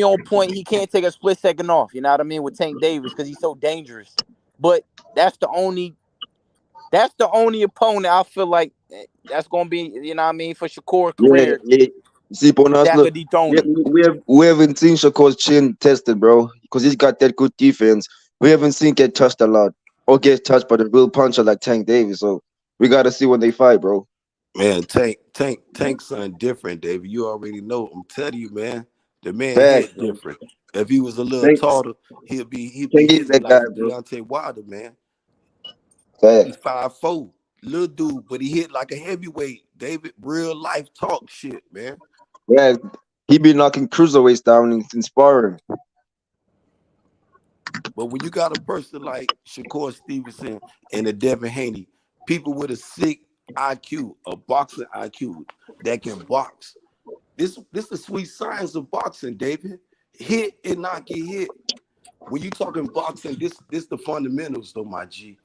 on point. He can't take a split second off. You know what I mean with Tank Davis because he's so dangerous. But that's the only opponent I feel like that's gonna be. You know what I mean for Shakur's career. Yeah. See, That Bonasla, could dethrone him. we haven't seen Shakur's chin tested, bro, because he's got that good defense. We haven't seen get touched a lot or get touched by the real puncher like Tank Davis. So we gotta see when they fight, bro. Man, Tank's something different, David. You already know. I'm telling you, man. The man Facts, hit bro. different. If he was a little Tank taller, he'd be is hitting that guy, like a bro. Deontay Wilder, man. Facts. He's 5'4", little dude, but he hit like a heavyweight. David, real life talk shit, man. Yeah, he be knocking cruiserweights down in sparring. But when you got a person like Shakur Stevenson and a Devin Haney, people with a sick IQ, a boxing IQ that can box. This the sweet science of boxing, David. Hit and not get hit. When you talking boxing, this the fundamentals, though, my G.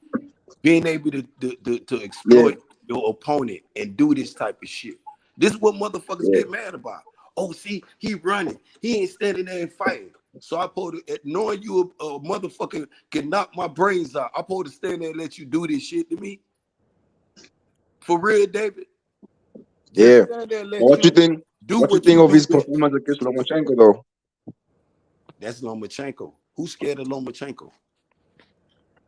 Being able to exploit your opponent and do this type of shit. This is what motherfuckers get mad about. Oh, see, he running. He ain't standing there and fighting. So I supposed to, knowing you a motherfucker can knock my brains out, I supposed to stand there and let you do this shit to me? For real, David? Just stand there and let What you you think? do What you what you think of do his best. performance against Lomachenko, though? That's Lomachenko. Who's scared of Lomachenko?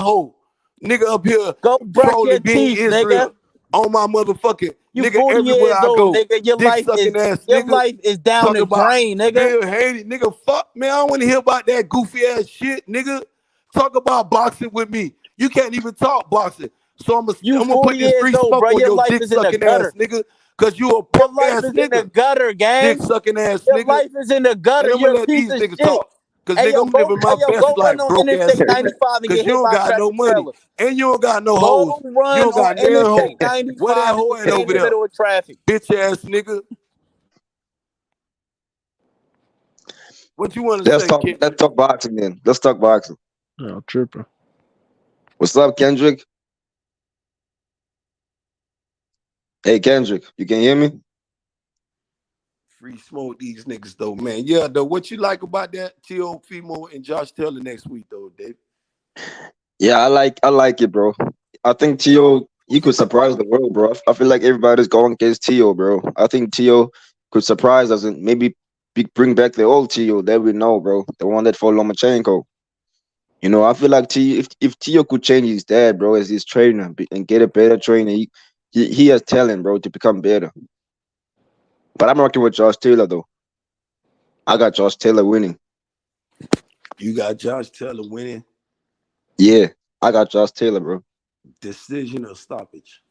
hoe. Nigga up here Go brush your trolling being teeth, nigga. Israel on my motherfucking You nigga 40 everywhere years I old, go. nigga. Your Dick life sucking ass nigga. life is down Talking the about drain, nigga. Bill Haney. Nigga, fuck, man. I don't want to hear about that goofy ass shit, nigga. Talk about boxing with me. You can't even talk boxing. So I'm gonna 40 put this years free old, smoke bro. on Your your life dick is in the sucking ass gutter. nigga. Cause you a Your broke life ass is in the nigga. gutter, gang. Dick sucking ass Your nigga. life is in the gutter. And I'm You're gonna a let piece these of niggas shit. talk. Cause Hey, nigga, yo, I'm living my go best life, run on broke ass Interstate nigga. 95 and Cause get you hit don't by a got no tractor money. trailer. And you don't got no Go hoes. You run don't on got damn hoe. Interstate Where that 95 hoe and at stay in over the there? middle of traffic. Bitch ass nigga. What you want to Let's say, talk. Kendrick? Let's talk boxing then. Let's talk boxing. No, tripping. What's up, Kendrick? Hey, Kendrick, you can hear me? Free smoke these niggas though, man. Yeah, though. What you like about that Teofimo and Josh Taylor next week though, Dave? Yeah, I like it, bro. I think Tio he could surprise the world, bro. I feel like everybody's going against Tio, bro. I think Tio could surprise us and maybe bring back the old Tio that we know, bro. The one that fought Lomachenko. You know, I feel like if Tio could change his dad, bro, as his trainer and get a better trainer, he has talent, bro, to become better. But I'm working with Josh Taylor though. I got Josh Taylor winning. You got Josh Taylor winning. Yeah, I got Josh Taylor, bro. Decision or stoppage?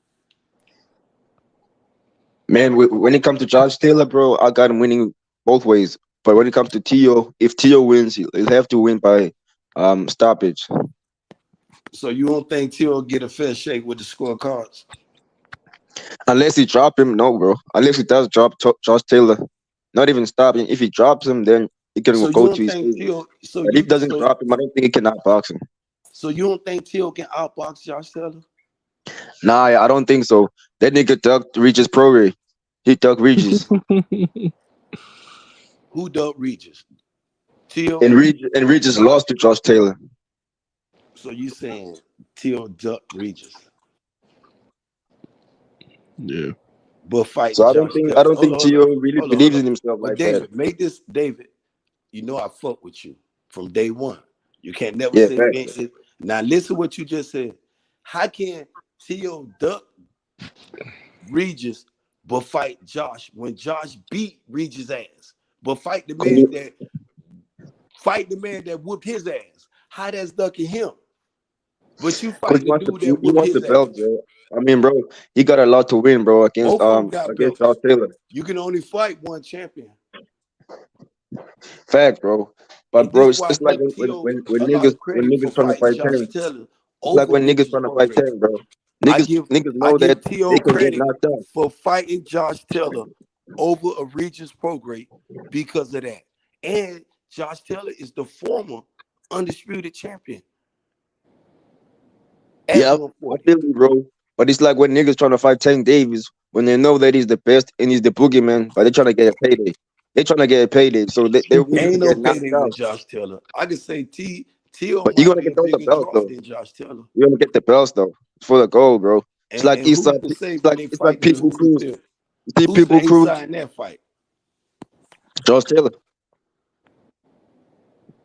Man, when it comes to Josh Taylor, bro, I got him winning both ways. But when it comes to Tio, if Tio wins, he'll have to win by stoppage. So you don't think Tio will get a fair shake with the scorecards? Unless he drop him, no, bro. Unless he does drop Josh Taylor, not even stopping. If he drops him, then he can So you go don't to his think favor. Tio? So But if he doesn't drop him, I don't think he can outbox him. So you don't think Tio can outbox Josh Taylor? Nah, I don't think so. That nigga ducked Regis Prograis. He ducked Regis. Who ducked Regis? Tio? And Regis lost to Josh Taylor. So you saying Tio ducked Regis? Yeah. But fighting So I Josh don't Taylor. think Tio really believes in himself But like David, that. David, you know I fuck with you from day one. You can't never Yeah, say facts. against it. Now listen what you just said. How can Tio duck Regis but fight Josh when Josh beat Regis' ass? But fight the man that whooped his ass. How that's ducking him? But you fight the dude that He whooped wants the his belt, ass. bro. I mean, bro, he got a lot to win, bro, against Both of them got belts. Josh Taylor. You can only fight one champion. Facts, bro. But And bro, this why I it's like give Tio when a lot of niggas credit for trying to fighting fight Josh Tank. Taylor It's like over when niggas Regis trying to fight Prograis. Tank, bro. I Niggas know give that Tio they can get credit knocked out. for fighting Josh Taylor over a Regis Prograis because of that. And Josh Taylor is the former undisputed champion. Yeah, I feel you, bro. But it's like when niggas trying to fight Tank Davis when they know that he's the best and he's the boogeyman, but they're trying to get a payday. They're trying to get a payday, so they're willing to Ain't no get knocked payday out. with Josh Taylor. I can say Tio But you're might gonna be a get those the bigger belts draw though. than Josh Taylor. You're gonna get the belts though. It's for the gold, bro. It's And like who's to say when they it's like fight in the people cruise. field? See Who people say he cruise. signed that fight? Josh Taylor,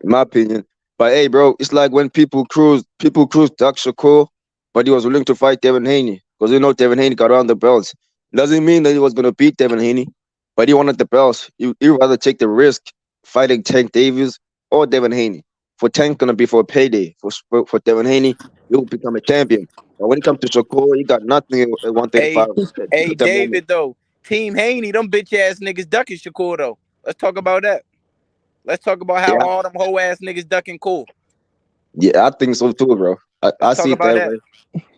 in my opinion. But hey, bro, it's like when people cruise Doug Shakur, but he was willing to fight Devin Haney because Devin Haney got on the belts. Doesn't mean that he was gonna beat Devin Haney, but he wanted the belts. He'd rather take the risk fighting Tank Davis or Devin Haney. For Tank, gonna be for a payday. For Devin Haney, he'll become a champion. But when it comes to Shakur, he got nothing at 135. Hey, David, though. Team Haney, them bitch ass niggas ducking Shakur, though. Let's talk about that. Let's talk about how all them hoe ass niggas ducking Cool. Yeah, I think so too, bro. I see it that way.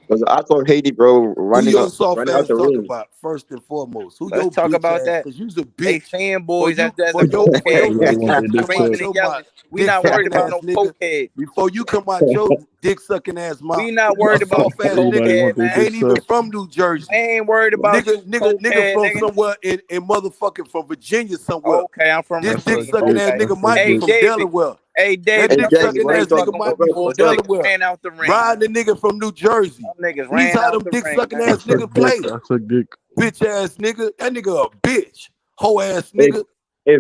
Because I thought Haiti, bro, Who your running soft out ass the talk ring. about first and foremost? Who Let's your talk bitch about ass? that. Because you's a bitch. They fanboys that's For a your cokehead. dick ass to come out Screaming and your yelling. mouth. We not worried about no nigga. cokehead. Before you come out your dick sucking ass mouth. We not worried about soft ass cokehead, man. ain't even from New Jersey. I ain't worried about you, Nigga from cokehead, somewhere in motherfucking from Virginia somewhere. Okay, I'm from This Virginia. dick sucking ass nigga might be from Delaware. Hey, David, That dick them sucking niggas ass nigga might be from Delaware. ran out the ring. Riding the nigga from New Jersey. Them niggas These ran how out them the dick ring, sucking man. ass nigga play. Bitch ass nigga. That nigga a bitch. Hoe ass nigga. Hey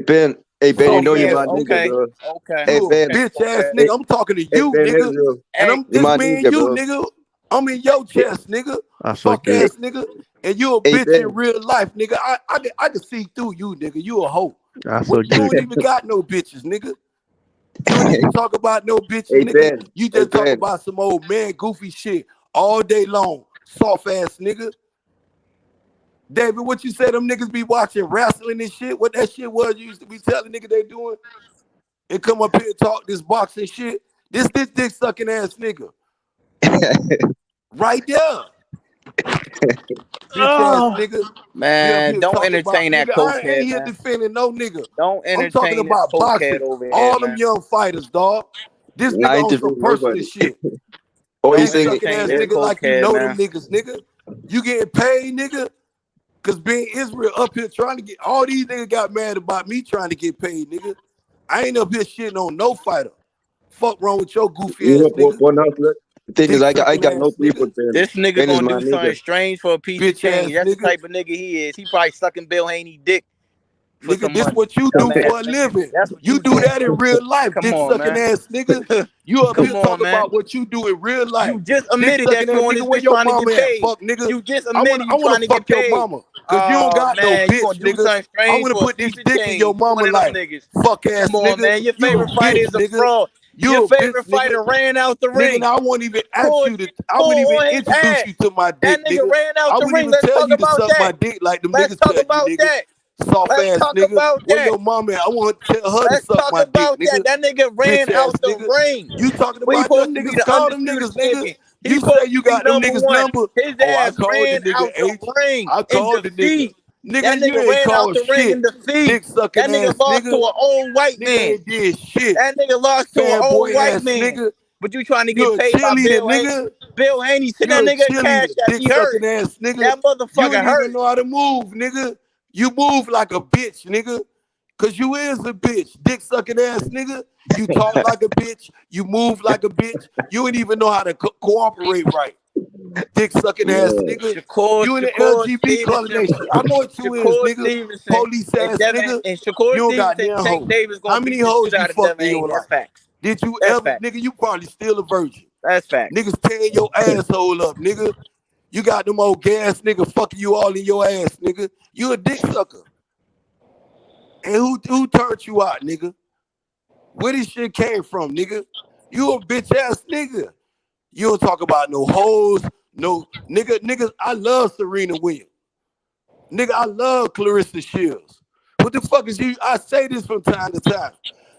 Ben, you know you're my nigga, Okay, bro. okay. Hey Ben, Bitch ass nigga. I'm talking to you, Ben nigga. Israel. And I'm You're this my me and nigga, you, bro. nigga. I'm in your chest, nigga. That's Fuck okay. ass nigga. And you a Hey, bitch Ben. in real life, nigga. I can see through you, nigga. You a hoe. That's You okay. don't even got no bitches, nigga. You don't even talk about no bitches, Hey, nigga. Ben. You just Hey, talk Ben. about some old man goofy shit all day long. Soft ass nigga. David, what you say them niggas be watching wrestling and shit? What that shit was you used to be telling nigga they doing? And come up here and talk this boxing shit. This dick sucking ass nigga. Right there. Bitch ass nigga. Man, don't entertain that nigga, I ain't cokehead, here man. defending no nigga. Don't I'm talking entertain that about cokehead boxing. over here, All them man. young fighters, dog. This I nigga ain't on some defending personal nobody. shit. Oh, you Don't saying Sucking ass entertain that nigga like you cokehead, know man. them niggas, nigga. You getting paid, nigga? Cause being Israel up here trying to get all these niggas got mad about me trying to get paid, nigga. I ain't up here shitting on no fighter. Fuck wrong with your goofy ass nigga. The thing is, I got no beef nigga. with Ben. This nigga Ben is gonna my do something nigga. strange for a piece of Bitch change. ass That's the nigga. type of nigga he is. He probably sucking Bill Haney dick for Nigga, some this money. what you do Dumbass for a nigga. living. That's what You you do do. that in real life, Come dick on, sucking man. ass nigga. You up here Come on, talking man. about what you do in real life. You just Dick admitted sucking that you ass on nigga. this Where bitch your trying to mama get at? paid. Fuck nigga. You just I admitted you wanna trying to get fuck your paid. mama. Cause you don't got no Man, you gonna bitch, do nigga. something I strange wanna for a put piece this of dick in change. your You mama one of them life. niggas. Fuck ass Come on, nigga. man. Your You a favorite fighter bitch, is a nigga. fraud. Your You a bitch, favorite nigga. fighter ran out the Nigga, ring. now I won't even ask Pull, you to. I pull wouldn't even on his introduce ass. you to my That dick, nigga nigga. ran out I the wouldn't ring. even Let's tell talk you to about suck my that. dick like them Let's niggas talk tell you, about nigga. that. Soft Let's ass talk nigga. about Where that. your mama at? I want to tell her to Let's suck talk my dick, about that. nigga. That nigga Bitch ran ass out the nigga. ring. You talking We about supposed them to be niggas? the Call them undisputed niggas, nigga. champion. He You say supposed to you be got them number niggas one. number. His Oh, I ass called the ran nigga out the H. ring I in called the nigga. defeat. That Nigga, you nigga ain't ran out called the ring shit. in defeat. Dick sucking That nigga ass lost to nigga. an old white Nigga man. ain't did shit. That nigga lost to an old Fanboy white ass man. nigga. But you trying to You get a paid by cheerleader, Bill Haney. nigga. Bill Haney sent You that a nigga a cash cheerleader, app. dick He hurt. sucking ass nigga. That You motherfucker ain't even hurt. know how to move, nigga. You move like a bitch, nigga. Cause you is a bitch, dick sucking ass nigga. You talk like a bitch. You move like a bitch. You ain't even know how to cooperate right, dick sucking ass nigga. You in the Shakur LGBT color Stevenson, nation. I know what you is, Shakur nigga. Stevenson, Police and ass Devin nigga. and Shakur You don't got Stevenson, damn Tank hoe. Davis How gonna many beat the hoes shit you out of fucked Devin in Haney. your That's life? facts. Did you That's ever, facts. nigga? You probably still a virgin. That's facts. Niggas tearing your asshole up, nigga. You got them old gas nigga fucking you all in your ass, nigga. You a dick sucker. And who turned you out, nigga? Where this shit came from, nigga? You a bitch ass nigga. You don't talk about no hoes, no niggas. I love Serena Williams. Nigga, I love Clarissa Shields. What the fuck is you? I say this from time to time.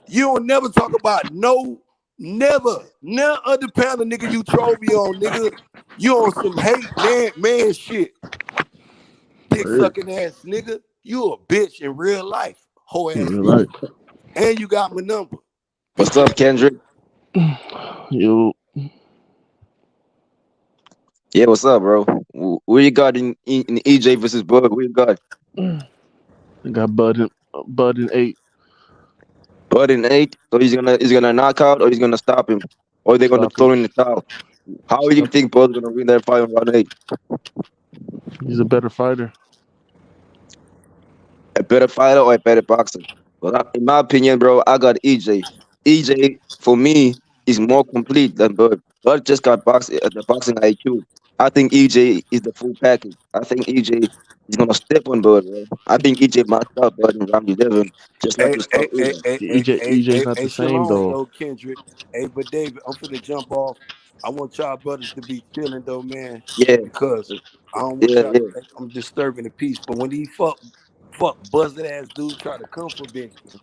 You don't never talk about never other panel nigga you troll me on, nigga. You on some hate, man shit. Dick sucking ass nigga. You a bitch in real life. Whole ass nigga. Right. And you got my number. What's up, Kendrick? Yo. Yeah, what's up, bro? Where you got in EJ versus Bud? Where you got? I got Bud in 8. Bud in 8. So he's gonna knock out, or he's gonna stop him, or they're gonna Stop throw him. in the towel. How do you Stop. think Bud's gonna win that fight in round 8? He's a better fighter. A better fighter or a better boxer? Well, in my opinion, bro, I got EJ. EJ for me is more complete than Bud. Bud just got the boxing IQ. I think EJ is the full package. I think EJ is gonna step on Bud, bro. I think EJ might stop Bud in round 11, just like Hey, you stop hey, hey, Uber. hey, hey, hey, EJ's hey, not the hey, same Shalom, though. though, Kendrick. Hey, but David, I'm finna jump off. I want y'all brothers to be chilling, though, man, Yeah, because I don't want yeah, y'all to yeah. think I'm disturbing the peace. But when these fuck buzzed ass dudes try to come for Benjamin,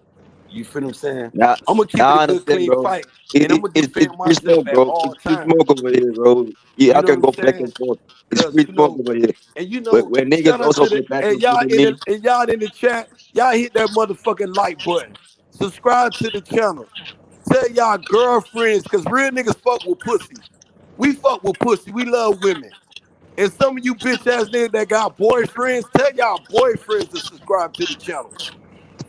you feel what I'm saying? Now, I'm gonna keep now it a I good, understand, clean bro. fight, and I'm gonna defend It's free myself smoke, at bro. all It's free times. smoke over here, bro. Yeah, You I know what can I'm go back saying? and forth. It's Cause free smoke over here. Where niggas shout out also to the go back and and forth y'all with in me. the chat, y'all hit that motherfucking like button. Subscribe to the channel. Tell y'all girlfriends, cause real niggas fuck with pussy. We fuck with pussy. We love women. And some of you bitch ass niggas that got boyfriends, tell y'all boyfriends to subscribe to the channel.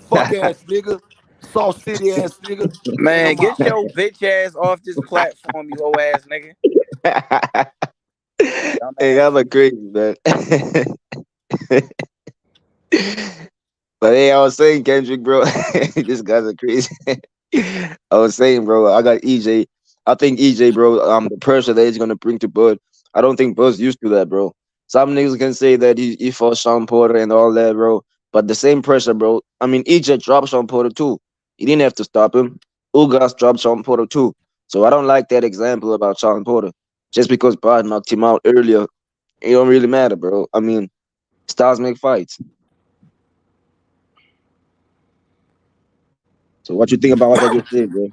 Fuck ass nigga. Salt City ass nigga. And Man, I'm get out. your bitch ass off this platform, you hoe ass nigga. Hey, Dumbass. y'all are crazy, man. But hey, I was saying, Kendrick, bro, these guys are crazy. I was saying, bro, I got EJ. I think EJ, bro, the pressure that he's gonna bring to Bud, I don't think Bud's used to that, bro. Some niggas can say that he fought Sean Porter and all that, bro. But the same pressure, bro. I mean, EJ dropped Sean Porter too. He didn't have to stop him. Ugas dropped Sean Porter too. So I don't like that example about Sean Porter. Just because Bud knocked him out earlier, it don't really matter, bro. I mean, stars make fights. So what you think about what I just said, bro?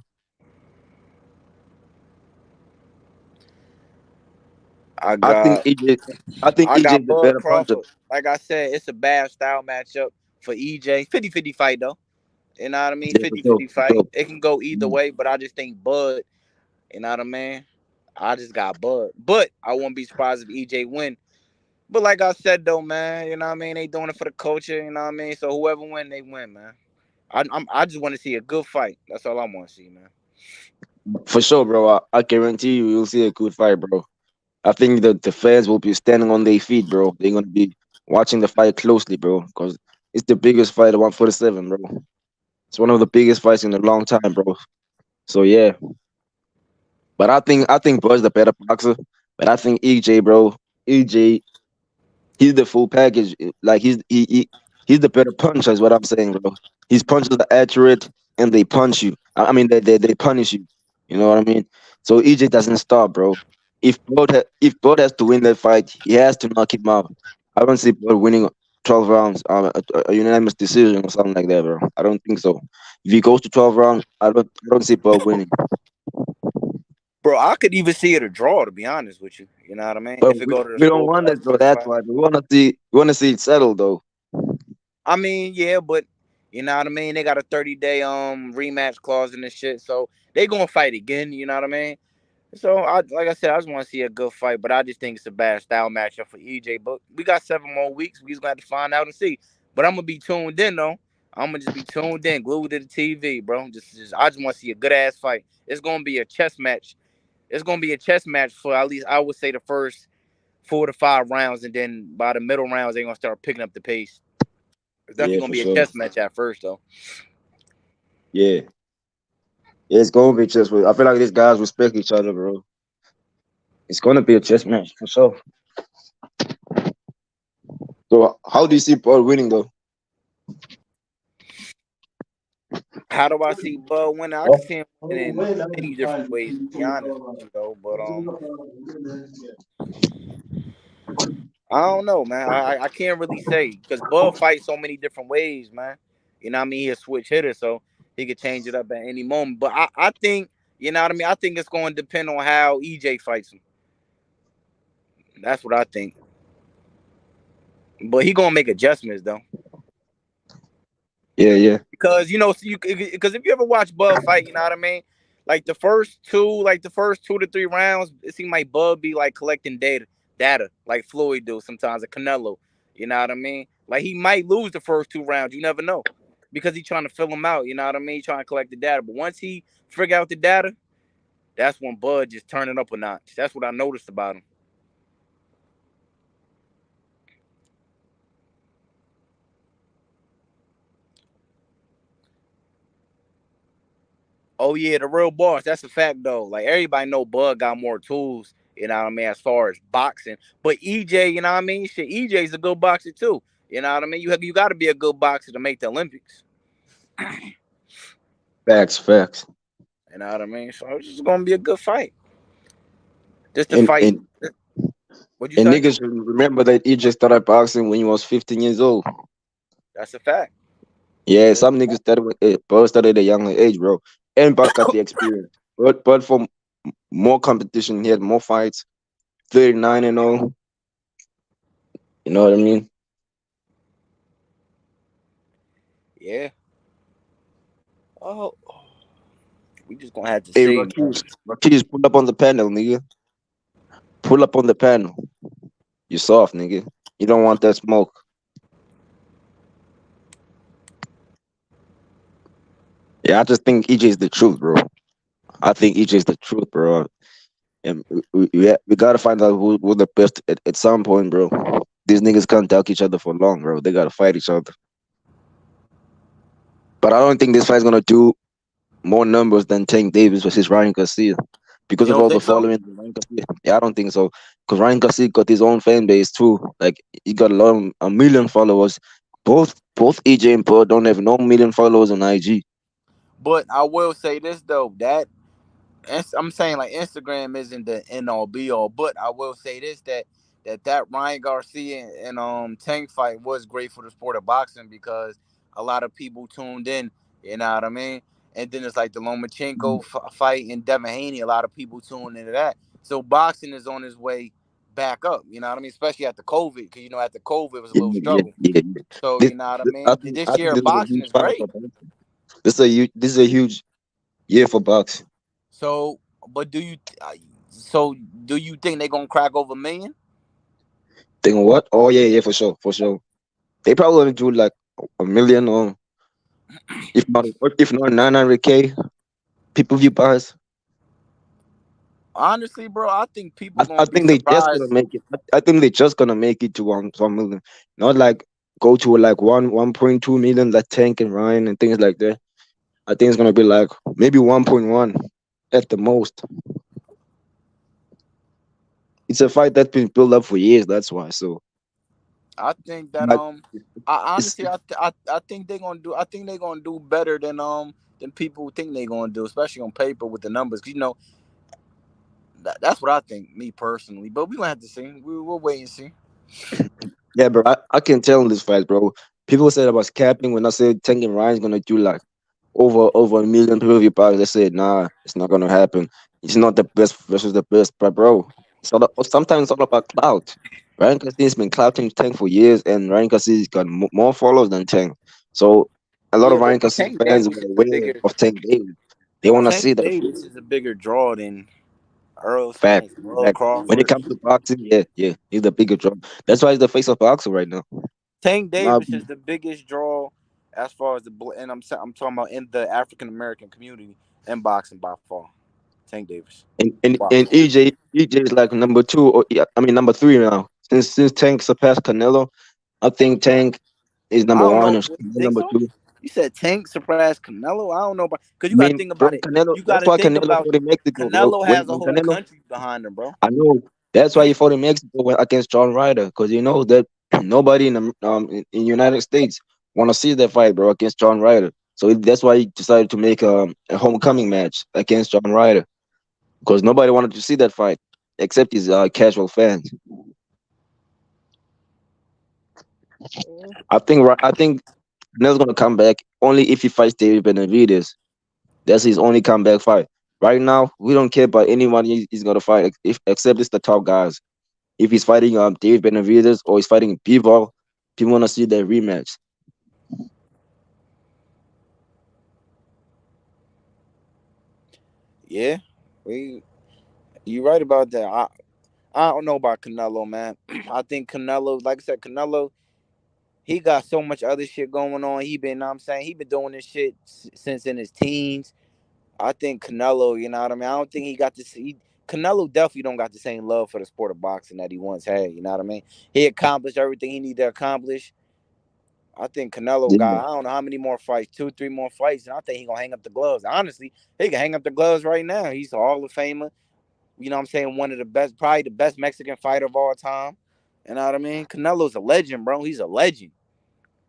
I I think got EJ. I think I EJ got is the Bud better puncher. Crawford. Like I said, it's a bad style matchup for EJ. 50-50 fight though. You know what I mean? Yeah, for sure, 50-50 for fight. sure. It can go either Mhm. way, but I just think Bud, you know what I mean? I just got Bud. But I wouldn't be surprised if EJ win. But like I said though, man, you know what I mean? They doing it for the culture, you know what I mean? So whoever win, they win, man. I just want to see a good fight. That's all I want to see, man. For sure, bro. I guarantee you, you'll see a good fight, bro. I think that the fans will be standing on their feet, bro. They're gonna be watching the fight closely, bro, because it's the biggest fight at 147, bro. It's one of the biggest fights in a long time, bro. So yeah, but I think Bud's the better boxer. But I think EJ, bro, EJ, he's the full package. Like he's the better puncher, is what I'm saying, bro. His punches are accurate and they punch you. I mean, they punish you. You know what I mean? So EJ doesn't stop, bro. If Bud has to win that fight, he has to knock him out. I don't see Bud winning 12 rounds, a unanimous decision or something like that, bro. I don't think so. If he goes to 12 rounds, I don't see Bud winning. Bro, I could even see it a draw, to be honest with you. You know what I mean? But If it we, go to the we don't want that, scorecard bro. first That's fight. why we wanna see it settle, though. I mean, yeah, but you know what I mean? They got a 30-day rematch clause in this shit, so they gonna fight again, you know what I mean? So like I said, I just want to see a good fight, but I just think it's a bad style matchup for EJ. But we got 7 more weeks. We just got to find out and see. But I'm gonna be tuned in though. I'm gonna just be tuned in, glued to the TV, bro. I just want to see a good ass fight. It's gonna be a chess match. It's gonna be a chess match for at least I would say the first 4 to 5 rounds, and then by the middle rounds they're gonna start picking up the pace. It's definitely Yeah, gonna for be a sure. chess match at first though. Yeah. Yeah, it's gonna be chess. I feel like these guys respect each other, bro. It's gonna be a chess match for sure. So how do you see Paul winning though? How do I see Bud winning? I can see him winning in many different ways, to be honest with you, though. But I don't know, man. I can't really say because Bud fights so many different ways, man. You know what I mean? He's a switch hitter, so he could change it up at any moment. But I think, you know what I mean? I think it's going to depend on how EJ fights him. That's what I think. But he gonna make adjustments though. Yeah, yeah. Because because if you ever watch Bud fight, you know what I mean. Like the first 2 to 3 rounds, it seemed like Bud be like collecting data, like Floyd do sometimes, a Canelo. You know what I mean? Like he might lose the first 2 rounds, you never know, because he's trying to fill them out. You know what I mean? Trying to collect the data, but once he figure out the data, that's when Bud just turning up a notch. That's what I noticed about him. Oh yeah, the real boss. That's a fact though. Like everybody know Bud got more tools, you know what I mean, as far as boxing. But EJ, you know what I mean? Shit, EJ's a good boxer too. You know what I mean? You gotta be a good boxer to make the Olympics. Facts. You know what I mean? So it's just gonna be a good fight. Just to And fight. and What'd you and say? niggas should remember that he just started boxing when he was 15 years old. That's a fact. Yeah, some niggas started at a younger age, bro. And Bud got the experience. But for more competition, he had more fights. 39 and all. You know what I mean? Yeah. Oh, we just gonna have to Hey, see, man. Rakis, pull up on the panel, nigga. Pull up on the panel. You soft, nigga. You don't want that smoke. Yeah, I just think EJ is the truth, bro. I think EJ is the truth, bro. And we gotta find out who the best at some point, bro. These niggas can't talk each other for long, bro. They gotta fight each other. But I don't think this fight's gonna do more numbers than Tank Davis versus Ryan Garcia because You of don't all the think so? following. Ryan Garcia. Yeah, I don't think so. Because Ryan Garcia got his own fan base too. Like he got a million followers. Both EJ and Paul don't have no million followers on IG. But I will say this though, that I'm saying like Instagram isn't the end all be all, but I will say this that Ryan Garcia and Tank fight was great for the sport of boxing because a lot of people tuned in. You know what I mean? And then it's like the Lomachenko fight and Devin Haney. A lot of people tuned into that. So boxing is on its way back up. You know what I mean? Especially after COVID, because after COVID it was a Yeah, little yeah, struggle. yeah. So This, you know what I I mean? think This I think year this is a boxing huge is fight great. for boxing. This is a huge year for boxing. So, but do you think they're gonna crack over 1 million? Think of what? Oh yeah, for sure. They probably gonna do like a million or if not 900K people view buys. Honestly, bro, I think people I gonna be think they just gonna surprised. make it. I think they just gonna make it to 1 million, not like go to like 1.2 million like Tank and Ryan and things like that. I think it's gonna be like maybe 1.1 at the most. It's a fight that's been built up for years. That's why. So I think that like I it's honestly I think they're gonna do. I think they're gonna do better than than people think they're gonna do, especially on paper with the numbers. 'Cause, you know, that's what I think, me personally. But we gonna have to see. We'll wait and see. Yeah, bro. I can tell in this fight, bro. People said I was capping when I said Tank and Ryan's gonna do like over a million pay-per-view buys. They said, nah, it's not gonna happen. It's not the best versus the best, but bro, sometimes it's all about clout. Ryan Cassidy's been clouting Tank for years, and Ryan Cassidy's got more followers than Tank. So a lot Yeah, of Ryan but Cassidy Tank fans Davis were is the aware bigger. of Tank Davis. They want to see Tank that shit. Davis is a bigger draw than Errol Fact, Spence, Morrell, fact. When it Crawford. comes to boxing, yeah, yeah, he's the bigger draw. That's why he's the face of boxing right now. Tank My Davis is the biggest draw as far as and I'm talking about in the African American community in boxing by far. Tank Davis. Wow. and EJ is like number two or yeah, I mean number three now. Since Tank surpassed Canelo, I think Tank is I number don't one know. or You think number so? two. You said Tank surpassed Canelo. I don't know, because I you got to mean, think bro, about it. Canelo. You got That's to why think Canelo about fought in Mexico, bro. Canelo When has a when whole Canelo, country behind him, bro. I know that's why he fought in Mexico against John Ryder because you know that nobody in United States want to see that fight, bro, against John Ryder. So that's why he decided to make a homecoming match against John Ryder because nobody wanted to see that fight except his casual fans. I think Canelo's gonna come back only if he fights David Benavidez. That's his only comeback fight. Right now, we don't care about anyone he's gonna fight except it's the top guys. If he's fighting David Benavidez or he's fighting Bivol, people wanna see that rematch. Yeah, you right about that. I don't know about Canelo, man. I think Canelo, like I said, Canelo, he got so much other shit going on. I'm saying, he been doing this shit since in his teens. I think Canelo, you know what I mean? I don't think he got to see. Canelo definitely don't got the same love for the sport of boxing that he once had. You know what I mean? He accomplished everything he needed to accomplish. I think Canelo Yeah. got, I don't know how many more fights, 2, 3 more fights, and I think he gonna hang up the gloves. Honestly, he can hang up the gloves right now. He's a Hall of Famer. You know what I'm saying? One of the best, probably the best Mexican fighter of all time. You know what I mean? Canelo's a legend, bro. He's a legend.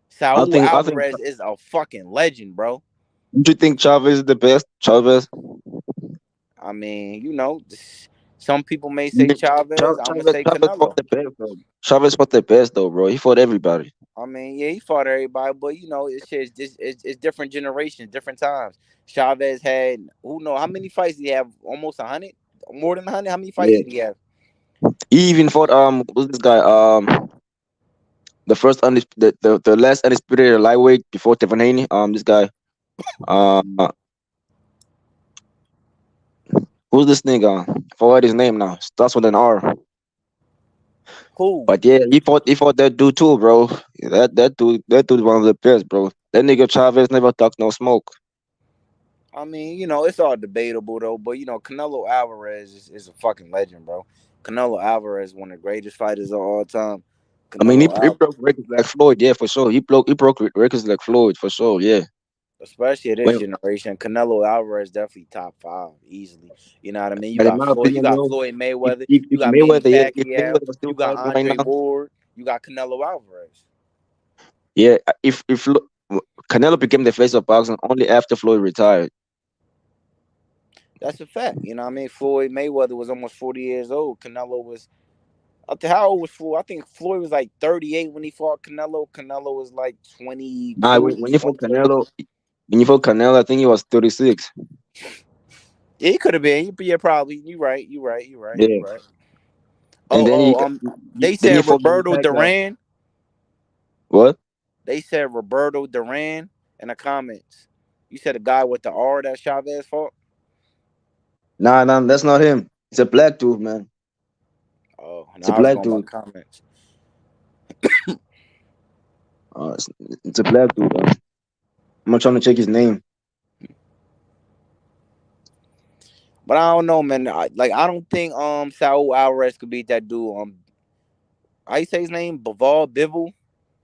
Saul I think. Alvarez is a fucking legend, bro. Do you think Chavez is the best? Chavez. I mean, you know, some people may I say mean, Chavez. I'm gonna say Chavez fought Canelo. the best, bro. Chavez fought the best though, bro. He fought everybody. I mean, yeah, he fought everybody, but you know, it's just it's different generations, different times. Chavez had who know how many fights did he have? Almost 100, more than 100. How many fights Yeah. did he have? He even fought who's this guy? The first the last undisputed lightweight before Teofimo. This guy. Uh, who's this nigga? I forgot his name now. Starts with an R. Who? But yeah, he fought that dude too, bro. That dude one of the best, bro. That nigga Chavez never talks no smoke. I mean, you know, it's all debatable though, but you know, Canelo Alvarez is a fucking legend, bro. Canelo Alvarez is one of the greatest fighters of all time. I mean, Canelo he Alvarez. broke records like Floyd, yeah, for sure. He broke records like Floyd, for sure, yeah. Especially at this When, generation, Canelo Alvarez definitely top five easily. You know what I mean? but in my You opinion, got bro, Floyd if, Mayweather, if, you if got Manny Mayweather, yeah, if Pacquiao, Mayweather was you still got fighting right Andre now, Ward, you got Canelo Alvarez. yeah, if Canelo became the face of boxing only after Floyd retired. That's a fact. You know what I mean? Floyd Mayweather was almost 40 years old. Canelo was, I think, how old was Floyd? I think Floyd was like 38 when he fought Canelo. Canelo was like Nah, 22, when you fought 23. Canelo, I think he was 36. Yeah, he could have been. Yeah, probably. You right. You right. You right. You Yeah, right. and Oh, then oh, they then he said fought Manny Roberto Pacquiao. Duran. What? They said Roberto Duran in the comments. You said a guy with the R that Chavez fought? Nah, nah, that's not him. It's a black dude, man. Oh, It's a now I was black going by dude. comments. It's a black dude. I'm trying to check his name. But I don't know, man. I don't think Saul Alvarez could beat that dude. How you say his name? Bivol,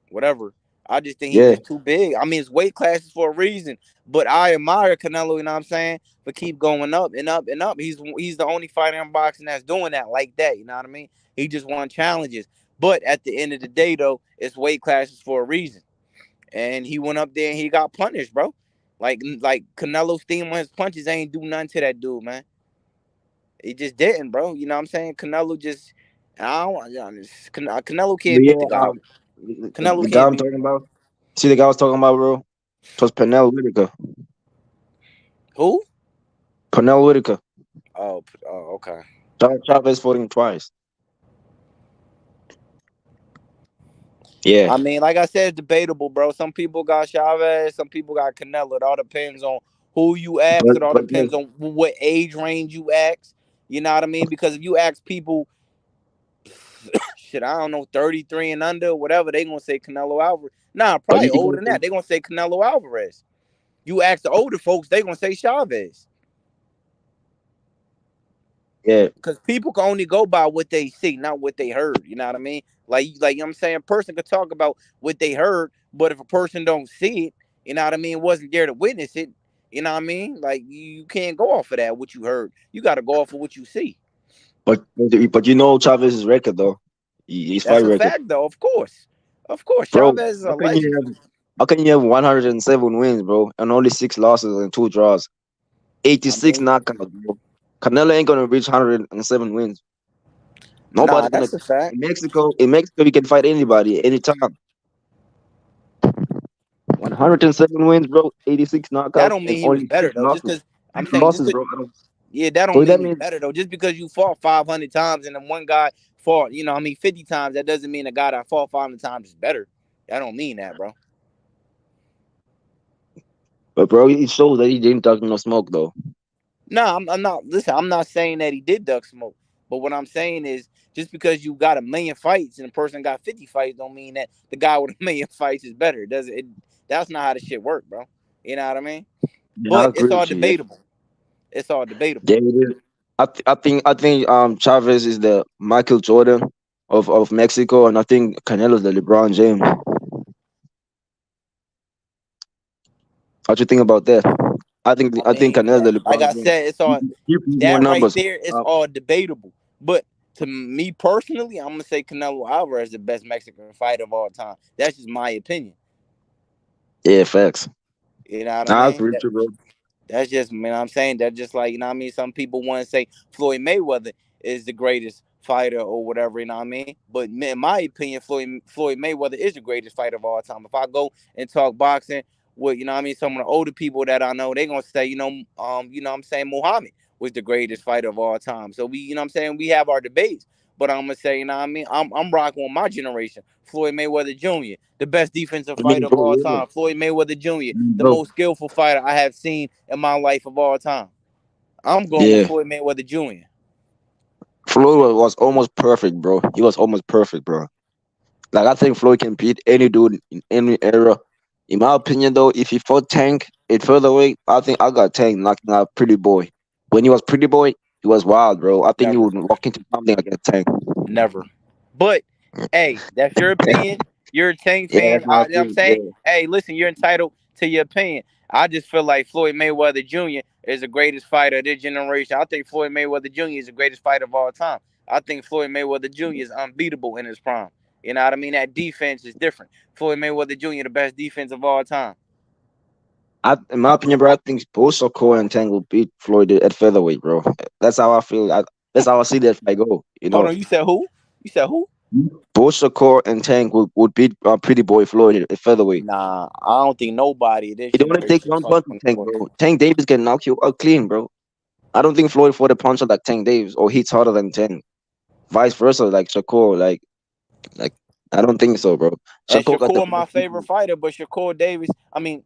whatever. I just think he's Yeah, just too big. I mean, it's weight classes for a reason. But I admire Canelo, you know what I'm saying? But keep going up and up and up. He's the only fighter in boxing that's doing that like that. You know what I mean? He just won challenges. But at the end of the day, though, it's weight classes for a reason. And he went up there and he got punished, bro. Like Canelo's theme on his punches ain't do nothing to that dude, man. It just didn't, bro. You know what I'm saying? Canelo just, I don't want Canelo can't Yeah, beat the guy. Canelo the guy can't I'm beat talking him. about. See the guy I was talking about, bro? It was Pernell Whitaker. Who? Pernell Whitaker. Oh, okay. Chavez fought him twice. Yeah. I mean, like I said, it's debatable, bro. Some people got Chavez, some people got Canelo. It all depends on who you ask. It all But depends on what age range you ask. You know what I mean? Because if you ask people, shit, I don't know, 33 and under, whatever, they gonna say Canelo Alvarez. Nah, but probably you older think than that. They gonna say Canelo Alvarez. You ask the older folks, they gonna say Chavez. yeah. Because people can only go by what they see, not what they heard. You know what I mean? Like you know what I'm saying? A person could talk about what they heard, but if a person don't see it, you know what I mean, wasn't there to witness it, you know what I mean? Like you can't go off of that, what you heard. You got to go off of what you see. But you know Chavez's record though. His That's fight a record. fact, though. Of course. Of course. Bro, Chavez is how a can you legend. have how can you have 107 wins, bro, and only 6 losses and 2 draws? 86 I mean, knockouts, bro. Canelo ain't gonna reach 107 wins. nah, Nobody's gonna that's a fact. in Mexico you can fight anybody anytime. 107 wins, bro, 86 That knockouts, don't and mean he was only better six though. Just losses. because I'm Six saying, just losses, cause, bro. yeah, that So don't that mean he means better though. Just because you fought 500 times and then one guy fought, 50 times, that doesn't mean a guy that fought 500 times is better. That don't mean that, bro. but bro, it shows that he didn't talk no smoke though. No, I'm not. Listen, I'm not saying that he did duck smoke, but what I'm saying is, just because you got a million fights and a person got 50 fights, don't mean that the guy with a million fights is better. It doesn't. That's not how the shit work, bro. You know what I mean? Yeah, I But agree it's all with you. Yeah, debatable. It's all debatable. yeah it is. I think Chavez is the Michael Jordan of Mexico, and I think Canelo's the LeBron James. What you think about that? I I think mean, Canelo's the like LeBron I James. said, it's all He plays more that right numbers. there. It's all debatable. But to me personally, I'm gonna say Canelo Alvarez is the best Mexican fighter of all time. That's just my opinion. Yeah, facts. You know what I Nah, I mean? agree with you, bro. That's just, I'm saying that just like, you know what I mean? Some people want to say Floyd Mayweather is the greatest fighter or whatever, you know what I mean? But in my opinion, Floyd Mayweather is the greatest fighter of all time. If I go and talk boxing with, you know what I mean, some of the older people that I know, they're going to say, you know what I'm saying, Muhammad was the greatest fighter of all time. So we, you know what I'm saying, we have our debates. But I'm gonna say, you know what I mean? I'm rocking with my generation. Floyd Mayweather Jr., the best defensive I mean, fighter of bro, all yeah. time. Floyd Mayweather Jr., the Bro, most skillful fighter I have seen in my life of all time. I'm going with yeah. Floyd Mayweather Jr. Floyd was almost perfect, bro. He was almost perfect, bro. Like I think Floyd can beat any dude in any era. In my opinion, though, if he fought Tank at featherweight, I think I got Tank knocking out Pretty Boy. When he was Pretty Boy, he was wild, bro. I think he Never. would walk into something against Tank. Never. But hey, that's your opinion. You're a Tank Yeah, fan. that's my You know what I'm opinion. saying? Yeah. Hey, listen, you're entitled to your opinion. I just feel like Floyd Mayweather Jr. is the greatest fighter of this generation. I think Floyd Mayweather Jr. is the greatest fighter of all time. I think Floyd Mayweather Jr. is unbeatable in his prime. You know what I mean? That defense is different. Floyd Mayweather Jr. the best defense of all time. In my opinion, bro, I think both Sokoa and Tank will beat Floyd at featherweight, bro. That's how I feel. That's how I see that fight go. You Hold know, on, you said who? You said who? both Sokoa and Tank would beat Pretty Boy Floyd at featherweight. Nah, I don't think nobody this It only takes generation one fucking punch from Tank, Floyd. bro. Tank Davis can knock you out clean, bro. I don't think Floyd fought a puncher like Tank Davis or hits harder than Tank. Vice versa, like Shakur, like I don't think so, bro. And Shakur got the Shakur, my first favorite fighter, but Shakur Davis, I mean,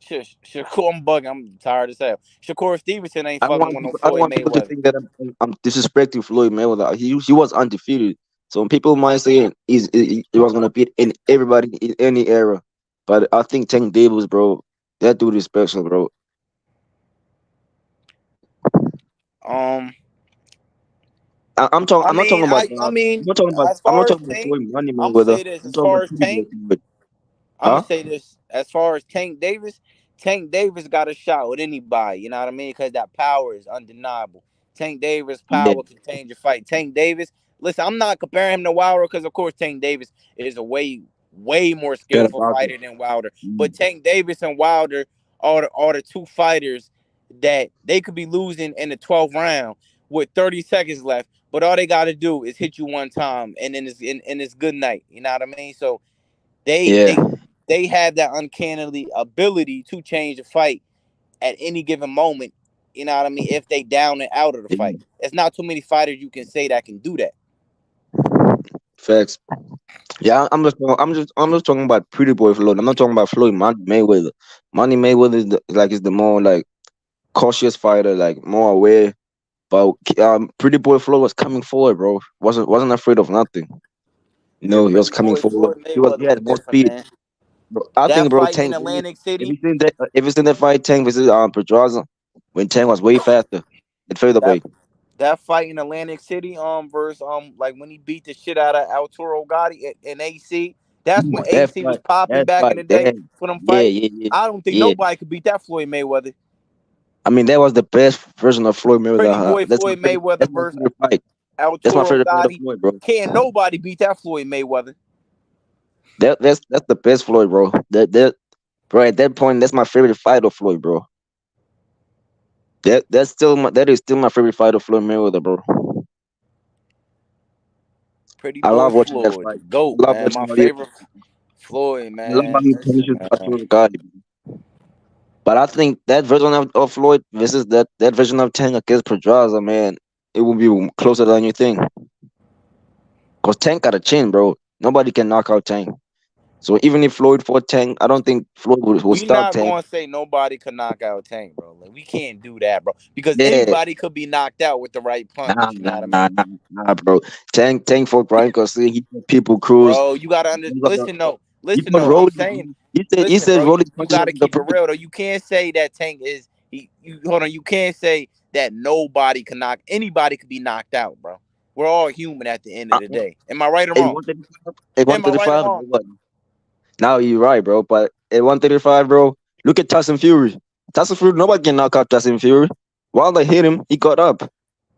Shakur, I'm bugging. I'm tired as hell. Shakur Stevenson ain't fucking with no I don't Floyd want people to Mayweather. think that I'm disrespecting Floyd Mayweather. He was undefeated. So people might say he was gonna beat everybody in any era. But I think Tank Davis, bro, that dude is special, bro. Um, I'm not talking about I'm not talking about as far as Tank, Floyd Money I'm gonna Mayweather. say this. I'm As talking far about as Pretty Boy Tank, Floyd. I'm gonna Huh? say this. As far as Tank Davis got a shot with anybody. You know what I mean? Because that power is undeniable. Tank Davis' Yeah, power can change a fight. Tank Davis. Listen, I'm not comparing him to Wilder because, of course, Tank Davis is a way more better skillful boxer. fighter than Wilder. But Tank Davis and Wilder are the two fighters that they could be losing in the 12th round with 30 seconds left, but all they got to do is hit you one time, and then it's good night. You know what I mean? So they Yeah. they they have that uncannily ability to change the fight at any given moment. You know what I mean? If they down and out of the fight, it's not too many fighters you can say that can do that. Facts. Yeah, I'm just talking about Pretty Boy Floyd. I'm not talking about Floyd Mayweather. Money Mayweather is the more like cautious fighter, like more aware. But Pretty Boy Floyd was coming forward, bro. Wasn't afraid of nothing. You Yeah, know, he was Pretty coming Boy forward. Floyd Mayweather He was had more different, speed. man. Bro, I That think, bro, fight in Tank. Atlantic If City, you seen that, fight Tank versus Pedraza, when Tank was way faster at that featherweight. that fight in Atlantic City, versus like when he beat the shit out of Arturo Gotti in AC. That's when AC was popping back in the day Damn. for them Yeah, fights. yeah, yeah, I don't think yeah. nobody could beat that Floyd Mayweather. I mean, that was the best version of Floyd Mayweather. Pretty boy That's my Floyd favorite. Mayweather That's my versus favorite fight. That's my Arturo favorite fight of Gotti. Floyd, bro. Can't nobody beat that Floyd Mayweather. That's the best Floyd, bro. Bro, at that point, that's my favorite fight of Floyd, bro. That is still my favorite fight of Floyd Mayweather, bro. Pretty I boy love watching that Floyd, fight. the GOAT, I love man. watching My how he favorite Floyd, I love how man. he Listen, punishes man. Arturo Gotti. But I think that version of Floyd versus that version of Tank against Pedraza, man, it will be closer than you think. Cause Tank got a chin, bro. Nobody can knock out Tank. So even if Floyd fought Tank, I don't think Floyd would We stop not Tank. gonna say nobody could knock out Tank, bro. Like, we can't do that, bro. Because Yeah, anybody could be knocked out with the right punch. nah, You know nah, what I nah, mean? nah, bro. Tank fought Brian Garcia. He fought People Cruz. Bro, you gotta listen though. He Listen fought though. I'm Rolly. saying, He listen, said bro. Rolly You punches gotta under the keep it punch. real though. You can't say that Tank is hold on. You can't say that nobody can knock anybody could be knocked out, bro. We're all human at the end of the day. Am I right or At wrong? 135, at Am I right or 135, wrong? now you're right, bro. But at 135, bro, look at Tyson Fury. Tyson Fury, nobody can knock out Tyson Fury. While they hit him, he got up.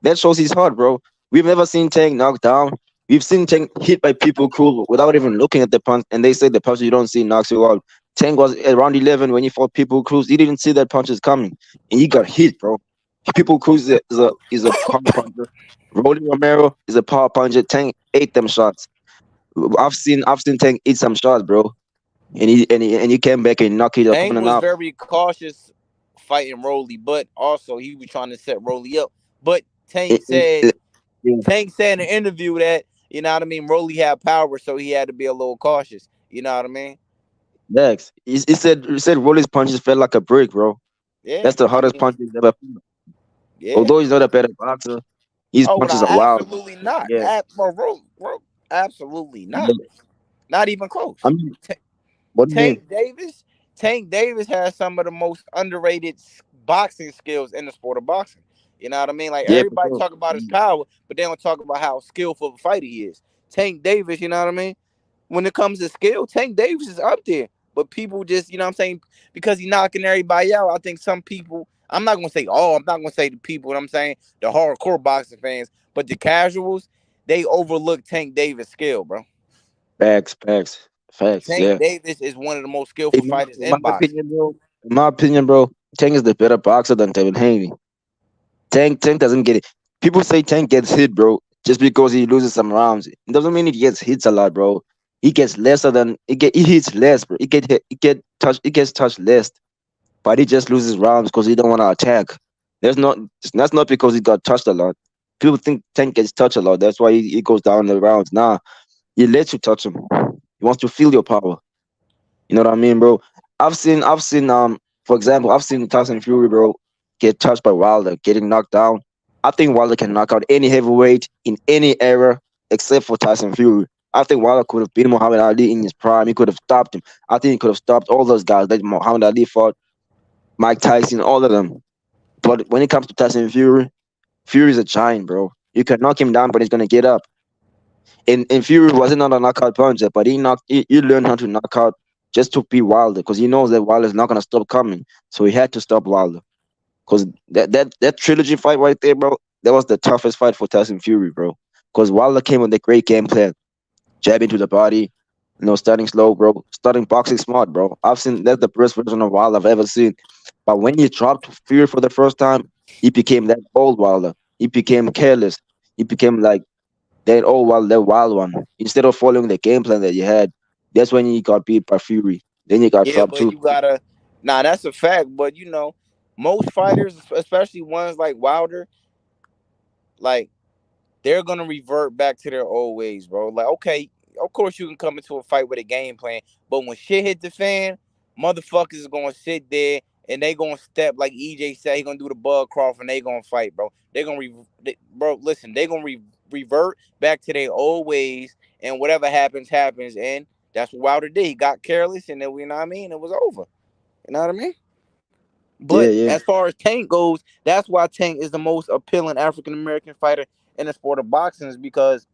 That shows his heart, bro. We've never seen Tank knocked down. We've seen Tank hit by people cool without even looking at the punch. And they say the punch you don't see knocks you out. Tank was at round 11 when he fought People Cruz. He didn't see that punches coming, and he got hit, bro. People Cruz is a power puncher. Rolly Romero is a power puncher. Tank ate them shots. I've seen Tank eat some shots, bro. And he came back and knocked his Tank opponent was out. very cautious fighting Rolly, but also he was trying to set Rolly up. But It- it- it- yeah. Tank said in an interview that, you know what I mean, Rolly had power, so he had to be a little cautious. You know what I mean? Next, he said Rolly's punches felt like a brick, bro. Yeah, That's the I hardest mean, punch he's ever felt. yeah. Although he's not a better boxer, his Oh, no, punches are wild. absolutely not. Yeah, Bro, absolutely not. yeah. Not even close. I mean, what do you mean? Tank Davis has some of the most underrated boxing skills in the sport of boxing. You know what I mean? Like, Yeah, for everybody sure. talk about his power, but they don't talk about how skillful of a fighter he is. Tank Davis, you know what I mean? When it comes to skill, Tank Davis is up there. But people just, you know what I'm saying, because he's knocking everybody out, I think some people, I'm not going to say all, I'm not going to say the people, what I'm saying, the hardcore boxing fans, but the casuals, they overlook Tank Davis' skill, bro. Facts. Tank Yeah. Davis is one of the most skillful fighters In my in boxing. opinion, bro. In my opinion, bro, Tank is the better boxer than Devin Haney. Tank doesn't get it. People say Tank gets hit, bro, just because he loses some rounds. It doesn't mean he gets hits a lot, bro. He gets lesser than he hits less, bro. He gets touched less, but he just loses rounds because he don't want to attack. That's not because he got touched a lot. People think Tank gets touched a lot. That's why he goes down the rounds. Nah, he lets you touch him. He wants to feel your power. You know what I mean, bro? For example, I've seen Tyson Fury, bro, get touched by Wilder, getting knocked down. I think Wilder can knock out any heavyweight in any era except for Tyson Fury. I think Wilder could have beaten Muhammad Ali in his prime. He could have stopped him. I think he could have stopped all those guys that Muhammad Ali fought, Mike Tyson, all of them. But when it comes to Tyson Fury, Fury's a giant, bro. You can knock him down, but he's gonna get up. And Fury wasn't not a knockout puncher, but he learned how to knock out just to beat Wilder because he knows that Wilder's not gonna stop coming. So he had to stop Wilder. Because that trilogy fight right there, bro, that was the toughest fight for Tyson Fury, bro. Because Wilder came with a great game plan. Jab into the body, Starting slow, bro. Starting boxing smart, bro. I've seen that's the best version of Wilder I've ever seen. But when he dropped Fury for the first time, he became that old Wilder. He became careless. He became like that old Wilder, that wild one. Instead of following the game plan that he had, that's when he got beat by Fury. Then he got Yeah, dropped but too. you gotta. Nah, that's a fact. But most fighters, especially ones like Wilder, like they're gonna revert back to their old ways, bro. Like, okay, of course you can come into a fight with a game plan, but when shit hit the fan, motherfuckers is gonna sit there and they gonna step like EJ said, he gonna do the Bud Crawford and they gonna fight, bro. They gonna bro, listen, they gonna revert back to their old ways, and whatever happens, happens, and that's what Wilder did. He got careless, and then you know what I mean. It was over. You know what I mean? Yeah, But yeah. as far as Tank goes, that's why Tank is the most appealing African American fighter in the sport of boxing, is because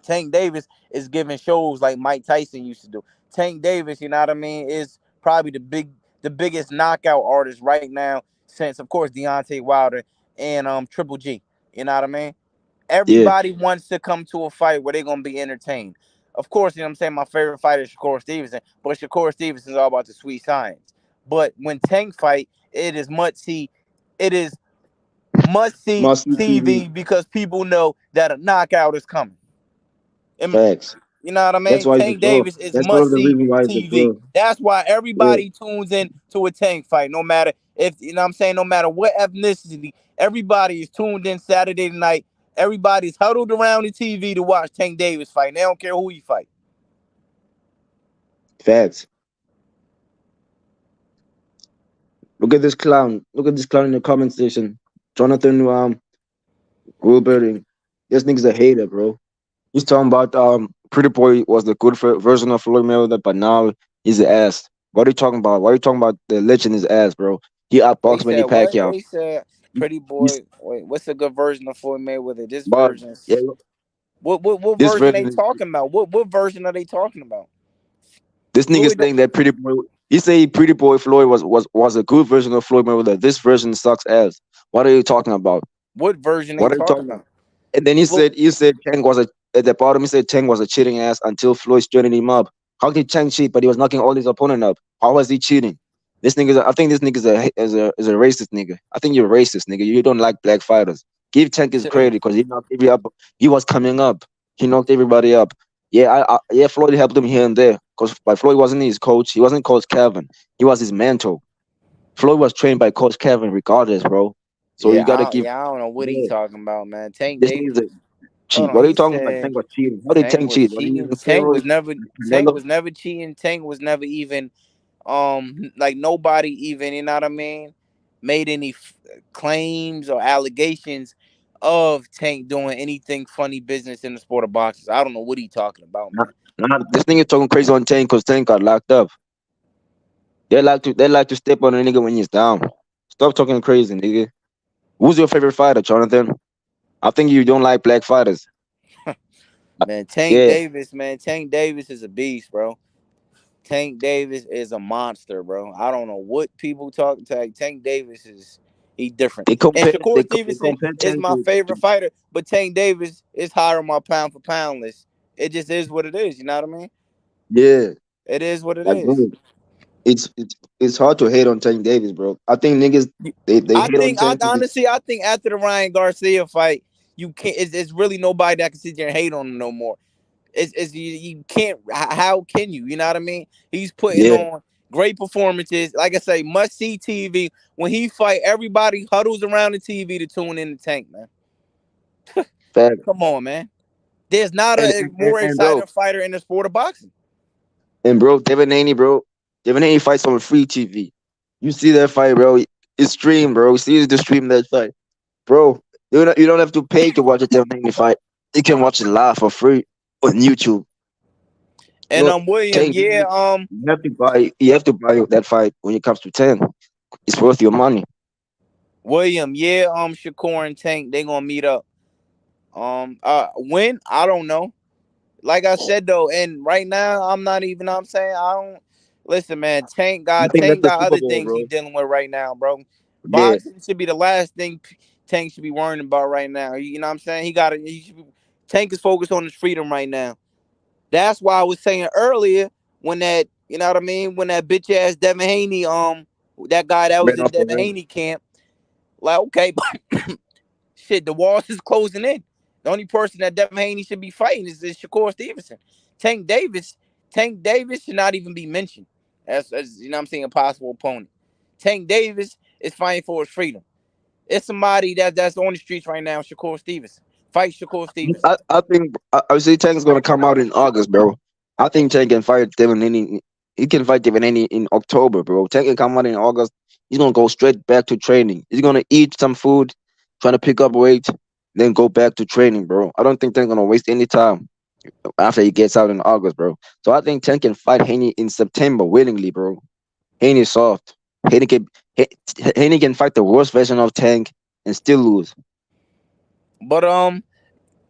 Tank Davis is giving shows like Mike Tyson used to do. Tank Davis, you know what I mean, is probably the biggest knockout artist right now since, of course, Deontay Wilder and Triple G. You know what I mean? Yeah. Everybody wants to come to a fight where they're gonna be entertained. Of course, you know what I'm saying, my favorite fighter is Shakur Stevenson, but Shakur Stevenson is all about the sweet science. But when Tank fight, it is must see Must see TV. TV because people know that a knockout is coming. Facts. You know what I That's mean? why he's a Tank draw. Davis is That's one of must the see reasons why he's a TV. draw. That's why Yeah. everybody tunes in to a Tank fight. No matter if you know what I'm saying, no matter what ethnicity, everybody is tuned in Saturday night. Everybody's huddled around the TV to watch Tank Davis fight. They don't care who he fight. Facts. Look at this clown. Look at this clown in the comment section. Jonathan Wilberding. This nigga's a hater, bro. He's talking about Pretty Boy was the good version of Floyd Mayweather, but now he's an ass. What are you talking about? Why are you talking about the legend is ass, bro? He They outboxed Manny said what? Pacquiao. They said Pretty He's, Boy. Wait, what's a good version of Floyd Mayweather? This but version. yeah, What this version they version is talking about? What version are they talking about? this nigga Floyd. saying that Pretty Boy. He say Pretty Boy Floyd was a good version of Floyd Mayweather. This version sucks ass. What are you talking about? What version they What are you talking talking about? about? And then he said Chang was a at the bottom. He said Chang was a cheating ass until Floyd straightened him up. How did Chang cheat? But he was knocking all his opponent up. How was he cheating? This nigga, I think this nigga is a racist nigga. I think you're a racist nigga. You don't like black fighters. Give Chang his credit because he knocked every up. He was coming up. He knocked everybody up. Yeah, yeah. Floyd helped him here and there because but Floyd wasn't his coach. He wasn't Coach Kevin. He was his mentor. Floyd was trained by Coach Kevin, regardless, bro. So you gotta give. I don't know what he Yeah, talking about, man. Tank this Davis. nigga's a Hold cheat. on, What are he you talking about? said Tank was cheating. How did Tank Tank was cheat? Was he cheating. using steroids? Tank Canelo? was never cheating. Tank was never even like nobody even, you know what I mean, made any claims or allegations of Tank doing anything funny business in the sport of boxing. I don't know what he talking about, Nah, man. this nigga talking crazy on Tank because Tank got locked up. They like to step on a nigga when he's down. Stop talking crazy, nigga. Who's your favorite fighter, Jonathan? I think you don't like black fighters. Man, Tank Yeah, Davis, man. Tank Davis is a beast, bro. Tank Davis is a monster, bro. I don't know what people talk. Tank Davis is he different. they And compare Shakur they Stevenson compare is Tank my favorite fighter, but Tank Davis is higher on my pound for pound list. It just is what it is. You know what I mean? yeah, It is what it like is. bro. It's hard to hate on Tank Davis, bro. I think niggas they hate on I Tank. honestly, I think after the Ryan Garcia fight, you can't. It's really nobody that can sit there and hate on him no more. It's you can't. How can you? You know what I mean? He's putting Yeah, on great performances. Like I say, must see TV. When he fight, everybody huddles around the TV to tune in the Tank, man. fact. Come on, man. There's not And, a and, and, more and bro, exciting fighter in the sport of boxing. Devin Haney fights on free TV. You see that fight, bro? It's stream, bro. See the stream that fight, bro. You don't have to pay to watch a Devin Haney fight. You can watch it live for free on YouTube. And No, William, Tank yeah, Davis, you have to buy that fight when it comes to 10. It's worth your money. William, yeah, Shakur and Tank, they gonna meet up. When I don't know. Like I said though, and right now I'm not even. I'm saying I don't listen, man. I think that's Tank the got Super other Bowl, things bro. he's dealing with right now, bro. Yeah, Boxing should be the last thing Tank should be worrying about right now. You know what I'm saying? He got it. Tank is focused on his freedom right now. That's why I was saying earlier when that, you know what I mean, when that bitch ass Devin Haney, that guy that was Ran in off the Devin ring. Haney camp, like, okay, shit, the walls is closing in. The only person that Devin Haney should be fighting is Shakur Stevenson. Tank Davis, Tank Davis should not even be mentioned as you know what I'm saying, a possible opponent. Tank Davis is fighting for his freedom. It's somebody that's on the streets right now, Shakur Stevenson. Fight Shakur Stevenson. I say Tank's gonna come out in August, bro. I think Tank can fight Devin Haney. He can fight Devin Haney in October, bro. Tank can come out in August. He's gonna go straight back to training. He's gonna eat some food, trying to pick up weight, then go back to training, bro. I don't think Tank's gonna waste any time after he gets out in August, bro. So I think Tank can fight Haney in September willingly, bro. Haney's soft. Haney can Haney can fight the worst version of Tank and still lose. But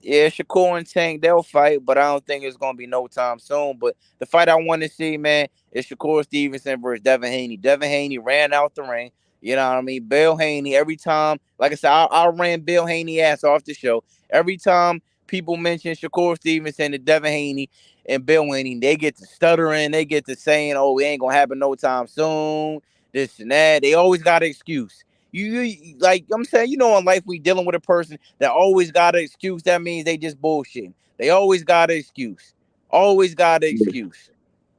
yeah, Shakur and Tank, they'll fight, but I don't think it's gonna be no time soon. But the fight I want to see, man, is Shakur Stevenson versus Devin Haney. Devin Haney ran out the ring. You know what I mean? Bill Haney, every time, like I said, I ran Bill Haney ass off the show. Every time people mention Shakur Stevenson and Devin Haney and Bill Haney, they get to stuttering, they get to saying, oh, it ain't gonna happen no time soon, this and that. They always got an excuse. You like I'm saying, you know, in life we dealing with a person that always got an excuse. That means they just bullshitting. They always got an excuse. Always got an excuse.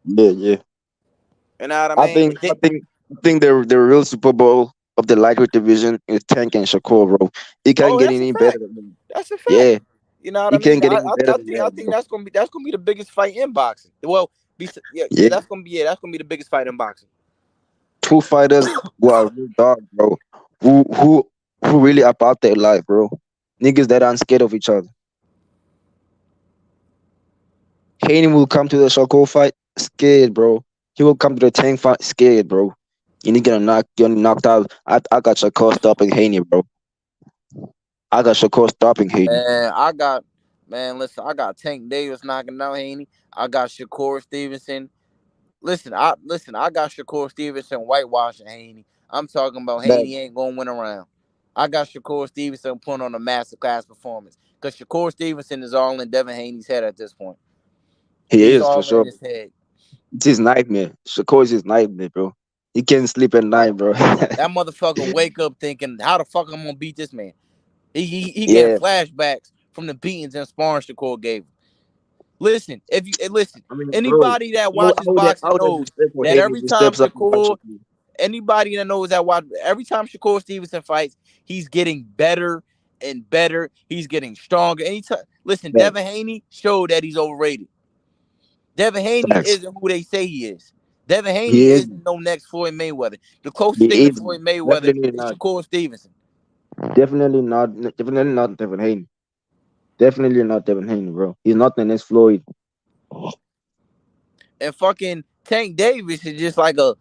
Yeah. You know what I I mean? think I think I think the real Super Bowl of the lightweight division is Tank and Shakur, bro. He can't Oh, get that's a any better fact. than him. That's a fact. Yeah, You know what he I can't mean? get any better than I that, think bro. that's gonna be the biggest fight in boxing. Well, Yeah, that's gonna be the biggest fight in boxing. two fighters who are real dogs, bro. Who really about their life, bro. Niggas that aren't scared of each other. Haney will come to the Shakur fight scared, bro. He will come to the Tank fight scared, bro. And he getting knocked out. I got Shakur stopping Haney, bro. I got Shakur stopping Haney. Listen, I got Tank Davis knocking out Haney. I got Shakur Stevenson. I got Shakur Stevenson whitewashing Haney. I'm talking about Haney ain't gonna win around. I got Shakur Stevenson putting on a masterclass performance because Shakur Stevenson is all in Devin Haney's head at this point. He He's is for all in sure. his head. It's his nightmare. Shakur is his nightmare, bro. He can't sleep at night, bro. That motherfucker wake up thinking, "How the fuck I'm gonna beat this man?" He getting Yeah, flashbacks from the beatings and sparring Shakur gave him. Listen, listen, I mean, bro, anybody that watches boxing how the knows respect for that Haney if he steps up and punches you. anybody that knows that watch every time Shakur Stevenson fights, he's getting better and better. He's getting stronger. Anytime, listen, Facts, Devin Haney showed that he's overrated. Devin Haney facts. isn't who they say he is. Devin Haney He is. isn't no next Floyd Mayweather. The closest thing He to is. Floyd Mayweather Definitely is not. Shakur Stevenson. Definitely not. Definitely not Devin Haney. Definitely not Devin Haney, bro. He's not the next Floyd. And fucking Tank Davis is just like a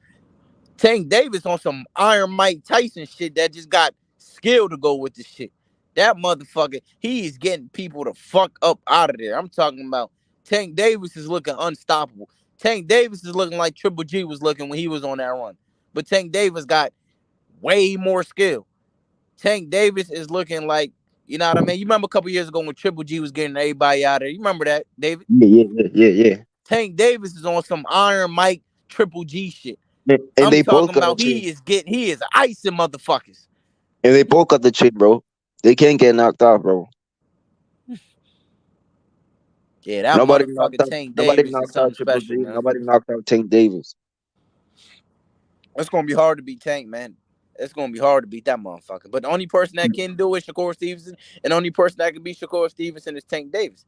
Tank Davis on some Iron Mike Tyson shit that just got skill to go with the shit. That motherfucker, he is getting people to fuck up out of there. I'm talking about Tank Davis is looking unstoppable. Tank Davis is looking like Triple G was looking when he was on that run. But Tank Davis got way more skill. Tank Davis is looking like, you know what I mean? You remember a couple years ago when Triple G was getting everybody out of there. You remember that, David? Yeah. Tank Davis is on some Iron Mike Triple G shit. And I'm they both talking got the about chin. he is icing motherfuckers. And they both got the chin, bro. They can't get knocked out, bro. Yeah, that Nobody knocked motherfucker out. Tank Nobody Davis is knocked out something Triple special, G. man. Nobody knocked out Tank Davis. It's gonna be hard to beat Tank, man. It's gonna be hard to beat that motherfucker. But the only person that can do it is Shakur Stevenson, and the only person that can beat Shakur Stevenson is Tank Davis.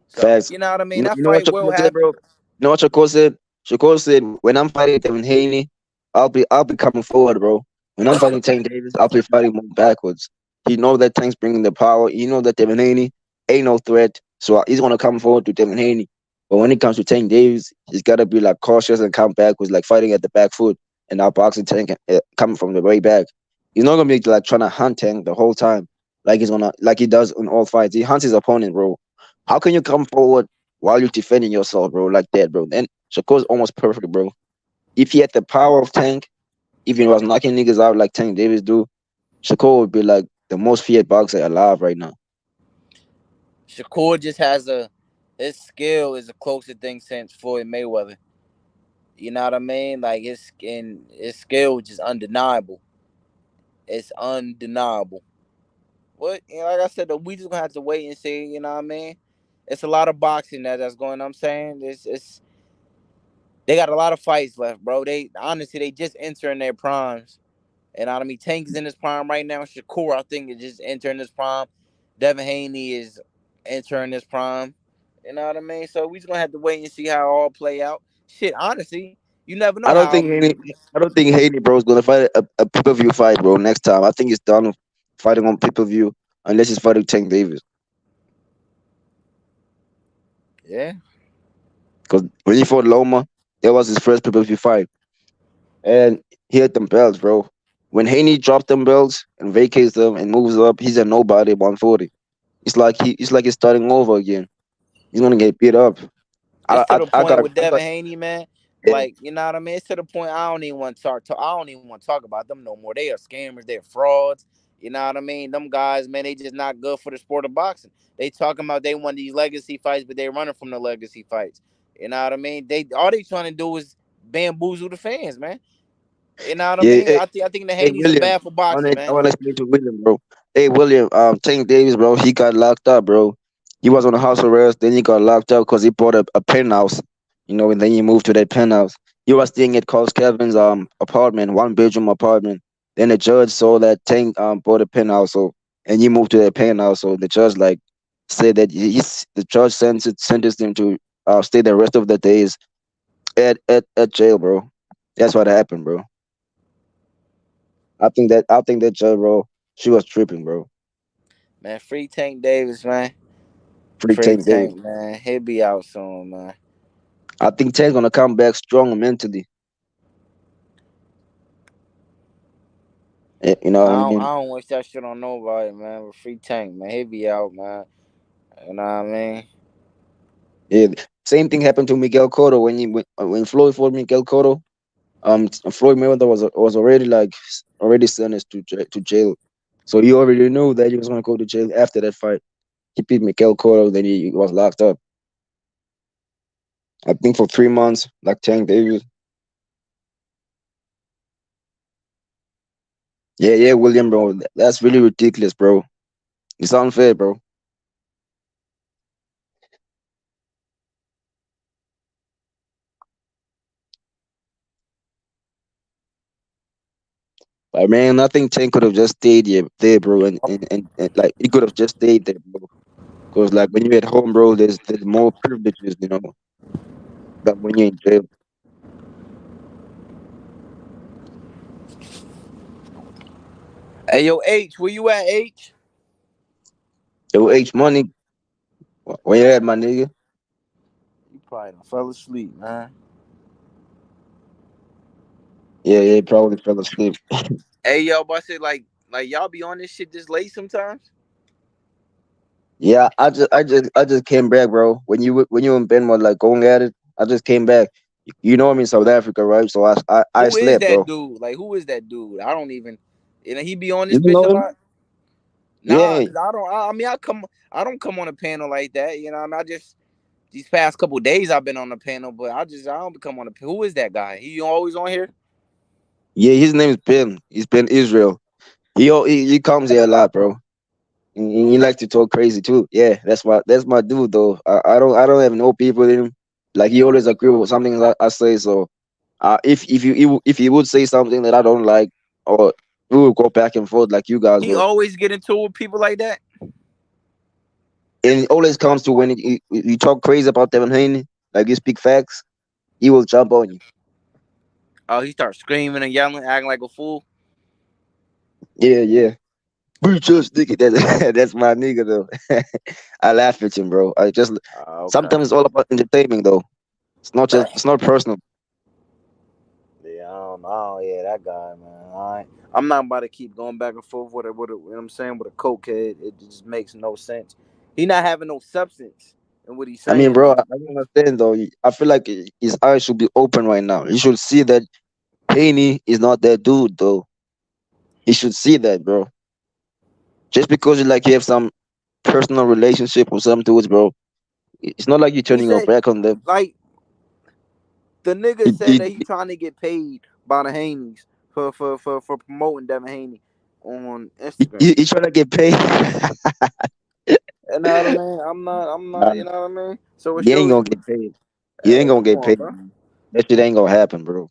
So Facts. you know what I mean? You That know what fight will Shakur said, happen. bro? You know what Shakur said? Shakur said, when I'm fighting Devin Haney, I'll be coming forward, bro. When I'm fighting Tank Davis, I'll be fighting more backwards. He know that Tank's bringing the power. He know that Devin Haney ain't no threat, so he's gonna come forward to Devin Haney. But when it comes to Tank Davis, he's gotta be like cautious and come backwards, like fighting at the back foot and now boxing Tank coming from the way back. He's not gonna be like trying to hunt Tank the whole time, like he does in all fights. He hunts his opponent, bro. How can you come forward while you're defending yourself, bro, like that, bro? Then Shakur's almost perfect, bro. If he had the power of Tank, if he was knocking niggas out like Tank Davis do, Shakur would be like the most feared boxer alive right now. Shakur just has a his skill is the closest thing since Floyd Mayweather. You know what I mean? Like his skill is just undeniable. It's undeniable. What like I said, though, we just gonna have to wait and see. You know what I mean? It's a lot of boxing that's going. I'm saying it's they got a lot of fights left, bro. They honestly they just entering their primes. You know what I mean? Tank is in his prime right now. Shakur, I think, is just entering his prime. Devin Haney is entering his prime. You know what I mean? So we just gonna have to wait and see how it all play out. Shit, honestly, you never know I don't how. think Haney. I don't think Haney, bro, is gonna fight a pay-per-view fight, bro. Next time, I think he's done fighting on pay-per-view unless he's fighting Tank Davis. Yeah. Because when he fought Loma, that was his first pay-per-view fight, and he had them belts, bro. When Haney drops them belts and vacates them and moves up, he's a nobody at 140. It's like he's starting over again. He's gonna get beat up. It's to the I point got with I got Devin Haney, man. yeah, Like, you know what I mean? It's to the point I don't even want to talk. I don't even want to talk about them no more. They are scammers. They're frauds. You know what I mean? Them guys, man, they just not good for the sport of boxing. They talking about they want these legacy fights, but they running from the legacy fights. You know what I mean? They all they trying to do is bamboozle the fans, man. You know what I yeah. mean? I think the Hey, Haney's are William, bad for boxing, I man. want to explain to William, bro. Hey, William, Tank Davis, bro, he got locked up, bro. He was on a house arrest, then he got locked up because he bought a penthouse, and then he moved to that penthouse. He was staying at Carl Kevin's apartment, 1 bedroom apartment. Then the judge saw that Tank bought a penthouse, and he moved to that penthouse. So the judge said that the judge sentenced him to stay the rest of the days at jail, bro. That's what happened, bro. I think that judge, bro, she was tripping, bro. Man, free Tank Davis, man. Free Free Tank Davis. Tank, man. He'll be out soon, man. I think Tank's gonna come back strong mentally. You know what I I mean? don't wish that shit on nobody, man. But free Tank, man. He'll be out, man. You know what I mean? Yeah. Same thing happened to Miguel Cotto when Floyd fought Miguel Cotto. Floyd Mayweather was already sentenced to jail, so he already knew that he was gonna go to jail after that fight. He beat Miguel Cotto, then he was locked up. I think for 3 months, like Tank Davis. Yeah, William, bro. That's really ridiculous, bro. It's unfair, bro. But man, I think Tank could have just stayed there, bro, and like he could have just stayed there, bro. Because like when you're at home, bro, there's more privileges, than when you're in jail. Hey, yo, H, where you at, H? Yo, H Money, where you at, my nigga? You probably done fell asleep, man. Yeah, he probably fell asleep. Hey, yo, but I said, like y'all be on this shit this late sometimes? Yeah, I just came back, bro. When you and Ben were like going at it, I just came back. You know I'm in South Africa, right? So I Who is slept, that bro. dude? Like, who is that dude? I don't even. He be on You this bitch know a him? lot? Nah, Yeah, cause I don't. I mean, I don't come on a panel like that. You know, what I mean, I just these past couple days I've been on the panel, but I don't come on the. Who is that guy? He always on here? yeah. His name is Ben. He's Ben Israel. He comes here a lot, bro. And he likes to talk crazy too. Yeah, that's my dude though. I don't have no people in him. Like he always agree with something that I say. So if he would say something that I don't like, or we will go back and forth like you guys He will. always get into it with people like that. And it always comes to when you talk crazy about Devin Haney, like you speak facts, he will jump on you. Oh, he starts screaming and yelling, acting like a fool. Yeah. We just nigga. That's my nigga though. I laugh at him, bro. I just Okay. sometimes it's all about entertainment though. It's not personal. Yeah, I don't know. Yeah, that guy, man. I'm not about to keep going back and forth with you know what I'm saying, with a cokehead. It just makes no sense. He not having no substance in what he's I mean, saying, bro, man. I don't understand though. I feel like his eyes should be open right now. He should see that Haney is not that dude though. He should see that, bro. Just because you have some personal relationship with some dudes, bro, It's not like you're He turning your said, back on them. like, the nigga It, said it, that he trying to get paid by the Haneys for promoting Devin Haney on Instagram. you trying to get paid? You know what I mean? I'm Nah, not, you know what I mean? So it you ain't shows gonna you, get paid. You ain't hey, gonna come get on, paid, bro. man. That shit ain't gonna happen, bro.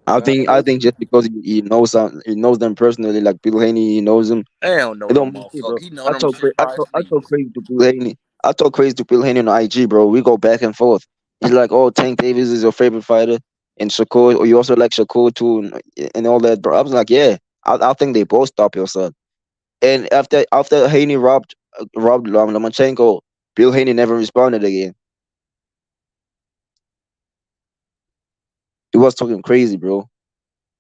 You know what I I mean? think just because he knows them personally, like Bill Haney, he knows them. They don't know It them don't mean shit, motherfuckers. bro. He know them shit probably I sleep. talk crazy to Bill Haney. I talk crazy to Bill Haney on IG, bro. We go back and forth. He's like, "Oh, Tank Davis is your favorite fighter, and Shakur, or you also like Shakur too, and all that." Bro, I was like, "Yeah, I think they both stop your son." And after Haney robbed Lomachenko, Bill Haney never responded again. He was talking crazy, bro.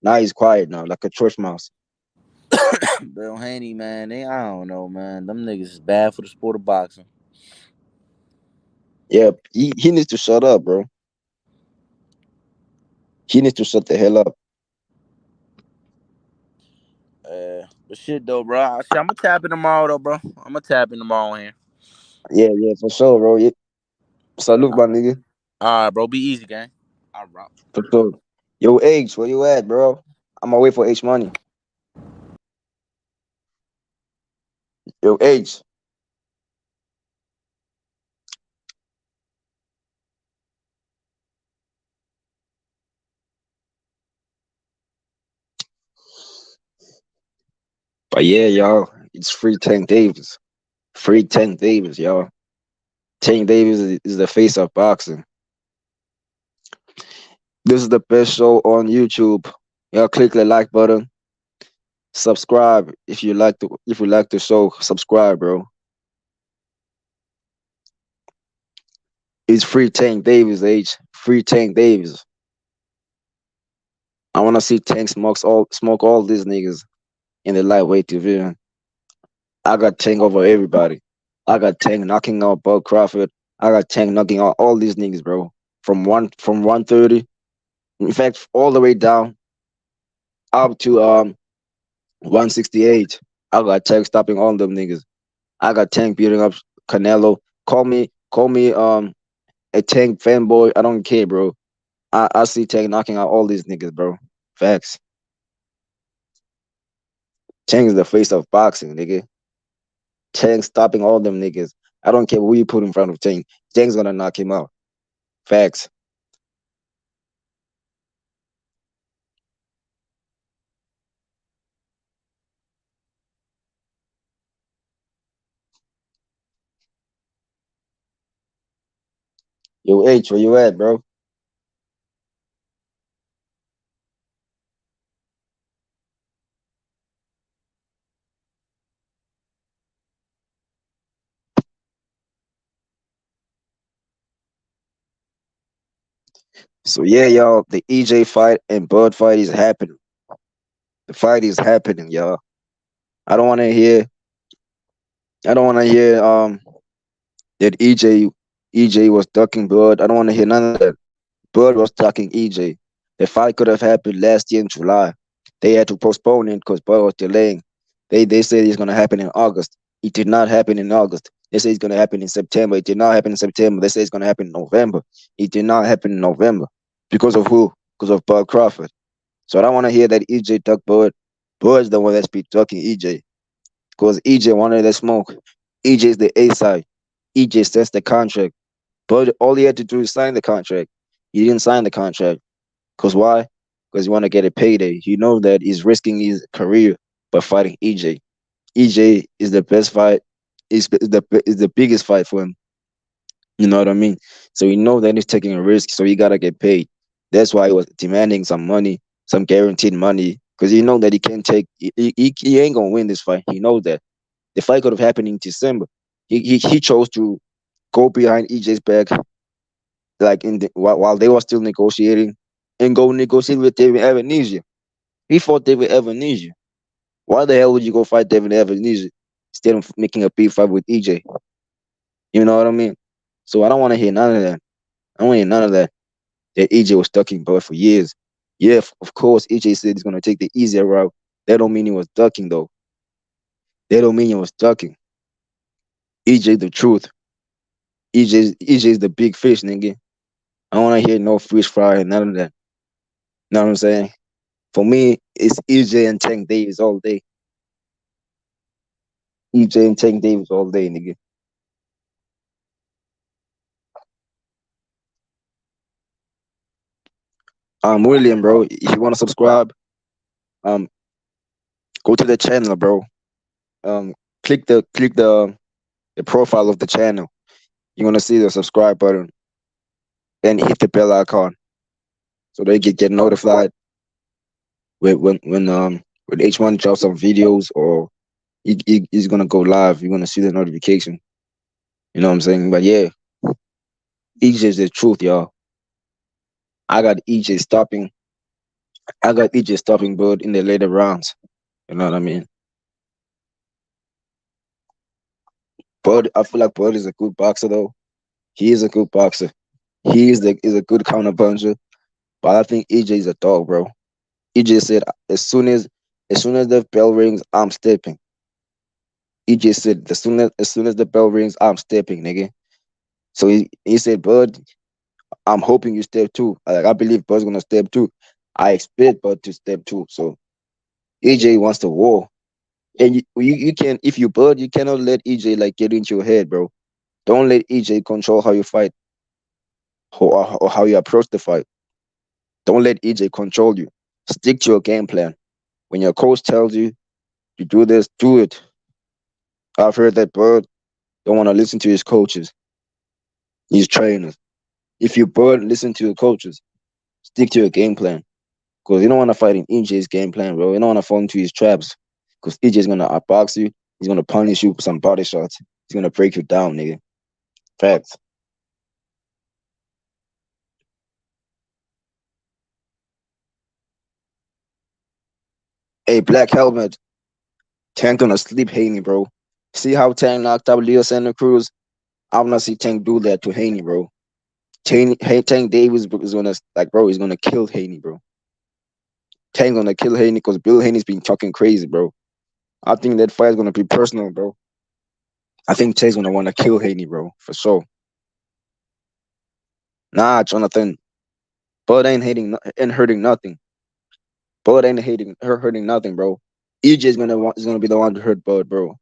Now he's quiet now, like a church mouse. Bill Haney, man, I don't know, man. Them niggas is bad for the sport of boxing. Yeah, he needs to shut up, bro. He needs to shut the hell up. But shit though, bro. I'm gonna tap in tomorrow though, bro. I'm gonna tap in tomorrow here. Yeah, for sure, bro. Yeah. Salute, my nigga. All right, bro. Be easy, gang. All right, bro. For sure. Yo, H, where you at, bro? I'm gonna wait for H money. Yo, H. But yeah, y'all, it's free Tank Davis. Free Tank Davis, y'all. Tank Davis is the face of boxing. This is the best show on YouTube. Y'all click the like button. Subscribe if you like the show. Subscribe, bro. It's free Tank Davis, H. Free Tank Davis. I wanna see Tank smoke all these niggas in the lightweight division. I got Tank over everybody. I got Tank knocking out Bud Crawford. I got Tank knocking out all these niggas, bro. From 130. In fact, all the way down up to 168. I got Tank stopping all them niggas. I got Tank beating up Canelo. Call me a Tank fanboy. I don't care, bro. I see Tank knocking out all these niggas, bro. Facts. Tank is the face of boxing, nigga. Tank stopping all them niggas. I don't care who you put in front of Tank. Tank's gonna knock him out. Facts. Yo, H, where you at, bro? So yeah, y'all, the EJ fight and Bud fight is happening. The fight is happening, y'all. I don't wanna hear I don't wanna hear that EJ was ducking Bud. I don't wanna hear none of that. Bud was ducking EJ. The fight could have happened last year in July. They had to postpone it because Bud was delaying. They said it's gonna happen in August. It did not happen in August. They say it's gonna happen in September. It did not happen in September. They say it's gonna happen in November. It did not happen in November. Because of who? Because of Bud Crawford. So I don't want to hear that EJ duck Bud. Bud's the one that's be ducking EJ. Because EJ wanted that smoke. EJ is the A side. EJ sets the contract. Bud, all he had to do is sign the contract. He didn't sign the contract. Because why? Because he want to get a payday. He knows that he's risking his career by fighting EJ. EJ is the best fight. Is the biggest fight for him. You know what I mean? So he know that he's taking a risk, so he gotta get paid. That's why he was demanding some money, some guaranteed money, because he know that he can't take. He ain't gonna win this fight. He knows that the fight could have happened in December. He chose to go behind EJ's back, like while they were still negotiating, and go negotiate with David Evanesia. He fought David Evanesia. Why the hell would you go fight David Evanesia instead of making a big fight with EJ? You know what I mean? So I don't want to hear none of that. I don't want to hear none of that. That EJ was ducking Bud for years. Yeah, of course, EJ said he's gonna take the easier route. That don't mean he was ducking though. That don't mean he was ducking. EJ the truth. EJ's the big fish, nigga. I don't want to hear no fish fry, none of that. Know what I'm saying? For me, it's EJ and Tank Davis all day. EJ and Tank Davis all day, nigga. William, bro. If you want to subscribe, um, go to the channel, bro. Um, click the profile of the channel. You're gonna see the subscribe button, then hit the bell icon so they get notified when H1 drops some videos or he's gonna go live. You're gonna see the notification. You know what I'm saying? But yeah, EJ's the truth, y'all. I got EJ stopping. I got EJ stopping Bud in the later rounds. You know what I mean? Bud, I feel like Bud is a good boxer though. He is a good boxer. He is a good counter puncher. But I think EJ is a dog, bro. EJ said as soon as the bell rings, I'm stepping. EJ said as soon as the bell rings, I'm stepping, nigga. So he said, Bud, I'm hoping you step too. Like I believe Bud's gonna step too. I expect Bud to step too. So EJ wants the war. And you can if you Bud, you cannot let EJ like get into your head, bro. Don't let EJ control how you fight or how you approach the fight. Don't let EJ control you. Stick to your game plan. When your coach tells you to do this, do it. I've heard that Bud don't want to listen to his coaches, his trainers. If you Bud listen to your coaches, stick to your game plan. Because you don't want to fight in EJ's game plan, bro. You don't want to fall into his traps. Because EJ's gonna outbox you. He's gonna punish you with some body shots. He's gonna break you down, nigga. Facts. Hey, Black Helmet. Tank gonna sleep Haney, bro. See how Tank knocked out Leo Santa Cruz? I wanna see Tank do that to Haney, bro. Tank Davis is gonna bro. He's gonna kill Haney, bro. Tank gonna kill Haney because Bill Haney's been talking crazy, bro. I think that fight is gonna be personal, bro. I think Tank's gonna wanna kill Haney, bro, for sure. Nah, Jonathan. Bud ain't hurting nothing. Bud ain't hurting nothing, bro. EJ is gonna be the one to hurt Bud, bro.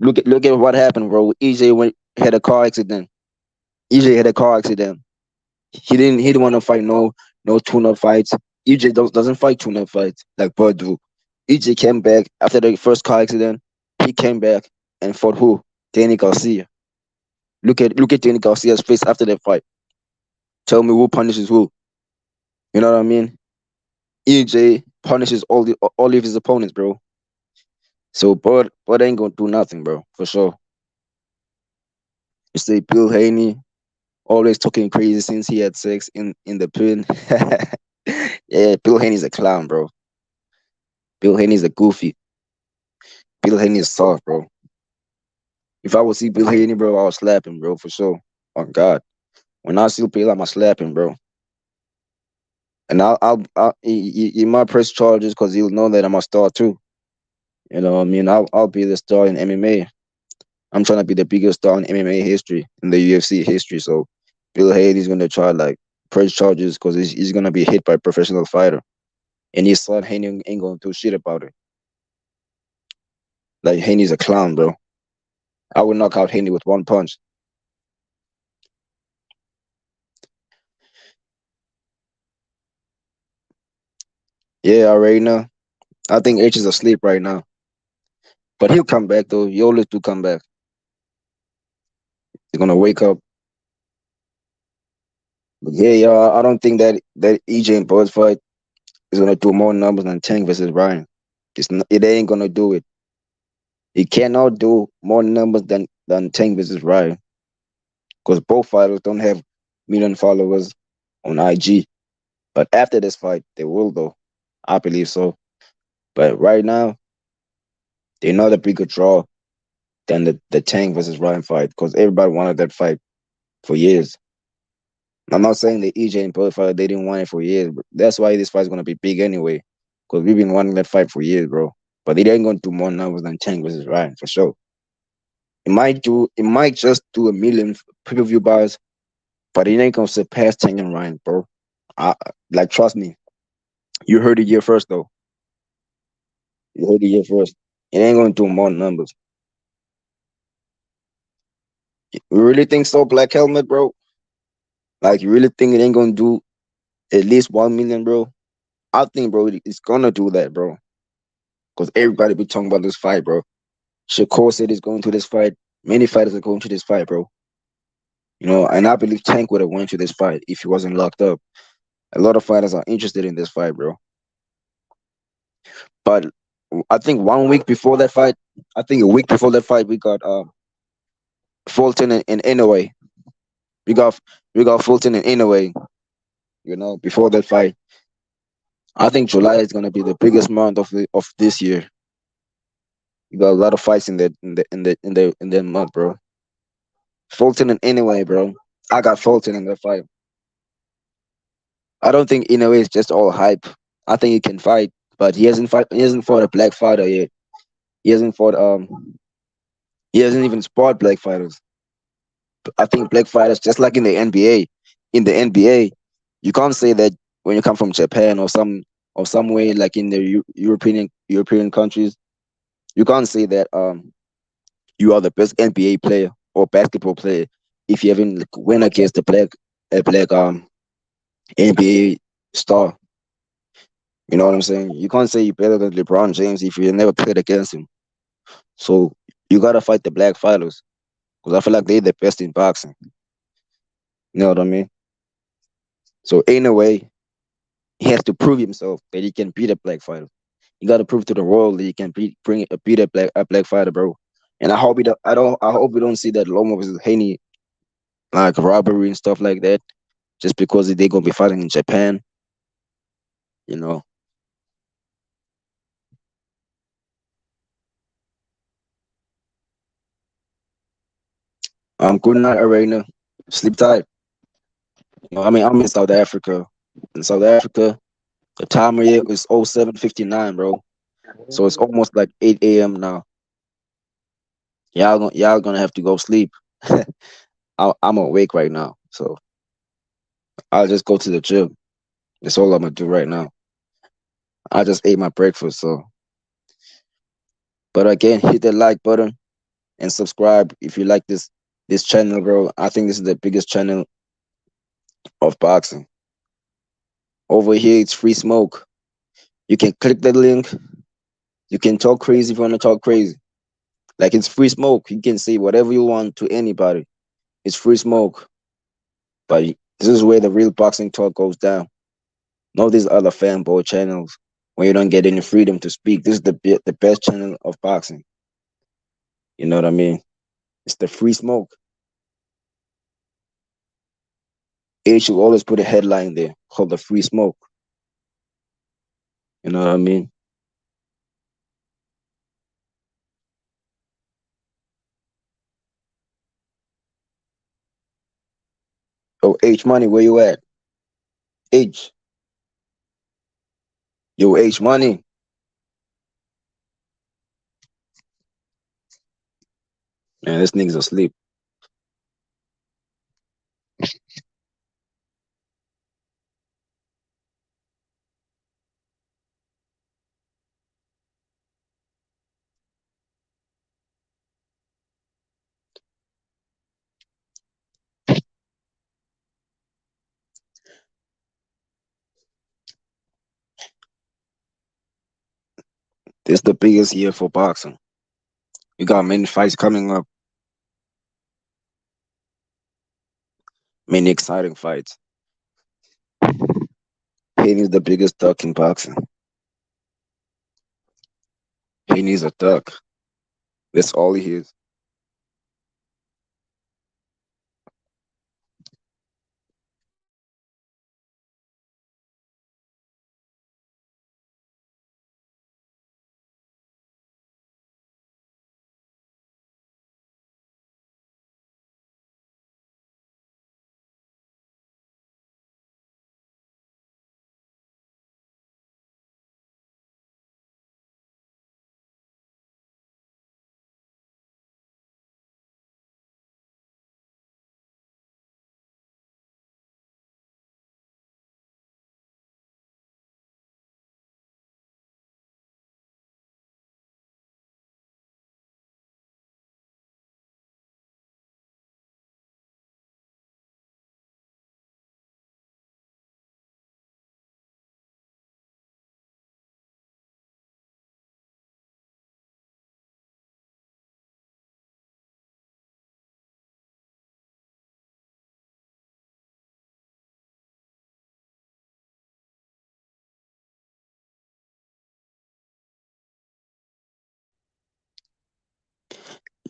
Look at what happened, bro. EJ had a car accident. EJ had a car accident. He didn't want to fight no tune-up fights. EJ doesn't fight tune-up fights like Bud do. EJ came back after the first car accident. He came back and fought who? Danny Garcia. Look at Danny Garcia's face after that fight. Tell me who punishes who. You know what I mean? EJ punishes all of his opponents, bro. So Bud ain't gonna do nothing, bro, for sure. You say Bill Haney, always talking crazy since he had sex in the pin. Yeah, Bill Haney's a clown, bro. Bill Haney's a goofy. Bill Haney is soft, bro. If I would see Bill Haney, bro, I would slap him, bro, for sure. Oh God, when I see Bill, I'ma slap him, bro. And he might press charges because he'll know that I'm a star too. You know what I mean? I'll be the star in MMA. I'm trying to be the biggest star in MMA history, in the UFC history. So Bill Haney's gonna try like press charges because he's gonna be hit by a professional fighter, and his son Haney ain't gonna do shit about it. Like Haney's a clown, bro. I would knock out Haney with one punch. Yeah, I already know. I think H is asleep right now, but he'll come back though. He always do come back. He's gonna wake up. But yeah, y'all, I don't think that EJ and Buzz fight is gonna do more numbers than Tank versus Ryan. It ain't gonna do it. He cannot do more numbers than Tank versus Ryan because both fighters don't have million followers on IG. But after this fight, they will though. I believe so. But right now, they're not a bigger draw than the Tank versus Ryan fight because everybody wanted that fight for years. I'm not saying the EJ and Bud fight, they didn't want it for years. But that's why this fight's going to be big anyway because we've been wanting that fight for years, bro. But it ain't going to do more numbers than Tank versus Ryan, for sure. it might just do a million pay-per-view buys, but it ain't gonna surpass Tank and Ryan, bro. Like trust me. You heard it here first though. You heard it here first. It ain't gonna do more numbers. You really think so, Black Helmet, bro? Like you really think it ain't gonna do at least 1 million, bro? I think, bro, it's gonna do that, bro. Because everybody be talking about this fight, bro. Shakur said he's going to this fight. Many fighters are going to this fight, bro. And I believe Tank would have went to this fight if he wasn't locked up. A lot of fighters are interested in this fight, bro. But I think 1 week before that fight, I think a week before that fight, we got Fulton and Inoue. We got Fulton and Inoue. Before that fight, I think July is gonna be the biggest month of this year. You got a lot of fights in that month, bro. Fulton and Inoue, bro. I got Fulton in that fight. I don't think Inoue is just all hype. I think he can fight, but he hasn't fought a black fighter yet. He hasn't fought he hasn't even fought black fighters. I think black fighters, just like in the NBA, you can't say that when you come from Japan or some way like in the European countries, you can't say that you are the best NBA player or basketball player if you haven't win against a black NBA star. You know what I'm saying? You can't say you're better than LeBron James if you never played against him. So you gotta fight the black fighters because I feel like they're the best in boxing. You know what I mean? So in a way, he has to prove himself that he can beat a black fighter. You got to prove to the world that you can beat a black fighter, bro. And I hope I hope we don't see that Loma versus Haney like robbery and stuff like that, just because they're gonna be fighting in Japan. You know, good night, Arena. Sleep tight. I mean, I'm in South Africa. In South Africa, the time here is 07:59, bro. So it's almost like 8 a.m. now. Y'all gonna have to go sleep. I'm awake right now, so I'll just go to the gym. That's all I'm gonna do right now. I just ate my breakfast, so. But again, hit the like button and subscribe if you like this channel, bro. I think this is the biggest channel of boxing. Over here, it's free smoke. You can click the link. You can talk crazy if you want to talk crazy. Like it's free smoke. You can say whatever you want to anybody. It's free smoke. But this is where the real boxing talk goes down. Not these other fanboy channels where you don't get any freedom to speak. This is the best channel of boxing. You know what I mean? It's the free smoke. It should always put a headline there called the free smoke. You know what I mean? Oh, H Money, where you at? H. Yo, H Money. Man, this nigga's asleep. This is the biggest year for boxing. We got many fights coming up. Many exciting fights. Haney's the biggest duck in boxing. Haney's a duck. That's all he is.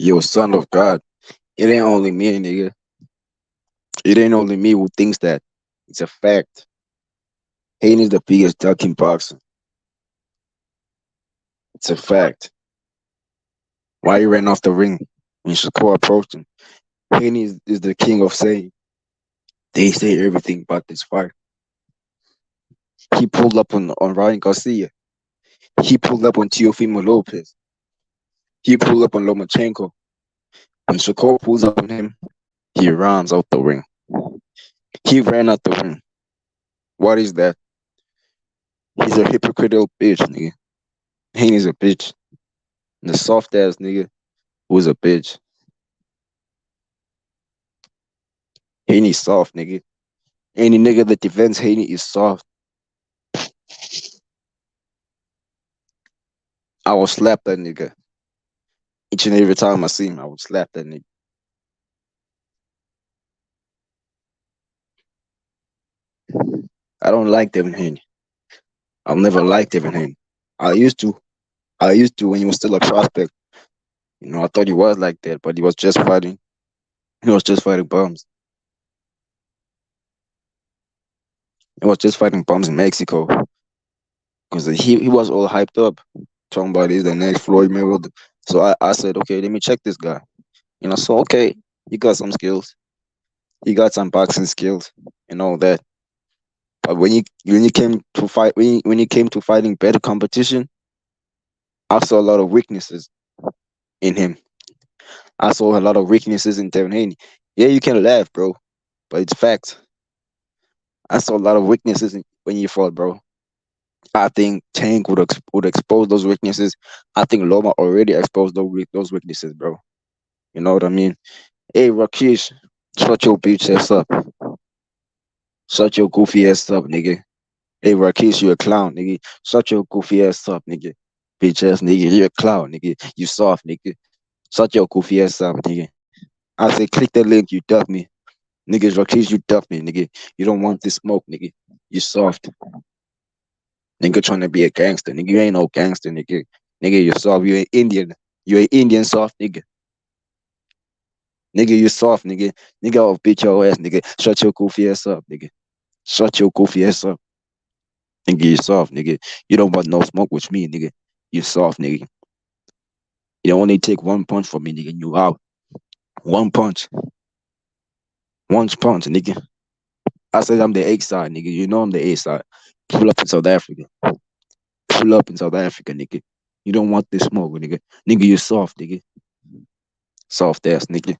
Yo, son of God. It ain't only me, nigga. It ain't only me who thinks that. It's a fact. Haney is the biggest duck in boxing. It's a fact. Why he ran off the ring when Shakur approached him? Haney is the king of saying, they say everything about this fight. He pulled up on Ryan Garcia. He pulled up on Teofimo Lopez. He pulled up on Lomachenko. When Shakur pulls up on him, he runs out the ring. He ran out the ring. What is that? He's a hypocritical bitch, nigga. Haney's a bitch. And the soft ass nigga who's a bitch. Haney's soft, nigga. Any nigga that defends Haney is soft. I will slap that nigga. Each and every time I see him, I will slap that nigga. I don't like Devin Haney. I've never liked Devin Haney. I used to when he was still a prospect. You know, I thought he was like that, but he was just fighting. He was just fighting bums. He was just fighting bums in Mexico. Because he was all hyped up, talking about he's the next Floyd Mayweather. So I said, okay, let me check this guy. You know, so okay, he got some skills. He got some boxing skills and all that. But when he came to fight, when he came to fighting better competition, I saw a lot of weaknesses in him. I saw a lot of weaknesses in Devin Haney. Yeah, you can laugh, bro, but it's facts. I saw a lot of weaknesses when you fought, bro. I think Tank would expose those weaknesses. I think Loma already exposed those weaknesses, bro. You know what I mean? Hey, Rakesh, shut your bitch ass up. Shut your goofy ass up, nigga. Hey, Rakesh, you a clown, nigga. Shut your goofy ass up, nigga. Bitch ass nigga, you a clown, nigga. You soft, nigga. Shut your goofy ass up, nigga. I say click that link, you duck me. Nigga, Rakesh, you duck me, nigga. You don't want this smoke, nigga. You soft. Nigga trying to be a gangster. Nigga, you ain't no gangster, nigga. Nigga, you soft. You an Indian. You an Indian soft, nigga. Nigga, you soft, nigga. Nigga, I'll beat your ass, nigga. Shut your goofy ass up, nigga. Shut your goofy ass up. Nigga, you soft, nigga. You don't want no smoke with me, nigga. You soft, nigga. You only take one punch from me, nigga. You out. One punch. One punch, nigga. I said I'm the A side, nigga. You know I'm the A side. Pull up in South Africa. Pull up in South Africa, nigga. You don't want this smoke, nigga. Nigga, you soft, nigga. Soft ass, nigga.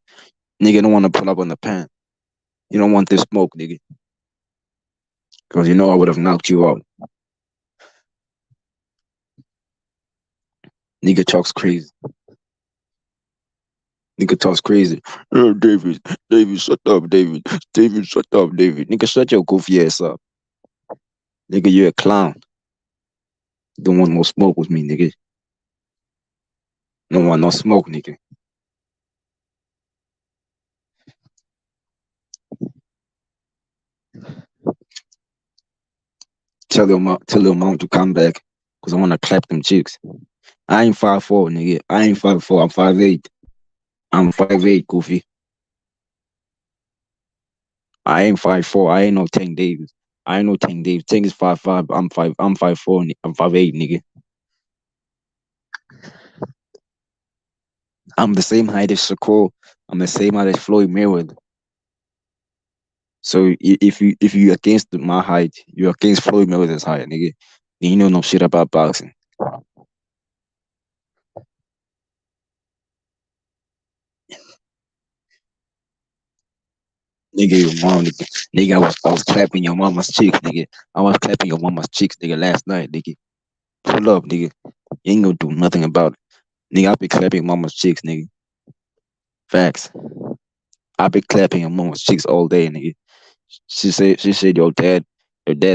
Nigga don't want to pull up on the pan. You don't want this smoke, nigga. Because you know I would have knocked you out. Nigga talks crazy. Nigga talks crazy. Oh, David, shut up, David. David, shut up, David. Nigga, shut your goofy ass up. Nigga, you're a clown. Don't want no smoke with me, nigga. Don't want no smoke, nigga. Tell your mom to come back. Because I want to clap them cheeks. I ain't 5'4", nigga. I ain't 5'4". I'm 5'8". I'm 5'8", goofy. I ain't 5'4". I ain't no Tank Davis. I ain't no Tank Davis. Tank is 5'5". I'm 5'4". I'm 5'8", nigga. I'm the same height as Shakur. I'm the same height as Floyd Mayweather. So if you against my height, you're against Floyd Mayweather's height, nigga. Then you know no shit about boxing. Nigga, your mom, nigga, I was clapping your mama's cheeks, nigga. I was clapping your mama's cheeks, nigga, last night, nigga. Pull up, nigga. You ain't gonna do nothing about it. Nigga, I be clapping mama's cheeks, nigga. Facts. I be clapping your mama's cheeks all day, nigga. She said your dad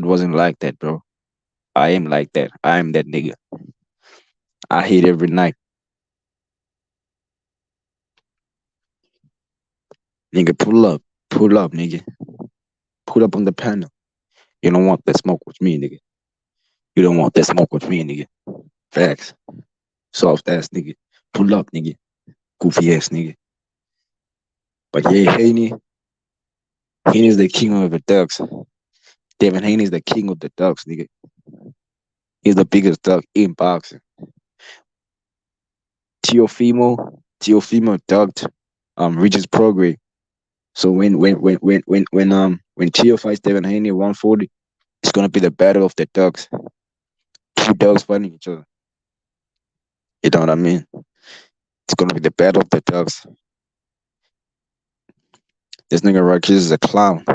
wasn't like that, bro. I am like that. I am that nigga. I hit every night. Nigga, pull up, nigga. Pull up on the panel. You don't want that smoke with me, nigga. You don't want that smoke with me, nigga. Facts. Soft ass nigga. Pull up, nigga. Goofy ass nigga. But yeah, Haney's the king of the ducks. Devin Haney's the king of the ducks, nigga. He's the biggest duck in boxing. Teofimo ducked Regis Prograis. So when Teo fights Devin Haney at 140, it's gonna be the battle of the ducks. Two dogs fighting each other. You know what I mean? It's gonna be the battle of the ducks. This nigga Rakis is a clown.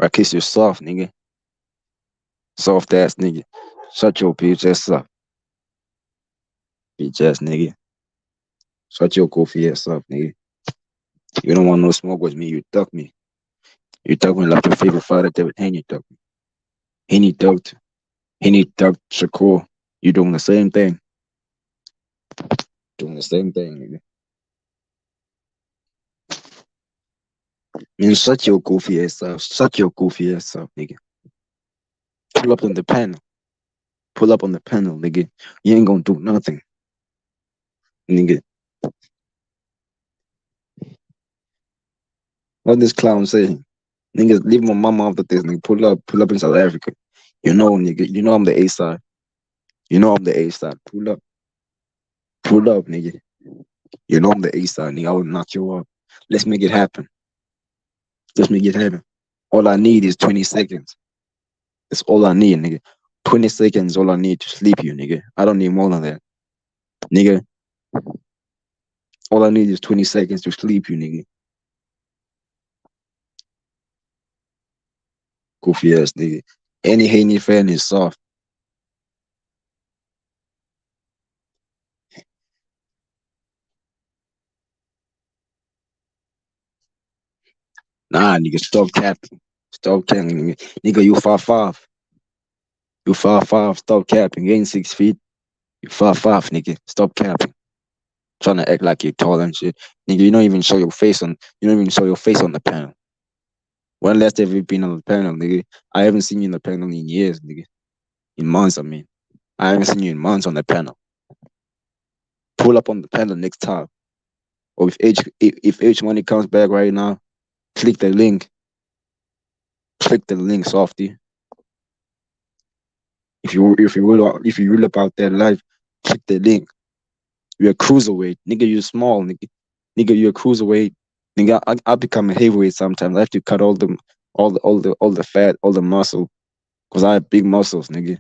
Rakis, you're soft, nigga. Soft ass nigga. Shut your bitch ass up. Bitch ass nigga. Shut your goofy ass up, nigga. You don't want no smoke with me, you duck me. You duck me like your favorite fighter, David Haney ducked me. Haney ducked Shakur. You doing the same thing. Doing the same thing, nigga. Man, shut your goofy ass up. Shut your goofy ass up, nigga. Pull up on the panel. Pull up on the panel, nigga. You ain't gonna do nothing. Nigga. What this clown saying? Niggas, leave my mama off of this, nigga. Pull up in South Africa. You know, nigga. You know I'm the A side. You know I'm the A side. Pull up. Pull up, nigga. You know I'm the A side, nigga. I will knock you up. Let's make it happen. Let's make it happen. All I need is 20 seconds. That's all I need, nigga. 20 seconds all I need to sleep you, nigga. I don't need more than that. Nigga. All I need is 20 seconds to sleep you, nigga. Goofy ass nigga. Any Haney fan is soft. Nah, nigga, stop capping. Stop capping, nigga. Nigga, you 5'5". You 5'5". Stop capping. You ain't 6 feet. You 5'5", nigga. Stop capping. Trying to act like you're tall and shit. Nigga, you don't even show your face on the panel. When last have you been on the panel, nigga? I haven't seen you in the panel in years, nigga. In months, I mean. I haven't seen you in months on the panel. Pull up on the panel next time. Or if H money comes back right now, click the link. Click the link, softy. If you real about that life, click the link. You're a cruiserweight, nigga. You're small, nigga. Nigga, you're a cruiserweight. Nigga, I become a heavyweight sometimes. I have to cut all the fat, all the muscle, cause I have big muscles, nigga.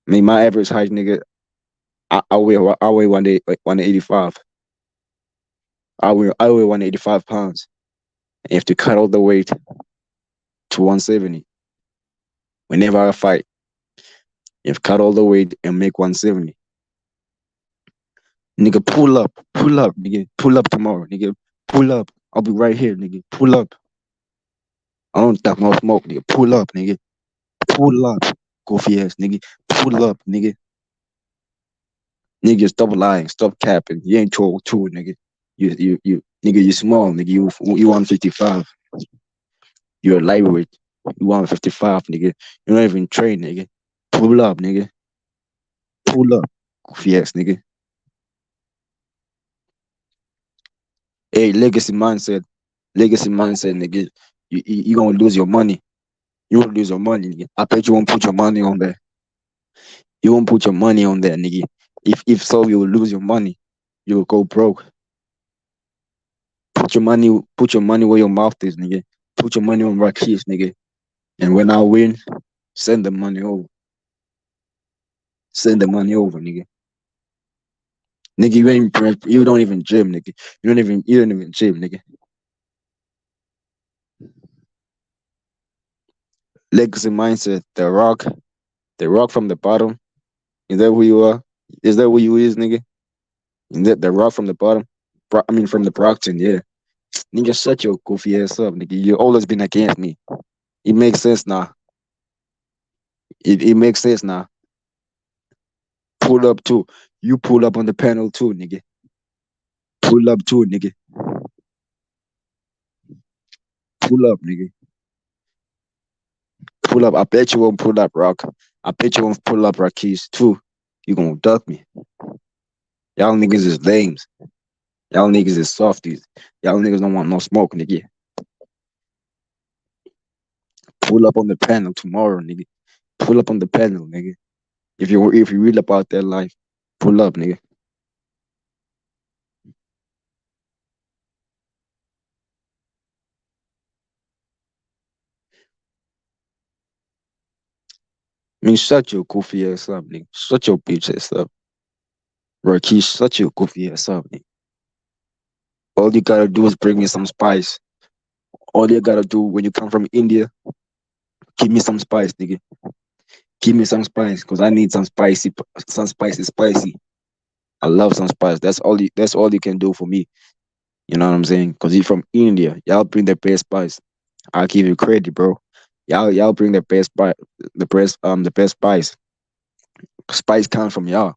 I mean, my average height, nigga, I weigh 185. I weigh 185 pounds. You have to cut all the weight to 170. Whenever I fight, you have to cut all the weight and make 170. Nigga, pull up, nigga. Pull up tomorrow, nigga. Pull up. I'll be right here, nigga. Pull up. I don't talk no smoke, nigga. Pull up, nigga. Pull up. Goofy ass, nigga. Pull up, nigga. Nigga, stop lying. Stop capping. You ain't 202, nigga. You, nigga, you small, nigga. You 155. You're a lightweight. You 155, nigga. You're not even trained, nigga. Pull up, nigga. Pull up. Goofy ass, nigga. Hey, legacy mindset, nigga. You gonna lose your money. You gonna lose your money, nigga. I bet you won't put your money on that. You won't put your money on that, nigga. If so, you will lose your money. You will go broke. Put your money where your mouth is, nigga. Put your money on Rakis, nigga. And when I win, send the money over. Send the money over, nigga. Nigga, you don't even gym, nigga. You don't even gym, nigga. Legacy mindset, the rock from the bottom. Is that who you are? Is that who you is, nigga? Is that the rock from the bottom? From the Brockton, yeah. Nigga, shut your goofy ass up, nigga. You always been against me. It makes sense now. It makes sense now. Pull up too. You pull up on the panel too, nigga. Pull up too, nigga. Pull up, nigga. Pull up. I bet you won't pull up, Rock. I bet you won't pull up Rakis too. You gonna duck me. Y'all niggas is lames. Y'all niggas is softies. Y'all niggas don't want no smoke, nigga. Pull up on the panel tomorrow, nigga. Pull up on the panel, nigga. If you read about that life, pull up, nigga. I mean, shut your goofy ass up, nigga. Shut your bitch ass up. Rakesh, shut your goofy ass up, nigga. All you gotta do is bring me some spice. All you gotta do when you come from India, give me some spice, nigga. Give me some spice, cause I need some spicy, spicy. I love some spice. That's all you can do for me. You know what I'm saying? Cause you're from India. Y'all bring the best spice. I'll give you credit, bro. Y'all bring the best spice, the best spice. Spice comes from y'all.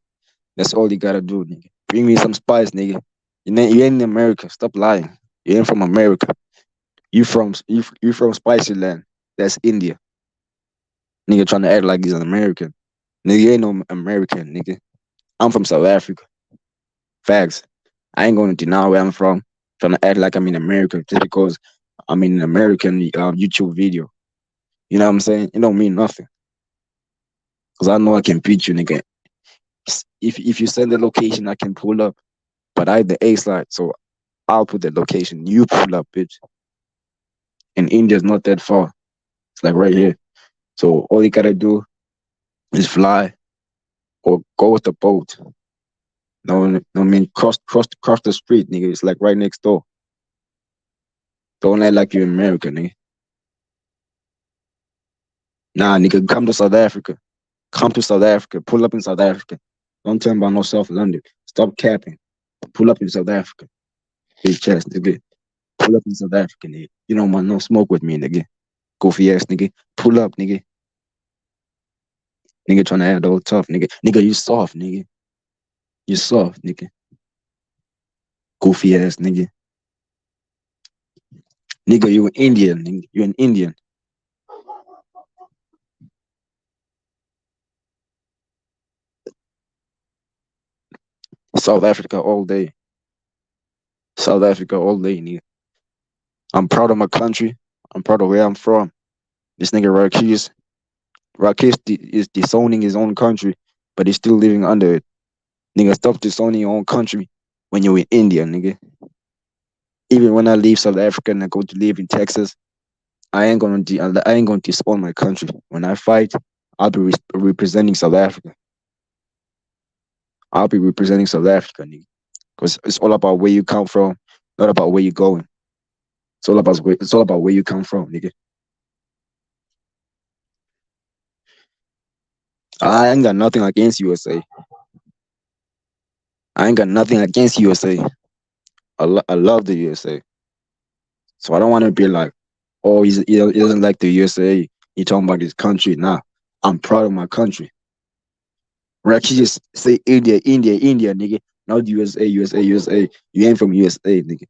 That's all you gotta do, nigga. Bring me some spice, nigga. You ain't in America. Stop lying. You ain't from America. You from spicy land. That's India. Nigga trying to act like he's an American. Nigga, you ain't no American, nigga. I'm from South Africa. Facts. I ain't gonna deny where I'm from. Trying to act like I'm in America just because I'm in an American YouTube video. You know what I'm saying? It don't mean nothing. Cause I know I can beat you, nigga. If you send the location, I can pull up. But I have the A slide, so I'll put the location. You pull up, bitch. And India's not that far. It's like right here. So all you gotta do is fly or go with the boat. No, I mean cross the street, nigga. It's like right next door. Don't act like you're American, nigga. Nah, nigga, come to South Africa. Come to South Africa. Pull up in South Africa. Don't tell me about no South London. Stop capping. Pull up in South Africa. Bitch ass, nigga. Pull up in South Africa, nigga. You don't want no smoke with me, nigga. Goofy ass, nigga. Pull up, nigga. Nigga trying to act all tough, nigga. Nigga, you soft, nigga. You soft, nigga. Goofy ass, nigga. Nigga, you an Indian, nigga. You an Indian. South Africa all day. South Africa all day, nigga. I'm proud of my country. I'm proud of where I'm from. This nigga Rakesh is disowning his own country, but he's still living under it. Nigga, stop disowning your own country when you're in India, nigga. Even when I leave South Africa and I go to live in Texas, I ain't gonna disown my country. When I fight, I'll be representing South Africa. I'll be representing South Africa, nigga. Because it's all about where you come from, not about where you're going. It's all about where you come from, nigga. I ain't got nothing against USA. I ain't got nothing against USA. I love the USA. So I don't want to be like, oh, he doesn't like the USA. He talking about his country. Nah, I'm proud of my country. Right? You just say India, India, India, nigga. Not USA, USA, USA. You ain't from USA, nigga.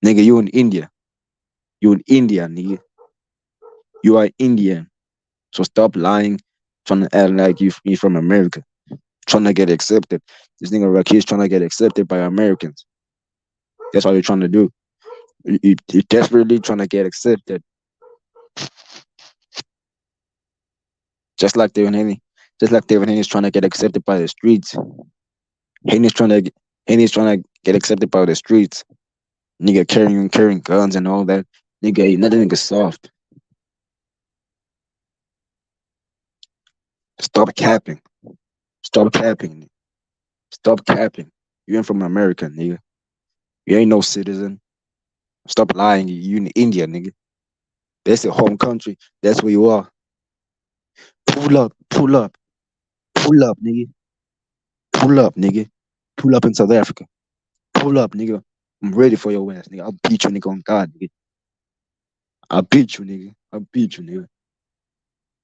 Nigga, you in India. You in India, nigga. You are Indian. So stop lying, trying to act like you from America. Trying to get accepted. This nigga Rakesh trying to get accepted by Americans. That's what you're trying to do. You're desperately trying to get accepted. Just like Devin Haney is trying to get accepted by the streets. Haney's trying to get accepted by the streets. Nigga carrying guns and all that. Nigga, another nigga soft. Stop capping. Stop capping. Stop capping. You ain't from America, nigga. You ain't no citizen. Stop lying. You in India, nigga. That's your home country. That's where you are. Pull up, pull up, pull up, nigga. Pull up, nigga. Pull up in South Africa. Pull up, nigga. I'm ready for your ass, nigga. I'll beat you, nigga, on God, nigga. I'll beat you, nigga. I'll beat you, nigga.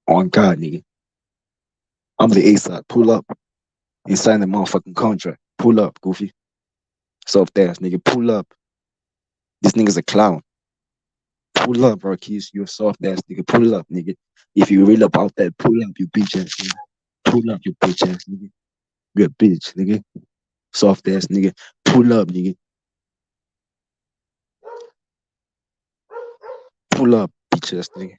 On God, nigga. I'm the A-side. Pull up and sign the motherfucking contract. Pull up, Goofy. Soft ass, nigga. Pull up. This nigga's a clown. Pull up, Marquise. You're a soft ass nigga. Pull up, nigga. If you real about that, pull up, you bitch ass nigga. Pull up, you bitch ass nigga. You're a bitch, nigga. Soft ass nigga. Pull up, nigga. Pull up, bitch ass nigga.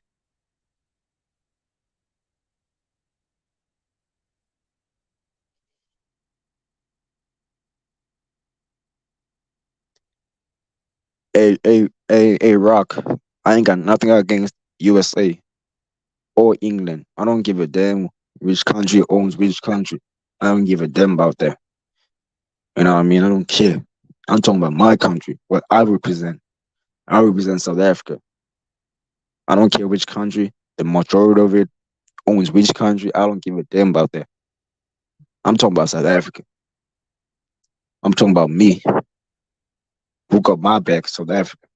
Hey, Rock. I ain't got nothing against USA or England. I don't give a damn which country owns which country. I don't give a damn about that. You know what I mean? I don't care. I'm talking about my country, what I represent. I represent South Africa. I don't care which country, the majority of it owns which country. I don't give a damn about that. I'm talking about South Africa. I'm talking about me. Who got my back, South Africa.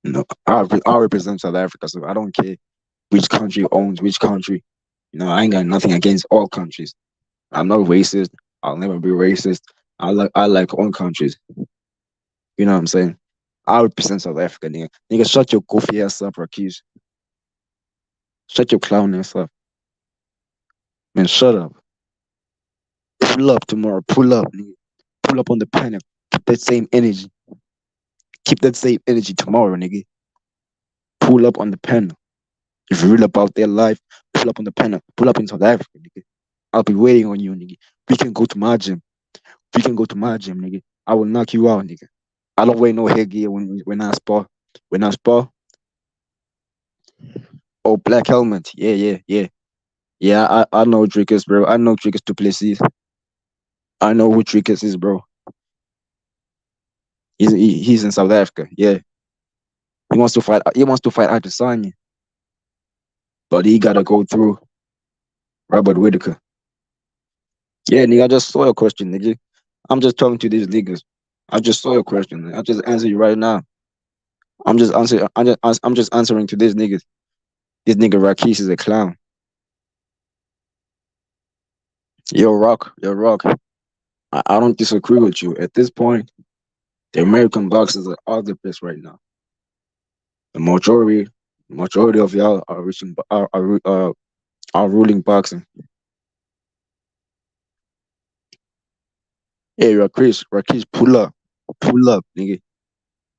No, I represent South Africa, so I don't care which country owns which country. I ain't got nothing against all countries. I'm not racist. I'll never be racist. I like all countries. You know what I'm saying? I represent South Africa, nigga. Nigga, shut your goofy ass up, Rakesh. Shut your clown ass up. Man, shut up. Pull up tomorrow. Pull up, nigga. Pull up on the panel. Keep that same energy. Keep that same energy tomorrow, nigga. Pull up on the panel. If you're real about their life, pull up on the panel. Pull up in South Africa, nigga. I'll be waiting on you, nigga. We can go to my gym. Nigga. I will knock you out, nigga. I don't wear no headgear when I spar. When I spar, oh, black helmet. Yeah. Yeah, I know Drickers, bro. I know Drickers to places. I know who Drickers is, bro. He's in South Africa. Yeah. He wants to fight Adesanya. But he gotta go through Robert Whitaker. Yeah, nigga, I just saw your question, nigga. I'm just talking to these niggas. I just saw your question. I just answer you right now. I'm just answering to these niggas. This nigga Rakesh is a clown. Yo, Rock. I don't disagree with you. At this point, the American boxers are the best right now. The majority of y'all are ruling boxing. Hey, Rakesh, pull up, nigga,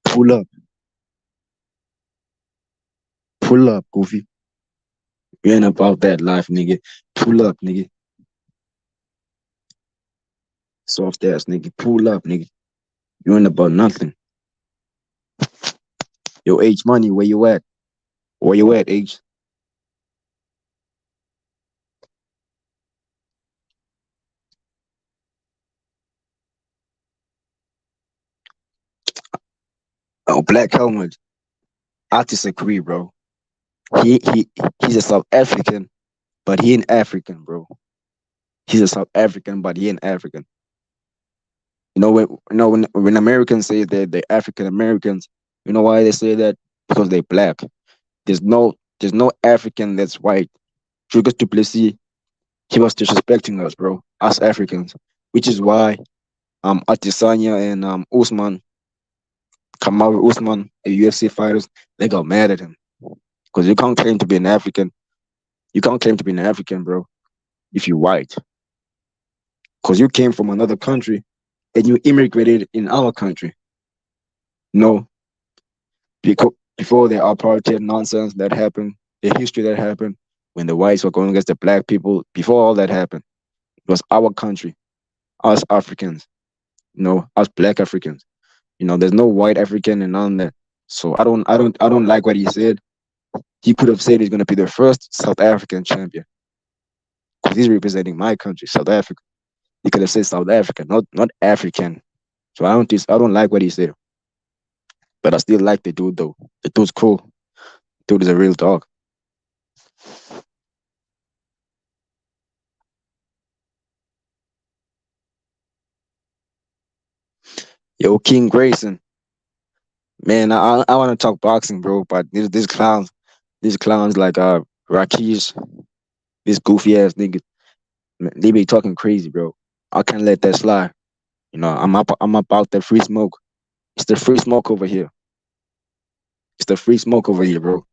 pull up, Goofy. You ain't about that life, nigga. Pull up, nigga. Soft ass, nigga. Pull up, nigga. You ain't about nothing. Yo, H Money, where you at? Where you at, H? Oh, Black Helmet. I disagree, bro. He's a South African, but he ain't African, bro. He's a South African, but he ain't African. When Americans say that they're African Americans, you know why they say that? Because they're black. There's no African that's white. Dricus du Plessis, he was disrespecting us, bro, us Africans, which is why Adesanya and Usman, Kamaru Usman, the UFC fighters, they got mad at him because you can't claim to be an African. You can't claim to be an African, bro, if you're white, because you came from another country and you immigrated in our country. No, because before the apartheid nonsense that happened, the history that happened when the whites were going against the black people, before all that happened, it was our country, us Africans, us black Africans. There's no white African and none of that. So I don't like what he said. He could have said he's gonna be the first South African champion because he's representing my country, South Africa. He could have said South African, not African. So I don't like what he said, but I still like the dude though. The dude's cool. The dude is a real dog. Yo, King Grayson, man, I want to talk boxing, bro, but these clowns like Rakesh, this goofy ass nigga, they be talking crazy, bro. I can't let that slide. I'm about the free smoke. It's the free smoke over here. It's the free smoke over here, bro.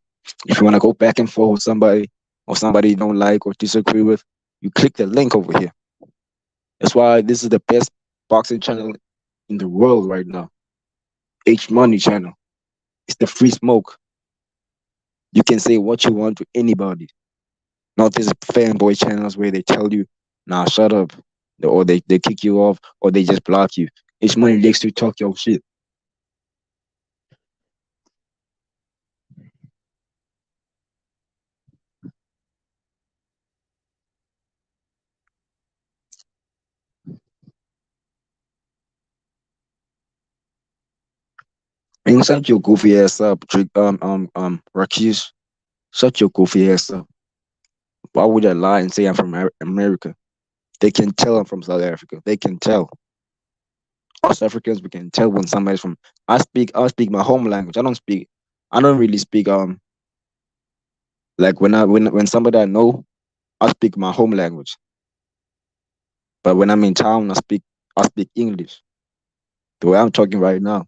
If you want to go back and forth with somebody or somebody you don't like or disagree with, you click the link over here. That's why this is the best boxing channel in the world right now. H Money channel. It's the free smoke. You can say what you want to anybody. Not these fanboy channels where they tell you, nah, shut up. Or they kick you off or they just block you. H Money likes to talk your shit. And shut your goofy ass up, Rakesh. Shut your goofy ass up. Why would I lie and say I'm from America? They can tell I'm from South Africa. They can tell. Us Africans, we can tell when somebody's from. I speak my home language. I don't really speak like when somebody I know, I speak my home language. But when I'm in town, I speak English. The way I'm talking right now.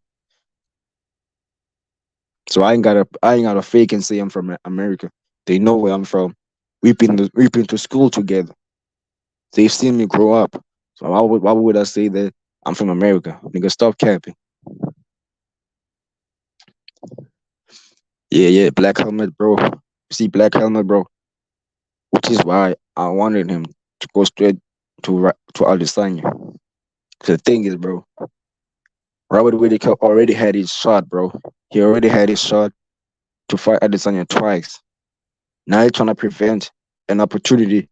So I ain't gotta fake and say I'm from America. They know where I'm from. We've been to school together. They've seen me grow up. So why would I say that I'm from America? Nigga, stop capping. Yeah, Black Helmet, bro. You see Black Helmet, bro. Which is why I wanted him to go straight to Adesanya. The thing is, bro, Robert Whittaker already had his shot, bro. He already had his shot to fight Adesanya twice. Now he's trying to prevent an opportunity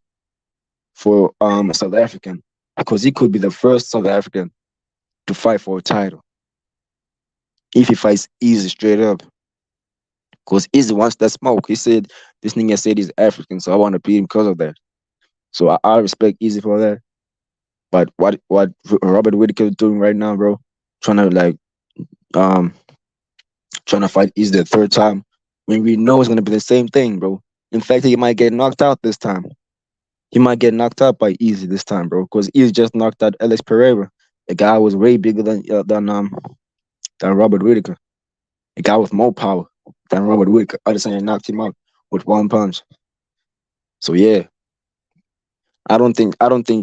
for a South African because he could be the first South African to fight for a title if he fights Easy straight up. Because Easy wants that smoke. This nigga said he's African, so I want to beat him because of that. So I respect Easy for that. But what Robert Whittaker is doing right now, bro, trying to fight Easy the third time when we know it's gonna be the same thing, bro. In fact, he might get knocked out this time. He might get knocked out by Easy this time, bro, because Easy just knocked out Alex Pereira. A guy who was way bigger than Robert Whittaker. A guy with more power than Robert Whittaker. Adesanya knocked him out with one punch. So yeah, I don't think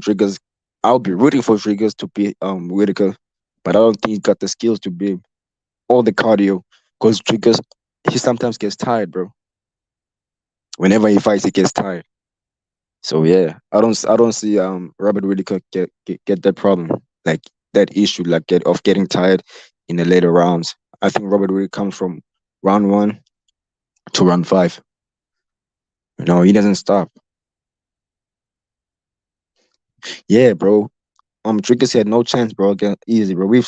Triggers. I'll be rooting for Triggers to beat Whittaker, but I don't think he's got the skills to beat all the cardio. Because Triggers, he sometimes gets tired, bro. Whenever he fights, he gets tired. So yeah, I don't see Robert Whittaker get that problem, like that issue, like getting tired in the later rounds. I think Robert Whittaker comes from round 1 to round 5. You know, he doesn't stop. Yeah, bro. Triggers had no chance, bro. Against Easy, bro. We've